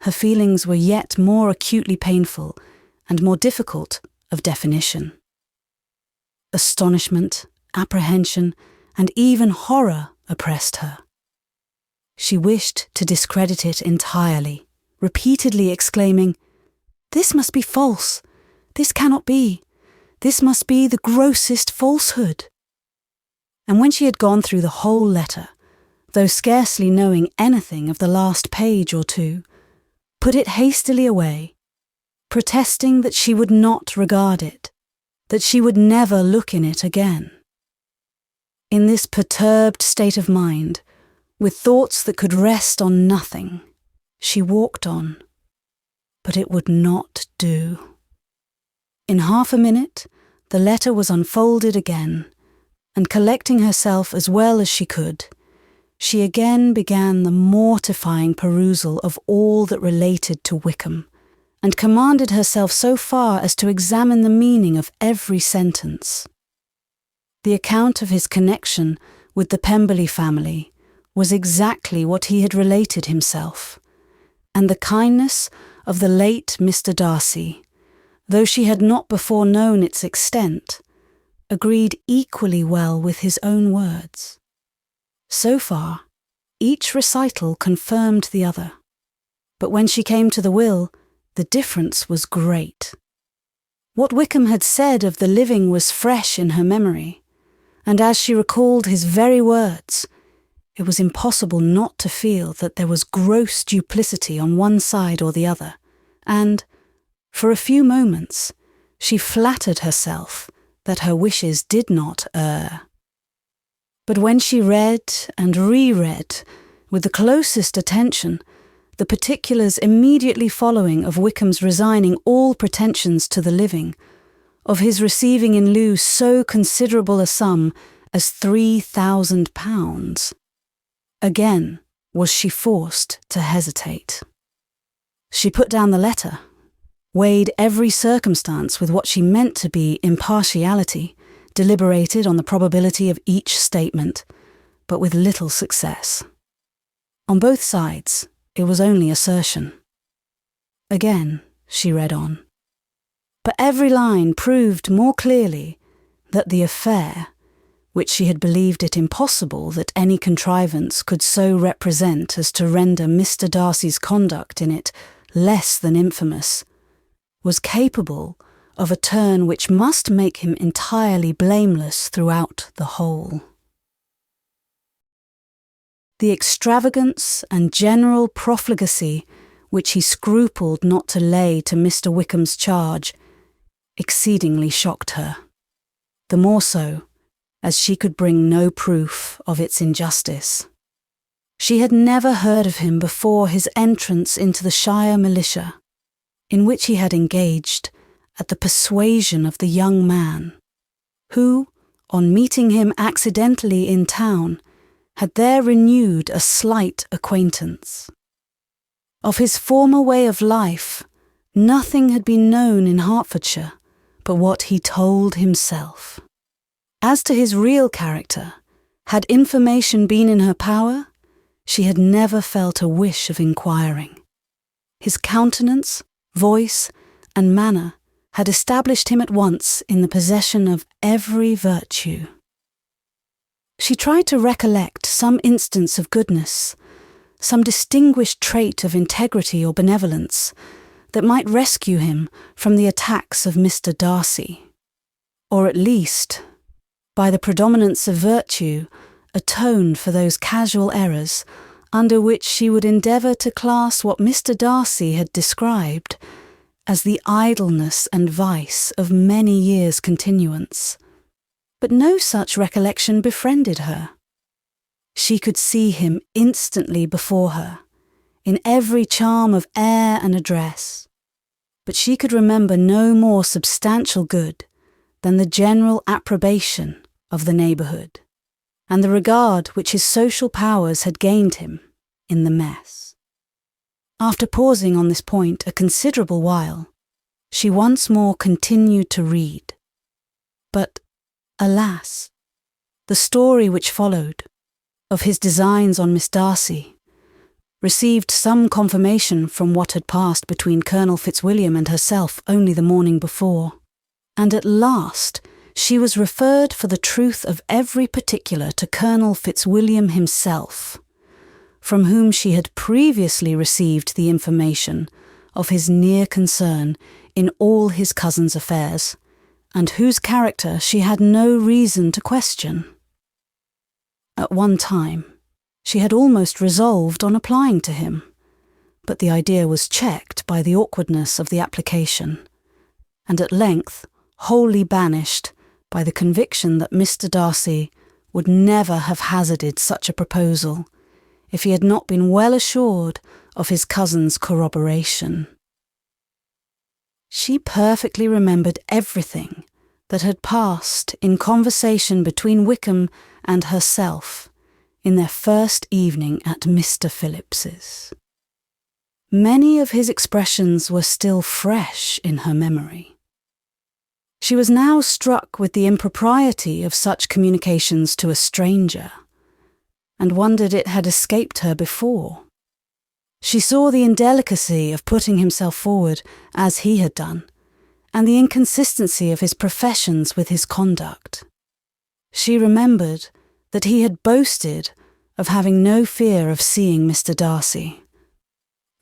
her feelings were yet more acutely painful and more difficult of definition. Astonishment, apprehension, and even horror oppressed her. She wished to discredit it entirely, repeatedly exclaiming, "This must be false! This cannot be! This must be the grossest falsehood!" And when she had gone through the whole letter, though scarcely knowing anything of the last page or two, put it hastily away, protesting that she would not regard it, that she would never look in it again. In this perturbed state of mind, with thoughts that could rest on nothing, she walked on. But it would not do. In half a minute, the letter was unfolded again, and collecting herself as well as she could, she again began the mortifying perusal of all that related to Wickham, and commanded herself so far as to examine the meaning of every sentence. The account of his connection with the Pemberley family was exactly what he had related himself, and the kindness of the late Mr. Darcy, though she had not before known its extent, agreed equally well with his own words. So far, each recital confirmed the other, but when she came to the will, the difference was great. What Wickham had said of the living was fresh in her memory, and as she recalled his very words, it was impossible not to feel that there was gross duplicity on one side or the other, and, for a few moments, she flattered herself that her wishes did not err. But when she read and reread, with the closest attention, the particulars immediately following of Wickham's resigning all pretensions to the living, of his receiving in lieu so considerable a sum as £3,000, again was she forced to hesitate. She put down the letter, weighed every circumstance with what she meant to be impartiality, deliberated on the probability of each statement, but with little success. On both sides, it was only assertion. Again, she read on. But every line proved more clearly that the affair, which she had believed it impossible that any contrivance could so represent as to render Mr. Darcy's conduct in it less than infamous, was capable of a turn which must make him entirely blameless throughout the whole. The extravagance and general profligacy which he scrupled not to lay to Mr. Wickham's charge exceedingly shocked her, the more so as she could bring no proof of its injustice. She had never heard of him before his entrance into the Shire militia, in which he had engaged at the persuasion of the young man, who, on meeting him accidentally in town, had there renewed a slight acquaintance. Of his former way of life, nothing had been known in Hertfordshire but what he told himself. As to his real character, had information been in her power, she had never felt a wish of inquiring. His countenance, voice, and manner had established him at once in the possession of every virtue. She tried to recollect some instance of goodness, some distinguished trait of integrity or benevolence that might rescue him from the attacks of Mr. Darcy, or at least, by the predominance of virtue, atone for those casual errors under which she would endeavour to class what Mr. Darcy had described as the idleness and vice of many years' continuance. But no such recollection befriended her. She could see him instantly before her, in every charm of air and address, but she could remember no more substantial good than the general approbation of the neighbourhood, and the regard which his social powers had gained him in the mess. After pausing on this point a considerable while, she once more continued to read. But, alas, the story which followed, of his designs on Miss Darcy, received some confirmation from what had passed between Colonel Fitzwilliam and herself only the morning before, and at last she was referred for the truth of every particular to Colonel Fitzwilliam himself, from whom she had previously received the information of his near concern in all his cousin's affairs, and whose character she had no reason to question. At one time, she had almost resolved on applying to him, but the idea was checked by the awkwardness of the application, and at length wholly banished by the conviction that Mr. Darcy would never have hazarded such a proposal if he had not been well assured of his cousin's corroboration. She perfectly remembered everything that had passed in conversation between Wickham and herself in their first evening at Mr. Phillips's. Many of his expressions were still fresh in her memory. She was now struck with the impropriety of such communications to a stranger, and wondered it had escaped her before. She saw the indelicacy of putting himself forward as he had done, and the inconsistency of his professions with his conduct. She remembered that he had boasted of having no fear of seeing Mr. Darcy,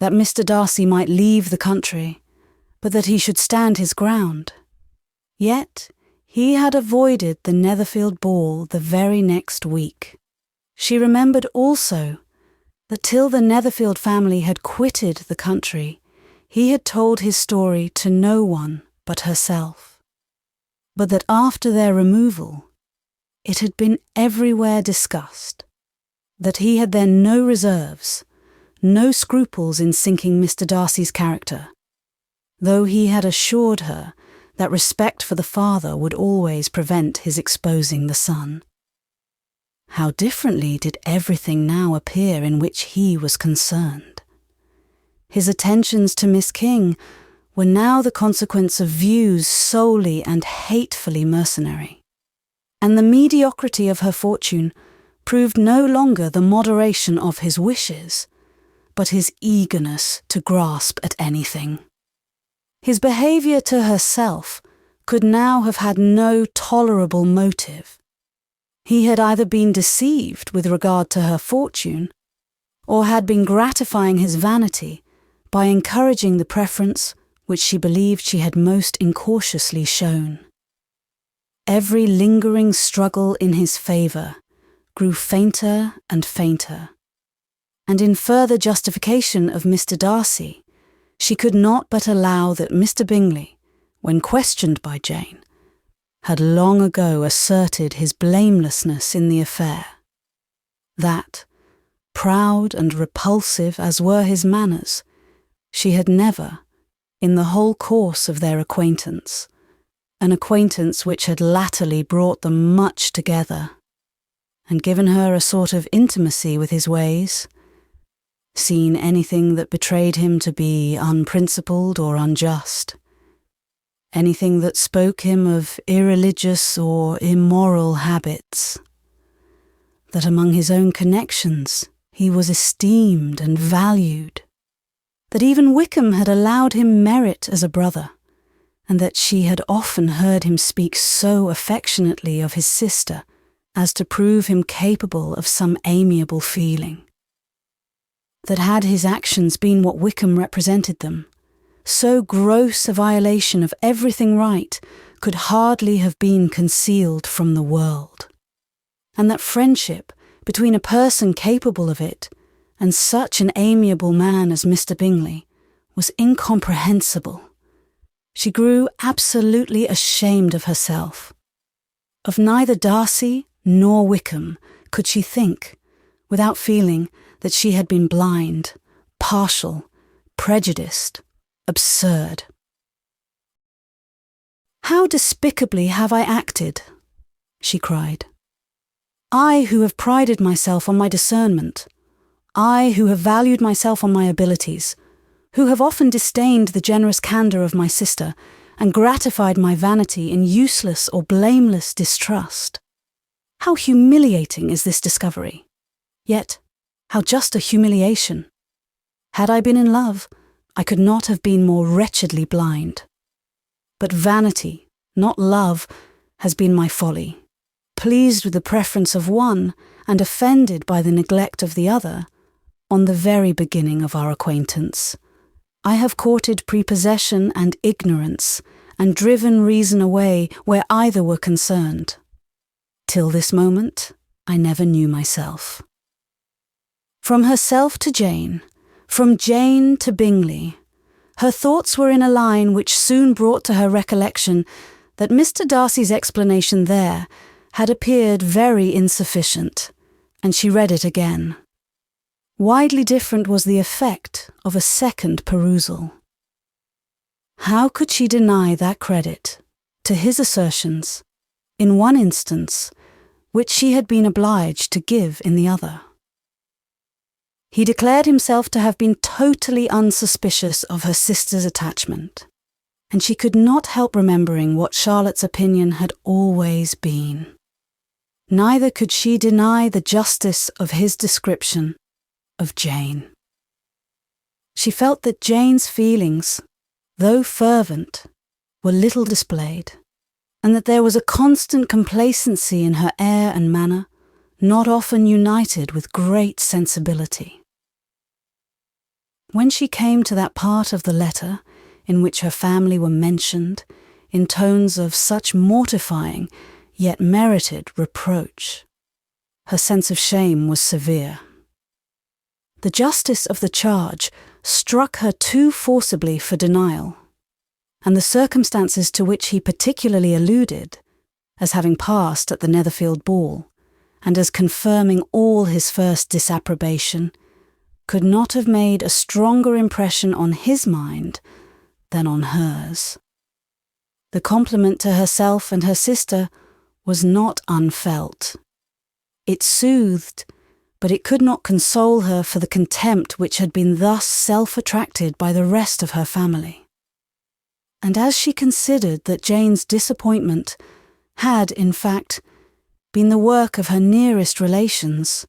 that Mr. Darcy might leave the country, but that he should stand his ground. Yet he had avoided the Netherfield ball the very next week. She remembered also that till the Netherfield family had quitted the country, he had told his story to no one but herself, but that after their removal, it had been everywhere discussed, that he had then no reserves, no scruples in sinking Mr. Darcy's character, though he had assured her that respect for the father would always prevent his exposing the son. How differently did everything now appear in which he was concerned. His attentions to Miss King were now the consequence of views solely and hatefully mercenary, and the mediocrity of her fortune proved no longer the moderation of his wishes, but his eagerness to grasp at anything. His behaviour to herself could now have had no tolerable motive. He had either been deceived with regard to her fortune, or had been gratifying his vanity by encouraging the preference which she believed she had most incautiously shown. Every lingering struggle in his favour grew fainter and fainter, and in further justification of Mr. Darcy, she could not but allow that Mr. Bingley, when questioned by Jane, had long ago asserted his blamelessness in the affair. That, proud and repulsive as were his manners, she had never, in the whole course of their acquaintance, an acquaintance which had latterly brought them much together, and given her a sort of intimacy with his ways, seen anything that betrayed him to be unprincipled or unjust, anything that spoke him of irreligious or immoral habits, that among his own connections he was esteemed and valued, that even Wickham had allowed him merit as a brother, and that she had often heard him speak so affectionately of his sister as to prove him capable of some amiable feeling. That had his actions been what Wickham represented them, so gross a violation of everything right could hardly have been concealed from the world, and that friendship between a person capable of it and such an amiable man as Mr. Bingley was incomprehensible. She grew absolutely ashamed of herself. Of neither Darcy nor Wickham could she think, without feeling that she had been blind, partial, prejudiced, absurd. "How despicably have I acted," she cried. "I who have prided myself on my discernment, I who have valued myself on my abilities, who have often disdained the generous candour of my sister, and gratified my vanity in useless or blameless distrust. How humiliating is this discovery! Yet, how just a humiliation! Had I been in love, I could not have been more wretchedly blind. But vanity, not love, has been my folly. Pleased with the preference of one, and offended by the neglect of the other, on the very beginning of our acquaintance, I have courted prepossession and ignorance, and driven reason away where either were concerned. Till this moment, I never knew myself." From herself to Jane, from Jane to Bingley, her thoughts were in a line which soon brought to her recollection that Mr. Darcy's explanation there had appeared very insufficient, and she read it again. Widely different was the effect of a second perusal. How could she deny that credit to his assertions, in one instance, which she had been obliged to give in the other? He declared himself to have been totally unsuspicious of her sister's attachment, and she could not help remembering what Charlotte's opinion had always been. Neither could she deny the justice of his description of Jane. She felt that Jane's feelings, though fervent, were little displayed, and that there was a constant complacency in her air and manner, not often united with great sensibility. When she came to that part of the letter in which her family were mentioned in tones of such mortifying yet merited reproach, her sense of shame was severe. The justice of the charge struck her too forcibly for denial, and the circumstances to which he particularly alluded, as having passed at the Netherfield ball, and as confirming all his first disapprobation, could not have made a stronger impression on his mind than on hers. The compliment to herself and her sister was not unfelt. It soothed, but it could not console her for the contempt which had been thus self-attracted by the rest of her family. And as she considered that Jane's disappointment had, in fact, been the work of her nearest relations,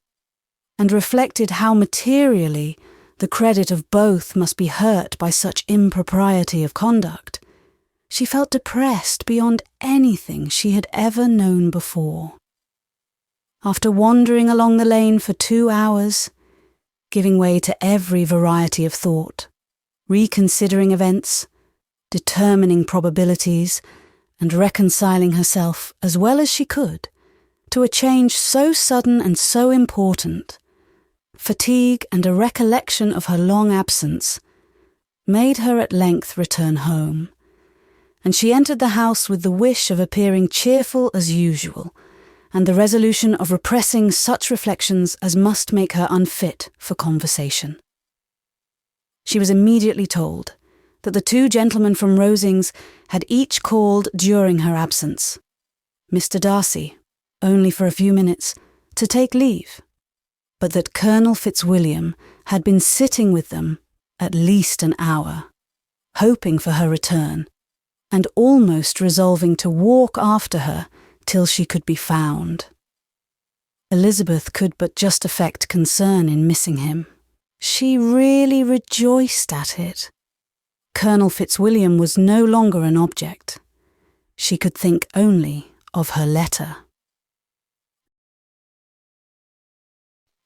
and reflected how materially the credit of both must be hurt by such impropriety of conduct, she felt depressed beyond anything she had ever known before. After wandering along the lane for 2 hours, giving way to every variety of thought, reconsidering events, determining probabilities, and reconciling herself as well as she could to a change so sudden and so important, fatigue and a recollection of her long absence made her at length return home, and she entered the house with the wish of appearing cheerful as usual, and the resolution of repressing such reflections as must make her unfit for conversation. She was immediately told that the 2 gentlemen from Rosings had each called during her absence, Mr. Darcy, only for a few minutes, to take leave, but that Colonel Fitzwilliam had been sitting with them at least an hour, hoping for her return, and almost resolving to walk after her till she could be found. Elizabeth could but just affect concern in missing him. She really rejoiced at it. Colonel Fitzwilliam was no longer an object. She could think only of her letter.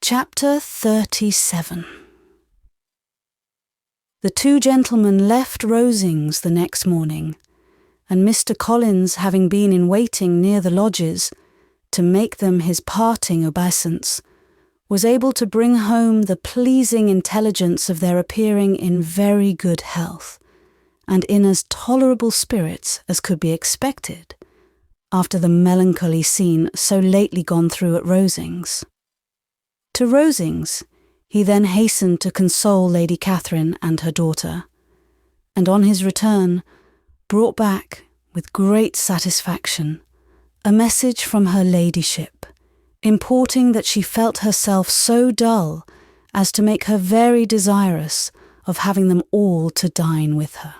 Chapter 37. The 2 gentlemen left Rosings the next morning, and Mr. Collins, having been in waiting near the lodges to make them his parting obeisance, was able to bring home the pleasing intelligence of their appearing in very good health, and in as tolerable spirits as could be expected, after the melancholy scene so lately gone through at Rosings. To Rosings he then hastened to console Lady Catherine and her daughter, and on his return brought back, with great satisfaction, a message from her ladyship, importing that she felt herself so dull as to make her very desirous of having them all to dine with her.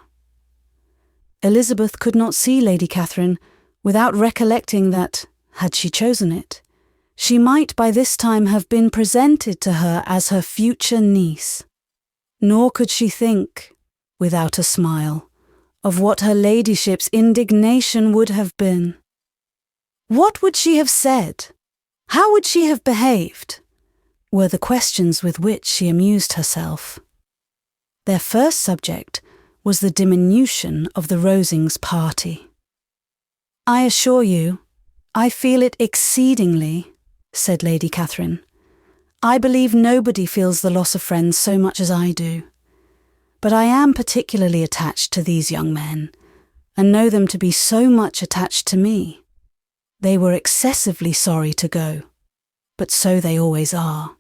Elizabeth could not see Lady Catherine without recollecting that, had she chosen it, she might by this time have been presented to her as her future niece. Nor could she think, without a smile, of what her ladyship's indignation would have been. What would she have said? How would she have behaved? Were the questions with which she amused herself. Their first subject was the diminution of the Rosings party. "I assure you, I feel it exceedingly," said Lady Catherine. "I believe nobody feels the loss of friends so much as I do. But I am particularly attached to these young men, and know them to be so much attached to me. They were excessively sorry to go, but so they always are."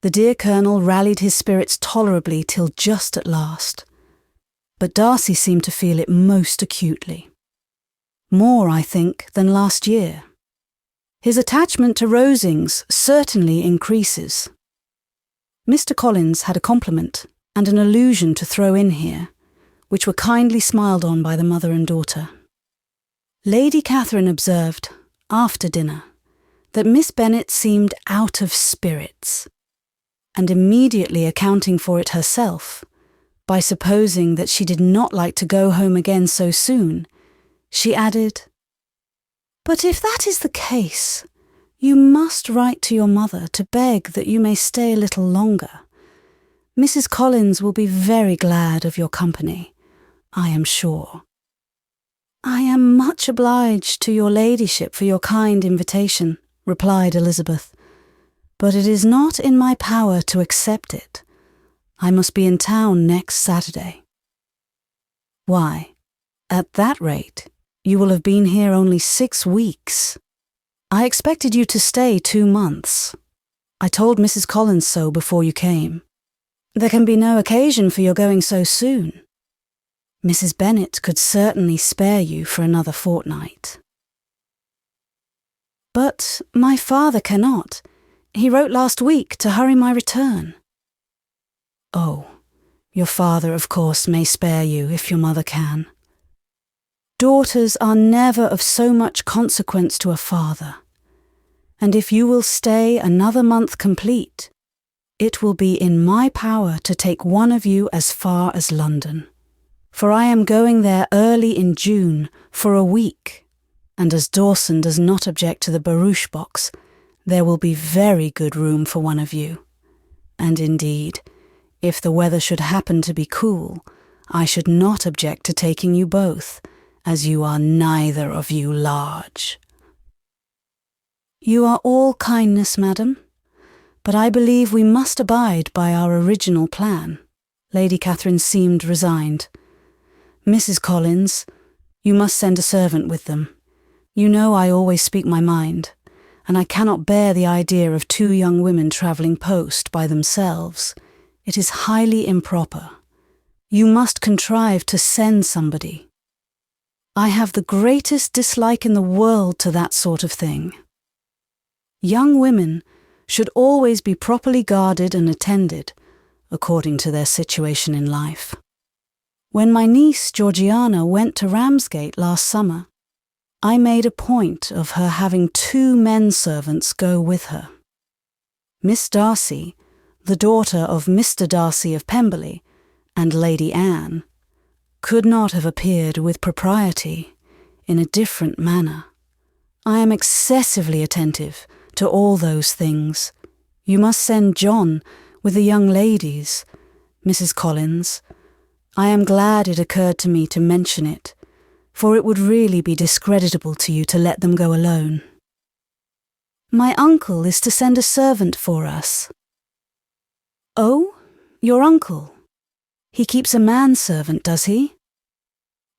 The dear Colonel rallied his spirits tolerably till just at last. but Darcy seemed to feel it most acutely. More, I think, than last year. His attachment to Rosings certainly increases. Mr. Collins had a compliment and an allusion to throw in here, which were kindly smiled on by the mother and daughter. Lady Catherine observed, after dinner, that Miss Bennet seemed out of spirits, and immediately accounting for it herself, by supposing that she did not like to go home again so soon, she added, "But if that is the case, you must write to your mother to beg that you may stay a little longer. Mrs. Collins will be very glad of your company, I am sure." "I am much obliged to your ladyship for your kind invitation," replied Elizabeth, "but it is not in my power to accept it. I must be in town next Saturday." "Why, at that rate, you will have been here only 6 weeks. I expected you to stay 2 months. I told Mrs. Collins so before you came. There can be no occasion for your going so soon. Mrs. Bennet could certainly spare you for another fortnight." "But my father cannot. He wrote last week to hurry my return." "Oh, your father, of course, may spare you if your mother can. Daughters are never of so much consequence to a father, and if you will stay another month complete, it will be in my power to take one of you as far as London, for I am going there early in June for a week, and as Dawson does not object to the barouche box, there will be very good room for one of you. And indeed, if the weather should happen to be cool, I should not object to taking you both, as you are neither of you large." "You are all kindness, madam, but I believe we must abide by our original plan." Lady Catherine seemed resigned. "Mrs. Collins, you must send a servant with them. You know I always speak my mind, and I cannot bear the idea of 2 young women travelling post by themselves. It is highly improper. You must contrive to send somebody. I have the greatest dislike in the world to that sort of thing. Young women should always be properly guarded and attended, according to their situation in life. When my niece Georgiana went to Ramsgate last summer, I made a point of her having 2 men servants go with her. Miss Darcy, the daughter of Mr. Darcy of Pemberley, and Lady Anne, could not have appeared with propriety in a different manner. I am excessively attentive to all those things. You must send John with the young ladies, Mrs. Collins. I am glad it occurred to me to mention it, for it would really be discreditable to you to let them go alone. My uncle is to send a servant for us." "Oh, your uncle? He keeps a manservant, does he?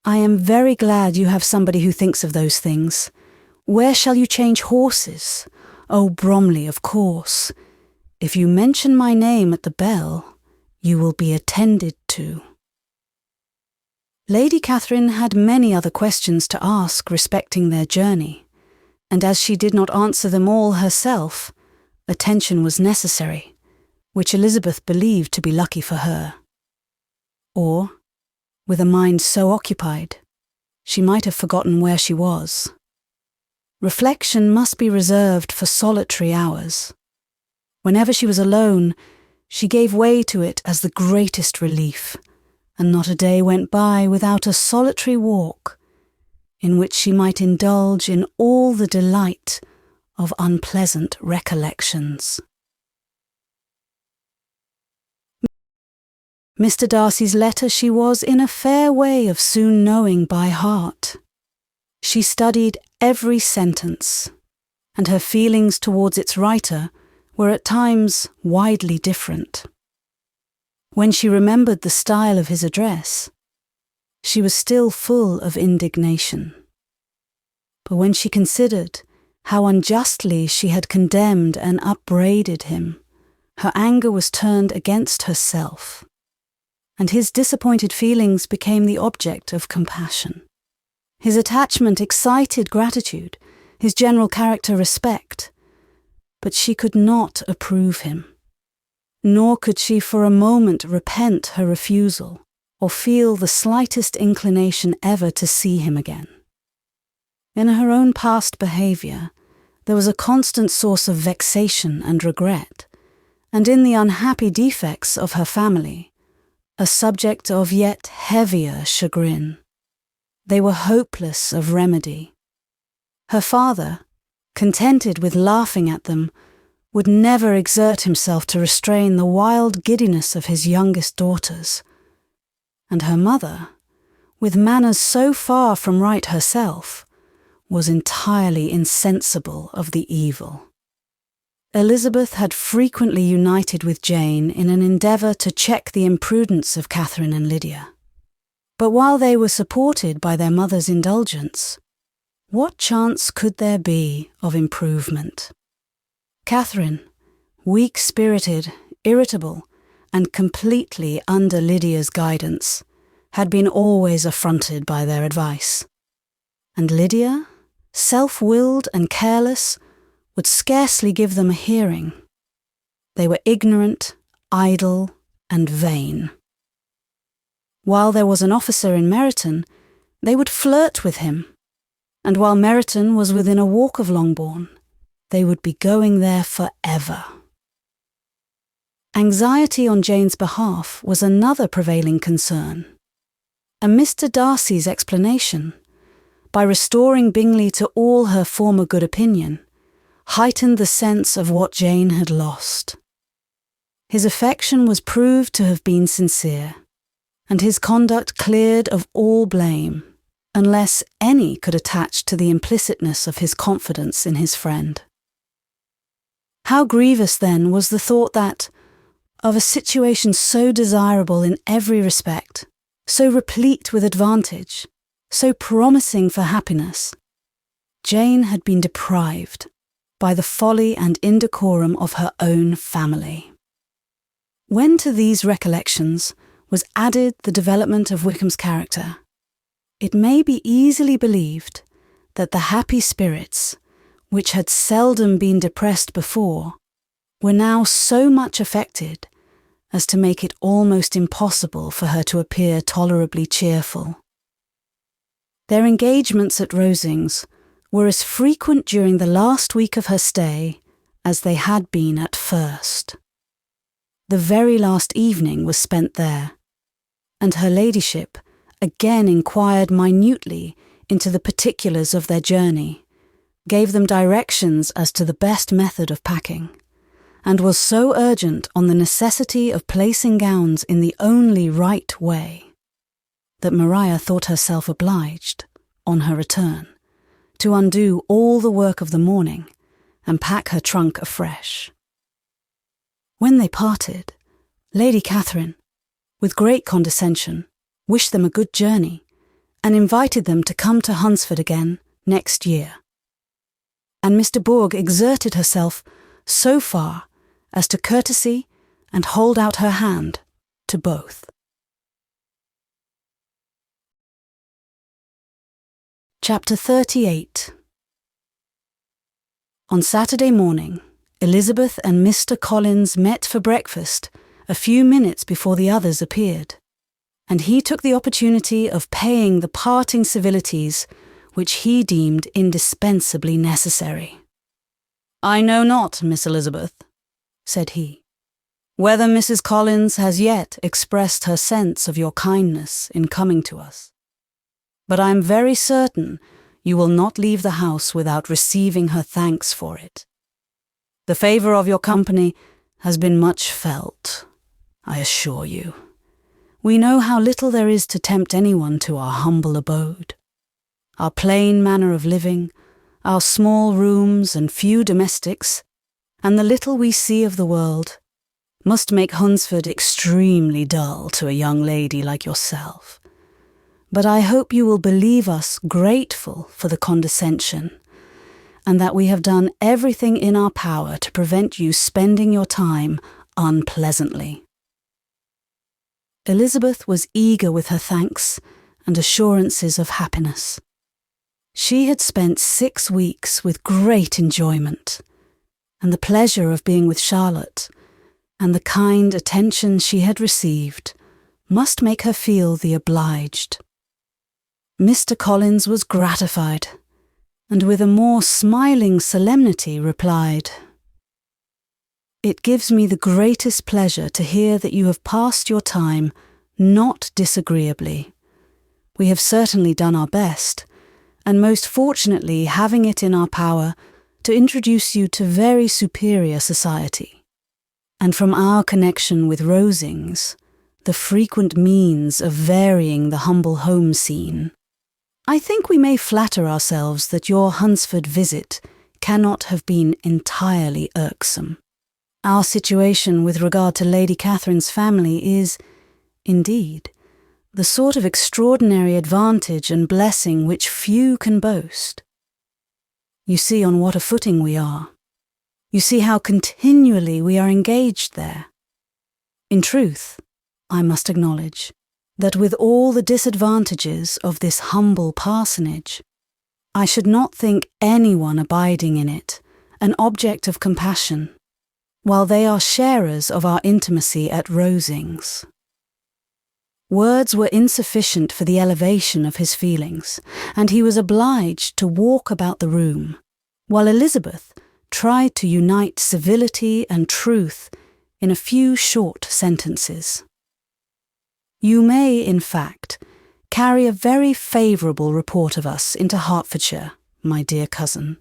I am very glad you have somebody who thinks of those things. Where shall you change horses? Oh, Bromley, of course. If you mention my name at the bell, you will be attended to." Lady Catherine had many other questions to ask respecting their journey, and as she did not answer them all herself, attention was necessary, which Elizabeth believed to be lucky for her. Or, with a mind so occupied, she might have forgotten where she was. Reflection must be reserved for solitary hours. Whenever she was alone, she gave way to it as the greatest relief, and not a day went by without a solitary walk, in which she might indulge in all the delight of unpleasant recollections. Mr. Darcy's letter she was in a fair way of soon knowing by heart. She studied every sentence, and her feelings towards its writer were at times widely different. When she remembered the style of his address, she was still full of indignation. But when she considered how unjustly she had condemned and upbraided him, her anger was turned against herself. and his disappointed feelings became the object of compassion. His attachment excited gratitude, his general character respect, but she could not approve him, nor could she for a moment repent her refusal or feel the slightest inclination ever to see him again. In her own past behaviour, there was a constant source of vexation and regret, and in the unhappy defects of her family, a subject of yet heavier chagrin. They were hopeless of remedy. Her father, contented with laughing at them, would never exert himself to restrain the wild giddiness of his youngest daughters. And her mother, with manners so far from right herself, was entirely insensible of the evil. Elizabeth had frequently united with Jane in an endeavour to check the imprudence of Catherine and Lydia. But while they were supported by their mother's indulgence, what chance could there be of improvement? Catherine, weak-spirited, irritable, and completely under Lydia's guidance, had been always affronted by their advice. And Lydia, self-willed and careless, would scarcely give them a hearing. They were ignorant, idle, and vain. While there was an officer in Meryton, they would flirt with him, and while Meryton was within a walk of Longbourn, they would be going there forever. Anxiety on Jane's behalf was another prevailing concern, and Mr. Darcy's explanation, by restoring Bingley to all her former good opinion, heightened the sense of what Jane had lost. His affection was proved to have been sincere, and his conduct cleared of all blame, unless any could attach to the implicitness of his confidence in his friend. How grievous, then, was the thought that, of a situation so desirable in every respect, so replete with advantage, so promising for happiness, Jane had been deprived by the folly and indecorum of her own family. When to these recollections was added the development of Wickham's character, it may be easily believed that the happy spirits, which had seldom been depressed before, were now so much affected as to make it almost impossible for her to appear tolerably cheerful. Their engagements at Rosings were as frequent during the last week of her stay as they had been at first. The very last evening was spent there, and her ladyship again inquired minutely into the particulars of their journey, gave them directions as to the best method of packing, and was so urgent on the necessity of placing gowns in the only right way, that Maria thought herself obliged, on her return, to undo all the work of the morning and pack her trunk afresh. When they parted, Lady Catherine, with great condescension, wished them a good journey and invited them to come to Hunsford again next year. And Mr. Bourg exerted herself so far as to courtesy and hold out her hand to both. Chapter 38. On Saturday morning, Elizabeth and Mr. Collins met for breakfast a few minutes before the others appeared, and he took the opportunity of paying the parting civilities which he deemed indispensably necessary. "I know not, Miss Elizabeth," said he, "whether Mrs. Collins has yet expressed her sense of your kindness in coming to us, but I am very certain you will not leave the house without receiving her thanks for it. The favour of your company has been much felt, I assure you. We know how little there is to tempt anyone to our humble abode. Our plain manner of living, our small rooms and few domestics, and the little we see of the world, must make Hunsford extremely dull to a young lady like yourself. But I hope you will believe us grateful for the condescension, and that we have done everything in our power to prevent you spending your time unpleasantly." Elizabeth was eager with her thanks and assurances of happiness. She had spent 6 weeks with great enjoyment, and the pleasure of being with Charlotte, and the kind attention she had received, must make her feel the obliged. Mr. Collins was gratified, and with a more smiling solemnity replied, "It gives me the greatest pleasure to hear that you have passed your time not disagreeably. We have certainly done our best, and most fortunately having it in our power to introduce you to very superior society, and from our connection with Rosings, the frequent means of varying the humble home scene, I think we may flatter ourselves that your Hunsford visit cannot have been entirely irksome. Our situation with regard to Lady Catherine's family is, indeed, the sort of extraordinary advantage and blessing which few can boast. You see on what a footing we are. You see how continually we are engaged there. In truth, I must acknowledge that with all the disadvantages of this humble parsonage, I should not think anyone abiding in it an object of compassion, while they are sharers of our intimacy at Rosings." Words were insufficient for the elevation of his feelings, and he was obliged to walk about the room, while Elizabeth tried to unite civility and truth in a few short sentences. "You may, in fact, carry a very favourable report of us into Hertfordshire, my dear cousin.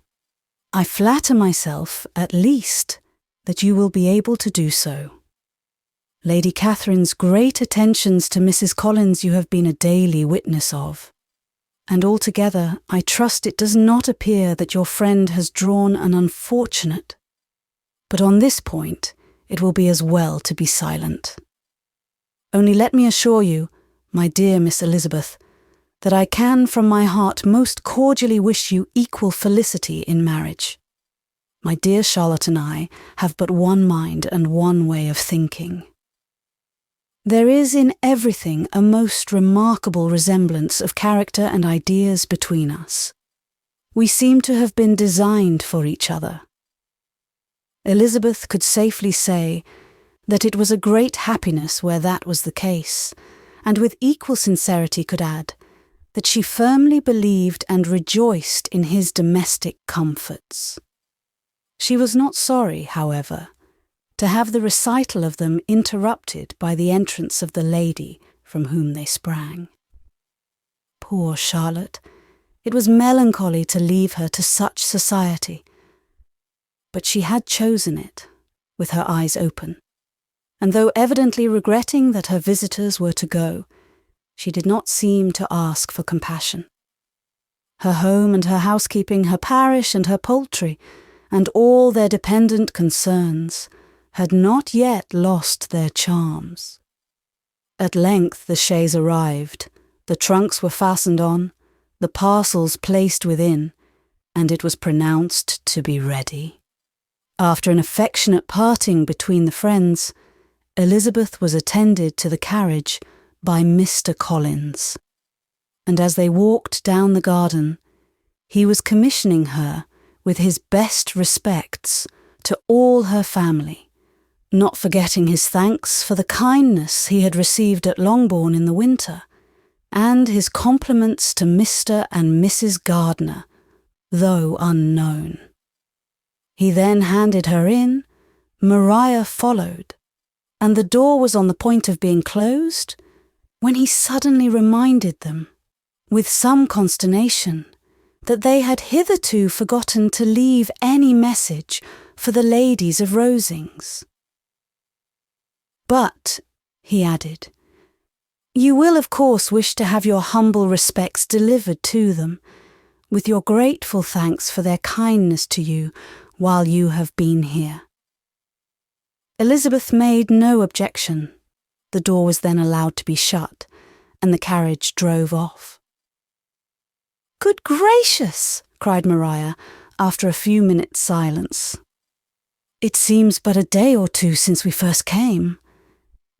I flatter myself, at least, that you will be able to do so. Lady Catherine's great attentions to Mrs. Collins you have been a daily witness of, and altogether I trust it does not appear that your friend has drawn an unfortunate. But on this point it will be as well to be silent. Only let me assure you, my dear Miss Elizabeth, that I can from my heart most cordially wish you equal felicity in marriage. My dear Charlotte and I have but one mind and one way of thinking. There is in everything a most remarkable resemblance of character and ideas between us. We seem to have been designed for each other. Elizabeth could safely say that it was a great happiness where that was the case, and with equal sincerity could add that she firmly believed and rejoiced in his domestic comforts. She was not sorry, however, to have the recital of them interrupted by the entrance of the lady from whom they sprang. Poor Charlotte! It was melancholy to leave her to such society, but she had chosen it, with her eyes open, and though evidently regretting that her visitors were to go, she did not seem to ask for compassion. Her home and her housekeeping, her parish and her poultry, and all their dependent concerns, had not yet lost their charms. At length the chaise arrived, the trunks were fastened on, the parcels placed within, and it was pronounced to be ready. After an affectionate parting between the friends, Elizabeth was attended to the carriage by Mr. Collins, and as they walked down the garden, he was commissioning her with his best respects to all her family, not forgetting his thanks for the kindness he had received at Longbourn in the winter, and his compliments to Mr. and Mrs. Gardiner, though unknown. He then handed her in, Maria followed, and the door was on the point of being closed, when he suddenly reminded them, with some consternation, that they had hitherto forgotten to leave any message for the ladies of Rosings. "But," he added, "you will of course wish to have your humble respects delivered to them, with your grateful thanks for their kindness to you while you have been here." Elizabeth made no objection. The door was then allowed to be shut, and the carriage drove off. "Good gracious!" cried Maria, after a few minutes' silence. "It seems but a day or two since we first came.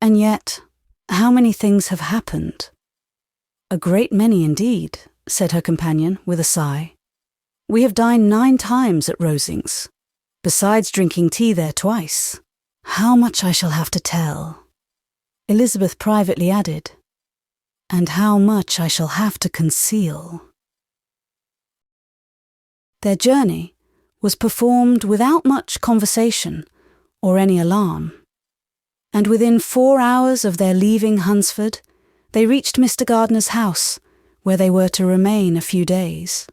And yet, How many things have happened?" "A great many indeed," said her companion with a sigh. "We have dined 9 times at Rosings, besides drinking tea there twice. How much I shall have to tell." Elizabeth privately added, "And how much I shall have to conceal." Their journey was performed without much conversation or any alarm, and within 4 hours of their leaving Hunsford, they reached Mr. Gardiner's house, where they were to remain a few days.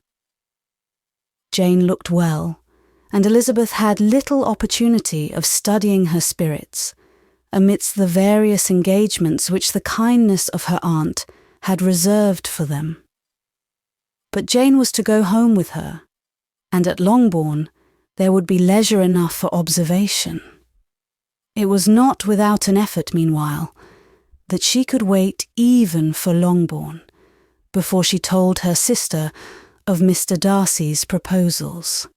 Jane looked well, and Elizabeth had little opportunity of studying her spirits, amidst the various engagements which the kindness of her aunt had reserved for them. But Jane was to go home with her, and at Longbourn there would be leisure enough for observation. It was not without an effort, meanwhile, that she could wait even for Longbourn before she told her sister of Mr. Darcy's proposals.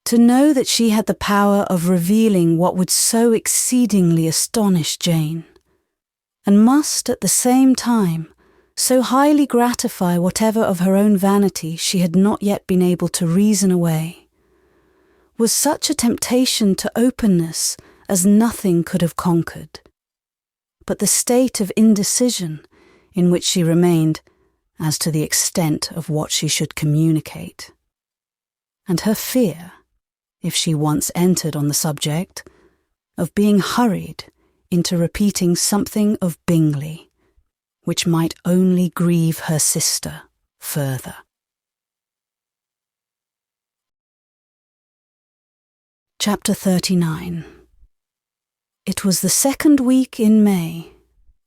To know that she had the power of revealing what would so exceedingly astonish Jane, and must at the same time so highly gratify whatever of her own vanity she had not yet been able to reason away, was such a temptation to openness as nothing could have conquered. But the state of indecision in which she remained as to the extent of what she should communicate, and her fear, if she once entered on the subject, of being hurried into repeating something of Bingley, which might only grieve her sister further. Chapter 39. It was the 2nd week in May,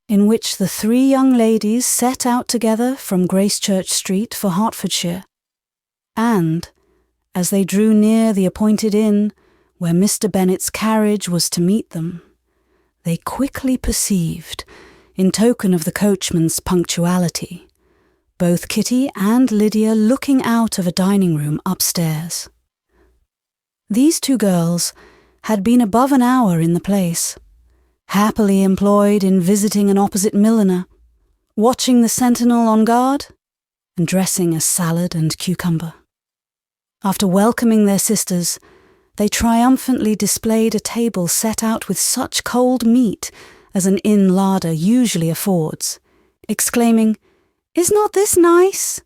in which the 3 young ladies set out together from Gracechurch Street for Hertfordshire, and, as they drew near the appointed inn where Mr. Bennet's carriage was to meet them, they quickly perceived, in token of the coachman's punctuality, both Kitty and Lydia looking out of a dining-room upstairs. These 2 girls had been above an hour in the place, happily employed in visiting an opposite milliner, watching the sentinel on guard, and dressing a salad and cucumber. After welcoming their sisters, they triumphantly displayed a table set out with such cold meat as an inn larder usually affords, exclaiming, "Is not this nice?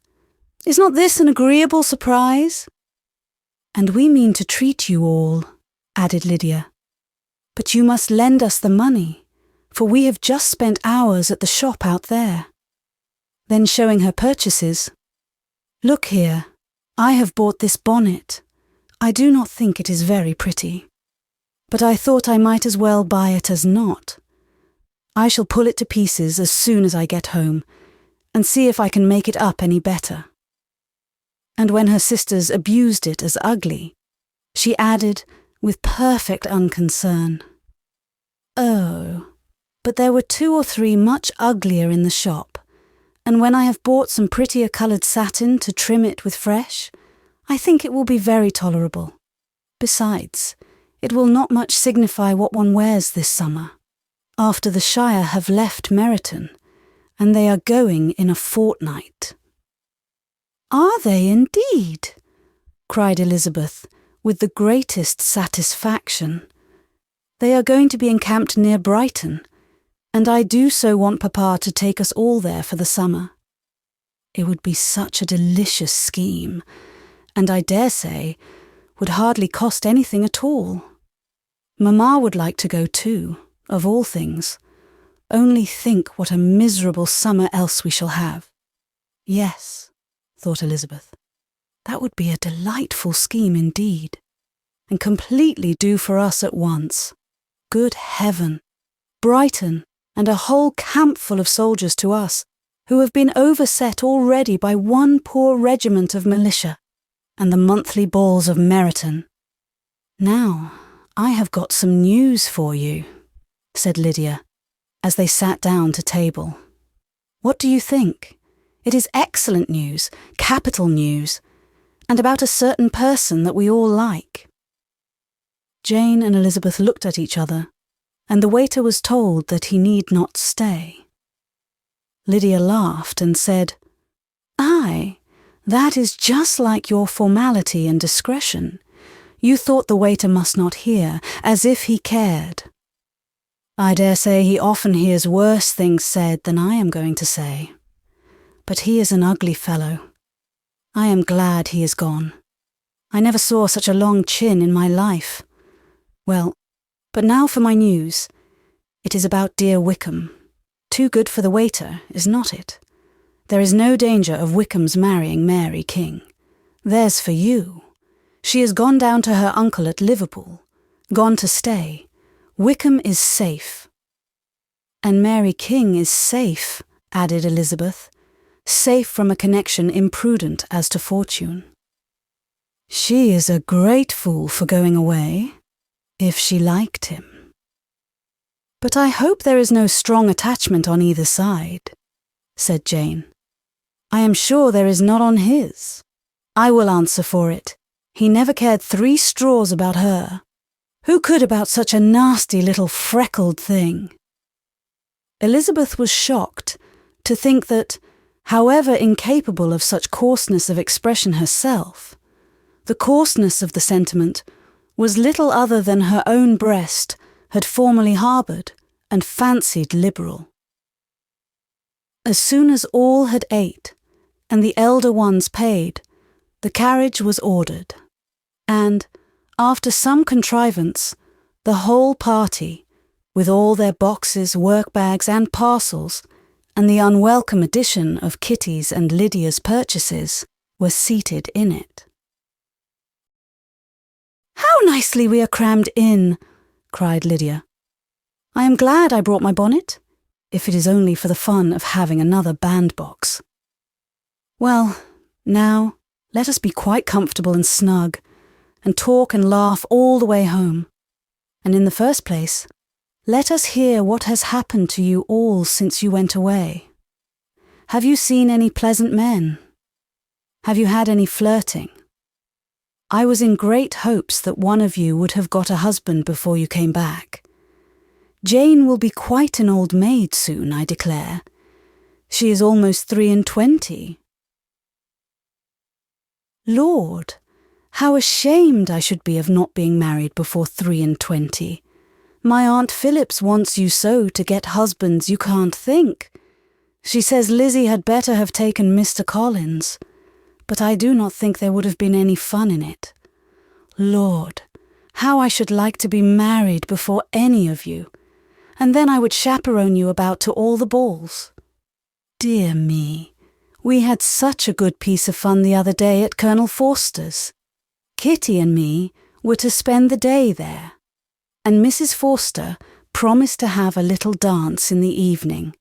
Is not this an agreeable surprise?" "And we mean to treat you all," added Lydia. "But you must lend us the money, for we have just spent hours at the shop out there." Then showing her purchases, "Look here, I have bought this bonnet. I do not think it is very pretty, but I thought I might as well buy it as not. I shall pull it to pieces as soon as I get home, and see if I can make it up any better." And when her sisters abused it as ugly, she added, with perfect unconcern, "Oh, but there were 2 or 3 much uglier in the shop, and when I have bought some prettier coloured satin to trim it with fresh, I think it will be very tolerable. Besides, it will not much signify what one wears this summer, after the Shire have left Meryton, and they are going in a fortnight." "Are they indeed?" cried Elizabeth, with the greatest satisfaction. "They are going to be encamped near Brighton, and I do so want Papa to take us all there for the summer. It would be such a delicious scheme, and I dare say would hardly cost anything at all. Mamma would like to go too, of all things. Only think what a miserable summer else we shall have." "Yes," thought Elizabeth, "that would be a delightful scheme indeed, and completely do for us at once. Good heaven! Brighton, and a whole camp full of soldiers to us, who have been overset already by one poor regiment of militia, and the monthly balls of Meryton. Now, I have got some news for you," said Lydia, as they sat down to table. "What do you think? It is excellent news, capital news, and about a certain person that we all like." Jane and Elizabeth looked at each other, and the waiter was told that he need not stay. Lydia laughed and said, "Aye, that is just like your formality and discretion. You thought the waiter must not hear, as if he cared. I dare say he often hears worse things said than I am going to say. But he is an ugly fellow. I am glad he is gone. I never saw such a long chin in my life. Well, but now for my news. It is about dear Wickham. Too good for the waiter, is not it? There is no danger of Wickham's marrying Mary King. There's for you. She has gone down to her uncle at Liverpool, gone to stay. Wickham is safe." "And Mary King is safe," added Elizabeth, "safe from a connection imprudent as to fortune. She is a great fool for going away, if she liked him." "But I hope there is no strong attachment on either side," said Jane. "I am sure there is not on his. I will answer for it. He never cared 3 straws about her. Who could about such a nasty little freckled thing?" Elizabeth was shocked to think that, however incapable of such coarseness of expression herself, the coarseness of the sentiment was little other than her own breast had formerly harboured and fancied liberal. As soon as all had ate, and the elder ones paid, the carriage was ordered, and, after some contrivance, the whole party, with all their boxes, work-bags and parcels, and the unwelcome addition of Kitty's and Lydia's purchases, were seated in it. "How nicely we are crammed in!" cried Lydia. "I am glad I brought my bonnet, if it is only for the fun of having another bandbox. Well, now, let us be quite comfortable and snug, and talk and laugh all the way home. And in the first place, let us hear what has happened to you all since you went away. Have you seen any pleasant men? Have you had any flirting? I was in great hopes that one of you would have got a husband before you came back. Jane will be quite an old maid soon, I declare. She is almost 23. Lord, how ashamed I should be of not being married before 23. My Aunt Phillips wants you so to get husbands you can't think. She says Lizzie had better have taken Mr. Collins, but I do not think there would have been any fun in it. Lord, how I should like to be married before any of you, and then I would chaperone you about to all the balls. Dear me, we had such a good piece of fun the other day at Colonel Forster's. Kitty and me were to spend the day there, and Mrs. Forster promised to have a little dance in the evening.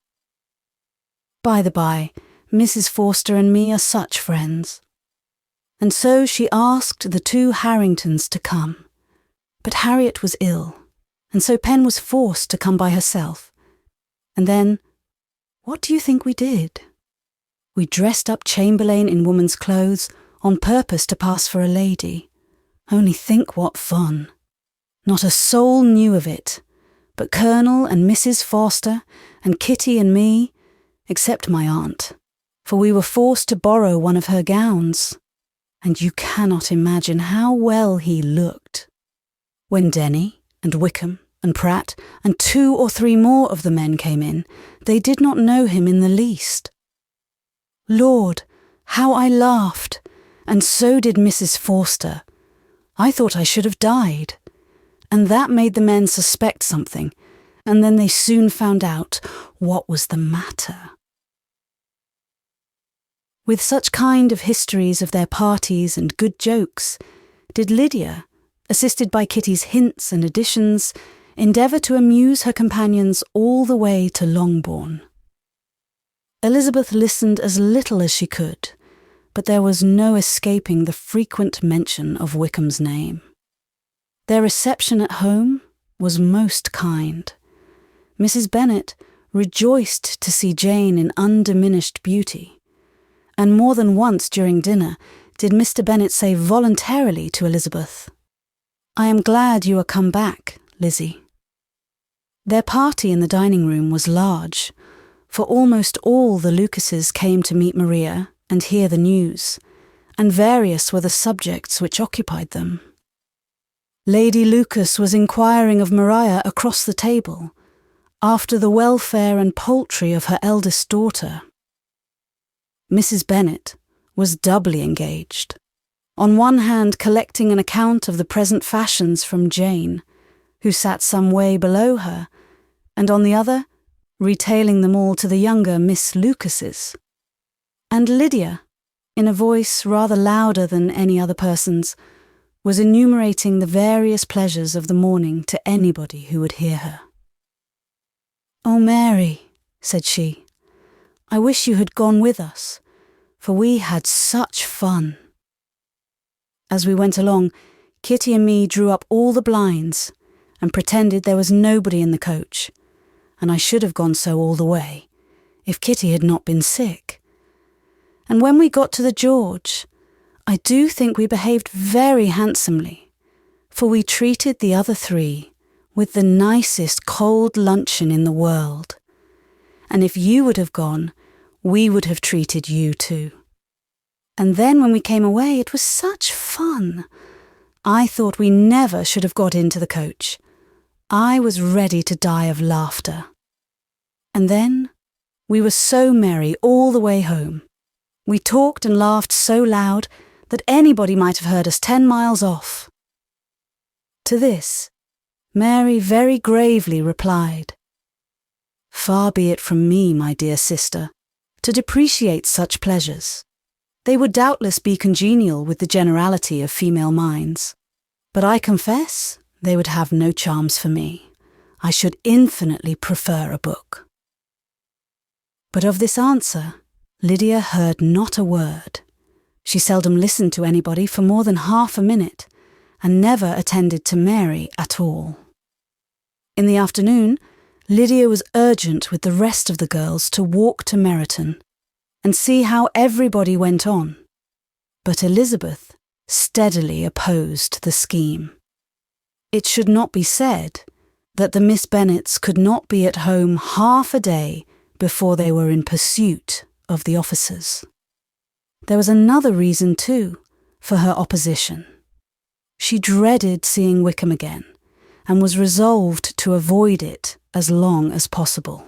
By the by, Mrs. Forster and me are such friends. And so she asked the 2 Harringtons to come, but Harriet was ill, and so Pen was forced to come by herself. And then, what do you think we did? We dressed up Chamberlain in woman's clothes on purpose to pass for a lady. Only think what fun. Not a soul knew of it, but Colonel and Mrs. Forster and Kitty and me, except my aunt, for we were forced to borrow one of her gowns, and you cannot imagine how well he looked. When Denny and Wickham and Pratt and 2 or 3 more of the men came in, they did not know him in the least. Lord, how I laughed, and so did Mrs. Forster. I thought I should have died, and that made the men suspect something, and then they soon found out what was the matter. With such kind of histories of their parties and good jokes, did Lydia, assisted by Kitty's hints and additions, endeavour to amuse her companions all the way to Longbourn. Elizabeth listened as little as she could, but there was no escaping the frequent mention of Wickham's name. Their reception at home was most kind. Mrs. Bennet rejoiced to see Jane in undiminished beauty, and more than once during dinner did Mr. Bennet say voluntarily to Elizabeth, "I am glad you are come back, Lizzie." Their party in the dining room was large, for almost all the Lucases came to meet Maria and hear the news, and various were the subjects which occupied them. Lady Lucas was inquiring of Maria across the table, after the welfare and poultry of her eldest daughter. Mrs. Bennet was doubly engaged, on one hand collecting an account of the present fashions from Jane, who sat some way below her, and on the other, retailing them all to the younger Miss Lucases. And Lydia, in a voice rather louder than any other person's, was enumerating the various pleasures of the morning to anybody who would hear her. "Oh, Mary," said she, "I wish you had gone with us, for we had such fun." As we went along, Kitty and me drew up all the blinds and pretended there was nobody in the coach, and I should have gone so all the way, if Kitty had not been sick. And when we got to the George, I do think we behaved very handsomely, for we treated the other three with the nicest cold luncheon in the world. And if you would have gone, we would have treated you too. And then when we came away, it was such fun. I thought we never should have got into the coach. I was ready to die of laughter. And then we were so merry all the way home. We talked and laughed so loud that anybody might have heard us 10 miles off. To this, Mary very gravely replied, "Far be it from me, my dear sister, to depreciate such pleasures. They would doubtless be congenial with the generality of female minds, but I confess they would have no charms for me. I should infinitely prefer a book." But of this answer, Lydia heard not a word. She seldom listened to anybody for more than half a minute, and never attended to Mary at all. In the afternoon, Lydia was urgent with the rest of the girls to walk to Meryton and see how everybody went on, but Elizabeth steadily opposed the scheme. It should not be said that the Miss Bennetts could not be at home half a day before they were in pursuit of the officers. There was another reason, too, for her opposition. She dreaded seeing Wickham again, and was resolved to avoid it as long as possible.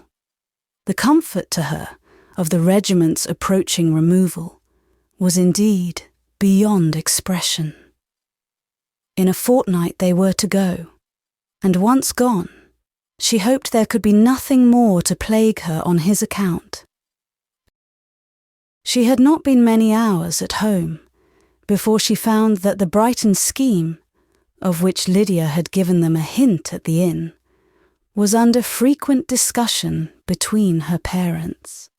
The comfort to her of the regiment's approaching removal was indeed beyond expression. In a fortnight they were to go, and once gone, she hoped there could be nothing more to plague her on his account. She had not been many hours at home before she found that the Brighton scheme, of which Lydia had given them a hint at the inn, was under frequent discussion between her parents.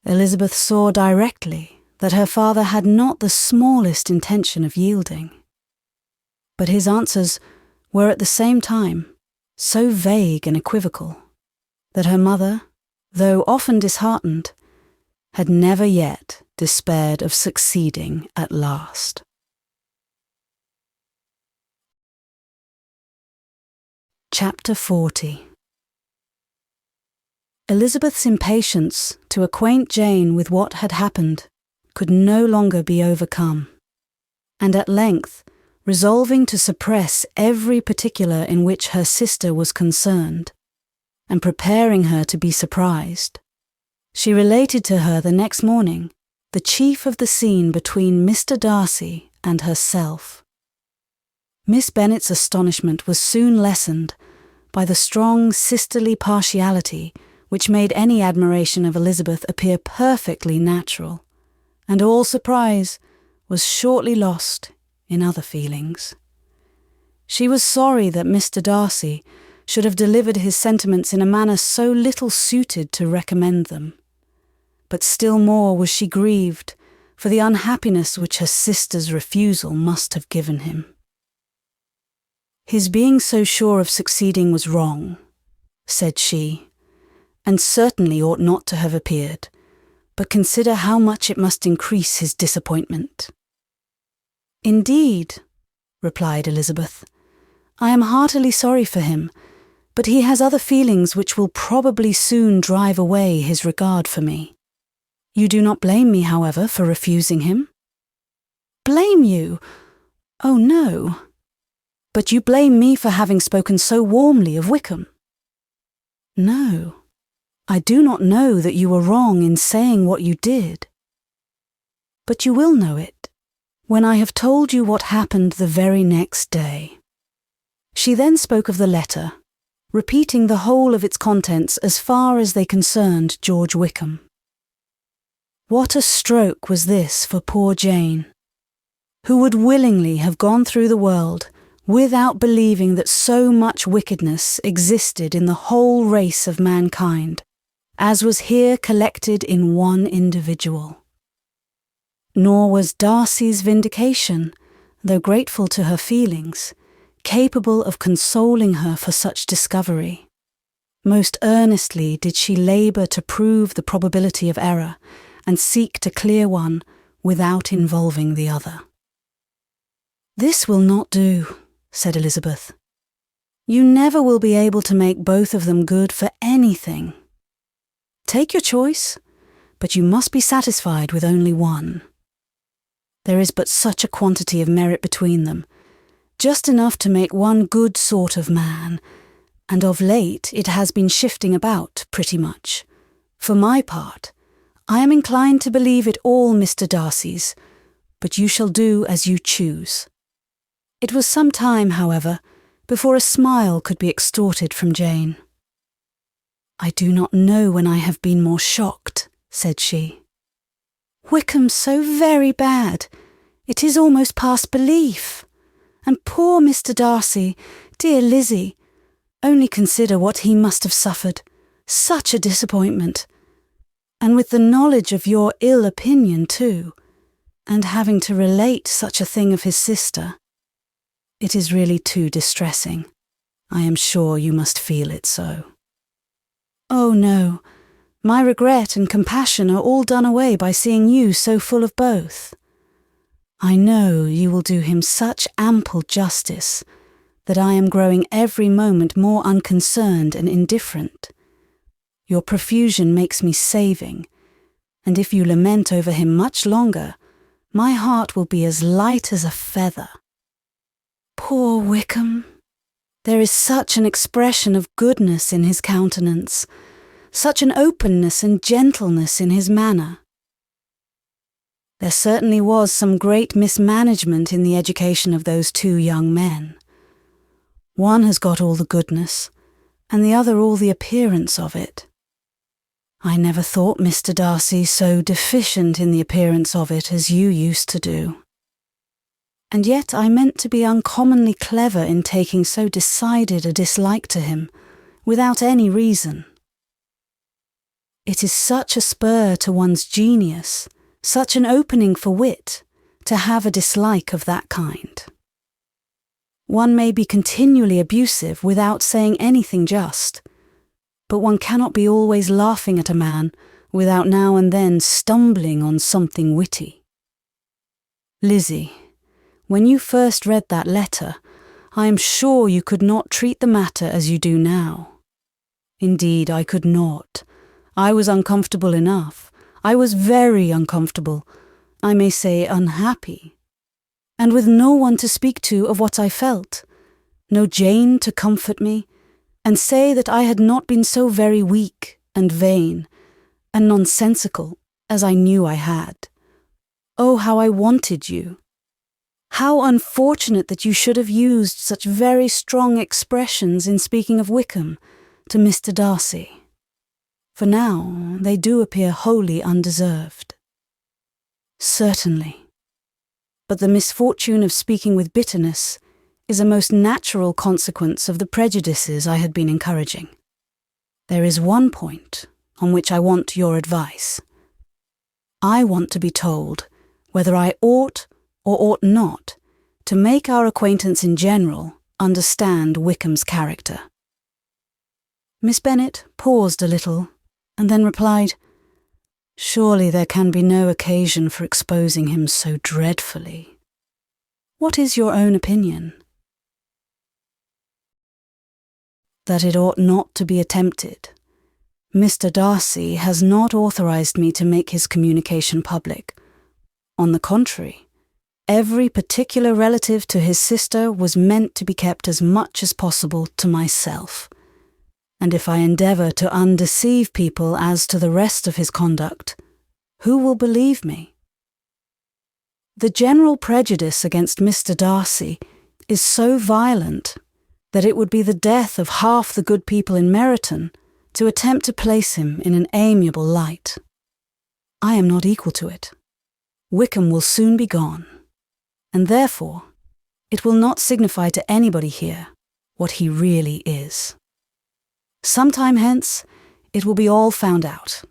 Elizabeth saw directly that her father had not the smallest intention of yielding, but his answers were at the same time so vague and equivocal that her mother, though often disheartened, had never yet despaired of succeeding at last. Chapter 40. Elizabeth's impatience to acquaint Jane with what had happened could no longer be overcome, and at length, resolving to suppress every particular in which her sister was concerned, and preparing her to be surprised, she related to her the next morning the chief of the scene between Mr. Darcy and herself. Miss Bennet's astonishment was soon lessened by the strong sisterly partiality which made any admiration of Elizabeth appear perfectly natural, and all surprise was shortly lost in other feelings. She was sorry that Mr. Darcy should have delivered his sentiments in a manner so little suited to recommend them, but still more was she grieved for the unhappiness which her sister's refusal must have given him. "His being so sure of succeeding was wrong," said she, "and certainly ought not to have appeared, but consider how much it must increase his disappointment." "Indeed," replied Elizabeth, "I am heartily sorry for him, but he has other feelings which will probably soon drive away his regard for me. You do not blame me, however, for refusing him? Blame you? Oh, no. But you blame me for having spoken so warmly of Wickham. No, I do not know that you were wrong in saying what you did. But you will know it when I have told you what happened the very next day. She then spoke of the letter, repeating the whole of its contents as far as they concerned George Wickham. What a stroke was this for poor Jane, who would willingly have gone through the world without believing that so much wickedness existed in the whole race of mankind, as was here collected in one individual. Nor was Darcy's vindication, though grateful to her feelings, capable of consoling her for such discovery. Most earnestly did she labour to prove the probability of error, and seek to clear one without involving the other. "This will not do," said Elizabeth. "You never will be able to make both of them good for anything. Take your choice, but you must be satisfied with only one. There is but such a quantity of merit between them, just enough to make one good sort of man, and of late it has been shifting about pretty much. For my part, I am inclined to believe it all Mr. Darcy's, but you shall do as you choose." It was some time, however, before a smile could be extorted from Jane. "I do not know when I have been more shocked," said she. "Wickham so very bad, it is almost past belief. And poor Mr. Darcy, dear Lizzie, only consider what he must have suffered. Such a disappointment. And with the knowledge of your ill opinion too, and having to relate such a thing of his sister. It is really too distressing. I am sure you must feel it so." "Oh no, my regret and compassion are all done away by seeing you so full of both. I know you will do him such ample justice that I am growing every moment more unconcerned and indifferent. Your profusion makes me saving, and if you lament over him much longer, my heart will be as light as a feather. Poor Wickham! There is such an expression of goodness in his countenance, such an openness and gentleness in his manner. There certainly was some great mismanagement in the education of those two young men. One has got all the goodness, and the other all the appearance of it. I never thought Mr. Darcy so deficient in the appearance of it as you used to do. And yet I meant to be uncommonly clever in taking so decided a dislike to him, without any reason. It is such a spur to one's genius, such an opening for wit, to have a dislike of that kind. One may be continually abusive without saying anything just, but one cannot be always laughing at a man without now and then stumbling on something witty. Lizzie, when you first read that letter, I am sure you could not treat the matter as you do now. Indeed, I could not. I was uncomfortable enough. I was very uncomfortable, I may say unhappy, and with no one to speak to of what I felt, no Jane to comfort me, and say that I had not been so very weak and vain and nonsensical as I knew I had. Oh, how I wanted you! How unfortunate that you should have used such very strong expressions in speaking of Wickham to Mr. Darcy. For now they do appear wholly undeserved. Certainly. But the misfortune of speaking with bitterness is a most natural consequence of the prejudices I had been encouraging. There is one point on which I want your advice. I want to be told whether I ought or ought not to make our acquaintance in general understand Wickham's character. Miss Bennet paused a little and then replied, "Surely there can be no occasion for exposing him so dreadfully. What is your own opinion?" that it ought not to be attempted. Mr. Darcy has not authorized me to make his communication public. On the contrary, every particular relative to his sister was meant to be kept as much as possible to myself. And if I endeavour to undeceive people as to the rest of his conduct, who will believe me? The general prejudice against Mr. Darcy is so violent that it would be the death of half the good people in Meryton to attempt to place him in an amiable light. I am not equal to it. Wickham will soon be gone, and therefore it will not signify to anybody here what he really is. Some time hence it will be all found out,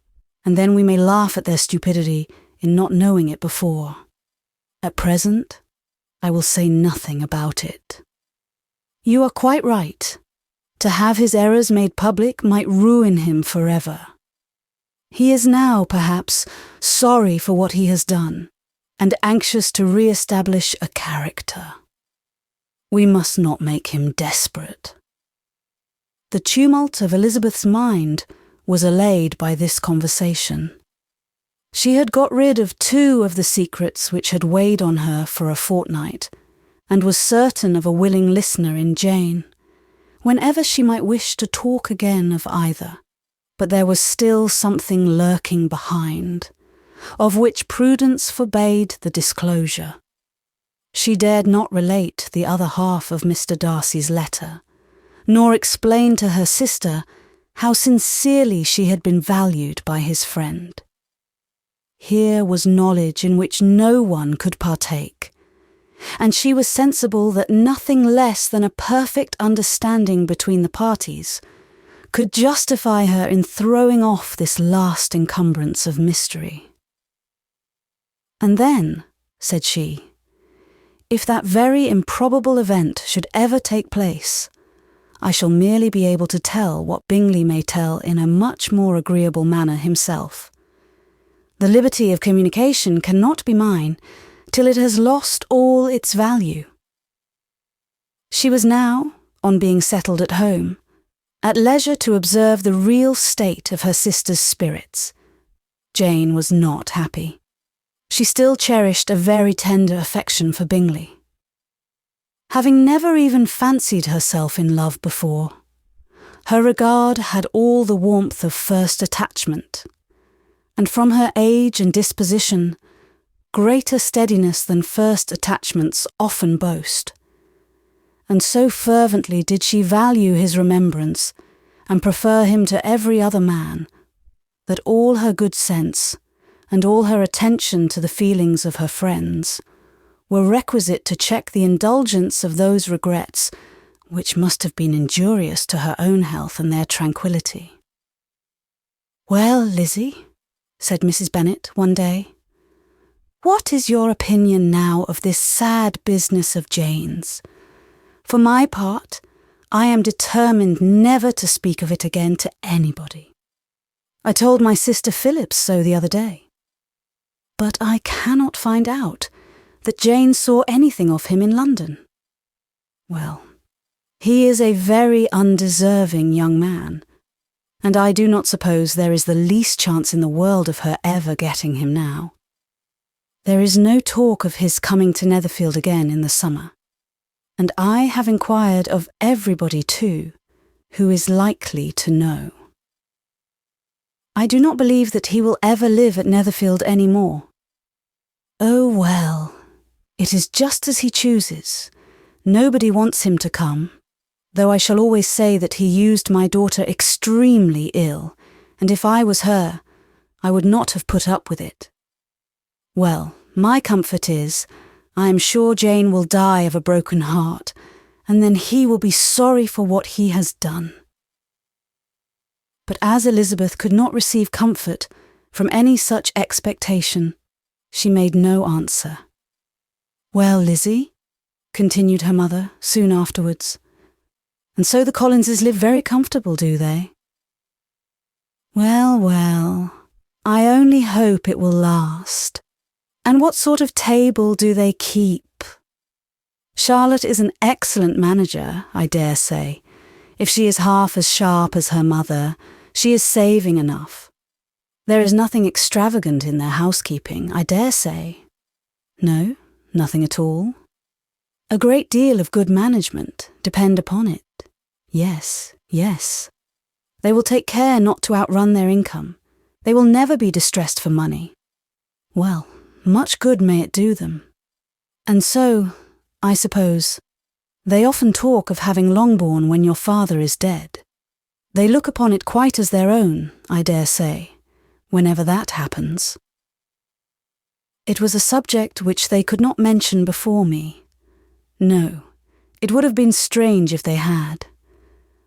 and then we may laugh at their stupidity in not knowing it before. At present, I will say nothing about it. You are quite right. To have his errors made public might ruin him forever. He is now, perhaps, sorry for what he has done, and anxious to re-establish a character. We must not make him desperate. The tumult of Elizabeth's mind was allayed by this conversation. She had got rid of 2 of the secrets which had weighed on her for a fortnight, and was certain of a willing listener in Jane, whenever she might wish to talk again of either. But there was still something lurking behind, of which prudence forbade the disclosure. She dared not relate the other half of Mr. Darcy's letter, nor explain to her sister how sincerely she had been valued by his friend. Here was knowledge in which no one could partake, and she was sensible that nothing less than a perfect understanding between the parties could justify her in throwing off this last encumbrance of mystery. And then, said she, if that very improbable event should ever take place, I shall merely be able to tell what Bingley may tell in a much more agreeable manner himself. The liberty of communication cannot be mine till it has lost all its value. She was now, on being settled at home, at leisure to observe the real state of her sister's spirits. Jane was not happy. She still cherished a very tender affection for Bingley. Having never even fancied herself in love before, her regard had all the warmth of first attachment, and from her age and disposition, greater steadiness than first attachments often boast. And so fervently did she value his remembrance and prefer him to every other man, that all her good sense and all her attention to the feelings of her friends were requisite to check the indulgence of those regrets which must have been injurious to her own health and their tranquillity. "Well, Lizzie," said Mrs. Bennet one day, "what is your opinion now of this sad business of Jane's? For my part, I am determined never to speak of it again to anybody. I told my sister Phillips so the other day. But I cannot find out that Jane saw anything of him in London. Well, he is a very undeserving young man, and I do not suppose there is the least chance in the world of her ever getting him now. There is no talk of his coming to Netherfield again in the summer, and I have inquired of everybody too who is likely to know. I do not believe that he will ever live at Netherfield any more. Oh well, it is just as he chooses. Nobody wants him to come, though I shall always say that he used my daughter extremely ill, and if I was her, I would not have put up with it. Well, my comfort is, I am sure Jane will die of a broken heart, and then he will be sorry for what he has done." But as Elizabeth could not receive comfort from any such expectation, she made no answer. "Well, Lizzie," continued her mother soon afterwards, "and so the Collinses live very comfortable, do they?" "Well, well, I only hope it will last. And what sort of table do they keep? Charlotte is an excellent manager, I dare say. If she is half as sharp as her mother, she is saving enough. There is nothing extravagant in their housekeeping, I dare say. No, nothing at all. A great deal of good management, depend upon it. Yes, yes. They will take care not to outrun their income. They will never be distressed for money. Well, much good may it do them. And so, I suppose, they often talk of having Longbourn when your father is dead. They look upon it quite as their own, I dare say, whenever that happens. It was a subject which they could not mention before me. No, it would have been strange if they had.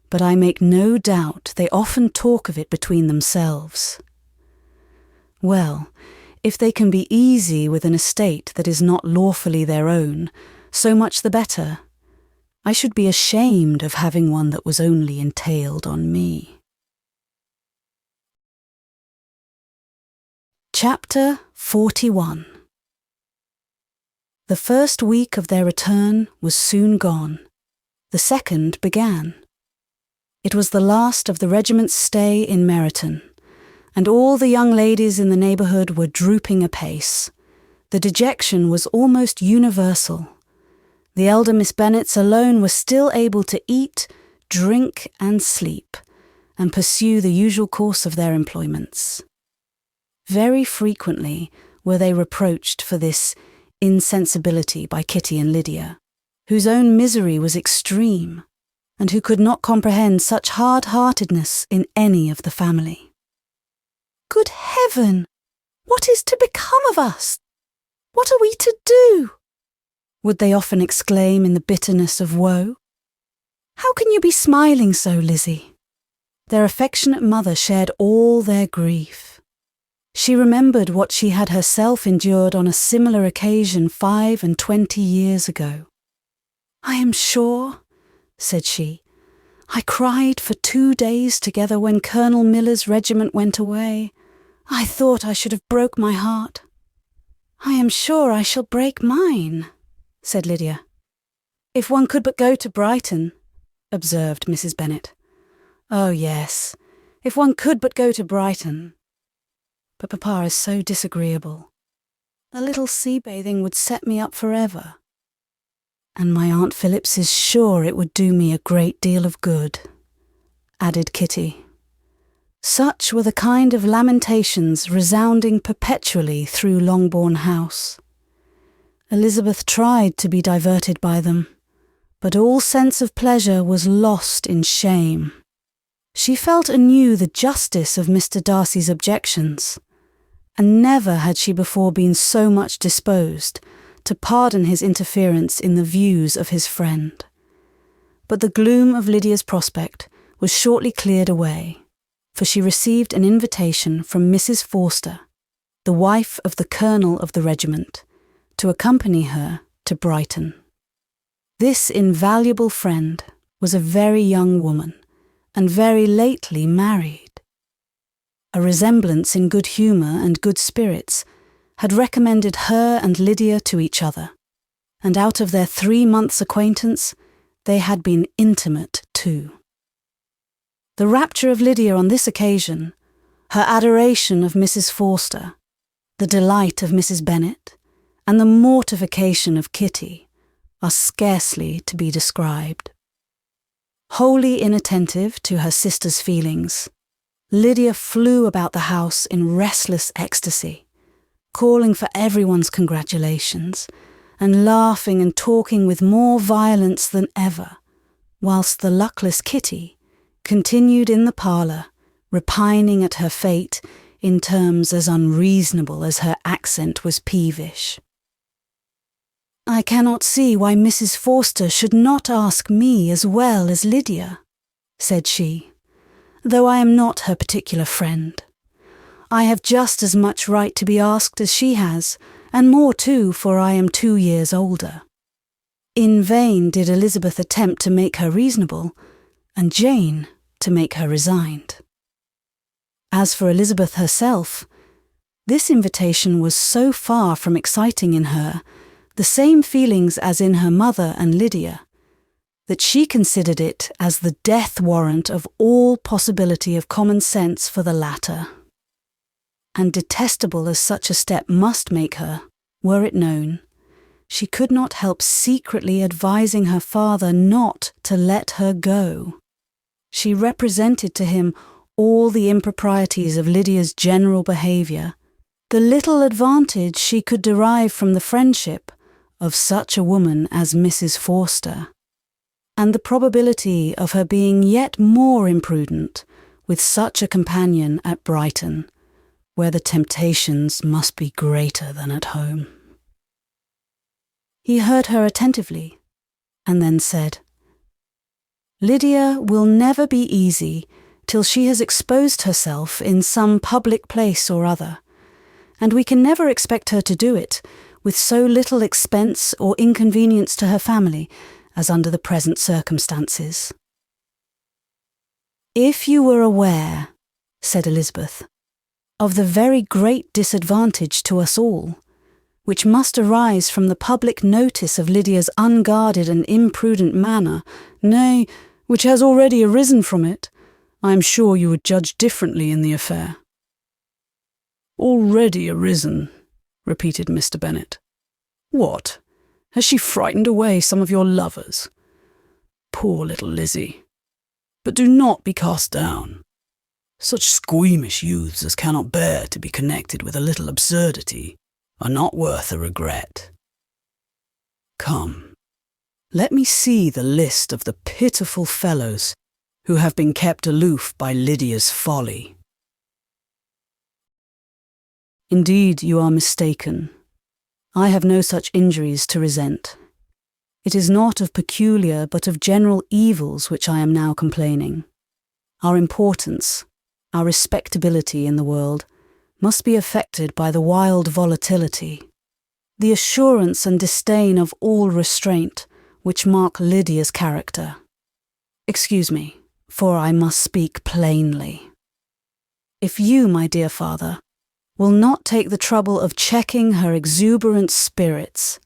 But I make no doubt they often talk of it between themselves. Well, if they can be easy with an estate that is not lawfully their own, so much the better. I should be ashamed of having one that was only entailed on me. Chapter 41. The first week of their return was soon gone. The second began. It was the last of the regiment's stay in Meryton, and all the young ladies in the neighbourhood were drooping apace. The dejection was almost universal. The elder Miss Bennetts alone were still able to eat, drink and sleep, and pursue the usual course of their employments. Very frequently were they reproached for this insensibility by Kitty and Lydia, whose own misery was extreme, and who could not comprehend such hard-heartedness in any of the family. "Good heaven! What is to become of us? What are we to do?" would they often exclaim in the bitterness of woe. "How can you be smiling so, Lizzie?" Their affectionate mother shared all their grief. She remembered what she had herself endured on a similar occasion 25 years ago. "I am sure," said she, "I cried for 2 days together when Colonel Miller's regiment went away. I thought I should have broke my heart." "I am sure I shall break mine," said Lydia. "If one could but go to Brighton," observed Mrs. Bennet. "Oh yes, if one could but go to Brighton. But Papa is so disagreeable. A little sea bathing would set me up forever. And my Aunt Phillips is sure it would do me a great deal of good," added Kitty. Such were the kind of lamentations resounding perpetually through Longbourn House. Elizabeth tried to be diverted by them, but all sense of pleasure was lost in shame. She felt anew the justice of Mr. Darcy's objections, and never had she before been so much disposed to pardon his interference in the views of his friend. But the gloom of Lydia's prospect was shortly cleared away, for she received an invitation from Mrs. Forster, the wife of the colonel of the regiment, to accompany her to Brighton. This invaluable friend was a very young woman, and very lately married. A resemblance in good humour and good spirits had recommended her and Lydia to each other, and out of their 3 months' acquaintance they had been intimate too. The rapture of Lydia on this occasion, her adoration of Mrs. Forster, the delight of Mrs. Bennet, and the mortification of Kitty are scarcely to be described. Wholly inattentive to her sister's feelings, Lydia flew about the house in restless ecstasy, calling for everyone's congratulations, and laughing and talking with more violence than ever, whilst the luckless Kitty continued in the parlour, repining at her fate in terms as unreasonable as her accent was peevish. "I cannot see why Mrs. Forster should not ask me as well as Lydia," said she, "though I am not her particular friend. I have just as much right to be asked as she has, and more too, for I am 2 years older." In vain did Elizabeth attempt to make her reasonable, and Jane to make her resigned. As for Elizabeth herself, this invitation was so far from exciting in her the same feelings as in her mother and Lydia, that she considered it as the death warrant of all possibility of common sense for the latter. And detestable as such a step must make her, were it known, she could not help secretly advising her father not to let her go. She represented to him all the improprieties of Lydia's general behaviour, the little advantage she could derive from the friendship of such a woman as Mrs. Forster, and the probability of her being yet more imprudent with such a companion at Brighton, where the temptations must be greater than at home. He heard her attentively, and then said, "Lydia will never be easy till she has exposed herself in some public place or other, and we can never expect her to do it with so little expense or inconvenience to her family as under the present circumstances." "If you were aware," said Elizabeth, "of the very great disadvantage to us all, which must arise from the public notice of Lydia's unguarded and imprudent manner, nay, which has already arisen from it, I am sure you would judge differently in the affair." "Already arisen," repeated Mr. Bennet. "What? Has she frightened away some of your lovers? Poor little Lizzie. But do not be cast down. Such squeamish youths as cannot bear to be connected with a little absurdity are not worth a regret. Come, let me see the list of the pitiful fellows who have been kept aloof by Lydia's folly." "Indeed, you are mistaken. I have no such injuries to resent. It is not of peculiar but of general evils which I am now complaining. Our importance, our respectability in the world, must be affected by the wild volatility, the assurance and disdain of all restraint which mark Lydia's character. Excuse me, for I must speak plainly. If you, my dear father, will not take the trouble of checking her exuberant spirits,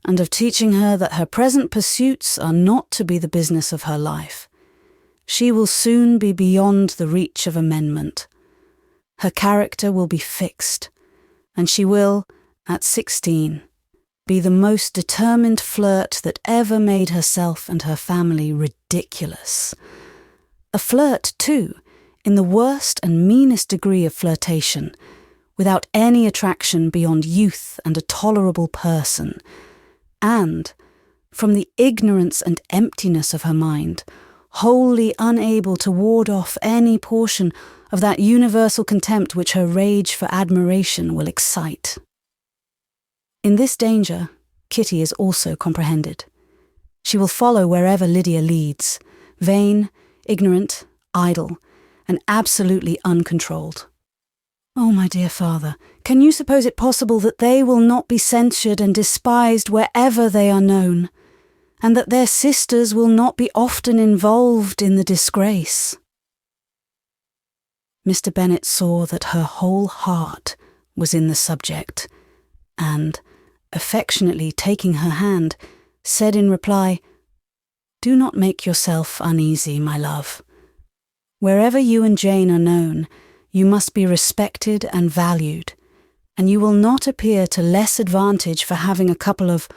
and of teaching her that her present pursuits are not to be the business of her life, she will soon be beyond the reach of amendment. Her character will be fixed, and she will, at 16, be the most determined flirt that ever made herself and her family ridiculous. A flirt, too, in the worst and meanest degree of flirtation, without any attraction beyond youth and a tolerable person, and, from the ignorance and emptiness of her mind, wholly unable to ward off any portion of that universal contempt which her rage for admiration will excite. In this danger, Kitty is also comprehended. She will follow wherever Lydia leads, vain, ignorant, idle, and absolutely uncontrolled. Oh, my dear father, can you suppose it possible that they will not be censured and despised wherever they are known, and that their sisters will not be often involved in the disgrace?" Mr. Bennet saw that her whole heart was in the subject, and, affectionately taking her hand, said in reply, "Do not make yourself uneasy, my love. Wherever you and Jane are known, you must be respected and valued, and you will not appear to less advantage for having a couple of,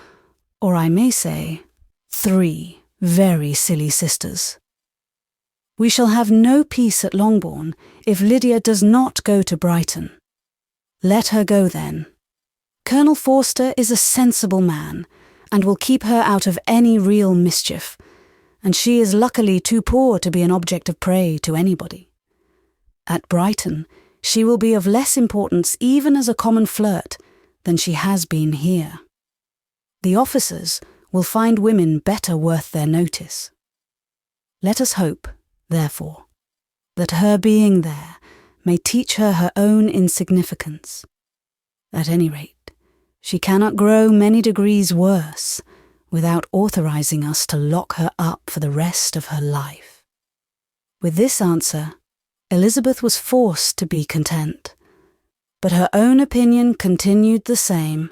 or I may say, 3 very silly sisters. We shall have no peace at Longbourn if Lydia does not go to Brighton. Let her go then. Colonel Forster is a sensible man, and will keep her out of any real mischief, and she is luckily too poor to be an object of prey to anybody. At Brighton, she will be of less importance even as a common flirt than she has been here. The officers will find women better worth their notice. Let us hope, therefore, that her being there may teach her her own insignificance. At any rate, she cannot grow many degrees worse without authorizing us to lock her up for the rest of her life." With this answer, Elizabeth was forced to be content, but her own opinion continued the same,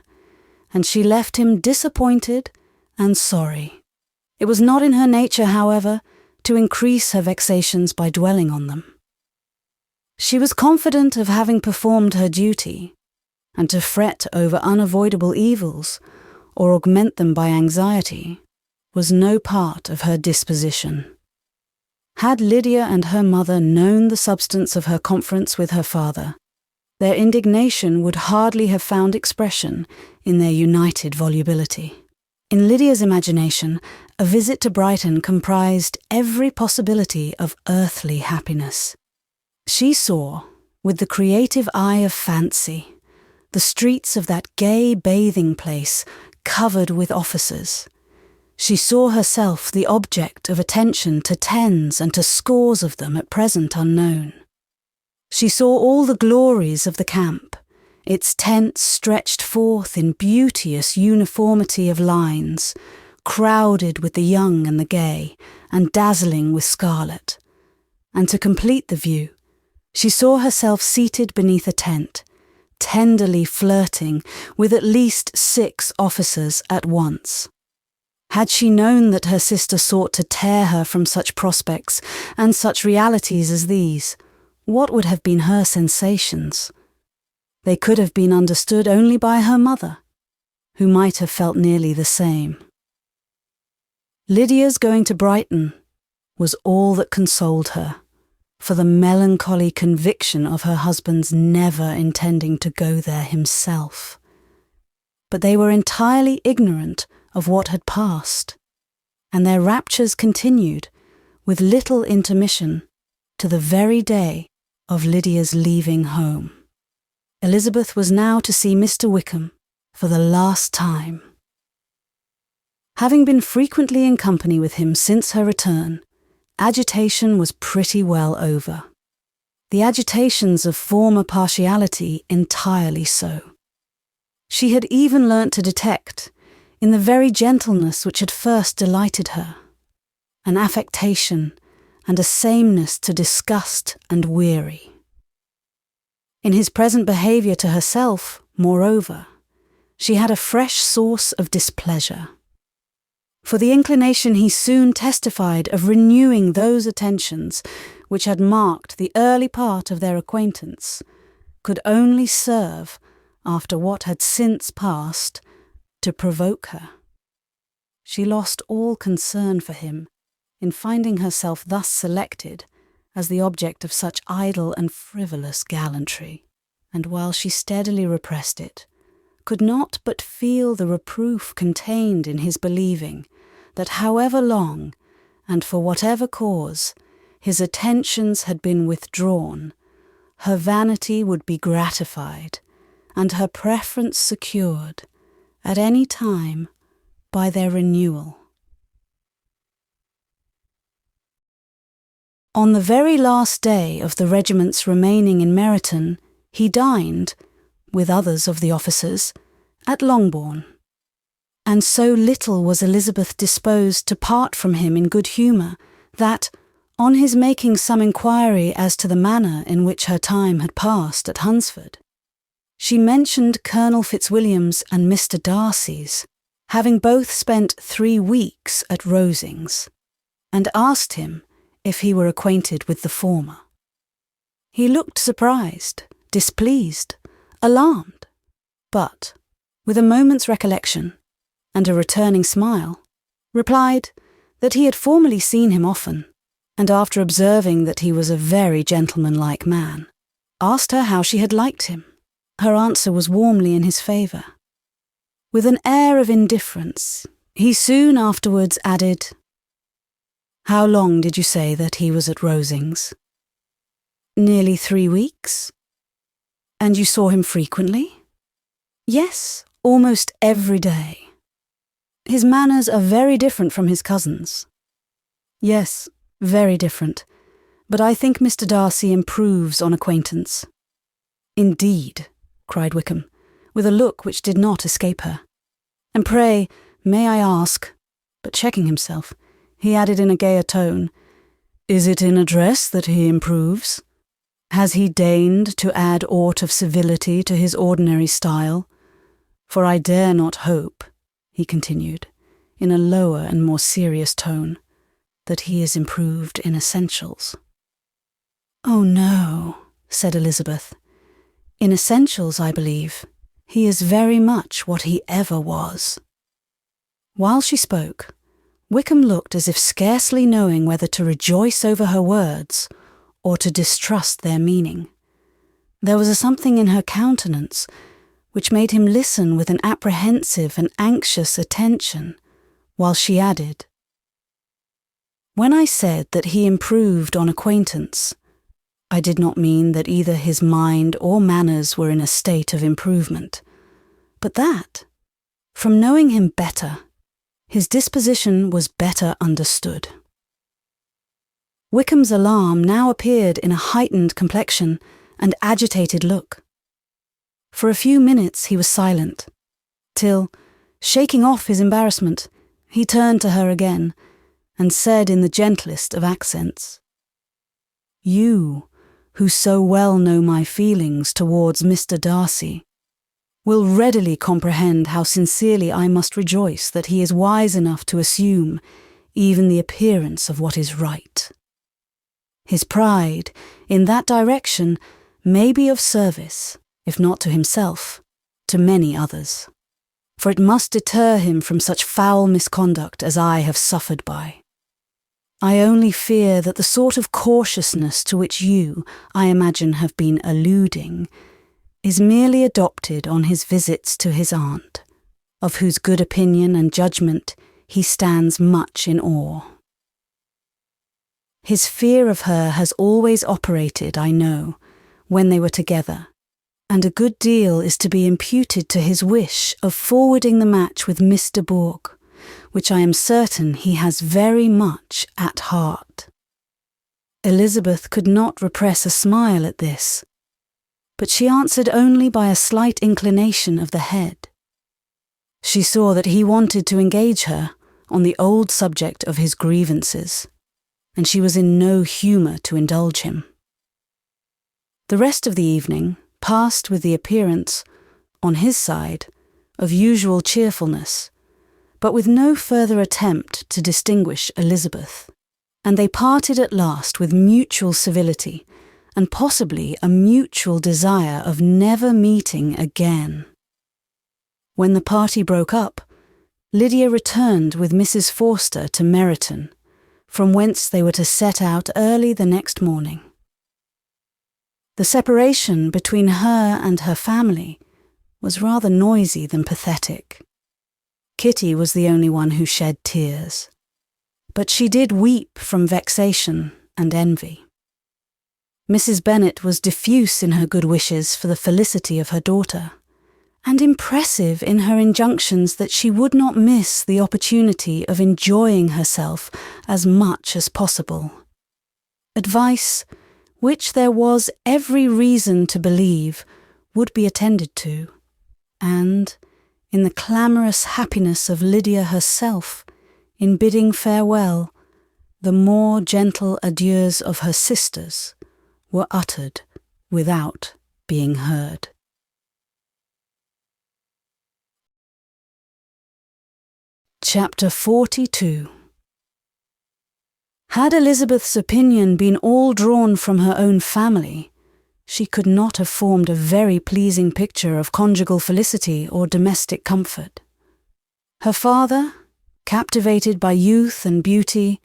and she left him disappointed and sorry. It was not in her nature, however, to increase her vexations by dwelling on them. She was confident of having performed her duty, and to fret over unavoidable evils, or augment them by anxiety, was no part of her disposition. Had Lydia and her mother known the substance of her conference with her father, their indignation would hardly have found expression in their united volubility. In Lydia's imagination, a visit to Brighton comprised every possibility of earthly happiness. She saw, with the creative eye of fancy, the streets of that gay bathing place covered with officers. She saw herself the object of attention to tens and to scores of them at present unknown. She saw all the glories of the camp, its tents stretched forth in beauteous uniformity of lines, crowded with the young and the gay, and dazzling with scarlet. And to complete the view, she saw herself seated beneath a tent, tenderly flirting with at least 6 officers at once. Had she known that her sister sought to tear her from such prospects and such realities as these, what would have been her sensations? They could have been understood only by her mother, who might have felt nearly the same. Lydia's going to Brighton was all that consoled her, for the melancholy conviction of her husband's never intending to go there himself. But they were entirely ignorant of what had passed, and their raptures continued, with little intermission, to the very day of Lydia's leaving home. Elizabeth was now to see Mr. Wickham for the last time. Having been frequently in company with him since her return, agitation was pretty well over. The agitations of former partiality entirely so. She had even learnt to detect, in the very gentleness which had first delighted her, an affectation and a sameness to disgust and weary. In his present behaviour to herself, moreover, she had a fresh source of displeasure. For the inclination he soon testified of renewing those attentions which had marked the early part of their acquaintance could only serve, after what had since passed, to provoke her. She lost all concern for him in finding herself thus selected as the object of such idle and frivolous gallantry, and while she steadily repressed it, could not but feel the reproof contained in his believing that however long, and for whatever cause, his attentions had been withdrawn, her vanity would be gratified, and her preference secured, at any time, by their renewal. On the very last day of the regiment's remaining in Meryton, he dined, with others of the officers, at Longbourn. And so little was Elizabeth disposed to part from him in good humour, that, on his making some inquiry as to the manner in which her time had passed at Hunsford, she mentioned Colonel Fitzwilliam's and Mr. Darcy's, having both spent 3 weeks at Rosings, and asked him if he were acquainted with the former. He looked surprised, displeased, alarmed, but, with a moment's recollection, and a returning smile, replied that he had formerly seen him often, and after observing that he was a very gentlemanlike man, asked her how she had liked him. Her answer was warmly in his favour. With an air of indifference, he soon afterwards added, "How long did you say that he was at Rosings?" "Nearly 3 weeks." "And you saw him frequently?" "Yes, almost every day." "His manners are very different from his cousin's." "Yes, very different, but I think Mr. Darcy improves on acquaintance." "Indeed," cried Wickham, with a look which did not escape her. "And pray, may I ask," but checking himself, he added in a gayer tone, "is it in address that he improves? Has he deigned to add aught of civility to his ordinary style? For I dare not hope," he continued, in a lower and more serious tone, that he is improved in essentials. "Oh no," said Elizabeth. "In essentials, I believe, he is very much what he ever was." While she spoke, Wickham looked as if scarcely knowing whether to rejoice over her words or to distrust their meaning. There was a something in her countenance which made him listen with an apprehensive and anxious attention, while she added, "When I said that he improved on acquaintance, I did not mean that either his mind or manners were in a state of improvement, but that, from knowing him better, his disposition was better understood." Wickham's alarm now appeared in a heightened complexion and agitated look. For a few minutes he was silent, till, shaking off his embarrassment, he turned to her again and said in the gentlest of accents, "You, who so well know my feelings towards Mr. Darcy, will readily comprehend how sincerely I must rejoice that he is wise enough to assume even the appearance of what is right. His pride, in that direction, may be of service, if not to himself, to many others, for it must deter him from such foul misconduct as I have suffered by. I only fear that the sort of cautiousness to which you, I imagine, have been alluding, is merely adopted on his visits to his aunt, of whose good opinion and judgment he stands much in awe. His fear of her has always operated, I know, when they were together, and a good deal is to be imputed to his wish of forwarding the match with Mr. Bourke, which I am certain he has very much at heart." Elizabeth could not repress a smile at this, but she answered only by a slight inclination of the head. She saw that he wanted to engage her on the old subject of his grievances, and she was in no humour to indulge him. The rest of the evening passed with the appearance, on his side, of usual cheerfulness, but with no further attempt to distinguish Elizabeth, and they parted at last with mutual civility and possibly a mutual desire of never meeting again. When the party broke up, Lydia returned with Mrs. Forster to Meryton, from whence they were to set out early the next morning. The separation between her and her family was rather noisy than pathetic. Kitty was the only one who shed tears, but she did weep from vexation and envy. Mrs. Bennet was diffuse in her good wishes for the felicity of her daughter, and impressive in her injunctions that she would not miss the opportunity of enjoying herself as much as possible. Advice which there was every reason to believe would be attended to, and, in the clamorous happiness of Lydia herself, in bidding farewell, the more gentle adieus of her sisters were uttered without being heard. Chapter 42. Had Elizabeth's opinion been all drawn from her own family, she could not have formed a very pleasing picture of conjugal felicity or domestic comfort. Her father, captivated by youth and beauty,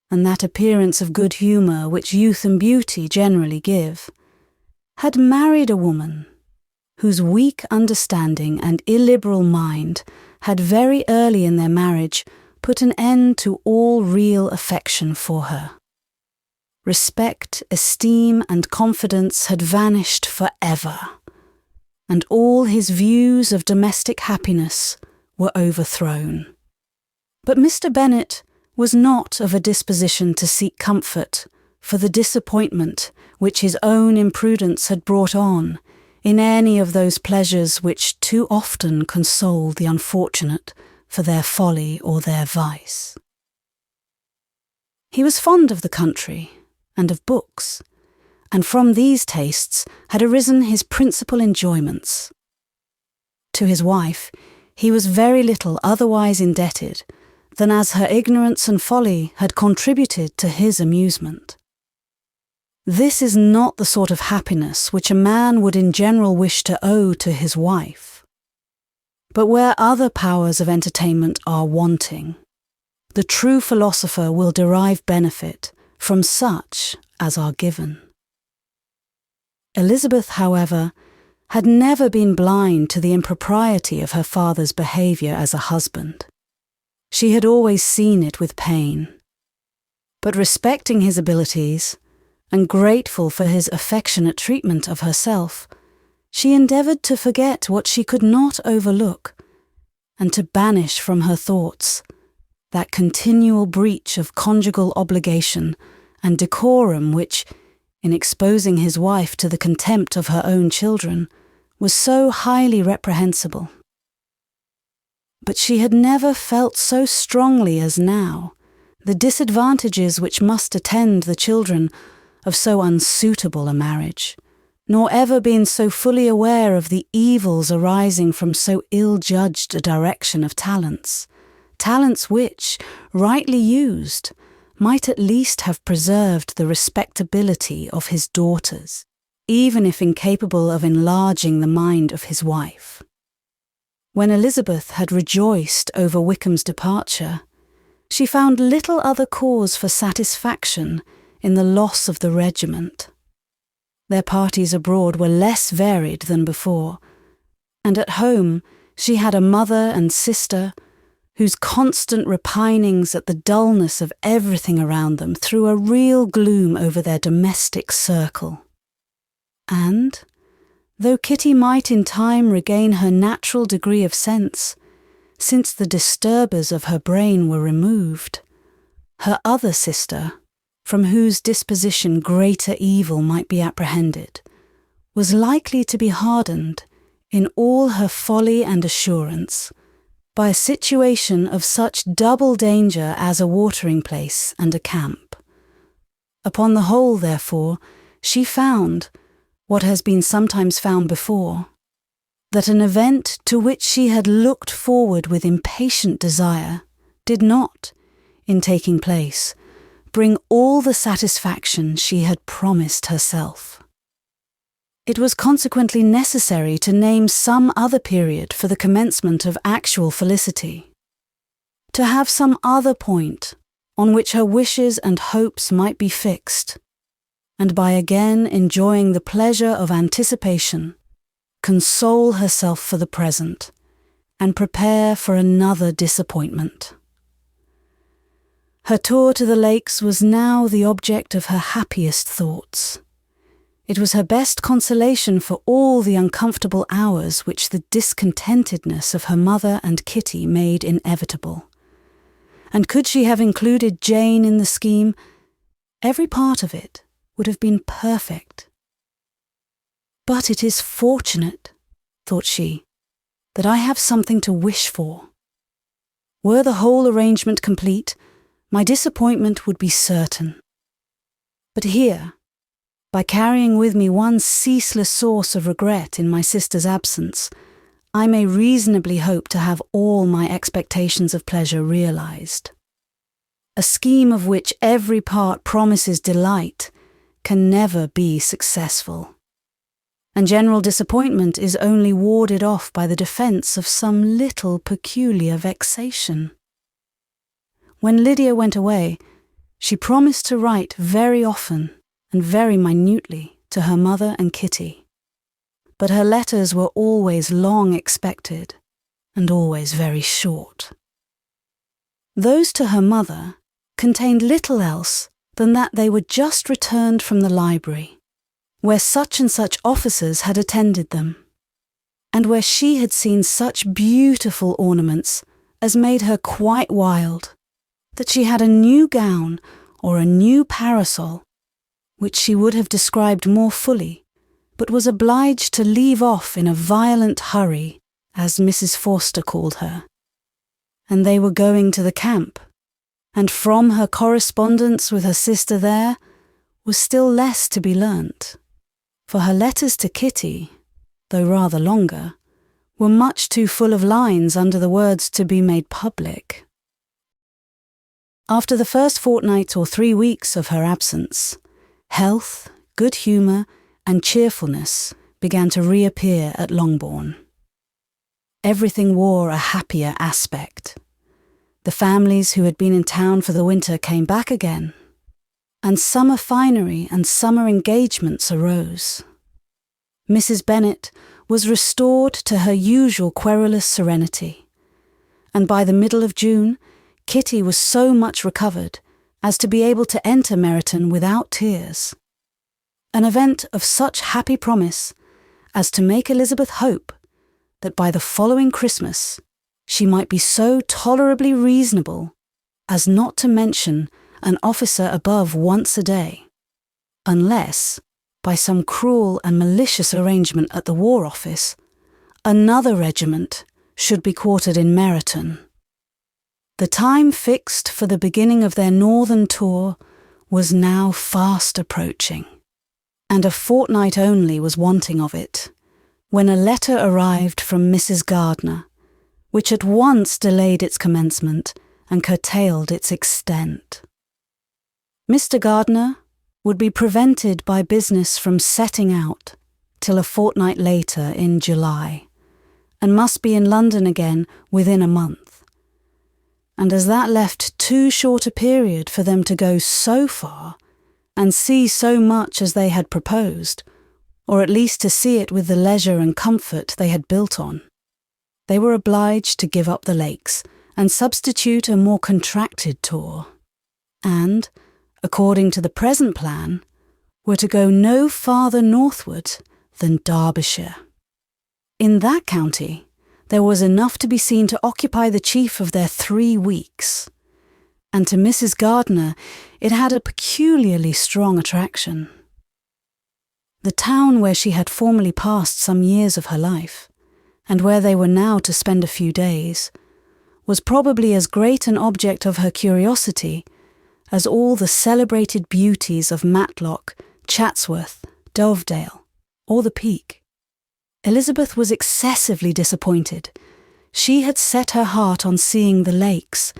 and that appearance of good humour which youth and beauty generally give, had married a woman whose weak understanding and illiberal mind had very early in their marriage put an end to all real affection for her. Respect, esteem, and confidence had vanished forever, and all his views of domestic happiness were overthrown. But Mr. Bennet was not of a disposition to seek comfort for the disappointment which his own imprudence had brought on in any of those pleasures which too often console the unfortunate for their folly or their vice. He was fond of the country and of books, and from these tastes had arisen his principal enjoyments. To his wife he was very little otherwise indebted than as her ignorance and folly had contributed to his amusement. This is not the sort of happiness which a man would in general wish to owe to his wife. But where other powers of entertainment are wanting, the true philosopher will derive benefit from such as are given. Elizabeth, however, had never been blind to the impropriety of her father's behaviour as a husband. She had always seen it with pain. But respecting his abilities, and grateful for his affectionate treatment of herself, she endeavoured to forget what she could not overlook, and to banish from her thoughts that continual breach of conjugal obligation and decorum which, in exposing his wife to the contempt of her own children, was so highly reprehensible. But she had never felt so strongly as now the disadvantages which must attend the children of so unsuitable a marriage, nor ever been so fully aware of the evils arising from so ill-judged a direction of talents which, rightly used, might at least have preserved the respectability of his daughters, even if incapable of enlarging the mind of his wife. When Elizabeth had rejoiced over Wickham's departure, she found little other cause for satisfaction in the loss of the regiment. Their parties abroad were less varied than before, and at home she had a mother and sister whose constant repinings at the dullness of everything around them threw a real gloom over their domestic circle. And, though Kitty might in time regain her natural degree of sense, since the disturbers of her brain were removed, her other sister, from whose disposition greater evil might be apprehended, was likely to be hardened in all her folly and assurance by a situation of such double danger as a watering place and a camp. Upon the whole, therefore, she found, what has been sometimes found before, that an event to which she had looked forward with impatient desire did not, in taking place, bring all the satisfaction she had promised herself. It was consequently necessary to name some other period for the commencement of actual felicity, to have some other point on which her wishes and hopes might be fixed, and by again enjoying the pleasure of anticipation, console herself for the present, and prepare for another disappointment. Her tour to the lakes was now the object of her happiest thoughts. It was her best consolation for all the uncomfortable hours which the discontentedness of her mother and Kitty made inevitable. And could she have included Jane in the scheme, every part of it would have been perfect. But it is fortunate, thought she, that I have something to wish for. Were the whole arrangement complete, my disappointment would be certain. But here, by carrying with me one ceaseless source of regret in my sister's absence, I may reasonably hope to have all my expectations of pleasure realized. A scheme of which every part promises delight can never be successful, and general disappointment is only warded off by the defence of some little peculiar vexation. When Lydia went away, she promised to write very often and very minutely to her mother and Kitty, but her letters were always long expected and always very short. Those to her mother contained little else than that they were just returned from the library, where such and such officers had attended them, and where she had seen such beautiful ornaments as made her quite wild, that she had a new gown or a new parasol, which she would have described more fully, but was obliged to leave off in a violent hurry, as Mrs. Forster called her. And they were going to the camp, and from her correspondence with her sister there was still less to be learnt, for her letters to Kitty, though rather longer, were much too full of lines under the words to be made public. After the first fortnight or 3 weeks of her absence, health, good humour, and cheerfulness began to reappear at Longbourn. Everything wore a happier aspect. The families who had been in town for the winter came back again, and summer finery and summer engagements arose. Mrs. Bennet was restored to her usual querulous serenity, and by the middle of June, Kitty was so much recovered as to be able to enter Meryton without tears. An event of such happy promise as to make Elizabeth hope that by the following Christmas she might be so tolerably reasonable as not to mention an officer above once a day, unless, by some cruel and malicious arrangement at the War Office, another regiment should be quartered in Meryton. The time fixed for the beginning of their northern tour was now fast approaching, and a fortnight only was wanting of it, when a letter arrived from Mrs. Gardiner, which at once delayed its commencement and curtailed its extent. Mr. Gardiner would be prevented by business from setting out till a fortnight later in July, and must be in London again within a month. And as that left too short a period for them to go so far and see so much as they had proposed, or at least to see it with the leisure and comfort they had built on, they were obliged to give up the lakes and substitute a more contracted tour, and, according to the present plan, were to go no farther northward than Derbyshire. In that county, there was enough to be seen to occupy the chief of their 3 weeks, and to Mrs. Gardiner it had a peculiarly strong attraction. The town where she had formerly passed some years of her life, and where they were now to spend a few days, was probably as great an object of her curiosity as all the celebrated beauties of Matlock, Chatsworth, Dovedale, or the Peak. Elizabeth was excessively disappointed. She had set her heart on seeing the lakes,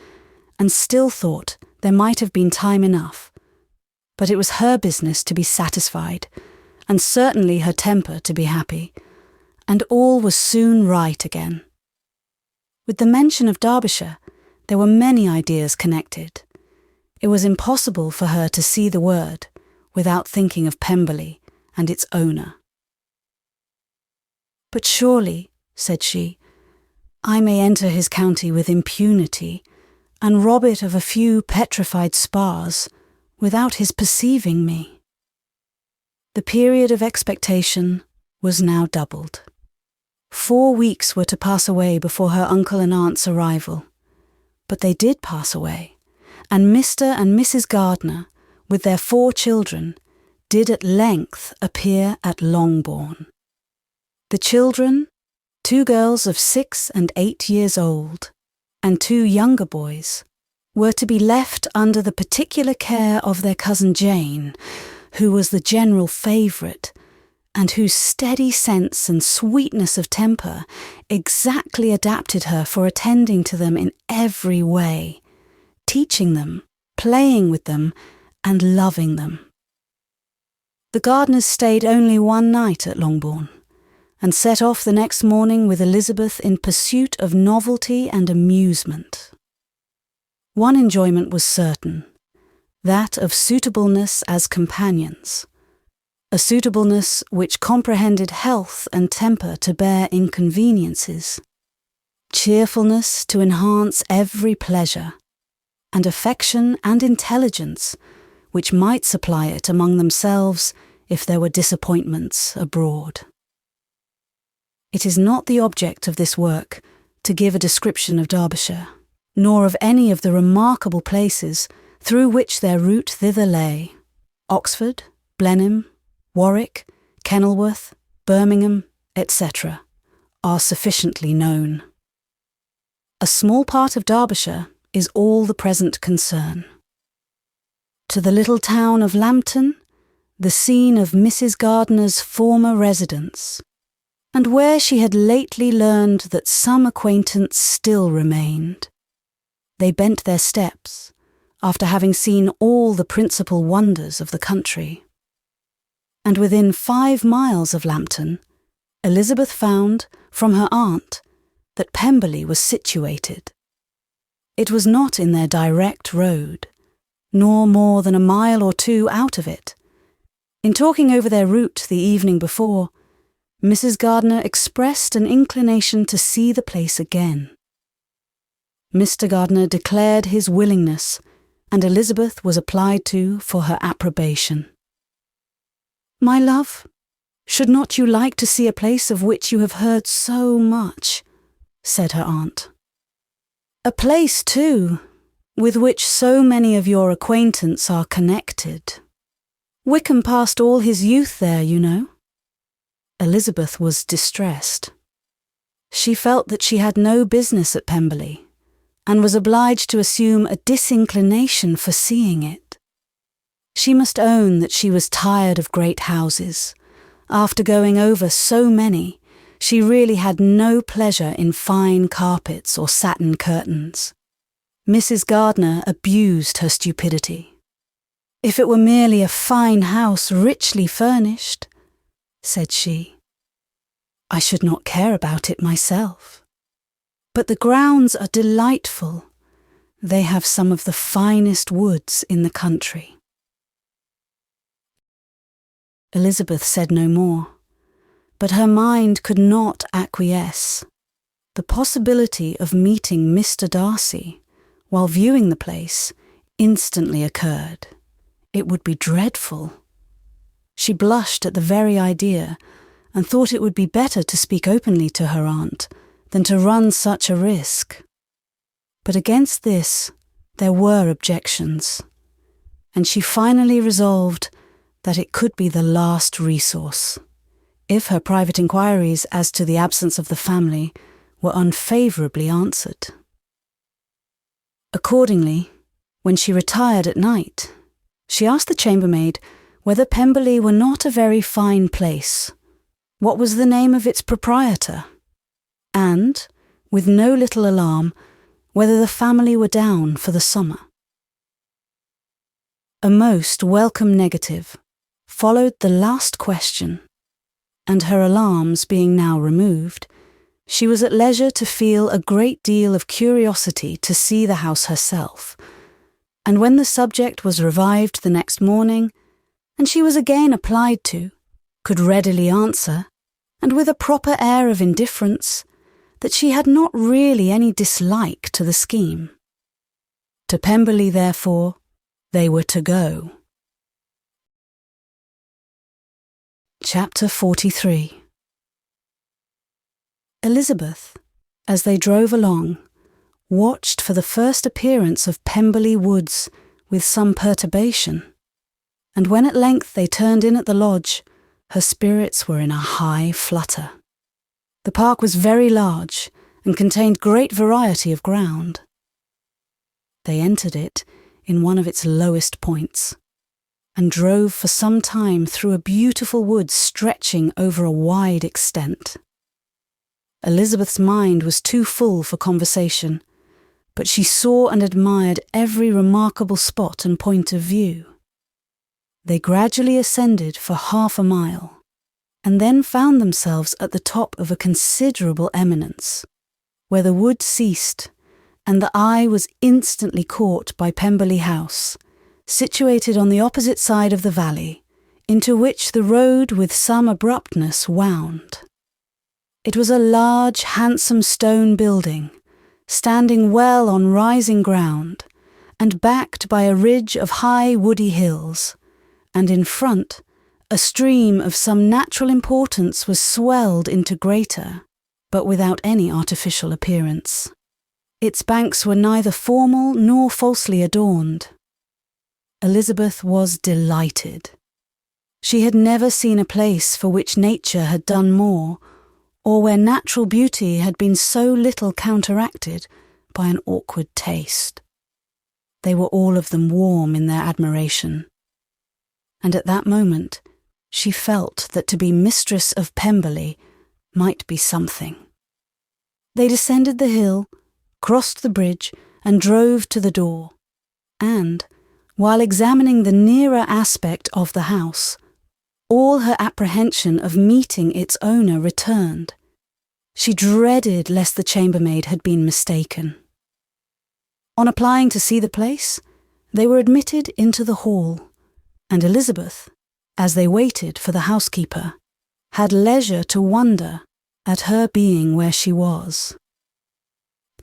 and still thought there might have been time enough. But it was her business to be satisfied, and certainly her temper to be happy, and all was soon right again. With the mention of Derbyshire, there were many ideas connected. It was impossible for her to see the word without thinking of Pemberley and its owner. "But surely," said she, "I may enter his county with impunity, and rob it of a few petrified spars, without his perceiving me." The period of expectation was now doubled. 4 weeks were to pass away before her uncle and aunt's arrival, but they did pass away, and Mr. and Mrs. Gardiner, with their 4 children, did at length appear at Longbourn. The children, 2 girls of 6 and 8 years old, and 2 younger boys, were to be left under the particular care of their cousin Jane, who was the general favourite, and whose steady sense and sweetness of temper exactly adapted her for attending to them in every way, teaching them, playing with them, and loving them. The Gardiners stayed only 1 night at Longbourn, and set off the next morning with Elizabeth in pursuit of novelty and amusement. One enjoyment was certain, that of suitableness as companions, a suitableness which comprehended health and temper to bear inconveniences, cheerfulness to enhance every pleasure, and affection and intelligence which might supply it among themselves if there were disappointments abroad. It is not the object of this work to give a description of Derbyshire, nor of any of the remarkable places through which their route thither lay. Oxford, Blenheim, Warwick, Kenilworth, Birmingham, etc., are sufficiently known. A small part of Derbyshire is all the present concern. To the little town of Lambton, the scene of Mrs. Gardiner's former residence, and where she had lately learned that some acquaintance still remained, they bent their steps, after having seen all the principal wonders of the country. And within 5 miles of Lambton, Elizabeth found, from her aunt, that Pemberley was situated. It was not in their direct road, nor more than a mile or 2 out of it. In talking over their route the evening before, Mrs. Gardiner expressed an inclination to see the place again. Mr. Gardiner declared his willingness, and Elizabeth was applied to for her approbation. "My love, should not you like to see a place of which you have heard so much?" said her aunt. "A place, too, with which so many of your acquaintance are connected. Wickham passed all his youth there, you know." Elizabeth was distressed. She felt that she had no business at Pemberley, and was obliged to assume a disinclination for seeing it. She must own that she was tired of great houses. After going over so many, she really had no pleasure in fine carpets or satin curtains. Mrs. Gardiner abused her stupidity. "If it were merely a fine house richly furnished," said she, "I should not care about it myself. But the grounds are delightful. They have some of the finest woods in the country." Elizabeth said no more, but her mind could not acquiesce. The possibility of meeting Mr. Darcy, while viewing the place, instantly occurred. It would be dreadful. She blushed at the very idea, and thought it would be better to speak openly to her aunt than to run such a risk. But against this there were objections, and she finally resolved that it could be the last resource, if her private inquiries as to the absence of the family were unfavourably answered. Accordingly, when she retired at night, she asked the chambermaid whether Pemberley were not a very fine place, what was the name of its proprietor, and, with no little alarm, whether the family were down for the summer. A most welcome negative followed the last question, and her alarms being now removed, she was at leisure to feel a great deal of curiosity to see the house herself, and when the subject was revived the next morning, and she was again applied to, could readily answer, and with a proper air of indifference, that she had not really any dislike to the scheme. To Pemberley, therefore, they were to go. Chapter 43. Elizabeth, as they drove along, watched for the first appearance of Pemberley Woods with some perturbation, and when at length they turned in at the lodge, her spirits were in a high flutter. The park was very large and contained great variety of ground. They entered it in one of its lowest points, and drove for some time through a beautiful wood stretching over a wide extent. Elizabeth's mind was too full for conversation, but she saw and admired every remarkable spot and point of view. They gradually ascended for 1/2 mile, and then found themselves at the top of a considerable eminence, where the wood ceased, and the eye was instantly caught by Pemberley House, situated on the opposite side of the valley, into which the road with some abruptness wound. It was a large, handsome stone building, standing well on rising ground, and backed by a ridge of high woody hills, and in front a stream of some natural importance was swelled into greater, but without any artificial appearance. Its banks were neither formal nor falsely adorned. Elizabeth was delighted. She had never seen a place for which nature had done more, or where natural beauty had been so little counteracted by an awkward taste. They were all of them warm in their admiration, and at that moment she felt that to be mistress of Pemberley might be something. They descended the hill, crossed the bridge, and drove to the door. and, while examining the nearer aspect of the house, all her apprehension of meeting its owner returned. She dreaded lest the chambermaid had been mistaken. On applying to see the place, they were admitted into the hall, and Elizabeth, as they waited for the housekeeper, had leisure to wonder at her being where she was.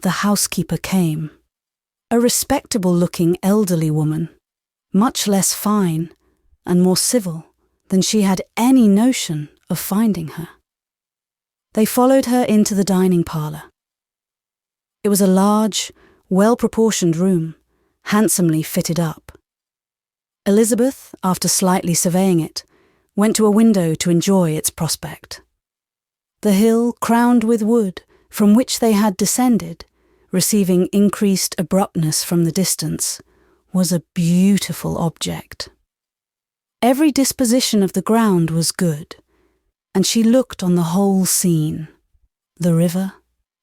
The housekeeper came, a respectable-looking elderly woman, much less fine and more civil than she had any notion of finding her. They followed her into the dining parlour. It was a large, well-proportioned room, handsomely fitted up. Elizabeth, after slightly surveying it, went to a window to enjoy its prospect. The hill crowned with wood, from which they had descended, receiving increased abruptness from the distance, was a beautiful object. Every disposition of the ground was good, and she looked on the whole scene, the river,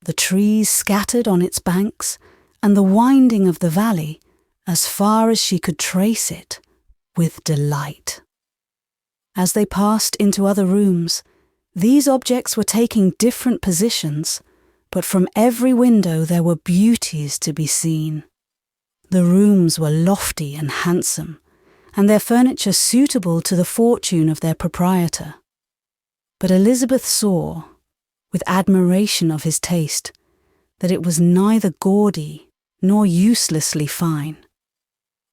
the trees scattered on its banks, and the winding of the valley, as far as she could trace it, with delight. As they passed into other rooms, these objects were taking different positions, but from every window there were beauties to be seen. The rooms were lofty and handsome, and their furniture suitable to the fortune of their proprietor. But Elizabeth saw, with admiration of his taste, that it was neither gaudy nor uselessly fine,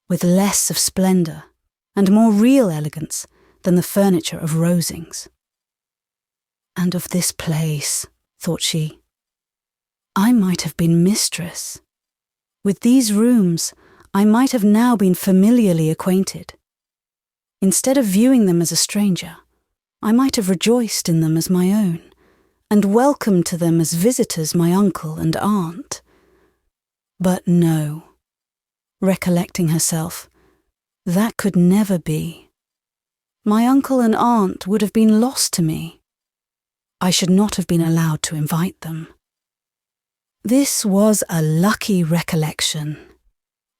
with less of splendour and more real elegance than the furniture of Rosings. And of this place, thought she, I might have been mistress. With these rooms, I might have now been familiarly acquainted. Instead of viewing them as a stranger, I might have rejoiced in them as my own, and welcomed to them as visitors my uncle and aunt. But no, recollecting herself, that could never be. My uncle and aunt would have been lost to me. I should not have been allowed to invite them. This was a lucky recollection.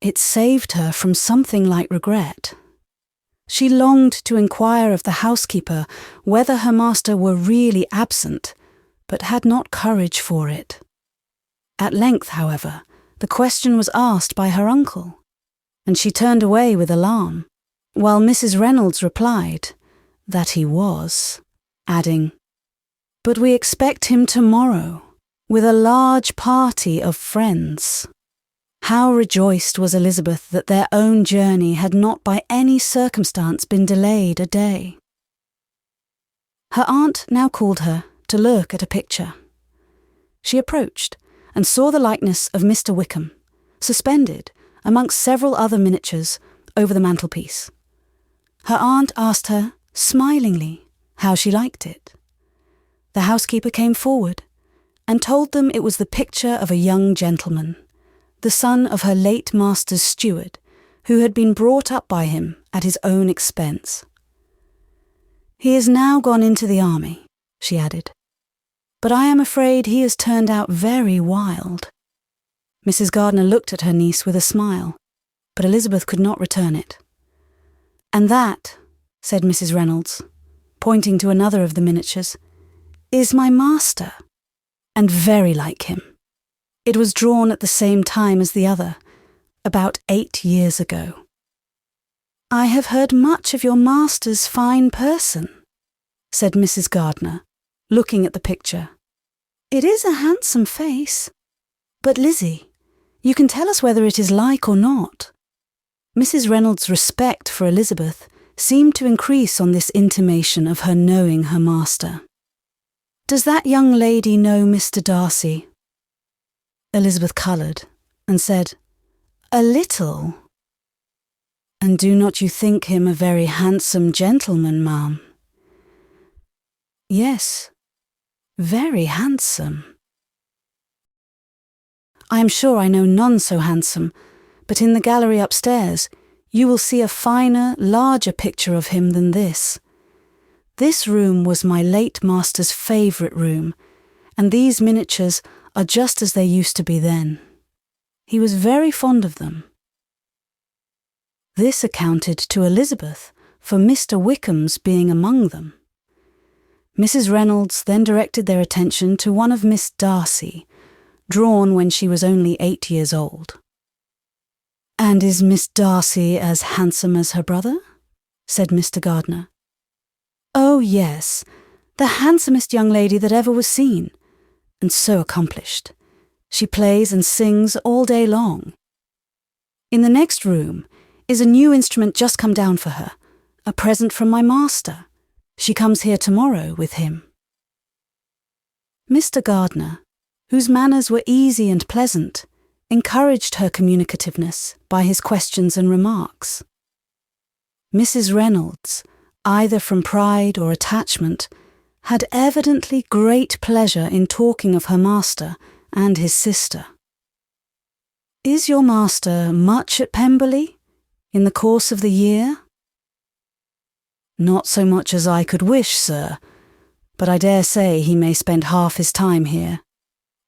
It saved her from something like regret. She longed to inquire of the housekeeper whether her master were really absent, but had not courage for it. At length, however, the question was asked by her uncle, and she turned away with alarm, while Mrs. Reynolds replied that he was, adding, "But we expect him tomorrow, with a large party of friends." How rejoiced was Elizabeth that their own journey had not by any circumstance been delayed a day. Her aunt now called her to look at a picture. She approached and saw the likeness of Mr. Wickham, suspended, amongst several other miniatures, over the mantelpiece. Her aunt asked her, smilingly, how she liked it. The housekeeper came forward and told them it was the picture of a young gentleman, the son of her late master's steward, who had been brought up by him at his own expense. "He is now gone into the army," she added, "but I am afraid he has turned out very wild." Mrs. Gardiner looked at her niece with a smile, but Elizabeth could not return it. "And that," said Mrs. Reynolds, pointing to another of the miniatures, "is my master, and very like him. It was drawn at the same time as the other, about 8 years ago." "I have heard much of your master's fine person," said Mrs. Gardiner, looking at the picture. "It is a handsome face. But Lizzie, you can tell us whether it is like or not." Mrs. Reynolds' respect for Elizabeth seemed to increase on this intimation of her knowing her master. "Does that young lady know Mr. Darcy?" Elizabeth coloured and said, "A little." "And do not you think him a very handsome gentleman, ma'am?" "Yes, very handsome." "I am sure I know none so handsome, but in the gallery upstairs you will see a finer, larger picture of him than this. This room was my late master's favourite room, and these miniatures are just as they used to be then. He was very fond of them." This accounted to Elizabeth for Mr. Wickham's being among them. Mrs. Reynolds then directed their attention to one of Miss Darcy, drawn when she was only 8 years old. "And is Miss Darcy as handsome as her brother?" said Mr. Gardiner. "Oh, yes, the handsomest young lady that ever was seen, and so accomplished. She plays and sings all day long. In the next room is a new instrument just come down for her, a present from my master. She comes here tomorrow with him." Mr. Gardiner, whose manners were easy and pleasant, encouraged her communicativeness by his questions and remarks. Mrs. Reynolds, either from pride or attachment, had evidently great pleasure in talking of her master and his sister. "Is your master much at Pemberley in the course of the year?" "Not so much as I could wish, sir, but I dare say he may spend half his time here,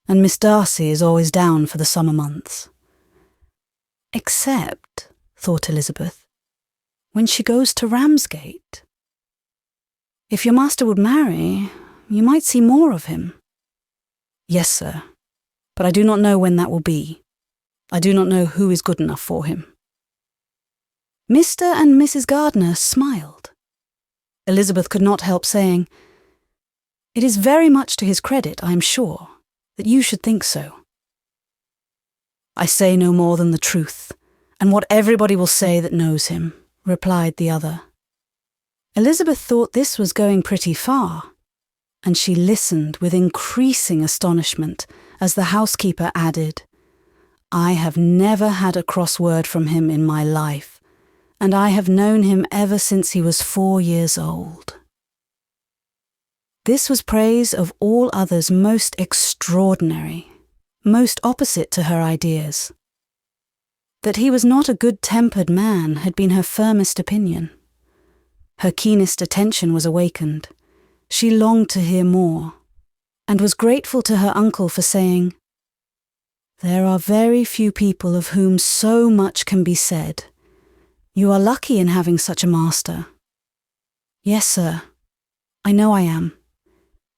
and Miss Darcy is always down for the summer months." "Except," thought Elizabeth, "when she goes to Ramsgate. If your master would marry, you might see more of him." "Yes, sir, but I do not know when that will be. I do not know who is good enough for him." Mr. and Mrs. Gardiner smiled. Elizabeth could not help saying, "It is very much to his credit, I am sure, that you should think so." "I say no more than the truth, and what everybody will say that knows him," replied the other. Elizabeth thought this was going pretty far, and she listened with increasing astonishment as the housekeeper added, "I have never had a cross word from him in my life, and I have known him ever since he was 4 years old." This was praise of all others most extraordinary, most opposite to her ideas. That he was not a good-tempered man had been her firmest opinion. Her keenest attention was awakened. She longed to hear more, and was grateful to her uncle for saying, "There are very few people of whom so much can be said. You are lucky in having such a master." "Yes, sir, I know I am.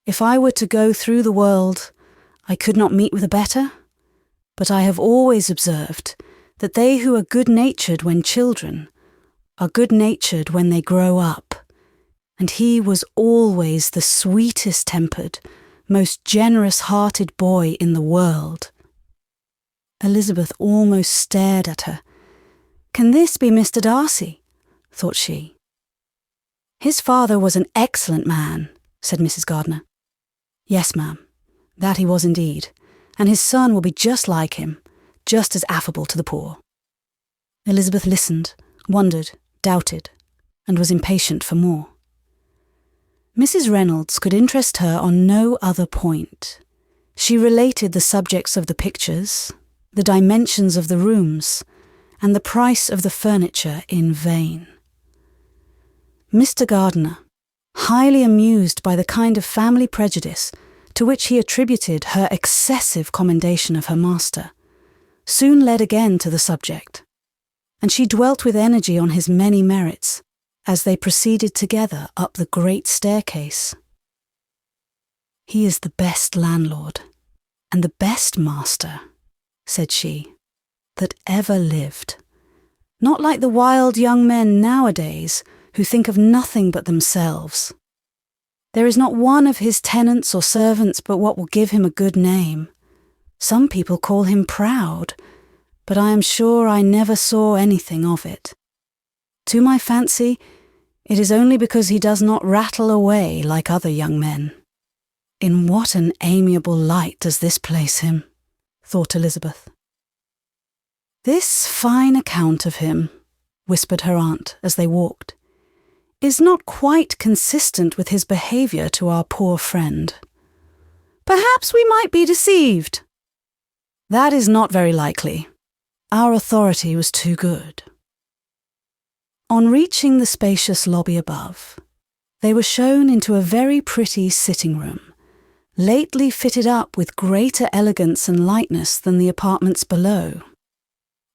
If I were to go through the world, I could not meet with a better, but I have always observed that they who are good-natured when children are good-natured when they grow up, and he was always the sweetest-tempered, most generous-hearted boy in the world." Elizabeth almost stared at her. "Can this be Mr. Darcy?" thought she. "His father was an excellent man," said Mrs. Gardiner. "Yes, ma'am, that he was indeed, and his son will be just like him, just as affable to the poor." Elizabeth listened, wondered, doubted, and was impatient for more. Mrs. Reynolds could interest her on no other point. She related the subjects of the pictures, the dimensions of the rooms, and the price of the furniture in vain. Mr. Gardiner, highly amused by the kind of family prejudice to which he attributed her excessive commendation of her master, soon led again to the subject, and she dwelt with energy on his many merits as they proceeded together up the great staircase. "He is the best landlord and the best master," said she, "that ever lived. Not like the wild young men nowadays who think of nothing but themselves. There is not one of his tenants or servants but what will give him a good name. Some people call him proud, but I am sure I never saw anything of it. To my fancy, it is only because he does not rattle away like other young men." "In what an amiable light does this place him," thought Elizabeth. "This fine account of him," whispered her aunt as they walked, "is not quite consistent with his behaviour to our poor friend. Perhaps we might be deceived." "That is not very likely. Our authority was too good." On reaching the spacious lobby above, they were shown into a very pretty sitting-room, lately fitted up with greater elegance and lightness than the apartments below.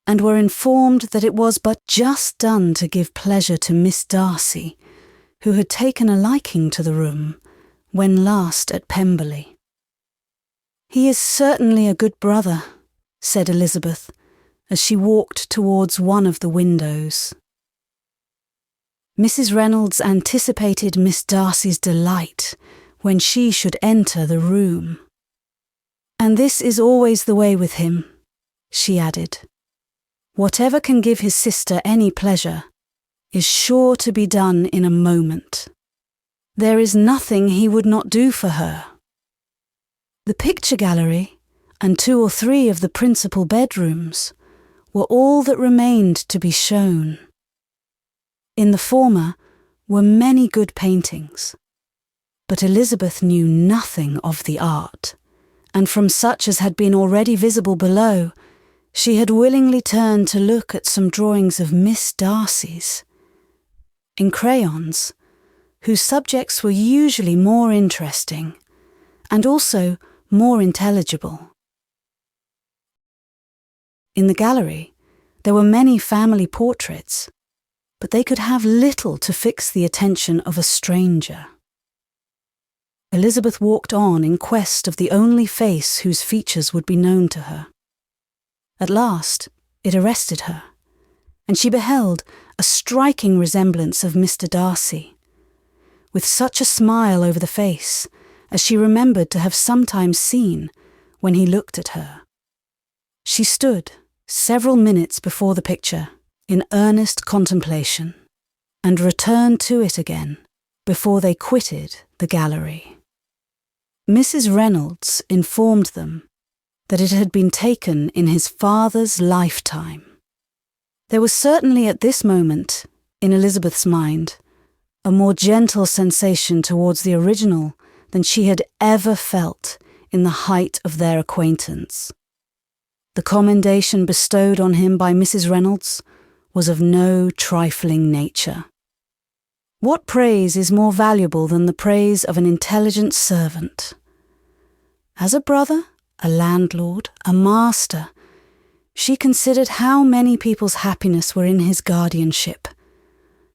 and were informed that it was but just done to give pleasure to Miss Darcy, who had taken a liking to the room when last at Pemberley. "He is certainly a good brother," said Elizabeth, as she walked towards one of the windows. Mrs. Reynolds anticipated Miss Darcy's delight when she should enter the room. "And this is always the way with him," she added. "Whatever can give his sister any pleasure is sure to be done in a moment. There is nothing he would not do for her." The picture gallery and 2 or 3 of the principal bedrooms were all that remained to be shown. In the former were many good paintings, but Elizabeth knew nothing of the art, and from such as had been already visible below, she had willingly turned to look at some drawings of Miss Darcy's, in crayons, whose subjects were usually more interesting, and also more intelligible. In the gallery, there were many family portraits, but they could have little to fix the attention of a stranger. Elizabeth walked on in quest of the only face whose features would be known to her. At last, it arrested her, and she beheld a striking resemblance of Mr. Darcy, with such a smile over the face as she remembered to have sometimes seen when he looked at her. She stood several minutes before the picture in earnest contemplation, and returned to it again before they quitted the gallery. Mrs. Reynolds informed them that it had been taken in his father's lifetime. There was certainly at this moment, in Elizabeth's mind, a more gentle sensation towards the original than she had ever felt in the height of their acquaintance. The commendation bestowed on him by Mrs. Reynolds was of no trifling nature. What praise is more valuable than the praise of an intelligent servant? As a brother, a landlord, a master, she considered how many people's happiness were in his guardianship,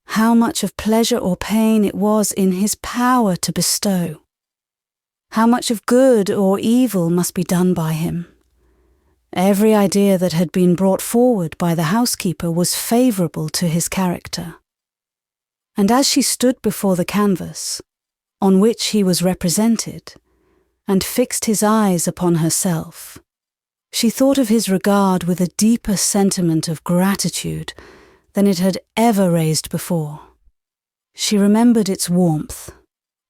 how much of pleasure or pain it was in his power to bestow, how much of good or evil must be done by him. Every idea that had been brought forward by the housekeeper was favourable to his character. And as she stood before the canvas, on which he was represented, and fixed his eyes upon herself, she thought of his regard with a deeper sentiment of gratitude than it had ever raised before. She remembered its warmth,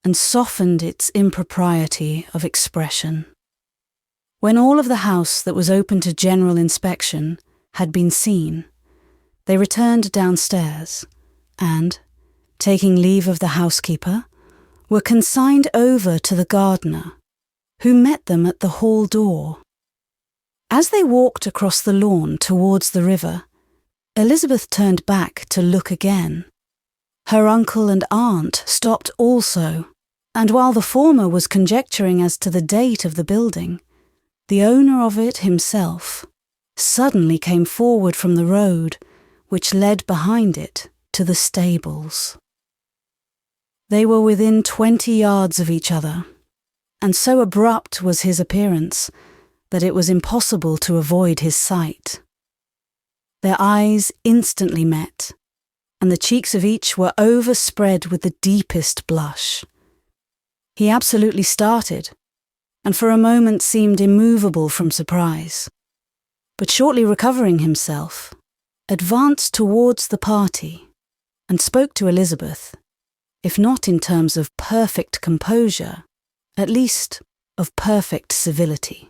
and softened its impropriety of expression. When all of the house that was open to general inspection had been seen, they returned downstairs, and, taking leave of the housekeeper, were consigned over to the gardener, who met them at the hall door. As they walked across the lawn towards the river, Elizabeth turned back to look again. Her uncle and aunt stopped also, and while the former was conjecturing as to the date of the building, the owner of it himself suddenly came forward from the road which led behind it to the stables. They were within 20 yards of each other, and so abrupt was his appearance that it was impossible to avoid his sight. Their eyes instantly met, and the cheeks of each were overspread with the deepest blush. He absolutely started, and for a moment seemed immovable from surprise, but shortly recovering himself, advanced towards the party, and spoke to Elizabeth, if not in terms of perfect composure, at least of perfect civility.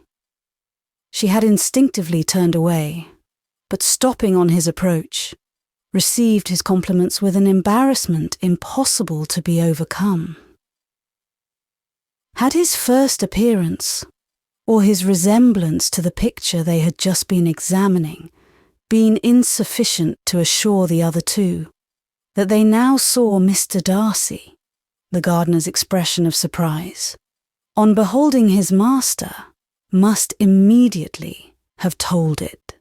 She had instinctively turned away, but stopping on his approach, received his compliments with an embarrassment impossible to be overcome. Had his first appearance, or his resemblance to the picture they had just been examining, been insufficient to assure the other two that they now saw Mr. Darcy, the gardener's expression of surprise, on beholding his master, must immediately have told it.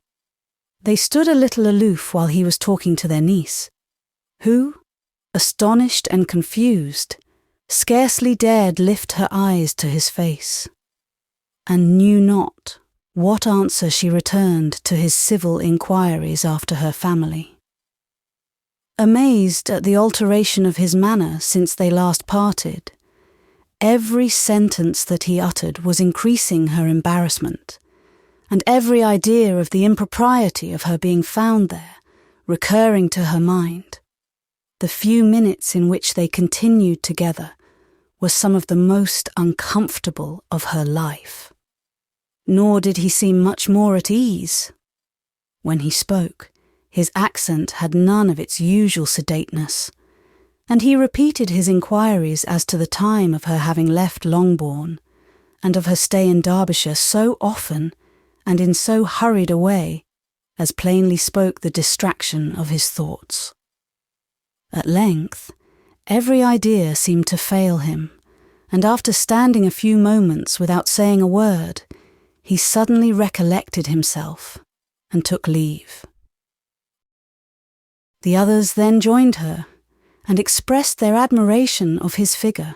They stood a little aloof while he was talking to their niece, who, astonished and confused, scarcely dared lift her eyes to his face, and knew not what answer she returned to his civil inquiries after her family. Amazed at the alteration of his manner since they last parted, every sentence that he uttered was increasing her embarrassment, and every idea of the impropriety of her being found there recurring to her mind. The few minutes in which they continued together were some of the most uncomfortable of her life. Nor did he seem much more at ease. When he spoke, his accent had none of its usual sedateness, and he repeated his inquiries as to the time of her having left Longbourn, and of her stay in Derbyshire so often and in so hurried a way as plainly spoke the distraction of his thoughts. At length, every idea seemed to fail him, and after standing a few moments without saying a word, he suddenly recollected himself and took leave. The others then joined her and expressed their admiration of his figure,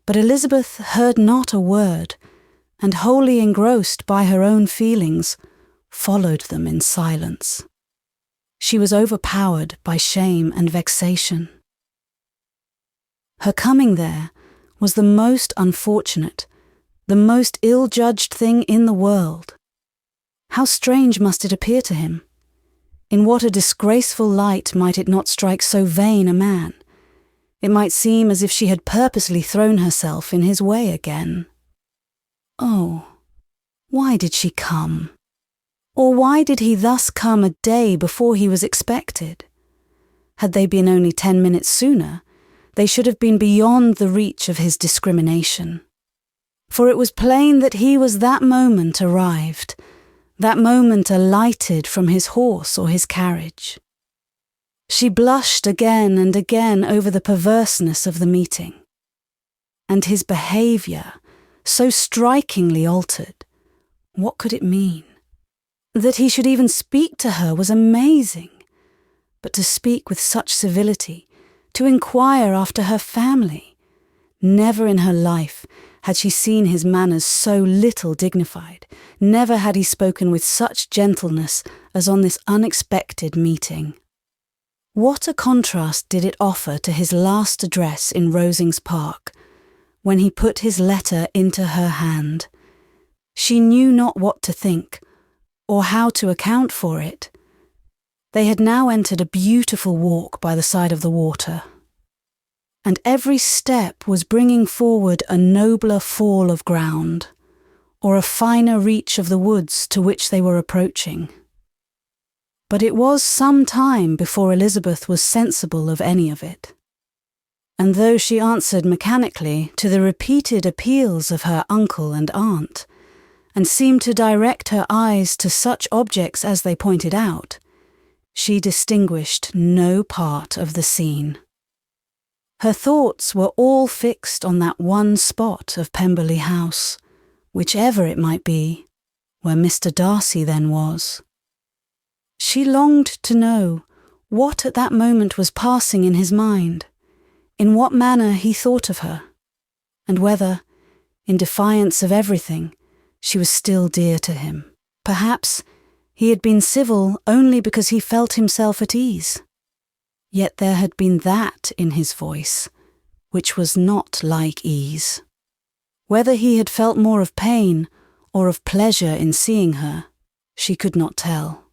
but Elizabeth heard not a word, and wholly engrossed by her own feelings, followed them in silence. She was overpowered by shame and vexation. Her coming there was the most unfortunate, the most ill-judged thing in the world. How strange must it appear to him? In what a disgraceful light might it not strike so vain a man? It might seem as if she had purposely thrown herself in his way again. Oh, why did she come? Or why did he thus come a day before he was expected? Had they been only 10 minutes sooner, they should have been beyond the reach of his discrimination. For it was plain that he was that moment arrived, that moment alighted from his horse or his carriage. She blushed again and again over the perverseness of the meeting. And his behaviour, so strikingly altered, what could it mean? That he should even speak to her was amazing, but to speak with such civility, to inquire after her family, never in her life had she seen his manners so little dignified, never had he spoken with such gentleness as on this unexpected meeting. What a contrast did it offer to his last address in Rosings Park, when he put his letter into her hand. She knew not what to think, or how to account for it. They had now entered a beautiful walk by the side of the water, and every step was bringing forward a nobler fall of ground, or a finer reach of the woods to which they were approaching. But it was some time before Elizabeth was sensible of any of it, and though she answered mechanically to the repeated appeals of her uncle and aunt, and seemed to direct her eyes to such objects as they pointed out, she distinguished no part of the scene. Her thoughts were all fixed on that one spot of Pemberley House, whichever it might be, where Mr. Darcy then was. She longed to know what at that moment was passing in his mind, in what manner he thought of her, and whether, in defiance of everything, she was still dear to him. Perhaps he had been civil only because he felt himself at ease. Yet there had been that in his voice which was not like ease. Whether he had felt more of pain or of pleasure in seeing her, she could not tell.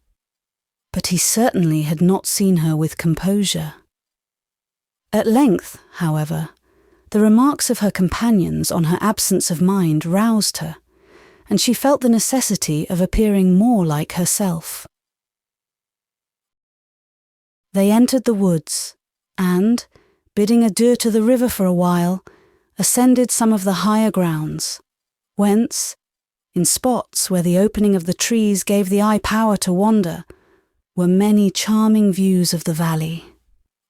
But he certainly had not seen her with composure. At length, however, the remarks of her companions on her absence of mind roused her, and she felt the necessity of appearing more like herself. They entered the woods, and, bidding adieu to the river for a while, ascended some of the higher grounds, whence, in spots where the opening of the trees gave the eye power to wander, were many charming views of the valley,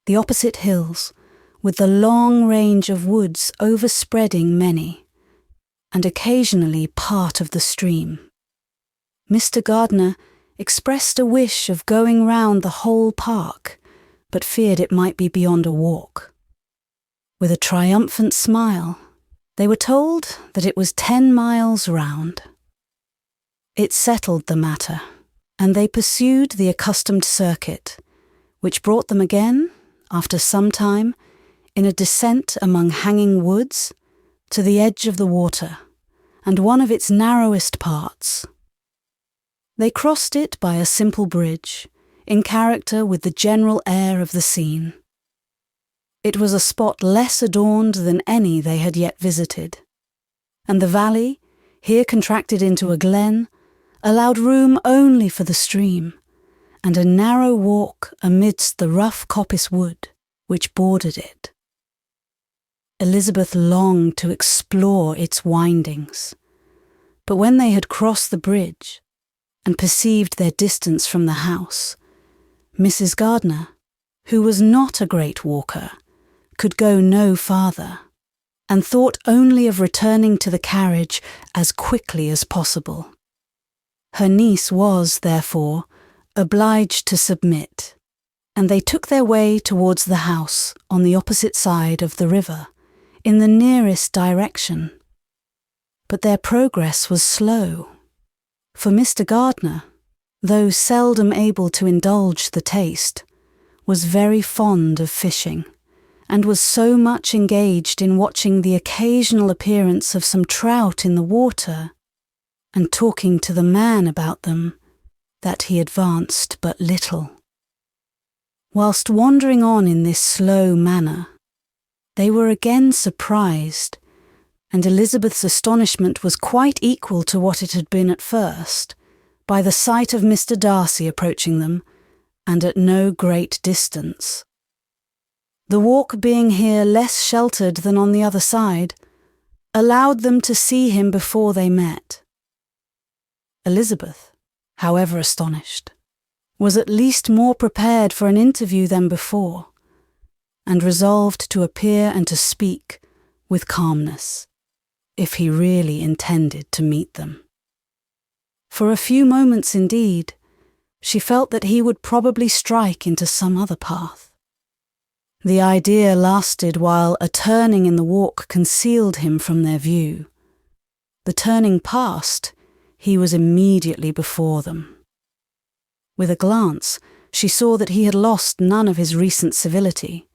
the opposite hills, with the long range of woods overspreading many, and occasionally part of the stream. Mr. Gardiner expressed a wish of going round the whole park, but feared it might be beyond a walk. With a triumphant smile, they were told that it was 10 miles round. It settled the matter, and they pursued the accustomed circuit, which brought them again, after some time, in a descent among hanging woods, to the edge of the water, and one of its narrowest parts. They crossed it by a simple bridge, in character with the general air of the scene. It was a spot less adorned than any they had yet visited, and the valley, here contracted into a glen, allowed room only for the stream, and a narrow walk amidst the rough coppice wood which bordered it. Elizabeth longed to explore its windings, but when they had crossed the bridge and perceived their distance from the house, Mrs. Gardiner, who was not a great walker, could go no farther, and thought only of returning to the carriage as quickly as possible. Her niece was, therefore, obliged to submit, and they took their way towards the house on the opposite side of the river, in the nearest direction. But their progress was slow, for Mr. Gardiner, though seldom able to indulge the taste, was very fond of fishing, and was so much engaged in watching the occasional appearance of some trout in the water, and talking to the man about them, that he advanced but little. Whilst wandering on in this slow manner, they were again surprised, and Elizabeth's astonishment was quite equal to what it had been at first, by the sight of Mr. Darcy approaching them, and at no great distance. The walk being here less sheltered than on the other side, allowed them to see him before they met. Elizabeth, however astonished, was at least more prepared for an interview than before, and resolved to appear and to speak with calmness, if he really intended to meet them. For a few moments indeed, she felt that he would probably strike into some other path. The idea lasted while a turning in the walk concealed him from their view. The turning past, he was immediately before them. With a glance, she saw that he had lost none of his recent civility,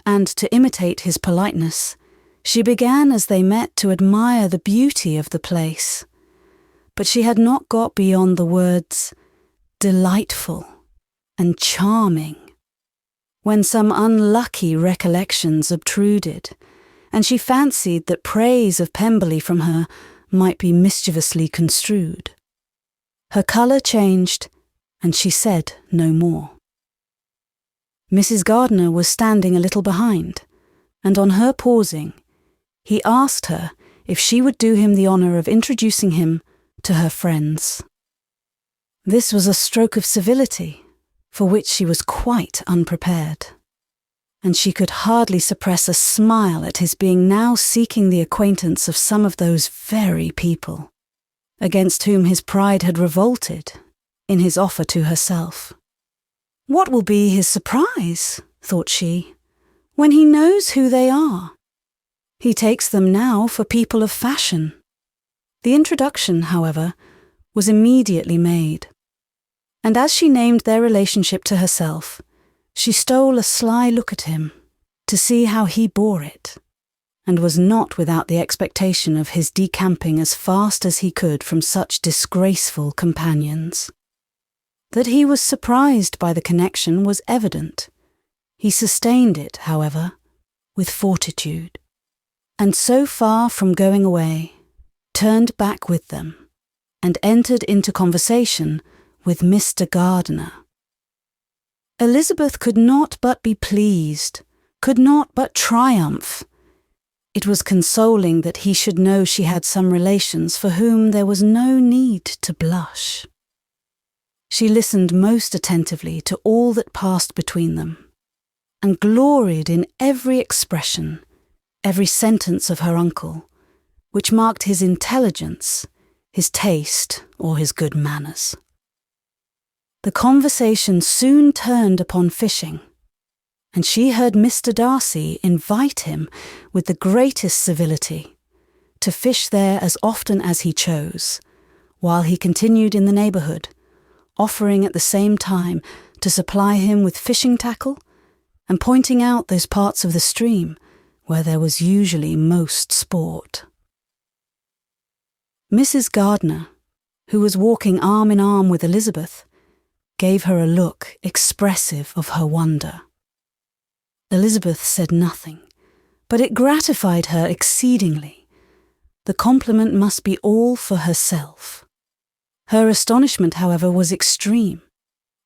and to imitate his politeness, she began as they met to admire the beauty of the place. But she had not got beyond the words delightful and charming, when some unlucky recollections obtruded, and she fancied that praise of Pemberley from her might be mischievously construed. Her colour changed, and she said no more. Mrs. Gardiner was standing a little behind, and on her pausing, he asked her if she would do him the honour of introducing him to her friends. This was a stroke of civility, for which she was quite unprepared, and she could hardly suppress a smile at his being now seeking the acquaintance of some of those very people, against whom his pride had revolted in his offer to herself. What will be his surprise, thought she, when he knows who they are? He takes them now for people of fashion. The introduction, however, was immediately made, and as she named their relationship to herself, she stole a sly look at him to see how he bore it, and was not without the expectation of his decamping as fast as he could from such disgraceful companions. That he was surprised by the connection was evident. He sustained it, however, with fortitude, and so far from going away, turned back with them, and entered into conversation with Mr. Gardiner. Elizabeth could not but be pleased, could not but triumph. It was consoling that he should know she had some relations for whom there was no need to blush. She listened most attentively to all that passed between them, and gloried in every expression, every sentence of her uncle, which marked his intelligence, his taste, or his good manners. The conversation soon turned upon fishing, and she heard Mr. Darcy invite him with the greatest civility to fish there as often as he chose, while he continued in the neighbourhood, offering at the same time to supply him with fishing tackle and pointing out those parts of the stream where there was usually most sport. Mrs. Gardiner, who was walking arm in arm with Elizabeth, gave her a look expressive of her wonder. Elizabeth said nothing, but it gratified her exceedingly. The compliment must be all for herself. Her astonishment, however, was extreme,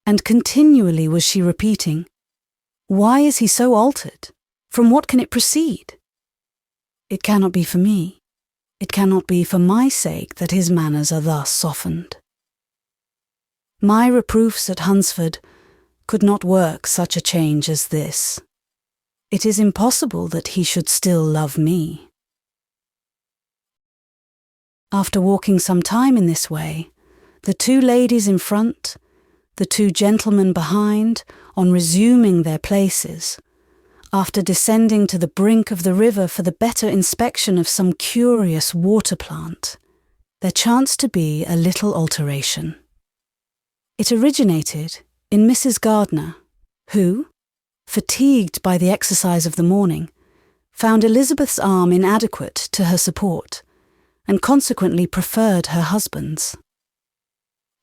and continually was she repeating, "Why is he so altered? From what can it proceed? It cannot be for me. It cannot be for my sake that his manners are thus softened. My reproofs at Hunsford could not work such a change as this. It is impossible that he should still love me." After walking some time in this way, the two ladies in front, the two gentlemen behind, on resuming their places, after descending to the brink of the river for the better inspection of some curious water plant, there chanced to be a little alteration. It originated in Mrs. Gardiner, who, fatigued by the exercise of the morning, found Elizabeth's arm inadequate to her support, and consequently preferred her husband's.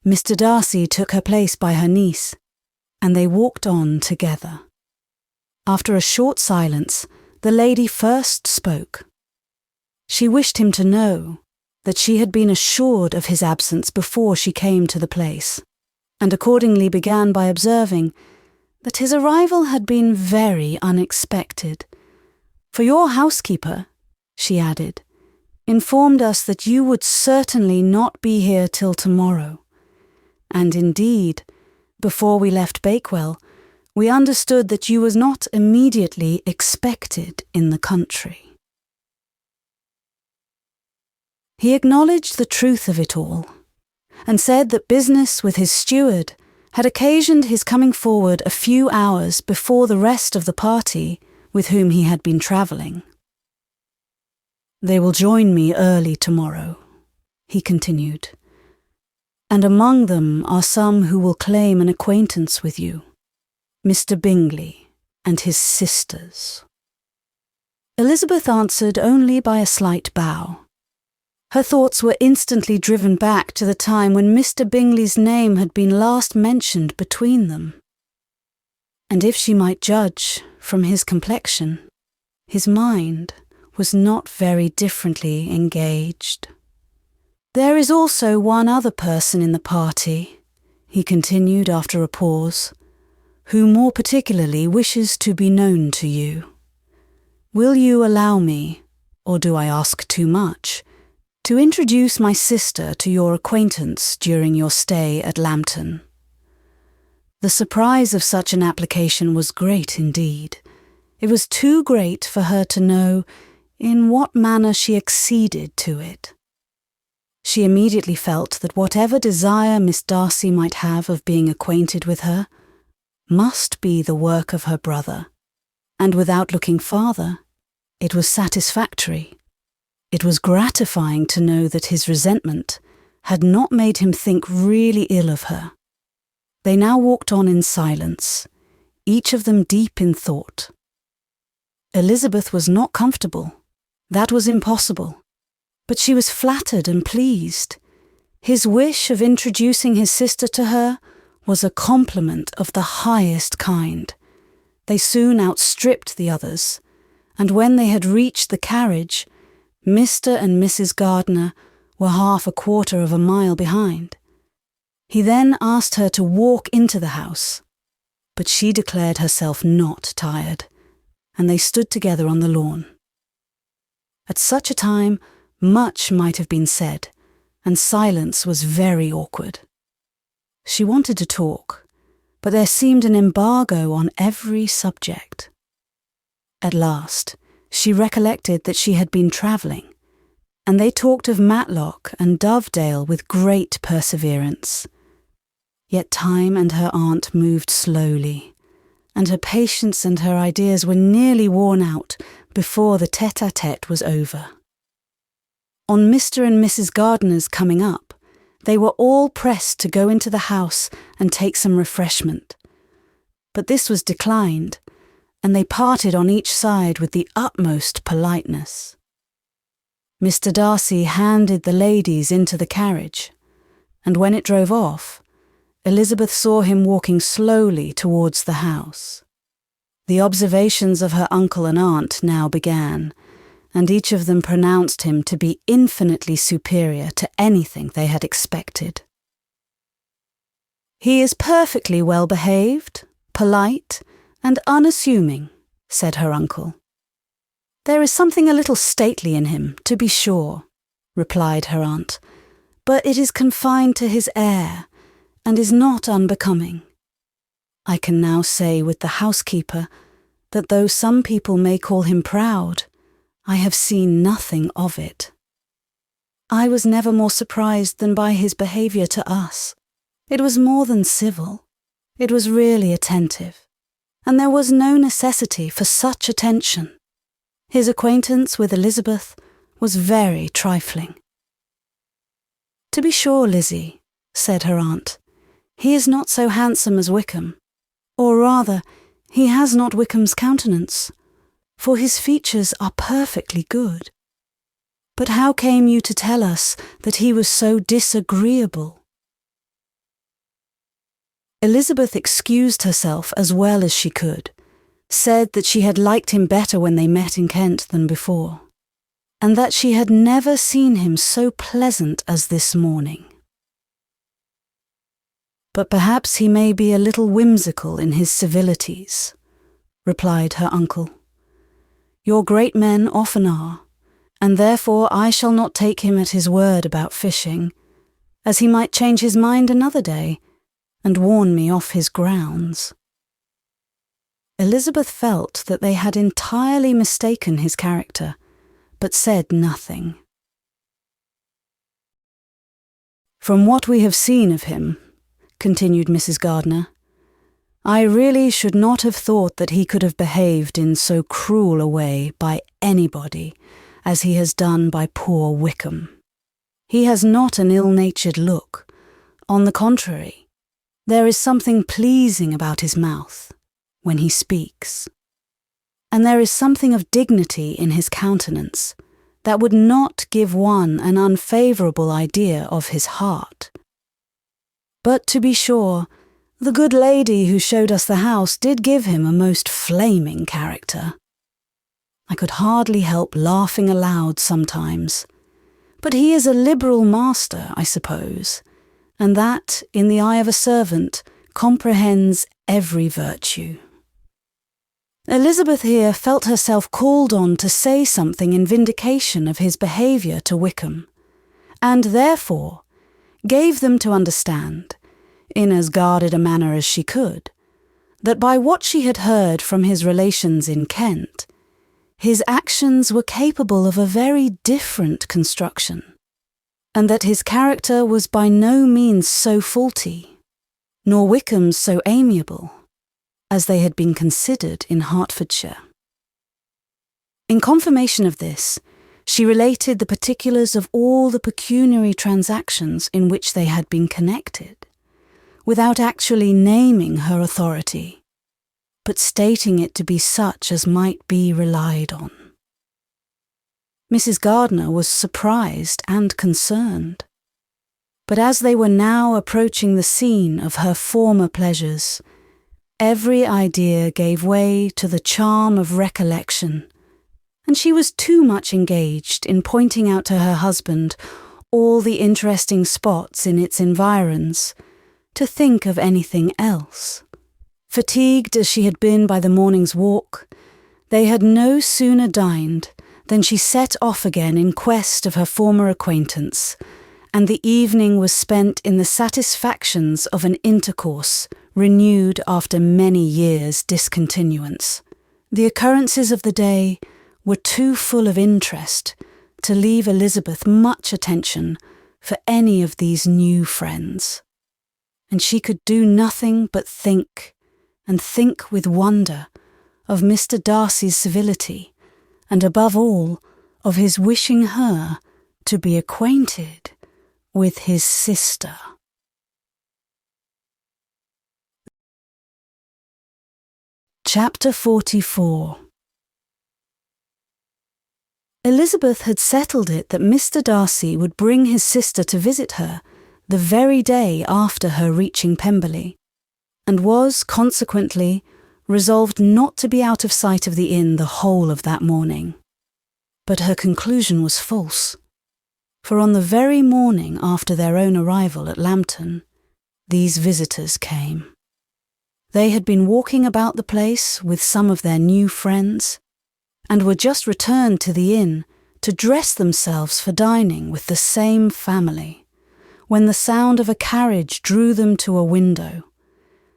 Mr. Darcy took her place by her niece, and they walked on together. After a short silence, the lady first spoke. She wished him to know that she had been assured of his absence before she came to the place, and accordingly began by observing that his arrival had been very unexpected. "For your housekeeper," she added, "informed us that you would certainly not be here till tomorrow, and indeed, before we left Bakewell, we understood that you was not immediately expected in the country." He acknowledged the truth of it all, and said that business with his steward had occasioned his coming forward a few hours before the rest of the party with whom he had been travelling. "They will join me early tomorrow," he continued, "and among them are some who will claim an acquaintance with you, Mr. Bingley and his sisters." Elizabeth answered only by a slight bow. Her thoughts were instantly driven back to the time when Mr. Bingley's name had been last mentioned between them. And if she might judge from his complexion, his mind was not very differently engaged. "There is also one other person in the party," he continued after a pause, "who more particularly wishes to be known to you. Will you allow me, or do I ask too much, to introduce my sister to your acquaintance during your stay at Lambton?" The surprise of such an application was great indeed. It was too great for her to know in what manner she acceded to it. She immediately felt that whatever desire Miss Darcy might have of being acquainted with her must be the work of her brother, and without looking farther, it was satisfactory. It was gratifying to know that his resentment had not made him think really ill of her. They now walked on in silence, each of them deep in thought. Elizabeth was not comfortable. That was impossible. But she was flattered and pleased. His wish of introducing his sister to her was a compliment of the highest kind. They soon outstripped the others, and when they had reached the carriage, Mr. and Mrs. Gardiner were half a quarter of a mile behind. He then asked her to walk into the house, but she declared herself not tired, and they stood together on the lawn. At such a time, much might have been said, and silence was very awkward. She wanted to talk, but there seemed an embargo on every subject. At last, she recollected that she had been travelling, and they talked of Matlock and Dovedale with great perseverance. Yet time and her aunt moved slowly, and her patience and her ideas were nearly worn out before the tête-à-tête was over. On Mr. and Mrs. Gardiner's coming up, they were all pressed to go into the house and take some refreshment. But this was declined, and they parted on each side with the utmost politeness. Mr. Darcy handed the ladies into the carriage, and when it drove off, Elizabeth saw him walking slowly towards the house. The observations of her uncle and aunt now began, and each of them pronounced him to be infinitely superior to anything they had expected. "He is perfectly well behaved, polite, and unassuming," said her uncle. "There is something a little stately in him, to be sure," replied her aunt, "but it is confined to his air, and is not unbecoming. I can now say with the housekeeper that though some people may call him proud, I have seen nothing of it. I was never more surprised than by his behaviour to us. It was more than civil. It was really attentive, and there was no necessity for such attention. His acquaintance with Elizabeth was very trifling." "To be sure, Lizzie," said her aunt, "he is not so handsome as Wickham, or rather, he has not Wickham's countenance, for his features are perfectly good. But how came you to tell us that he was so disagreeable?" Elizabeth excused herself as well as she could, said that she had liked him better when they met in Kent than before, and that she had never seen him so pleasant as this morning. "But perhaps he may be a little whimsical in his civilities," replied her uncle. "Your great men often are, and therefore I shall not take him at his word about fishing, as he might change his mind another day and warn me off his grounds." Elizabeth felt that they had entirely mistaken his character, but said nothing. "From what we have seen of him," continued Mrs. Gardiner, "I really should not have thought that he could have behaved in so cruel a way by anybody as he has done by poor Wickham. He has not an ill-natured look. On the contrary, there is something pleasing about his mouth when he speaks, and there is something of dignity in his countenance that would not give one an unfavourable idea of his heart. But to be sure, the good lady who showed us the house did give him a most flaming character. I could hardly help laughing aloud sometimes, but he is a liberal master, I suppose, and that, in the eye of a servant, comprehends every virtue." Elizabeth here felt herself called on to say something in vindication of his behaviour to Wickham, and therefore gave them to understand, in as guarded a manner as she could, that by what she had heard from his relations in Kent, his actions were capable of a very different construction, and that his character was by no means so faulty, nor Wickham's so amiable, as they had been considered in Hertfordshire. In confirmation of this, she related the particulars of all the pecuniary transactions in which they had been connected, without actually naming her authority, but stating it to be such as might be relied on. Mrs. Gardiner was surprised and concerned, but as they were now approaching the scene of her former pleasures, every idea gave way to the charm of recollection, and she was too much engaged in pointing out to her husband all the interesting spots in its environs to think of anything else. Fatigued as she had been by the morning's walk, they had no sooner dined than she set off again in quest of her former acquaintance, and the evening was spent in the satisfactions of an intercourse renewed after many years' discontinuance. The occurrences of the day were too full of interest to leave Elizabeth much attention for any of these new friends, and she could do nothing but think, and think with wonder, of Mr. Darcy's civility, and above all, of his wishing her to be acquainted with his sister. Chapter 44. Elizabeth had settled it that Mr. Darcy would bring his sister to visit her the very day after her reaching Pemberley, and was, consequently, resolved not to be out of sight of the inn the whole of that morning. But her conclusion was false, for on the very morning after their own arrival at Lambton, these visitors came. They had been walking about the place with some of their new friends, and were just returned to the inn to dress themselves for dining with the same family, when the sound of a carriage drew them to a window,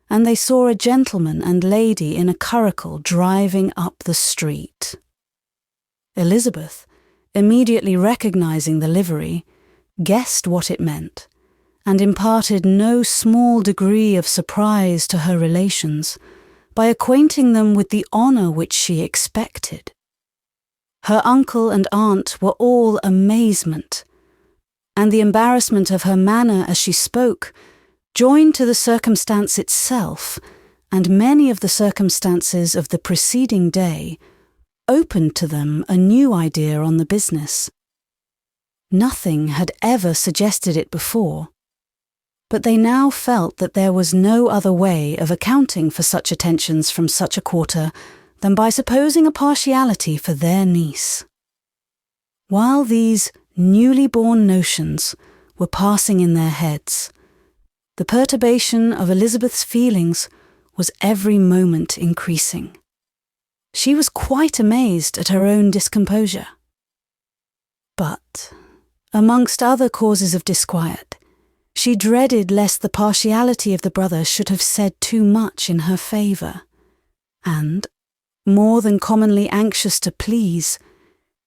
and they saw a gentleman and lady in a curricle driving up the street. Elizabeth, immediately recognising the livery, guessed what it meant, and imparted no small degree of surprise to her relations by acquainting them with the honour which she expected. Her uncle and aunt were all amazement, and the embarrassment of her manner as she spoke, joined to the circumstance itself, and many of the circumstances of the preceding day, opened to them a new idea on the business. Nothing had ever suggested it before, but they now felt that there was no other way of accounting for such attentions from such a quarter than by supposing a partiality for their niece. While these newly born notions were passing in their heads, the perturbation of Elizabeth's feelings was every moment increasing. She was quite amazed at her own discomposure. But, amongst other causes of disquiet, she dreaded lest the partiality of the brother should have said too much in her favour, and, more than commonly anxious to please,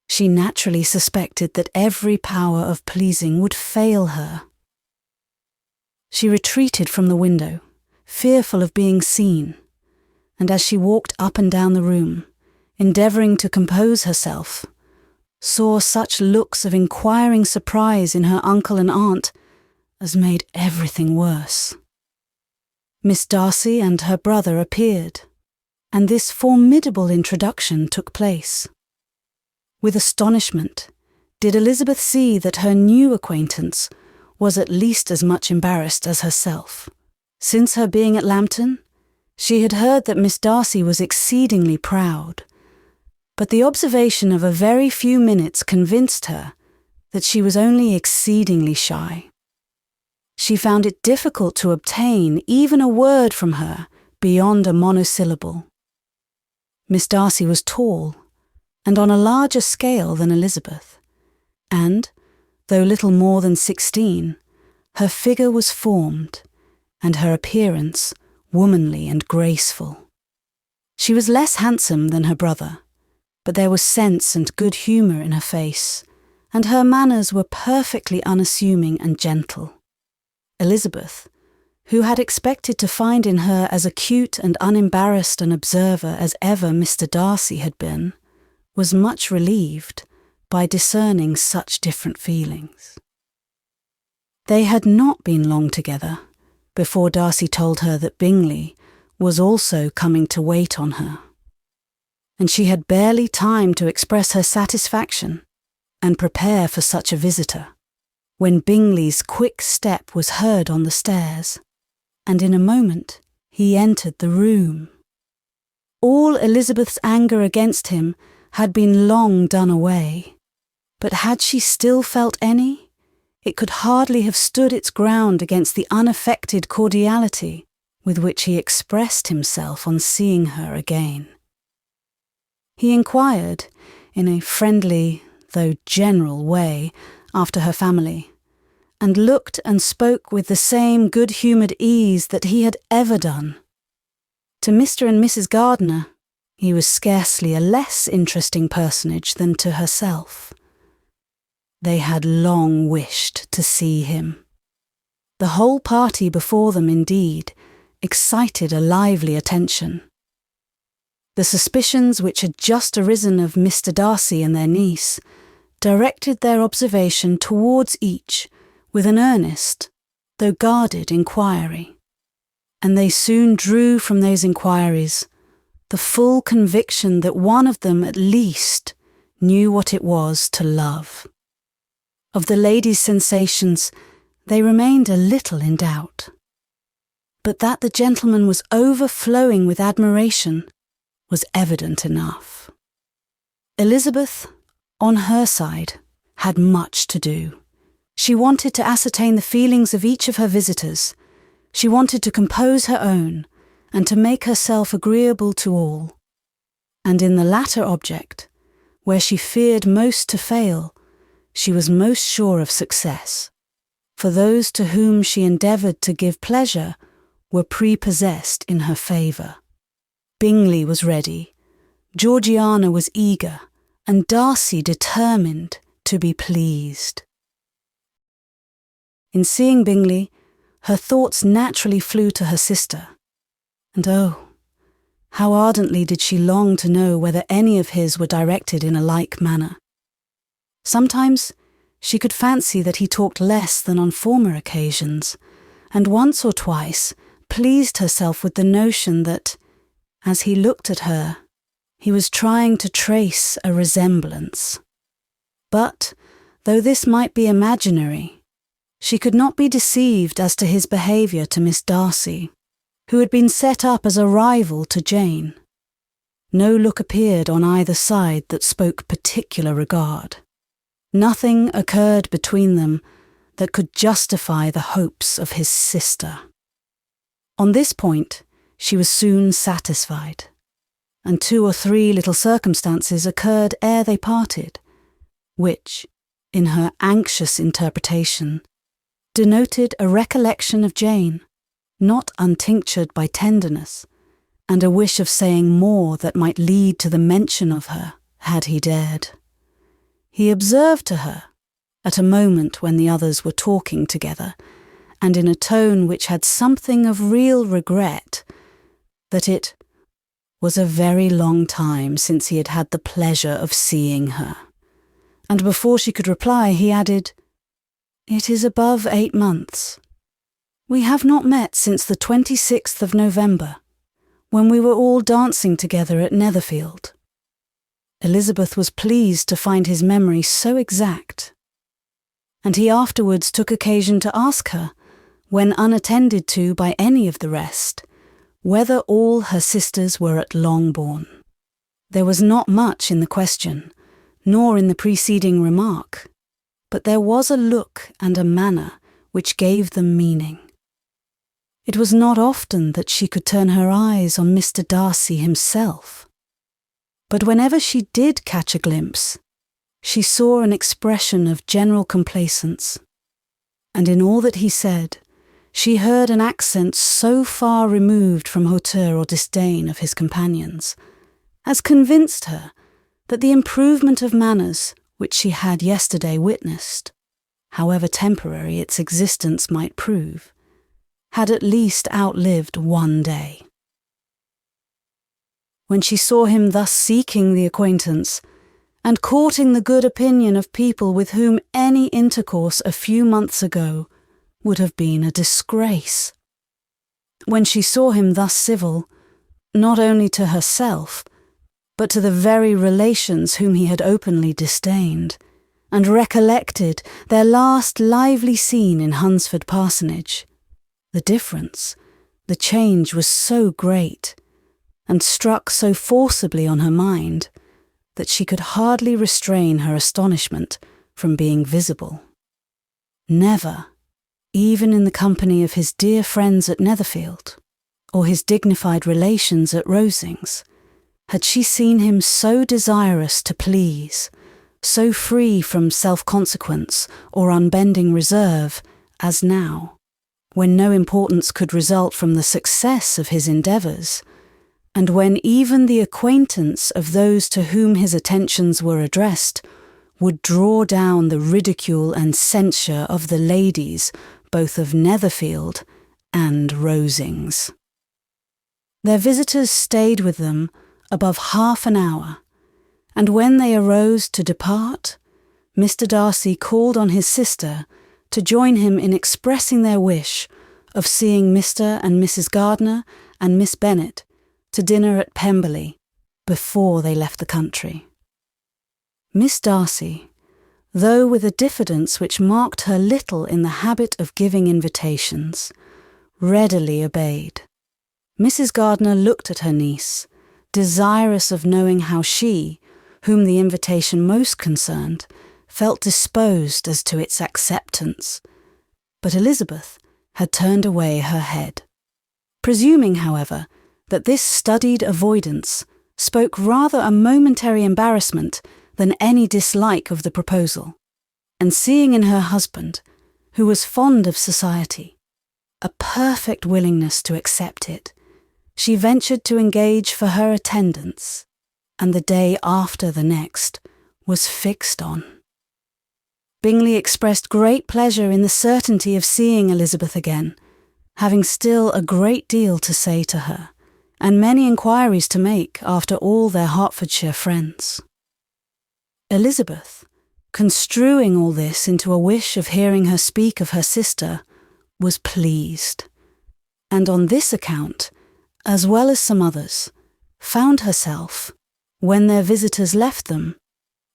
she naturally suspected that every power of pleasing would fail her. She retreated from the window, fearful of being seen, and as she walked up and down the room, endeavouring to compose herself, saw such looks of inquiring surprise in her uncle and aunt as made everything worse. Miss Darcy and her brother appeared, and this formidable introduction took place. With astonishment did Elizabeth see that her new acquaintance was at least as much embarrassed as herself. Since her being at Lambton, she had heard that Miss Darcy was exceedingly proud, but the observation of a very few minutes convinced her that she was only exceedingly shy. She found it difficult to obtain even a word from her beyond a monosyllable. Miss Darcy was tall, and on a larger scale than Elizabeth, and, though little more than 16, her figure was formed, and her appearance womanly and graceful. She was less handsome than her brother, but there was sense and good humour in her face, and her manners were perfectly unassuming and gentle. Elizabeth, who had expected to find in her as acute and unembarrassed an observer as ever Mr. Darcy had been, was much relieved by discerning such different feelings. They had not been long together before Darcy told her that Bingley was also coming to wait on her, and she had barely time to express her satisfaction and prepare for such a visitor, when Bingley's quick step was heard on the stairs, and in a moment he entered the room. All Elizabeth's anger against him had been long done away, but had she still felt any, it could hardly have stood its ground against the unaffected cordiality with which he expressed himself on seeing her again. He inquired, in a friendly, though general way, after her family, and looked and spoke with the same good-humoured ease that he had ever done. To Mr. and Mrs. Gardiner, he was scarcely a less interesting personage than to herself. They had long wished to see him. The whole party before them, indeed, excited a lively attention. The suspicions which had just arisen of Mr. Darcy and their niece directed their observation towards each with an earnest, though guarded, inquiry, and they soon drew from those inquiries the full conviction that one of them at least knew what it was to love. Of the lady's sensations, they remained a little in doubt. But that the gentleman was overflowing with admiration was evident enough. Elizabeth, on her side, had much to do. She wanted to ascertain the feelings of each of her visitors. She wanted to compose her own, and to make herself agreeable to all. And in the latter object, where she feared most to fail, she was most sure of success. For those to whom she endeavoured to give pleasure were prepossessed in her favour. Bingley was ready, Georgiana was eager, and Darcy determined to be pleased. In seeing Bingley, her thoughts naturally flew to her sister, and oh, how ardently did she long to know whether any of his were directed in a like manner. Sometimes she could fancy that he talked less than on former occasions, and once or twice pleased herself with the notion that, as he looked at her, he was trying to trace a resemblance. But, though this might be imaginary, she could not be deceived as to his behaviour to Miss Darcy, who had been set up as a rival to Jane. No look appeared on either side that spoke particular regard. Nothing occurred between them that could justify the hopes of his sister. On this point, she was soon satisfied, and 2 or 3 little circumstances occurred ere they parted, which, in her anxious interpretation, denoted a recollection of Jane, not untinctured by tenderness, and a wish of saying more that might lead to the mention of her, had he dared. He observed to her, at a moment when the others were talking together, and in a tone which had something of real regret, that it was a very long time since he had had the pleasure of seeing her. And before she could reply, he added, "It is above 8 months. We have not met since the 26th of November, when we were all dancing together at Netherfield." Elizabeth was pleased to find his memory so exact, and he afterwards took occasion to ask her, when unattended to by any of the rest, whether all her sisters were at Longbourn. There was not much in the question, nor in the preceding remark, but there was a look and a manner which gave them meaning. It was not often that she could turn her eyes on Mr. Darcy himself, but whenever she did catch a glimpse, she saw an expression of general complacence, and in all that he said, she heard an accent so far removed from hauteur or disdain of his companions, as convinced her that the improvement of manners which she had yesterday witnessed, however temporary its existence might prove, had at least outlived one day. When she saw him thus seeking the acquaintance, and courting the good opinion of people with whom any intercourse a few months ago would have been a disgrace, when she saw him thus civil, not only to herself, but to the very relations whom he had openly disdained, and recollected their last lively scene in Hunsford Parsonage, the difference, the change was so great, and struck so forcibly on her mind, that she could hardly restrain her astonishment from being visible. Never, even in the company of his dear friends at Netherfield, or his dignified relations at Rosings, had she seen him so desirous to please, so free from self-consequence or unbending reserve, as now, when no importance could result from the success of his endeavours, and when even the acquaintance of those to whom his attentions were addressed would draw down the ridicule and censure of the ladies both of Netherfield and Rosings. Their visitors stayed with them above half an hour, and when they arose to depart, Mr. Darcy called on his sister to join him in expressing their wish of seeing Mr. and Mrs. Gardiner and Miss Bennet to dinner at Pemberley before they left the country. Miss Darcy, though with a diffidence which marked her little in the habit of giving invitations, readily obeyed. Mrs. Gardiner looked at her niece, desirous of knowing how she, whom the invitation most concerned, felt disposed as to its acceptance, but Elizabeth had turned away her head. Presuming, however, that this studied avoidance spoke rather a momentary embarrassment than any dislike of the proposal, and seeing in her husband, who was fond of society, a perfect willingness to accept it, she ventured to engage for her attendance, and the day after the next was fixed on. Bingley expressed great pleasure in the certainty of seeing Elizabeth again, having still a great deal to say to her, and many inquiries to make after all their Hertfordshire friends. Elizabeth, construing all this into a wish of hearing her speak of her sister, was pleased, and on this account, as well as some others, found herself, when their visitors left them,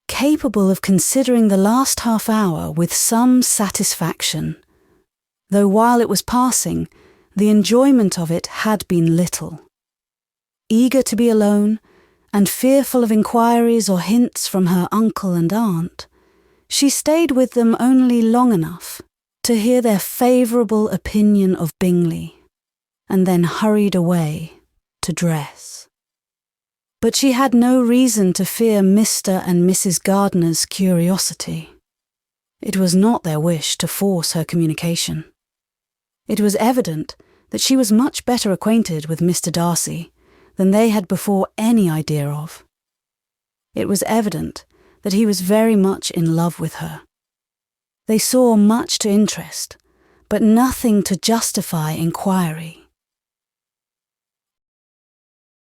capable of considering the last half hour with some satisfaction, though while it was passing, the enjoyment of it had been little. Eager to be alone, and fearful of inquiries or hints from her uncle and aunt, she stayed with them only long enough to hear their favourable opinion of Bingley, and then hurried away to dress. But she had no reason to fear Mr. and Mrs. Gardiner's curiosity. It was not their wish to force her communication. It was evident that she was much better acquainted with Mr. Darcy than they had before any idea of. It was evident that he was very much in love with her. They saw much to interest, but nothing to justify inquiry.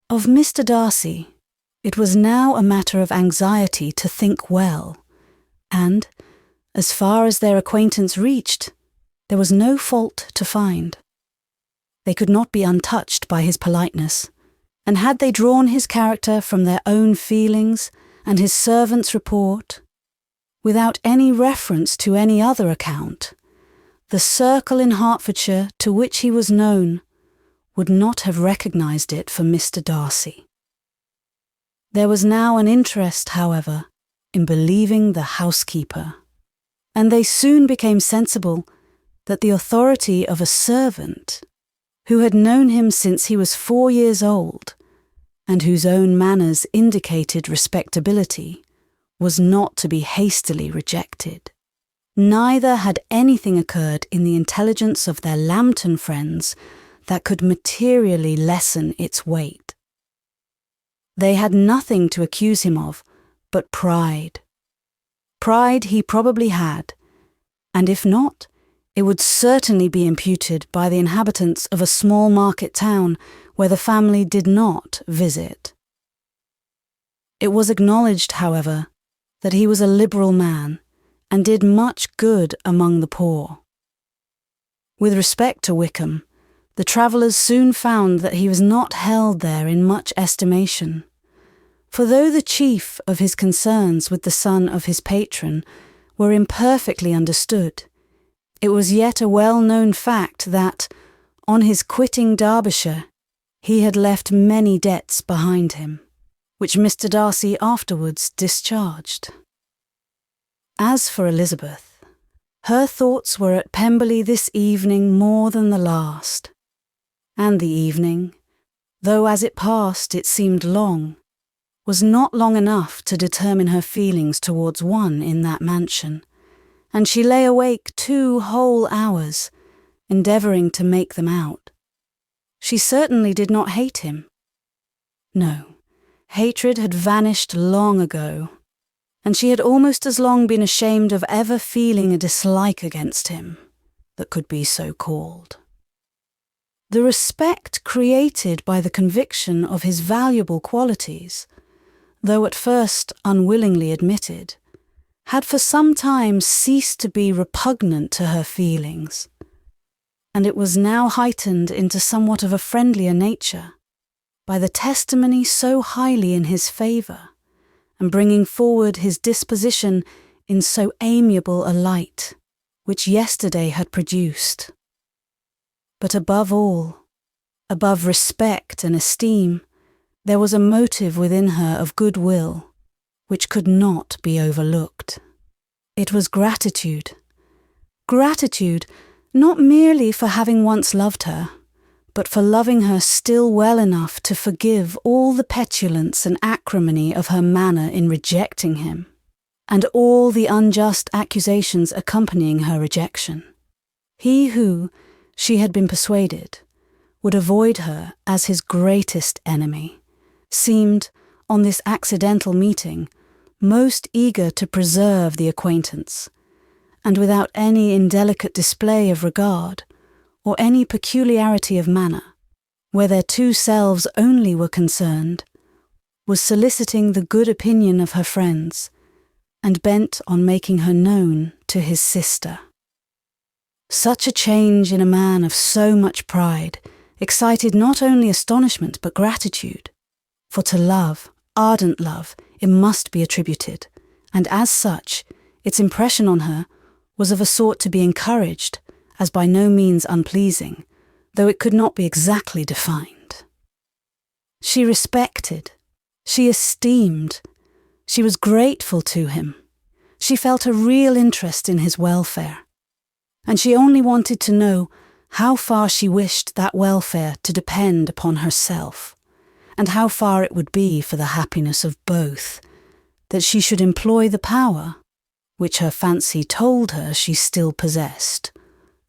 Of Mr. Darcy, it was now a matter of anxiety to think well, and, as far as their acquaintance reached, there was no fault to find. They could not be untouched by his politeness, and had they drawn his character from their own feelings and his servant's report, without any reference to any other account, the circle in Hertfordshire to which he was known would not have recognised it for Mr. Darcy. There was now an interest, however, in believing the housekeeper, and they soon became sensible that the authority of a servant, who had known him since he was 4 years old, and whose own manners indicated respectability, was not to be hastily rejected. Neither had anything occurred in the intelligence of their Lambton friends that could materially lessen its weight. They had nothing to accuse him of but pride. Pride he probably had, and if not, it would certainly be imputed by the inhabitants of a small market town where the family did not visit. It was acknowledged, however, that he was a liberal man and did much good among the poor. With respect to Wickham, the travellers soon found that he was not held there in much estimation, for though the chief of his concerns with the son of his patron were imperfectly understood, it was yet a well-known fact that, on his quitting Derbyshire, he had left many debts behind him, which Mr. Darcy afterwards discharged. As for Elizabeth, her thoughts were at Pemberley this evening more than the last, and the evening, though as it passed it seemed long, was not long enough to determine her feelings towards one in that mansion, and she lay awake 2 whole hours, endeavouring to make them out. She certainly did not hate him. No, hatred had vanished long ago, and she had almost as long been ashamed of ever feeling a dislike against him. that could be so called. The respect created by the conviction of his valuable qualities, though at first unwillingly admitted, had for some time ceased to be repugnant to her feelings, and it was now heightened into somewhat of a friendlier nature by the testimony so highly in his favour, and bringing forward his disposition in so amiable a light, which yesterday had produced. But above all, above respect and esteem, there was a motive within her of goodwill, which could not be overlooked. It was gratitude. Gratitude, not merely for having once loved her, but for loving her still well enough to forgive all the petulance and acrimony of her manner in rejecting him, and all the unjust accusations accompanying her rejection. He who, she had been persuaded, would avoid her as his greatest enemy, seemed, on this accidental meeting, most eager to preserve the acquaintance, and without any indelicate display of regard, or any peculiarity of manner, where their two selves only were concerned, was soliciting the good opinion of her friends, and bent on making her known to his sister. Such a change in a man of so much pride excited not only astonishment but gratitude, for to love, ardent love, it must be attributed, and as such, its impression on her was of a sort to be encouraged, as by no means unpleasing, though it could not be exactly defined. She respected, she esteemed, she was grateful to him, she felt a real interest in his welfare, and she only wanted to know how far she wished that welfare to depend upon herself, and how far it would be for the happiness of both, that she should employ the power, which her fancy told her she still possessed,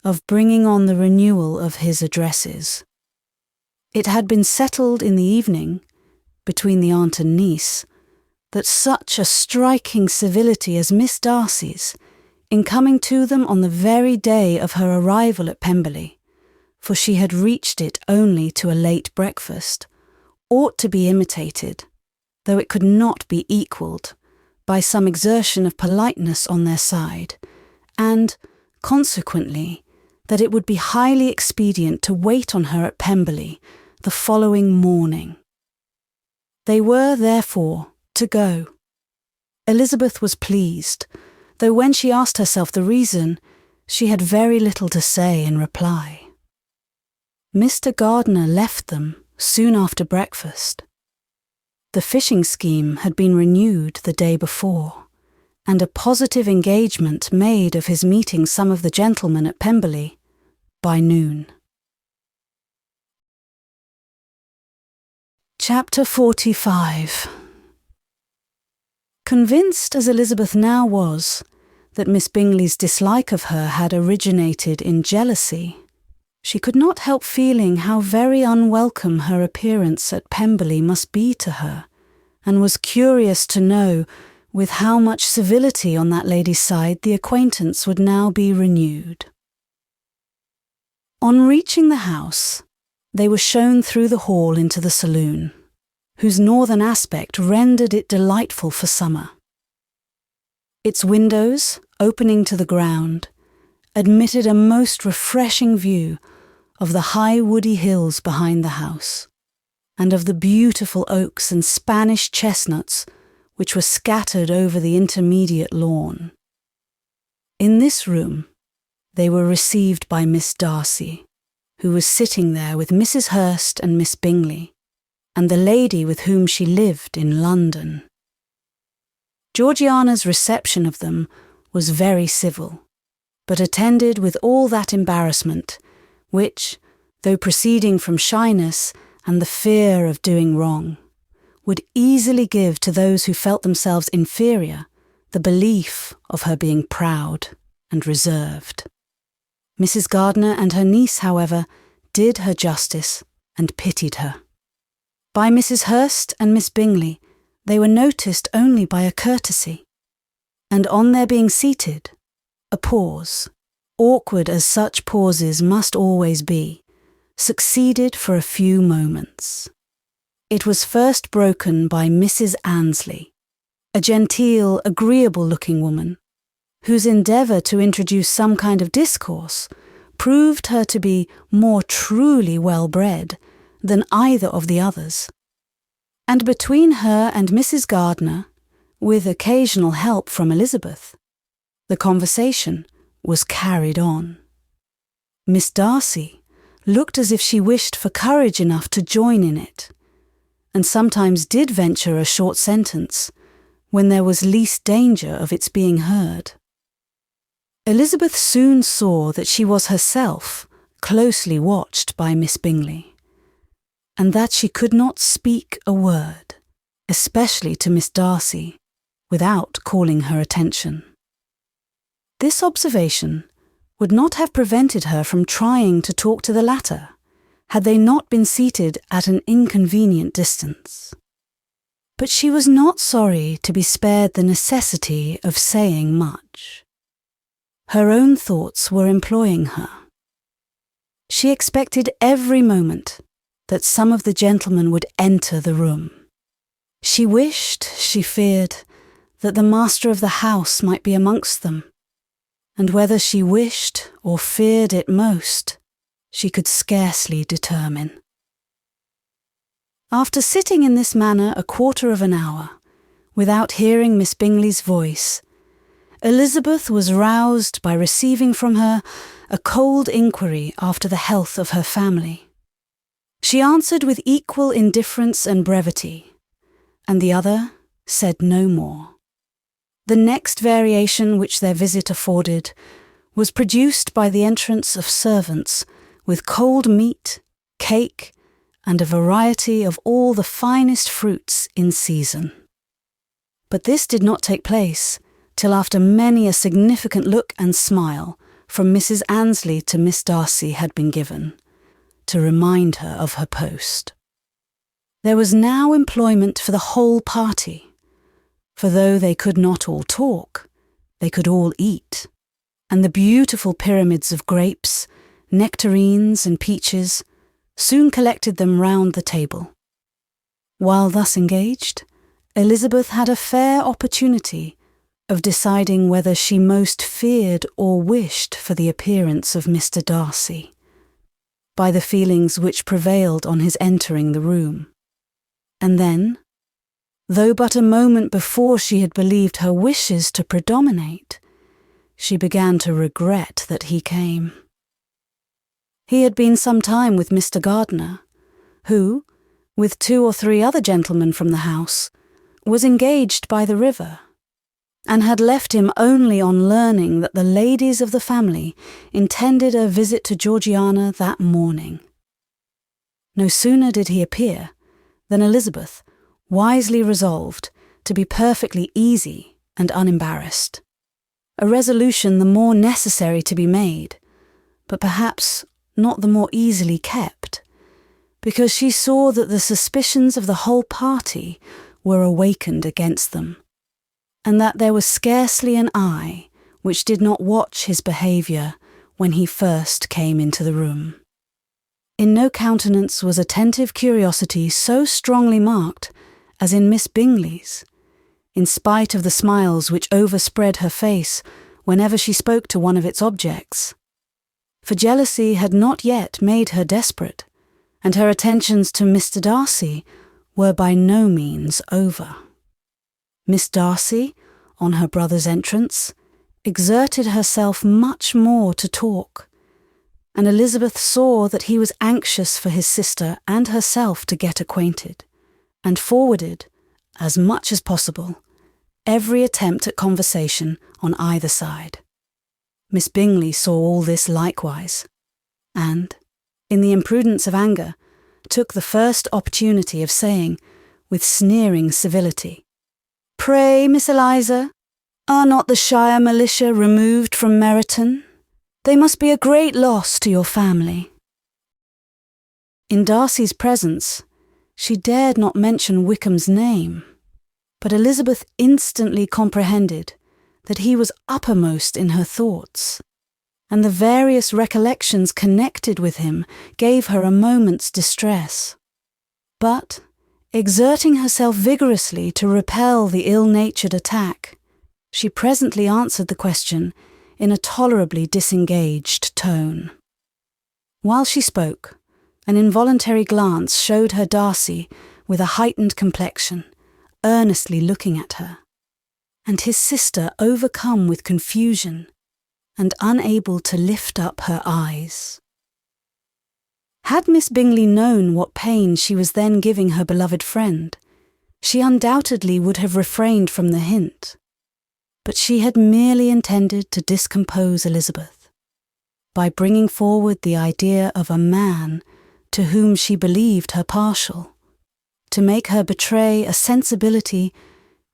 of bringing on the renewal of his addresses. It had been settled in the evening, between the aunt and niece, that such a striking civility as Miss Darcy's, in coming to them on the very day of her arrival at Pemberley, for she had reached it only to a late breakfast, ought to be imitated, though it could not be equalled, by some exertion of politeness on their side, and, consequently, that it would be highly expedient to wait on her at Pemberley the following morning. They were, therefore, to go. Elizabeth was pleased, though when she asked herself the reason, she had very little to say in reply. Mr. Gardiner left them soon after breakfast. The fishing scheme had been renewed the day before, and a positive engagement made of his meeting some of the gentlemen at Pemberley by noon. Chapter 45. Convinced as Elizabeth now was that Miss Bingley's dislike of her had originated in jealousy, she could not help feeling how very unwelcome her appearance at Pemberley must be to her, and was curious to know with how much civility on that lady's side the acquaintance would now be renewed. On reaching the house, they were shown through the hall into the saloon, whose northern aspect rendered it delightful for summer. Its windows, opening to the ground, admitted a most refreshing view of the high woody hills behind the house, and of the beautiful oaks and Spanish chestnuts which were scattered over the intermediate lawn. In this room they were received by Miss Darcy, who was sitting there with Mrs. Hurst and Miss Bingley, and the lady with whom she lived in London. Georgiana's reception of them was very civil, but attended with all that embarrassment which, though proceeding from shyness and the fear of doing wrong, would easily give to those who felt themselves inferior the belief of her being proud and reserved. Mrs. Gardiner and her niece, however, did her justice and pitied her. By Mrs. Hurst and Miss Bingley they were noticed only by a courtesy, and on their being seated, a pause, awkward as such pauses must always be, succeeded for a few moments. It was first broken by Mrs. Annesley, a genteel, agreeable-looking woman, whose endeavour to introduce some kind of discourse proved her to be more truly well-bred than either of the others. And between her and Mrs. Gardiner, with occasional help from Elizabeth, the conversation was carried on. Miss Darcy looked as if she wished for courage enough to join in it, and sometimes did venture a short sentence when there was least danger of its being heard. Elizabeth soon saw that she was herself closely watched by Miss Bingley, and that she could not speak a word, especially to Miss Darcy, without calling her attention. This observation would not have prevented her from trying to talk to the latter, had they not been seated at an inconvenient distance. But she was not sorry to be spared the necessity of saying much. Her own thoughts were employing her. She expected every moment that some of the gentlemen would enter the room. She wished, she feared, that the master of the house might be amongst them, and whether she wished or feared it most, she could scarcely determine. After sitting in this manner a quarter of an hour, without hearing Miss Bingley's voice, Elizabeth was roused by receiving from her a cold inquiry after the health of her family. She answered with equal indifference and brevity, and the other said no more. The next variation which their visit afforded was produced by the entrance of servants with cold meat, cake, and a variety of all the finest fruits in season. But this did not take place till after many a significant look and smile from Mrs. Annesley to Miss Darcy had been given, to remind her of her post. There was now employment for the whole party, for though they could not all talk, they could all eat, and the beautiful pyramids of grapes, nectarines and peaches soon collected them round the table. While thus engaged, Elizabeth had a fair opportunity of deciding whether she most feared or wished for the appearance of Mr. Darcy, by the feelings which prevailed on his entering the room. And then, though but a moment before she had believed her wishes to predominate, she began to regret that he came. He had been some time with Mr. Gardiner, who, with 2 or 3 other gentlemen from the house, was engaged by the river, and had left him only on learning that the ladies of the family intended a visit to Georgiana that morning. No sooner did he appear than Elizabeth wisely resolved to be perfectly easy and unembarrassed, a resolution the more necessary to be made, but perhaps not the more easily kept, because she saw that the suspicions of the whole party were awakened against them, and that there was scarcely an eye which did not watch his behaviour when he first came into the room. In no countenance was attentive curiosity so strongly marked as in Miss Bingley's, in spite of the smiles which overspread her face whenever she spoke to one of its objects. For jealousy had not yet made her desperate, and her attentions to Mr. Darcy were by no means over. Miss Darcy, on her brother's entrance, exerted herself much more to talk, and Elizabeth saw that he was anxious for his sister and herself to get acquainted, and forwarded, as much as possible, every attempt at conversation on either side. Miss Bingley saw all this likewise, and, in the imprudence of anger, took the first opportunity of saying, with sneering civility, "Pray, Miss Eliza, are not the shire militia removed from Meryton? They must be a great loss to your family." In Darcy's presence, she dared not mention Wickham's name, but Elizabeth instantly comprehended that he was uppermost in her thoughts, and the various recollections connected with him gave her a moment's distress. But, exerting herself vigorously to repel the ill-natured attack, she presently answered the question in a tolerably disengaged tone. While she spoke, an involuntary glance showed her Darcy with a heightened complexion, earnestly looking at her, and his sister overcome with confusion and unable to lift up her eyes. Had Miss Bingley known what pain she was then giving her beloved friend, she undoubtedly would have refrained from the hint, but she had merely intended to discompose Elizabeth by bringing forward the idea of a man to whom she believed her partial, to make her betray a sensibility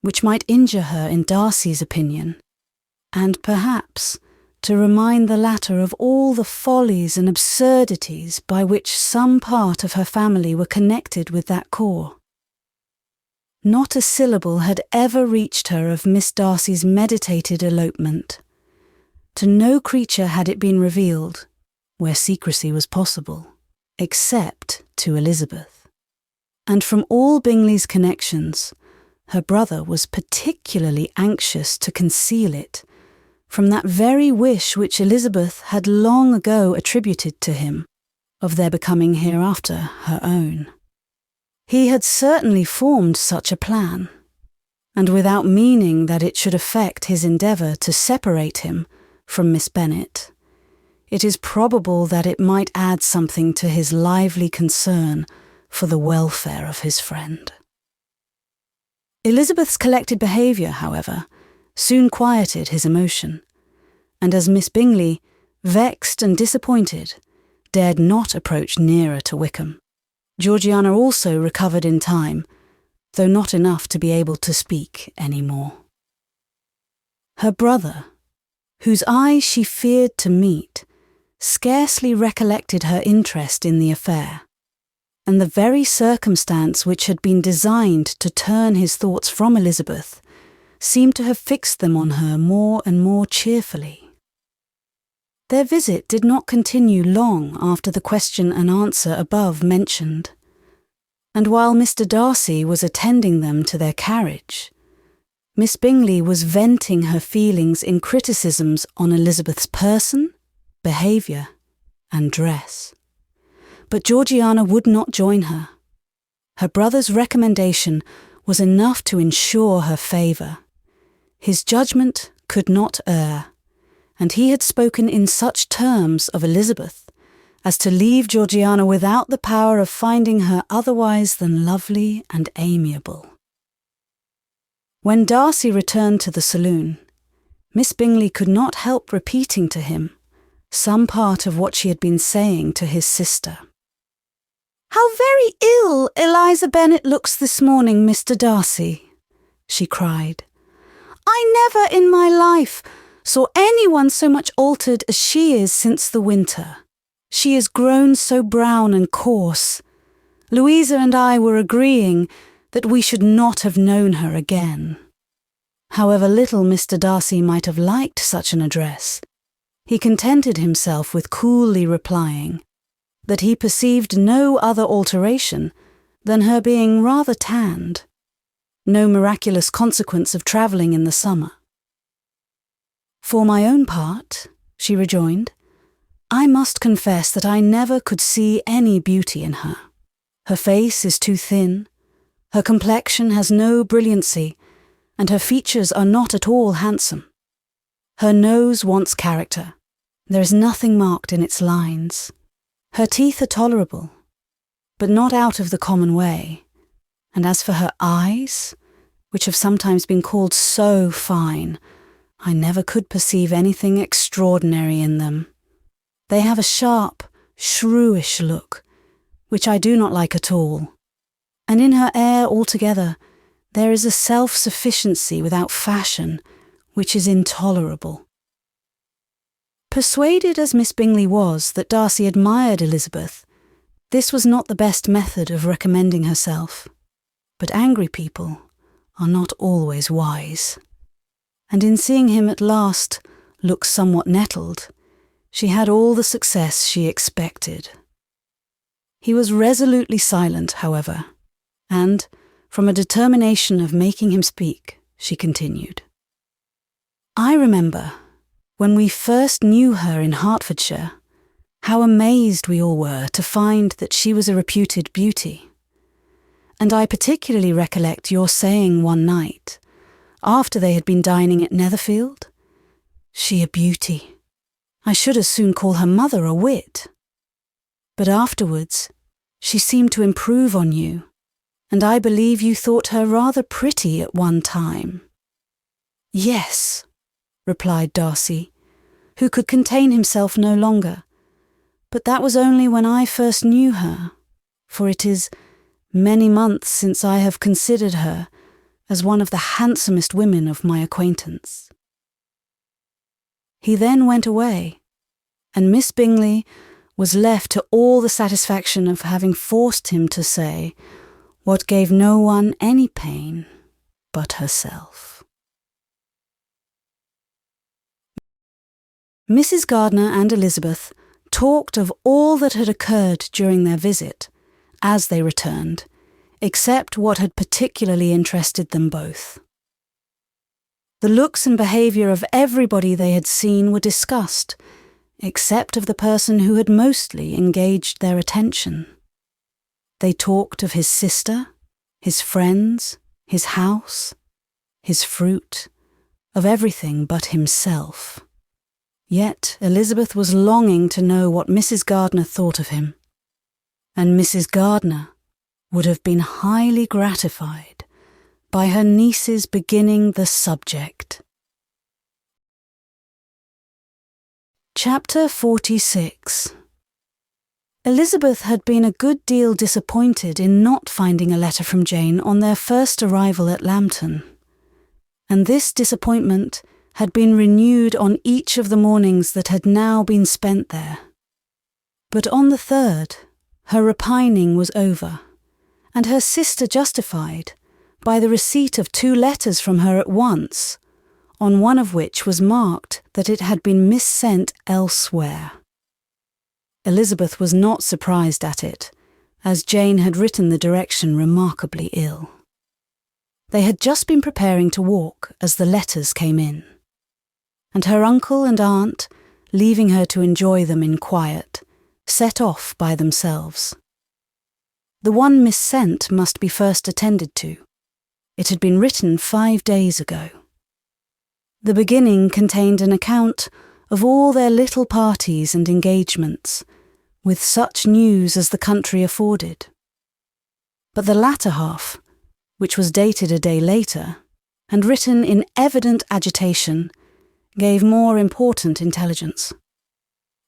which might injure her in Darcy's opinion, and perhaps to remind the latter of all the follies and absurdities by which some part of her family were connected with that corps. Not a syllable had ever reached her of Miss Darcy's meditated elopement. To no creature had it been revealed, where secrecy was possible, except to Elizabeth. And from all Bingley's connections, her brother was particularly anxious to conceal it, from that very wish which Elizabeth had long ago attributed to him, of their becoming hereafter her own. He had certainly formed such a plan, and without meaning that it should affect his endeavour to separate him from Miss Bennet, it is probable that it might add something to his lively concern for the welfare of his friend. Elizabeth's collected behaviour, however, soon quieted his emotion, and as Miss Bingley, vexed and disappointed, dared not approach nearer to Wickham, Georgiana also recovered in time, though not enough to be able to speak any more. Her brother, whose eyes she feared to meet, scarcely recollected her interest in the affair, and the very circumstance which had been designed to turn his thoughts from Elizabeth seemed to have fixed them on her more and more cheerfully. Their visit did not continue long after the question and answer above mentioned, and while Mr. Darcy was attending them to their carriage, Miss Bingley was venting her feelings in criticisms on Elizabeth's person, behaviour, and dress. But Georgiana would not join her. Her brother's recommendation was enough to ensure her favour. His judgment could not err, and he had spoken in such terms of Elizabeth as to leave Georgiana without the power of finding her otherwise than lovely and amiable. When Darcy returned to the saloon, Miss Bingley could not help repeating to him some part of what she had been saying to his sister. "How very ill Eliza Bennet looks this morning, Mr. Darcy," she cried. "I never in my life saw anyone so much altered as she is since the winter. She is grown so brown and coarse. Louisa and I were agreeing that we should not have known her again." However little Mr. Darcy might have liked such an address, he contented himself with coolly replying that he perceived no other alteration than her being rather tanned, no miraculous consequence of travelling in the summer. "For my own part," she rejoined, "I must confess that I never could see any beauty in her. Her face is too thin, her complexion has no brilliancy, and her features are not at all handsome. Her nose wants character. There is nothing marked in its lines. Her teeth are tolerable, but not out of the common way, and as for her eyes, which have sometimes been called so fine, I never could perceive anything extraordinary in them. They have a sharp, shrewish look, which I do not like at all, and in her air altogether there is a self-sufficiency without fashion, which is intolerable." Persuaded as Miss Bingley was that Darcy admired Elizabeth, this was not the best method of recommending herself, but angry people are not always wise, and in seeing him at last look somewhat nettled, She had all the success she expected. He was resolutely silent, however, and, from a determination of making him speak, she continued. I remember, when we first knew her in Hertfordshire, how amazed we all were to find that she was a reputed beauty. And I particularly recollect your saying one night, after they had been dining at Netherfield, "She a beauty. I should as soon call her mother a wit." But afterwards, she seemed to improve on you, and I believe you thought her rather pretty at one time. "Yes," replied Darcy, who could contain himself no longer, "but that was only when I first knew her, for it is many months since I have considered her as one of the handsomest women of my acquaintance." He then went away, and Miss Bingley was left to all the satisfaction of having forced him to say what gave no one any pain but herself. Mrs. Gardiner and Elizabeth talked of all that had occurred during their visit, as they returned, except what had particularly interested them both. The looks and behaviour of everybody they had seen were discussed, except of the person who had mostly engaged their attention. They talked of his sister, his friends, his house, his fruit, of everything but himself. Yet Elizabeth was longing to know what Mrs. Gardiner thought of him, and Mrs. Gardiner would have been highly gratified by her niece's beginning the subject. Chapter 46. Elizabeth had been a good deal disappointed in not finding a letter from Jane on their first arrival at Lambton, and this disappointment had been renewed on each of the mornings that had now been spent there. But on the third, her repining was over, and her sister justified by the receipt of 2 letters from her at once, on one of which was marked that it had been missent elsewhere. Elizabeth was not surprised at it, as Jane had written the direction remarkably ill. They had just been preparing to walk as the letters came in, and her uncle and aunt, leaving her to enjoy them in quiet, set off by themselves. The one missent must be first attended to. It had been written 5 days ago. The beginning contained an account of all their little parties and engagements, with such news as the country afforded. But the latter half, which was dated a day later, and written in evident agitation, gave more important intelligence.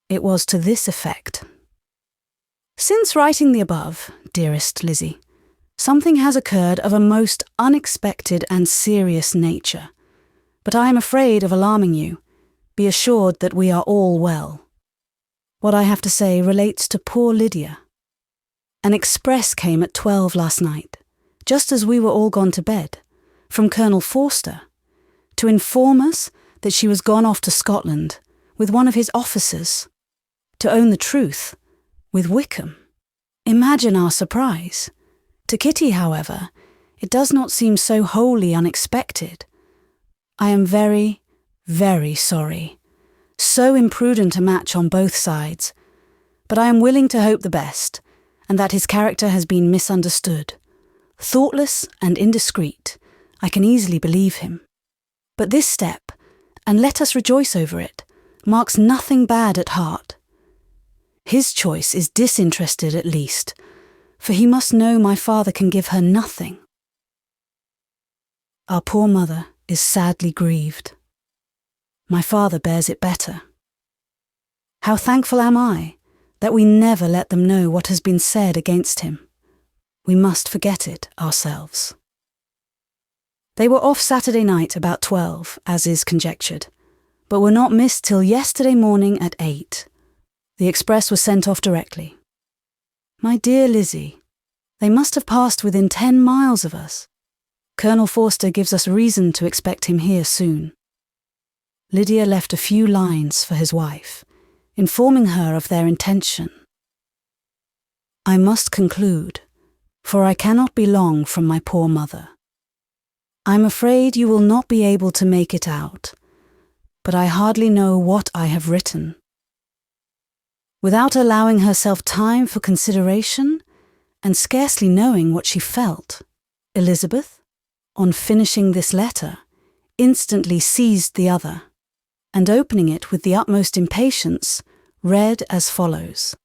It was to this effect. "Since writing the above, dearest Lizzie, something has occurred of a most unexpected and serious nature, but I am afraid of alarming you. Be assured that we are all well. What I have to say relates to poor Lydia. An express came at 12 last night, just as we were all gone to bed, from Colonel Forster, to inform us that she was gone off to Scotland with one of his officers. To own the truth, with Wickham. Imagine our surprise. To Kitty, however, it does not seem so wholly unexpected. I am very, very sorry. So imprudent a match on both sides. But I am willing to hope the best, and that his character has been misunderstood. Thoughtless and indiscreet, I can easily believe him. But this step, and let us rejoice over it, marks nothing bad at heart. His choice is disinterested at least, for he must know my father can give her nothing. Our poor mother is sadly grieved. My father bears it better. How thankful am I that we never let them know what has been said against him. We must forget it ourselves. They were off Saturday night about 12, as is conjectured, but were not missed till yesterday morning at 8. The express was sent off directly. My dear Lizzie, they must have passed within 10 miles of us. Colonel Forster gives us reason to expect him here soon. Lydia left a few lines for his wife, informing her of their intention. I must conclude, for I cannot be long from my poor mother. I am afraid you will not be able to make it out, but I hardly know what I have written. Without allowing herself time for consideration, and scarcely knowing what she felt, Elizabeth, on finishing this letter, instantly seized the other, and opening it with the utmost impatience, read as follows.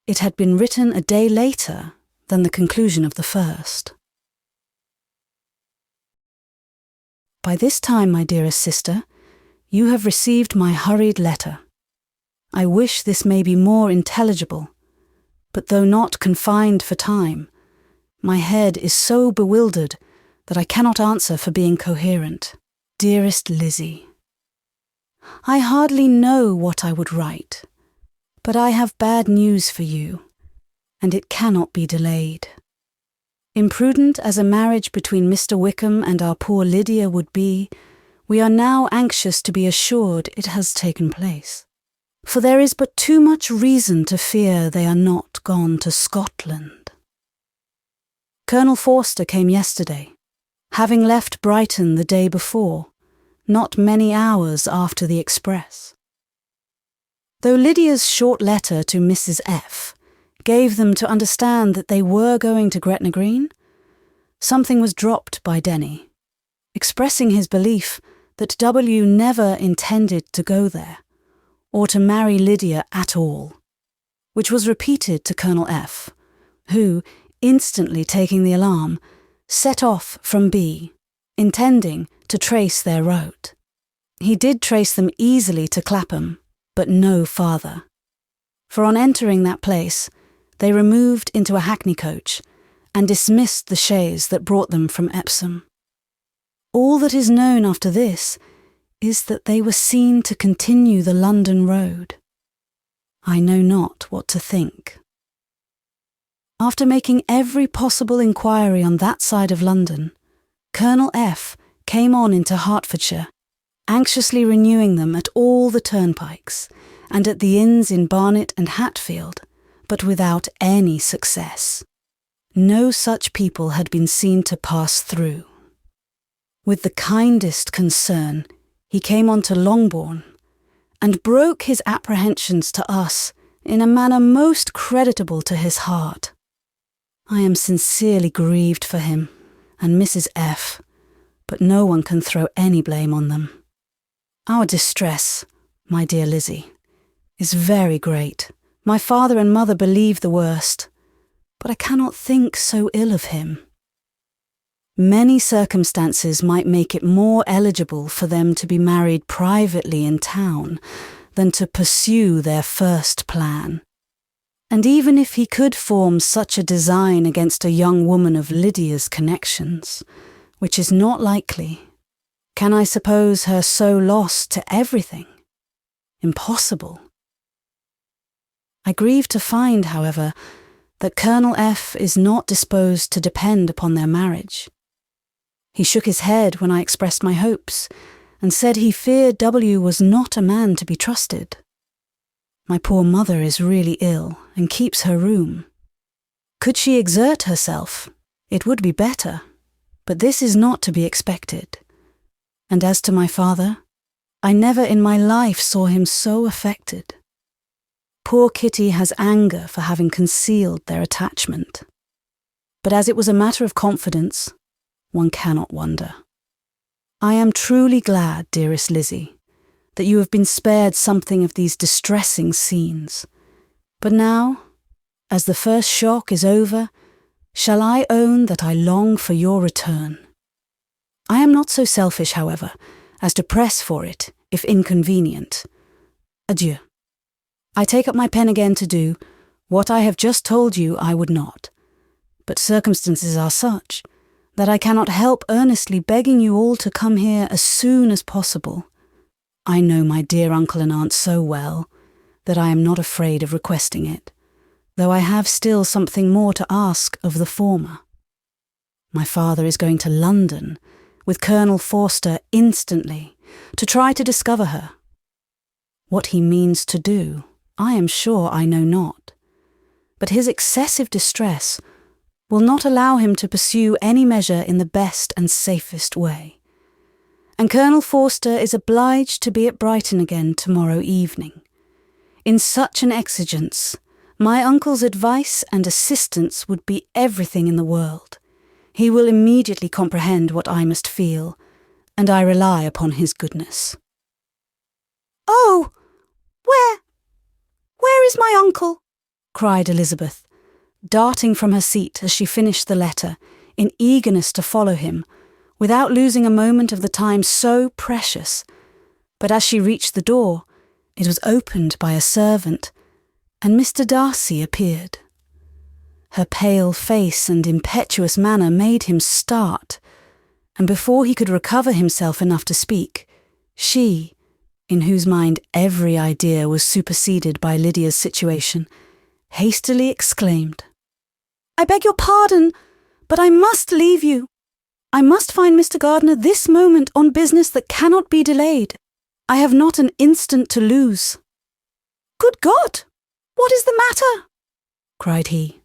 It had been written a day later than the conclusion of the first. By this time, my dearest sister, you have received my hurried letter. I wish this may be more intelligible, but though not confined for time, my head is so bewildered that I cannot answer for being coherent. Dearest Lizzie, I hardly know what I would write, but I have bad news for you, and it cannot be delayed. Imprudent as a marriage between Mr. Wickham and our poor Lydia would be, we are now anxious to be assured it has taken place. For there is but too much reason to fear they are not gone to Scotland. Colonel Forster came yesterday, having left Brighton the day before, not many hours after the express. Though Lydia's short letter to Mrs. F. gave them to understand that they were going to Gretna Green, something was dropped by Denny, expressing his belief that W. never intended to go there, or to marry Lydia at all, which was repeated to Colonel F., who, instantly taking the alarm, set off from B, intending to trace their route. He did trace them easily to Clapham, but no farther. For on entering that place, they removed into a hackney coach and dismissed the chaise that brought them from Epsom. All that is known after this is that they were seen to continue the London road. I know not what to think. After making every possible inquiry on that side of London, Colonel F. came on into Hertfordshire, anxiously renewing them at all the turnpikes and at the inns in Barnet and Hatfield, but without any success. No such people had been seen to pass through. With the kindest concern, he came on to Longbourn, and broke his apprehensions to us in a manner most creditable to his heart. I am sincerely grieved for him, and Mrs. F., but no one can throw any blame on them. Our distress, my dear Lizzie, is very great. My father and mother believe the worst, but I cannot think so ill of him. Many circumstances might make it more eligible for them to be married privately in town than to pursue their first plan. And even if he could form such a design against a young woman of Lydia's connections, which is not likely, can I suppose her so lost to everything? Impossible. I grieve to find, however, that Colonel F. is not disposed to depend upon their marriage. He shook his head when I expressed my hopes, and said he feared W. was not a man to be trusted. My poor mother is really ill, and keeps her room. Could she exert herself, it would be better, but this is not to be expected. And as to my father, I never in my life saw him so affected. Poor Kitty has anger for having concealed their attachment. But as it was a matter of confidence, one cannot wonder. I am truly glad, dearest Lizzie, that you have been spared something of these distressing scenes. But now, as the first shock is over, shall I own that I long for your return? I am not so selfish, however, as to press for it, if inconvenient. Adieu. I take up my pen again to do what I have just told you I would not, but circumstances are such that I cannot help earnestly begging you all to come here as soon as possible. I know my dear uncle and aunt so well that I am not afraid of requesting it, though I have still something more to ask of the former. My father is going to London with Colonel Forster instantly to try to discover her. What he means to do, I am sure I know not. But his excessive distress will not allow him to pursue any measure in the best and safest way. And Colonel Forster is obliged to be at Brighton again tomorrow evening. In such an exigence, my uncle's advice and assistance would be everything in the world. He will immediately comprehend what I must feel, and I rely upon his goodness. "Oh, where is my uncle?" cried Elizabeth, darting from her seat as she finished the letter, in eagerness to follow him, without losing a moment of the time so precious. But as she reached the door, it was opened by a servant, and Mr. Darcy appeared. Her pale face and impetuous manner made him start, and before he could recover himself enough to speak, she, in whose mind every idea was superseded by Lydia's situation, hastily exclaimed, "I beg your pardon, but I must leave you. I must find Mr. Gardiner this moment on business that cannot be delayed. I have not an instant to lose." "Good God! What is the matter?" cried he,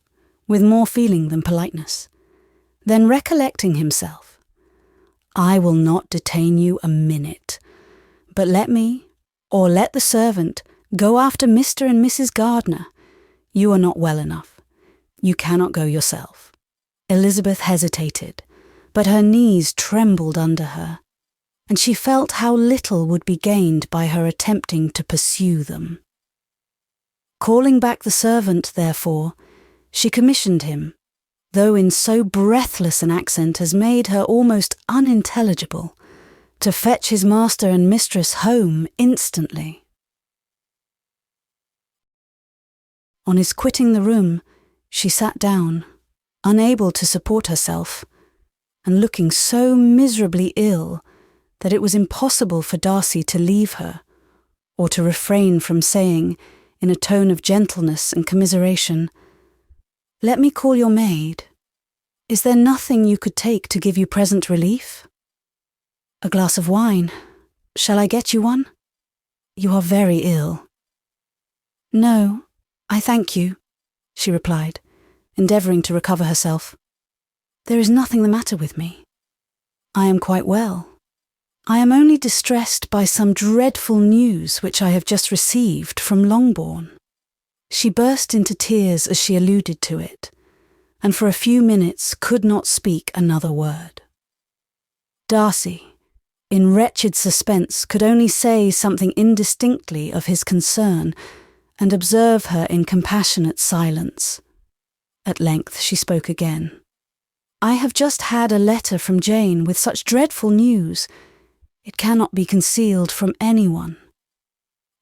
with more feeling than politeness. Then recollecting himself, "I will not detain you a minute, but let me, or let the servant, go after Mr. and Mrs. Gardiner. You are not well enough. You cannot go yourself." Elizabeth hesitated, but her knees trembled under her, and she felt how little would be gained by her attempting to pursue them. Calling back the servant, therefore, she commissioned him, though in so breathless an accent as made her almost unintelligible, to fetch his master and mistress home instantly. On his quitting the room, she sat down, unable to support herself, and looking so miserably ill that it was impossible for Darcy to leave her, or to refrain from saying, in a tone of gentleness and commiseration, "Let me call your maid. Is there nothing you could take to give you present relief? A glass of wine. Shall I get you one? You are very ill." "No, I thank you," she replied, endeavouring to recover herself. "There is nothing the matter with me. I am quite well. I am only distressed by some dreadful news which I have just received from Longbourn." She burst into tears as she alluded to it, and for a few minutes could not speak another word. Darcy, in wretched suspense, could only say something indistinctly of his concern, and observe her in compassionate silence. At length she spoke again. "I have just had a letter from Jane with such dreadful news. It cannot be concealed from anyone.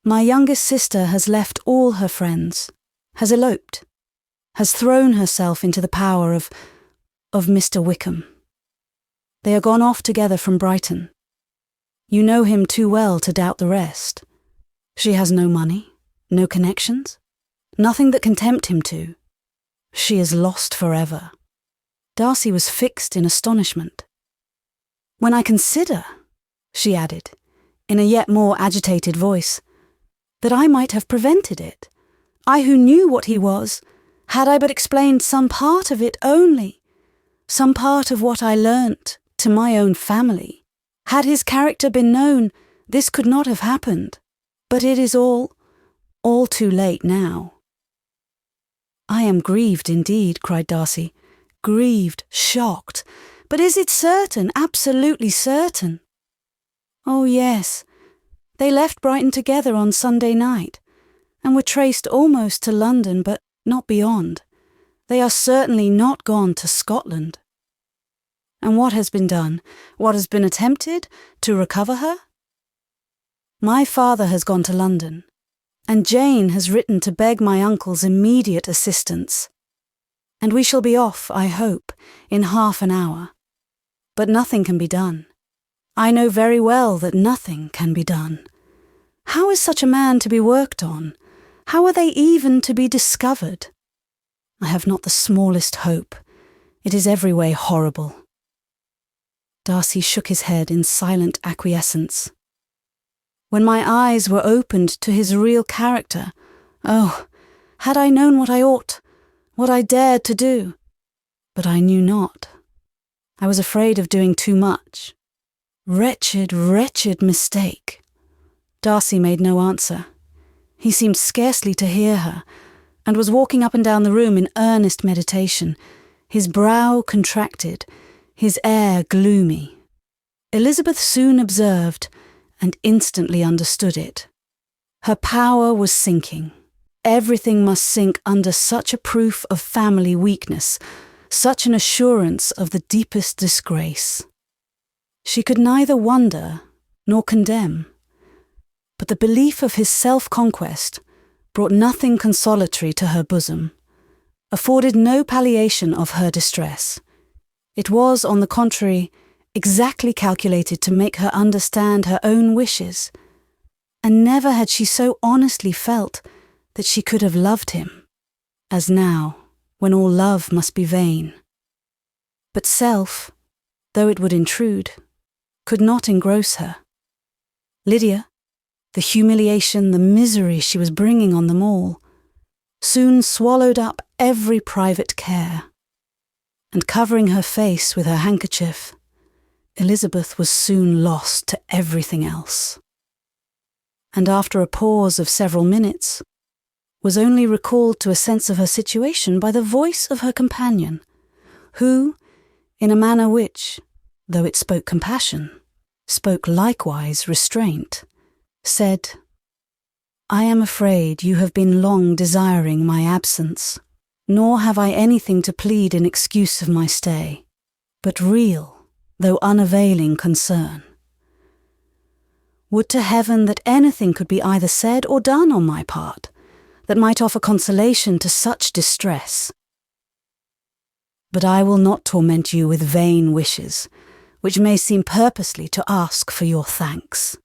My youngest sister has left all her friends, has eloped, has thrown herself into the power of Mr. Wickham. They are gone off together from Brighton. You know him too well to doubt the rest. She has no money, no connections, nothing that can tempt him to. She is lost forever." Darcy was fixed in astonishment. "When I consider," she added, in a yet more agitated voice, "that I might have prevented it, I who knew what he was, had I but explained some part of it only, some part of what I learnt to my own family. Had his character been known, this could not have happened, but it is all too late now." "I am grieved indeed," cried Darcy. "Grieved, shocked. But is it certain, absolutely certain?" "Oh, yes. They left Brighton together on Sunday night, and were traced almost to London, but not beyond. They are certainly not gone to Scotland." "And what has been done? What has been attempted to recover her?" "My father has gone to London, and Jane has written to beg my uncle's immediate assistance. And we shall be off, I hope, in half an hour. But nothing can be done. I know very well that nothing can be done. How is such a man to be worked on? How are they even to be discovered? I have not the smallest hope. It is every way horrible." Darcy shook his head in silent acquiescence. When my eyes were opened to his real character, oh, had I known what I ought, what I dared to do. But I knew not. I was afraid of doing too much. Wretched, wretched mistake. Darcy made no answer. He seemed scarcely to hear her, and was walking up and down the room in earnest meditation, his brow contracted, his air gloomy. Elizabeth soon observed, and instantly understood it. Her power was sinking. Everything must sink under such a proof of family weakness, such an assurance of the deepest disgrace. She could neither wonder nor condemn, but the belief of his self-conquest brought nothing consolatory to her bosom, afforded no palliation of her distress. It was, on the contrary, exactly calculated to make her understand her own wishes, and never had she so honestly felt that she could have loved him, as now, when all love must be vain. But self, though it would intrude, could not engross her. Lydia, the humiliation, the misery she was bringing on them all, soon swallowed up every private care, and covering her face with her handkerchief, Elizabeth was soon lost to everything else. And after a pause of several minutes, was only recalled to a sense of her situation by the voice of her companion, who, in a manner which, though it spoke compassion, spoke likewise restraint, said, "I am afraid you have been long desiring my absence, nor have I anything to plead in excuse of my stay, but real, though unavailing concern. Would to heaven that anything could be either said or done on my part, that might offer consolation to such distress. But I will not torment you with vain wishes, which may seem purposely to ask for your thanks.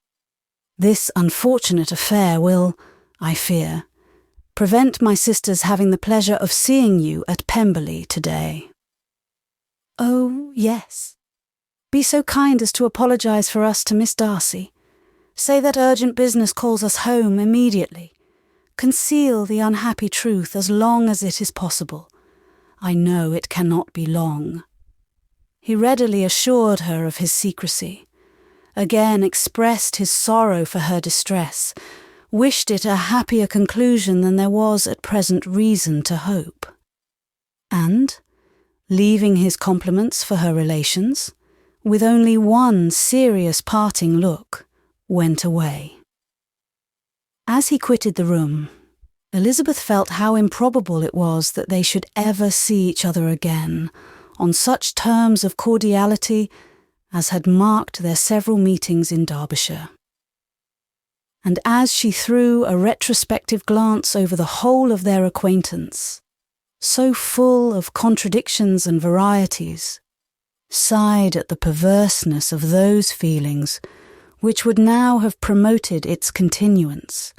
This unfortunate affair will, I fear, prevent my sisters having the pleasure of seeing you at Pemberley today." "Oh, yes. Be so kind as to apologise for us to Miss Darcy. Say that urgent business calls us home immediately. Conceal the unhappy truth as long as it is possible. I know it cannot be long." He readily assured her of his secrecy, again expressed his sorrow for her distress, wished it a happier conclusion than there was at present reason to hope, and, leaving his compliments for her relations, with only one serious parting look, went away. As he quitted the room, Elizabeth felt how improbable it was that they should ever see each other again, on such terms of cordiality as had marked their several meetings in Derbyshire. And as she threw a retrospective glance over the whole of their acquaintance, so full of contradictions and varieties, sighed at the perverseness of those feelings which would now have promoted its continuance,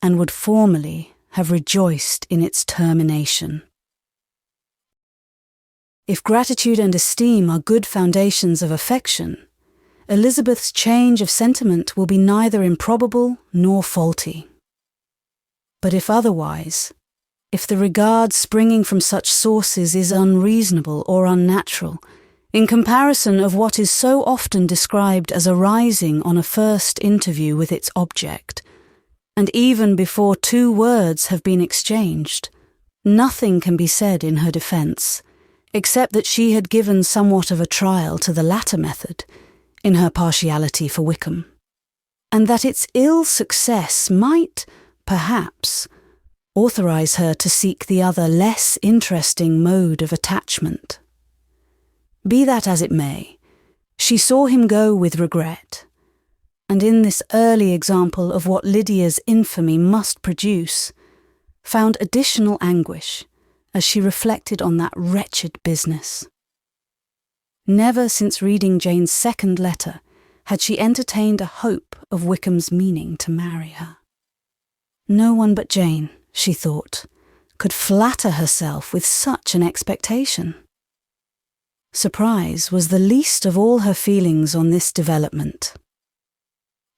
and would formerly have rejoiced in its termination. If gratitude and esteem are good foundations of affection, Elizabeth's change of sentiment will be neither improbable nor faulty. But if otherwise, if the regard springing from such sources is unreasonable or unnatural, in comparison of what is so often described as arising on a first interview with its object, and even before 2 words have been exchanged, nothing can be said in her defence, except that she had given somewhat of a trial to the latter method, in her partiality for Wickham, and that its ill success might, perhaps, authorise her to seek the other less interesting mode of attachment. Be that as it may, she saw him go with regret, and in this early example of what Lydia's infamy must produce, found additional anguish as she reflected on that wretched business. Never since reading Jane's second letter had she entertained a hope of Wickham's meaning to marry her. No one but Jane, she thought, could flatter herself with such an expectation. Surprise was the least of all her feelings on this development.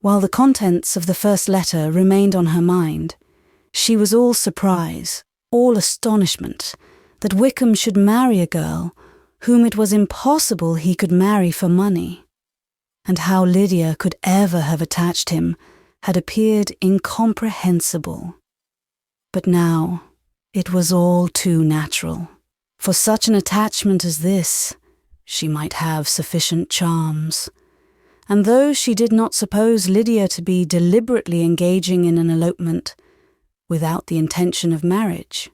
While the contents of the first letter remained on her mind, she was all surprise, all astonishment, that Wickham should marry a girl whom it was impossible he could marry for money, and how Lydia could ever have attached him had appeared incomprehensible. But now it was all too natural. For such an attachment as this, she might have sufficient charms. And though she did not suppose Lydia to be deliberately engaging in an elopement without the intention of marriage,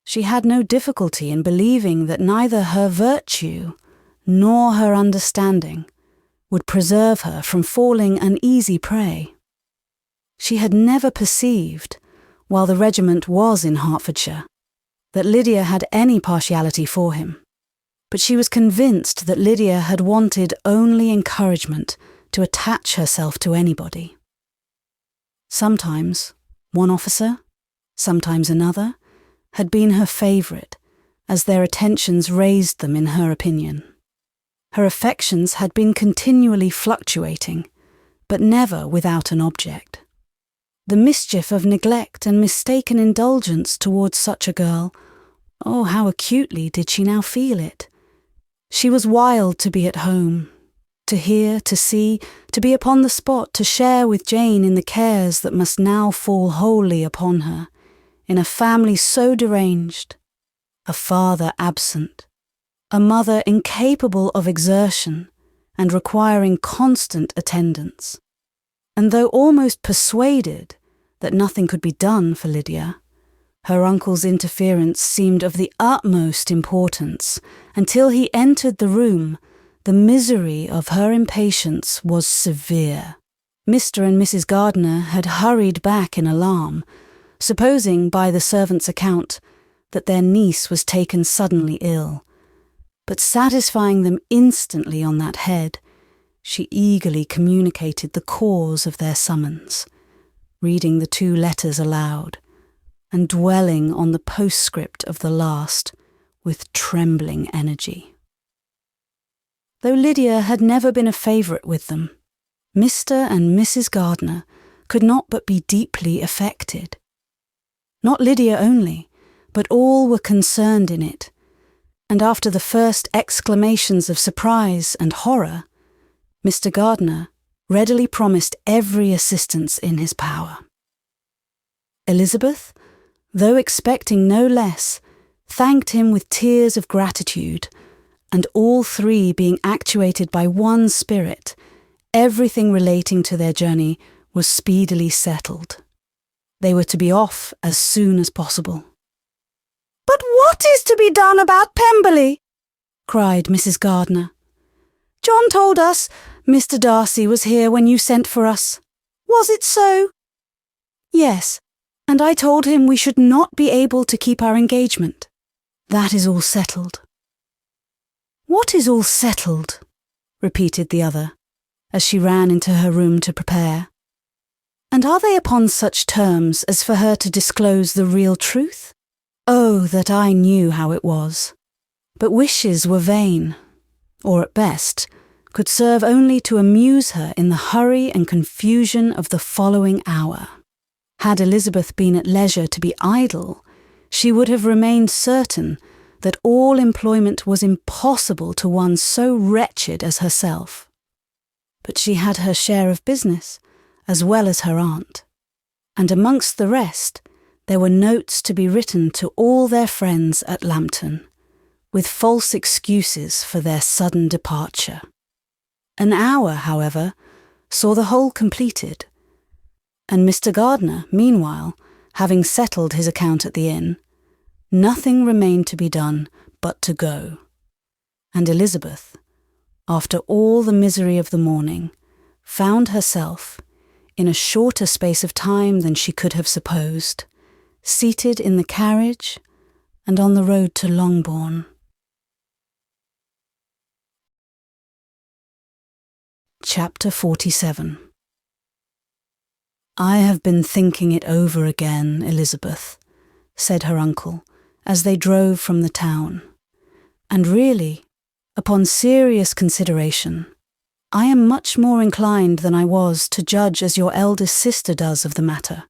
she had no difficulty in believing that neither her virtue nor her understanding would preserve her from falling an easy prey. She had never perceived, while the regiment was in Hertfordshire, that Lydia had any partiality for him, but she was convinced that Lydia had wanted only encouragement to attach herself to anybody. Sometimes one officer, sometimes another, had been her favourite, as their attentions raised them in her opinion. Her affections had been continually fluctuating, but never without an object. The mischief of neglect and mistaken indulgence towards such a girl, oh, how acutely did she now feel it! She was wild to be at home, to hear, to see, to be upon the spot, to share with Jane in the cares that must now fall wholly upon her, in a family so deranged, a father absent, a mother incapable of exertion and requiring constant attendance. And though almost persuaded that nothing could be done for Lydia, her uncle's interference seemed of the utmost importance. Until he entered the room, the misery of her impatience was severe. Mr. and Mrs. Gardiner had hurried back in alarm, supposing by the servant's account that their niece was taken suddenly ill, but satisfying them instantly on that head, she eagerly communicated the cause of their summons, reading the 2 letters aloud, and dwelling on the postscript of the last with trembling energy. Though Lydia had never been a favourite with them, Mr. and Mrs. Gardiner could not but be deeply affected. Not Lydia only, but all were concerned in it, and after the first exclamations of surprise and horror, Mr. Gardiner readily promised every assistance in his power. Elizabeth, though expecting no less, thanked him with tears of gratitude, and all 3 being actuated by one spirit, everything relating to their journey was speedily settled. They were to be off as soon as possible. "But what is to be done about Pemberley?" cried Mrs. Gardiner. "John told us Mr. Darcy was here when you sent for us. Was it so?" "Yes, and I told him we should not be able to keep our engagement. That is all settled." "What is all settled?" repeated the other, as she ran into her room to prepare. "And are they upon such terms as for her to disclose the real truth? Oh, that I knew how it was. But wishes were vain, or at best could serve only to amuse her in the hurry and confusion of the following hour. Had Elizabeth been at leisure to be idle, she would have remained certain that all employment was impossible to one so wretched as herself. But she had her share of business, as well as her aunt, and amongst the rest there were notes to be written to all their friends at Lambton, with false excuses for their sudden departure. An hour, however, saw the whole completed, and Mr. Gardiner, meanwhile, having settled his account at the inn, nothing remained to be done but to go, and Elizabeth, after all the misery of the morning, found herself, in a shorter space of time than she could have supposed, seated in the carriage and on the road to Longbourn. Chapter 47. "I have been thinking it over again, Elizabeth," said her uncle, as they drove from the town, "and really, upon serious consideration, I am much more inclined than I was to judge as your eldest sister does of the matter.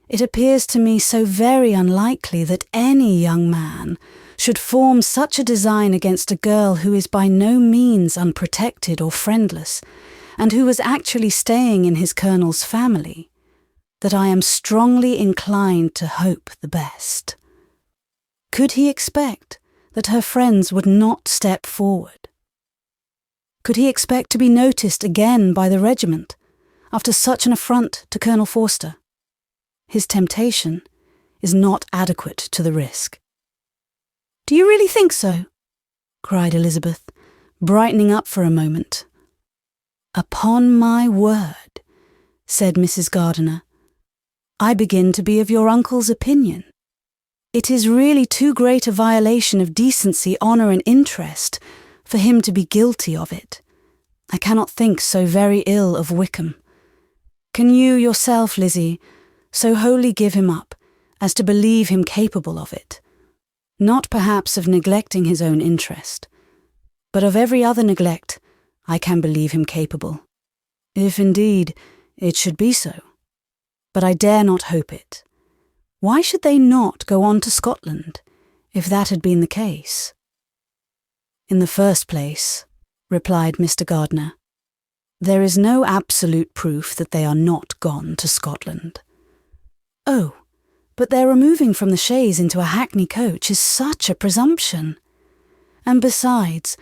It appears to me so very unlikely that any young man should form such a design against a girl who is by no means unprotected or friendless, and who was actually staying in his colonel's family, that I am strongly inclined to hope the best. Could he expect that her friends would not step forward? Could he expect to be noticed again by the regiment after such an affront to Colonel Forster? His temptation is not adequate to the risk. Do you really think so? Cried Elizabeth, brightening up for a moment. Upon my word, said Mrs. Gardiner, I begin to be of your uncle's opinion. It is really too great a violation of decency, honour and interest for him to be guilty of it. I cannot think so very ill of Wickham. Can you yourself, Lizzie, so wholly give him up as to believe him capable of it? Not perhaps of neglecting his own interest, but of every other neglect I can believe him capable, if indeed it should be so. But I dare not hope it. Why should they not go on to Scotland, if that had been the case? In the first place, replied Mr. Gardiner, there is no absolute proof that they are not gone to Scotland. Oh, but their removing from the chaise into a hackney coach is such a presumption. And besides,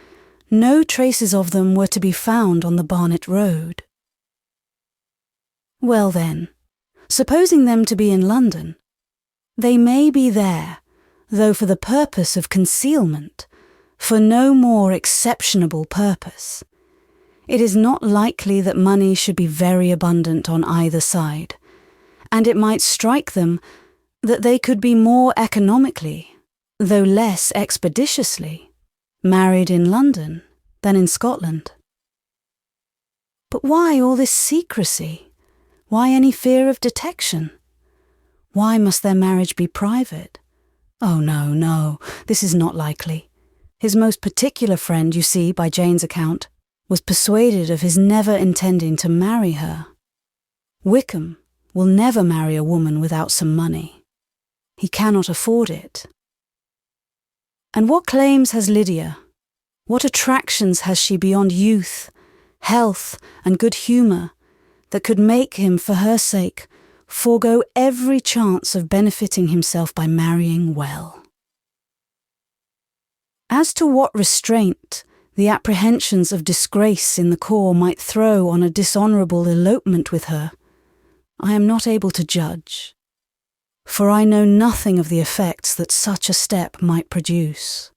no traces of them were to be found on the Barnet road. Well then, supposing them to be in London, they may be there, though for the purpose of concealment, for no more exceptionable purpose. It is not likely that money should be very abundant on either side, and it might strike them that they could be more economically, though less expeditiously, married in London than in Scotland. But why all this secrecy? Why any fear of detection? Why must their marriage be private? Oh, no, no, this is not likely. His most particular friend, you see, by Jane's account, was persuaded of his never intending to marry her. Wickham will never marry a woman without some money. He cannot afford it. And what claims has Lydia? What attractions has she beyond youth, health, and good humour that could make him, for her sake, forego every chance of benefiting himself by marrying well? As to what restraint the apprehensions of disgrace in the corps might throw on a dishonourable elopement with her, I am not able to judge, for I know nothing of the effects that such a step might produce.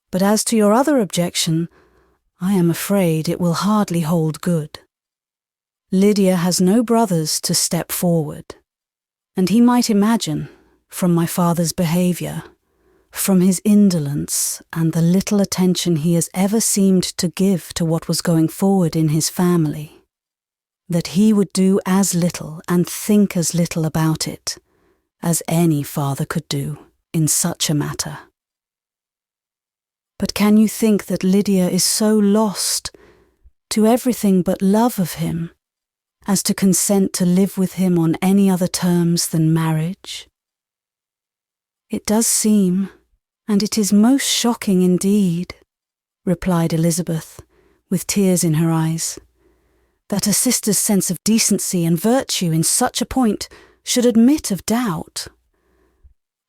But as to your other objection, I am afraid it will hardly hold good. Lydia has no brothers to step forward, and he might imagine, from my father's behaviour, from his indolence and the little attention he has ever seemed to give to what was going forward in his family, that he would do as little and think as little about it as any father could do in such a matter. But can you think that Lydia is so lost to everything but love of him as to consent to live with him on any other terms than marriage? It does seem, and it is most shocking indeed, replied Elizabeth, with tears in her eyes, that a sister's sense of decency and virtue in such a point should admit of doubt.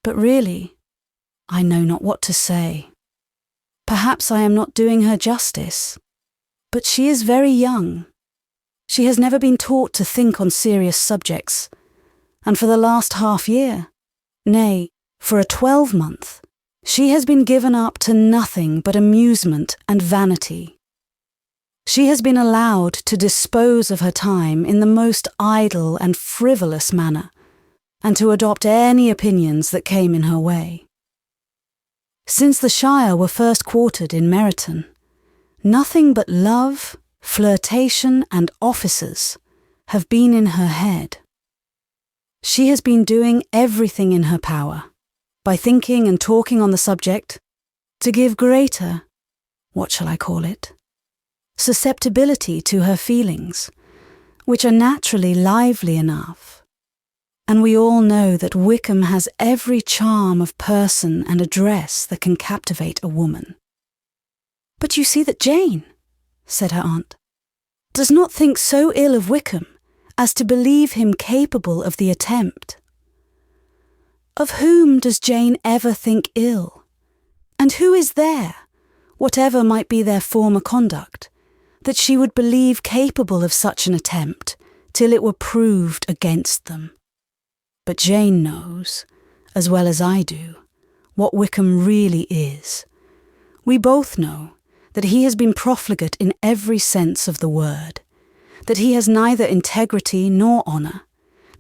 But really, I know not what to say. Perhaps I am not doing her justice, but she is very young. She has never been taught to think on serious subjects, and for the last half-year, nay, for a 12-month, she has been given up to nothing but amusement and vanity. She has been allowed to dispose of her time in the most idle and frivolous manner, and to adopt any opinions that came in her way. Since the Shire were first quartered in Meryton, nothing but love, flirtation, and officers have been in her head. She has been doing everything in her power, by thinking and talking on the subject, to give greater, what shall I call it, susceptibility to her feelings, which are naturally lively enough. And we all know that Wickham has every charm of person and address that can captivate a woman. But you see that Jane, said her aunt, does not think so ill of Wickham as to believe him capable of the attempt. Of whom does Jane ever think ill? And who is there, whatever might be their former conduct, that she would believe capable of such an attempt till it were proved against them? But Jane knows, as well as I do, what Wickham really is. We both know that he has been profligate in every sense of the word, that he has neither integrity nor honour,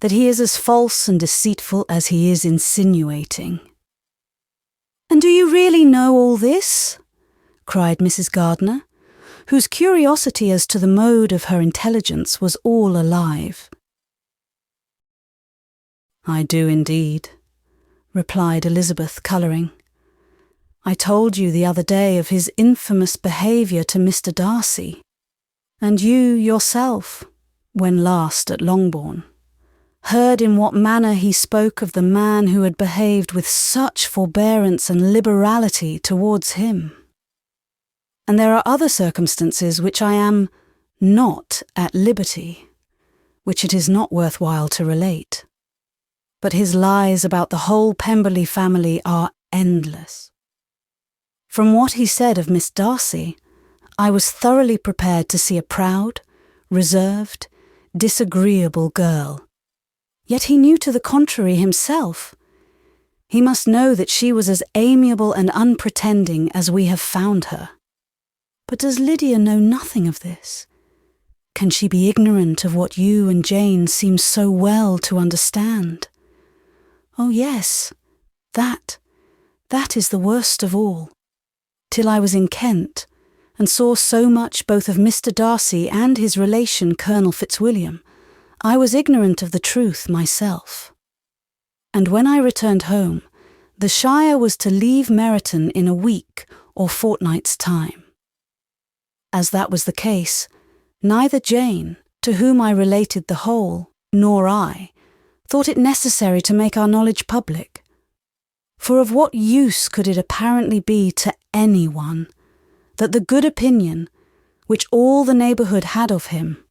that he is as false and deceitful as he is insinuating. "And do you really know all this?" cried Mrs. Gardiner, whose curiosity as to the mode of her intelligence was all alive. "I do indeed," replied Elizabeth, colouring. "I told you the other day of his infamous behaviour to Mr. Darcy, and you yourself, when last at Longbourn, heard in what manner he spoke of the man who had behaved with such forbearance and liberality towards him. And there are other circumstances which I am not at liberty, which it is not worth while to relate. But his lies about the whole Pemberley family are endless. From what he said of Miss Darcy, I was thoroughly prepared to see a proud, reserved, disagreeable girl. Yet he knew to the contrary himself. He must know that she was as amiable and unpretending as we have found her. But does Lydia know nothing of this? Can she be ignorant of what you and Jane seem so well to understand? Oh yes, that is the worst of all. Till I was in Kent, and saw so much both of Mr. Darcy and his relation Colonel Fitzwilliam, I was ignorant of the truth myself. And when I returned home, the Shire was to leave Meryton in a week or fortnight's time. As that was the case, neither Jane, to whom I related the whole, nor I, thought it necessary to make our knowledge public. For of what use could it apparently be to anyone that the good opinion, which all the neighbourhood had of him,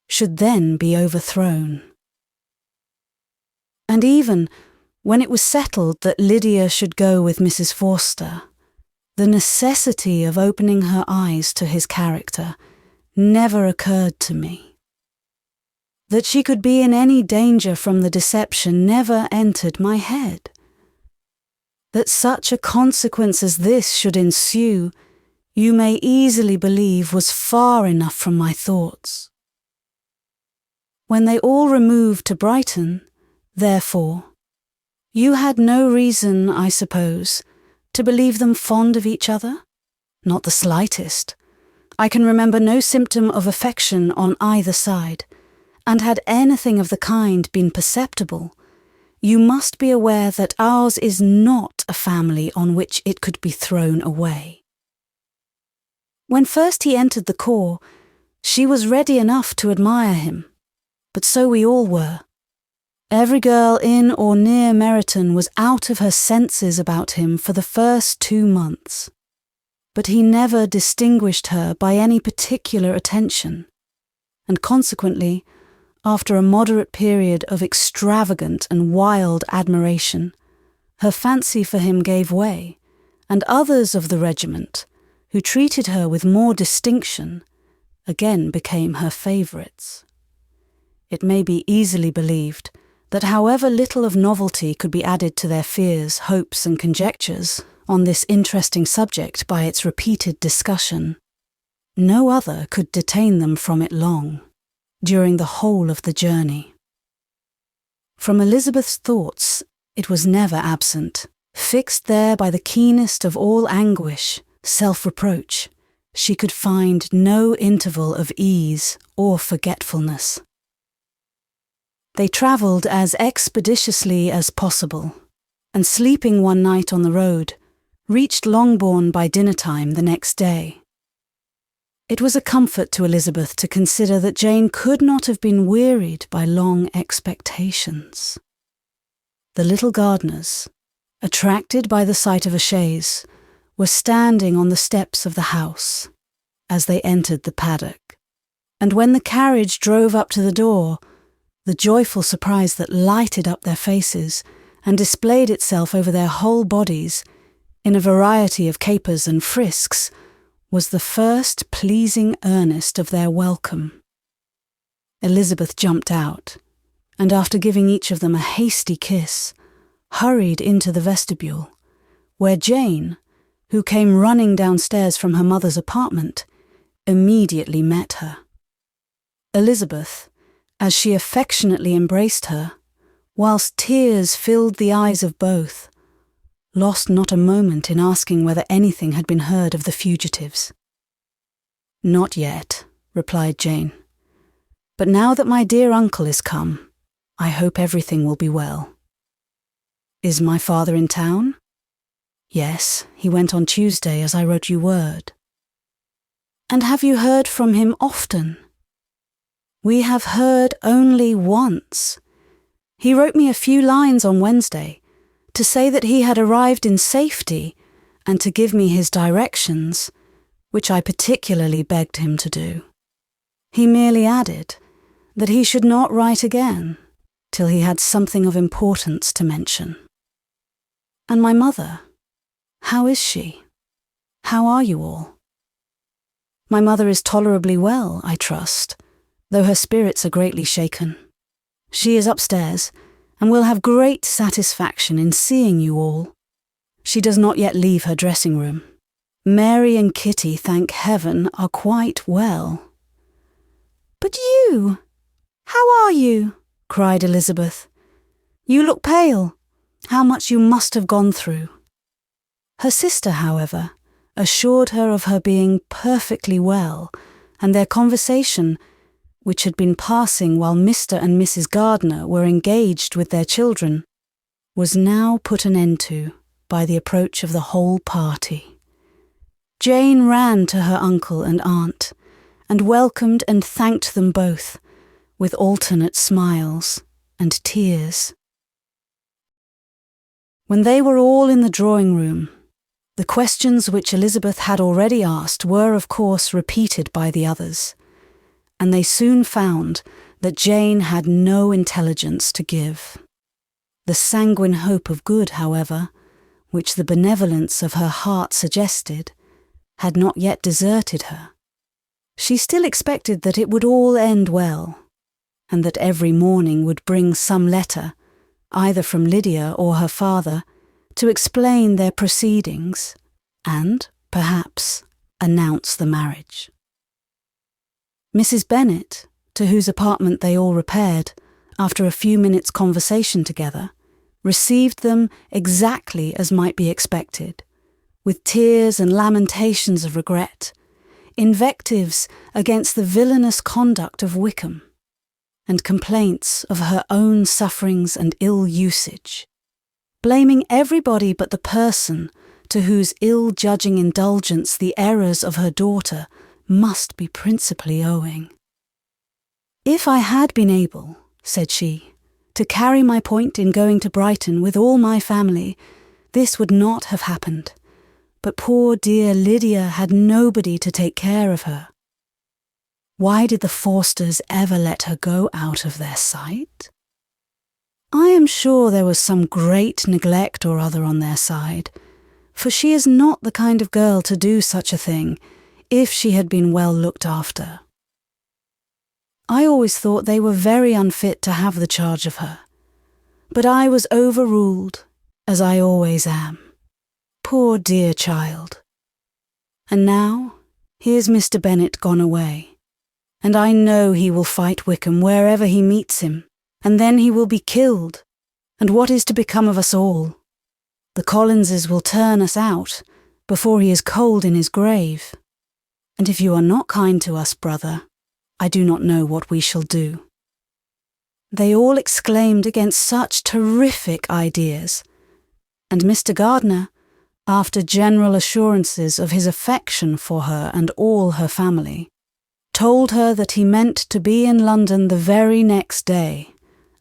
should then be overthrown? And even when it was settled that Lydia should go with Mrs. Forster, the necessity of opening her eyes to his character never occurred to me. That she could be in any danger from the deception never entered my head. That such a consequence as this should ensue, you may easily believe was far enough from my thoughts. When they all removed to Brighton, therefore, you had no reason, I suppose, to believe them fond of each other? Not the slightest. I can remember no symptom of affection on either side, and had anything of the kind been perceptible, you must be aware that ours is not a family on which it could be thrown away. When first he entered the corps, she was ready enough to admire him, but so we all were. Every girl in or near Meryton was out of her senses about him for the first 2 months, but he never distinguished her by any particular attention, and consequently, after a moderate period of extravagant and wild admiration, her fancy for him gave way, and others of the regiment, who treated her with more distinction, again became her favourites. It may be easily believed that however little of novelty could be added to their fears, hopes, and conjectures on this interesting subject by its repeated discussion, no other could detain them from it long, during the whole of the journey. From Elizabeth's thoughts it was never absent, fixed there by the keenest of all anguish, self-reproach. She could find no interval of ease or forgetfulness. They travelled as expeditiously as possible, and sleeping one night on the road, reached Longbourn by dinner-time the next day. It was a comfort to Elizabeth to consider that Jane could not have been wearied by long expectations. The little Gardiners, attracted by the sight of a chaise, were standing on the steps of the house as they entered the paddock, and when the carriage drove up to the door, the joyful surprise that lighted up their faces and displayed itself over their whole bodies in a variety of capers and frisks was the first pleasing earnest of their welcome. Elizabeth jumped out, and after giving each of them a hasty kiss, hurried into the vestibule, where Jane, who came running downstairs from her mother's apartment, immediately met her. Elizabeth, as she affectionately embraced her, whilst tears filled the eyes of both, lost not a moment in asking whether anything had been heard of the fugitives. "Not yet," replied Jane. "But now that my dear uncle is come, I hope everything will be well." "Is my father in town?" "Yes, he went on Tuesday, as I wrote you word." "And have you heard from him often?" "We have heard only once. He wrote me a few lines on Wednesday, to say that he had arrived in safety and to give me his directions, which I particularly begged him to do. He merely added that he should not write again till he had something of importance to mention." "And my mother, how is she? How are you all?" "My mother is tolerably well, I trust, though her spirits are greatly shaken. She is upstairs, and will have great satisfaction in seeing you all. She does not yet leave her dressing-room. Mary and Kitty, thank heaven, are quite well." "But you, how are you?" cried Elizabeth. "You look pale. How much you must have gone through." Her sister, however, assured her of her being perfectly well, and their conversation, which had been passing while Mr. and Mrs. Gardiner were engaged with their children, was now put an end to by the approach of the whole party. Jane ran to her uncle and aunt, and welcomed and thanked them both, with alternate smiles and tears. When they were all in the drawing-room, the questions which Elizabeth had already asked were of course repeated by the others, and they soon found that Jane had no intelligence to give. The sanguine hope of good, however, which the benevolence of her heart suggested, had not yet deserted her. She still expected that it would all end well, and that every morning would bring some letter, either from Lydia or her father, to explain their proceedings and, perhaps, announce the marriage. Mrs. Bennet, to whose apartment they all repaired, after a few minutes' conversation together, received them exactly as might be expected, with tears and lamentations of regret, invectives against the villainous conduct of Wickham, and complaints of her own sufferings and ill usage, blaming everybody but the person to whose ill-judging indulgence the errors of her daughter must be principally owing. "If I had been able," said she, "to carry my point in going to Brighton with all my family, this would not have happened. But poor dear Lydia had nobody to take care of her. Why did the Forsters ever let her go out of their sight? I am sure there was some great neglect or other on their side, for she is not the kind of girl to do such a thing if she had been well looked after. I always thought they were very unfit to have the charge of her, but I was overruled, as I always am. Poor dear child. And now, here's Mr. Bennet gone away, and I know he will fight Wickham wherever he meets him, and then he will be killed, and what is to become of us all? The Collinses will turn us out before he is cold in his grave, and if you are not kind to us, brother, I do not know what we shall do." They all exclaimed against such terrific ideas, and Mr. Gardiner, after general assurances of his affection for her and all her family, told her that he meant to be in London the very next day,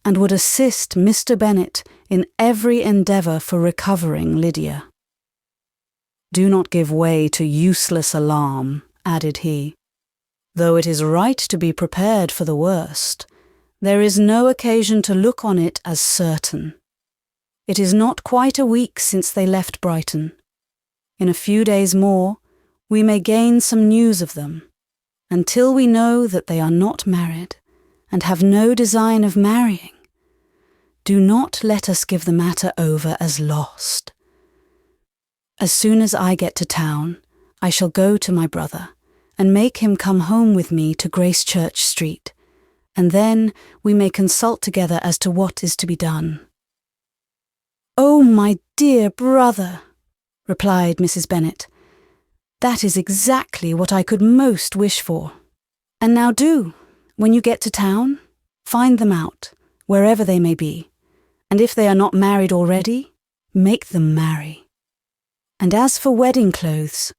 and would assist Mr. Bennet in every endeavour for recovering Lydia. "Do not give way to useless alarm," added he. "Though it is right to be prepared for the worst, there is no occasion to look on it as certain. It is not quite a week since they left Brighton. In a few days more, we may gain some news of them. Until we know that they are not married, and have no design of marrying, do not let us give the matter over as lost. As soon as I get to town, I shall go to my brother, and make him come home with me to Gracechurch Street, and then we may consult together as to what is to be done." "Oh, my dear brother," replied Mrs. Bennet, "that is exactly what I could most wish for. And now do, when you get to town, find them out, wherever they may be, and if they are not married already, make them marry. And as for wedding clothes,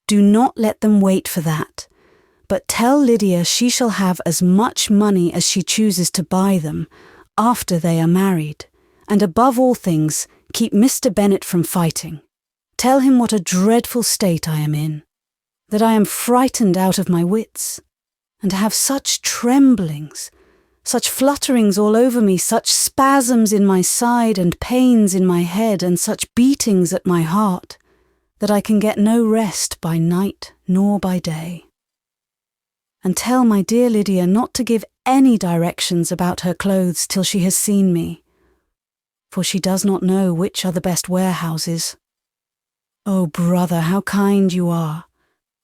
do not let them wait for that, but tell Lydia she shall have as much money as she chooses to buy them after they are married, and above all things, keep Mr. Bennet from fighting. Tell him what a dreadful state I am in, that I am frightened out of my wits, and have such tremblings, such flutterings all over me, such spasms in my side and pains in my head, and such beatings at my heart, that I can get no rest by night nor by day. And tell my dear Lydia not to give any directions about her clothes till she has seen me, for she does not know which are the best warehouses. Oh, brother, how kind you are!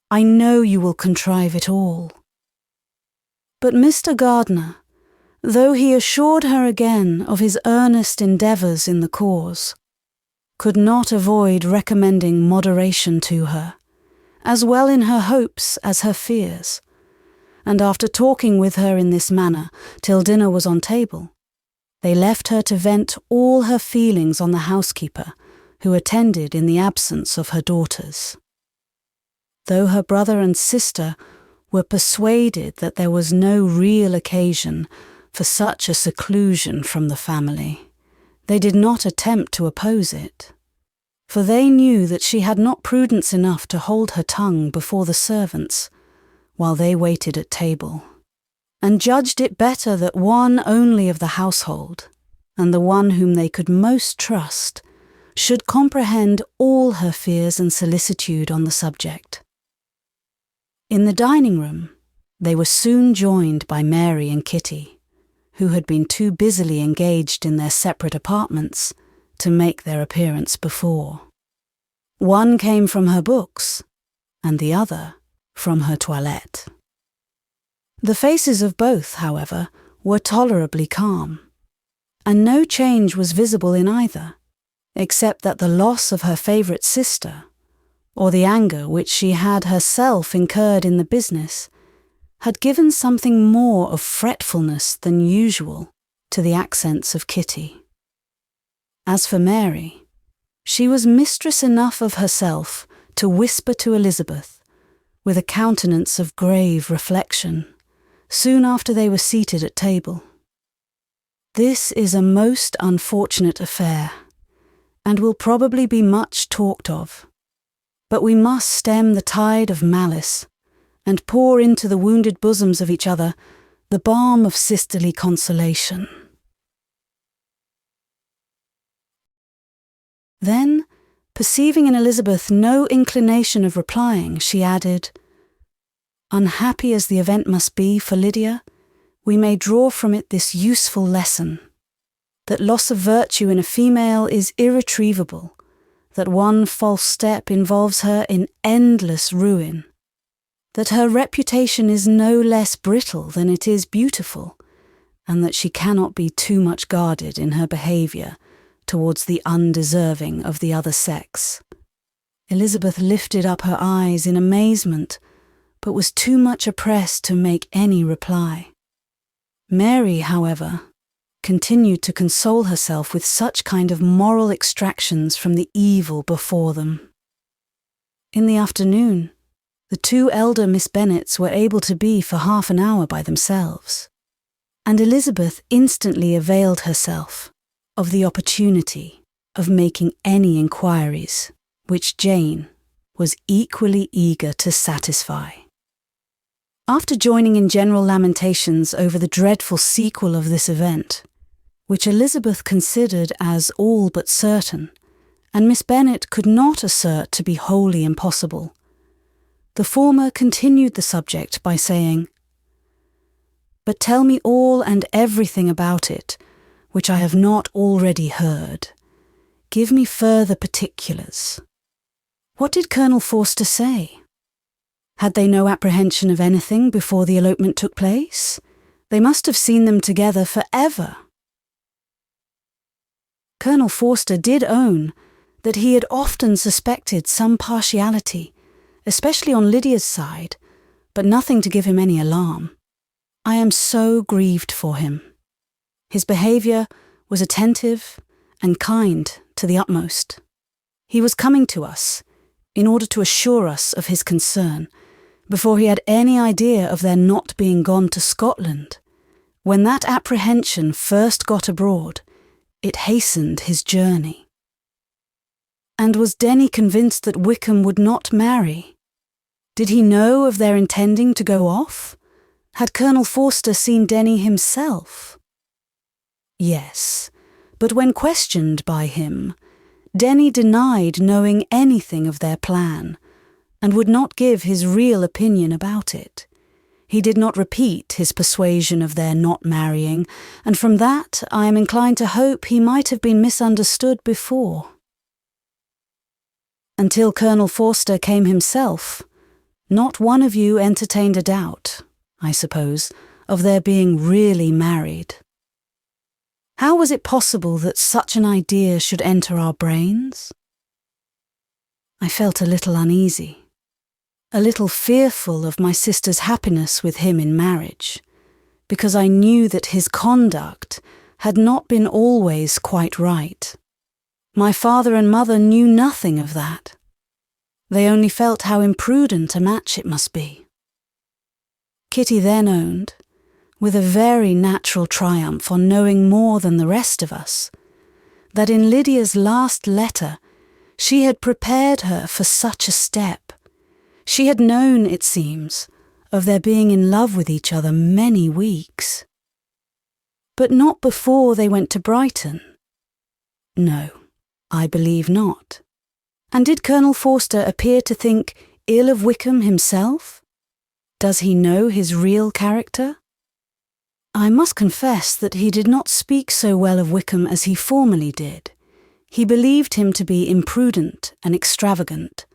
I know you will contrive it all." But Mr. Gardiner, though he assured her again of his earnest endeavours in the cause, could not avoid recommending moderation to her, as well in her hopes as her fears, and after talking with her in this manner till dinner was on table, they left her to vent all her feelings on the housekeeper, who attended in the absence of her daughters. Though her brother and sister were persuaded that there was no real occasion for such a seclusion from the family, they did not attempt to oppose it, for they knew that she had not prudence enough to hold her tongue before the servants while they waited at table, and judged it better that one only of the household, and the one whom they could most trust, should comprehend all her fears and solicitude on the subject. In the dining-room, they were soon joined by Mary and Kitty, who had been too busily engaged in their separate apartments to make their appearance before. One came from her books, and the other from her toilette. The faces of both, however, were tolerably calm, and no change was visible in either, except that the loss of her favourite sister, or the anger which she had herself incurred in the business, had given something more of fretfulness than usual to the accents of Kitty. As for Mary, she was mistress enough of herself to whisper to Elizabeth, with a countenance of grave reflection, soon after they were seated at table, "This is a most unfortunate affair, and will probably be much talked of, but we must stem the tide of malice, and pour into the wounded bosoms of each other the balm of sisterly consolation." Then, perceiving in Elizabeth no inclination of replying, she added, "Unhappy as the event must be for Lydia, we may draw from it this useful lesson, that loss of virtue in a female is irretrievable, that one false step involves her in endless ruin, that her reputation is no less brittle than it is beautiful, and that she cannot be too much guarded in her behaviour towards the undeserving of the other sex." Elizabeth lifted up her eyes in amazement, but was too much oppressed to make any reply. Mary, however, continued to console herself with such kind of moral extractions from the evil before them. In the afternoon, the two elder Miss Bennetts were able to be for half an hour by themselves, and Elizabeth instantly availed herself of the opportunity of making any inquiries which Jane was equally eager to satisfy. After joining in general lamentations over the dreadful sequel of this event, which Elizabeth considered as all but certain, and Miss Bennet could not assert to be wholly impossible, the former continued the subject by saying, "But tell me all and everything about it, which I have not already heard. Give me further particulars. What did Colonel Forster say? Had they no apprehension of anything before the elopement took place? They must have seen them together for ever." Colonel Forster did own that he had often suspected some partiality, especially on Lydia's side, but nothing to give him any alarm. "I am so grieved for him. His behaviour was attentive and kind to the utmost. He was coming to us in order to assure us of his concern, before he had any idea of their not being gone to Scotland. When that apprehension first got abroad, it hastened his journey." And was Denny convinced that Wickham would not marry? Did he know of their intending to go off? Had Colonel Forster seen Denny himself? Yes, but when questioned by him, Denny denied knowing anything of their plan, and would not give his real opinion about it. He did not repeat his persuasion of their not marrying, and from that I am inclined to hope he might have been misunderstood before. Until Colonel Forster came himself, not one of you entertained a doubt, I suppose, of their being really married. How was it possible that such an idea should enter our brains? I felt a little uneasy, a little fearful of my sister's happiness with him in marriage, because I knew that his conduct had not been always quite right. My father and mother knew nothing of that. They only felt how imprudent a match it must be. Kitty then owned, with a very natural triumph on knowing more than the rest of us, that in Lydia's last letter she had prepared her for such a step. She had known, it seems, of their being in love with each other many weeks. But not before they went to Brighton. No, I believe not. And did Colonel Forster appear to think ill of Wickham himself? Does he know his real character? I must confess that he did not speak so well of Wickham as he formerly did. He believed him to be imprudent and extravagant,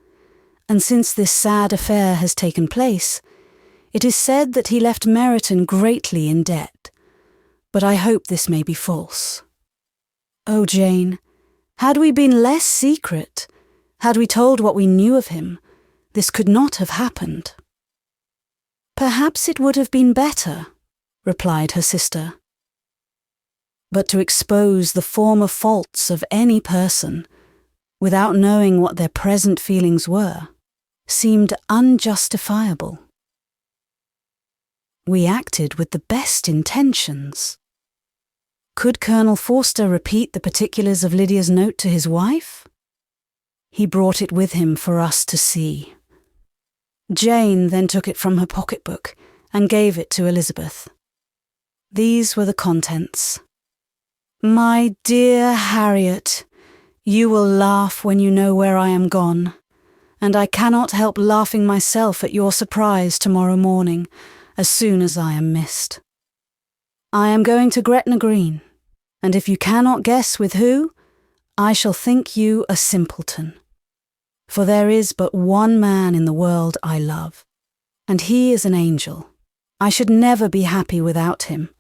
and since this sad affair has taken place, it is said that he left Meryton greatly in debt, but I hope this may be false. Oh, Jane, had we been less secret, had we told what we knew of him, this could not have happened. Perhaps it would have been better, replied her sister. But to expose the former faults of any person, without knowing what their present feelings were, seemed unjustifiable. We acted with the best intentions. Could Colonel Forster repeat the particulars of Lydia's note to his wife? He brought it with him for us to see. Jane then took it from her pocketbook and gave it to Elizabeth. These were the contents. "My dear Harriet, you will laugh when you know where I am gone, and I cannot help laughing myself at your surprise tomorrow morning, as soon as I am missed. I am going to Gretna Green, and if you cannot guess with who, I shall think you a simpleton. For there is but one man in the world I love, and he is an angel. I should never be happy without him,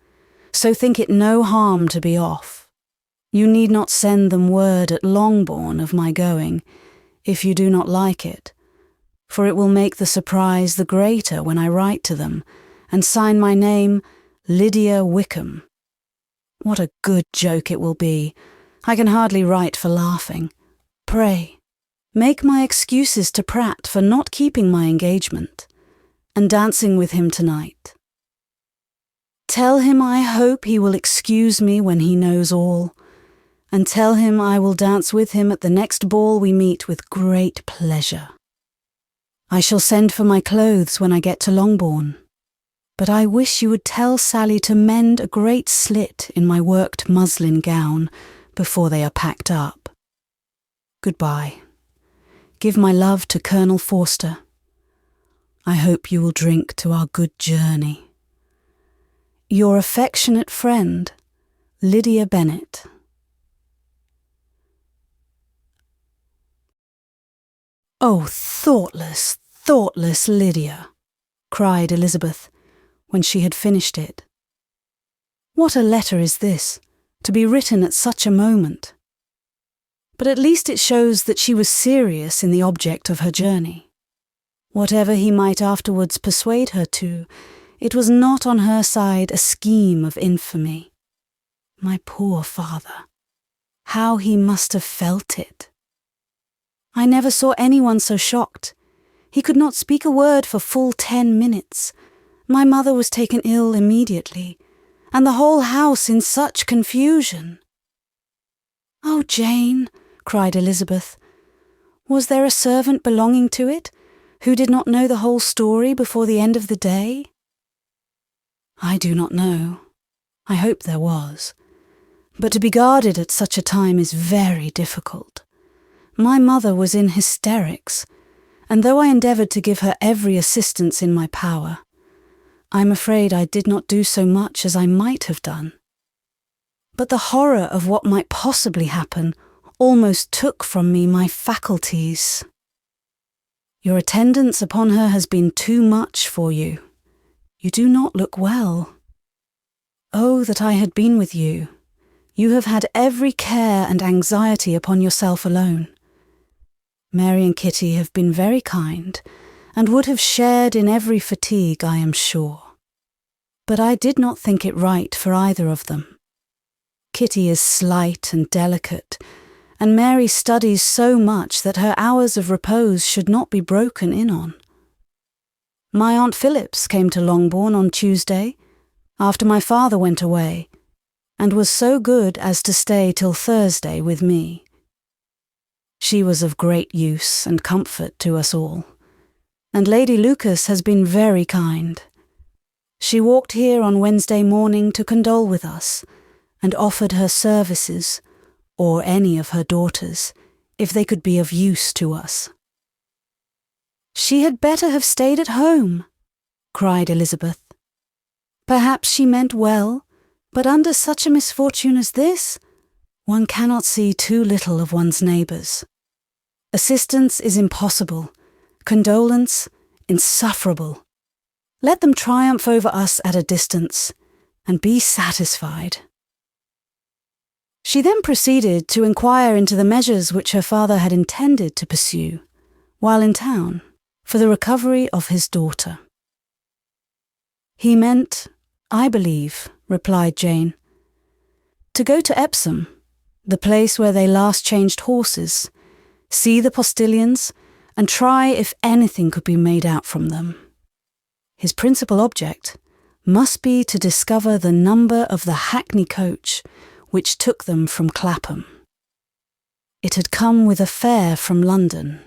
so think it no harm to be off. You need not send them word at Longbourn of my going, if you do not like it, for it will make the surprise the greater when I write to them, and sign my name Lydia Wickham. What a good joke it will be! I can hardly write for laughing. Pray, Make my excuses to Pratt for not keeping my engagement and dancing with him tonight. Tell him I hope he will excuse me when he knows all, and tell him I will dance with him at the next ball we meet with great pleasure. I shall send for my clothes when I get to Longbourn, but I wish you would tell Sally to mend a great slit in my worked muslin gown before they are packed up. Goodbye. Give my love to Colonel Forster. I hope you will drink to our good journey. Your affectionate friend, Lydia Bennet. Oh, thoughtless, thoughtless Lydia, cried Elizabeth, when she had finished it. What a letter is this, to be written at such a moment. But at least it shows that she was serious in the object of her journey. Whatever he might afterwards persuade her to, it was not on her side a scheme of infamy. My poor father, how he must have felt it. I never saw anyone so shocked. He could not speak a word for full 10 minutes. My mother was taken ill immediately, and the whole house in such confusion. Oh, Jane, cried Elizabeth, was there a servant belonging to it who did not know the whole story before the end of the day? I do not know. I hope there was. But to be guarded at such a time is very difficult. My mother was in hysterics, and though I endeavoured to give her every assistance in my power, I am afraid I did not do so much as I might have done. But the horror of what might possibly happen almost took from me my faculties. Your attendance upon her has been too much for you. You do not look well. Oh, that I had been with you. You have had every care and anxiety upon yourself alone. Mary and Kitty have been very kind, and would have shared in every fatigue, I am sure. But I did not think it right for either of them. Kitty is slight and delicate, and Mary studies so much that her hours of repose should not be broken in on. My Aunt Phillips came to Longbourn on Tuesday, after my father went away, and was so good as to stay till Thursday with me. She was of great use and comfort to us all, and Lady Lucas has been very kind. She walked here on Wednesday morning to condole with us, and offered her services, or any of her daughters, if they could be of use to us. She had better have stayed at home, cried Elizabeth. Perhaps she meant well, but under such a misfortune as this, one cannot see too little of one's neighbours. Assistance is impossible, condolence insufferable. Let them triumph over us at a distance, and be satisfied. She then proceeded to inquire into the measures which her father had intended to pursue, while in town, for the recovery of his daughter. He meant, I believe, replied Jane, to go to Epsom, the place where they last changed horses, see the postilions, and try if anything could be made out from them. His principal object must be to discover the number of the hackney coach which took them from Clapham. It had come with a fare from London,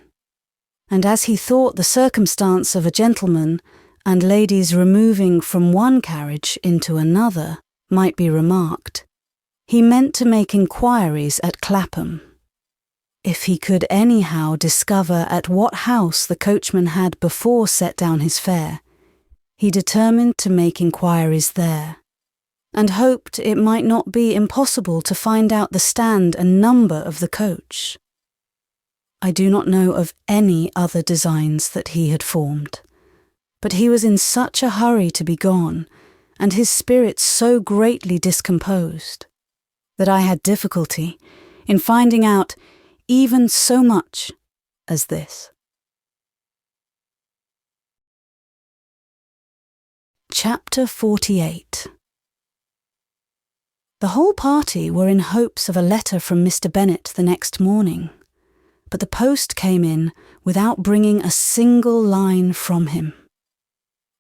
and as he thought the circumstance of a gentleman and ladies removing from one carriage into another might be remarked, he meant to make inquiries at Clapham. If he could anyhow discover at what house the coachman had before set down his fare, he determined to make inquiries there, and hoped it might not be impossible to find out the stand and number of the coach. I do not know of any other designs that he had formed, but he was in such a hurry to be gone, and his spirits so greatly discomposed, that I had difficulty in finding out even so much as this. Chapter 48. The whole party were in hopes of a letter from Mr. Bennet the next morning, but the post came in without bringing a single line from him.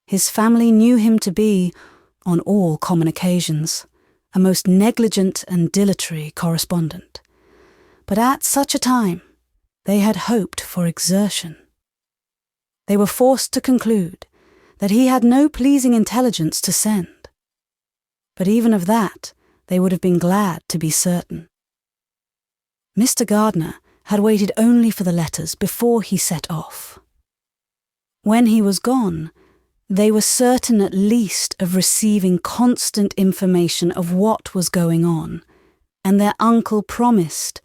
His family knew him to be, on all common occasions, a most negligent and dilatory correspondent. But at such a time, they had hoped for exertion. They were forced to conclude that he had no pleasing intelligence to send. But even of that, they would have been glad to be certain. Mr. Gardiner had waited only for the letters before he set off. When he was gone, they were certain at least of receiving constant information of what was going on, and their uncle promised,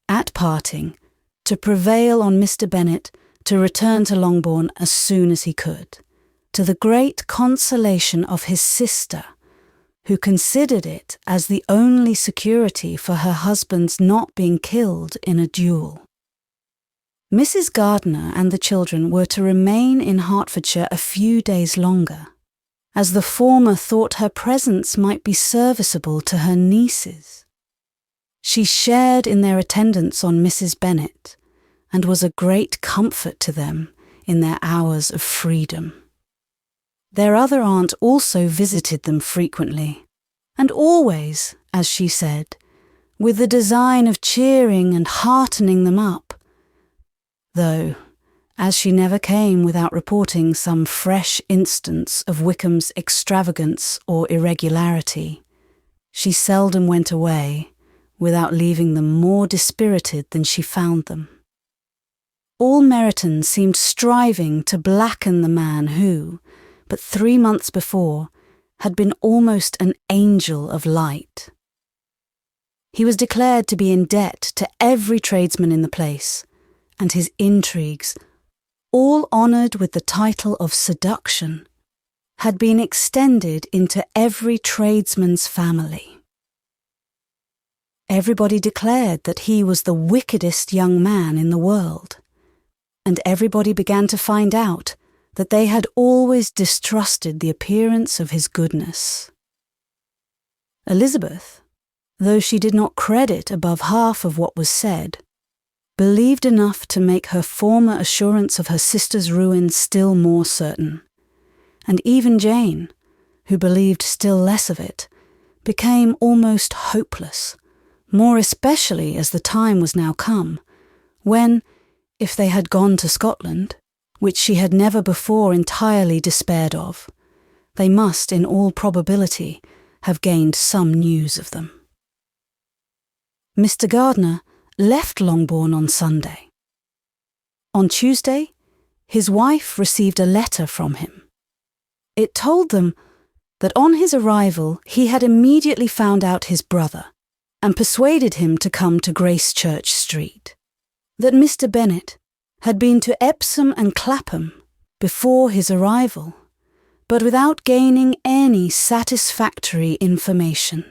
at parting, to prevail on Mr. Bennet to return to Longbourn as soon as he could, to the great consolation of his sister, who considered it as the only security for her husband's not being killed in a duel. Mrs. Gardiner and the children were to remain in Hertfordshire a few days longer, as the former thought her presence might be serviceable to her nieces. She shared in their attendance on Mrs. Bennet, and was a great comfort to them in their hours of freedom. Their other aunt also visited them frequently, and always, as she said, with the design of cheering and heartening them up, though, as she never came without reporting some fresh instance of Wickham's extravagance or irregularity, she seldom went away without leaving them more dispirited than she found them. All Meryton seemed striving to blacken the man who, but 3 months before, had been almost an angel of light. He was declared to be in debt to every tradesman in the place, and his intrigues, all honoured with the title of seduction, had been extended into every tradesman's family. Everybody declared that he was the wickedest young man in the world, and everybody began to find out that they had always distrusted the appearance of his goodness. Elizabeth, though she did not credit above half of what was said, believed enough to make her former assurance of her sister's ruin still more certain, and even Jane, who believed still less of it, became almost hopeless, more especially as the time was now come, when, if they had gone to Scotland, which she had never before entirely despaired of, they must, in all probability, have gained some news of them. Mr. Gardiner left Longbourn on Sunday. On Tuesday, his wife received a letter from him. It told them that on his arrival he had immediately found out his brother and persuaded him to come to Gracechurch Street, that Mr. Bennet had been to Epsom and Clapham before his arrival, but without gaining any satisfactory information,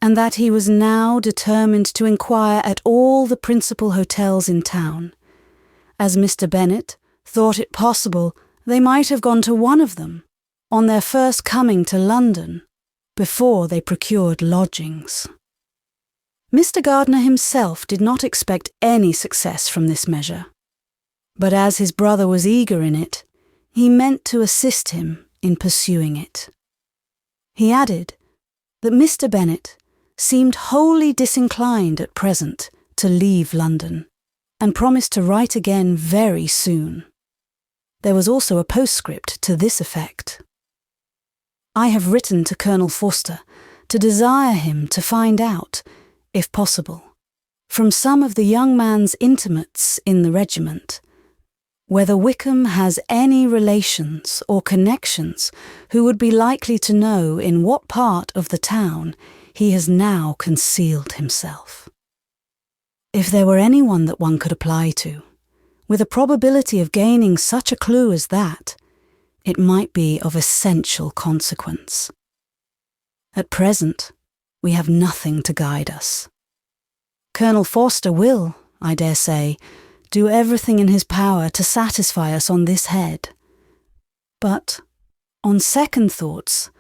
and that he was now determined to inquire at all the principal hotels in town, as Mr. Bennet thought it possible they might have gone to one of them on their first coming to London, before they procured lodgings. Mr. Gardiner himself did not expect any success from this measure, but as his brother was eager in it, he meant to assist him in pursuing it. He added that Mr. Bennet seemed wholly disinclined at present to leave London, and promised to write again very soon. There was also a postscript to this effect: "I have written to Colonel Forster to desire him to find out, if possible, from some of the young man's intimates in the regiment, whether Wickham has any relations or connections who would be likely to know in what part of the town he has now concealed himself. If there were anyone that one could apply to, with a probability of gaining such a clue as that, it might be of essential consequence. At present, we have nothing to guide us. Colonel Forster will, I dare say, do everything in his power to satisfy us on this head. But, on second thoughts,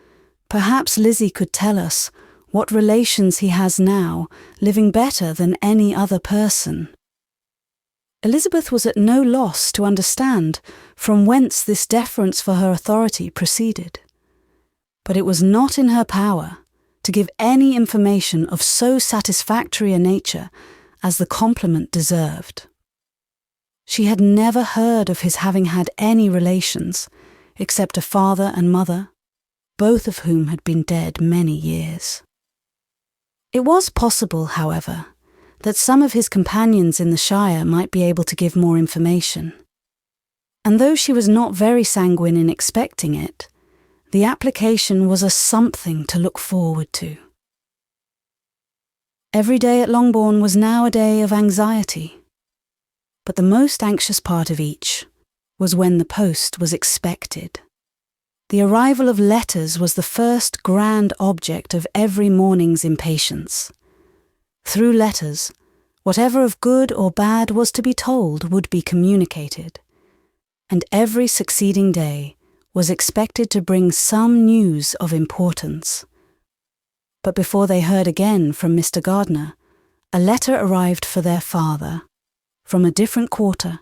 perhaps Lizzie could tell us what relations he has now, living better than any other person. Elizabeth was at no loss to understand from whence this deference for her authority proceeded. But it was not in her power to give any information of so satisfactory a nature as the compliment deserved. She had never heard of his having had any relations, except a father and mother, both of whom had been dead many years. It was possible, however, that some of his companions in the shire might be able to give more information. And though she was not very sanguine in expecting it, the application was a something to look forward to. Every day at Longbourn was now a day of anxiety, but the most anxious part of each was when the post was expected. The arrival of letters was the first grand object of every morning's impatience. Through letters, whatever of good or bad was to be told would be communicated, and every succeeding day was expected to bring some news of importance. But before they heard again from Mr. Gardiner, a letter arrived for their father, from a different quarter,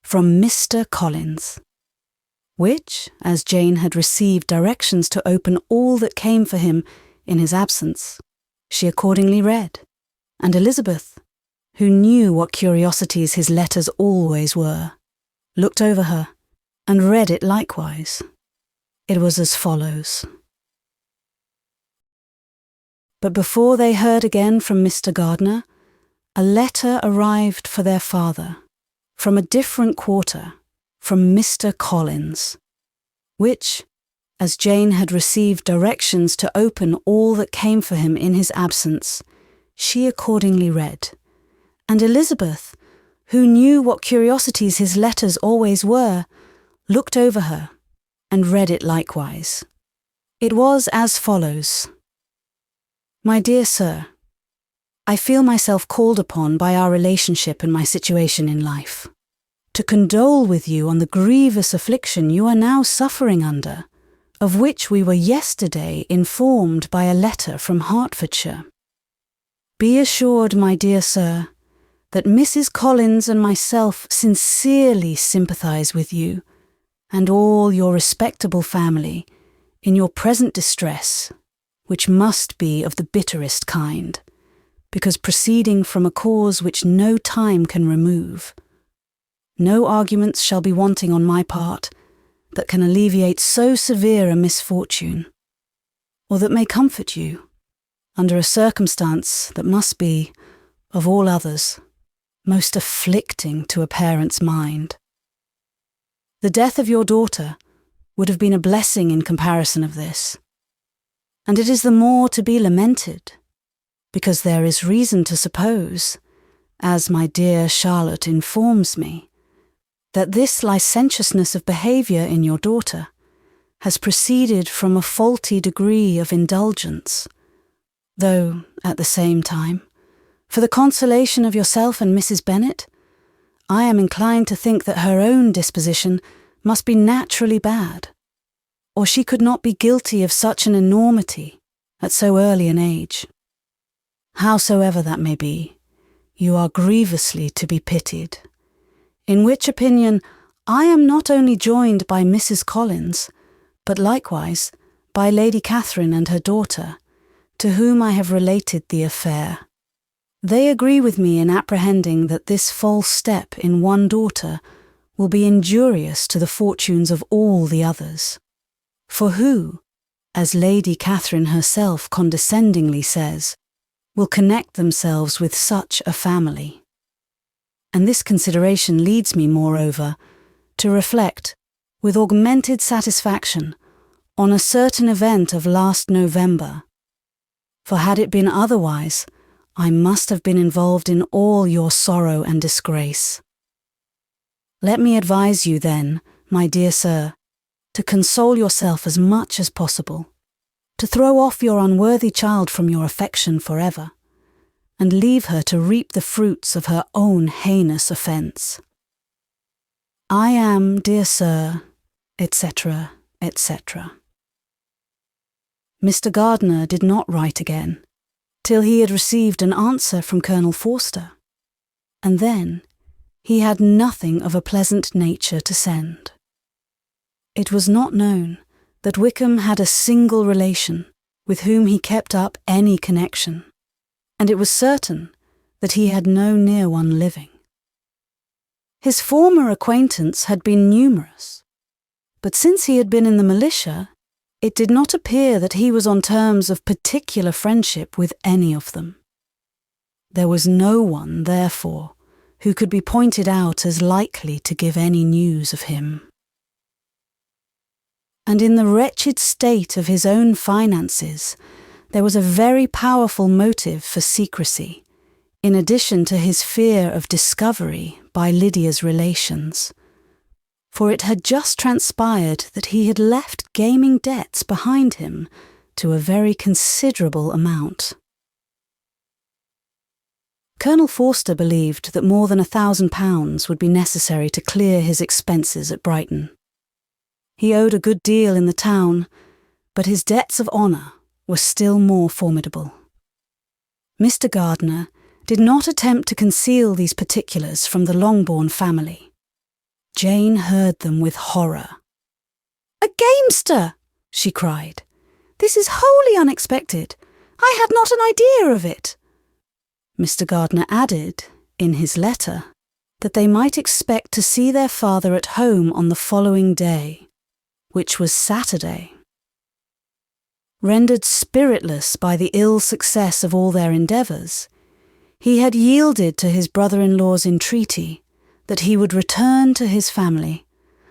from Mr. Collins, which, as Jane had received directions to open all that came for him in his absence, she accordingly read, and Elizabeth, who knew what curiosities his letters always were, looked over her and read it likewise. It was as follows. But before they heard again from Mr. Gardiner, a letter arrived for their father, from a different quarter, from Mr. Collins, which, as Jane had received directions to open all that came for him in his absence, she accordingly read, and Elizabeth, who knew what curiosities his letters always were, looked over her and read it likewise. It was as follows. My dear sir, I feel myself called upon by our relationship and my situation in life to condole with you on the grievous affliction you are now suffering under, of which we were yesterday informed by a letter from Hertfordshire. Be assured, my dear sir, that Mrs. Collins and myself sincerely sympathise with you and all your respectable family in your present distress, which must be of the bitterest kind, because proceeding from a cause which no time can remove. No arguments shall be wanting on my part that can alleviate so severe a misfortune, or that may comfort you under a circumstance that must be, of all others, most afflicting to a parent's mind. The death of your daughter would have been a blessing in comparison of this, and it is the more to be lamented, because there is reason to suppose, as my dear Charlotte informs me, that this licentiousness of behaviour in your daughter has proceeded from a faulty degree of indulgence, though, at the same time, for the consolation of yourself and Mrs. Bennet, I am inclined to think that her own disposition must be naturally bad, or she could not be guilty of such an enormity at so early an age. Howsoever that may be, you are grievously to be pitied, in which opinion I am not only joined by Mrs. Collins, but likewise by Lady Catherine and her daughter, to whom I have related the affair. They agree with me in apprehending that this false step in one daughter will be injurious to the fortunes of all the others. For who, as Lady Catherine herself condescendingly says, will connect themselves with such a family? And this consideration leads me, moreover, to reflect, with augmented satisfaction, on a certain event of last November. For had it been otherwise, I must have been involved in all your sorrow and disgrace. Let me advise you then, my dear sir, to console yourself as much as possible, to throw off your unworthy child from your affection forever, and leave her to reap the fruits of her own heinous offence. I am, dear sir, etc., etc. Mr. Gardiner did not write again, till he had received an answer from Colonel Forster, and then, he had nothing of a pleasant nature to send. It was not known that Wickham had a single relation with whom he kept up any connection, and it was certain that he had no near one living. His former acquaintance had been numerous, but since he had been in the militia, it did not appear that he was on terms of particular friendship with any of them. There was no one, therefore, who could be pointed out as likely to give any news of him. And in the wretched state of his own finances, there was a very powerful motive for secrecy, in addition to his fear of discovery by Lydia's relations. For it had just transpired that he had left gaming debts behind him to a very considerable amount. Colonel Forster believed that more than £1,000 would be necessary to clear his expenses at Brighton. He owed a good deal in the town, but his debts of honour were still more formidable. Mr. Gardiner did not attempt to conceal these particulars from the Longbourn family. Jane heard them with horror. "A gamester!" she cried. "This is wholly unexpected. I had not an idea of it." Mr. Gardiner added, in his letter, that they might expect to see their father at home on the following day, which was Saturday. Rendered spiritless by the ill success of all their endeavours, he had yielded to his brother-in-law's entreaty that he would return to his family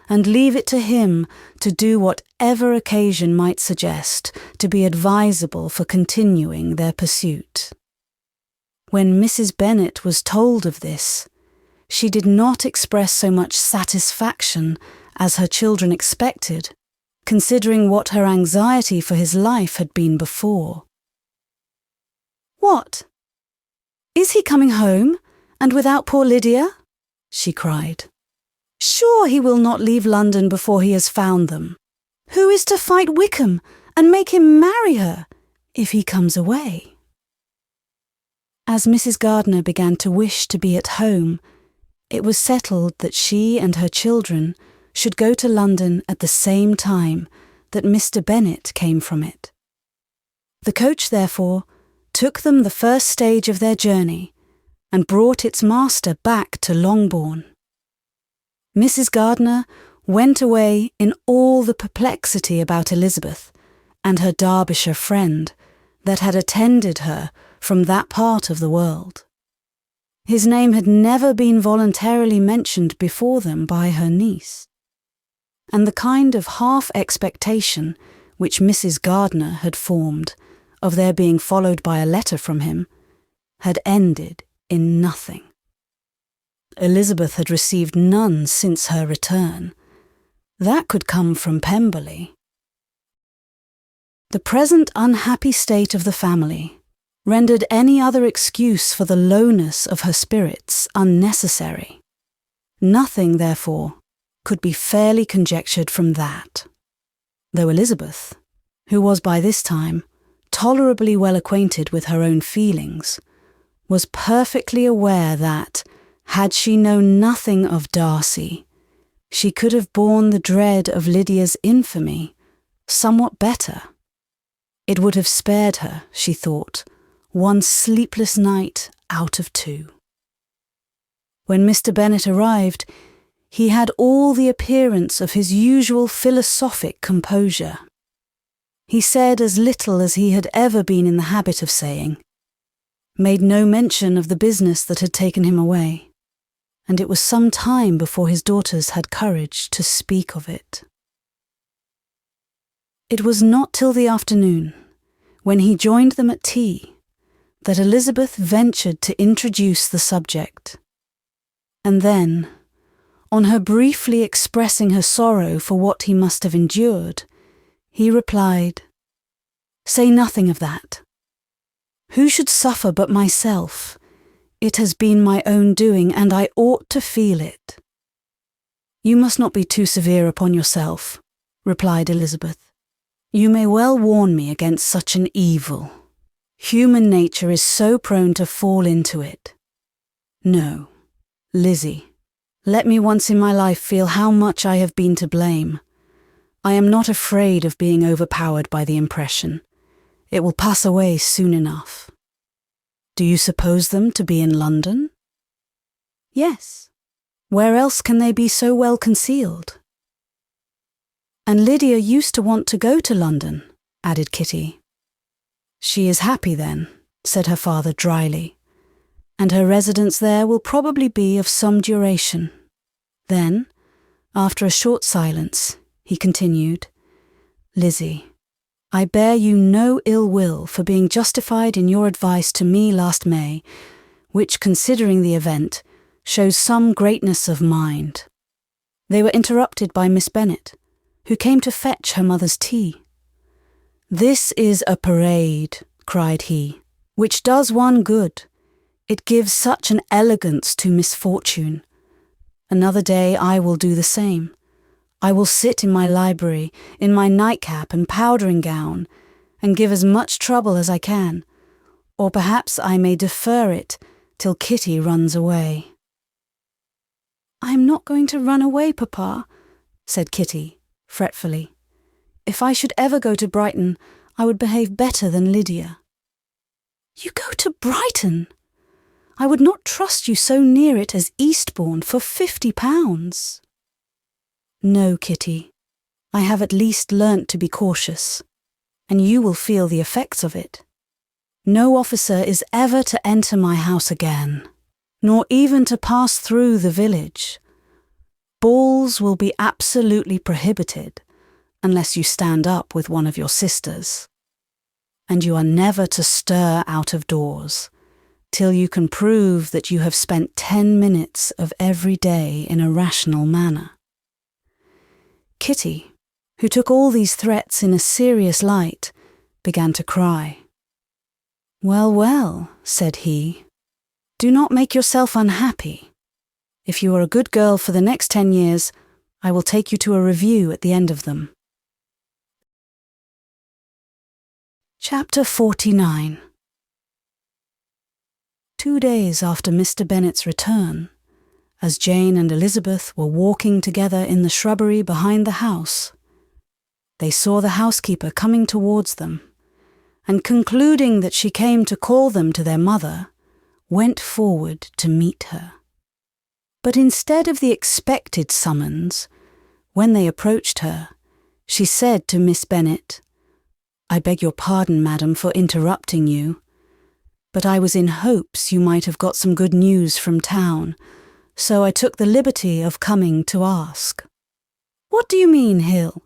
and leave it to him to do whatever occasion might suggest to be advisable for continuing their pursuit. When Mrs. Bennet was told of this, she did not express so much satisfaction as her children expected, considering what her anxiety for his life had been before. "What? Is he coming home, and without poor Lydia?" she cried. "Sure he will not leave London before he has found them. Who is to fight Wickham and make him marry her if he comes away?" As Mrs. Gardiner began to wish to be at home, it was settled that she and her children should go to London at the same time that Mr. Bennet came from it. The coach, therefore, took them the first stage of their journey and brought its master back to Longbourn. Mrs. Gardiner went away in all the perplexity about Elizabeth and her Derbyshire friend that had attended her from that part of the world. His name had never been voluntarily mentioned before them by her niece, and the kind of half-expectation which Mrs. Gardiner had formed of their being followed by a letter from him had ended in nothing. Elizabeth had received none since her return. That could come from Pemberley. The present unhappy state of the family rendered any other excuse for the lowness of her spirits unnecessary. Nothing, therefore, could be fairly conjectured from that, though Elizabeth, who was by this time tolerably well acquainted with her own feelings, was perfectly aware that, had she known nothing of Darcy, she could have borne the dread of Lydia's infamy somewhat better. It would have spared her, she thought, one sleepless night out of 2. When Mr. Bennet arrived, he had all the appearance of his usual philosophic composure. He said as little as he had ever been in the habit of saying, made no mention of the business that had taken him away, and it was some time before his daughters had courage to speak of it. It was not till the afternoon, when he joined them at tea, that Elizabeth ventured to introduce the subject. And then, on her briefly expressing her sorrow for what he must have endured, he replied, "Say nothing of that. Who should suffer but myself? It has been my own doing, and I ought to feel it." "You must not be too severe upon yourself," replied Elizabeth. "You may well warn me against such an evil. Human nature is so prone to fall into it. No, Lizzie, Let me once in my life feel how much I have been to blame. I am not afraid of being overpowered by the impression. It will pass away soon enough. Do you suppose them to be in London? Yes. Where else can they be so well concealed? And Lydia used to want to go to London, added Kitty. She is happy then, said her father dryly, and her residence there will probably be of some duration. Then, after a short silence, he continued, Lizzie, I bear you no ill will for being justified in your advice to me last May, which, considering the event, shows some greatness of mind. They were interrupted by Miss Bennet, who came to fetch her mother's tea. This is a parade, cried he, which does one good. It gives such an elegance to misfortune. Another day I will do the same. I will sit in my library, in my nightcap and powdering gown, and give as much trouble as I can, or perhaps I may defer it till Kitty runs away. I am not going to run away, Papa, said Kitty, fretfully. If I should ever go to Brighton, I would behave better than Lydia. You go to Brighton? I would not trust you so near it as Eastbourne for £50. No, Kitty. I have at least learnt to be cautious, and you will feel the effects of it. No officer is ever to enter my house again, nor even to pass through the village. Balls will be absolutely prohibited, unless you stand up with one of your sisters. And you are never to stir out of doors, till you can prove that you have spent 10 minutes of every day in a rational manner. Kitty, who took all these threats in a serious light, began to cry. Well, well, said he, do not make yourself unhappy. If you are a good girl for the next 10 years, I will take you to a review at the end of them. Chapter 49. 2 days after Mr. Bennet's return, as Jane and Elizabeth were walking together in the shrubbery behind the house, they saw the housekeeper coming towards them, and concluding that she came to call them to their mother, went forward to meet her. But instead of the expected summons, when they approached her, she said to Miss Bennet, I beg your pardon, madam, for interrupting you, but I was in hopes you might have got some good news from town, so I took the liberty of coming to ask. What do you mean, Hill?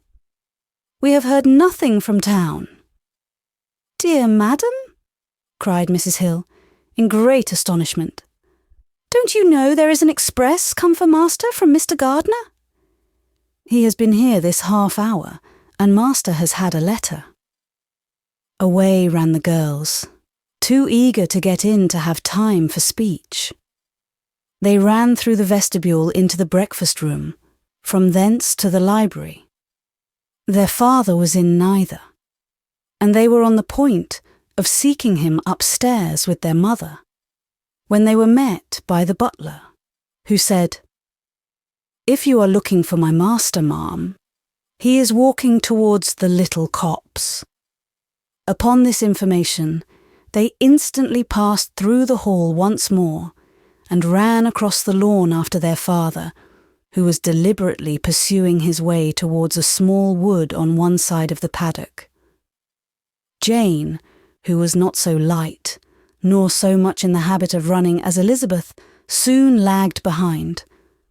We have heard nothing from town. Dear madam, cried Mrs. Hill, in great astonishment. Don't you know there is an express come for master from Mr. Gardner? He has been here this half hour, and master has had a letter. Away ran the girls, too eager to get in to have time for speech. They ran through the vestibule into the breakfast room, from thence to the library. Their father was in neither, and they were on the point of seeking him upstairs with their mother, when they were met by the butler, who said, If you are looking for my master, ma'am, he is walking towards the little copse. Upon this information, they instantly passed through the hall once more, and ran across the lawn after their father, who was deliberately pursuing his way towards a small wood on one side of the paddock. Jane, who was not so light, nor so much in the habit of running as Elizabeth, soon lagged behind,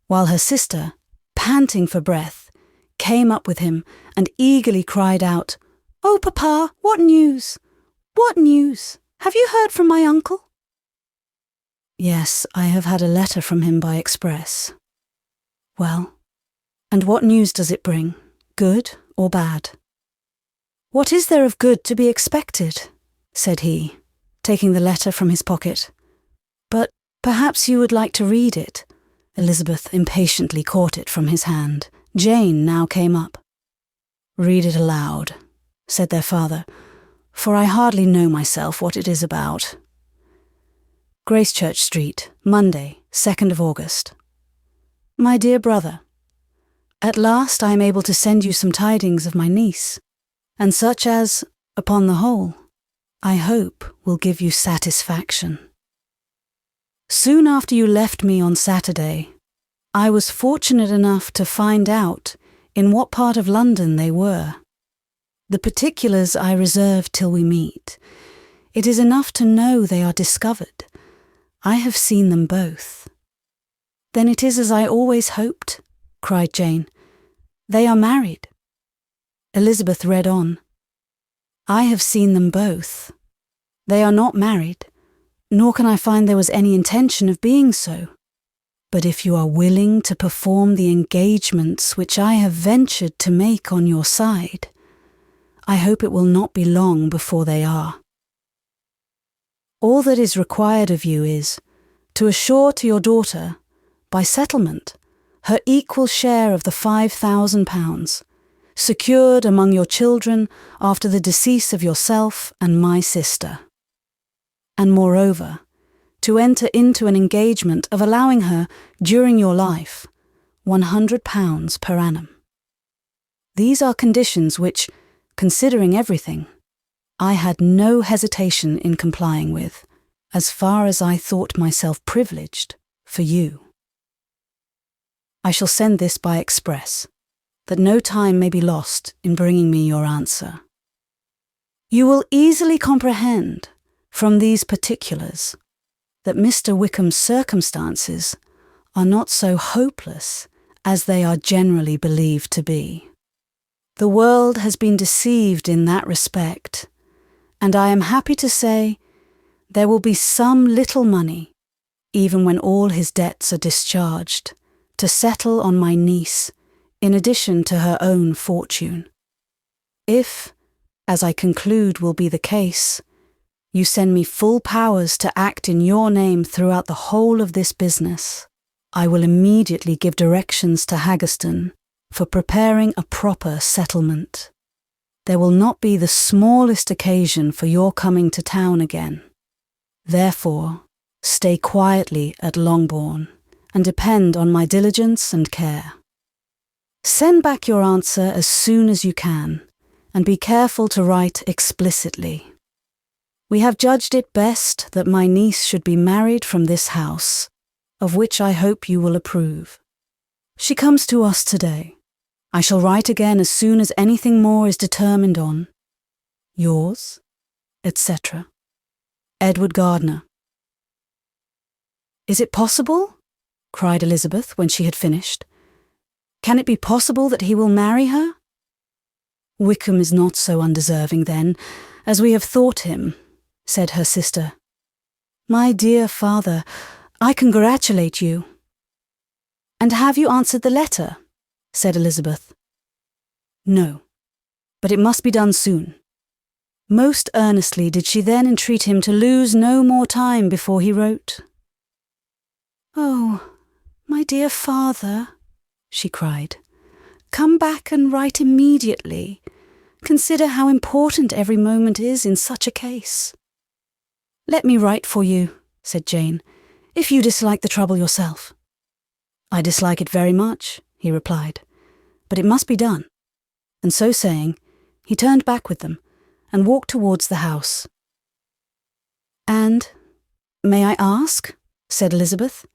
while her sister, panting for breath, came up with him and eagerly cried out, Oh, Papa, what news? What news? Have you heard from my uncle? Yes, I have had a letter from him by express. Well, and what news does it bring, good or bad? What is there of good to be expected? Said he, taking the letter from his pocket. But perhaps you would like to read it. Elizabeth impatiently caught it from his hand. Jane now came up. Read it aloud, said their father, for I hardly know myself what it is about. Gracechurch Street, Monday, 2nd of August. My dear brother, at last I am able to send you some tidings of my niece, and such as, upon the whole, I hope will give you satisfaction. Soon after you left me on Saturday, I was fortunate enough to find out in what part of London they were. The particulars I reserve till we meet. It is enough to know they are discovered. I have seen them both. Then it is as I always hoped, cried Jane. They are married. Elizabeth read on. I have seen them both. They are not married, nor can I find there was any intention of being so. But if you are willing to perform the engagements which I have ventured to make on your side, I hope it will not be long before they are. All that is required of you is to assure to your daughter, by settlement, her equal share of the £5,000, secured among your children after the decease of yourself and my sister. And moreover, to enter into an engagement of allowing her, during your life, £100 per annum. These are conditions which, considering everything, I had no hesitation in complying with, as far as I thought myself privileged for you. I shall send this by express, that no time may be lost in bringing me your answer. You will easily comprehend, from these particulars, that Mr. Wickham's circumstances are not so hopeless as they are generally believed to be. The world has been deceived in that respect, and I am happy to say there will be some little money, even when all his debts are discharged, to settle on my niece in addition to her own fortune. If, as I conclude will be the case, you send me full powers to act in your name throughout the whole of this business, I will immediately give directions to Haggerston for preparing a proper settlement. There will not be the smallest occasion for your coming to town again. Therefore, stay quietly at Longbourn and depend on my diligence and care. Send back your answer as soon as you can, and be careful to write explicitly. We have judged it best that my niece should be married from this house, of which I hope you will approve. She comes to us today. I shall write again as soon as anything more is determined on. Yours, etc. Edward Gardner. Is it possible? Cried Elizabeth when she had finished. Can it be possible that he will marry her? Wickham is not so undeserving, then, as we have thought him, said her sister. My dear father, I congratulate you. And have you answered the letter? Said Elizabeth. No, but it must be done soon. Most earnestly did she then entreat him to lose no more time before he wrote. Oh, my dear father, she cried, come back and write immediately. Consider how important every moment is in such a case. Let me write for you, said Jane, if you dislike the trouble yourself. I dislike it very much, he replied, but it must be done. And so saying, he turned back with them and walked towards the house. And, may I ask, said Elizabeth,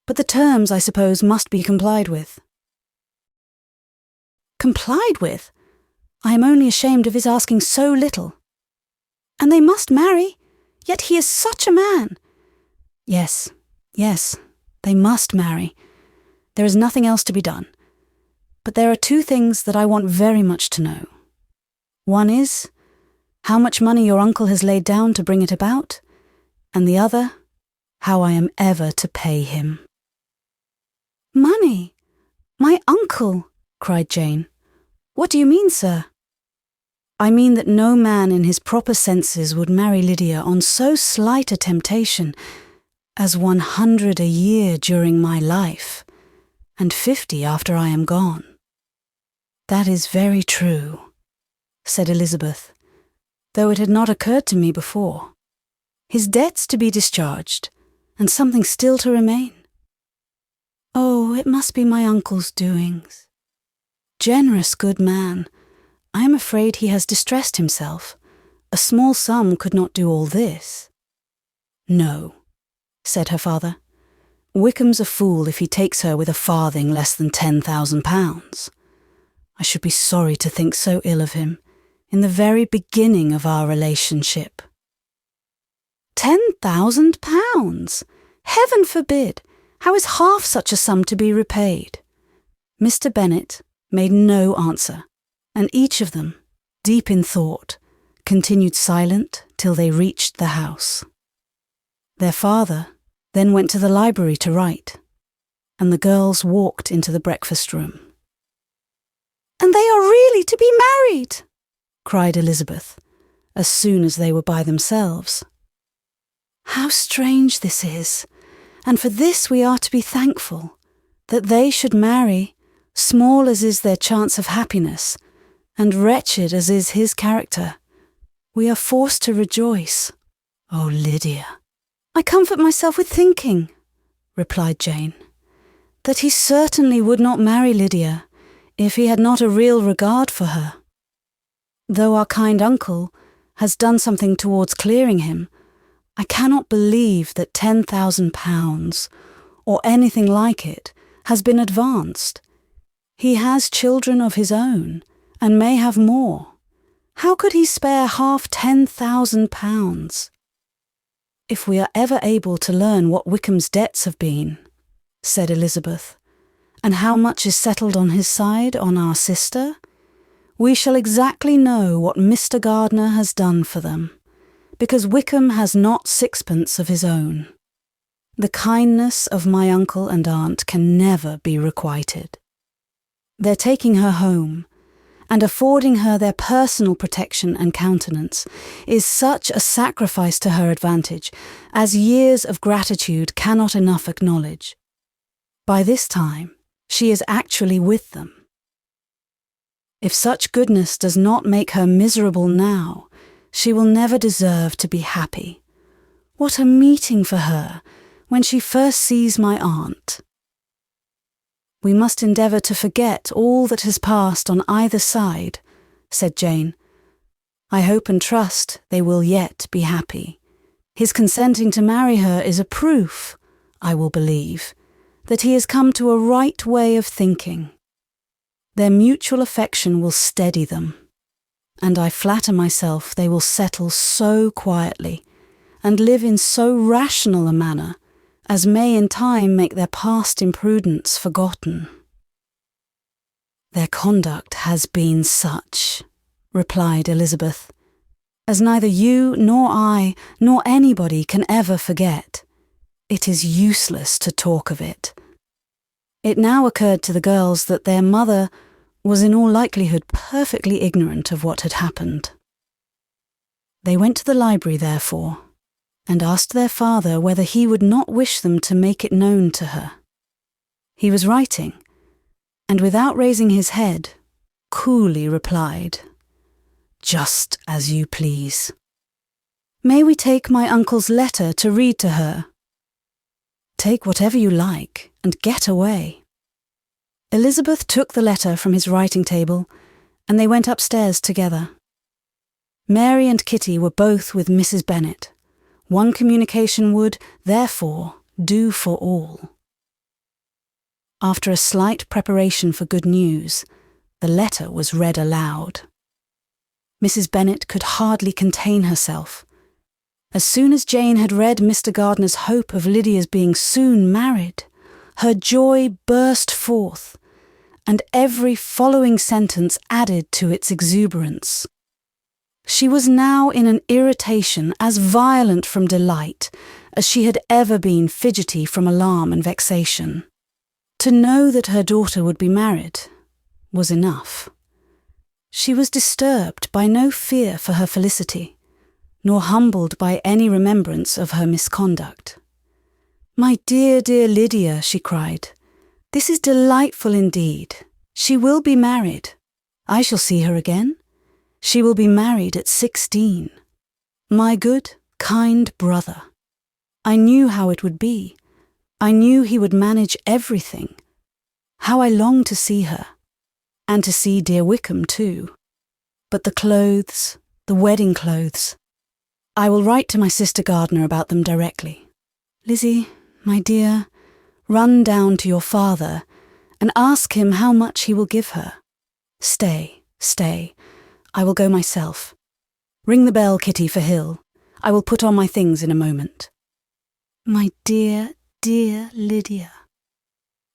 but the terms, I suppose, must be complied with. Complied with? I am only ashamed of his asking so little. And they must marry, yet he is such a man. Yes, they must marry. There is nothing else to be done. But there are two things that I want very much to know. One is, how much money your uncle has laid down to bring it about, and the other, how I am ever to pay him. Money? My uncle? Cried Jane. What do you mean, sir? I mean that no man in his proper senses would marry Lydia on so slight a temptation as 100 a year during my life, and 50 after I am gone. That is very true, said Elizabeth, though it had not occurred to me before. His debts to be discharged, and something still to remain. Oh, it must be my uncle's doings. Generous good man, I am afraid he has distressed himself. A small sum could not do all this. No, said her father. Wickham's a fool if he takes her with a farthing less than £10,000. I should be sorry to think so ill of him, in the very beginning of our relationship. £10,000? Heaven forbid! How is half such a sum to be repaid? Mr. Bennet made no answer, and each of them, deep in thought, continued silent till they reached the house. Their father then went to the library to write, and the girls walked into the breakfast room. "And they are really to be married!" cried Elizabeth, as soon as they were by themselves. "How strange this is, and for this we are to be thankful, that they should marry, small as is their chance of happiness, and wretched as is his character. We are forced to rejoice. Oh, Lydia!" "I comfort myself with thinking," replied Jane, "that he certainly would not marry Lydia if he had not a real regard for her. Though our kind uncle has done something towards clearing him, I cannot believe that £10,000, or anything like it, has been advanced. He has children of his own, and may have more. How could he spare half £10,000? If we are ever able to learn what Wickham's debts have been," said Elizabeth, "and how much is settled on his side on our sister, we shall exactly know what Mr. Gardiner has done for them, because Wickham has not sixpence of his own. The kindness of my uncle and aunt can never be requited. Their taking her home, and affording her their personal protection and countenance, is such a sacrifice to her advantage as years of gratitude cannot enough acknowledge. By this time, she is actually with them. If such goodness does not make her miserable now, she will never deserve to be happy. What a meeting for her when she first sees my aunt! We must endeavour to forget all that has passed on either side," said Jane. "I hope and trust they will yet be happy. His consenting to marry her is a proof, I will believe, that he has come to a right way of thinking. Their mutual affection will steady them, and I flatter myself they will settle so quietly, and live in so rational a manner, as may in time make their past imprudence forgotten." "Their conduct has been such," replied Elizabeth, "as neither you nor I nor anybody can ever forget. It is useless to talk of it." It now occurred to the girls that their mother was in all likelihood perfectly ignorant of what had happened. They went to the library, therefore, and asked their father whether he would not wish them to make it known to her. He was writing, and without raising his head, coolly replied, "Just as you please." "May we take my uncle's letter to read to her?" "Take whatever you like, and get away." Elizabeth took the letter from his writing table, and they went upstairs together. Mary and Kitty were both with Mrs. Bennet. One communication would, therefore, do for all. After a slight preparation for good news, the letter was read aloud. Mrs. Bennet could hardly contain herself. As soon as Jane had read Mr. Gardiner's hope of Lydia's being soon married, her joy burst forth, and every following sentence added to its exuberance. She was now in an irritation as violent from delight as she had ever been fidgety from alarm and vexation. To know that her daughter would be married was enough. She was disturbed by no fear for her felicity, nor humbled by any remembrance of her misconduct. "My dear, dear Lydia," she cried, "this is delightful indeed. She will be married. I shall see her again. She will be married at 16. My good, kind brother. I knew how it would be. I knew he would manage everything. How I longed to see her, and to see dear Wickham too. But the clothes, the wedding clothes. I will write to my sister Gardner about them directly. Lizzie, my dear, run down to your father and ask him how much he will give her. Stay, I will go myself. Ring the bell, Kitty, for Hill. I will put on my things in a moment. My dear, dear Lydia.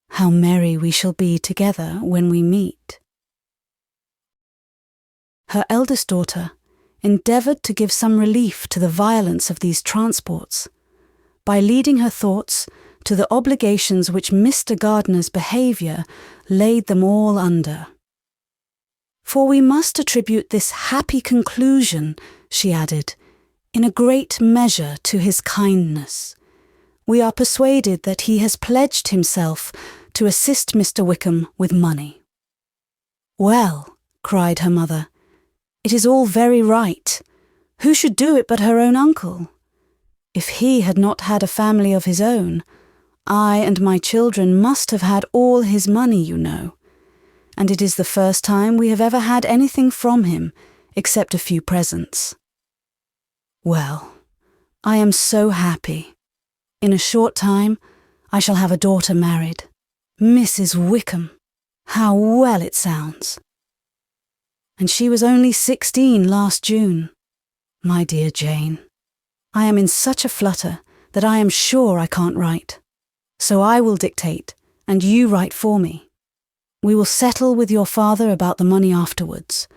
How merry we shall be together when we meet. Her eldest daughter endeavoured to give some relief to the violence of these transports by leading her thoughts to the obligations which Mr. Gardner's behaviour laid them all under. For we must attribute this happy conclusion, she added, in a great measure to his kindness. We are persuaded that he has pledged himself to assist Mr. Wickham with money. Well, cried her mother, it is all very right. Who should do it but her own uncle? If he had not had a family of his own, I and my children must have had all his money, you know. And it is the first time we have ever had anything from him, except a few presents. Well, I am so happy. In a short time, I shall have a daughter married. Mrs. Wickham. How well it sounds. And she was only 16 last June. My dear Jane, I am in such a flutter that I am sure I can't write. So I will dictate, and you write for me. We will settle with your father about the money afterwards,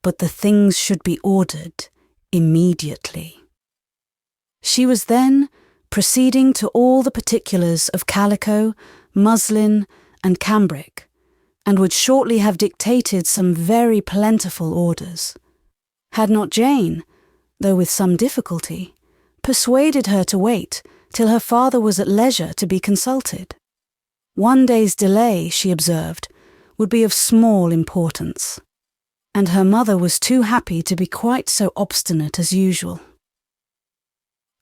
but the things should be ordered immediately. She was then proceeding to all the particulars of calico, muslin, and cambric, and would shortly have dictated some very plentiful orders, had not Jane, though with some difficulty, persuaded her to wait till her father was at leisure to be consulted. One day's delay, she observed, would be of small importance, and her mother was too happy to be quite so obstinate as usual.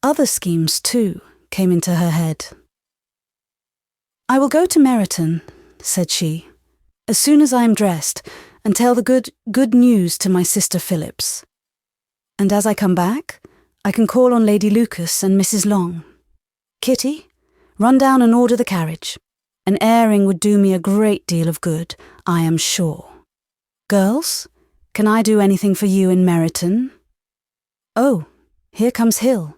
Other schemes, too, came into her head. I will go to Meryton, said she, as soon as I am dressed, and tell the good news to my sister Phillips. And as I come back, I can call on Lady Lucas and Mrs. Long. Kitty, run down and order the carriage. An airing would do me a great deal of good, I am sure. Girls, can I do anything for you in Meryton? Oh, here comes Hill.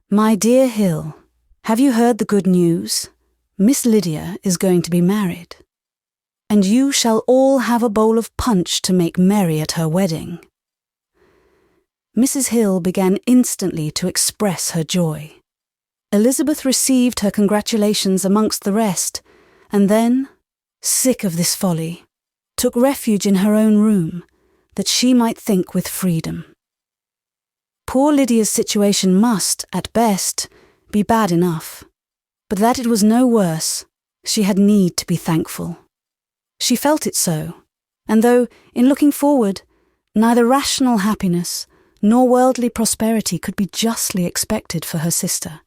My dear Hill, have you heard the good news? Miss Lydia is going to be married. And you shall all have a bowl of punch to make merry at her wedding. Mrs. Hill began instantly to express her joy. Elizabeth received her congratulations amongst the rest, and then, sick of this folly, took refuge in her own room, that she might think with freedom. Poor Lydia's situation must, at best, be bad enough, but that it was no worse, she had need to be thankful. She felt it so, and though, in looking forward, neither rational happiness nor worldly prosperity could be justly expected for her sister,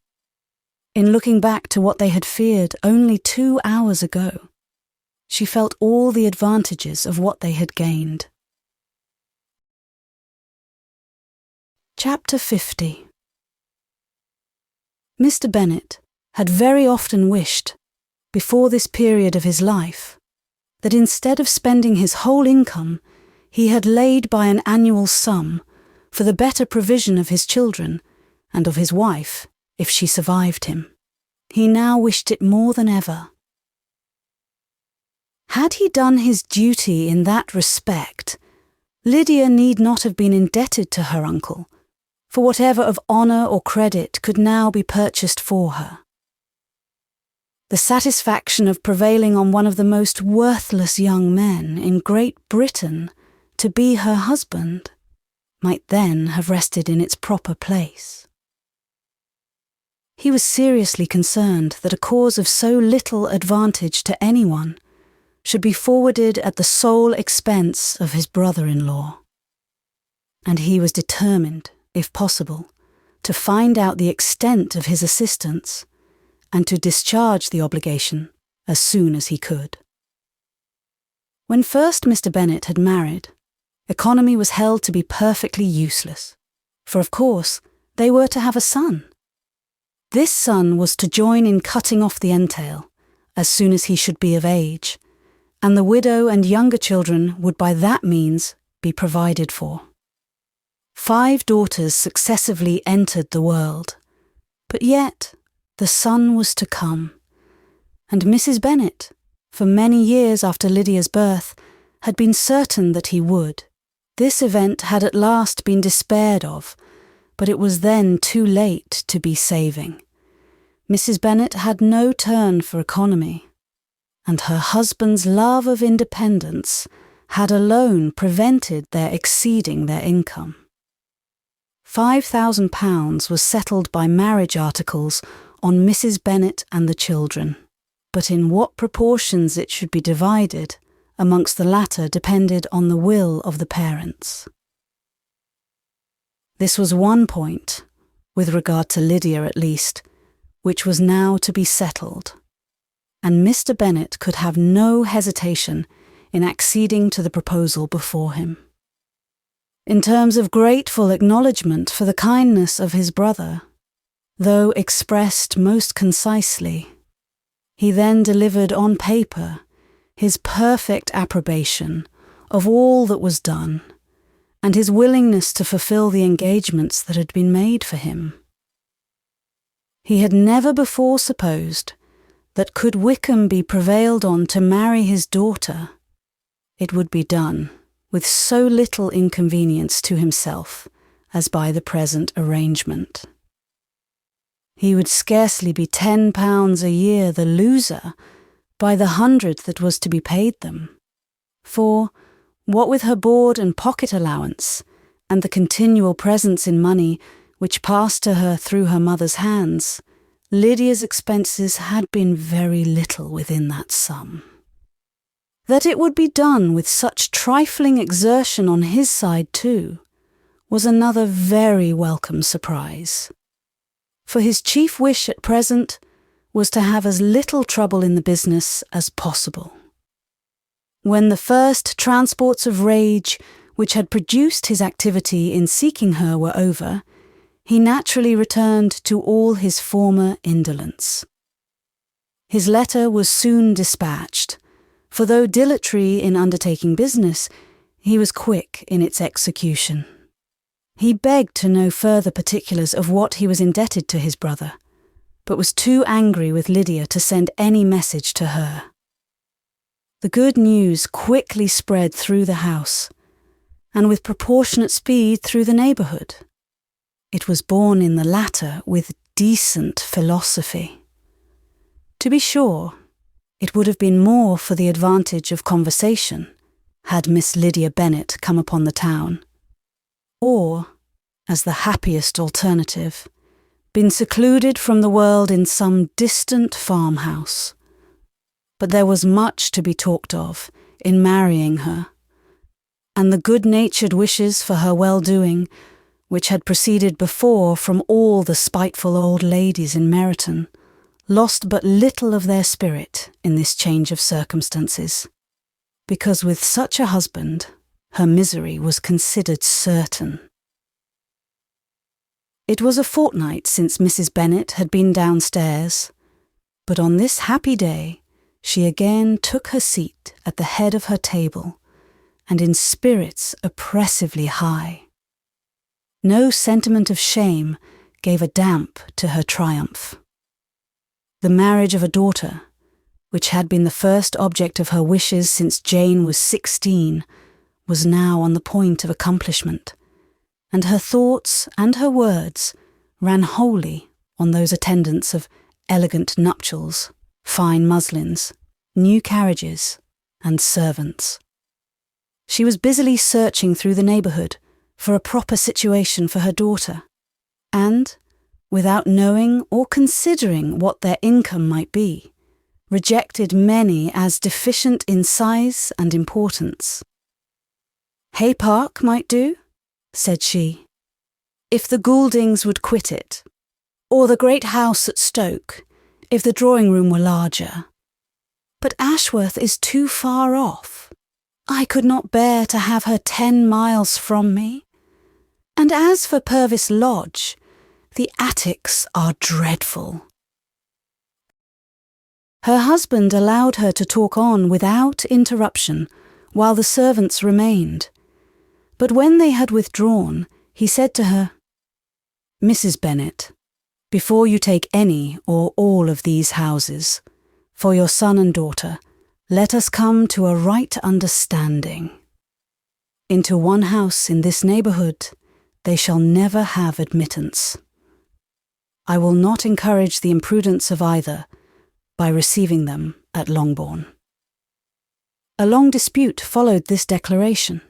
in looking back to what they had feared only 2 hours ago, she felt all the advantages of what they had gained. Chapter 50. Mr. Bennet had very often wished, before this period of his life, that instead of spending his whole income, he had laid by an annual sum for the better provision of his children and of his wife, if she survived him. He now wished it more than ever. Had he done his duty in that respect, Lydia need not have been indebted to her uncle, for whatever of honour or credit could now be purchased for her. The satisfaction of prevailing on one of the most worthless young men in Great Britain to be her husband might then have rested in its proper place. He was seriously concerned that a cause of so little advantage to anyone should be forwarded at the sole expense of his brother-in-law. And he was determined, if possible, to find out the extent of his assistance, and to discharge the obligation as soon as he could. When first Mr. Bennet had married, economy was held to be perfectly useless, for of course they were to have a son. This son was to join in cutting off the entail as soon as he should be of age, and the widow and younger children would by that means be provided for. 5 daughters successively entered the world, but yet the son was to come, and Mrs. Bennet, for many years after Lydia's birth, had been certain that he would. This event had at last been despaired of, but it was then too late to be saving. Mrs. Bennet had no turn for economy, and her husband's love of independence had alone prevented their exceeding their income. £5,000 was settled by marriage articles on Mrs. Bennet and the children, but in what proportions it should be divided amongst the latter depended on the will of the parents. This was one point, with regard to Lydia at least, which was now to be settled, and Mr. Bennet could have no hesitation in acceding to the proposal before him. In terms of grateful acknowledgment for the kindness of his brother, though expressed most concisely, he then delivered on paper his perfect approbation of all that was done, and his willingness to fulfil the engagements that had been made for him. He had never before supposed that could Wickham be prevailed on to marry his daughter, it would be done with so little inconvenience to himself as by the present arrangement. He would scarcely be £10 a year the loser by the 100 that was to be paid them, for, what with her board and pocket allowance, and the continual presents in money which passed to her through her mother's hands, Lydia's expenses had been very little within that sum. That it would be done with such trifling exertion on his side too, was another very welcome surprise. For his chief wish at present was to have as little trouble in the business as possible. When the first transports of rage which had produced his activity in seeking her were over, he naturally returned to all his former indolence. His letter was soon dispatched, for though dilatory in undertaking business, he was quick in its execution. He begged to know further particulars of what he was indebted to his brother, but was too angry with Lydia to send any message to her. The good news quickly spread through the house, and with proportionate speed through the neighbourhood. It was borne in the latter with decent philosophy. To be sure, it would have been more for the advantage of conversation had Miss Lydia Bennet come upon the town, or, as the happiest alternative, been secluded from the world in some distant farmhouse. But there was much to be talked of in marrying her, and the good-natured wishes for her well-doing, which had proceeded before from all the spiteful old ladies in Meryton, lost but little of their spirit in this change of circumstances, because with such a husband her misery was considered certain. It was a fortnight since Mrs. Bennet had been downstairs, but on this happy day she again took her seat at the head of her table, and in spirits oppressively high. No sentiment of shame gave a damp to her triumph. The marriage of a daughter, which had been the first object of her wishes since Jane was 16, was now on the point of accomplishment, and her thoughts and her words ran wholly on those attendants of elegant nuptials, fine muslins, new carriages, and servants. She was busily searching through the neighbourhood for a proper situation for her daughter, and, without knowing or considering what their income might be, rejected many as deficient in size and importance. Hay Park might do, said she, if the Gouldings would quit it, or the great house at Stoke, if the drawing-room were larger. But Ashworth is too far off. I could not bear to have her 10 miles from me. And as for Purvis Lodge, the attics are dreadful." Her husband allowed her to talk on without interruption while the servants remained. But when they had withdrawn, he said to her, "Mrs. Bennet, before you take any or all of these houses, for your son and daughter, let us come to a right understanding. Into one house in this neighbourhood they shall never have admittance. I will not encourage the imprudence of either by receiving them at Longbourn." A long dispute followed this declaration,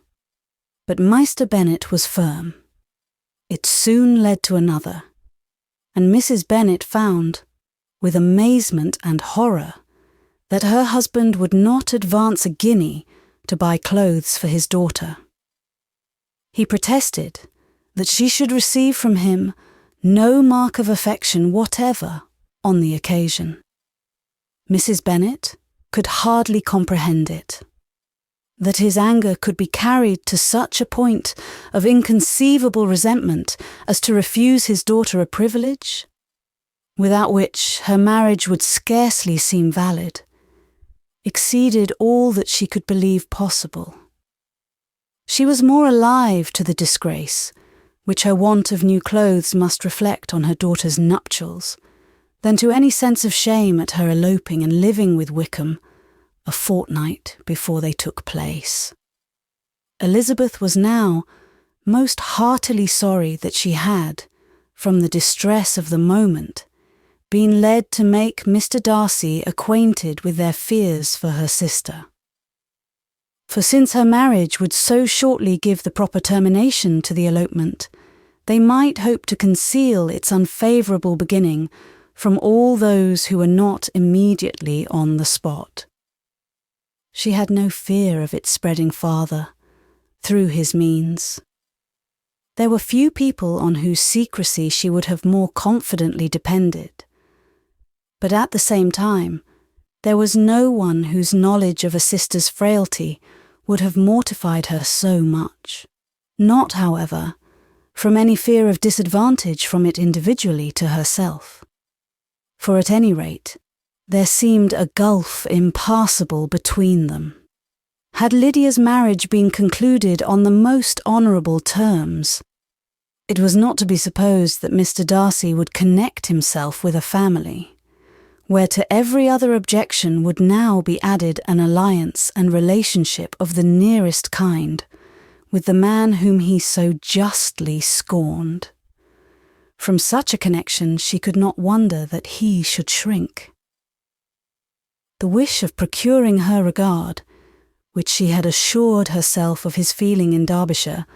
but Meister Bennet was firm. It soon led to another, and Mrs. Bennet found, with amazement and horror, that her husband would not advance a guinea to buy clothes for his daughter. He protested that she should receive from him no mark of affection whatever on the occasion. Mrs. Bennet could hardly comprehend it. That his anger could be carried to such a point of inconceivable resentment as to refuse his daughter a privilege, without which her marriage would scarcely seem valid, exceeded all that she could believe possible. She was more alive to the disgrace which her want of new clothes must reflect on her daughter's nuptials than to any sense of shame at her eloping and living with Wickham a fortnight before they took place. Elizabeth was now most heartily sorry that she had, from the distress of the moment, been led to make Mr. Darcy acquainted with their fears for her sister. For since her marriage would so shortly give the proper termination to the elopement, they might hope to conceal its unfavourable beginning from all those who were not immediately on the spot. She had no fear of its spreading farther, through his means. There were few people on whose secrecy she would have more confidently depended. But at the same time, there was no one whose knowledge of a sister's frailty would have mortified her so much. Not, however, from any fear of disadvantage from it individually to herself. For at any rate, there seemed a gulf impassable between them. Had Lydia's marriage been concluded on the most honourable terms, it was not to be supposed that Mr. Darcy would connect himself with a family, where to every other objection would now be added an alliance and relationship of the nearest kind with the man whom he so justly scorned. From such a connection she could not wonder that he should shrink. The wish of procuring her regard, which she had assured herself of his feeling in Derbyshire,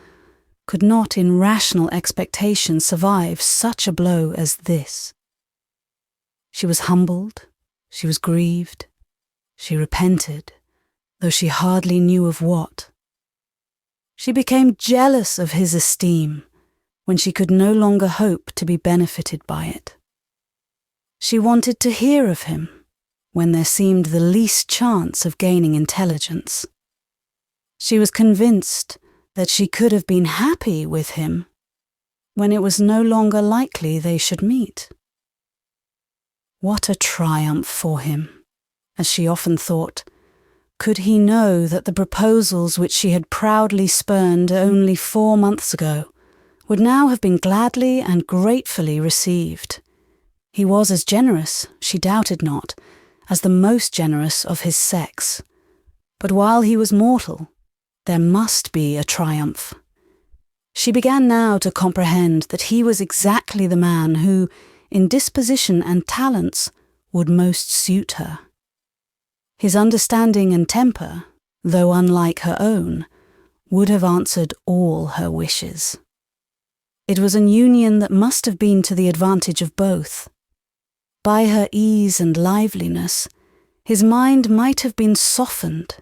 could not in rational expectation survive such a blow as this. She was humbled, she was grieved, she repented, though she hardly knew of what. She became jealous of his esteem when she could no longer hope to be benefited by it. She wanted to hear of him when there seemed the least chance of gaining intelligence. She was convinced that she could have been happy with him when it was no longer likely they should meet. What a triumph for him, as she often thought, could he know that the proposals which she had proudly spurned only 4 months ago would now have been gladly and gratefully received. He was as generous, she doubted not, as the most generous of his sex. But while he was mortal, there must be a triumph. She began now to comprehend that he was exactly the man who, in disposition and talents, would most suit her. His understanding and temper, though unlike her own, would have answered all her wishes. It was an union that must have been to the advantage of both. By her ease and liveliness, his mind might have been softened,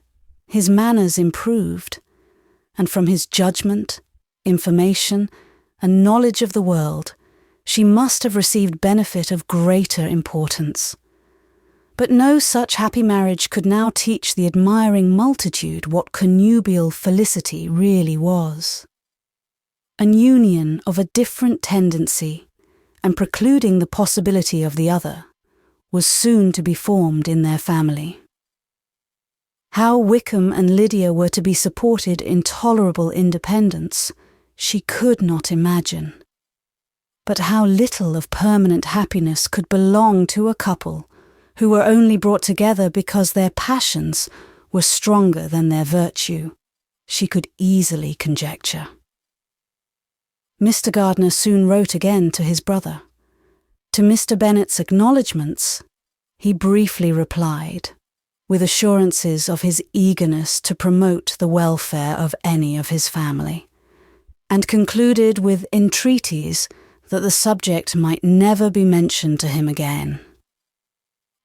his manners improved, and from his judgment, information, and knowledge of the world, she must have received benefit of greater importance, But no such happy marriage could now teach the admiring multitude what connubial felicity really was. An union of a different tendency, and precluding the possibility of the other, was soon to be formed in their family. How Wickham and Lydia were to be supported in tolerable independence, she could not imagine. But how little of permanent happiness could belong to a couple who were only brought together because their passions were stronger than their virtue, she could easily conjecture. Mr. Gardiner soon wrote again to his brother. To Mr. Bennet's acknowledgments, he briefly replied, with assurances of his eagerness to promote the welfare of any of his family, and concluded with entreaties that the subject might never be mentioned to him again.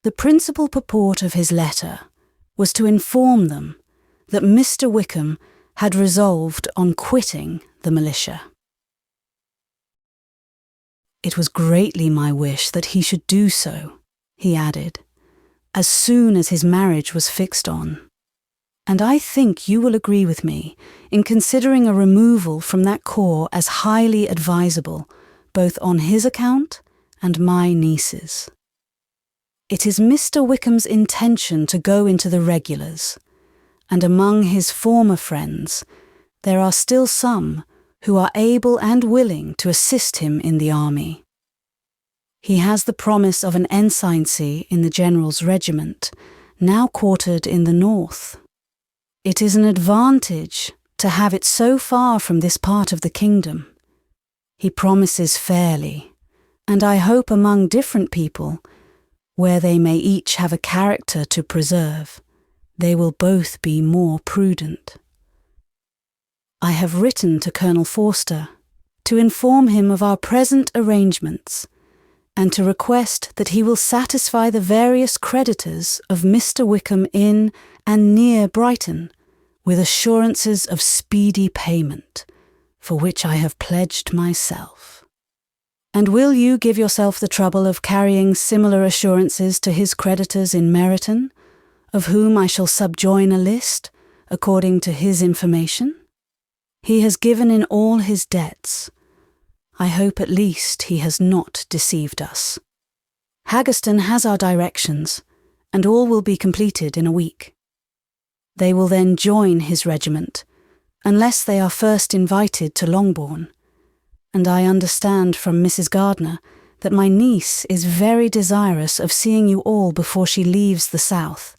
The principal purport of his letter was to inform them that Mr. Wickham had resolved on quitting the militia. It was greatly my wish that he should do so, he added, as soon as his marriage was fixed on. And I think you will agree with me in considering a removal from that corps as highly advisable, both on his account and my niece's. It is Mr. Wickham's intention to go into the regulars, and among his former friends there are still some who are able and willing to assist him in the army. He has the promise of an ensigncy in the General's regiment, now quartered in the north. It is an advantage to have it so far from this part of the kingdom. He promises fairly, and I hope among different people, where they may each have a character to preserve, they will both be more prudent. I have written to Colonel Forster to inform him of our present arrangements and to request that he will satisfy the various creditors of Mr. Wickham in and near Brighton with assurances of speedy payment, for which I have pledged myself. And will you give yourself the trouble of carrying similar assurances to his creditors in Meryton, of whom I shall subjoin a list, according to his information? He has given in all his debts. I hope at least he has not deceived us. Haggerston has our directions, and all will be completed in a week. They will then join his regiment, unless they are first invited to Longbourn, and I understand from Mrs. Gardiner that my niece is very desirous of seeing you all before she leaves the south.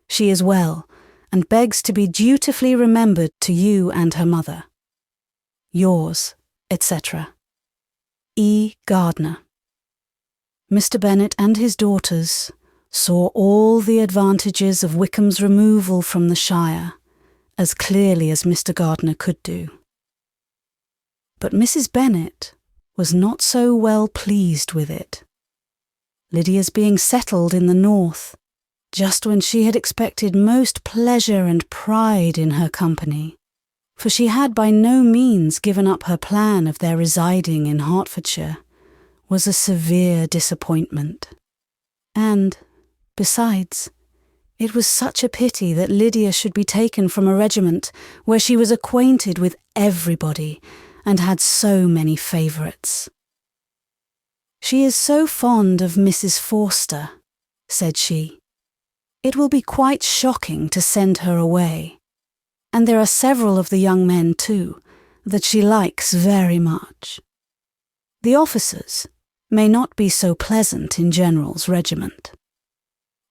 She is well, and begs to be dutifully remembered to you and her mother. Yours, etc. E. Gardiner. Mr. Bennet and his daughters saw all the advantages of Wickham's removal from the shire as clearly as Mr. Gardiner could do. But Mrs. Bennet was not so well pleased with it. Lydia's being settled in the north, just when she had expected most pleasure and pride in her company, for she had by no means given up her plan of their residing in Hertfordshire, was a severe disappointment. And, besides, it was such a pity that Lydia should be taken from a regiment where she was acquainted with everybody and had so many favourites. She is so fond of Mrs. Forster, said she. It will be quite shocking to send her away. And there are several of the young men, too, that she likes very much. The officers may not be so pleasant in General's regiment.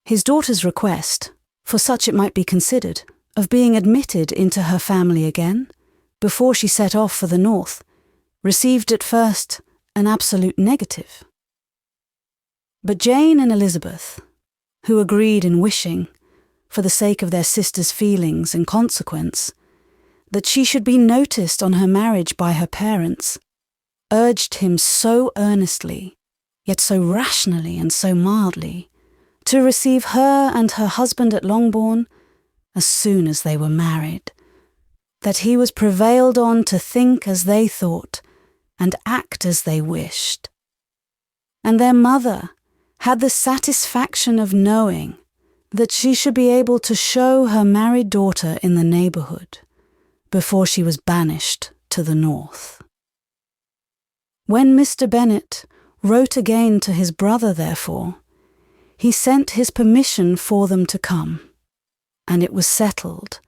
His daughter's request, for such it might be considered, of being admitted into her family again, before she set off for the north, received at first an absolute negative. But Jane and Elizabeth, who agreed in wishing, for the sake of their sister's feelings and consequence, that she should be noticed on her marriage by her parents, urged him so earnestly, yet so rationally and so mildly, to receive her and her husband at Longbourn as soon as they were married, that he was prevailed on to think as they thought and act as they wished. And their mother, had the satisfaction of knowing that she should be able to show her married daughter in the neighbourhood before she was banished to the north. When Mr. Bennet wrote again to his brother, therefore, he sent his permission for them to come, and it was settled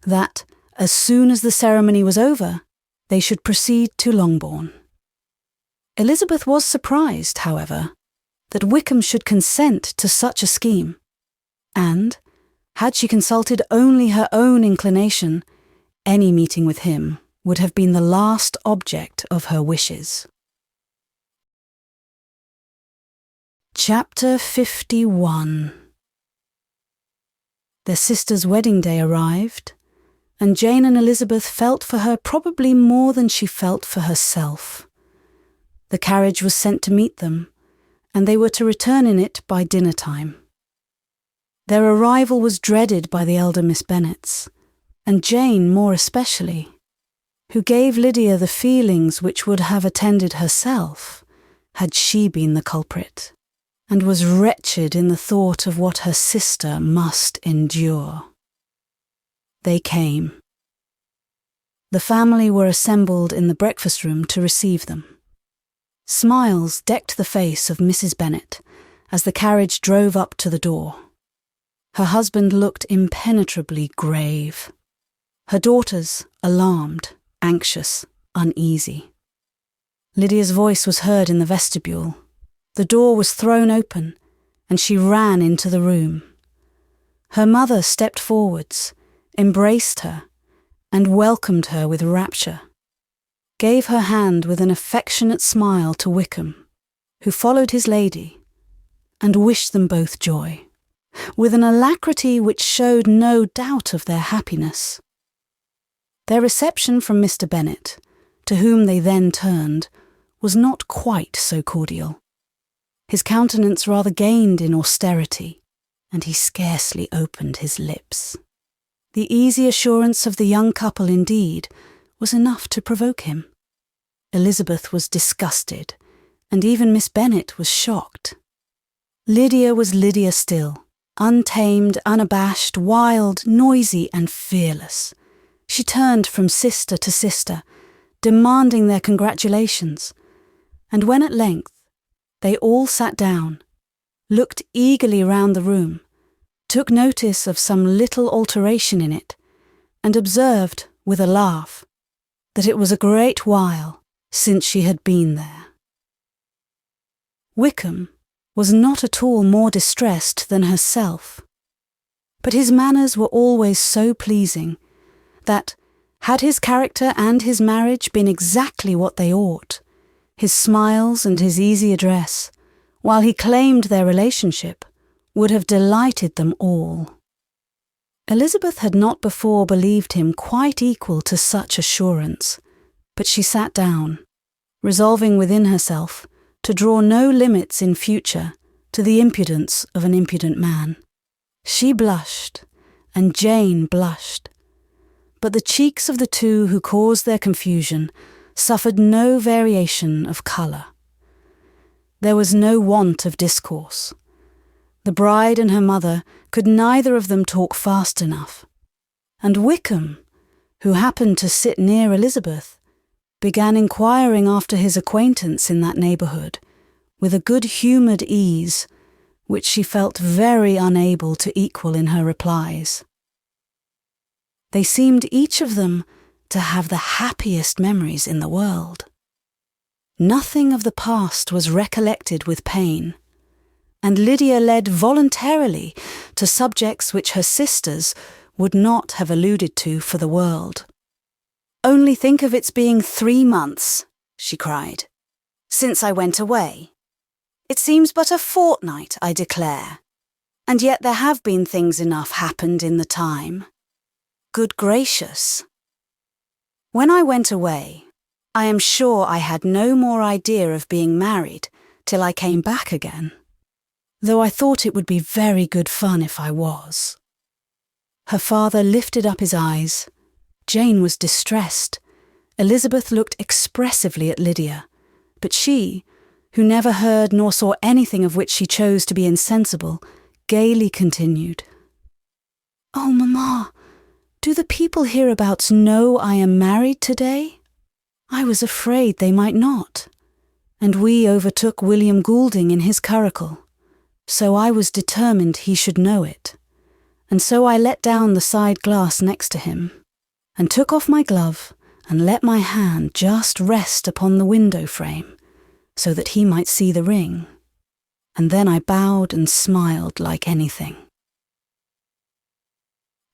that, as soon as the ceremony was over, they should proceed to Longbourn. Elizabeth was surprised, however, that Wickham should consent to such a scheme, and, had she consulted only her own inclination, any meeting with him would have been the last object of her wishes. Chapter 51. Their sister's wedding day arrived, and Jane and Elizabeth felt for her probably more than she felt for herself. The carriage was sent to meet them, and they were to return in it by dinner time. Their arrival was dreaded by the elder Miss Bennetts, and Jane more especially, who gave Lydia the feelings which would have attended herself had she been the culprit, and was wretched in the thought of what her sister must endure. They came. The family were assembled in the breakfast room to receive them. Smiles decked the face of Mrs. Bennet as the carriage drove up to the door. Her husband looked impenetrably grave. Her daughters, alarmed, anxious, uneasy. Lydia's voice was heard in the vestibule. The door was thrown open, and she ran into the room. Her mother stepped forwards, embraced her, and welcomed her with rapture, gave her hand with an affectionate smile to Wickham, who followed his lady, and wished them both joy, with an alacrity which showed no doubt of their happiness. Their reception from Mr. Bennet, to whom they then turned, was not quite so cordial. His countenance rather gained in austerity, and he scarcely opened his lips. The easy assurance of the young couple, indeed, was enough to provoke him. Elizabeth was disgusted, and even Miss Bennet was shocked. Lydia was Lydia still, untamed, unabashed, wild, noisy, and fearless. She turned from sister to sister, demanding their congratulations, and when at length they all sat down, looked eagerly round the room, took notice of some little alteration in it, and observed, with a laugh, that it was a great while since she had been there. Wickham was not at all more distressed than herself, but his manners were always so pleasing that, had his character and his marriage been exactly what they ought, his smiles and his easy address, while he claimed their relationship, would have delighted them all. Elizabeth had not before believed him quite equal to such assurance, but she sat down, resolving within herself to draw no limits in future to the impudence of an impudent man. She blushed, and Jane blushed, but the cheeks of the two who caused their confusion suffered no variation of colour. There was no want of discourse. The bride and her mother could neither of them talk fast enough, and Wickham, who happened to sit near Elizabeth, began inquiring after his acquaintance in that neighbourhood with a good-humoured ease which she felt very unable to equal in her replies. They seemed each of them to have the happiest memories in the world. Nothing of the past was recollected with pain, and Lydia led voluntarily to subjects which her sisters would not have alluded to for the world. "Only think of its being 3 months," she cried, "since I went away. It seems but a fortnight, I declare, and yet there have been things enough happened in the time. Good gracious! When I went away, I am sure I had no more idea of being married till I came back again, though I thought it would be very good fun if I was." Her father lifted up his eyes. Jane was distressed. Elizabeth looked expressively at Lydia, but she, who never heard nor saw anything of which she chose to be insensible, gaily continued, "Oh, Mamma, do the people hereabouts know I am married today? I was afraid they might not, and we overtook William Goulding in his curricle, so I was determined he should know it, and so I let down the side glass next to him, and took off my glove, and let my hand just rest upon the window frame, so that he might see the ring, and then I bowed and smiled like anything."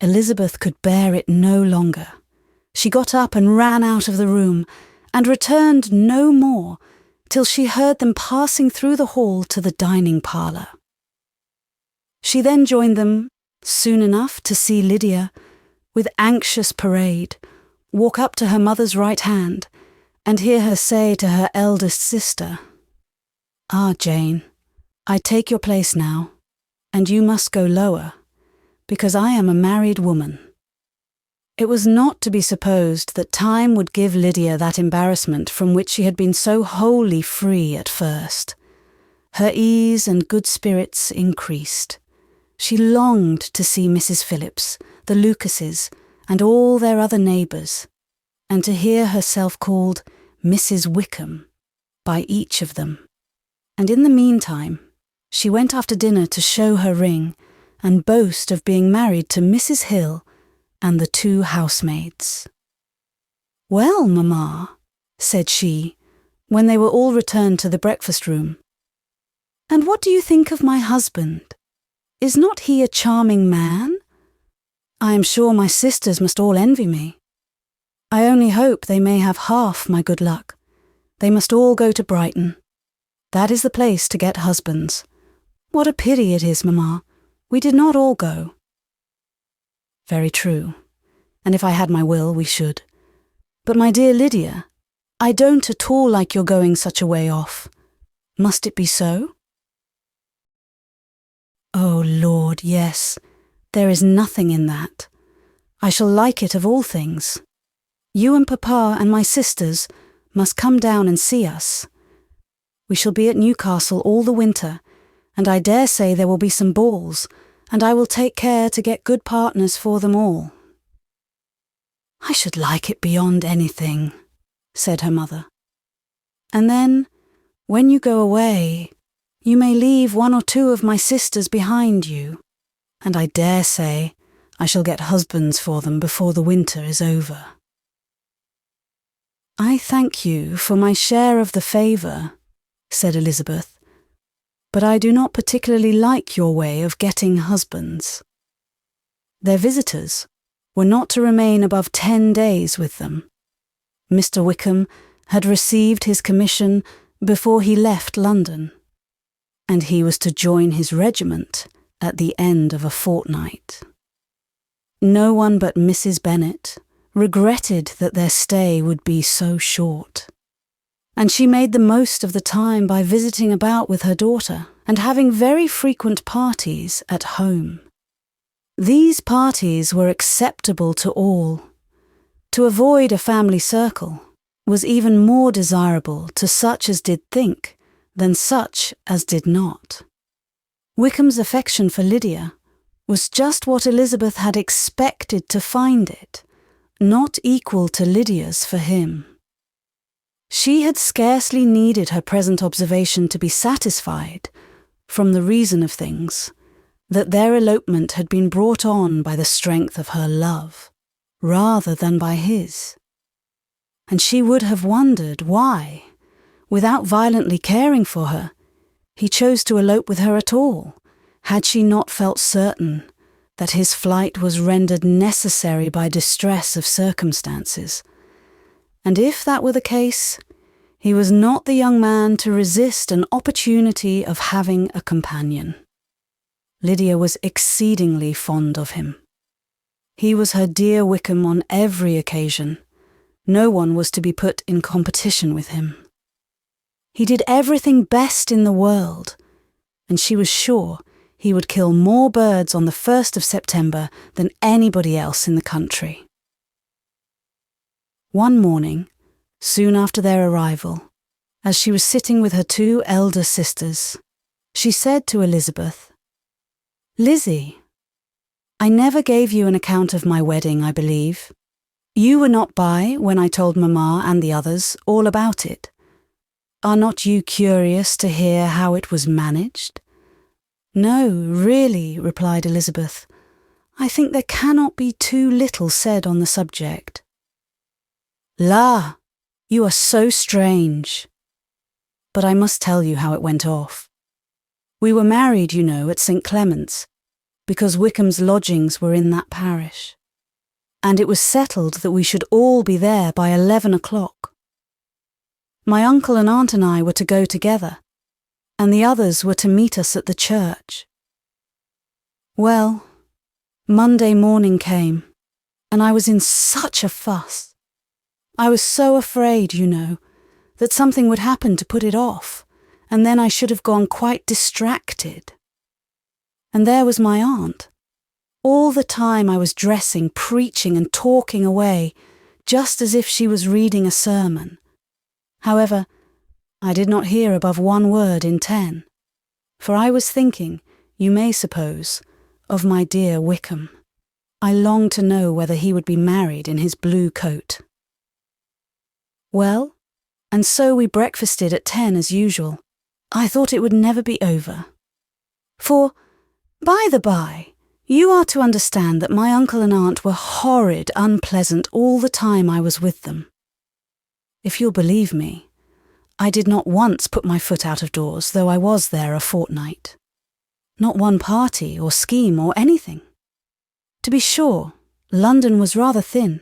Elizabeth could bear it no longer. She got up and ran out of the room, and returned no more till she heard them passing through the hall to the dining parlour. She then joined them soon enough to see Lydia, with anxious parade, walk up to her mother's right hand, and hear her say to her eldest sister, "Ah, Jane, I take your place now, and you must go lower, because I am a married woman." It was not to be supposed that time would give Lydia that embarrassment from which she had been so wholly free at first. Her ease and good spirits increased. She longed to see Mrs. Phillips, the Lucases, and all their other neighbours, and to hear herself called Mrs. Wickham by each of them. And in the meantime, she went after dinner to show her ring, and boast of being married to Mrs. Hill and the 2 housemaids. "Well, Mamma," said she, when they were all returned to the breakfast-room, "and what do you think of my husband? Is not he a charming man? I am sure my sisters must all envy me. I only hope they may have half my good luck. They must all go to Brighton. That is the place to get husbands. What a pity it is, Mamma, we did not all go." "Very true, and if I had my will, we should. But my dear Lydia, I don't at all like your going such a way off. Must it be so?" "Oh, Lord, yes, there is nothing in that. I shall like it of all things. You and Papa and my sisters must come down and see us. We shall be at Newcastle all the winter, and I dare say there will be some balls, and I will take care to get good partners for them all." "I should like it beyond anything," said her mother. "And then, when you go away, you may leave 1 or 2 of my sisters behind you, and I dare say I shall get husbands for them before the winter is over." "I thank you for my share of the favour," said Elizabeth, "but I do not particularly like your way of getting husbands." Their visitors were not to remain above 10 days with them. Mr. Wickham had received his commission before he left London, and he was to join his regiment at the end of a fortnight. No one but Mrs. Bennet regretted that their stay would be so short, and she made the most of the time by visiting about with her daughter and having very frequent parties at home. These parties were acceptable to all. To avoid a family circle was even more desirable to such as did think than such as did not. Wickham's affection for Lydia was just what Elizabeth had expected to find it, not equal to Lydia's for him. She had scarcely needed her present observation to be satisfied, from the reason of things, that their elopement had been brought on by the strength of her love, rather than by his. And she would have wondered why, without violently caring for her, he chose to elope with her at all, had she not felt certain that his flight was rendered necessary by distress of circumstances. And if that were the case, he was not the young man to resist an opportunity of having a companion. Lydia was exceedingly fond of him. He was her dear Wickham on every occasion. No one was to be put in competition with him. He did everything best in the world, and she was sure he would kill more birds on the 1st of September than anybody else in the country. One morning, soon after their arrival, as she was sitting with her 2 elder sisters. She said to Elizabeth, "Lizzie, I never gave you an account of my wedding, I believe. You were not by when I told Mamma and the others all about it. Are not you curious to hear how it was managed?" "No, really," replied Elizabeth. "I think there cannot be too little said on the subject." "La, you are so strange. But I must tell you how it went off. We were married, you know, at St. Clement's, because Wickham's lodgings were in that parish. And it was settled that we should all be there by 11 o'clock. My uncle and aunt and I were to go together, and the others were to meet us at the church. Well, Monday morning came, and I was in such a fuss. I was so afraid, you know, that something would happen to put it off, and then I should have gone quite distracted. And there was my aunt. All the time I was dressing, preaching and talking away, just as if she was reading a sermon. However, I did not hear above 1 word in 10, for I was thinking, you may suppose, of my dear Wickham. I longed to know whether he would be married in his blue coat. Well, and so we breakfasted at 10 as usual. I thought it would never be over. For, by the by, you are to understand that my uncle and aunt were horrid unpleasant all the time I was with them. If you'll believe me, I did not once put my foot out of doors, though I was there a fortnight. Not one party or scheme or anything. To be sure, London was rather thin,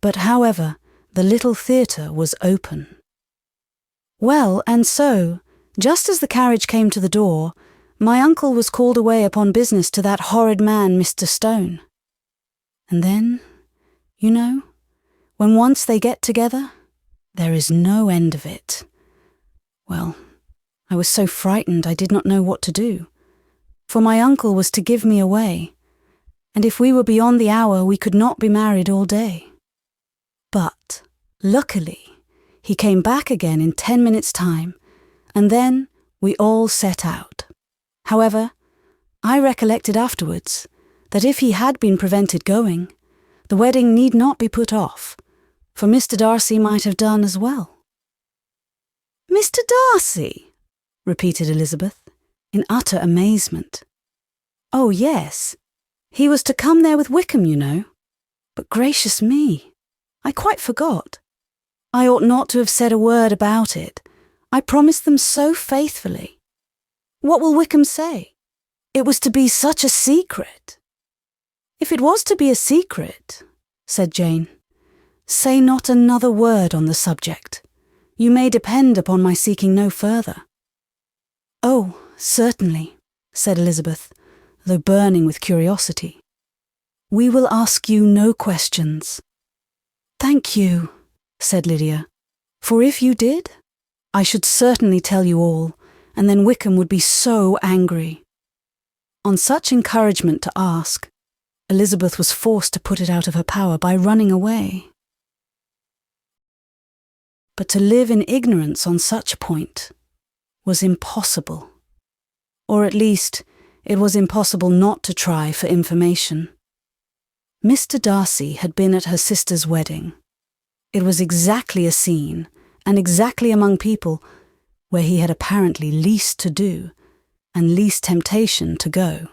but however, the little theatre was open. Well, and so, just as the carriage came to the door, my uncle was called away upon business to that horrid man, Mr. Stone. And then, you know, when once they get together, there is no end of it. Well, I was so frightened I did not know what to do, for my uncle was to give me away, and if we were beyond the hour we could not be married all day. But, luckily, he came back again in 10 minutes' time, and then we all set out. However, I recollected afterwards that if he had been prevented going, the wedding need not be put off, for Mr. Darcy might have done as well. "Mr. Darcy?" repeated Elizabeth, in utter amazement. "Oh, yes. He was to come there with Wickham, you know. But gracious me, I quite forgot. I ought not to have said a word about it. I promised them so faithfully. What will Wickham say? It was to be such a secret." "If it was to be a secret," said Jane, "say not another word on the subject. You may depend upon my seeking no further." "Oh, certainly," said Elizabeth, though burning with curiosity. "We will ask you no questions." "Thank you," said Lydia, "for if you did, I should certainly tell you all, and then Wickham would be so angry." On such encouragement to ask, Elizabeth was forced to put it out of her power by running away. But to live in ignorance on such a point was impossible. Or at least, it was impossible not to try for information. Mr. Darcy had been at her sister's wedding. It was exactly a scene, and exactly among people where he had apparently least to do, and least temptation to go.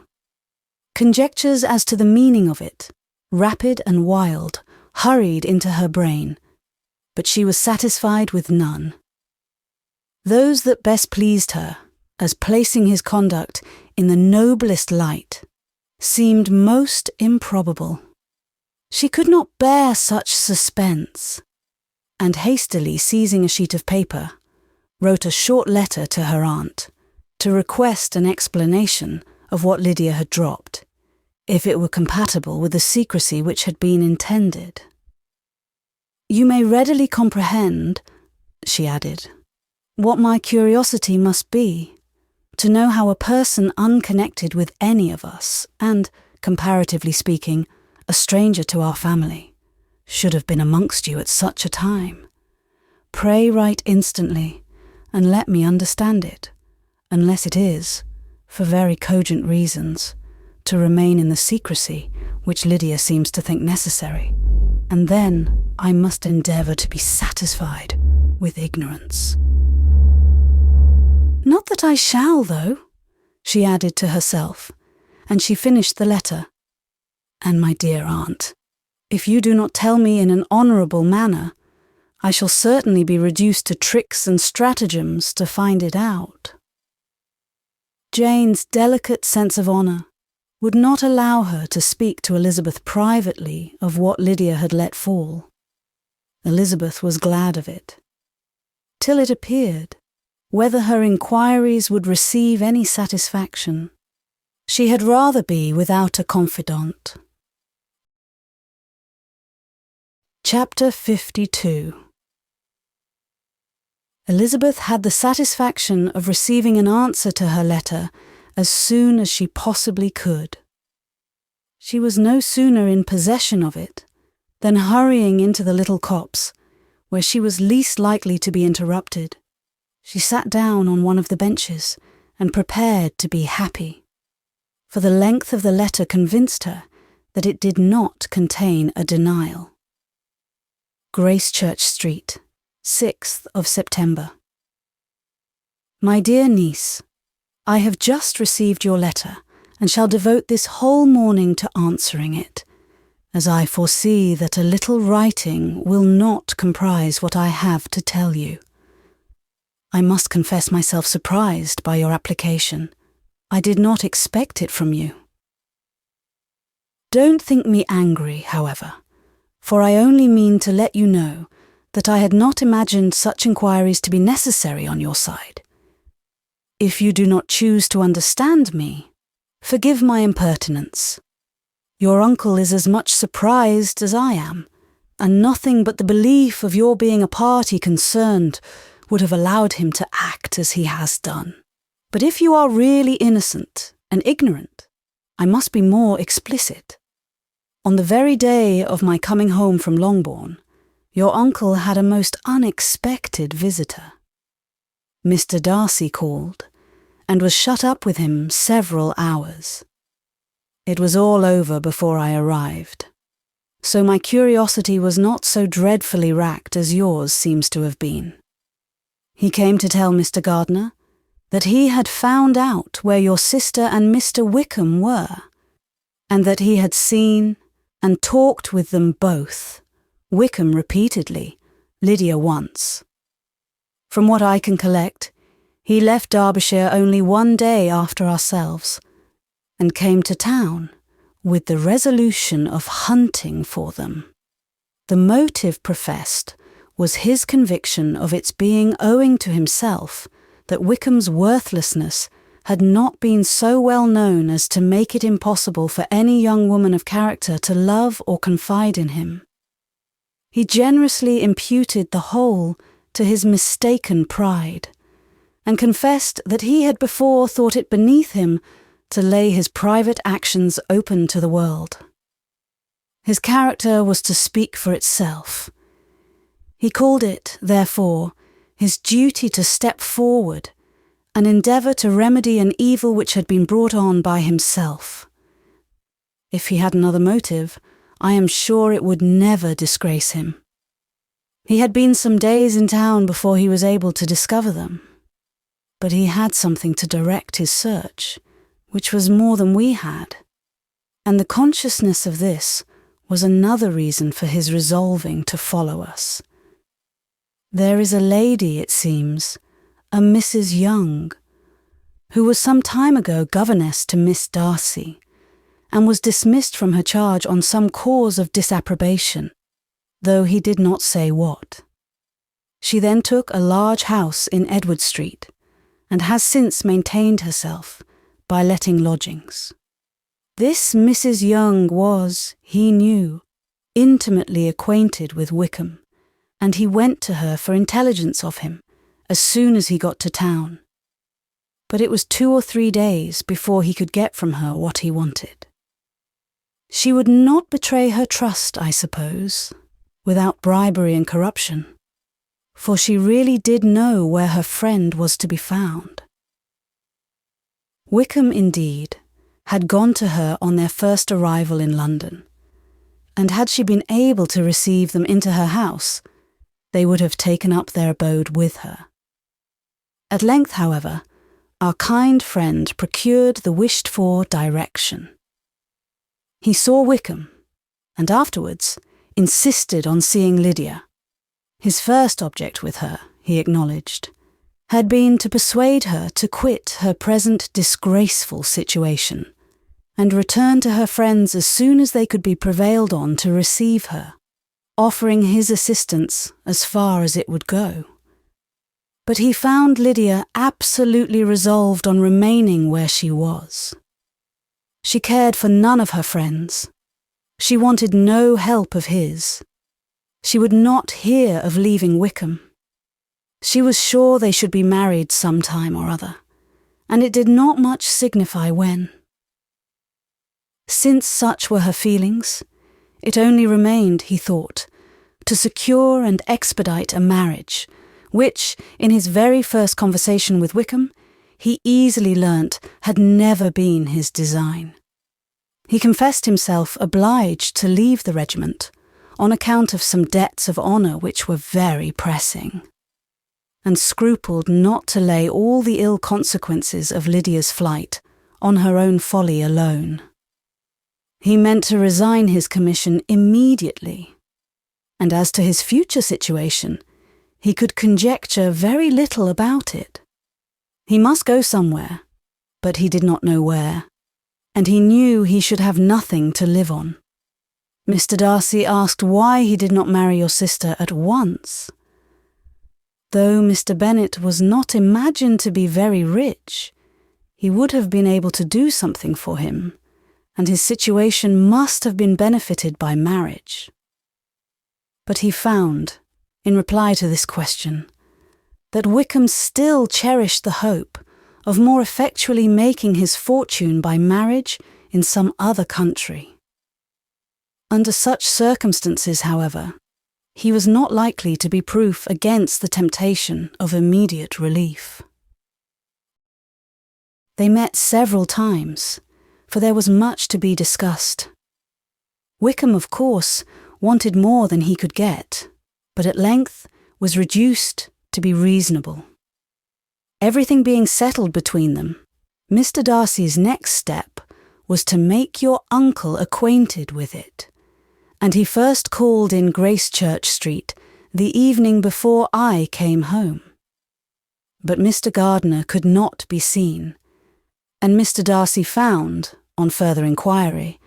Conjectures as to the meaning of it, rapid and wild, hurried into her brain, but she was satisfied with none. Those that best pleased her, as placing his conduct in the noblest light, seemed most improbable. She could not bear such suspense, and hastily seizing a sheet of paper, wrote a short letter to her aunt, to request an explanation of what Lydia had dropped, if it were compatible with the secrecy which had been intended. "You may readily comprehend," she added, "what my curiosity must be, to know how a person unconnected with any of us, and, comparatively speaking, a stranger to our family, should have been amongst you at such a time. Pray write instantly, and let me understand it, unless it is, for very cogent reasons, to remain in the secrecy which Lydia seems to think necessary, and then I must endeavour to be satisfied with ignorance. Not that I shall, though, she added to herself, and she finished the letter. And my dear aunt, if you do not tell me in an honourable manner, I shall certainly be reduced to tricks and stratagems to find it out. Jane's delicate sense of honour would not allow her to speak to Elizabeth privately of what Lydia had let fall. Elizabeth was glad of it, till it appeared whether her inquiries would receive any satisfaction. She had rather be without a confidant. Chapter 52. Elizabeth had the satisfaction of receiving an answer to her letter as soon as she possibly could. She was no sooner in possession of it than hurrying into the little copse, where she was least likely to be interrupted, she sat down on one of the benches and prepared to be happy, for the length of the letter convinced her that it did not contain a denial. Gracechurch Street, 6th of September. My dear niece, I have just received your letter and shall devote this whole morning to answering it, as I foresee that a little writing will not comprise what I have to tell you. I must confess myself surprised by your application. I did not expect it from you. Don't think me angry, however, for I only mean to let you know that I had not imagined such inquiries to be necessary on your side. If you do not choose to understand me, forgive my impertinence. Your uncle is as much surprised as I am, and nothing but the belief of your being a party concerned would have allowed him to act as he has done. But if you are really innocent and ignorant, I must be more explicit. On the very day of my coming home from Longbourn, your uncle had a most unexpected visitor. Mr. Darcy called, and was shut up with him several hours. It was all over before I arrived, so my curiosity was not so dreadfully racked as yours seems to have been. He came to tell Mr. Gardiner that he had found out where your sister and Mr. Wickham were, and that he had seen and talked with them both, Wickham repeatedly, Lydia once. From what I can collect, he left Derbyshire only one day after ourselves, and came to town with the resolution of hunting for them. The motive professed was his conviction of its being owing to himself that Wickham's worthlessness had not been so well known as to make it impossible for any young woman of character to love or confide in him. He generously imputed the whole to his mistaken pride, and confessed that he had before thought it beneath him to lay his private actions open to the world. His character was to speak for itself. He called it, therefore, his duty to step forward and endeavour to remedy an evil which had been brought on by himself. If he had another motive, I am sure it would never disgrace him. He had been some days in town before he was able to discover them, but he had something to direct his search, which was more than we had, and the consciousness of this was another reason for his resolving to follow us. There is a lady, it seems, a Mrs. Young, who was some time ago governess to Miss Darcy, and was dismissed from her charge on some cause of disapprobation, though he did not say what. She then took a large house in Edward Street, and has since maintained herself by letting lodgings. This Mrs. Young was, he knew, intimately acquainted with Wickham, and he went to her for intelligence of him as soon as he got to town. But it was 2 or 3 days before he could get from her what he wanted. She would not betray her trust, I suppose, without bribery and corruption, for she really did know where her friend was to be found. Wickham, indeed, had gone to her on their first arrival in London, and had she been able to receive them into her house, they would have taken up their abode with her. At length, however, our kind friend procured the wished-for direction. He saw Wickham, and afterwards insisted on seeing Lydia. His first object with her, he acknowledged, had been to persuade her to quit her present disgraceful situation and return to her friends as soon as they could be prevailed on to receive her, offering his assistance as far as it would go. But he found Lydia absolutely resolved on remaining where she was. She cared for none of her friends. She wanted no help of his. She would not hear of leaving Wickham. She was sure they should be married some time or other, and it did not much signify when. Since such were her feelings, it only remained, he thought, to secure and expedite a marriage, which, in his very first conversation with Wickham, he easily learnt had never been his design. He confessed himself obliged to leave the regiment on account of some debts of honour which were very pressing, and scrupled not to lay all the ill consequences of Lydia's flight on her own folly alone. He meant to resign his commission immediately, and as to his future situation, he could conjecture very little about it. He must go somewhere, but he did not know where, and he knew he should have nothing to live on. Mr. Darcy asked why he did not marry your sister at once. Though Mr. Bennet was not imagined to be very rich, he would have been able to do something for him, and his situation must have been benefited by marriage. But he found, in reply to this question, that Wickham still cherished the hope of more effectually making his fortune by marriage in some other country. Under such circumstances, however, he was not likely to be proof against the temptation of immediate relief. They met several times, for there was much to be discussed. Wickham, of course, wanted more than he could get, but at length was reduced to be reasonable. Everything being settled between them, Mr. Darcy's next step was to make your uncle acquainted with it, and he first called in Gracechurch Street the evening before I came home. But Mr. Gardiner could not be seen, and Mr. Darcy found, on further inquiry,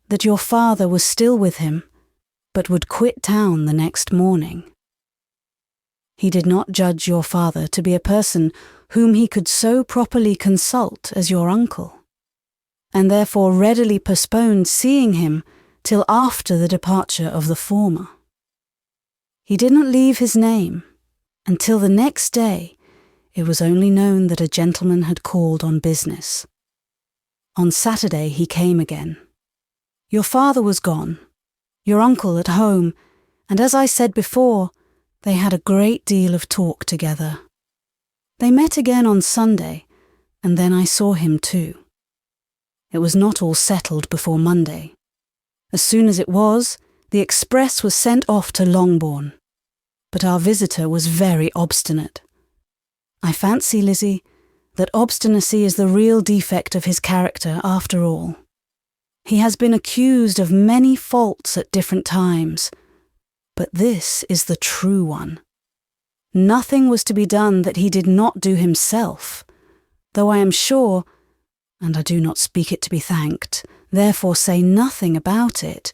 that your father was still with him, but would quit town the next morning. He did not judge your father to be a person whom he could so properly consult as your uncle, and therefore readily postponed seeing him till after the departure of the former. He did not leave his name, until the next day it was only known that a gentleman had called on business. On Saturday he came again. Your father was gone, your uncle at home, and as I said before, they had a great deal of talk together. They met again on Sunday, and then I saw him too. It was not all settled before Monday. As soon as it was, the express was sent off to Longbourn, but our visitor was very obstinate. I fancy, Lizzie, that obstinacy is the real defect of his character after all. He has been accused of many faults at different times, but this is the true one. Nothing was to be done that he did not do himself, though I am sure, and I do not speak it to be thanked, therefore say nothing about it,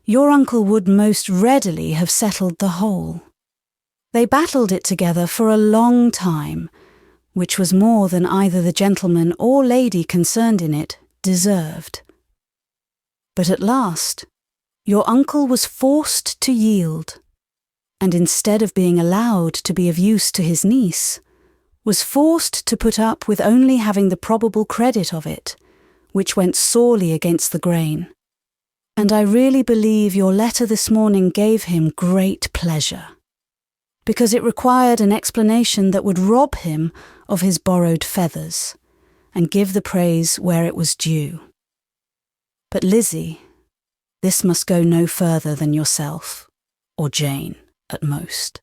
your uncle would most readily have settled the whole. They battled it together for a long time, which was more than either the gentleman or lady concerned in it deserved. But at last, your uncle was forced to yield, and instead of being allowed to be of use to his niece, was forced to put up with only having the probable credit of it, which went sorely against the grain. And I really believe your letter this morning gave him great pleasure. because it required an explanation that would rob him of his borrowed feathers and give the praise where it was due. But Lizzie, this must go no further than yourself, or Jane, at most.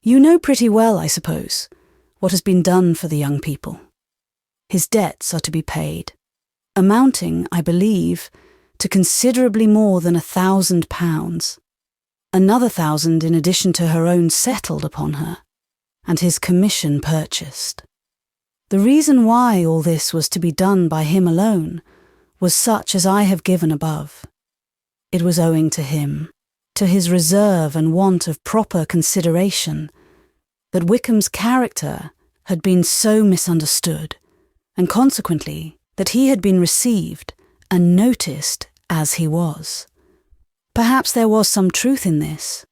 You know pretty well, I suppose, what has been done for the young people. His debts are to be paid, amounting, I believe, to considerably more than £1,000, another 1,000 in addition to her own settled upon her, and his commission purchased. The reason why all this was to be done by him alone was such as I have given above. It was owing to him, to his reserve and want of proper consideration, that Wickham's character had been so misunderstood, and consequently that he had been received and noticed as he was. Perhaps there was some truth in this,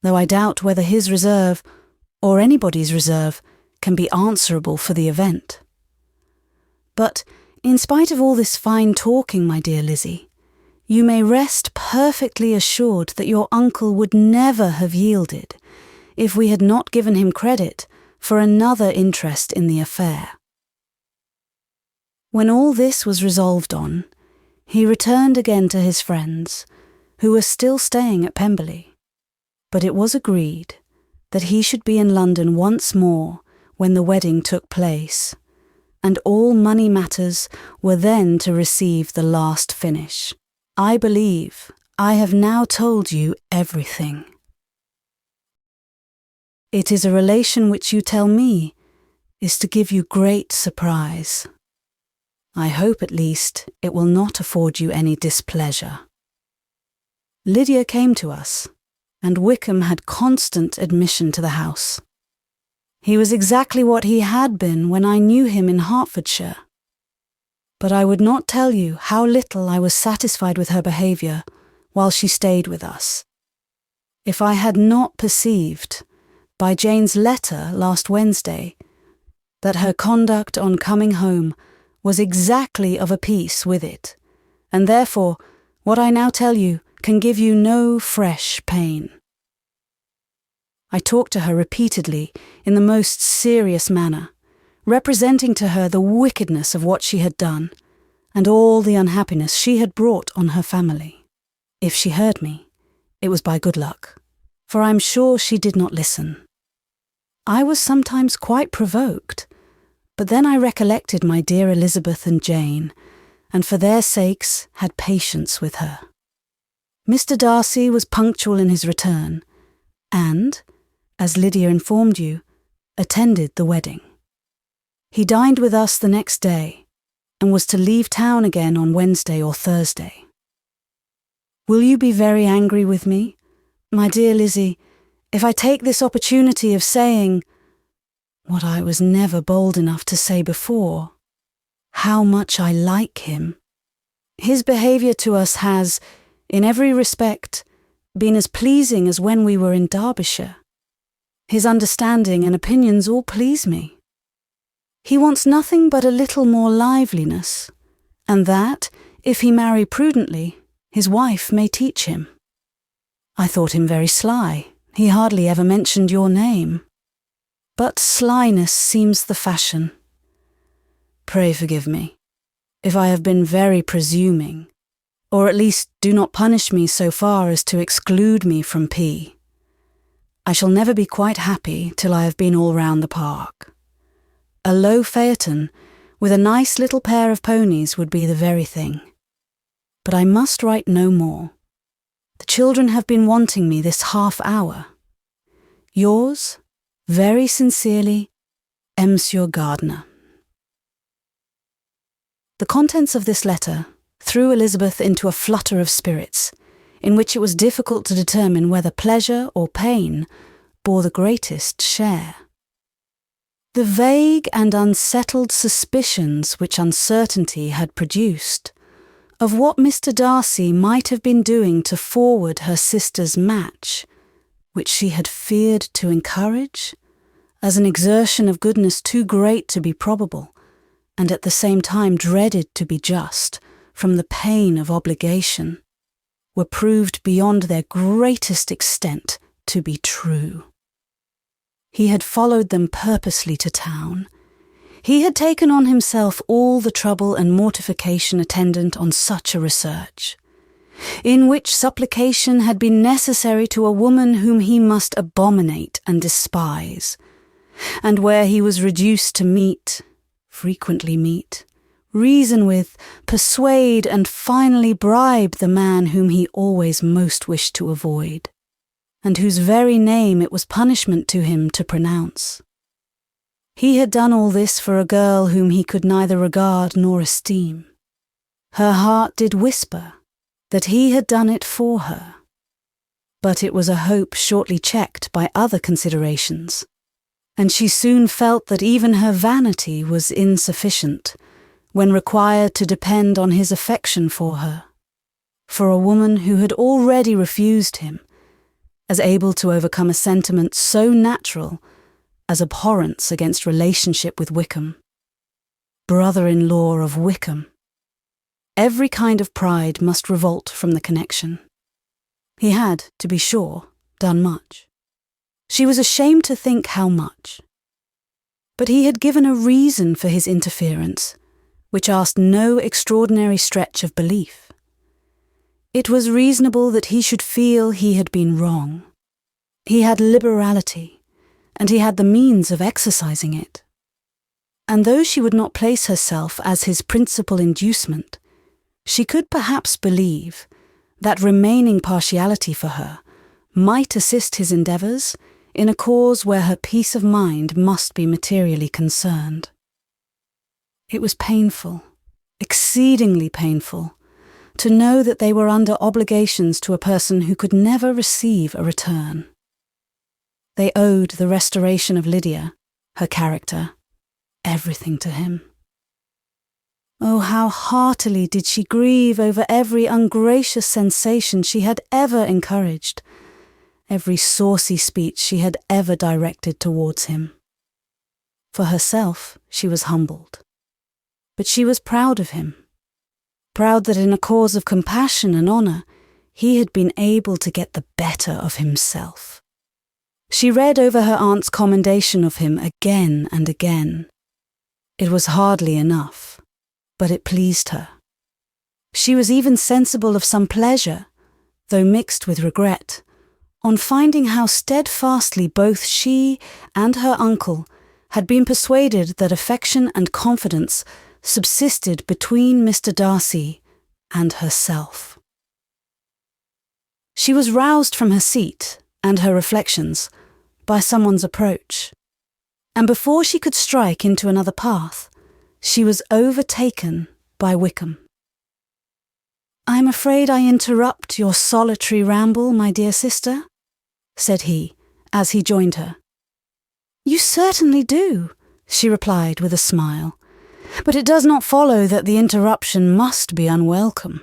though I doubt whether his reserve, or anybody's reserve, can be answerable for the event. But, in spite of all this fine talking, my dear Lizzie, you may rest perfectly assured that your uncle would never have yielded if we had not given him credit for another interest in the affair. When all this was resolved on, he returned again to his friends, who were still staying at Pemberley, but it was agreed that he should be in London once more when the wedding took place, and all money matters were then to receive the last finish. I believe I have now told you everything. It is a relation which you tell me is to give you great surprise. I hope at least it will not afford you any displeasure. Lydia came to us, and Wickham had constant admission to the house. He was exactly what he had been when I knew him in Hertfordshire. But I would not tell you how little I was satisfied with her behaviour while she stayed with us, if I had not perceived, by Jane's letter last Wednesday, that her conduct on coming home was exactly of a piece with it, and therefore what I now tell you can give you no fresh pain. I talked to her repeatedly in the most serious manner, representing to her the wickedness of what she had done, and all the unhappiness she had brought on her family. If she heard me, it was by good luck, for I am sure she did not listen. I was sometimes quite provoked, but then I recollected my dear Elizabeth and Jane, and for their sakes had patience with her. Mr. Darcy was punctual in his return, and, as Lydia informed you, attended the wedding. He dined with us the next day, and was to leave town again on Wednesday or Thursday. Will you be very angry with me, my dear Lizzie, if I take this opportunity of saying, what I was never bold enough to say before, how much I like him? His behaviour to us has, in every respect, been as pleasing as when we were in Derbyshire. His understanding and opinions all please me. He wants nothing but a little more liveliness, and that, if he marry prudently, his wife may teach him. I thought him very sly. He hardly ever mentioned your name. But slyness seems the fashion. Pray forgive me, if I have been very presuming, or at least do not punish me so far as to exclude me from P. I shall never be quite happy till I have been all round the park. A low phaeton with a nice little pair of ponies would be the very thing. But I must write no more. The children have been wanting me this half-hour. Yours, very sincerely, Monsieur Gardiner. The contents of this letter threw Elizabeth into a flutter of spirits, in which it was difficult to determine whether pleasure or pain bore the greatest share. The vague and unsettled suspicions which uncertainty had produced of what Mr. Darcy might have been doing to forward her sister's match, which she had feared to encourage, as an exertion of goodness too great to be probable, and at the same time dreaded to be just, from the pain of obligation, were proved beyond their greatest extent to be true. He had followed them purposely to town. He had taken on himself all the trouble and mortification attendant on such a research, in which supplication had been necessary to a woman whom he must abominate and despise, and where he was reduced to frequently meet, reason with, persuade, and finally bribe the man whom he always most wished to avoid, and whose very name it was punishment to him to pronounce. He had done all this for a girl whom he could neither regard nor esteem. Her heart did whisper that he had done it for her, but it was a hope shortly checked by other considerations, and she soon felt that even her vanity was insufficient when required to depend on his affection for her, for a woman who had already refused him, as able to overcome a sentiment so natural as abhorrence against relationship with Wickham. Brother-in-law of Wickham. Every kind of pride must revolt from the connection. He had, to be sure, done much. She was ashamed to think how much. But he had given a reason for his interference, which asked no extraordinary stretch of belief. It was reasonable that he should feel he had been wrong. He had liberality, and he had the means of exercising it. And though she would not place herself as his principal inducement, she could perhaps believe that remaining partiality for her might assist his endeavours in a cause where her peace of mind must be materially concerned. It was painful, exceedingly painful, to know that they were under obligations to a person who could never receive a return. They owed the restoration of Lydia, her character, everything to him. Oh, how heartily did she grieve over every ungracious sensation she had ever encouraged, every saucy speech she had ever directed towards him. For herself, she was humbled, but she was proud of him, proud that in a cause of compassion and honour, he had been able to get the better of himself. She read over her aunt's commendation of him again and again. It was hardly enough, but it pleased her. She was even sensible of some pleasure, though mixed with regret, on finding how steadfastly both she and her uncle had been persuaded that affection and confidence subsisted between Mr. Darcy and herself. She was roused from her seat and her reflections by someone's approach, and before she could strike into another path, she was overtaken by Wickham. "I am afraid I interrupt your solitary ramble, my dear sister," said he, as he joined her. "You certainly do," she replied with a smile, "but it does not follow that the interruption must be unwelcome."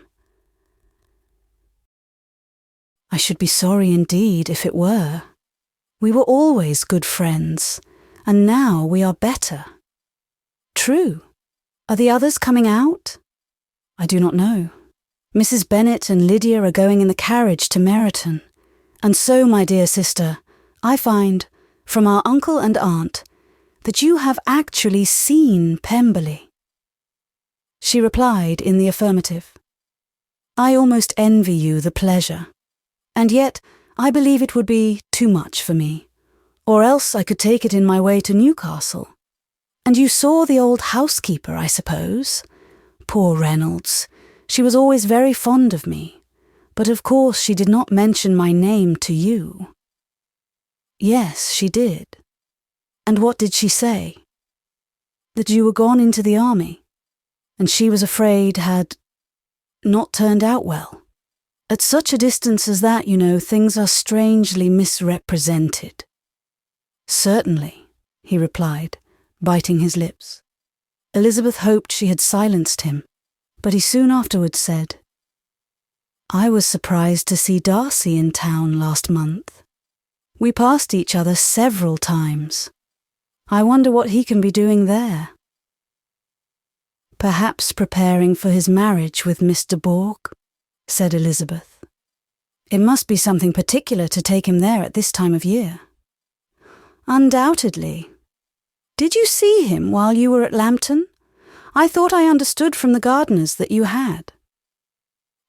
"I should be sorry indeed if it were. We were always good friends, and now we are better." "True. Are the others coming out?" "I do not know. Mrs. Bennet and Lydia are going in the carriage to Meryton, and so, my dear sister, I find, from our uncle and aunt, that you have actually seen Pemberley." She replied in the affirmative. "I almost envy you the pleasure, and yet I believe it would be too much for me, or else I could take it in my way to Newcastle. And you saw the old housekeeper, I suppose? Poor Reynolds, she was always very fond of me, but of course she did not mention my name to you." "Yes, she did. And what did she say?" "That you were gone into the army, and she was afraid had not turned out well. At such a distance as that, you know, things are strangely misrepresented." "Certainly," he replied, biting his lips. Elizabeth hoped she had silenced him, but he soon afterwards said, "I was surprised to see Darcy in town last month. We passed each other several times. I wonder what he can be doing there." "Perhaps preparing for his marriage with Mr. Bourke," said Elizabeth. "It must be something particular to take him there at this time of year." Undoubtedly. Did you see him while you were at Lambton? I thought I understood from the gardeners that you had.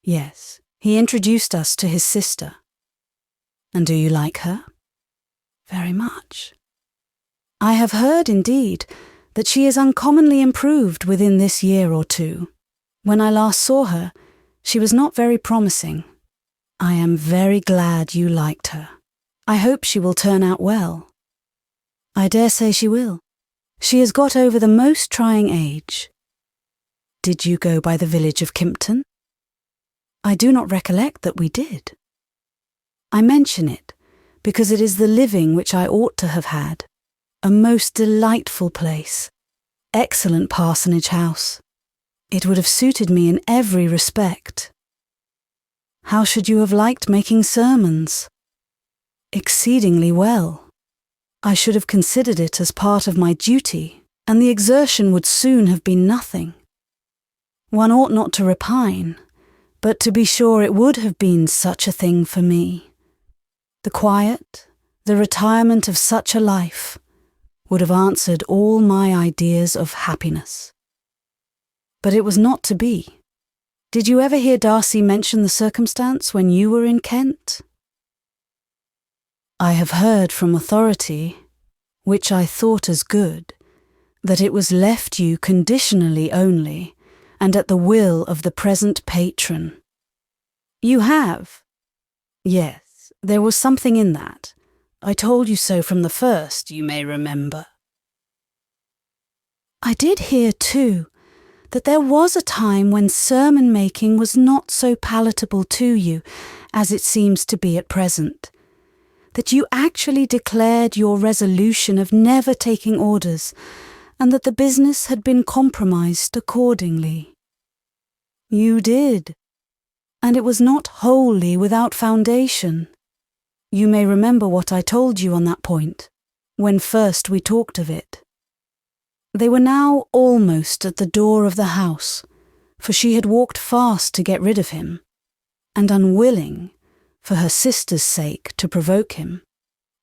Yes, he introduced us to his sister. And do you like her? Very much. I have heard, indeed, that she is uncommonly improved within this year or two. When I last saw her, she was not very promising. I am very glad you liked her. I hope she will turn out well. I dare say she will. She has got over the most trying age. Did you go by the village of Kimpton? I do not recollect that we did. I mention it because it is the living which I ought to have had. A most delightful place. Excellent parsonage house. It would have suited me in every respect. How should you have liked making sermons? Exceedingly well. I should have considered it as part of my duty, and the exertion would soon have been nothing. One ought not to repine, but to be sure it would have been such a thing for me. The quiet, the retirement of such a life would have answered all my ideas of happiness. But it was not to be. Did you ever hear Darcy mention the circumstance when you were in Kent? I have heard from authority, which I thought as good, that it was left you conditionally only, and at the will of the present patron. You have? Yes, there was something in that. I told you so from the first, you may remember. I did hear, too, that there was a time when sermon-making was not so palatable to you as it seems to be at present, that you actually declared your resolution of never taking orders, and that the business had been compromised accordingly. You did, and it was not wholly without foundation. You may remember what I told you on that point, when first we talked of it. They were now almost at the door of the house, for she had walked fast to get rid of him, and unwilling, for her sister's sake, to provoke him,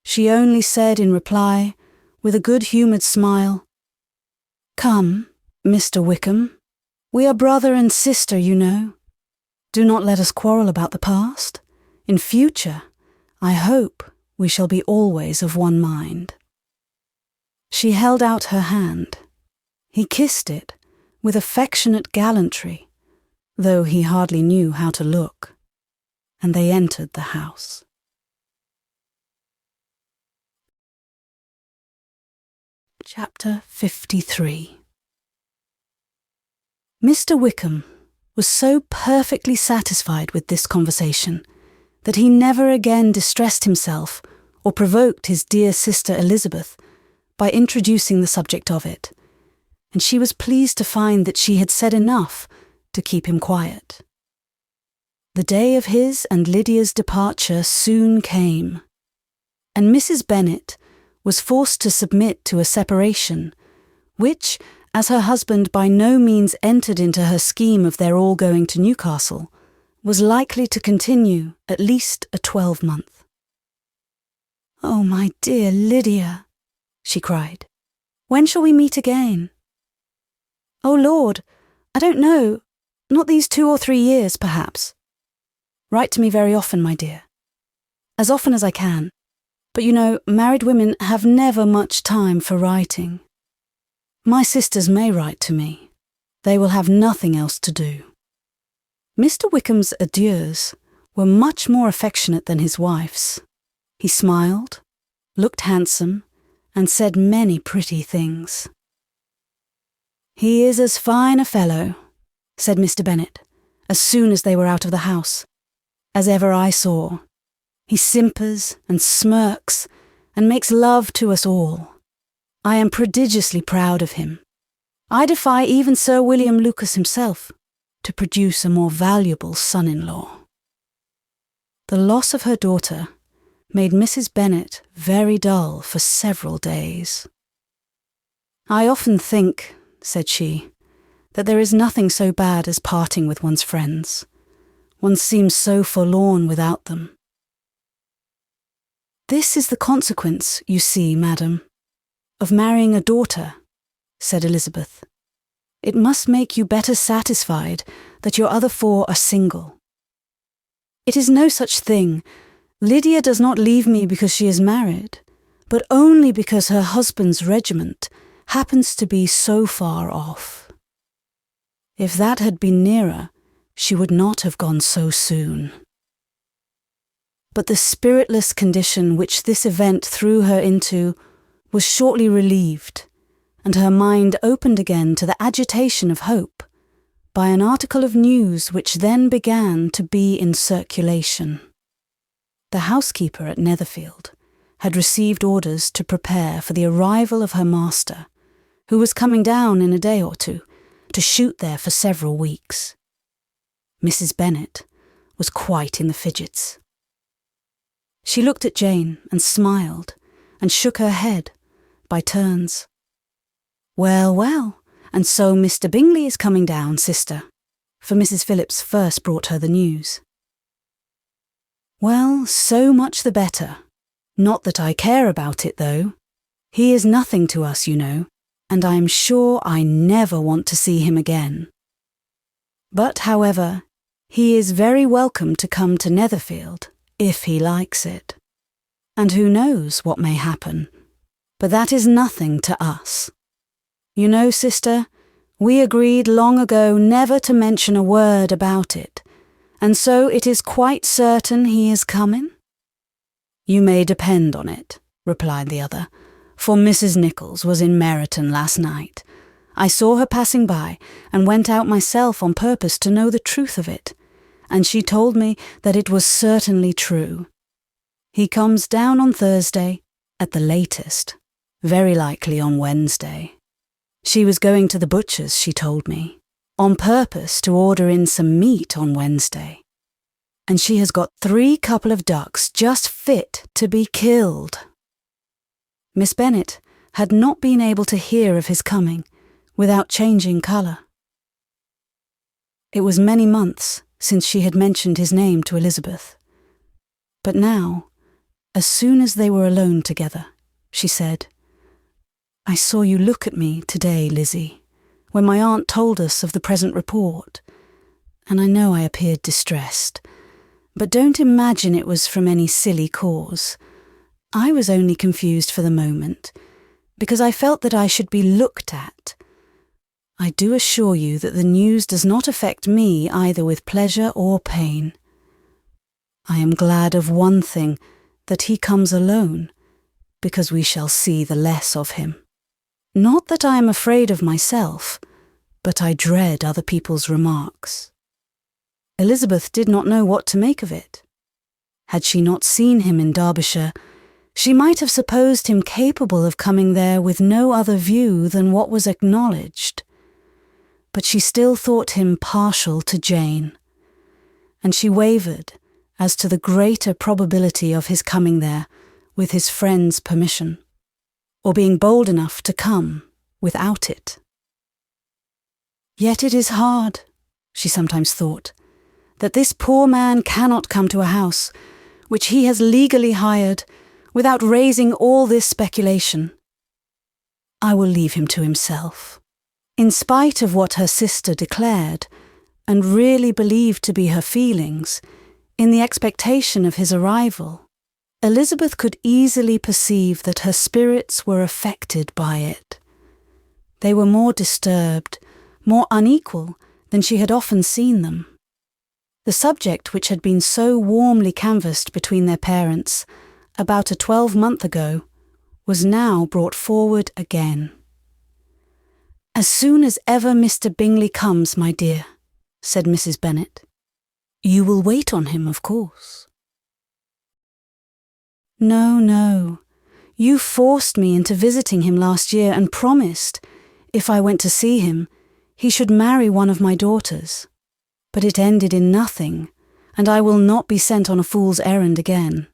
she only said in reply, with a good-humoured smile, "Come, Mr. Wickham, we are brother and sister, you know. Do not let us quarrel about the past. In future, I hope we shall be always of one mind." She held out her hand. He kissed it with affectionate gallantry, though he hardly knew how to look, and they entered the house. Chapter 53. Mr. Wickham was so perfectly satisfied with this conversation that he never again distressed himself or provoked his dear sister Elizabeth by introducing the subject of it, and she was pleased to find that she had said enough to keep him quiet. The day of his and Lydia's departure soon came, and Mrs. Bennet was forced to submit to a separation, which, as her husband by no means entered into her scheme of their all going to Newcastle, was likely to continue at least a 12-month. "Oh, my dear Lydia," she cried, "when shall we meet again?" "Oh, Lord, I don't know, not these 2 or 3 years, perhaps. Write to me very often, my dear. As often as I can. But you know, married women have never much time for writing. My sisters may write to me. They will have nothing else to do." Mr. Wickham's adieus were much more affectionate than his wife's. He smiled, looked handsome, and said many pretty things. "He is as fine a fellow," said Mr. Bennet, as soon as they were out of the house, "as ever I saw. He simpers and smirks and makes love to us all. I am prodigiously proud of him. I defy even Sir William Lucas himself to produce a more valuable son-in-law." The loss of her daughter made Mrs. Bennet very dull for several days. "I often think," said she, "that there is nothing so bad as parting with one's friends. One seems so forlorn without them." "This is the consequence, you see, madam, of marrying a daughter," said Elizabeth. "It must make you better satisfied that your other 4 are single. It is no such thing. Lydia does not leave me because she is married, but only because her husband's regiment happens to be so far off. If that had been nearer, she would not have gone so soon." But the spiritless condition which this event threw her into was shortly relieved, and her mind opened again to the agitation of hope by an article of news which then began to be in circulation. The housekeeper at Netherfield had received orders to prepare for the arrival of her master, who was coming down in a day or two, to shoot there for several weeks. Mrs. Bennet was quite in the fidgets. She looked at Jane and smiled and shook her head by turns. "Well, well, and so Mr. Bingley is coming down, sister," for Mrs. Phillips first brought her the news. "Well, so much the better. Not that I care about it, though. He is nothing to us, you know, and I am sure I never want to see him again. But, however, he is very welcome to come to Netherfield, if he likes it. And who knows what may happen? But that is nothing to us. You know, sister, we agreed long ago never to mention a word about it, and so it is quite certain he is coming?" "You may depend on it," replied the other, "for Mrs. Nichols was in Meryton last night. I saw her passing by, and went out myself on purpose to know the truth of it, and she told me that it was certainly true. He comes down on Thursday, at the latest, very likely on Wednesday. She was going to the butcher's, she told me, on purpose to order in some meat on Wednesday. And she has got 3 couple of ducks just fit to be killed." Miss Bennet had not been able to hear of his coming without changing colour. It was many months since she had mentioned his name to Elizabeth. But now, as soon as they were alone together, she said, "I saw you look at me today, Lizzie, when my aunt told us of the present report, and I know I appeared distressed, but don't imagine it was from any silly cause. I was only confused for the moment, because I felt that I should be looked at. I do assure you that the news does not affect me either with pleasure or pain. I am glad of one thing, that he comes alone, because we shall see the less of him. Not that I am afraid of myself, but I dread other people's remarks." Elizabeth did not know what to make of it. Had she not seen him in Derbyshire, she might have supposed him capable of coming there with no other view than what was acknowledged. But she still thought him partial to Jane, and she wavered as to the greater probability of his coming there with his friend's permission, or being bold enough to come without it. "Yet it is hard," she sometimes thought, "that this poor man cannot come to a house which he has legally hired without raising all this speculation. I will leave him to himself." In spite of what her sister declared, and really believed to be her feelings, in the expectation of his arrival, Elizabeth could easily perceive that her spirits were affected by it. They were more disturbed, more unequal than she had often seen them. The subject which had been so warmly canvassed between their parents about a 12-month ago was now brought forward again. "As soon as ever Mr. Bingley comes, my dear," said Mrs. Bennet. "You will wait on him, of course." "No, no. You forced me into visiting him last year and promised, if I went to see him, he should marry one of my daughters. But it ended in nothing, and I will not be sent on a fool's errand again."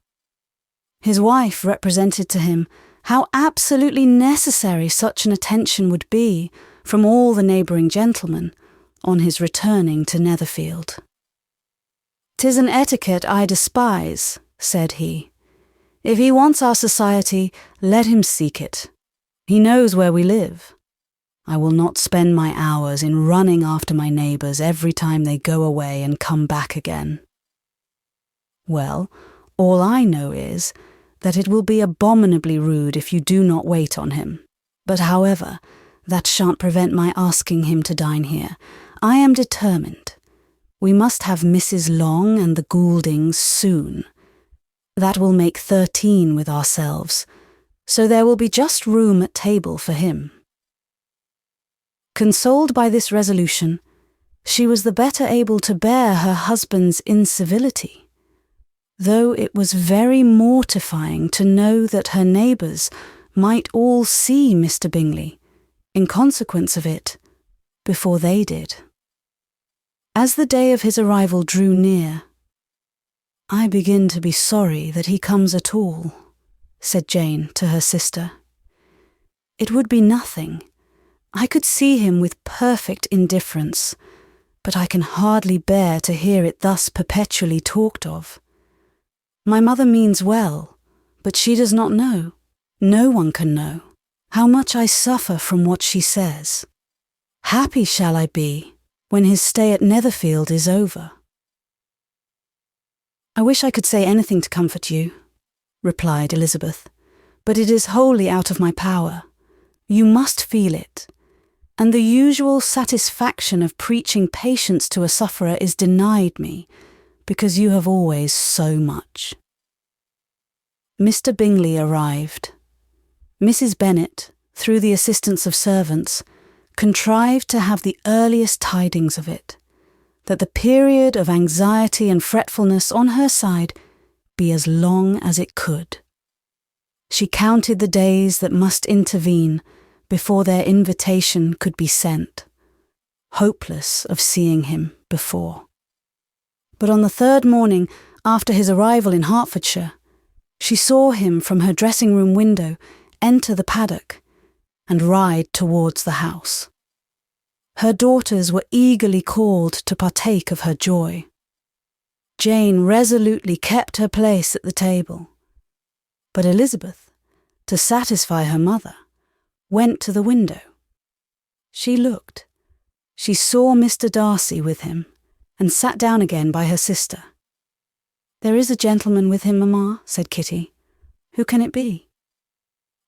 His wife represented to him how absolutely necessary such an attention would be from all the neighbouring gentlemen on his returning to Netherfield. "'Tis an etiquette I despise," said he. If he wants our society, let him seek it. He knows where we live. I will not spend my hours in running after my neighbours every time they go away and come back again. Well, all I know is that it will be abominably rude if you do not wait on him. But however, that shan't prevent my asking him to dine here. I am determined. We must have Mrs. Long and the Gouldings soon. That will make 13 with ourselves, so there will be just room at table for him. Consoled by this resolution, she was the better able to bear her husband's incivility, though it was very mortifying to know that her neighbours might all see Mr. Bingley, in consequence of it, before they did. As the day of his arrival drew near, "I begin to be sorry that he comes at all," said Jane to her sister. "It would be nothing. I could see him with perfect indifference, but I can hardly bear to hear it thus perpetually talked of. My mother means well, but she does not know, no one can know, how much I suffer from what she says. Happy shall I be when his stay at Netherfield is over." "I wish I could say anything to comfort you," replied Elizabeth, "but it is wholly out of my power. You must feel it, and the usual satisfaction of preaching patience to a sufferer is denied me, because you have always so much." Mr. Bingley arrived. Mrs. Bennet, through the assistance of servants, contrived to have the earliest tidings of it, that the period of anxiety and fretfulness on her side be as long as it could. She counted the days that must intervene before their invitation could be sent, hopeless of seeing him before. But on the third morning after his arrival in Hertfordshire, she saw him from her dressing-room window enter the paddock and ride towards the house. Her daughters were eagerly called to partake of her joy. Jane resolutely kept her place at the table, but Elizabeth, to satisfy her mother, went to the window. She looked. She saw Mr. Darcy with him, and sat down again by her sister. "There is a gentleman with him, mamma," said Kitty. "Who can it be?"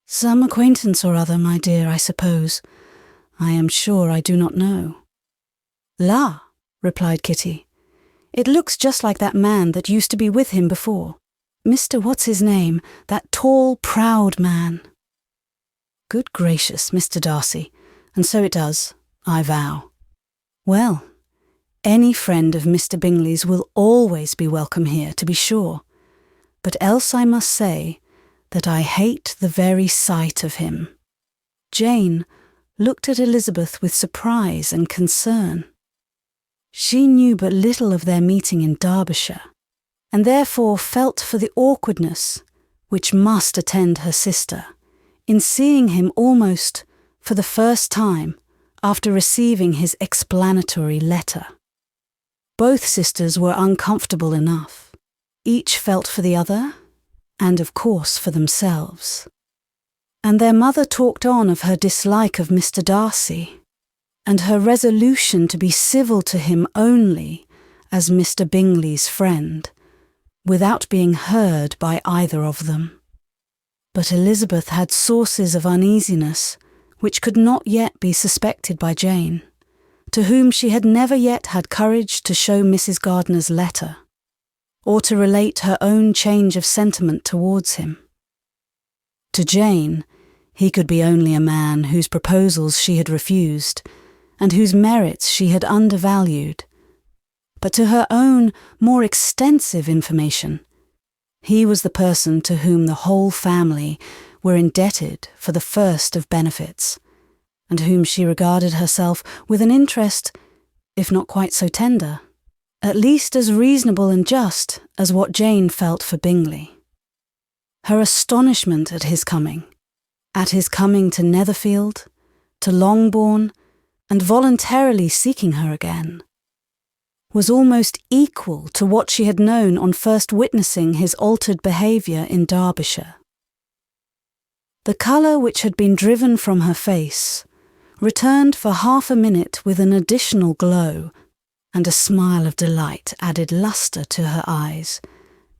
"Some acquaintance or other, my dear, I suppose. I am sure I do not know." "La," replied Kitty, "it looks just like that man that used to be with him before. Mr. What's-his-name, that tall, proud man." "Good gracious, Mr. Darcy, and so it does, I vow. Well, any friend of Mr. Bingley's will always be welcome here, to be sure, but else I must say that I hate the very sight of him." Jane looked at Elizabeth with surprise and concern. She knew but little of their meeting in Derbyshire, and therefore felt for the awkwardness which must attend her sister in seeing him almost for the first time after receiving his explanatory letter. Both sisters were uncomfortable enough. Each felt for the other, and of course for themselves. And their mother talked on of her dislike of Mr. Darcy, and her resolution to be civil to him only as Mr. Bingley's friend, without being heard by either of them. But Elizabeth had sources of uneasiness which could not yet be suspected by Jane, to whom she had never yet had courage to show Mrs. Gardiner's letter, or to relate her own change of sentiment towards him. To Jane, he could be only a man whose proposals she had refused, and whose merits she had undervalued. But to her own more extensive information, he was the person to whom the whole family were indebted for the first of benefits, and whom she regarded herself with an interest, if not quite so tender, at least as reasonable and just as what Jane felt for Bingley. Her astonishment at his coming to Netherfield, to Longbourn, and voluntarily seeking her again, was almost equal to what she had known on first witnessing his altered behaviour in Derbyshire. The colour which had been driven from her face returned for half a minute with an additional glow, and a smile of delight added lustre to her eyes,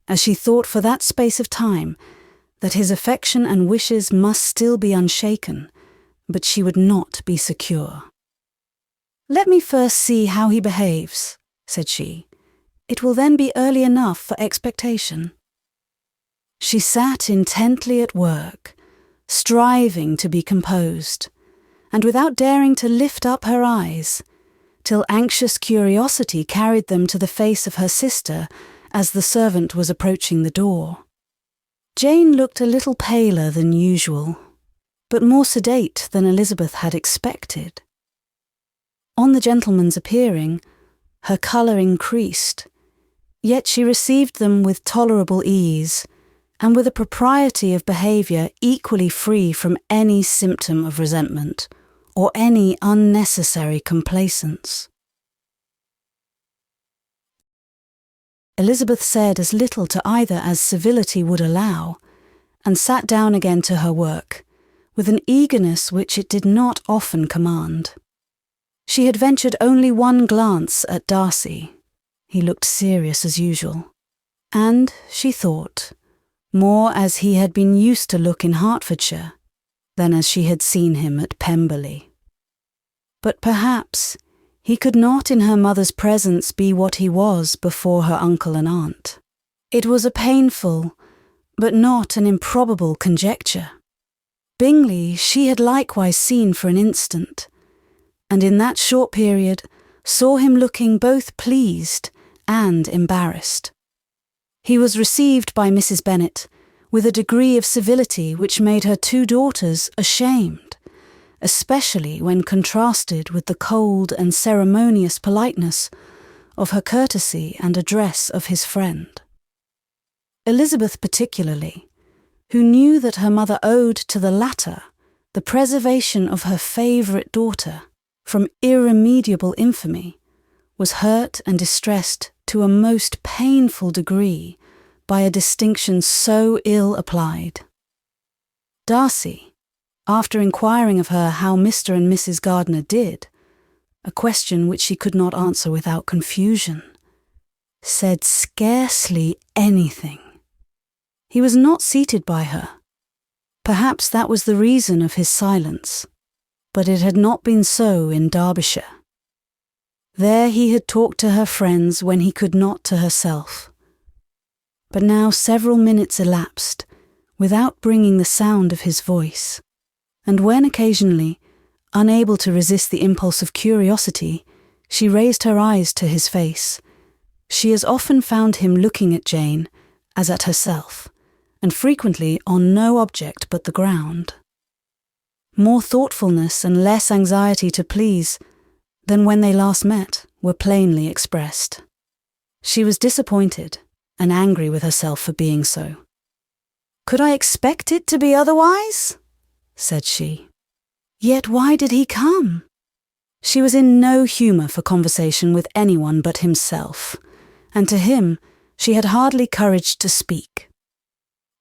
as she thought for that space of time that his affection and wishes must still be unshaken, but she would not be secure. "Let me first see how he behaves," said she. "It will then be early enough for expectation." She sat intently at work, striving to be composed, and without daring to lift up her eyes, till anxious curiosity carried them to the face of her sister as the servant was approaching the door. Jane looked a little paler than usual, but more sedate than Elizabeth had expected. On the gentleman's appearing, her colour increased, yet she received them with tolerable ease, and with a propriety of behaviour equally free from any symptom of resentment, or any unnecessary complacence. Elizabeth said as little to either as civility would allow, and sat down again to her work, with an eagerness which it did not often command. She had ventured only one glance at Darcy. He looked serious as usual, and, she thought, more as he had been used to look in Hertfordshire than as she had seen him at Pemberley. But perhaps he could not in her mother's presence be what he was before her uncle and aunt. It was a painful, but not an improbable conjecture. Bingley she had likewise seen for an instant, and in that short period saw him looking both pleased and embarrassed. He was received by Mrs. Bennet with a degree of civility which made her two daughters ashamed, especially when contrasted with the cold and ceremonious politeness of her courtesy and address of his friend. Elizabeth particularly, who knew that her mother owed to the latter the preservation of her favourite daughter from irremediable infamy, was hurt and distressed to a most painful degree by a distinction so ill applied. Darcy, after inquiring of her how Mr. and Mrs. Gardiner did, a question which she could not answer without confusion, said scarcely anything. He was not seated by her. Perhaps that was the reason of his silence, but it had not been so in Derbyshire. There he had talked to her friends when he could not to herself. But now several minutes elapsed without bringing the sound of his voice, and when occasionally, unable to resist the impulse of curiosity, she raised her eyes to his face, she as often found him looking at Jane as at herself, and frequently on no object but the ground. More thoughtfulness and less anxiety to please than when they last met were plainly expressed. She was disappointed and angry with herself for being so. "Could I expect it to be otherwise?" said she. "Yet why did he come?" She was in no humour for conversation with anyone but himself, and to him she had hardly courage to speak.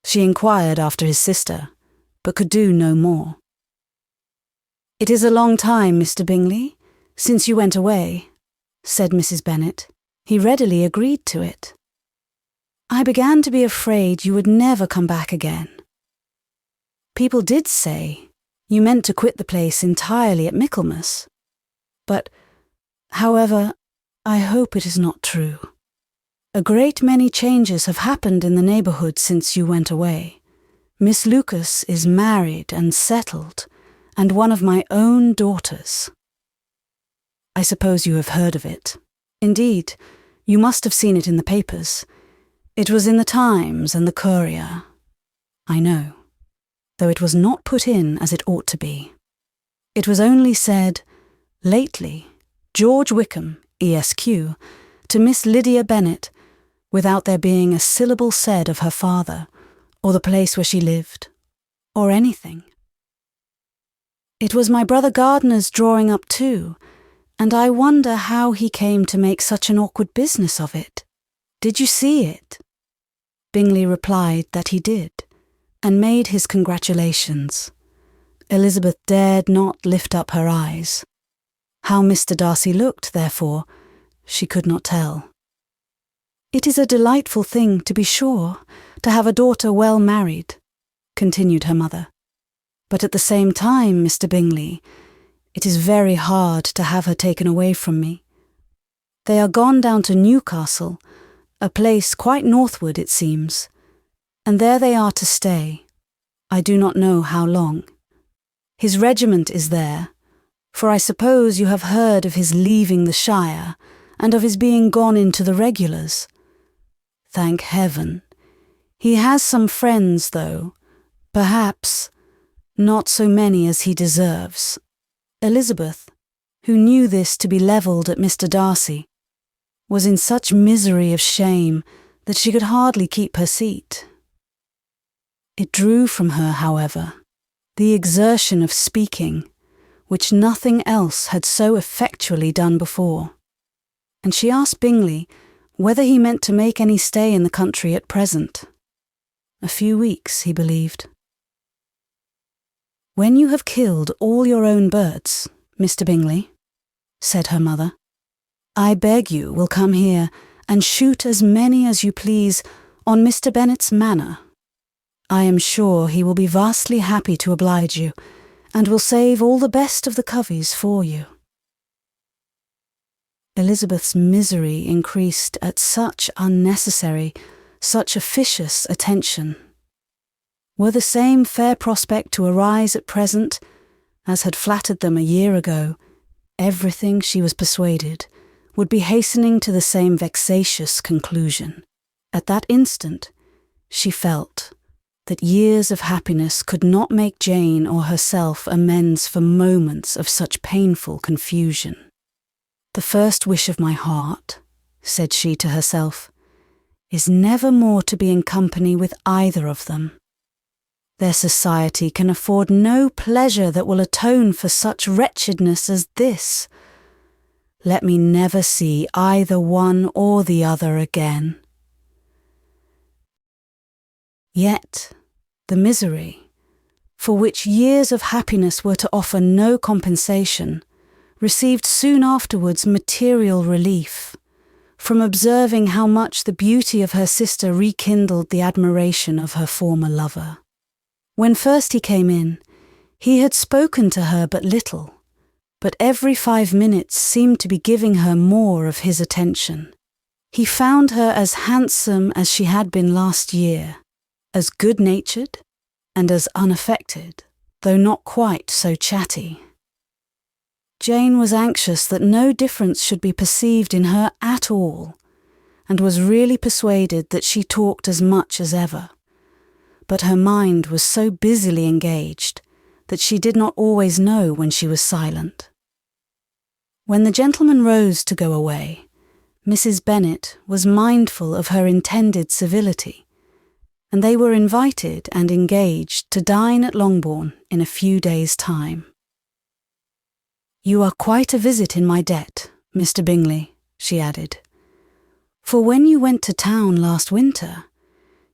She inquired after his sister, but could do no more. "It is a long time, Mr. Bingley, since you went away," said Mrs. Bennet. He readily agreed to it. "I began to be afraid you would never come back again. People did say you meant to quit the place entirely at Michaelmas. But, however, I hope it is not true. A great many changes have happened in the neighbourhood since you went away. Miss Lucas is married and settled, and one of my own daughters. I suppose you have heard of it. Indeed, you must have seen it in the papers. It was in the Times and the Courier. I know, though it was not put in as it ought to be. It was only said, 'Lately, George Wickham, Esq., to Miss Lydia Bennet,' without there being a syllable said of her father, or the place where she lived, or anything. It was my brother Gardiner's drawing up too, and I wonder how he came to make such an awkward business of it. Did you see it?" Bingley replied that he did, and made his congratulations. Elizabeth dared not lift up her eyes. How Mr. Darcy looked, therefore, she could not tell. "It is a delightful thing, to be sure, to have a daughter well married," continued her mother. "But at the same time, Mr. Bingley, it is very hard to have her taken away from me. They are gone down to Newcastle, a place quite northward, it seems, and there they are to stay. I do not know how long. His regiment is there, for I suppose you have heard of his leaving the Shire, and of his being gone into the regulars. Thank heaven. He has some friends, though, perhaps not so many as he deserves." Elizabeth, who knew this to be levelled at Mr. Darcy, was in such misery of shame that she could hardly keep her seat. It drew from her, however, the exertion of speaking, which nothing else had so effectually done before, and she asked Bingley whether he meant to make any stay in the country at present. A few weeks, he believed. "When you have killed all your own birds, Mr. Bingley," said her mother, "I beg you will come here and shoot as many as you please on Mr. Bennet's manor. I am sure he will be vastly happy to oblige you, and will save all the best of the coveys for you." Elizabeth's misery increased at such unnecessary, such officious attention. Were the same fair prospect to arise at present, as had flattered them a year ago, everything, she was persuaded, would be hastening to the same vexatious conclusion. At that instant, she felt that years of happiness could not make Jane or herself amends for moments of such painful confusion. "The first wish of my heart," said she to herself, "is never more to be in company with either of them. Their society can afford no pleasure that will atone for such wretchedness as this. Let me never see either one or the other again." Yet the misery, for which years of happiness were to offer no compensation, received soon afterwards material relief, from observing how much the beauty of her sister rekindled the admiration of her former lover. When first he came in, he had spoken to her but little, but every 5 minutes seemed to be giving her more of his attention. He found her as handsome as she had been last year, as good-natured and as unaffected, though not quite so chatty. Jane was anxious that no difference should be perceived in her at all, and was really persuaded that she talked as much as ever. But her mind was so busily engaged that she did not always know when she was silent. When the gentleman rose to go away, Mrs. Bennet was mindful of her intended civility, and they were invited and engaged to dine at Longbourn in a few days' time. "You are quite a visit in my debt, Mr. Bingley," she added, "for when you went to town last winter,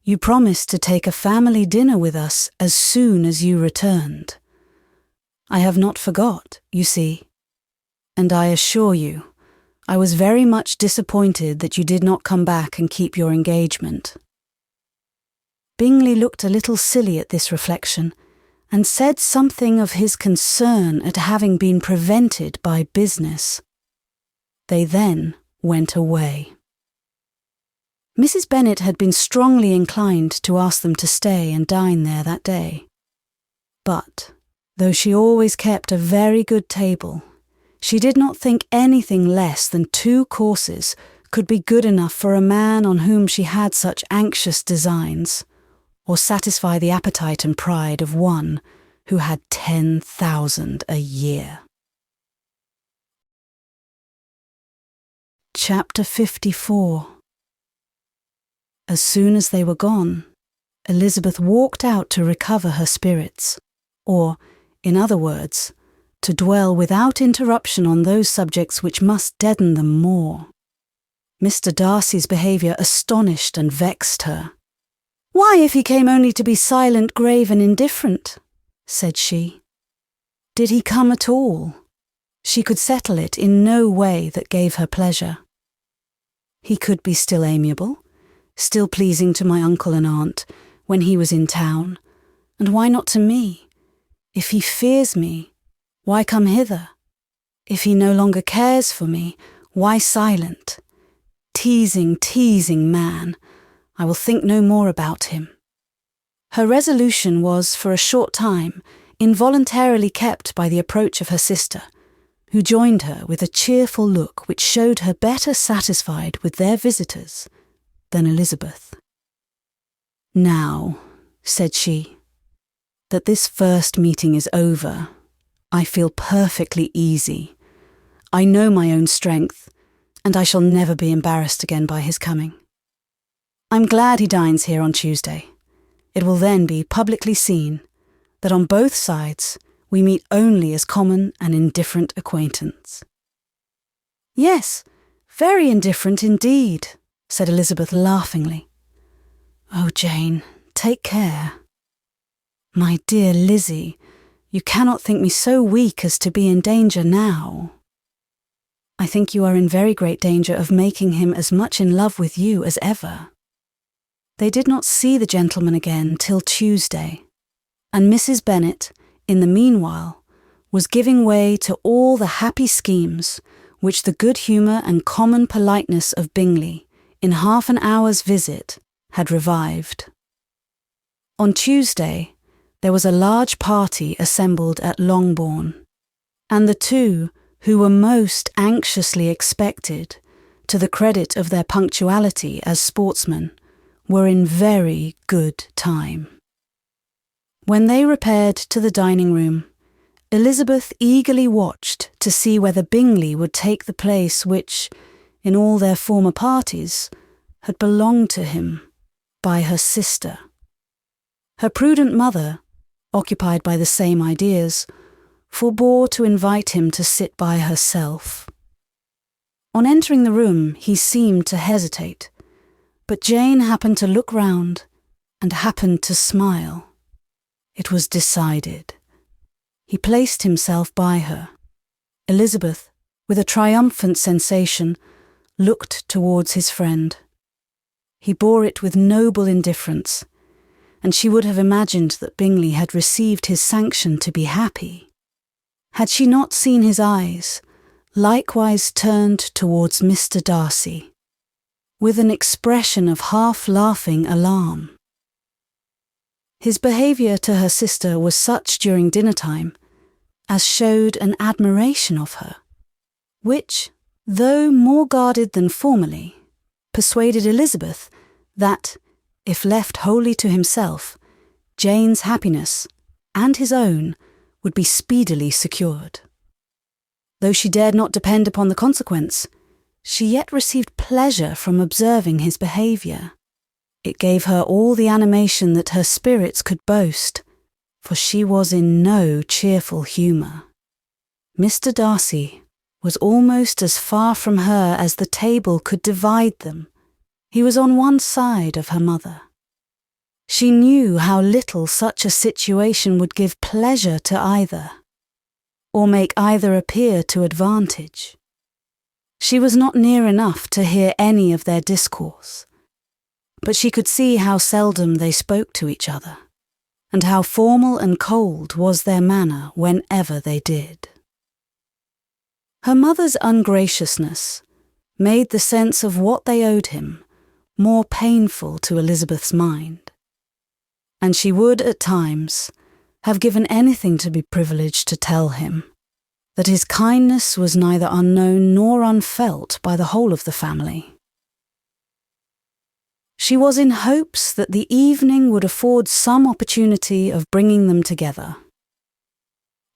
you promised to take a family dinner with us as soon as you returned. I have not forgot, you see, and I assure you, I was very much disappointed that you did not come back and keep your engagement." Bingley looked a little silly at this reflection, and said something of his concern at having been prevented by business. They then went away. Mrs. Bennet had been strongly inclined to ask them to stay and dine there that day. But, though she always kept a very good table, she did not think anything less than 2 courses could be good enough for a man on whom she had such anxious designs, or satisfy the appetite and pride of one who had 10,000 a year. Chapter 54. As soon as they were gone, Elizabeth walked out to recover her spirits, or, in other words, to dwell without interruption on those subjects which must deaden them more. Mr. Darcy's behaviour astonished and vexed her. "Why, if he came only to be silent, grave and indifferent?" said she. Did he come at all? She could settle it in no way that gave her pleasure. He could be still amiable, still pleasing to my uncle and aunt when he was in town, and why not to me? If he fears me, why come hither? If he no longer cares for me, why silent? Teasing, teasing man, I will think no more about him. Her resolution was, for a short time, involuntarily kept by the approach of her sister, who joined her with a cheerful look which showed her better satisfied with their visitors than Elizabeth. "Now," said she, "that this first meeting is over, I feel perfectly easy. I know my own strength, and I shall never be embarrassed again by his coming. I'm glad he dines here on Tuesday. It will then be publicly seen that on both sides we meet only as common and indifferent acquaintance." "Yes, very indifferent indeed," said Elizabeth laughingly. "Oh, Jane, take care. My dear Lizzie, you cannot think me so weak as to be in danger now. I think you are in very great danger of making him as much in love with you as ever." They did not see the gentleman again till Tuesday, and Mrs. Bennet, in the meanwhile, was giving way to all the happy schemes which the good humour and common politeness of Bingley, in half an hour's visit, had revived. On Tuesday, there was a large party assembled at Longbourn, and the two who were most anxiously expected, to the credit of their punctuality as sportsmen, were in very good time. When they repaired to the dining-room, Elizabeth eagerly watched to see whether Bingley would take the place which, in all their former parties, had belonged to him by her sister. Her prudent mother, occupied by the same ideas, forbore to invite him to sit by herself. On entering the room, he seemed to hesitate, but Jane happened to look round and happened to smile. It was decided. He placed himself by her. Elizabeth, with a triumphant sensation, looked towards his friend. He bore it with noble indifference, and she would have imagined that Bingley had received his sanction to be happy, had she not seen his eyes, likewise turned towards Mr. Darcy, with an expression of half-laughing alarm. His behaviour to her sister was such during dinner-time as showed an admiration of her, which, though more guarded than formerly, persuaded Elizabeth that, if left wholly to himself, Jane's happiness, and his own, would be speedily secured. Though she dared not depend upon the consequence, she yet received pleasure from observing his behaviour. It gave her all the animation that her spirits could boast, for she was in no cheerful humour. Mr. Darcy was almost as far from her as the table could divide them. He was on one side of her mother. She knew how little such a situation would give pleasure to either, or make either appear to advantage. She was not near enough to hear any of their discourse, but she could see how seldom they spoke to each other, and how formal and cold was their manner whenever they did. Her mother's ungraciousness made the sense of what they owed him more painful to Elizabeth's mind, and she would, at times, have given anything to be privileged to tell him that his kindness was neither unknown nor unfelt by the whole of the family. She was in hopes that the evening would afford some opportunity of bringing them together,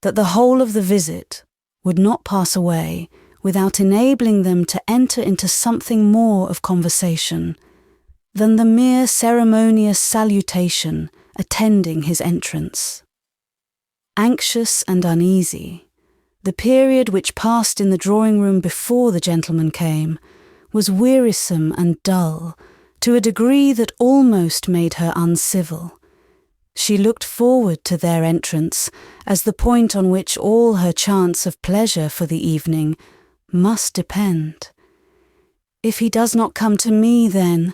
that the whole of the visit would not pass away without enabling them to enter into something more of conversation than the mere ceremonious salutation attending his entrance. Anxious and uneasy, The period which passed in the drawing-room before the gentleman came was wearisome and dull, to a degree that almost made her uncivil. She looked forward to their entrance as the point on which all her chance of pleasure for the evening must depend. "If he does not come to me, then,"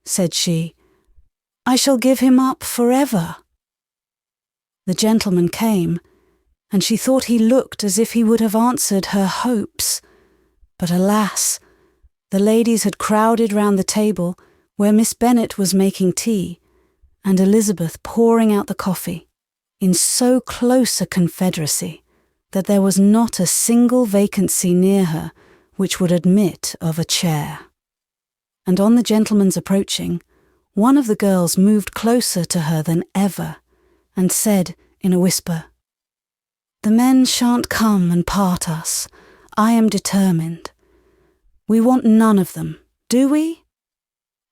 said she, "I shall give him up forever." The gentleman came, and she thought he looked as if he would have answered her hopes. But alas, the ladies had crowded round the table where Miss Bennet was making tea, and Elizabeth pouring out the coffee, in so close a confederacy that there was not a single vacancy near her which would admit of a chair. And on the gentleman's approaching, one of the girls moved closer to her than ever, and said in a whisper, "The men shan't come and part us. I am determined. We want none of them, do we?"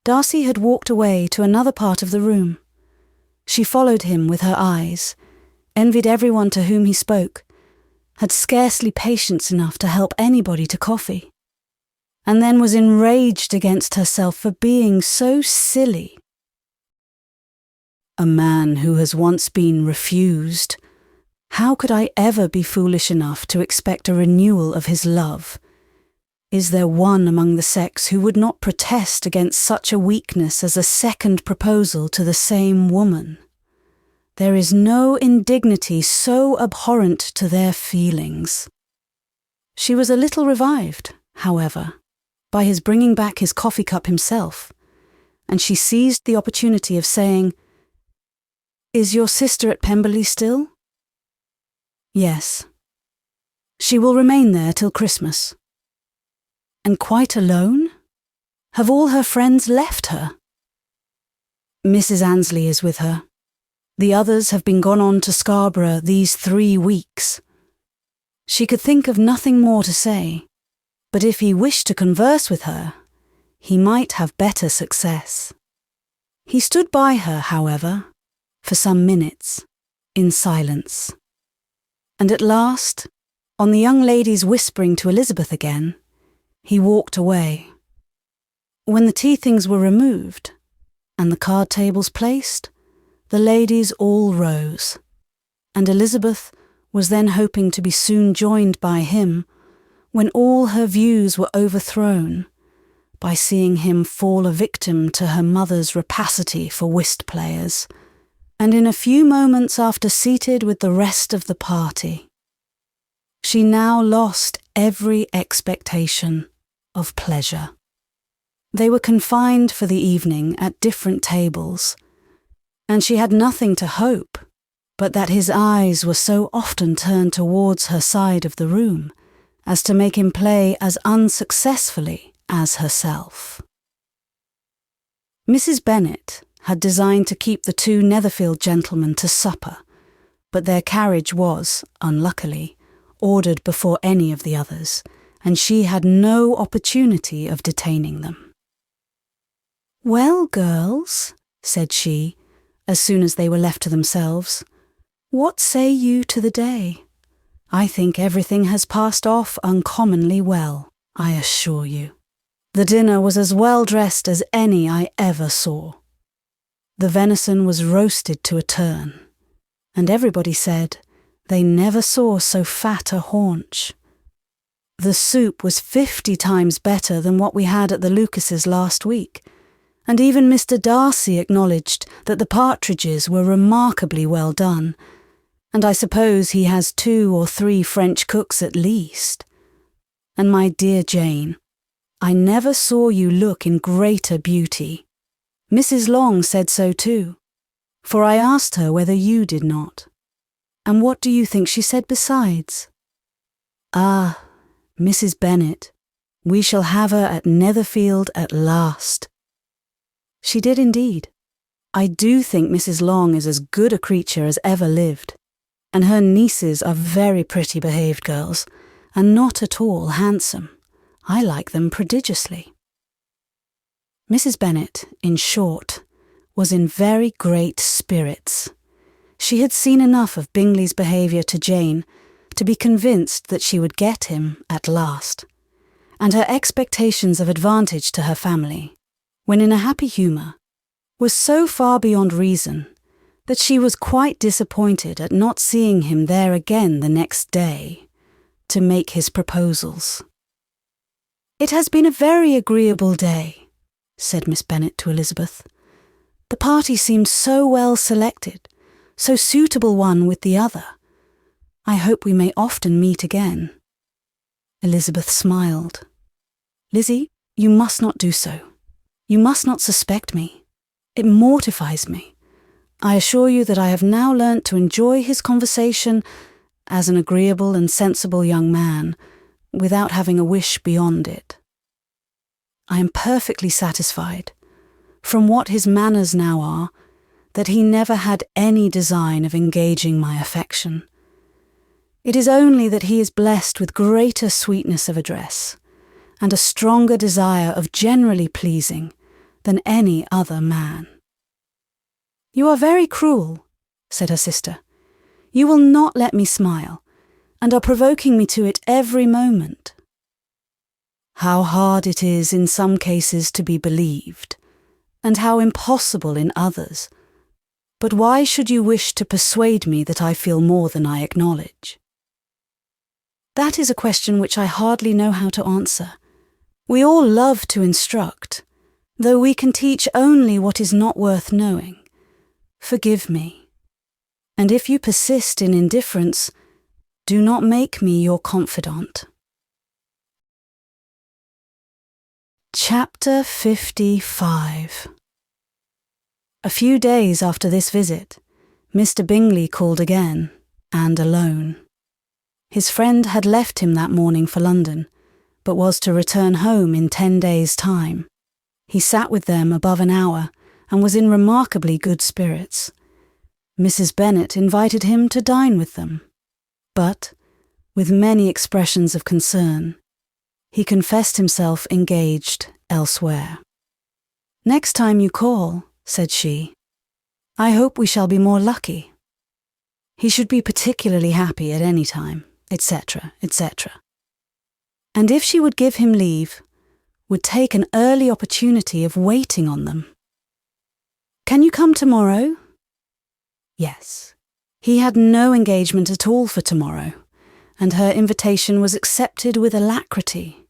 Darcy had walked away to another part of the room. She followed him with her eyes, envied everyone to whom he spoke, had scarcely patience enough to help anybody to coffee, and then was enraged against herself for being so silly. A man who has once been refused, how could I ever be foolish enough to expect a renewal of his love? Is there one among the sex who would not protest against such a weakness as a second proposal to the same woman? There is no indignity so abhorrent to their feelings. She was a little revived, however, by his bringing back his coffee cup himself, and she seized the opportunity of saying, "Is your sister at Pemberley still?" "Yes. She will remain there till Christmas." "And quite alone? Have all her friends left her?" "Mrs. Annesley is with her. The others have been gone on to Scarborough these 3 weeks." She could think of nothing more to say, but if he wished to converse with her, he might have better success. He stood by her, however, for some minutes, in silence. And at last, on the young lady's whispering to Elizabeth again, he walked away. When the tea things were removed, and the card tables placed, the ladies all rose, and Elizabeth was then hoping to be soon joined by him, when all her views were overthrown by seeing him fall a victim to her mother's rapacity for whist players, and in a few moments after seated with the rest of the party. She now lost every expectation of pleasure. They were confined for the evening at different tables, and she had nothing to hope but that his eyes were so often turned towards her side of the room as to make him play as unsuccessfully as herself. Mrs. Bennet had designed to keep the 2 Netherfield gentlemen to supper, but their carriage was, unluckily, ordered before any of the others, and she had no opportunity of detaining them. "Well, girls," said she, as soon as they were left to themselves, "what say you to the day? I think everything has passed off uncommonly well, I assure you. The dinner was as well dressed as any I ever saw. The venison was roasted to a turn, and everybody said they never saw so fat a haunch. The soup was 50 times better than what we had at the Lucases last week, and even Mr. Darcy acknowledged that the partridges were remarkably well done, and I suppose he has 2 or 3 French cooks at least. And my dear Jane, I never saw you look in greater beauty. Mrs. Long said so too, for I asked her whether you did not. And what do you think she said besides? Ah, Mrs. Bennet, we shall have her at Netherfield at last. She did indeed. I do think Mrs. Long is as good a creature as ever lived, and her nieces are very pretty behaved girls, and not at all handsome. I like them prodigiously. Mrs. Bennet, in short, was in very great spirits. She had seen enough of Bingley's behaviour to Jane to be convinced that she would get him at last, and her expectations of advantage to her family, when in a happy humour, was so far beyond reason that she was quite disappointed at not seeing him there again the next day to make his proposals. "It has been a very agreeable day," said Miss Bennet to Elizabeth. "The party seemed so well selected, so suitable one with the other. I hope we may often meet again." Elizabeth smiled. "Lizzie, you must not do so. You must not suspect me. It mortifies me. I assure you that I have now learnt to enjoy his conversation as an agreeable and sensible young man, without having a wish beyond it. I am perfectly satisfied, from what his manners now are, that he never had any design of engaging my affection. It is only that he is blessed with greater sweetness of address, and a stronger desire of generally pleasing than any other man." "You are very cruel," said her sister. "You will not let me smile, and are provoking me to it every moment." "How hard it is in some cases to be believed, and how impossible in others. But why should you wish to persuade me that I feel more than I acknowledge?" "That is a question which I hardly know how to answer. We all love to instruct, though we can teach only what is not worth knowing. Forgive me. And if you persist in indifference, do not make me your confidant." Chapter 55. A few days after this visit, Mr. Bingley called again, and alone. His friend had left him that morning for London, but was to return home in 10 days' time. He sat with them above an hour, and was in remarkably good spirits. Mrs. Bennet invited him to dine with them, but, with many expressions of concern, he confessed himself engaged elsewhere. "Next time you call," said she, "I hope we shall be more lucky. He should be particularly happy at any time," etc., etc. And if she would give him leave, would take an early opportunity of waiting on them. "Can you come tomorrow?" Yes. He had no engagement at all for tomorrow, and her invitation was accepted with alacrity.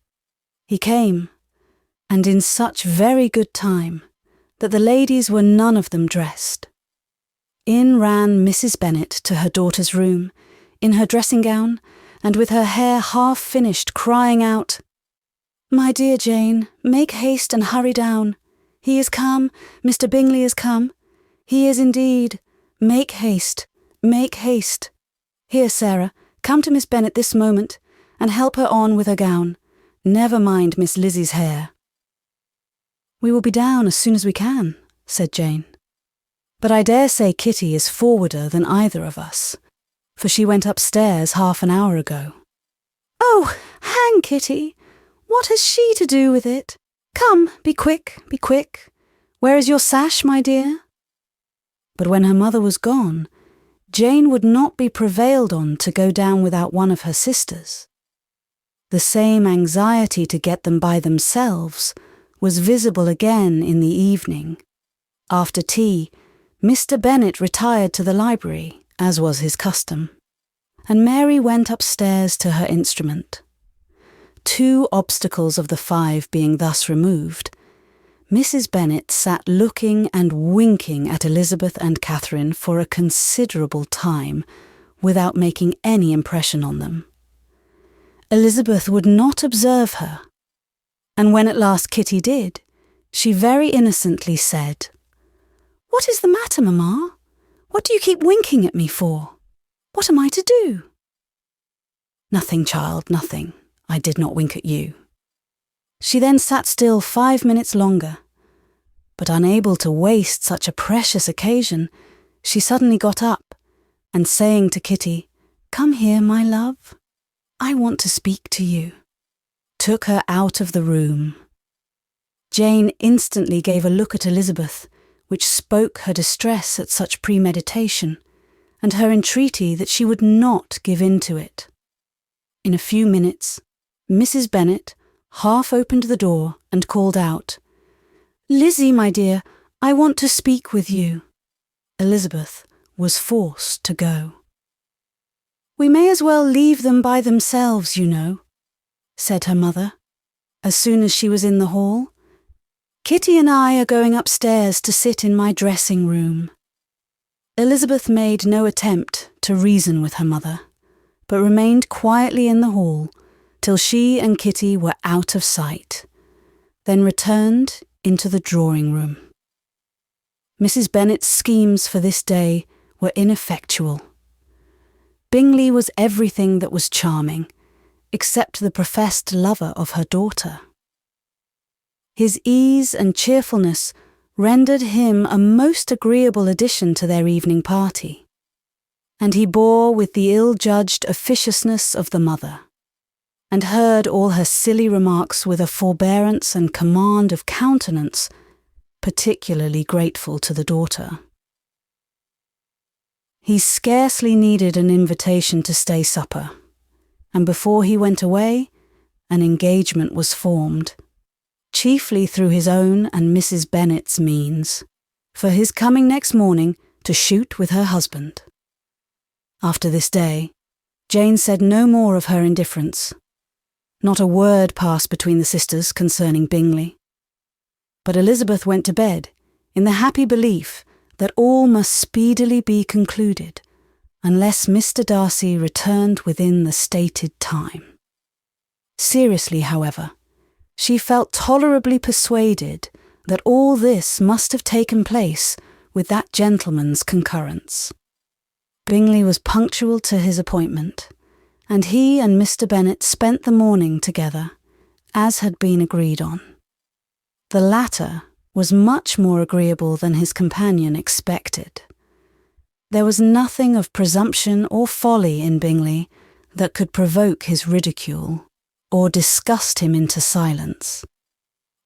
He came, and in such very good time that the ladies were none of them dressed. In ran Mrs. Bennet to her daughter's room, in her dressing gown, and with her hair half finished, crying out, "My dear Jane, make haste and hurry down. He is come, Mr. Bingley is come. He is indeed. Make haste, make haste. Here, Sarah, come to Miss Bennet this moment, and help her on with her gown. Never mind Miss Lizzie's hair." "We will be down as soon as we can," said Jane. "But I dare say Kitty is forwarder than either of us, for she went upstairs half an hour ago." "Oh, hang Kitty! What has she to do with it? Come, be quick, be quick. Where is your sash, my dear?" But when her mother was gone, Jane would not be prevailed on to go down without one of her sisters. The same anxiety to get them by themselves was visible again in the evening. After tea, Mr. Bennet retired to the library, as was his custom, and Mary went upstairs to her instrument. 2 obstacles of the 5 being thus removed, Mrs. Bennet sat looking and winking at Elizabeth and Catherine for a considerable time, without making any impression on them. Elizabeth would not observe her, and when at last Kitty did, she very innocently said, "What is the matter, Mamma? What do you keep winking at me for? What am I to do?" "Nothing, child, nothing. I did not wink at you." She then sat still 5 minutes longer, but unable to waste such a precious occasion, she suddenly got up, and saying to Kitty, "Come here, my love, I want to speak to you," took her out of the room. Jane instantly gave a look at Elizabeth, which spoke her distress at such premeditation, and her entreaty that she would not give in to it. In a few minutes, Mrs. Bennet half opened the door and called out, "Lizzie, my dear, I want to speak with you." Elizabeth was forced to go. "We may as well leave them by themselves, you know," said her mother, as soon as she was in the hall. "Kitty and I are going upstairs to sit in my dressing room." Elizabeth made no attempt to reason with her mother, but remained quietly in the hall till she and Kitty were out of sight, then returned into the drawing room. Mrs. Bennet's schemes for this day were ineffectual. Bingley was everything that was charming, except the professed lover of her daughter. His ease and cheerfulness rendered him a most agreeable addition to their evening party, and he bore with the ill-judged officiousness of the mother, and heard all her silly remarks with a forbearance and command of countenance particularly grateful to the daughter. He scarcely needed an invitation to stay supper, and before he went away, an engagement was formed, chiefly through his own and Mrs. Bennet's means, for his coming next morning to shoot with her husband. After this day, Jane said no more of her indifference. Not a word passed between the sisters concerning Bingley. But Elizabeth went to bed in the happy belief that all must speedily be concluded, unless Mr. Darcy returned within the stated time. Seriously, however, she felt tolerably persuaded that all this must have taken place with that gentleman's concurrence. Bingley was punctual to his appointment, and he and Mr. Bennet spent the morning together, as had been agreed on. The latter was much more agreeable than his companion expected. There was nothing of presumption or folly in Bingley that could provoke his ridicule or disgust him into silence,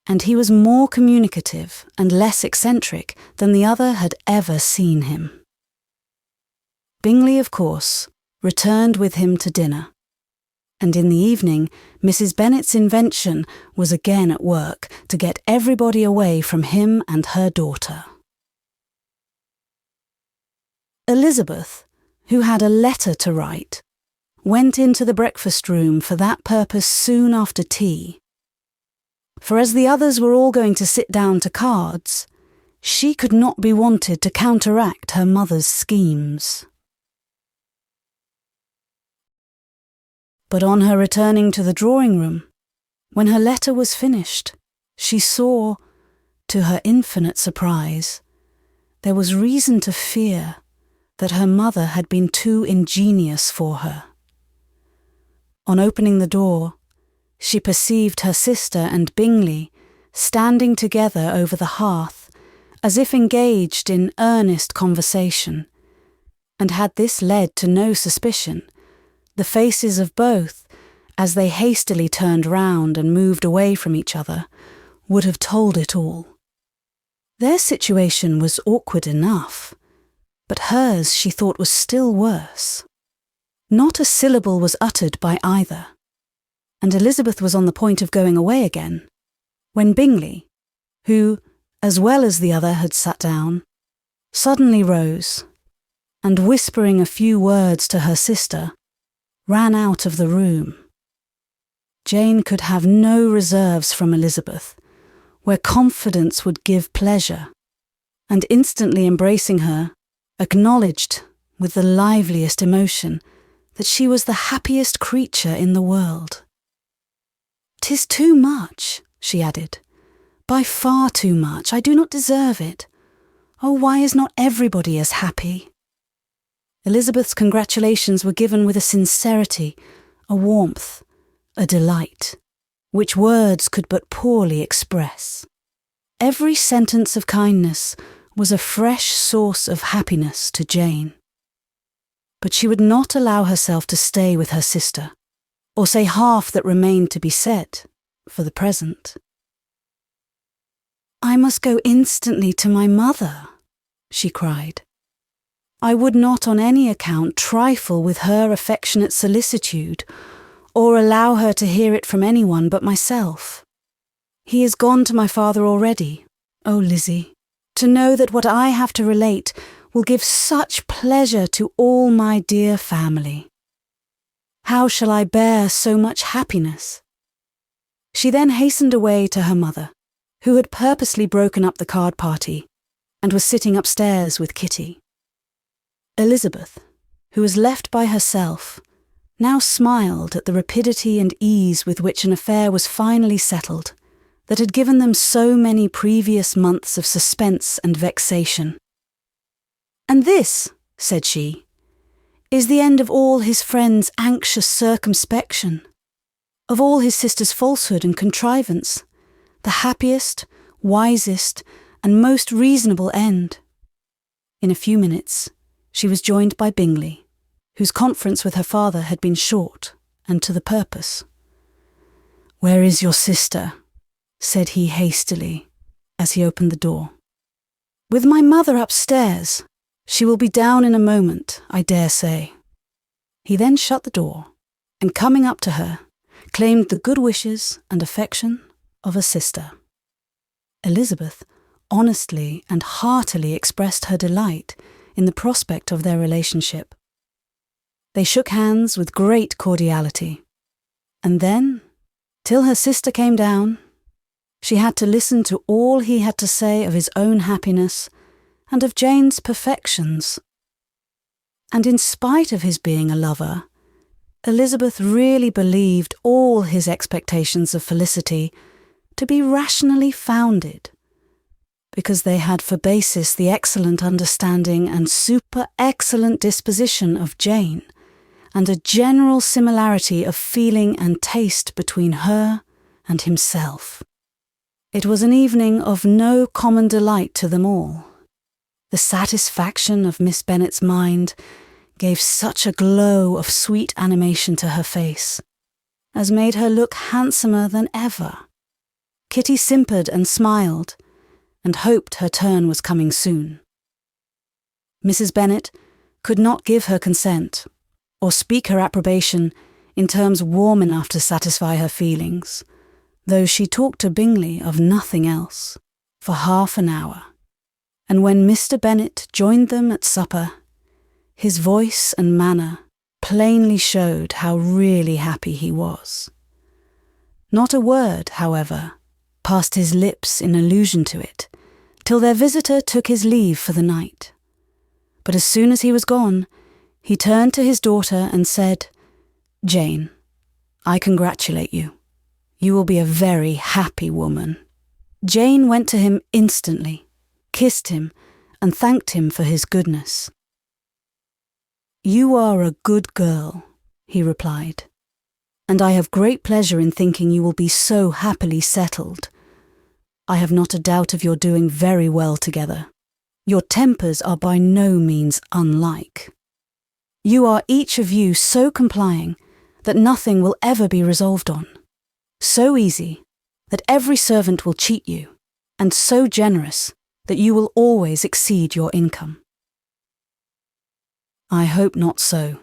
and he was more communicative and less eccentric than the other had ever seen him. Bingley, of course, returned with him to dinner, and in the evening Mrs. Bennet's invention was again at work to get everybody away from him and her daughter. Elizabeth, who had a letter to write, went into the breakfast room for that purpose soon after tea. For as the others were all going to sit down to cards, she could not be wanted to counteract her mother's schemes. But on her returning to the drawing-room, when her letter was finished, she saw, to her infinite surprise, there was reason to fear that her mother had been too ingenious for her. On opening the door, she perceived her sister and Bingley standing together over the hearth, as if engaged in earnest conversation, and had this led to no suspicion, the faces of both, as they hastily turned round and moved away from each other, would have told it all. Their situation was awkward enough, but hers she thought was still worse. Not a syllable was uttered by either, and Elizabeth was on the point of going away again, when Bingley, who, as well as the other, had sat down, suddenly rose, and whispering a few words to her sister, ran out of the room. Jane could have no reserves from Elizabeth, where confidence would give pleasure, and instantly embracing her, acknowledged, with the liveliest emotion, that she was the happiest creature in the world. "'Tis too much," she added. "By far too much. I do not deserve it. Oh, why is not everybody as happy?" Elizabeth's congratulations were given with a sincerity, a warmth, a delight, which words could but poorly express. Every sentence of kindness was a fresh source of happiness to Jane. But she would not allow herself to stay with her sister, or say half that remained to be said, for the present. "I must go instantly to my mother," she cried. "I would not on any account trifle with her affectionate solicitude, or allow her to hear it from anyone but myself. He is gone to my father already. Oh, Lizzie, to know that what I have to relate will give such pleasure to all my dear family. How shall I bear so much happiness?" She then hastened away to her mother, who had purposely broken up the card party and was sitting upstairs with Kitty. Elizabeth, who was left by herself, now smiled at the rapidity and ease with which an affair was finally settled that had given them so many previous months of suspense and vexation. "And this," said she, "is the end of all his friend's anxious circumspection, of all his sister's falsehood and contrivance, the happiest, wisest, and most reasonable end." In a few minutes, she was joined by Bingley, whose conference with her father had been short and to the purpose. "Where is your sister?" said he hastily, as he opened the door. "With my mother upstairs. She will be down in a moment, I dare say." He then shut the door, and coming up to her, claimed the good wishes and affection of a sister. Elizabeth honestly and heartily expressed her delight in the prospect of their relationship. They shook hands with great cordiality, and then, till her sister came down, she had to listen to all he had to say of his own happiness and of Jane's perfections. And in spite of his being a lover, Elizabeth really believed all his expectations of felicity to be rationally founded, because they had for basis the excellent understanding and super-excellent disposition of Jane, and a general similarity of feeling and taste between her and himself. It was an evening of no common delight to them all. The satisfaction of Miss Bennet's mind gave such a glow of sweet animation to her face, as made her look handsomer than ever. Kitty simpered and smiled, and hoped her turn was coming soon. Mrs. Bennet could not give her consent, or speak her approbation in terms warm enough to satisfy her feelings, though she talked to Bingley of nothing else, for half an hour. And when Mr. Bennet joined them at supper, his voice and manner plainly showed how really happy he was. Not a word, however, passed his lips in allusion to it, till their visitor took his leave for the night. But as soon as he was gone, he turned to his daughter and said, "Jane, I congratulate you. You will be a very happy woman." Jane went to him instantly, kissed him, and thanked him for his goodness. "You are a good girl," he replied, "and I have great pleasure in thinking you will be so happily settled. I have not a doubt of your doing very well together. Your tempers are by no means unlike. You are each of you so complying that nothing will ever be resolved on, so easy that every servant will cheat you, and so generous that you will always exceed your income." "I hope not so.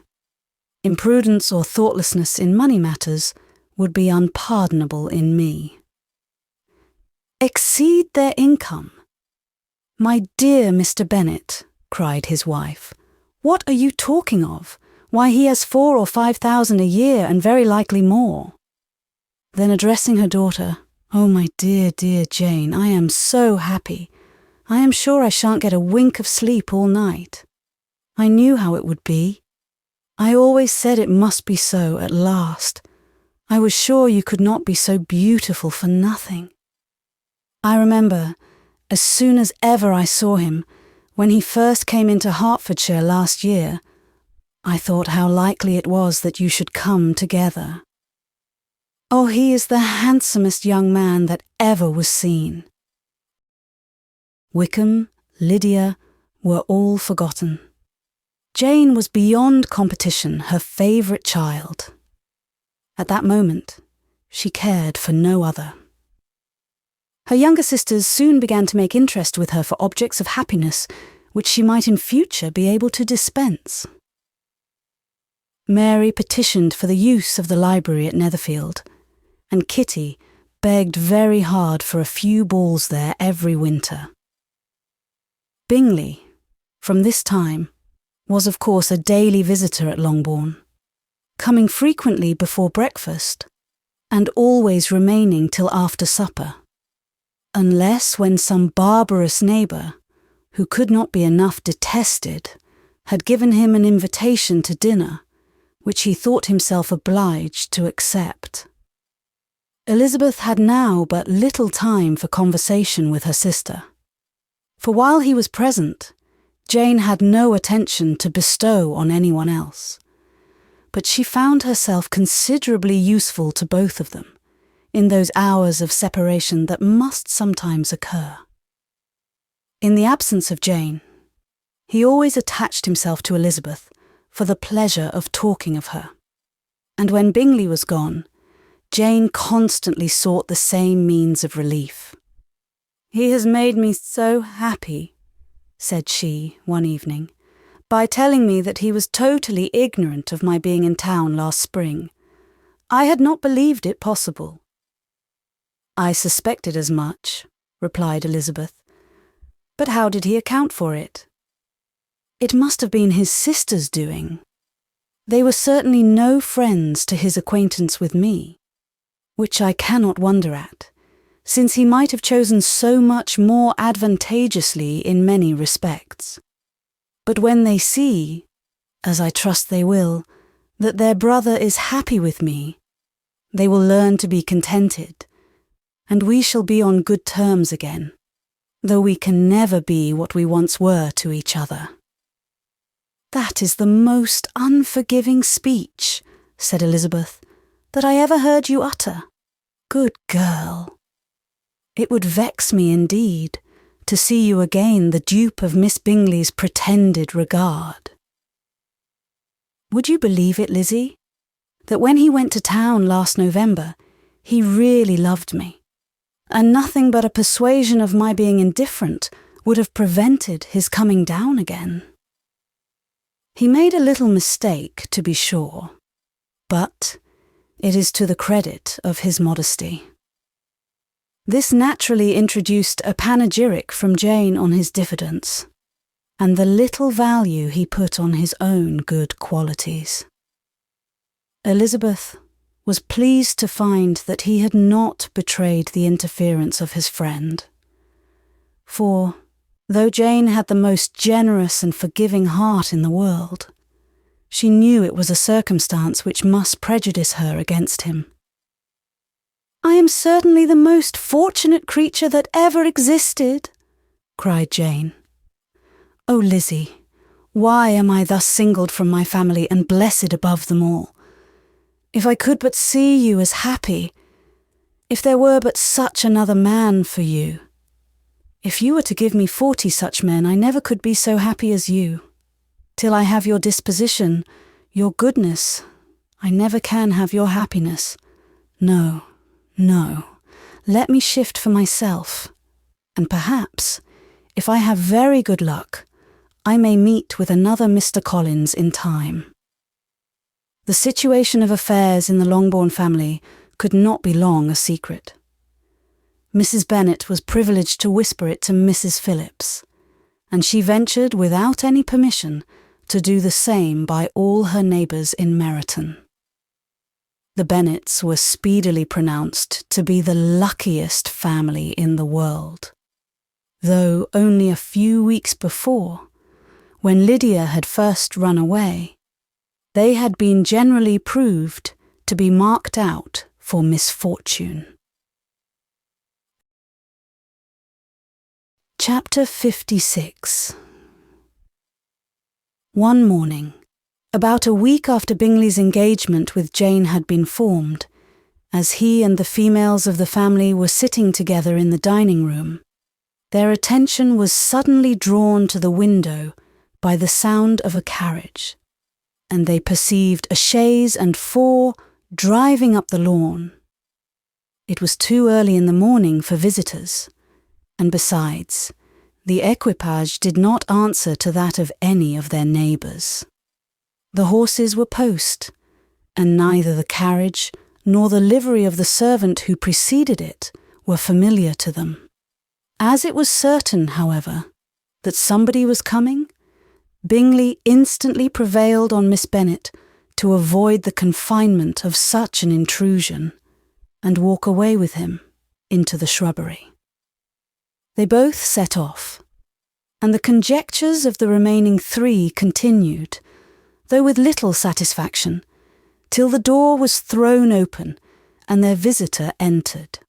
Imprudence or thoughtlessness in money matters would be unpardonable in me." "Exceed their income? My dear Mr. Bennet," cried his wife, "what are you talking of? Why, he has 4,000 or 5,000 a year, and very likely more." Then addressing her daughter, "Oh, my dear, dear Jane, I am so happy. I am sure I shan't get a wink of sleep all night. I knew how it would be. I always said it must be so at last. I was sure you could not be so beautiful for nothing. I remember, as soon as ever I saw him, when he first came into Hertfordshire last year, I thought how likely it was that you should come together. Oh, he is the handsomest young man that ever was seen." Wickham, Lydia, were all forgotten. Jane was beyond competition her favourite child. At that moment, she cared for no other. Her younger sisters soon began to make interest with her for objects of happiness which she might in future be able to dispense. Mary petitioned for the use of the library at Netherfield, and Kitty begged very hard for a few balls there every winter. Bingley, from this time, was of course a daily visitor at Longbourn, coming frequently before breakfast and always remaining till after supper, unless when some barbarous neighbour, who could not be enough detested, had given him an invitation to dinner, which he thought himself obliged to accept. Elizabeth had now but little time for conversation with her sister, for while he was present, Jane had no attention to bestow on anyone else, but she found herself considerably useful to both of them in those hours of separation that must sometimes occur. In the absence of Jane, he always attached himself to Elizabeth for the pleasure of talking of her, and when Bingley was gone, Jane constantly sought the same means of relief. "He has made me so happy," said she one evening, "by telling me that he was totally ignorant of my being in town last spring. I had not believed it possible." "I suspected as much," replied Elizabeth. "But how did he account for it?" "It must have been his sister's doing. They were certainly no friends to his acquaintance with me, which I cannot wonder at, since he might have chosen so much more advantageously in many respects. But when they see, as I trust they will, that their brother is happy with me, they will learn to be contented, and we shall be on good terms again, though we can never be what we once were to each other." "That is the most unforgiving speech," said Elizabeth, "that I ever heard you utter. Good girl. It would vex me indeed to see you again the dupe of Miss Bingley's pretended regard." "Would you believe it, Lizzie, that when he went to town last November, he really loved me, and nothing but a persuasion of my being indifferent would have prevented his coming down again? He made a little mistake, to be sure, but it is to the credit of his modesty." This naturally introduced a panegyric from Jane on his diffidence, and the little value he put on his own good qualities. Elizabeth was pleased to find that he had not betrayed the interference of his friend, for, though Jane had the most generous and forgiving heart in the world, she knew it was a circumstance which must prejudice her against him. "I am certainly the most fortunate creature that ever existed," cried Jane. "Oh, Lizzie, why am I thus singled from my family and blessed above them all? If I could but see you as happy, if there were but such another man for you. If you were to give me 40 such men, I never could be so happy as you. Till I have your disposition, your goodness, I never can have your happiness. No, no, let me shift for myself, and perhaps, if I have very good luck, I may meet with another Mr. Collins in time." The situation of affairs in the Longbourn family could not be long a secret. Mrs. Bennet was privileged to whisper it to Mrs. Phillips, and she ventured without any permission to do the same by all her neighbours in Meryton. The Bennetts were speedily pronounced to be the luckiest family in the world, though only a few weeks before, when Lydia had first run away, they had been generally proved to be marked out for misfortune. Chapter 56. One morning, about a week after Bingley's engagement with Jane had been formed, as he and the females of the family were sitting together in the dining room, their attention was suddenly drawn to the window by the sound of a carriage, and they perceived a chaise and 4 driving up the lawn. It was too early in the morning for visitors, and besides, the equipage did not answer to that of any of their neighbours. The horses were post, and neither the carriage nor the livery of the servant who preceded it were familiar to them. As it was certain, however, that somebody was coming, Bingley instantly prevailed on Miss Bennet to avoid the confinement of such an intrusion and walk away with him into the shrubbery. They both set off, and the conjectures of the remaining three continued, though with little satisfaction, till the door was thrown open and their visitor entered.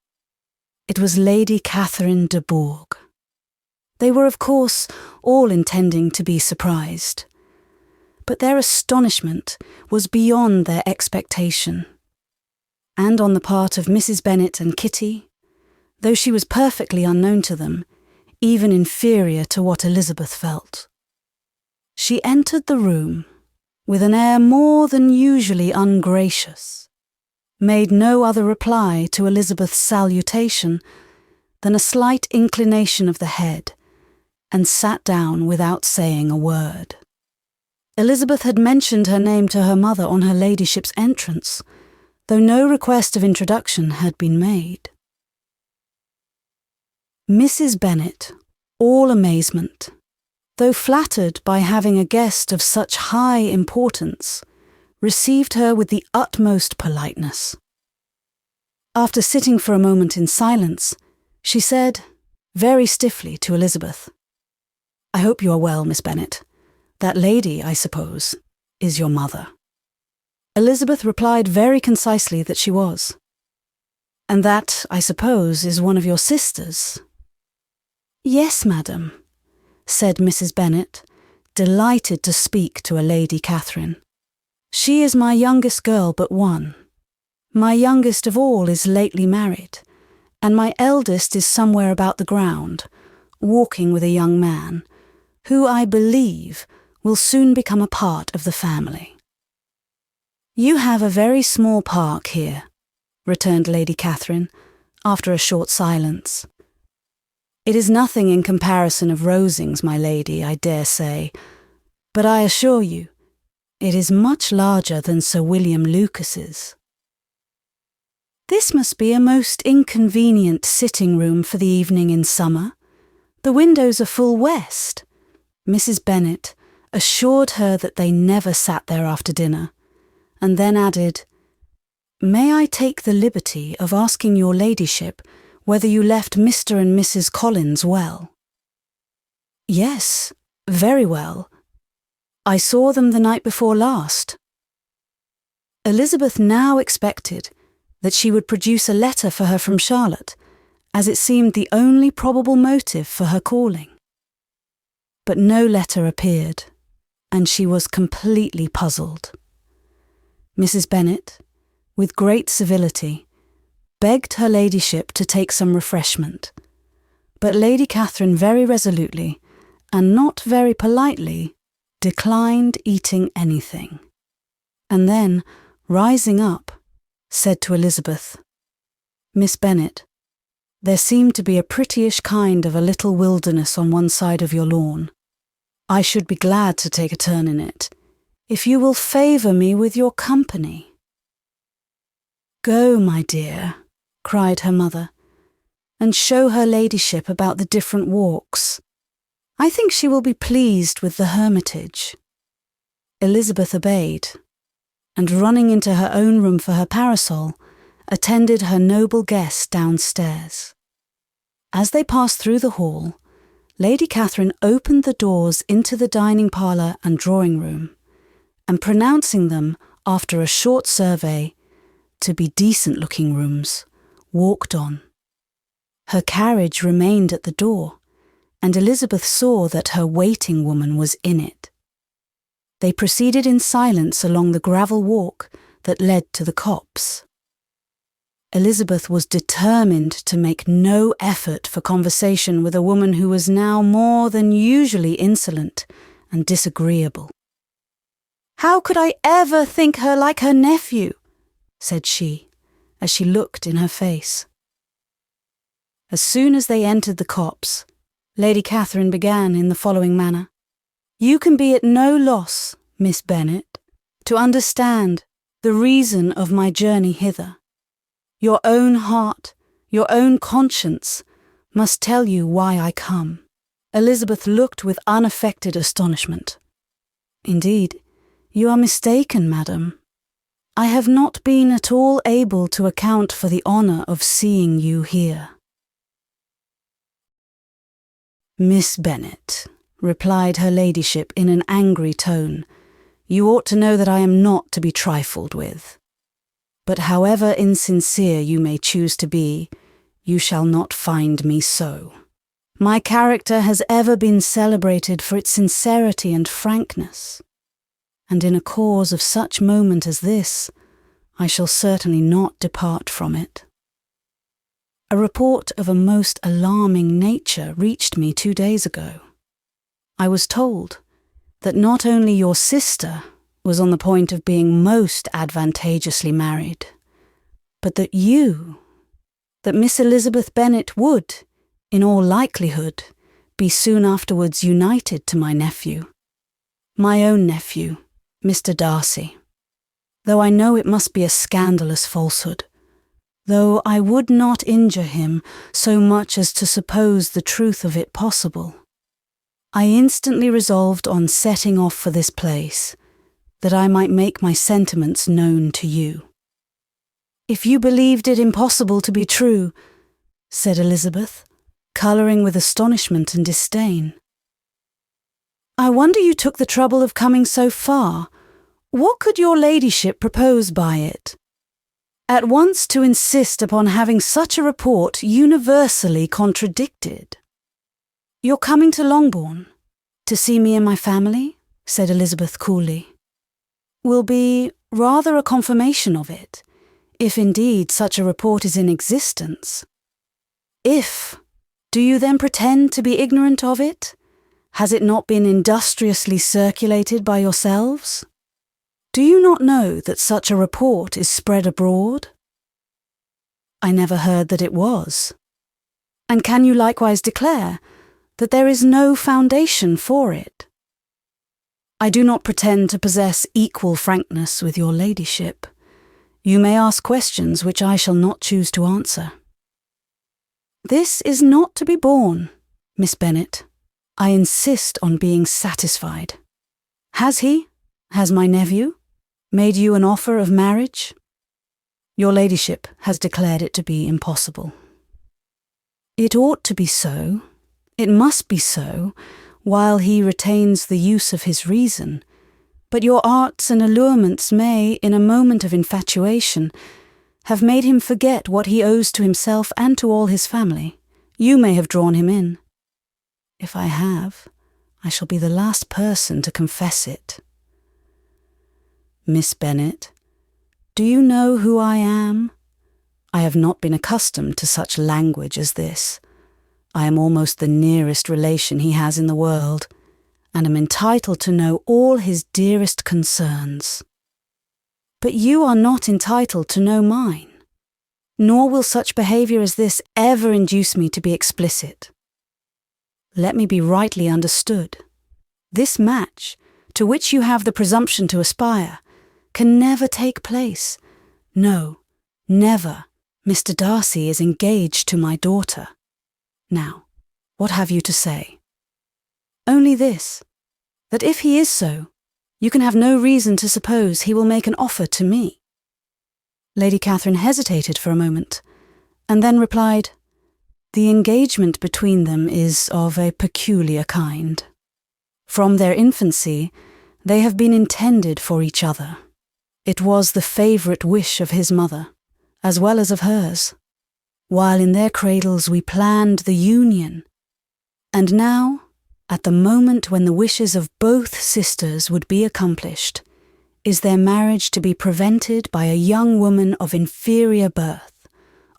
It was Lady Catherine de Bourgh. They were, of course, all intending to be surprised, but their astonishment was beyond their expectation. And on the part of Mrs. Bennet and Kitty, though she was perfectly unknown to them, even inferior to what Elizabeth felt. She entered the room with an air more than usually ungracious, made no other reply to Elizabeth's salutation than a slight inclination of the head, and sat down without saying a word. Elizabeth had mentioned her name to her mother on her ladyship's entrance, though no request of introduction had been made. Mrs. Bennet, all amazement, though flattered by having a guest of such high importance, received her with the utmost politeness. After sitting for a moment in silence, she said, very stiffly to Elizabeth, "I hope you are well, Miss Bennet. That lady, I suppose, is your mother." Elizabeth replied very concisely that she was. "And that, I suppose, is one of your sisters?" "Yes, madam," said Mrs. Bennet, delighted to speak to a Lady Catherine. "She is my youngest girl but one. My youngest of all is lately married, and my eldest is somewhere about the ground, walking with a young man, who I believe will soon become a part of the family." "You have a very small park here," returned Lady Catherine, after a short silence. "It is nothing in comparison of Rosings, my lady, I dare say, but I assure you, it is much larger than Sir William Lucas's." "This must be a most inconvenient sitting-room for the evening in summer. The windows are full west." Mrs. Bennet assured her that they never sat there after dinner, and then added, "May I take the liberty of asking your ladyship whether you left Mr. and Mrs. Collins well?" "Yes, very well. I saw them the night before last." Elizabeth now expected that she would produce a letter for her from Charlotte, as it seemed the only probable motive for her calling. But no letter appeared, and she was completely puzzled. Mrs. Bennet, with great civility, begged her ladyship to take some refreshment, but Lady Catherine very resolutely, and not very politely, declined eating anything, and then, rising up, said to Elizabeth, "Miss Bennet, there seemed to be a prettyish kind of a little wilderness on one side of your lawn. I should be glad to take a turn in it, if you will favour me with your company." "Go, my dear," cried her mother, "and show her ladyship about the different walks. I think she will be pleased with the hermitage." Elizabeth obeyed, and running into her own room for her parasol, attended her noble guest downstairs. As they passed through the hall, Lady Catherine opened the doors into the dining parlour and drawing-room, and pronouncing them, after a short survey, to be decent-looking rooms, walked on. Her carriage remained at the door, and Elizabeth saw that her waiting woman was in it. They proceeded in silence along the gravel walk that led to the copse. Elizabeth was determined to make no effort for conversation with a woman who was now more than usually insolent and disagreeable. "How could I ever think her like her nephew?" said she, as she looked in her face. As soon as they entered the copse, Lady Catherine began in the following manner. "You can be at no loss, Miss Bennet, to understand the reason of my journey hither. Your own heart, your own conscience, must tell you why I come." Elizabeth looked with unaffected astonishment. "Indeed, you are mistaken, madam. I have not been at all able to account for the honour of seeing you here." "Miss Bennet," replied her ladyship in an angry tone, "you ought to know that I am not to be trifled with. But however insincere you may choose to be, you shall not find me so. My character has ever been celebrated for its sincerity and frankness, and in a cause of such moment as this, I shall certainly not depart from it. A report of a most alarming nature reached me 2 days ago. I was told that not only your sister was on the point of being most advantageously married, but that Miss Elizabeth Bennet would, in all likelihood, be soon afterwards united to my nephew, my own nephew, Mr. Darcy. Though I know it must be a scandalous falsehood, though I would not injure him so much as to suppose the truth of it possible, I instantly resolved on setting off for this place, that I might make my sentiments known to you." "If you believed it impossible to be true," said Elizabeth, colouring with astonishment and disdain, "I wonder you took the trouble of coming so far. What could your ladyship propose by it? At once to insist upon having such a report universally contradicted." "You're coming to Longbourn, to see me and my family?" said Elizabeth coolly. "Will be rather a confirmation of it, if indeed such a report is in existence." "If, do you then pretend to be ignorant of it? Has it not been industriously circulated by yourselves? Do you not know that such a report is spread abroad?" "I never heard that it was." "And can you likewise declare that there is no foundation for it?" "I do not pretend to possess equal frankness with your ladyship. You may ask questions which I shall not choose to answer." "This is not to be borne, Miss Bennet. I insist on being satisfied. Has my nephew, made you an offer of marriage?" "Your ladyship has declared it to be impossible." "It ought to be so. It must be so, while he retains the use of his reason. But your arts and allurements may, in a moment of infatuation, have made him forget what he owes to himself and to all his family. You may have drawn him in. If I have, I shall be the last person to confess it." "Miss Bennet, do you know who I am? I have not been accustomed to such language as this. I am almost the nearest relation he has in the world, and am entitled to know all his dearest concerns. But you are not entitled to know mine, nor will such behaviour as this ever induce me to be explicit. Let me be rightly understood. This match, to which you have the presumption to aspire, can never take place. No, never. Mr. Darcy is engaged to my daughter. Now, what have you to say?" "Only this, that if he is so, you can have no reason to suppose he will make an offer to me." Lady Catherine hesitated for a moment, and then replied, "The engagement between them is of a peculiar kind. From their infancy, they have been intended for each other. It was the favourite wish of his mother, as well as of hers, while in their cradles we planned the union. And now, at the moment when the wishes of both sisters would be accomplished, is their marriage to be prevented by a young woman of inferior birth,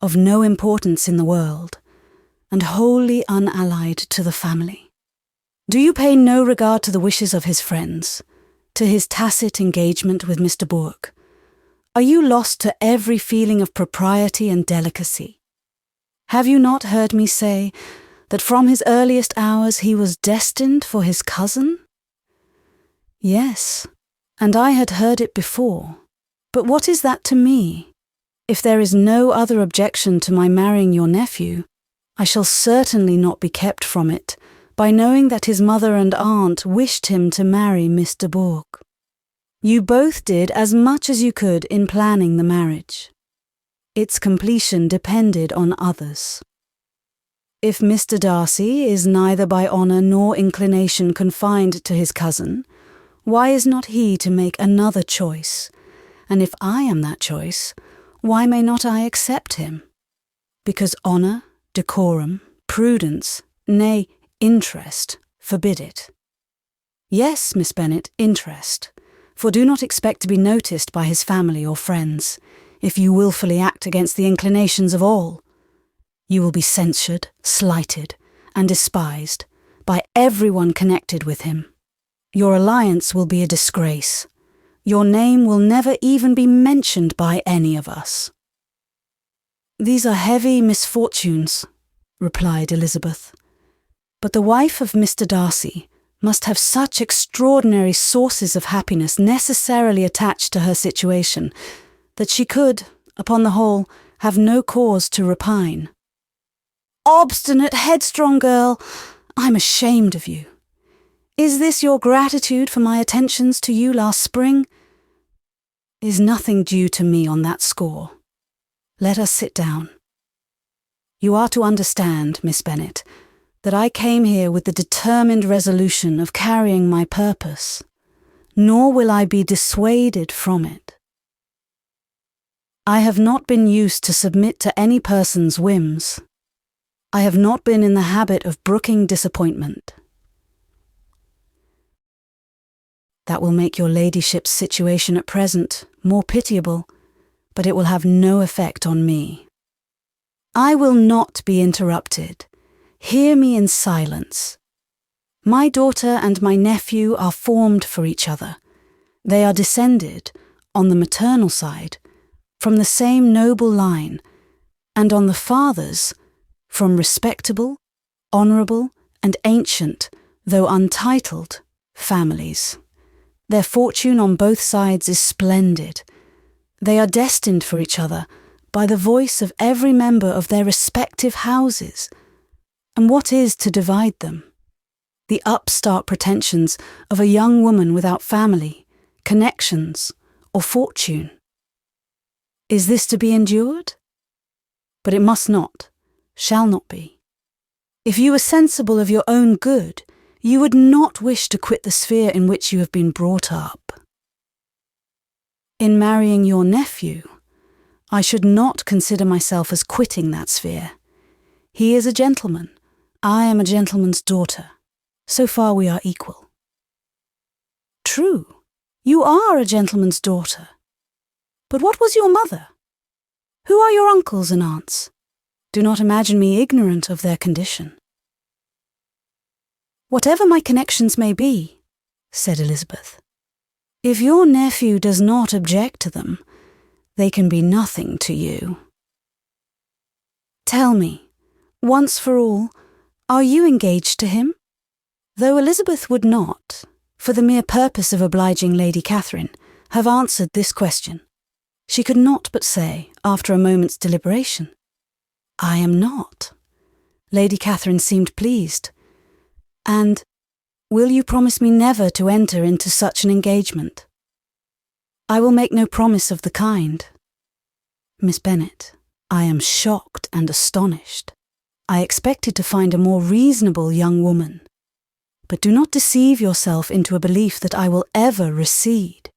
of no importance in the world, and wholly unallied to the family. Do you pay no regard to the wishes of his friends, to his tacit engagement with Mr. Bourke? Are you lost to every feeling of propriety and delicacy? Have you not heard me say that from his earliest hours he was destined for his cousin? Yes, And I had heard it before. But what is that to me? If there is no other objection to my marrying your nephew, I shall certainly not be kept from it by knowing that his mother and aunt wished him to marry Miss de Bourgh. You both did as much as you could in planning the marriage. Its completion depended on others. If Mr. Darcy is neither by honour nor inclination confined to his cousin, why is not he to make another choice? And if I am that choice, why may not I accept him? Because honour, decorum, prudence, nay, interest, forbid it. Yes, Miss Bennet, interest, for do not expect to be noticed by his family or friends, if you wilfully act against the inclinations of all. You will be censured, slighted, and despised by everyone connected with him. Your alliance will be a disgrace. Your name will never even be mentioned by any of us. These are heavy misfortunes, replied Elizabeth. But the wife of Mr. Darcy must have such extraordinary sources of happiness necessarily attached to her situation that she could, upon the whole, have no cause to repine. Obstinate, headstrong girl, I'm ashamed of you. Is this your gratitude for my attentions to you last spring? Is nothing due to me on that score. Let us sit down. You are to understand, Miss Bennet, that I came here with the determined resolution of carrying my purpose, nor will I be dissuaded from it. I have not been used to submit to any person's whims. I have not been in the habit of brooking disappointment. That will make your ladyship's situation at present more pitiable, but it will have no effect on me. I will not be interrupted. Hear me in silence. My daughter and my nephew are formed for each other. They are descended, on the maternal side, from the same noble line, and on the father's, from respectable, honourable, and ancient, though untitled, families. Their fortune on both sides is splendid. They are destined for each other by the voice of every member of their respective houses. And what is to divide them? The upstart pretensions of a young woman without family, connections, or fortune. Is this to be endured? But it must not, shall not be. If you were sensible of your own good, you would not wish to quit the sphere in which you have been brought up. In marrying your nephew, I should not consider myself as quitting that sphere. He is a gentleman. I am a gentleman's daughter. So far we are equal. True, you are a gentleman's daughter. But what was your mother? Who are your uncles and aunts? Do not imagine me ignorant of their condition. Whatever my connections may be, said Elizabeth, if your nephew does not object to them, they can be nothing to you. Tell me, once for all, are you engaged to him? Though Elizabeth would not, for the mere purpose of obliging Lady Catherine, have answered this question, she could not but say, after a moment's deliberation, I am not. Lady Catherine seemed pleased. And will you promise me never to enter into such an engagement? I will make no promise of the kind. Miss Bennet, I am shocked and astonished. I expected to find a more reasonable young woman. But do not deceive yourself into a belief that I will ever recede.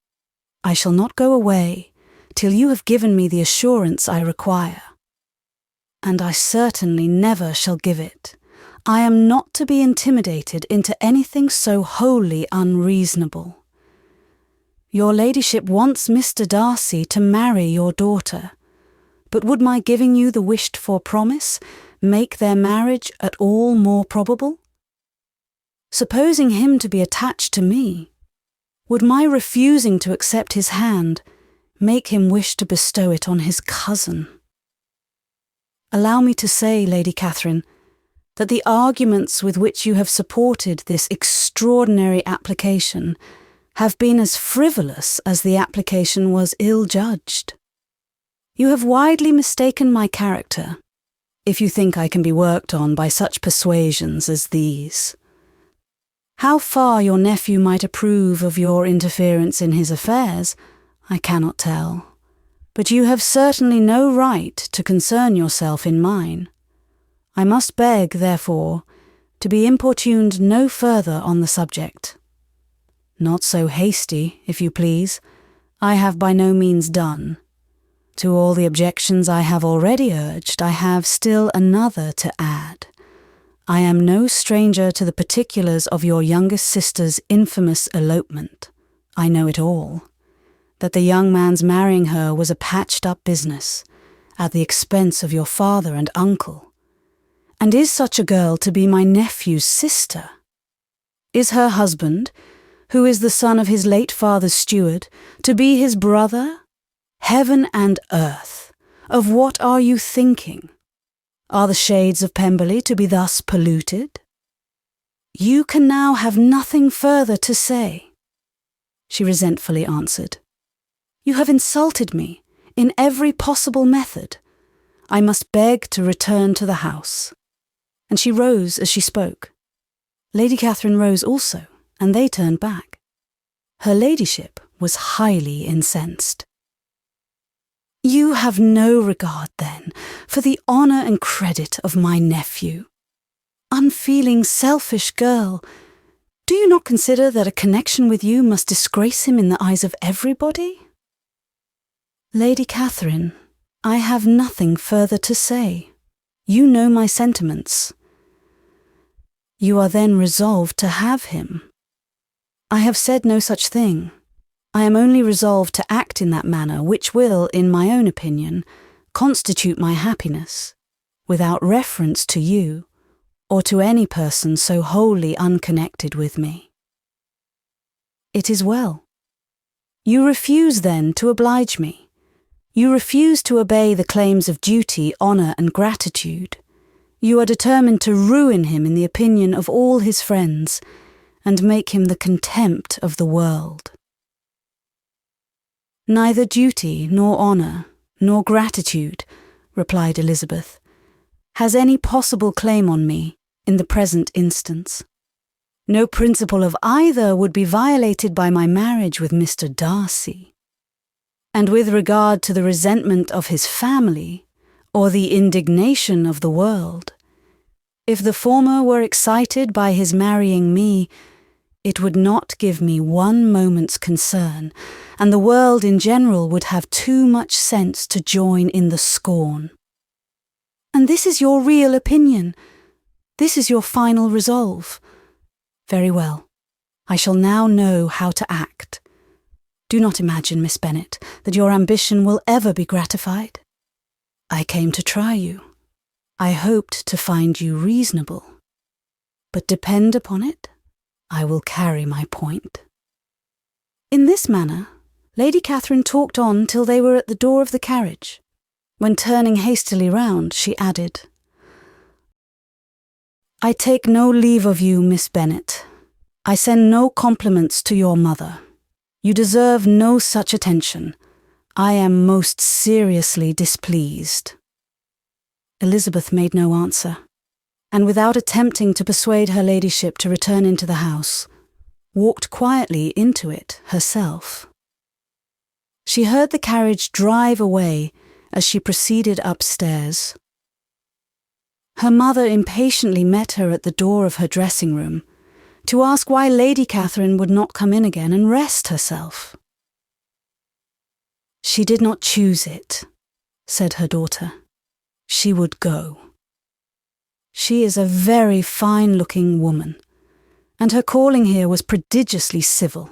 I shall not go away till you have given me the assurance I require. And I certainly never shall give it. I am not to be intimidated into anything so wholly unreasonable. Your ladyship wants Mr. Darcy to marry your daughter, but would my giving you the wished-for promise make their marriage at all more probable? Supposing him to be attached to me, would my refusing to accept his hand make him wish to bestow it on his cousin? Allow me to say, Lady Catherine, that the arguments with which you have supported this extraordinary application have been as frivolous as the application was ill-judged. You have widely mistaken my character, if you think I can be worked on by such persuasions as these. How far your nephew might approve of your interference in his affairs, I cannot tell, but you have certainly no right to concern yourself in mine. I must beg, therefore, to be importuned no further on the subject. Not so hasty, if you please. I have by no means done. To all the objections I have already urged, I have still another to add. I am no stranger to the particulars of your youngest sister's infamous elopement. I know it all. That the young man's marrying her was a patched-up business, at the expense of your father and uncle. And is such a girl to be my nephew's sister? Is her husband, who is the son of his late father's steward, to be his brother? Heaven and earth, of what are you thinking? Are the shades of Pemberley to be thus polluted? You can now have nothing further to say, she resentfully answered. You have insulted me in every possible method. I must beg to return to the house. And she rose as she spoke. Lady Catherine rose also, and they turned back. Her ladyship was highly incensed. You have no regard, then, for the honour and credit of my nephew. Unfeeling, selfish girl, do you not consider that a connection with you must disgrace him in the eyes of everybody? Lady Catherine, I have nothing further to say. You know my sentiments. You are then resolved to have him. I have said no such thing. I am only resolved to act in that manner which will, in my own opinion, constitute my happiness, without reference to you, or to any person so wholly unconnected with me. It is well. You refuse, then, to oblige me. You refuse to obey the claims of duty, honour, and gratitude. You are determined to ruin him in the opinion of all his friends, and make him the contempt of the world. Neither duty, nor honour, nor gratitude, replied Elizabeth, has any possible claim on me in the present instance. No principle of either would be violated by my marriage with Mr. Darcy. And with regard to the resentment of his family, or the indignation of the world, if the former were excited by his marrying me, it would not give me one moment's concern, and the world in general would have too much sense to join in the scorn. And this is your real opinion. This is your final resolve. Very well. I shall now know how to act. Do not imagine, Miss Bennet, that your ambition will ever be gratified. I came to try you. I hoped to find you reasonable. But depend upon it, I will carry my point. In this manner, Lady Catherine talked on till they were at the door of the carriage, when turning hastily round, she added, I take no leave of you, Miss Bennet. I send no compliments to your mother. You deserve no such attention. I am most seriously displeased. Elizabeth made no answer, and without attempting to persuade her ladyship to return into the house, walked quietly into it herself. She heard the carriage drive away as she proceeded upstairs. Her mother impatiently met her at the door of her dressing-room, to ask why Lady Catherine would not come in again and rest herself. She did not choose it, said her daughter. She would go. She is a very fine-looking woman, and her calling here was prodigiously civil,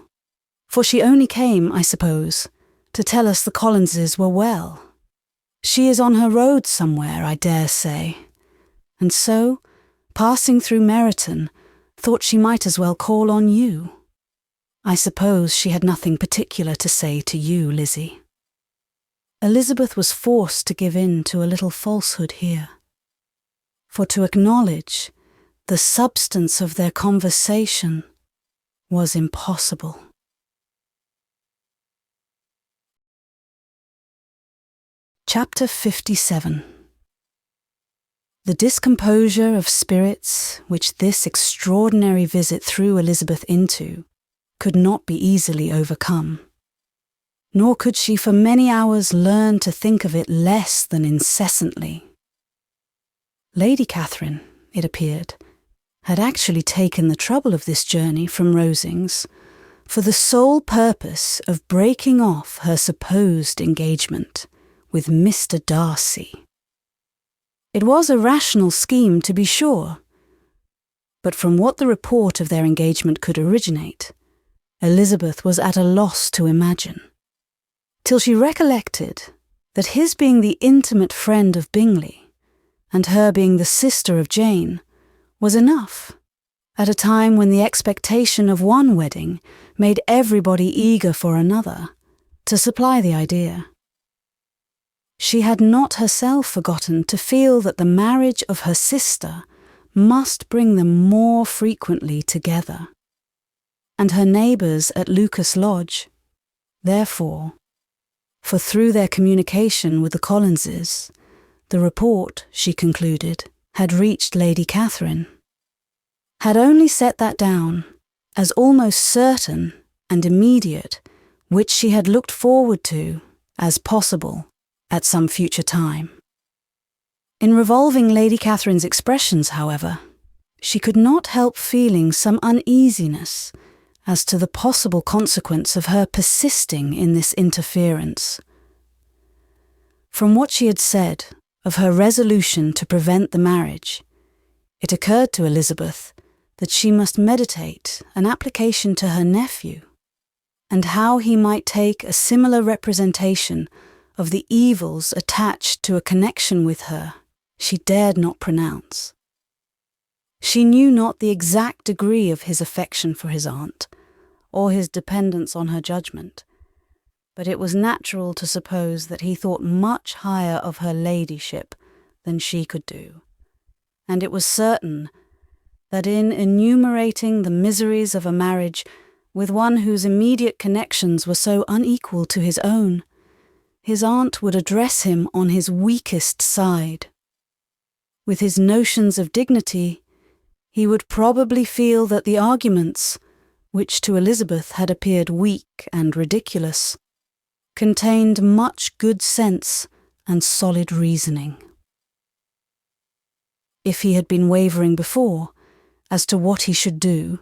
for she only came, I suppose, to tell us the Collinses were well. She is on her road somewhere, I dare say, and so, passing through Meryton, thought she might as well call on you. I suppose she had nothing particular to say to you, Lizzie. Elizabeth was forced to give in to a little falsehood here, for to acknowledge the substance of their conversation was impossible. Chapter 57. The discomposure of spirits which this extraordinary visit threw Elizabeth into could not be easily overcome, nor could she for many hours learn to think of it less than incessantly. Lady Catherine, it appeared, had actually taken the trouble of this journey from Rosings for the sole purpose of breaking off her supposed engagement with Mr. Darcy. It was a rational scheme, to be sure, but from what the report of their engagement could originate, Elizabeth was at a loss to imagine, till she recollected that his being the intimate friend of Bingley, and her being the sister of Jane, was enough, at a time when the expectation of one wedding made everybody eager for another, to supply the idea. She had not herself forgotten to feel that the marriage of her sister must bring them more frequently together, and her neighbours at Lucas Lodge, therefore, for through their communication with the Collinses, the report, she concluded, had reached Lady Catherine, had only set that down as almost certain and immediate, which she had looked forward to as possible at some future time. In revolving Lady Catherine's expressions, however, she could not help feeling some uneasiness as to the possible consequence of her persisting in this interference. From what she had said of her resolution to prevent the marriage, it occurred to Elizabeth that she must meditate an application to her nephew, and how he might take a similar representation of the evils attached to a connection with her she dared not pronounce. She knew not the exact degree of his affection for his aunt, or his dependence on her judgment, but it was natural to suppose that he thought much higher of her ladyship than she could do, and it was certain that in enumerating the miseries of a marriage with one whose immediate connections were so unequal to his own, his aunt would address him on his weakest side. With his notions of dignity, he would probably feel that the arguments, which to Elizabeth had appeared weak and ridiculous, contained much good sense and solid reasoning. If he had been wavering before as to what he should do,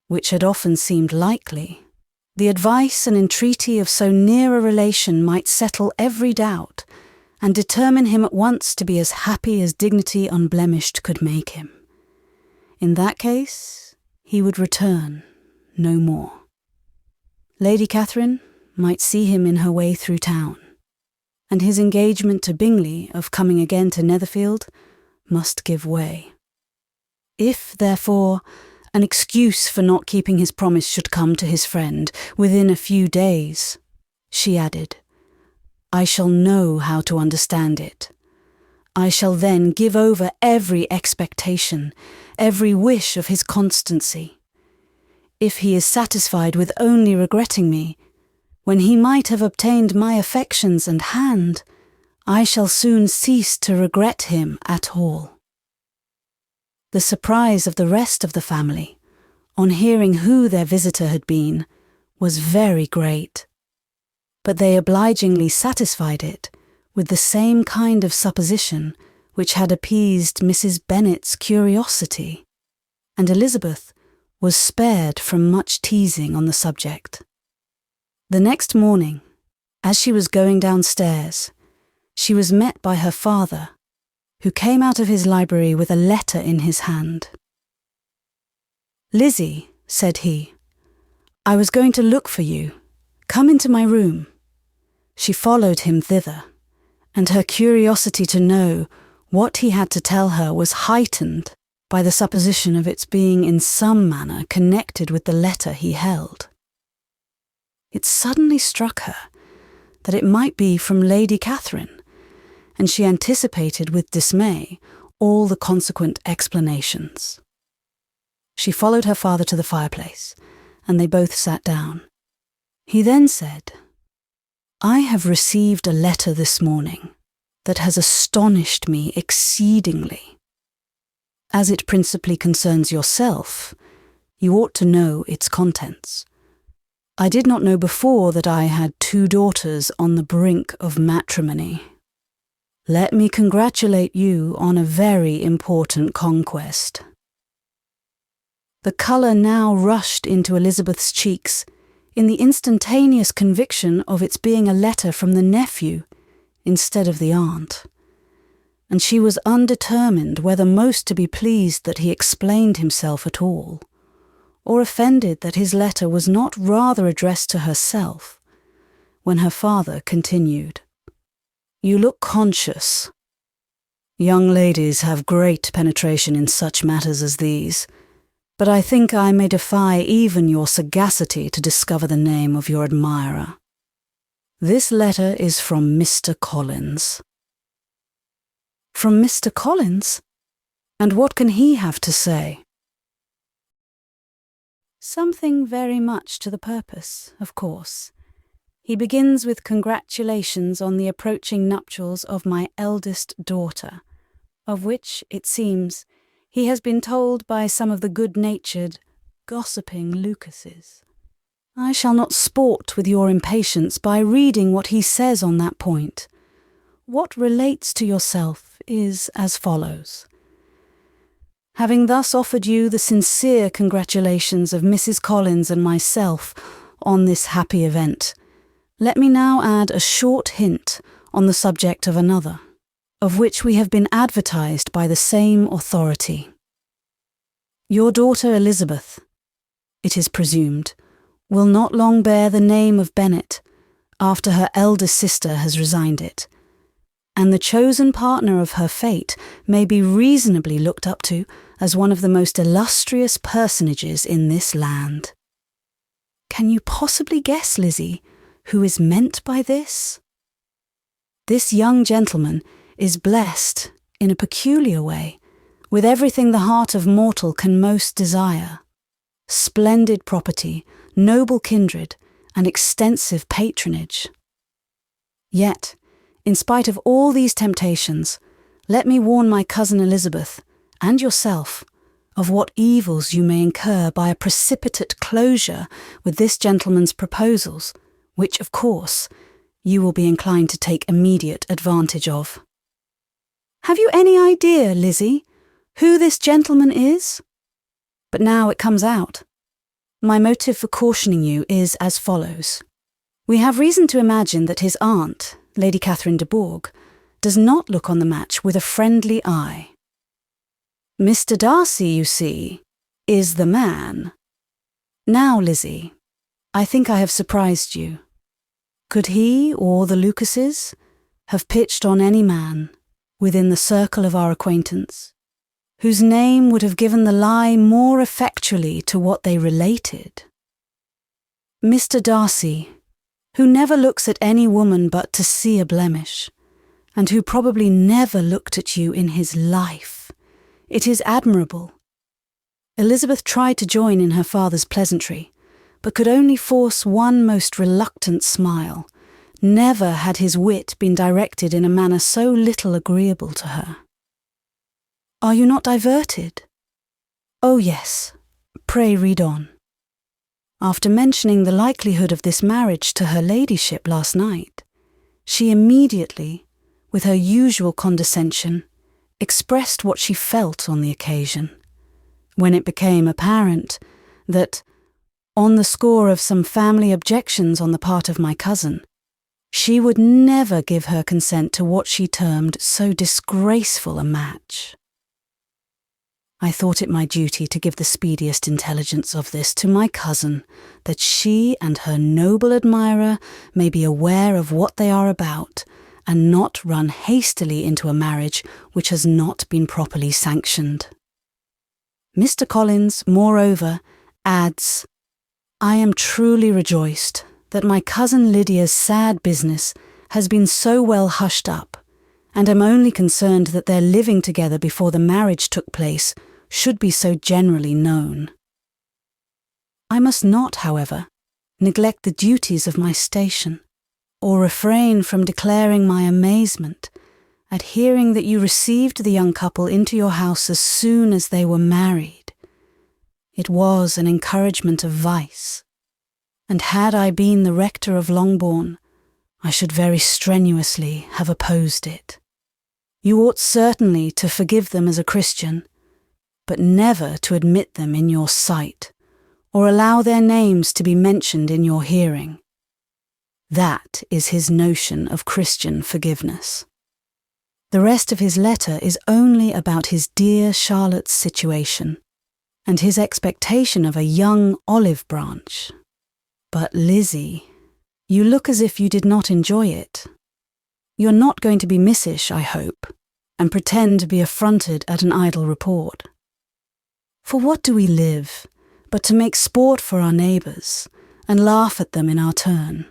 which had often seemed likely, the advice and entreaty of so near a relation might settle every doubt and determine him at once to be as happy as dignity unblemished could make him. In that case, he would return no more. Lady Catherine might see him in her way through town, and his engagement to Bingley of coming again to Netherfield must give way. If, therefore, an excuse for not keeping his promise should come to his friend within a few days, she added, I shall know how to understand it. I shall then give over every expectation, every wish of his constancy. If he is satisfied with only regretting me, when he might have obtained my affections and hand, I shall soon cease to regret him at all. The surprise of the rest of the family, on hearing who their visitor had been, was very great, but they obligingly satisfied it with the same kind of supposition which had appeased Mrs. Bennet's curiosity, and Elizabeth was spared from much teasing on the subject. The next morning, as she was going downstairs, she was met by her father, who came out of his library with a letter in his hand. Lizzie, said he, I was going to look for you. Come into my room. She followed him thither, and her curiosity to know what he had to tell her was heightened by the supposition of its being in some manner connected with the letter he held. It suddenly struck her that it might be from Lady Catherine, and she anticipated with dismay all the consequent explanations. She followed her father to the fireplace, and they both sat down. He then said, I have received a letter this morning that has astonished me exceedingly. As it principally concerns yourself, you ought to know its contents. I did not know before that I had 2 daughters on the brink of matrimony. Let me congratulate you on a very important conquest." The colour now rushed into Elizabeth's cheeks in the instantaneous conviction of its being a letter from the nephew instead of the aunt, and she was undetermined whether most to be pleased that he explained himself at all, or offended that his letter was not rather addressed to herself, when her father continued, "You look conscious. Young ladies have great penetration in such matters as these, but I think I may defy even your sagacity to discover the name of your admirer. This letter is from Mr. Collins." "From Mr. Collins? And what can he have to say?" "Something very much to the purpose, of course. He begins with congratulations on the approaching nuptials of my eldest daughter, of which, it seems, he has been told by some of the good-natured, gossiping Lucases. I shall not sport with your impatience by reading what he says on that point. What relates to yourself is as follows. Having thus offered you the sincere congratulations of Mrs. Collins and myself on this happy event, let me now add a short hint on the subject of another, of which we have been advertised by the same authority. Your daughter Elizabeth, it is presumed, will not long bear the name of Bennet after her eldest sister has resigned it, and the chosen partner of her fate may be reasonably looked up to as one of the most illustrious personages in this land. Can you possibly guess, Lizzie, who is meant by this? This young gentleman is blessed, in a peculiar way, with everything the heart of mortal can most desire: splendid property, noble kindred, and extensive patronage. Yet, in spite of all these temptations, let me warn my cousin Elizabeth, and yourself, of what evils you may incur by a precipitate closure with this gentleman's proposals, which, of course, you will be inclined to take immediate advantage of. Have you any idea, Lizzie, who this gentleman is? But now it comes out. My motive for cautioning you is as follows. We have reason to imagine that his aunt, Lady Catherine de Bourgh, does not look on the match with a friendly eye. Mr. Darcy, you see, is the man. Now, Lizzie, I think I have surprised you. Could he or the Lucases have pitched on any man within the circle of our acquaintance, whose name would have given the lie more effectually to what they related? Mr. Darcy, who never looks at any woman but to see a blemish, and who probably never looked at you in his life. It is admirable. Elizabeth tried to join in her father's pleasantry, but could only force one most reluctant smile. Never had his wit been directed in a manner so little agreeable to her. Are you not diverted? Oh yes, pray read on. After mentioning the likelihood of this marriage to her ladyship last night, she immediately, with her usual condescension, expressed what she felt on the occasion, when it became apparent that, on the score of some family objections on the part of my cousin, she would never give her consent to what she termed so disgraceful a match. I thought it my duty to give the speediest intelligence of this to my cousin, that she and her noble admirer may be aware of what they are about, and not run hastily into a marriage which has not been properly sanctioned. Mr. Collins, moreover, adds, I am truly rejoiced that my cousin Lydia's sad business has been so well hushed up, and am only concerned that their living together before the marriage took place should be so generally known. I must not, however, neglect the duties of my station, or refrain from declaring my amazement at hearing that you received the young couple into your house as soon as they were married. It was an encouragement of vice, and had I been the rector of Longbourn, I should very strenuously have opposed it. You ought certainly to forgive them as a Christian, but never to admit them in your sight, or allow their names to be mentioned in your hearing. That is his notion of Christian forgiveness. The rest of his letter is only about his dear Charlotte's situation, and his expectation of a young olive branch. But Lizzie, you look as if you did not enjoy it. You're not going to be missish, I hope, and pretend to be affronted at an idle report. For what do we live, but to make sport for our neighbours, and laugh at them in our turn?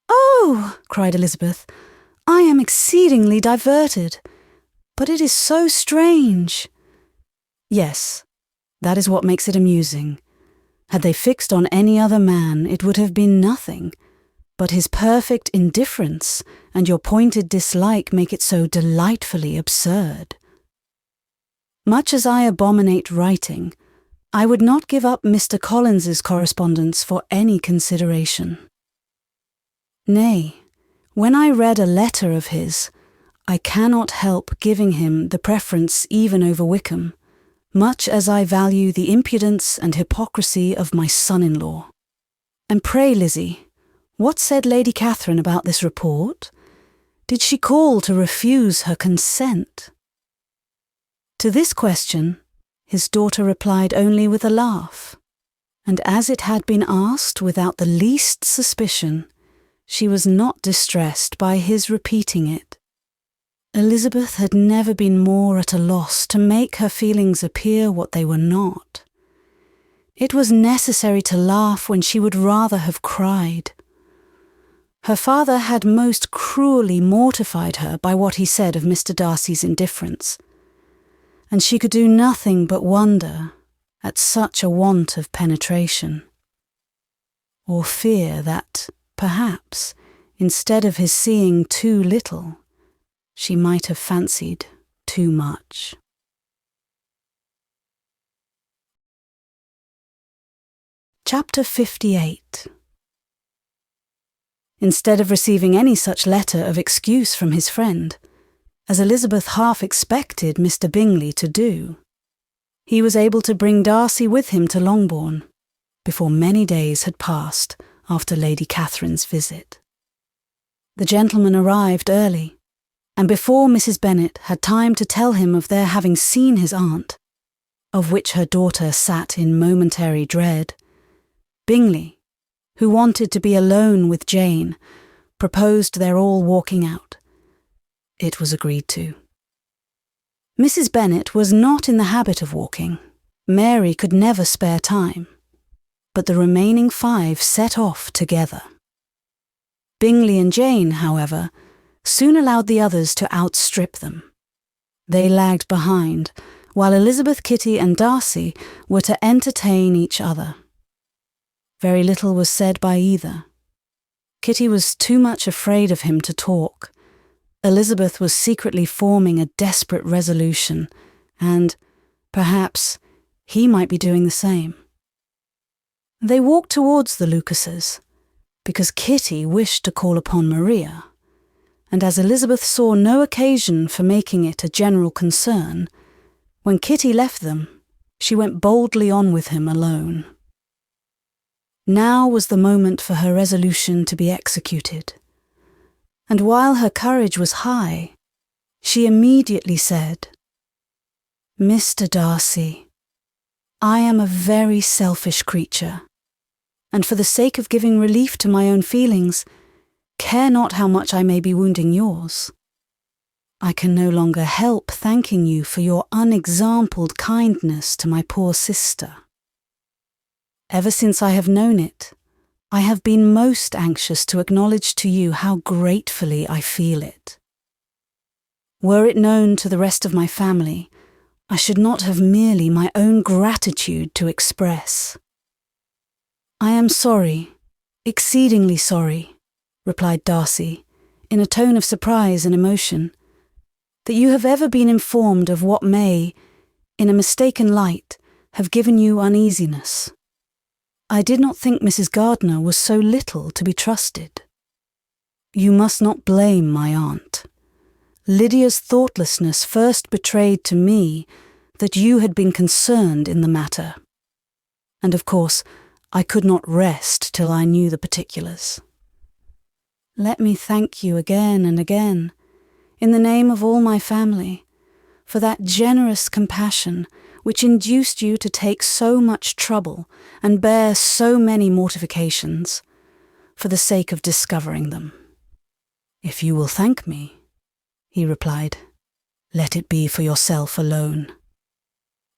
"Oh," cried Elizabeth, "I am exceedingly diverted, but it is so strange." Yes, that is what makes it amusing. Had they fixed on any other man, it would have been nothing, but his perfect indifference and your pointed dislike make it so delightfully absurd. Much as I abominate writing, I would not give up Mr. Collins's correspondence for any consideration. Nay, when I read a letter of his, I cannot help giving him the preference even over Wickham, much as I value the impudence and hypocrisy of my son-in-law. And pray, Lizzie, what said Lady Catherine about this report? Did she call to refuse her consent? To this question, his daughter replied only with a laugh, and as it had been asked without the least suspicion, she was not distressed by his repeating it. Elizabeth had never been more at a loss to make her feelings appear what they were not. It was necessary to laugh when she would rather have cried. Her father had most cruelly mortified her by what he said of Mr. Darcy's indifference, and she could do nothing but wonder at such a want of penetration, or fear that, perhaps, instead of his seeing too little, she might have fancied too much. Chapter 58. Instead of receiving any such letter of excuse from his friend, as Elizabeth half expected Mr. Bingley to do, he was able to bring Darcy with him to Longbourn, before many days had passed after Lady Catherine's visit. The gentleman arrived early, and before Mrs. Bennet had time to tell him of their having seen his aunt, of which her daughter sat in momentary dread, Bingley, who wanted to be alone with Jane, proposed their all walking out. It was agreed to. Mrs. Bennet was not in the habit of walking. Mary could never spare time, but the remaining 5 set off together. Bingley and Jane, however, soon allowed the others to outstrip them. They lagged behind, while Elizabeth, Kitty, and Darcy were to entertain each other. Very little was said by either. Kitty was too much afraid of him to talk. Elizabeth was secretly forming a desperate resolution, and, perhaps, he might be doing the same. They walked towards the Lucases, because Kitty wished to call upon Maria, and as Elizabeth saw no occasion for making it a general concern, when Kitty left them, she went boldly on with him alone. Now was the moment for her resolution to be executed, and while her courage was high, she immediately said, "Mr. Darcy, I am a very selfish creature, and for the sake of giving relief to my own feelings, care not how much I may be wounding yours. I can no longer help thanking you for your unexampled kindness to my poor sister. Ever since I have known it, I have been most anxious to acknowledge to you how gratefully I feel it. Were it known to the rest of my family, I should not have merely my own gratitude to express." "I am sorry, exceedingly sorry," replied Darcy, in a tone of surprise and emotion, that you have ever been informed of what may, in a mistaken light, have given you uneasiness. I did not think Mrs. Gardiner was so little to be trusted. You must not blame my aunt. Lydia's thoughtlessness first betrayed to me that you had been concerned in the matter. And of course, I could not rest till I knew the particulars. Let me thank you again and again, in the name of all my family, for that generous compassion which induced you to take so much trouble and bear so many mortifications, for the sake of discovering them. If you will thank me, he replied, let it be for yourself alone.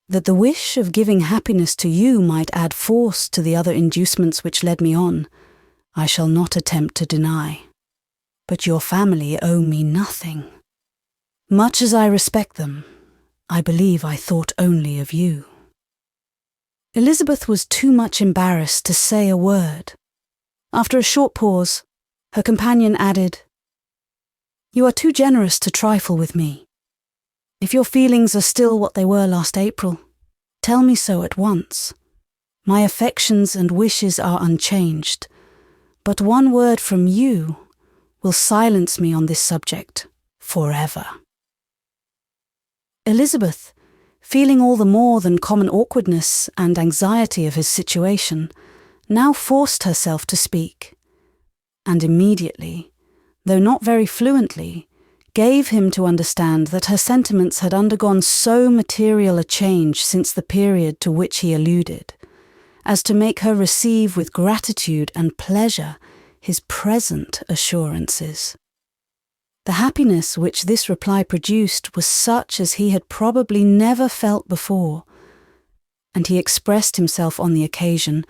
That the wish of giving happiness to you might add force to the other inducements which led me on, I shall not attempt to deny. But your family owe me nothing. Much as I respect them, I believe I thought only of you. Elizabeth was too much embarrassed to say a word. After a short pause, her companion added, You are too generous to trifle with me. If your feelings are still what they were last April, tell me so at once. My affections and wishes are unchanged, but one word from you will silence me on this subject forever. Elizabeth, feeling all the more than common awkwardness and anxiety of his situation, now forced herself to speak, and immediately, though not very fluently, gave him to understand that her sentiments had undergone so material a change since the period to which he alluded, as to make her receive with gratitude and pleasure his present assurances. The happiness which this reply produced was such as he had probably never felt before, and he expressed himself on the occasion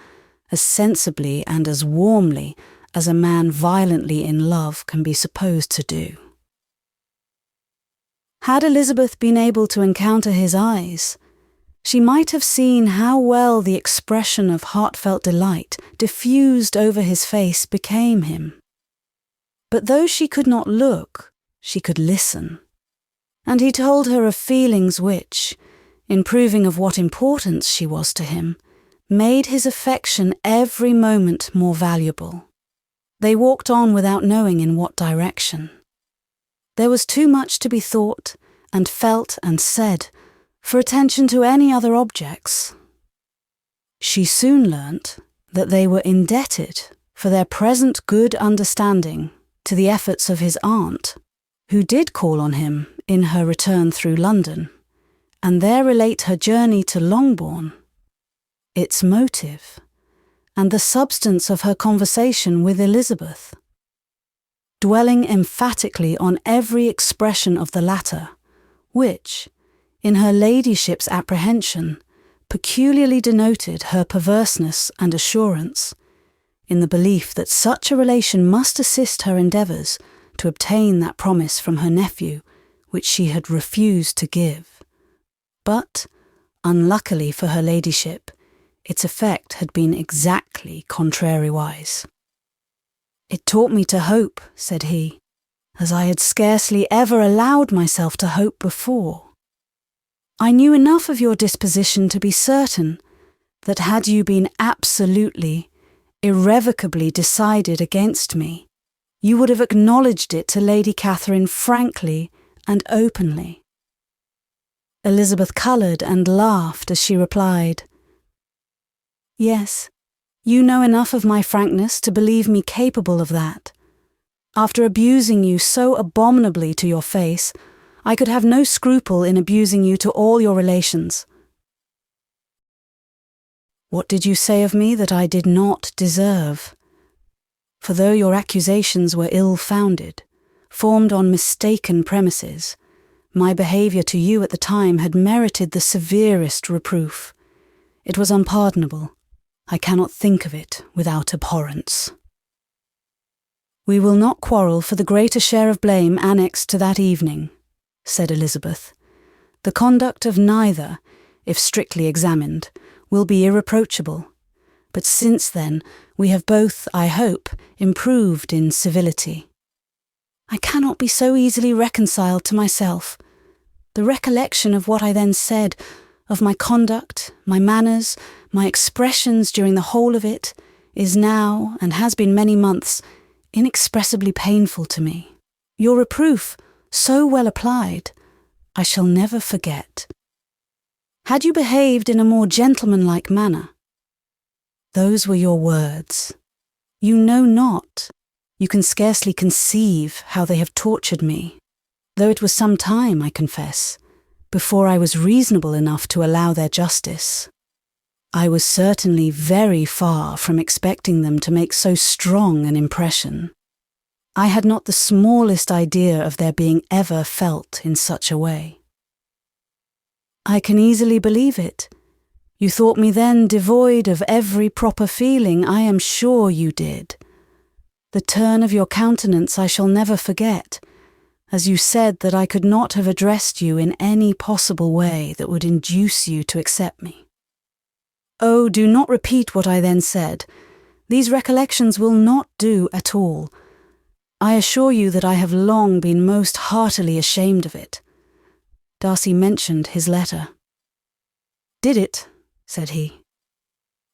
as sensibly and as warmly as a man violently in love can be supposed to do. Had Elizabeth been able to encounter his eyes, she might have seen how well the expression of heartfelt delight diffused over his face became him. But though she could not look, she could listen, and he told her of feelings which, in proving of what importance she was to him, made his affection every moment more valuable. They walked on without knowing in what direction. There was too much to be thought and felt and said for attention to any other objects. She soon learnt that they were indebted for their present good understanding to the efforts of his aunt, who did call on him in her return through London, and there relate her journey to Longbourn, its motive, and the substance of her conversation with Elizabeth, dwelling emphatically on every expression of the latter, which, in her ladyship's apprehension, peculiarly denoted her perverseness and assurance, in the belief that such a relation must assist her endeavours to obtain that promise from her nephew which she had refused to give. But, unluckily for her ladyship, its effect had been exactly contrariwise. It taught me to hope, said he, as I had scarcely ever allowed myself to hope before. I knew enough of your disposition to be certain that had you been absolutely, irrevocably decided against me, you would have acknowledged it to Lady Catherine frankly and openly. Elizabeth coloured and laughed as she replied, Yes, you know enough of my frankness to believe me capable of that. After abusing you so abominably to your face, I could have no scruple in abusing you to all your relations. What did you say of me that I did not deserve? For though your accusations were ill-founded, formed on mistaken premises, my behaviour to you at the time had merited the severest reproof. It was unpardonable. I cannot think of it without abhorrence. We will not quarrel for the greater share of blame annexed to that evening, said Elizabeth. The conduct of neither, if strictly examined, will be irreproachable, but since then we have both, I hope, improved in civility. I cannot be so easily reconciled to myself. The recollection of what I then said, of my conduct, my manners, my expressions during the whole of it, is now, and has been many months, inexpressibly painful to me. Your reproof, so well applied, I shall never forget. Had you behaved in a more gentlemanlike manner? Those were your words. You know not, you can scarcely conceive how they have tortured me, though it was some time, I confess, before I was reasonable enough to allow their justice. I was certainly very far from expecting them to make so strong an impression. I had not the smallest idea of their being ever felt in such a way. I can easily believe it. You thought me then devoid of every proper feeling, I am sure you did. The turn of your countenance I shall never forget, as you said that I could not have addressed you in any possible way that would induce you to accept me. Oh, do not repeat what I then said. These recollections will not do at all. I assure you that I have long been most heartily ashamed of it. Darcy mentioned his letter. Did it, said he,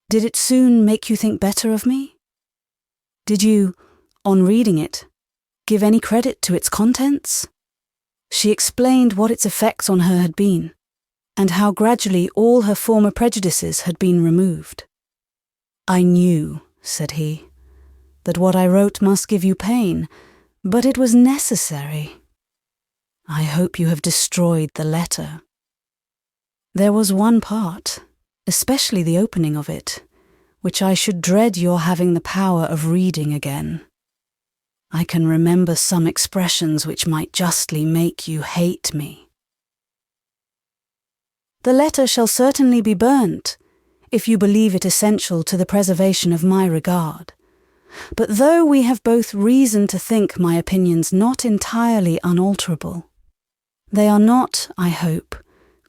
did it soon make you think better of me? Did you, on reading it, give any credit to its contents? She explained what its effects on her had been, and how gradually all her former prejudices had been removed. I knew, said he, that what I wrote must give you pain, but it was necessary. I hope you have destroyed the letter. There was one part, especially the opening of it, which I should dread your having the power of reading again. I can remember some expressions which might justly make you hate me. The letter shall certainly be burnt, if you believe it essential to the preservation of my regard. But though we have both reason to think my opinions not entirely unalterable, they are not, I hope,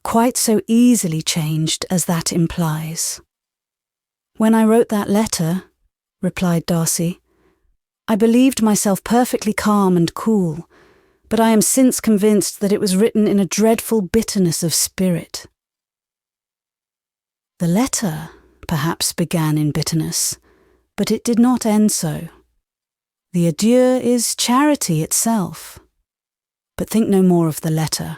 quite so easily changed as that implies. When I wrote that letter, replied Darcy, I believed myself perfectly calm and cool, but I am since convinced that it was written in a dreadful bitterness of spirit. The letter, perhaps, began in bitterness, but it did not end so. The adieu is charity itself. But think no more of the letter.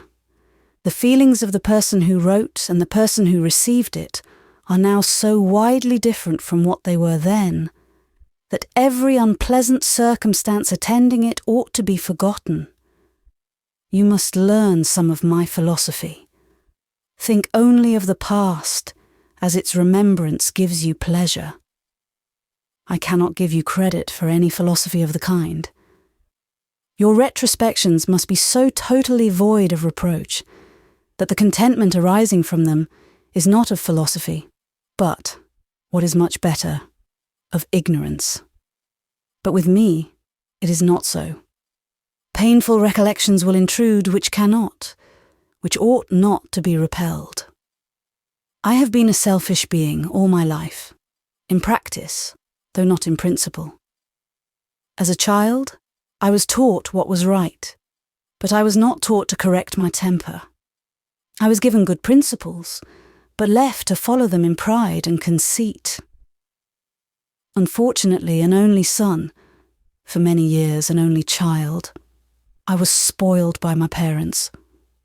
The feelings of the person who wrote and the person who received it are now so widely different from what they were then, that every unpleasant circumstance attending it ought to be forgotten. You must learn some of my philosophy. Think only of the past, as its remembrance gives you pleasure. I cannot give you credit for any philosophy of the kind. Your retrospections must be so totally void of reproach that the contentment arising from them is not of philosophy, but, what is much better, of ignorance. But with me, it is not so. Painful recollections will intrude which cannot, which ought not to be repelled. I have been a selfish being all my life, in practice, though not in principle. As a child, I was taught what was right, but I was not taught to correct my temper. I was given good principles, but left to follow them in pride and conceit. Unfortunately, an only son, for many years an only child, I was spoiled by my parents,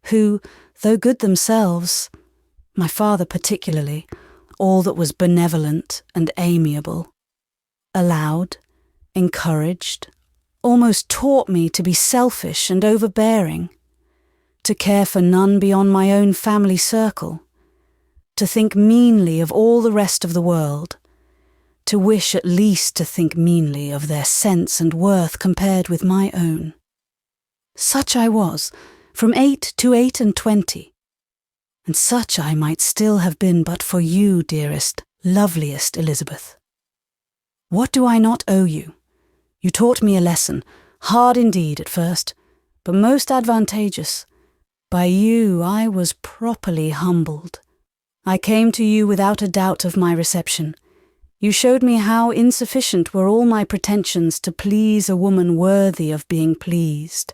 who, though good themselves, my father particularly, all that was benevolent and amiable, allowed, encouraged, almost taught me to be selfish and overbearing, to care for none beyond my own family circle, to think meanly of all the rest of the world, to wish at least to think meanly of their sense and worth compared with my own. Such I was, from 8 to 28, and such I might still have been but for you, dearest, loveliest Elizabeth. What do I not owe you? You taught me a lesson, hard indeed at first, but most advantageous. By you I was properly humbled. I came to you without a doubt of my reception. You showed me how insufficient were all my pretensions to please a woman worthy of being pleased.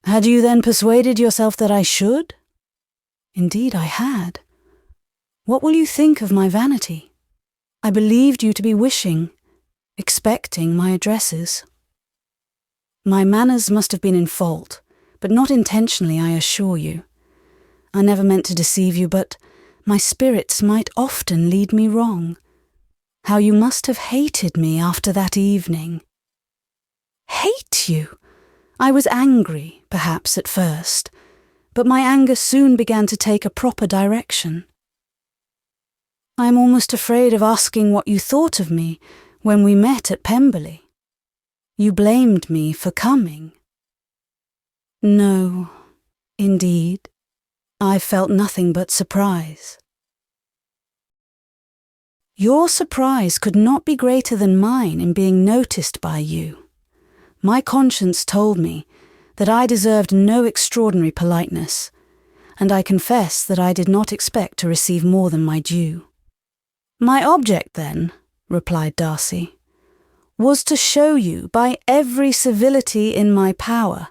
Had you then persuaded yourself that I should? Indeed, I had. What will you think of my vanity? I believed you to be wishing, expecting my addresses. My manners must have been in fault, but not intentionally, I assure you. I never meant to deceive you, but my spirits might often lead me wrong. How you must have hated me after that evening. Hate you? I was angry, perhaps, at first, but my anger soon began to take a proper direction. I am almost afraid of asking what you thought of me when we met at Pemberley. You blamed me for coming. No, indeed. I felt nothing but surprise. Your surprise could not be greater than mine in being noticed by you. My conscience told me that I deserved no extraordinary politeness, and I confess that I did not expect to receive more than my due. My object, then, replied Darcy, was to show you by every civility in my power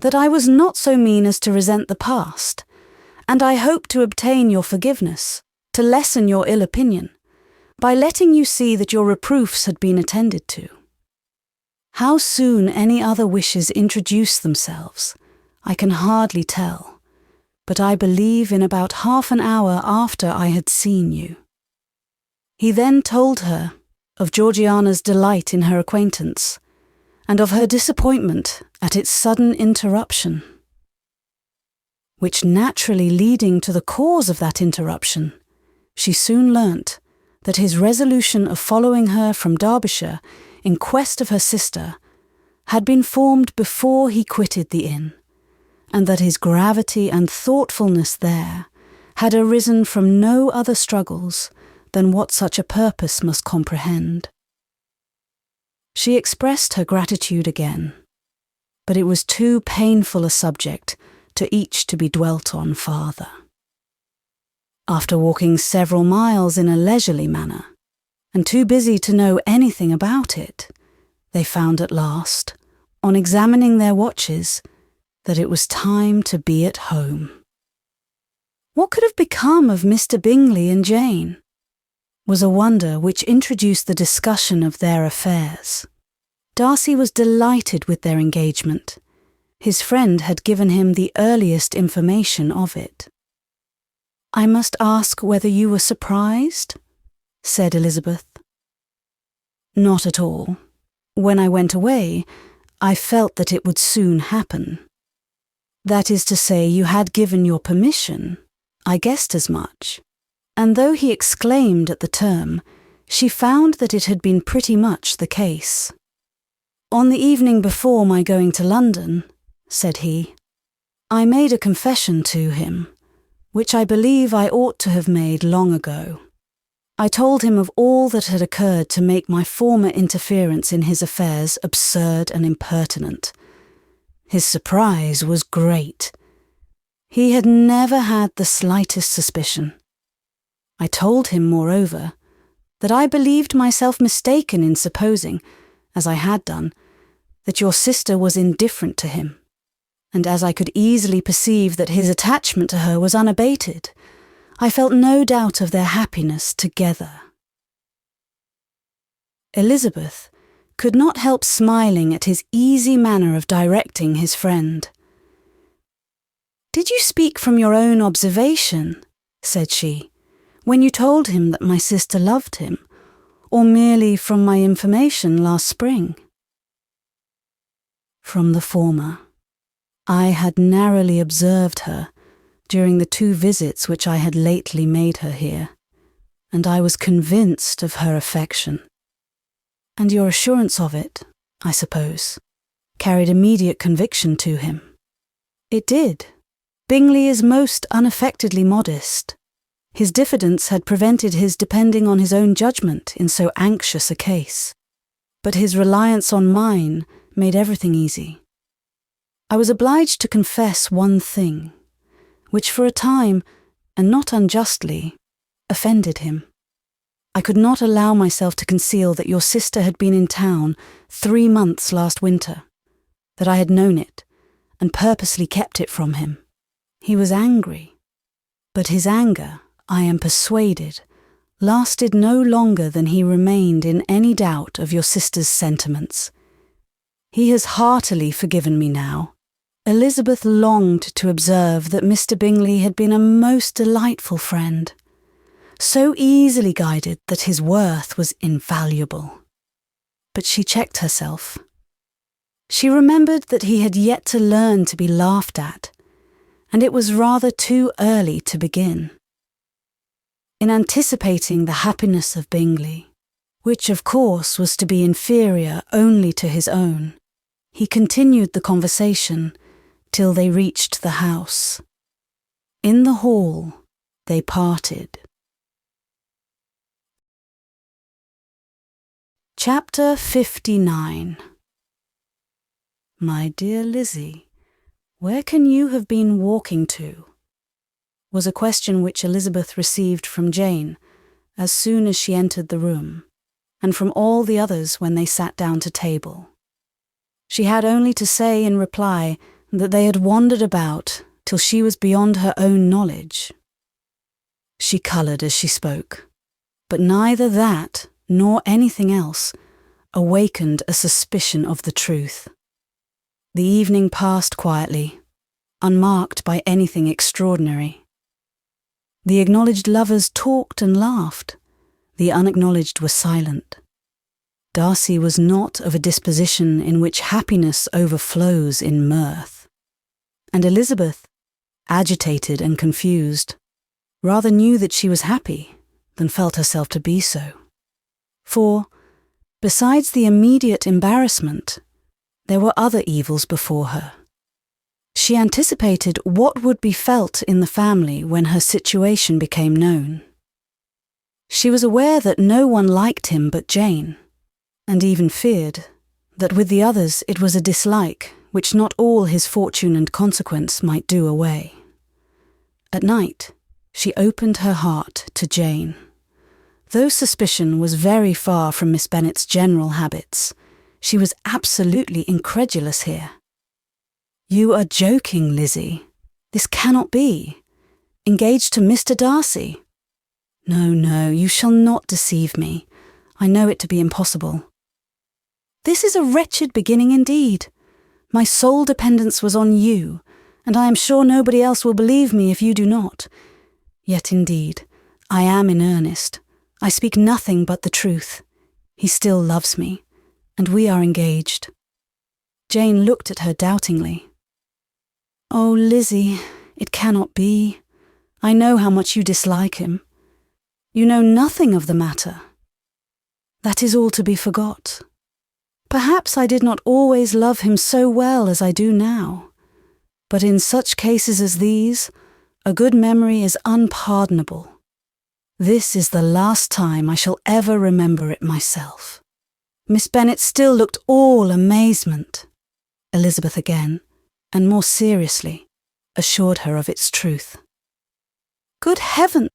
that I was not so mean as to resent the past, and I hope to obtain your forgiveness, to lessen your ill opinion, by letting you see that your reproofs had been attended to. How soon any other wishes introduce themselves, I can hardly tell, but I believe in about half an hour after I had seen you. He then told her of Georgiana's delight in her acquaintance, and of her disappointment at its sudden interruption, which naturally leading to the cause of that interruption, she soon learnt that his resolution of following her from Derbyshire in quest of her sister had been formed before he quitted the inn, and that his gravity and thoughtfulness there had arisen from no other struggles than what such a purpose must comprehend. She expressed her gratitude again, but it was too painful a subject to each to be dwelt on farther. After walking several miles in a leisurely manner, and too busy to know anything about it, they found at last, on examining their watches, that it was time to be at home. What could have become of Mr. Bingley and Jane was a wonder which introduced the discussion of their affairs. Darcy was delighted with their engagement. His friend had given him the earliest information of it. "I must ask whether you were surprised?" said Elizabeth. "Not at all. When I went away, I felt that it would soon happen. That is to say, you had given your permission. I guessed as much." And though he exclaimed at the term, she found that it had been pretty much the case. "On the evening before my going to London," said he, "I made a confession to him, which I believe I ought to have made long ago. I told him of all that had occurred to make my former interference in his affairs absurd and impertinent. His surprise was great. He had never had the slightest suspicion. I told him, moreover, that I believed myself mistaken in supposing, as I had done, that your sister was indifferent to him, and as I could easily perceive that his attachment to her was unabated, I felt no doubt of their happiness together." Elizabeth could not help smiling at his easy manner of directing his friend. "Did you speak from your own observation," said she, "when you told him that my sister loved him, or merely from my information last spring?" "From the former. I had narrowly observed her during the 2 visits which I had lately made her here, and I was convinced of her affection. And your assurance of it, I suppose, carried immediate conviction to him." "It did. Bingley is most unaffectedly modest. His diffidence had prevented his depending on his own judgment in so anxious a case, but his reliance on mine made everything easy. I was obliged to confess one thing, which for a time, and not unjustly, offended him. I could not allow myself to conceal that your sister had been in town 3 months last winter, that I had known it, and purposely kept it from him. He was angry, but his anger, I am persuaded, lasted no longer than he remained in any doubt of your sister's sentiments. He has heartily forgiven me now. Elizabeth longed to observe that Mr. Bingley had been a most delightful friend, so easily guided that his worth was invaluable. But she checked herself. She remembered that he had yet to learn to be laughed at, and it was rather too early to begin. In anticipating the happiness of Bingley, which of course was to be inferior only to his own, he continued the conversation till they reached the house. In the hall they parted. Chapter 59. My dear Lizzie, where can you have been walking to? Was a question which Elizabeth received from Jane as soon as she entered the room, and from all the others when they sat down to table. She had only to say in reply that they had wandered about till she was beyond her own knowledge. She coloured as she spoke, but neither that nor anything else awakened a suspicion of the truth. The evening passed quietly, unmarked by anything extraordinary. The acknowledged lovers talked and laughed. The unacknowledged were silent. Darcy was not of a disposition in which happiness overflows in mirth, and Elizabeth, agitated and confused, rather knew that she was happy than felt herself to be so. For, besides the immediate embarrassment, there were other evils before her. She anticipated what would be felt in the family when her situation became known. She was aware that no one liked him but Jane, and even feared that with the others it was a dislike which not all his fortune and consequence might do away. At night, she opened her heart to Jane. Though suspicion was very far from Miss Bennet's general habits, she was absolutely incredulous here. You are joking, Lizzie. This cannot be. Engaged to Mr. Darcy? No, you shall not deceive me. I know it to be impossible. This is a wretched beginning indeed. My sole dependence was on you, and I am sure nobody else will believe me if you do not. Yet indeed, I am in earnest. I speak nothing but the truth. He still loves me, and we are engaged. Jane looked at her doubtingly. Oh, Lizzie, it cannot be. I know how much you dislike him. You know nothing of the matter. That is all to be forgot. Perhaps I did not always love him so well as I do now, but in such cases as these, a good memory is unpardonable. This is the last time I shall ever remember it myself. Miss Bennet still looked all amazement. Elizabeth again, and more seriously, assured her of its truth. Good heaven!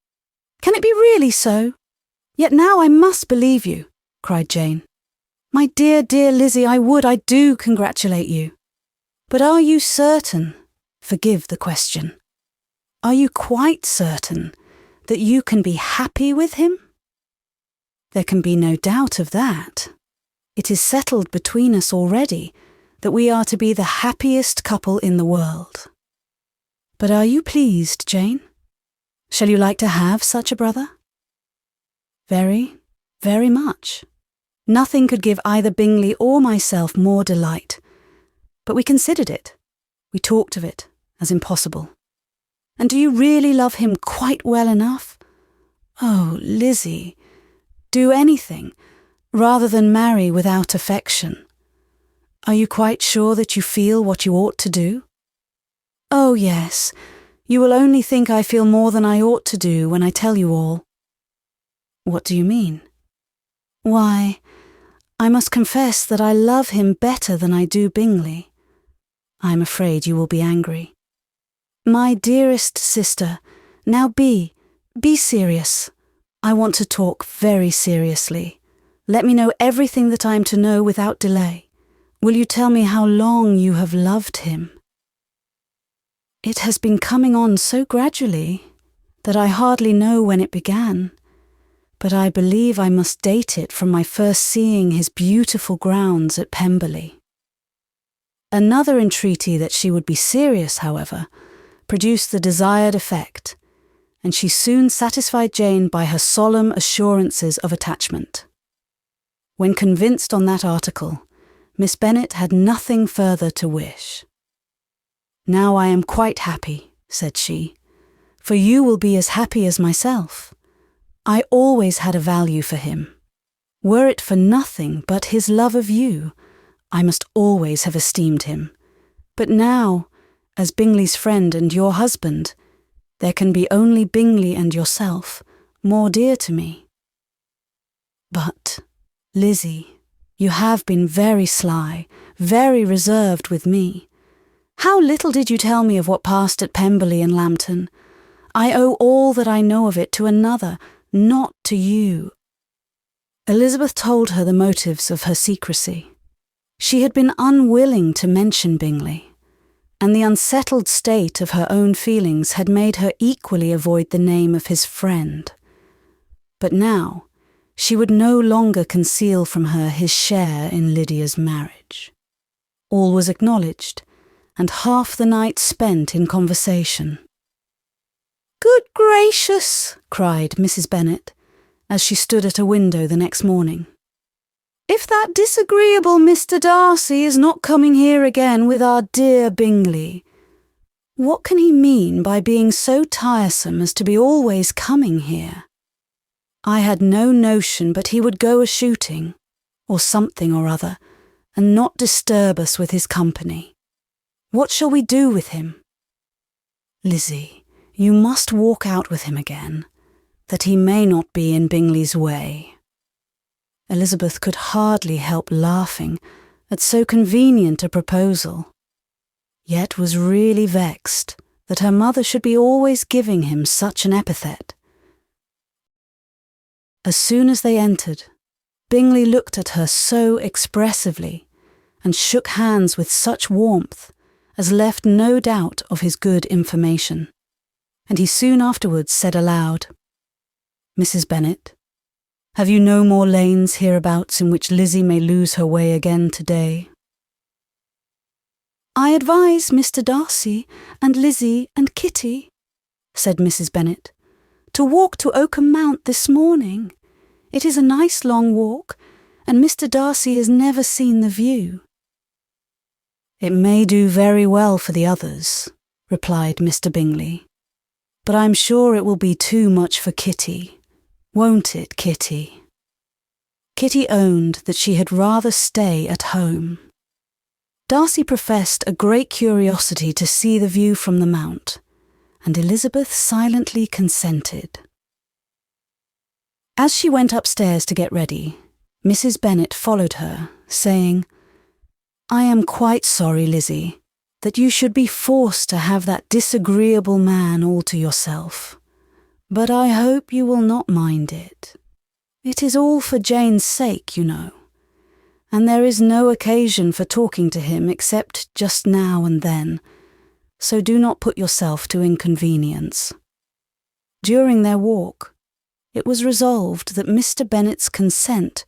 Can it be really so? Yet now I must believe you, cried Jane. My dear, dear Lizzie, I do congratulate you. But are you certain, forgive the question, are you quite certain that you can be happy with him? There can be no doubt of that. It is settled between us already that we are to be the happiest couple in the world. But are you pleased, Jane? Shall you like to have such a brother? Very, very much. Nothing could give either Bingley or myself more delight. But we considered it. We talked of it as impossible. And do you really love him quite well enough? Oh, Lizzie, do anything rather than marry without affection. Are you quite sure that you feel what you ought to do? Oh, yes. You will only think I feel more than I ought to do when I tell you all. What do you mean? Why, I must confess that I love him better than I do Bingley. I am afraid you will be angry. My dearest sister, now be serious. I want to talk very seriously. Let me know everything that I am to know without delay. Will you tell me how long you have loved him?" "It has been coming on so gradually that I hardly know when it began, but I believe I must date it from my first seeing his beautiful grounds at Pemberley." Another entreaty that she would be serious, however, produced the desired effect, and she soon satisfied Jane by her solemn assurances of attachment. When convinced on that article, Miss Bennet had nothing further to wish. "Now I am quite happy," said she, "for you will be as happy as myself. I always had a value for him. Were it for nothing but his love of you, I must always have esteemed him. But now, as Bingley's friend and your husband, there can be only Bingley and yourself, more dear to me. But, Lizzie, you have been very sly, very reserved with me. How little did you tell me of what passed at Pemberley and Lambton? I owe all that I know of it to another, not to you." Elizabeth told her the motives of her secrecy. She had been unwilling to mention Bingley, and the unsettled state of her own feelings had made her equally avoid the name of his friend. But now she would no longer conceal from her his share in Lydia's marriage. All was acknowledged, and half the night spent in conversation. "Good gracious!" cried Mrs. Bennet, as she stood at a window the next morning. "If that disagreeable Mr. Darcy is not coming here again with our dear Bingley, What can he mean by being so tiresome as to be always coming here? I had no notion but he would go a-shooting, or something or other, and not disturb us with his company. What shall we do with him? Lizzie, you must walk out with him again, that he may not be in Bingley's way." Elizabeth could hardly help laughing at so convenient a proposal, yet was really vexed that her mother should be always giving him such an epithet. As soon as they entered, Bingley looked at her so expressively and shook hands with such warmth as left no doubt of his good information, and he soon afterwards said aloud, "Mrs. Bennet, have you no more lanes hereabouts in which Lizzie may lose her way again today?" "I advise Mr. Darcy and Lizzie and Kitty," said Mrs. Bennet, "to walk to Oakham Mount this morning. It is a nice long walk, and Mr. Darcy has never seen the view." "It may do very well for the others," replied Mr. Bingley, "but I'm sure it will be too much for Kitty. Won't it, Kitty?" Kitty owned that she had rather stay at home. Darcy professed a great curiosity to see the view from the mount, and Elizabeth silently consented. As she went upstairs to get ready, Mrs. Bennet followed her, saying, "I am quite sorry, Lizzie, that you should be forced to have that disagreeable man all to yourself. But I hope you will not mind it. It is all for Jane's sake, you know, and there is no occasion for talking to him except just now and then, so do not put yourself to inconvenience." During their walk, it was resolved that Mr. Bennet's consent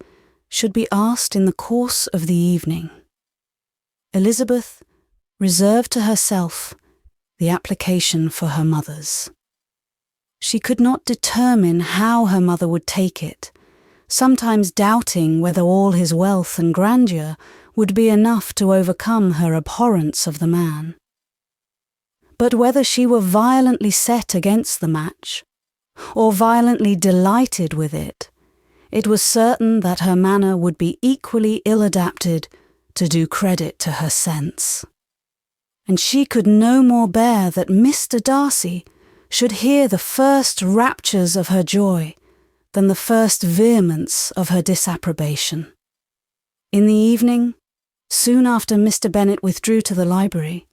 should be asked in the course of the evening. Elizabeth reserved to herself the application for her mother's. She could not determine how her mother would take it, sometimes doubting whether all his wealth and grandeur would be enough to overcome her abhorrence of the man. But whether she were violently set against the match, or violently delighted with it, it was certain that her manner would be equally ill-adapted to do credit to her sense. And she could no more bear that Mr. Darcy should hear the first raptures of her joy than the first vehemence of her disapprobation. In the evening, soon after Mr. Bennet withdrew to the library,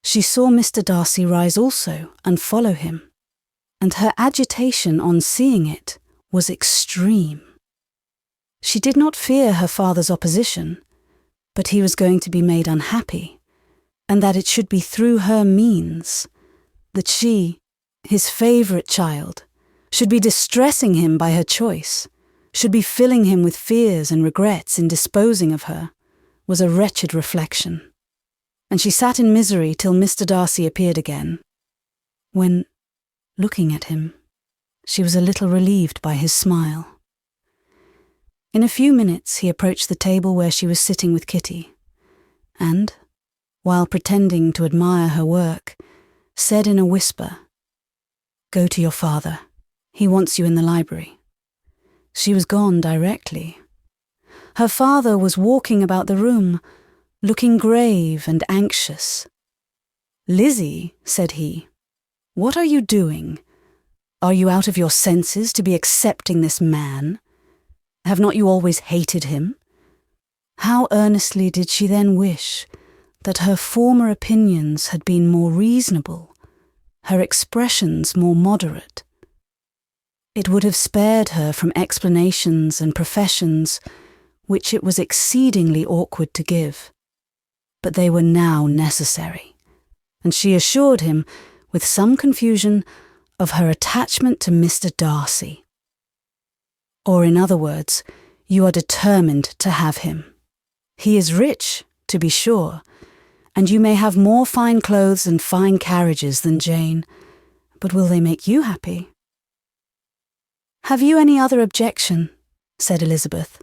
she saw Mr. Darcy rise also and follow him, and her agitation on seeing it was extreme. She did not fear her father's opposition, but he was going to be made unhappy, and that it should be through her means, that she, his favourite child, should be distressing him by her choice, should be filling him with fears and regrets in disposing of her, was a wretched reflection. And she sat in misery till Mr. Darcy appeared again, when, looking at him, she was a little relieved by his smile. In a few minutes he approached the table where she was sitting with Kitty, and, while pretending to admire her work, said in a whisper, "Go to your father. He wants you in the library." She was gone directly. Her father was walking about the room, looking grave and anxious. "Lizzie," said he, "what are you doing? Are you out of your senses to be accepting this man? Have not you always hated him?" How earnestly did she then wish that her former opinions had been more reasonable, her expressions more moderate. It would have spared her from explanations and professions which it was exceedingly awkward to give. But they were now necessary, and she assured him, with some confusion, of her attachment to Mr. Darcy. Or in other words, you are determined to have him. He is rich, to be sure, and you may have more fine clothes and fine carriages than Jane, but will they make you happy? "Have you any other objection," said Elizabeth,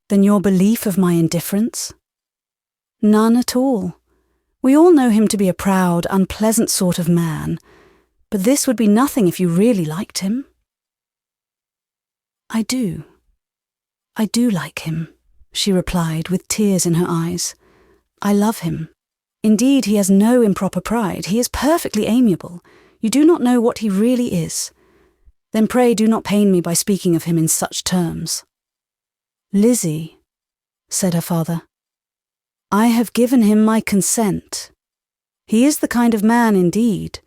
"than your belief of my indifference?" "None at all. We all know him to be a proud, unpleasant sort of man, but this would be nothing if you really liked him." I do like him," she replied with tears in her eyes. "I love him. Indeed, he has no improper pride. He is perfectly amiable. You do not know what he really is. Then pray do not pain me by speaking of him in such terms." "Lizzie," said her father, "I have given him my consent. He is the kind of man, indeed,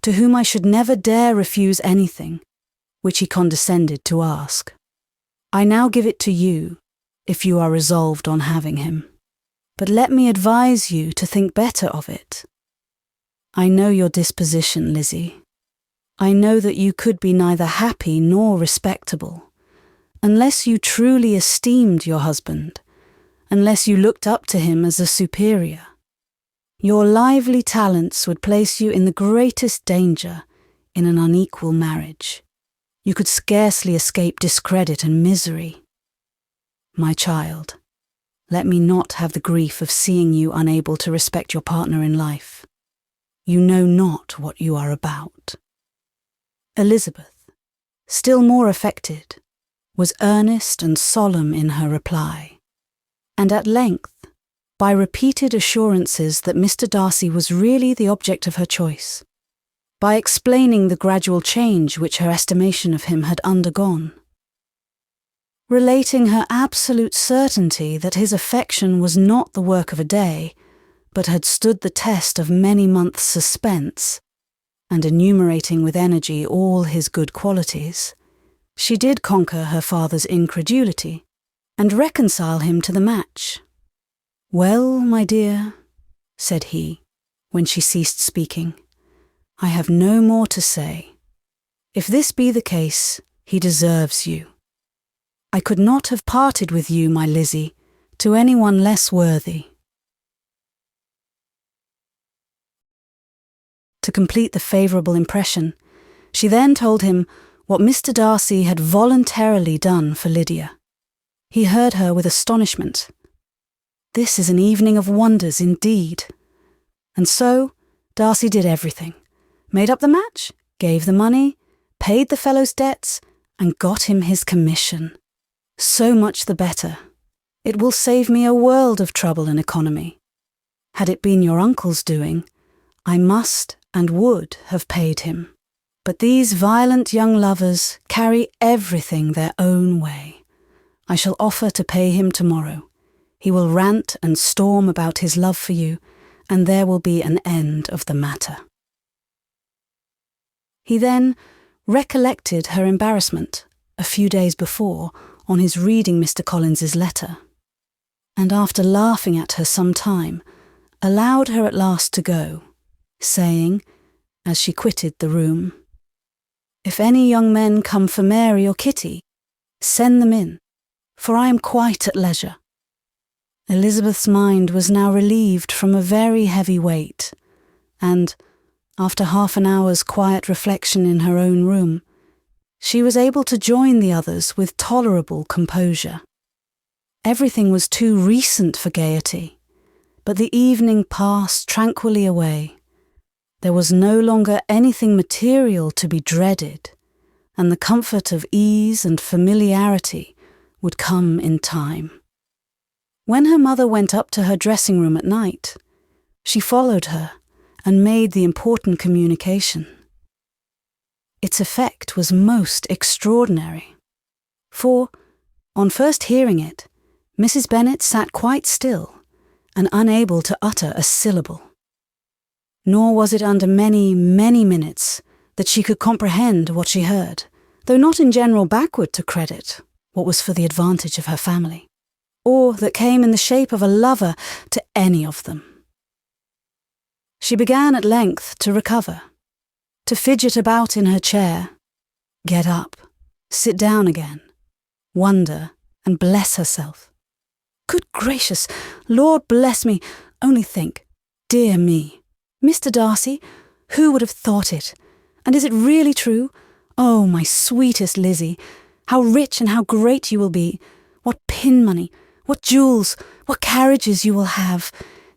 to whom I should never dare refuse anything, which he condescended to ask. I now give it to you, if you are resolved on having him. But let me advise you to think better of it. I know your disposition, Lizzie. I know that you could be neither happy nor respectable, unless you truly esteemed your husband, unless you looked up to him as a superior. Your lively talents would place you in the greatest danger in an unequal marriage. You could scarcely escape discredit and misery. My child, let me not have the grief of seeing you unable to respect your partner in life. You know not what you are about." Elizabeth, still more affected, was earnest and solemn in her reply, and at length, by repeated assurances that Mr. Darcy was really the object of her choice, by explaining the gradual change which her estimation of him had undergone, relating her absolute certainty that his affection was not the work of a day, but had stood the test of many months' suspense, and enumerating with energy all his good qualities, she did conquer her father's incredulity, and reconcile him to the match. "Well, my dear," said he, when she ceased speaking, "I have no more to say. If this be the case, he deserves you. I could not have parted with you, my Lizzie, to anyone less worthy." To complete the favourable impression, she then told him what Mr. Darcy had voluntarily done for Lydia. He heard her with astonishment. This is an evening of wonders indeed. And so Darcy did everything, made up the match, gave the money, paid the fellow's debts, and got him his commission. So much the better. It will save me a world of trouble and economy. Had it been your uncle's doing, I must and would have paid him. But these violent young lovers carry everything their own way. I shall offer to pay him tomorrow. He will rant and storm about his love for you, and there will be an end of the matter. He then recollected her embarrassment a few days before, on his reading Mr. Collins's letter, and after laughing at her some time, allowed her at last to go, saying, as she quitted the room, "If any young men come for Mary or Kitty, send them in, for I am quite at leisure." Elizabeth's mind was now relieved from a very heavy weight, and, after half an hour's quiet reflection in her own room, she was able to join the others with tolerable composure. Everything was too recent for gaiety, but the evening passed tranquilly away. There was no longer anything material to be dreaded, and the comfort of ease and familiarity would come in time. When her mother went up to her dressing room at night, she followed her and made the important communication. Its effect was most extraordinary, for, on first hearing it, Mrs. Bennet sat quite still and unable to utter a syllable. Nor was it under many, many minutes that she could comprehend what she heard, though not in general backward to credit what was for the advantage of her family, or that came in the shape of a lover to any of them. She began at length to recover, to fidget about in her chair, get up, sit down again, wonder and bless herself. Good gracious, Lord bless me, only think, dear me, Mr. Darcy, who would have thought it? And is it really true? Oh, my sweetest Lizzie, how rich and how great you will be, what pin money, what jewels, what carriages you will have.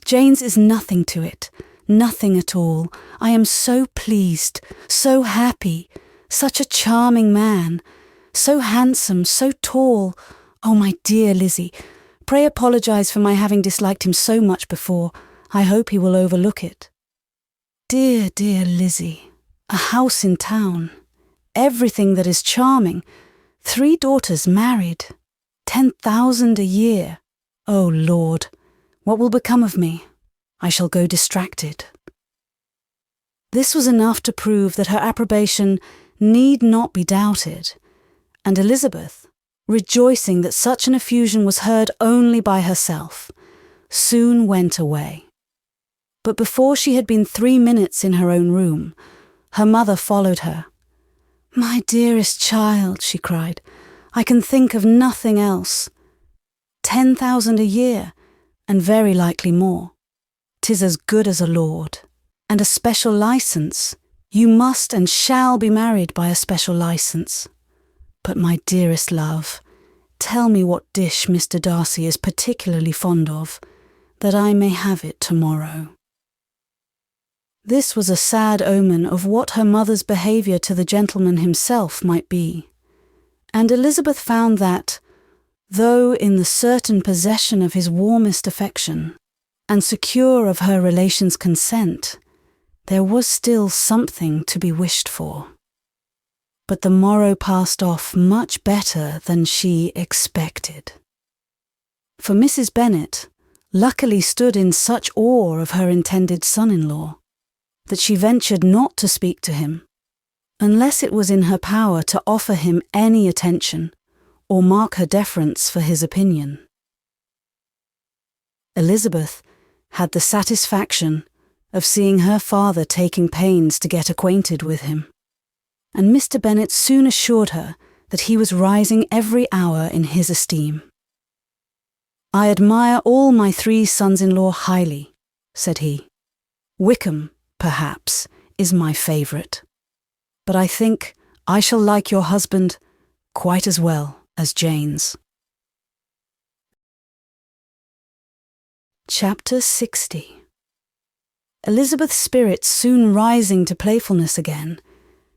Jane's is nothing to it. Nothing at all. I am so pleased, so happy, such a charming man, so handsome, so tall. Oh, my dear Lizzie, pray apologise for my having disliked him so much before. I hope he will overlook it. Dear, dear Lizzie, a house in town, everything that is charming, 3 daughters married, 10,000 a year. Oh, Lord, what will become of me? I shall go distracted. This was enough to prove that her approbation need not be doubted, and Elizabeth, rejoicing that such an effusion was heard only by herself, soon went away. But before she had been 3 minutes in her own room, her mother followed her. "My dearest child," she cried, "I can think of nothing else. 10,000 a year, and very likely more. 'Tis as good as a lord, and a special licence. You must and shall be married by a special licence. But my dearest love, tell me what dish Mr. Darcy is particularly fond of, that I may have it tomorrow." This was a sad omen of what her mother's behaviour to the gentleman himself might be, and Elizabeth found that, though in the certain possession of his warmest affection, and secure of her relations' consent, there was still something to be wished for. But the morrow passed off much better than she expected. For Mrs. Bennet luckily stood in such awe of her intended son-in-law that she ventured not to speak to him, unless it was in her power to offer him any attention or mark her deference for his opinion. Elizabeth had the satisfaction of seeing her father taking pains to get acquainted with him, and Mr. Bennet soon assured her that he was rising every hour in his esteem. "I admire all my 3 sons-in-law highly," said he. "Wickham, perhaps, is my favourite, but I think I shall like your husband quite as well as Jane's." Chapter 60. Elizabeth's spirits soon rising to playfulness again,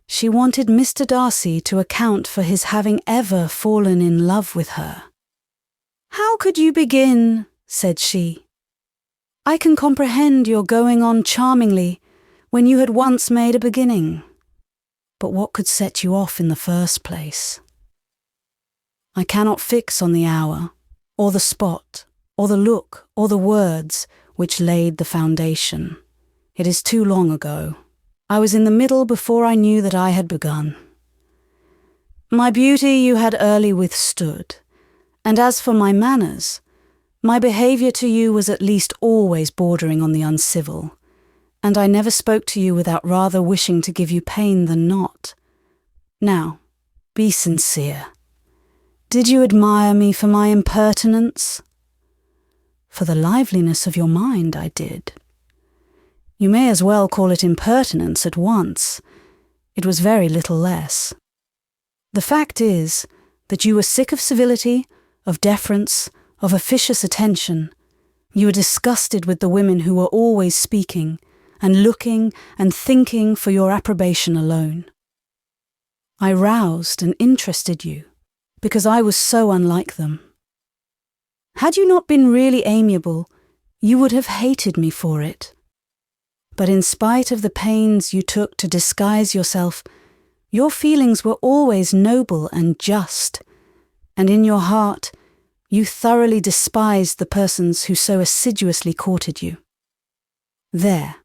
she wanted Mr. Darcy to account for his having ever fallen in love with her. "How could you begin?" said she. "I can comprehend your going on charmingly when you had once made a beginning. But what could set you off in the first place? I cannot fix on the hour, or the spot, or the look, or the words which laid the foundation. It is too long ago. I was in the middle before I knew that I had begun. My beauty you had early withstood, and as for my manners, my behaviour to you was at least always bordering on the uncivil, and I never spoke to you without rather wishing to give you pain than not. Now, be sincere. Did you admire me for my impertinence? For the liveliness of your mind, I did. You may as well call it impertinence at once. It was very little less. The fact is that you were sick of civility, of deference, of officious attention. You were disgusted with the women who were always speaking, and looking and thinking for your approbation alone. I roused and interested you, because I was so unlike them. Had you not been really amiable, you would have hated me for it. But in spite of the pains you took to disguise yourself, your feelings were always noble and just, and in your heart you thoroughly despised the persons who so assiduously courted you. There,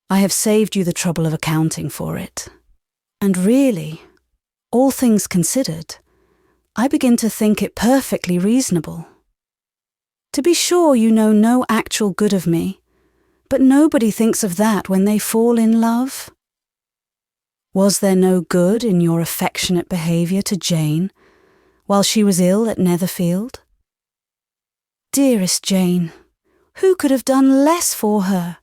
I have saved you the trouble of accounting for it. And really, all things considered, I begin to think it perfectly reasonable. To be sure, you know no actual good of me, but nobody thinks of that when they fall in love. Was there no good in your affectionate behaviour to Jane while she was ill at Netherfield? Dearest Jane, who could have done less for her?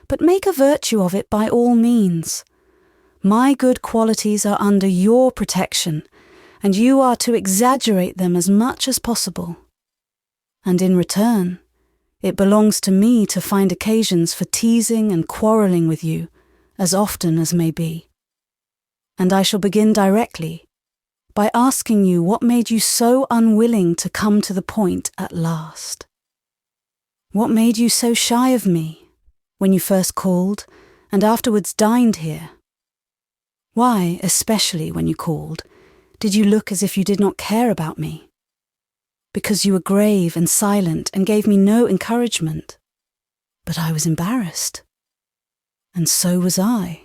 But make a virtue of it by all means. My good qualities are under your protection, and you are to exaggerate them as much as possible. And in return, it belongs to me to find occasions for teasing and quarrelling with you, as often as may be. And I shall begin directly by asking you what made you so unwilling to come to the point at last. What made you so shy of me when you first called and afterwards dined here? Why, especially when you called, did you look as if you did not care about me? Because you were grave and silent and gave me no encouragement. But I was embarrassed. And so was I.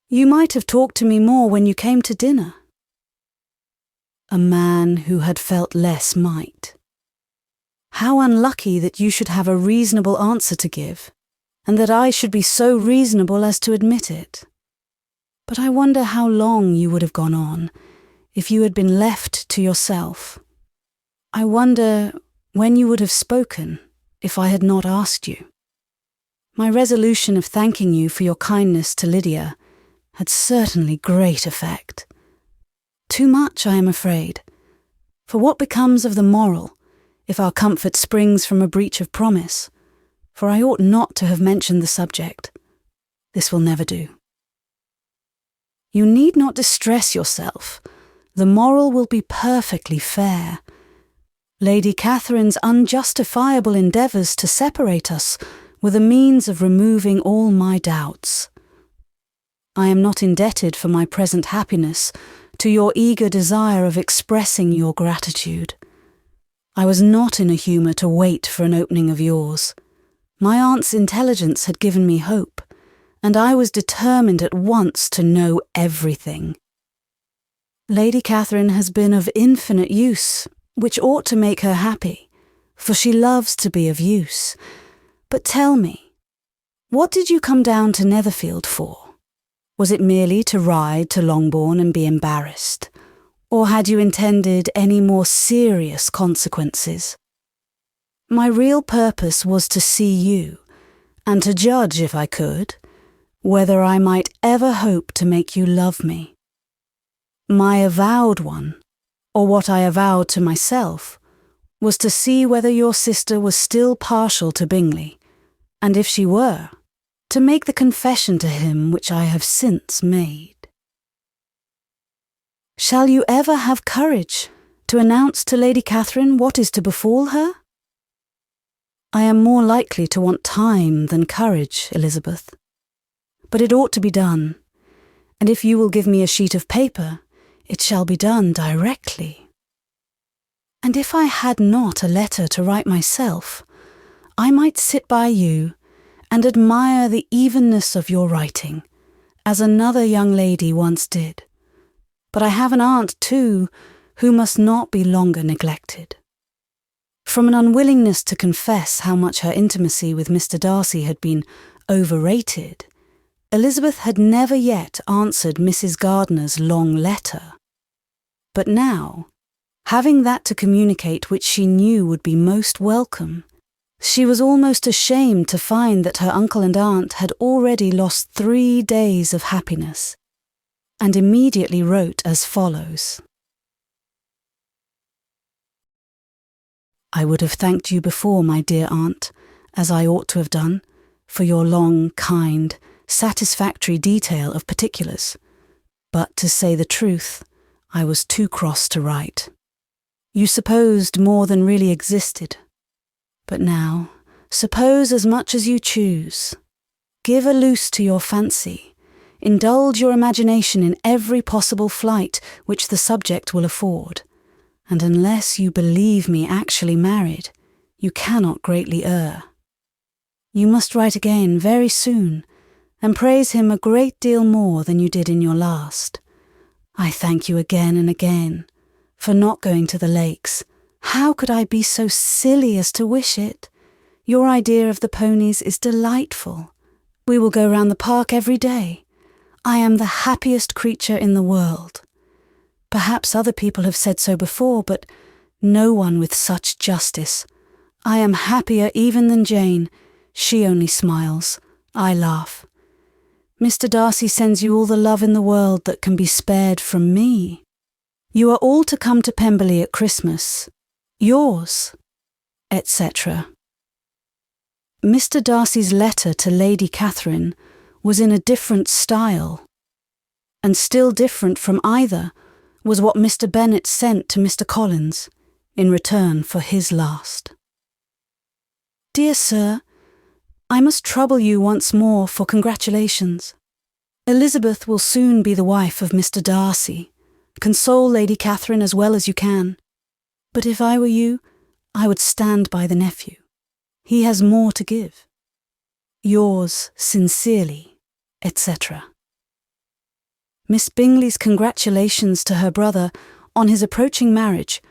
You might have talked to me more when you came to dinner. A man who had felt less might. How unlucky that you should have a reasonable answer to give, and that I should be so reasonable as to admit it. But I wonder how long you would have gone on if you had been left to yourself. I wonder when you would have spoken if I had not asked you. My resolution of thanking you for your kindness to Lydia had certainly great effect. Too much, I am afraid. For what becomes of the moral if our comfort springs from a breach of promise? For I ought not to have mentioned the subject. This will never do. You need not distress yourself. The moral will be perfectly fair. Lady Catherine's unjustifiable endeavours to separate us were the means of removing all my doubts. I am not indebted for my present happiness to your eager desire of expressing your gratitude. I was not in a humour to wait for an opening of yours. My aunt's intelligence had given me hope, and I was determined at once to know everything. Lady Catherine has been of infinite use, which ought to make her happy, for she loves to be of use. But tell me, what did you come down to Netherfield for? Was it merely to ride to Longbourn and be embarrassed? Or had you intended any more serious consequences? My real purpose was to see you, and to judge, if I could, whether I might ever hope to make you love me. My avowed one, or what I avowed to myself, was to see whether your sister was still partial to Bingley, and if she were, to make the confession to him which I have since made. Shall you ever have courage to announce to Lady Catherine what is to befall her? I am more likely to want time than courage, Elizabeth. But it ought to be done, and if you will give me a sheet of paper, it shall be done directly. And if I had not a letter to write myself, I might sit by you and admire the evenness of your writing, as another young lady once did. but I have an aunt too, who must not be longer neglected." From an unwillingness to confess how much her intimacy with Mr. Darcy had been overrated, Elizabeth had never yet answered Mrs. Gardiner's long letter. But now, having that to communicate which she knew would be most welcome, she was almost ashamed to find that her uncle and aunt had already lost 3 days of happiness, and immediately wrote as follows. "I would have thanked you before, my dear aunt, as I ought to have done, for your long, kind, satisfactory detail of particulars, but to say the truth, I was too cross to write. You supposed more than really existed. But now, suppose as much as you choose. Give a loose to your fancy. Indulge your imagination in every possible flight which the subject will afford. And unless you believe me actually married, you cannot greatly err. You must write again very soon, and praise him a great deal more than you did in your last. I thank you again and again for not going to the lakes. How could I be so silly as to wish it? Your idea of the ponies is delightful. We will go round the park every day. I am the happiest creature in the world. Perhaps other people have said so before, but no one with such justice. I am happier even than Jane. She only smiles. I laugh. Mr. Darcy sends you all the love in the world that can be spared from me. You are all to come to Pemberley at Christmas. Yours, etc." Mr. Darcy's letter to Lady Catherine was in a different style, and still different from either was what Mr. Bennet sent to Mr. Collins in return for his last. "Dear Sir, I must trouble you once more for congratulations. Elizabeth will soon be the wife of Mr. Darcy. Console Lady Catherine as well as you can. But if I were you, I would stand by the nephew. He has more to give. Yours sincerely, etc." Miss Bingley's congratulations to her brother on his approaching marriage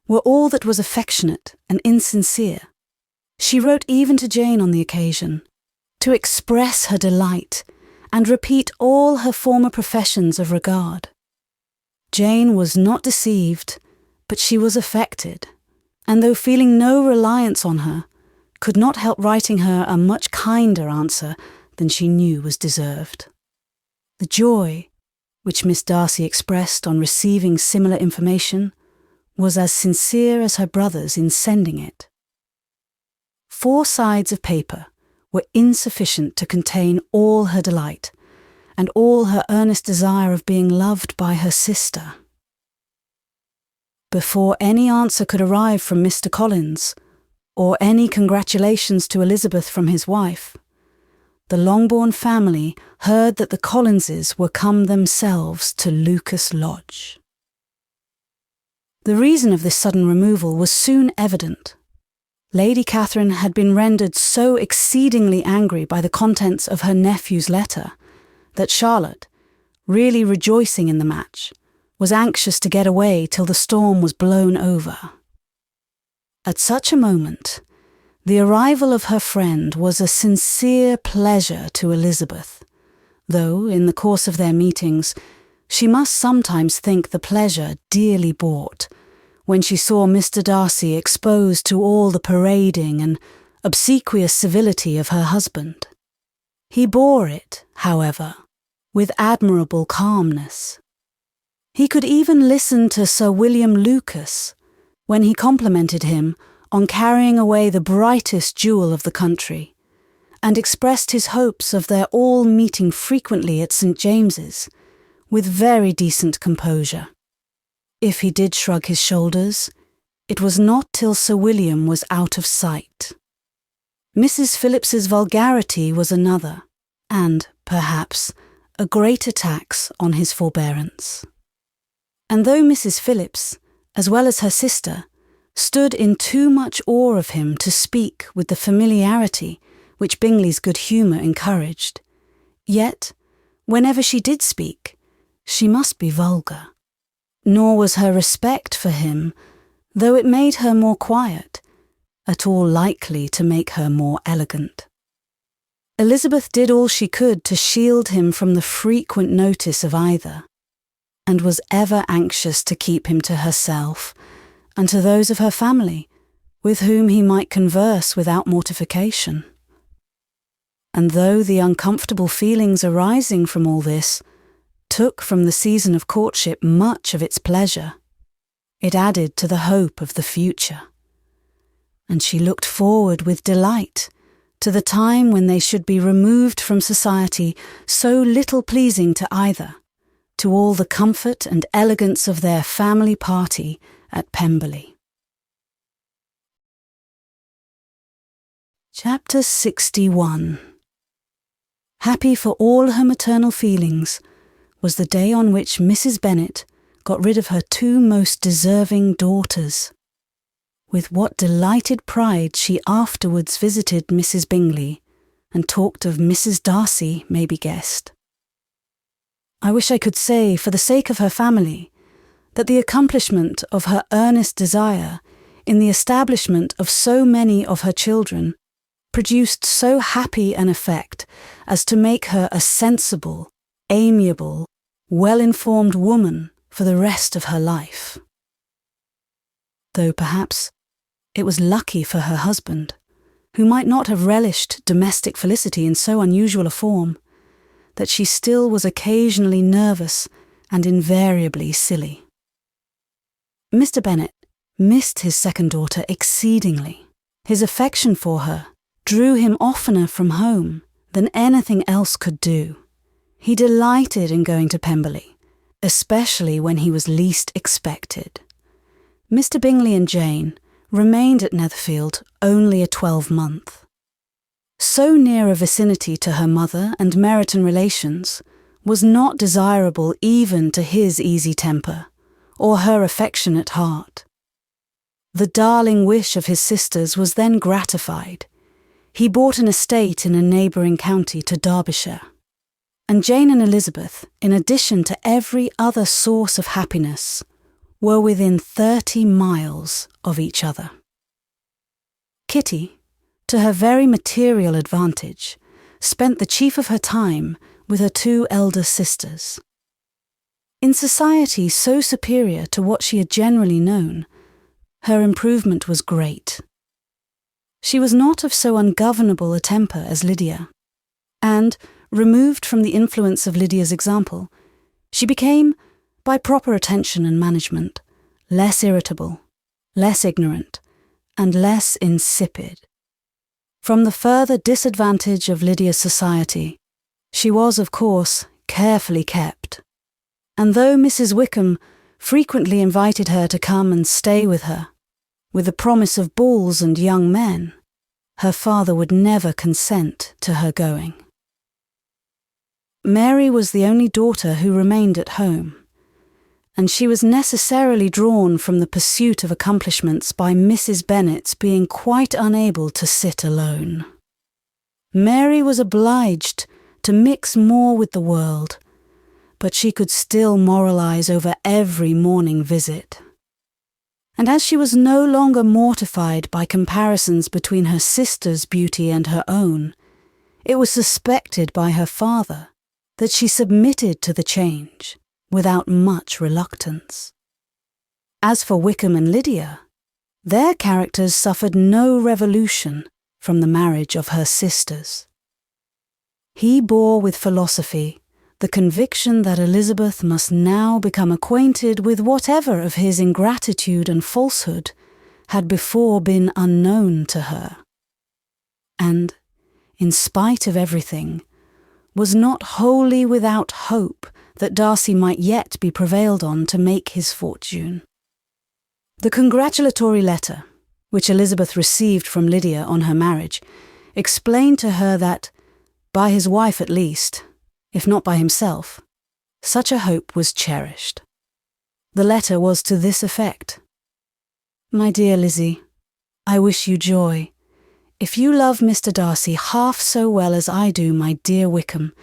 were all that was affectionate and insincere. She wrote even to Jane on the occasion, to express her delight and repeat all her former professions of regard. Jane was not deceived, but she was affected, and though feeling no reliance on her, could not help writing her a much kinder answer than she knew was deserved. The joy which Miss Darcy expressed on receiving similar information was as sincere as her brother's in sending it. 4 sides of paper were insufficient to contain all her delight and all her earnest desire of being loved by her sister. Before any answer could arrive from Mr. Collins, or any congratulations to Elizabeth from his wife, the Longbourn family heard that the Collinses were come themselves to Lucas Lodge. The reason of this sudden removal was soon evident. Lady Catherine had been rendered so exceedingly angry by the contents of her nephew's letter that Charlotte, really rejoicing in the match, was anxious to get away till the storm was blown over. At such a moment, the arrival of her friend was a sincere pleasure to Elizabeth, though, in the course of their meetings, she must sometimes think the pleasure dearly bought when she saw Mr. Darcy exposed to all the parading and obsequious civility of her husband. He bore it, however, with admirable calmness. He could even listen to Sir William Lucas when he complimented him on carrying away the brightest jewel of the country, and expressed his hopes of their all meeting frequently at St. James's, with very decent composure. If he did shrug his shoulders, it was not till Sir William was out of sight. Mrs. Phillips's vulgarity was another, and, perhaps, a greater tax on his forbearance. And though Mrs. Phillips, as well as her sister, stood in too much awe of him to speak with the familiarity which Bingley's good humour encouraged, yet, whenever she did speak, she must be vulgar. nor was her respect for him, though it made her more quiet, at all likely to make her more elegant. Elizabeth did all she could to shield him from the frequent notice of either, and was ever anxious to keep him to herself and to those of her family, with whom he might converse without mortification. And though the uncomfortable feelings arising from all this took from the season of courtship much of its pleasure, it added to the hope of the future, and she looked forward with delight to the time when they should be removed from society so little pleasing to either, to all the comfort and elegance of their family party at Pemberley. Chapter 61. Happy for all her maternal feelings was the day on which Mrs. Bennet got rid of her two most deserving daughters. With what delighted pride she afterwards visited Mrs. Bingley, and talked of Mrs. Darcy may be guessed. I wish I could say, for the sake of her family, that the accomplishment of her earnest desire in the establishment of so many of her children produced so happy an effect as to make her a sensible, amiable, well-informed woman for the rest of her life. Though perhaps it was lucky for her husband, who might not have relished domestic felicity in so unusual a form, that she still was occasionally nervous and invariably silly. Mr. Bennet missed his second daughter exceedingly. His affection for her drew him oftener from home than anything else could do. He delighted in going to Pemberley, especially when he was least expected. Mr. Bingley and Jane remained at Netherfield only a 12-month. So near a vicinity to her mother and Meryton relations was not desirable even to his easy temper or her affectionate heart. The darling wish of his sisters was then gratified. He bought an estate in a neighbouring county to Derbyshire, and Jane and Elizabeth, in addition to every other source of happiness, were within 30 miles of each other. Kitty, to her very material advantage, spent the chief of her time with her two elder sisters. In society so superior to what she had generally known, her improvement was great. She was not of so ungovernable a temper as Lydia, and, removed from the influence of Lydia's example, she became, by proper attention and management, less irritable, less ignorant, and less insipid. From the further disadvantage of Lydia's society, she was, of course, carefully kept, and though Mrs. Wickham frequently invited her to come and stay with her, with the promise of balls and young men, her father would never consent to her going. Mary was the only daughter who remained at home, and she was necessarily drawn from the pursuit of accomplishments by Mrs. Bennet's being quite unable to sit alone. Mary was obliged to mix more with the world, but she could still moralize over every morning visit. And as she was no longer mortified by comparisons between her sister's beauty and her own, it was suspected by her father that she submitted to the change without much reluctance. As for Wickham and Lydia, their characters suffered no revolution from the marriage of her sisters. He bore with philosophy the conviction that Elizabeth must now become acquainted with whatever of his ingratitude and falsehood had before been unknown to her, and, in spite of everything, was not wholly without hope that Darcy might yet be prevailed on to make his fortune. The congratulatory letter, which Elizabeth received from Lydia on her marriage, explained to her that, by his wife at least, if not by himself, such a hope was cherished. The letter was to this effect: "My dear Lizzie, I wish you joy. If you love Mr. Darcy half so well as I do my dear Wickham,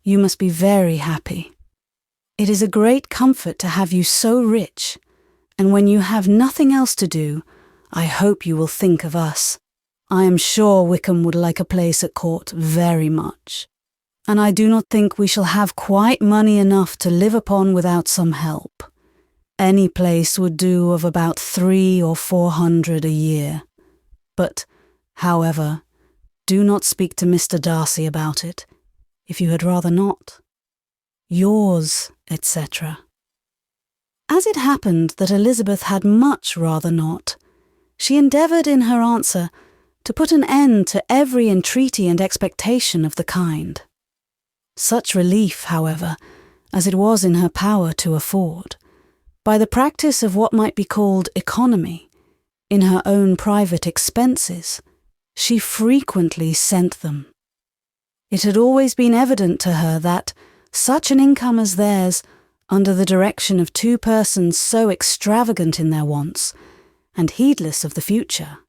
you must be very happy. It is a great comfort to have you so rich, and when you have nothing else to do, I hope you will think of us. I am sure Wickham would like a place at court very much, and I do not think we shall have quite money enough to live upon without some help. Any place would do of about 300 or 400 a year. But, however, do not speak to Mr. Darcy about it, if you had rather not. Yours, etc. As it happened that Elizabeth had much rather not, she endeavoured in her answer to put an end to every entreaty and expectation of the kind. Such relief, however, as it was in her power to afford, by the practice of what might be called economy, in her own private expenses, she frequently sent them. It had always been evident to her that such an income as theirs, under the direction of two persons so extravagant in their wants, and heedless of the future,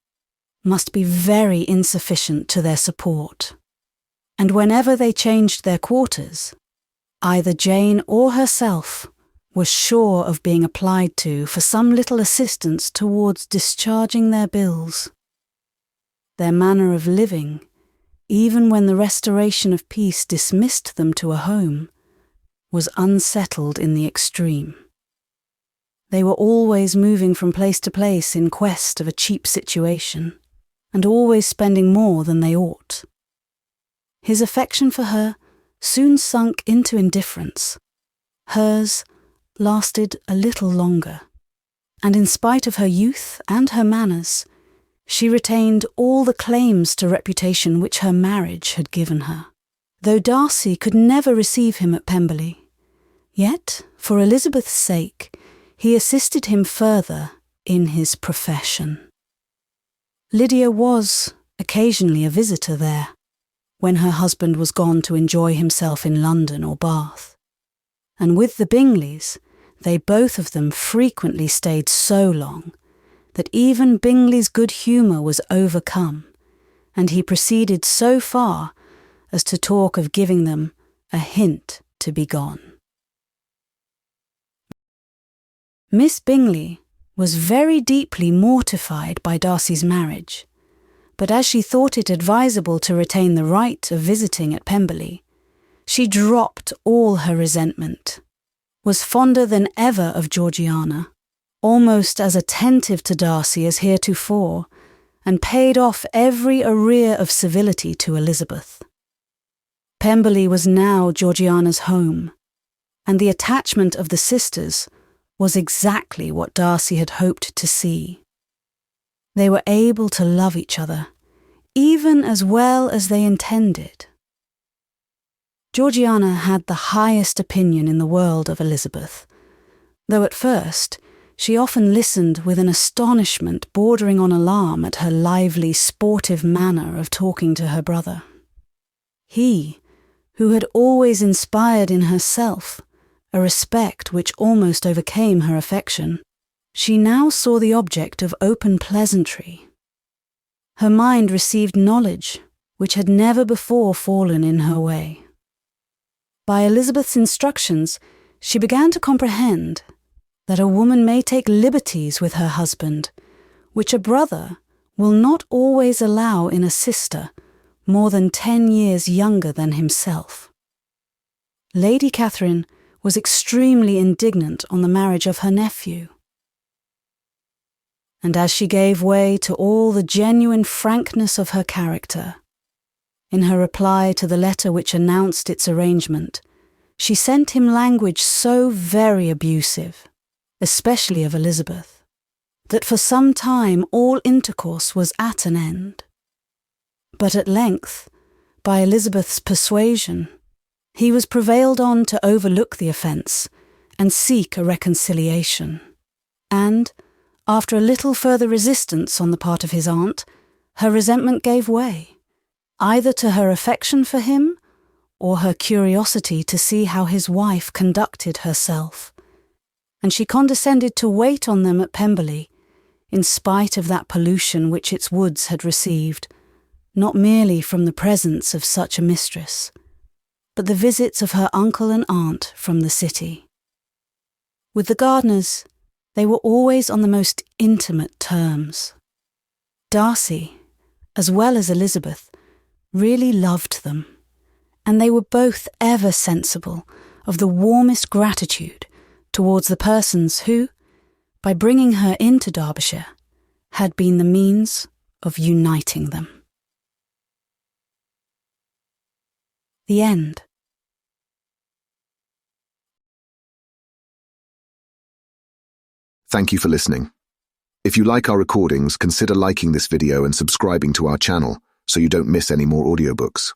must be very insufficient to their support. And whenever they changed their quarters, either Jane or herself was sure of being applied to for some little assistance towards discharging their bills. Their manner of living, even when the restoration of peace dismissed them to a home, was unsettled in the extreme. They were always moving from place to place in quest of a cheap situation, and always spending more than they ought. His affection for her soon sunk into indifference. Hers lasted a little longer, and in spite of her youth and her manners, she retained all the claims to reputation which her marriage had given her. Though Darcy could never receive him at Pemberley, yet, for Elizabeth's sake, he assisted him further in his profession. Lydia was occasionally a visitor there, when her husband was gone to enjoy himself in London or Bath, and with the Bingleys, they both of them frequently stayed so long that even Bingley's good humour was overcome, and he proceeded so far as to talk of giving them a hint to be gone. Miss Bingley was very deeply mortified by Darcy's marriage, but as she thought it advisable to retain the right of visiting at Pemberley, she dropped all her resentment, was fonder than ever of Georgiana, almost as attentive to Darcy as heretofore, and paid off every arrear of civility to Elizabeth. Pemberley was now Georgiana's home, and the attachment of the sisters was exactly what Darcy had hoped to see. They were able to love each other, even as well as they intended. Georgiana had the highest opinion in the world of Elizabeth, though at first she often listened with an astonishment bordering on alarm at her lively, sportive manner of talking to her brother. He, who had always inspired in herself a respect which almost overcame her affection, she now saw the object of open pleasantry. Her mind received knowledge which had never before fallen in her way. By Elizabeth's instructions, she began to comprehend that a woman may take liberties with her husband, which a brother will not always allow in a sister more than 10 years younger than himself. Lady Catherine was extremely indignant on the marriage of her nephew. And as she gave way to all the genuine frankness of her character, in her reply to the letter which announced its arrangement, she sent him language so very abusive, especially of Elizabeth, that for some time all intercourse was at an end. But at length, by Elizabeth's persuasion, he was prevailed on to overlook the offence and seek a reconciliation, and, after a little further resistance on the part of his aunt, her resentment gave way, either to her affection for him or her curiosity to see how his wife conducted herself, and she condescended to wait on them at Pemberley, in spite of that pollution which its woods had received, not merely from the presence of such a mistress, but the visits of her uncle and aunt from the city. With the Gardiners, they were always on the most intimate terms. Darcy, as well as Elizabeth, really loved them, and they were both ever sensible of the warmest gratitude towards the persons who, by bringing her into Derbyshire, had been the means of uniting them. The end. Thank you for listening. If you like our recordings, consider liking this video and subscribing to our channel so you don't miss any more audiobooks.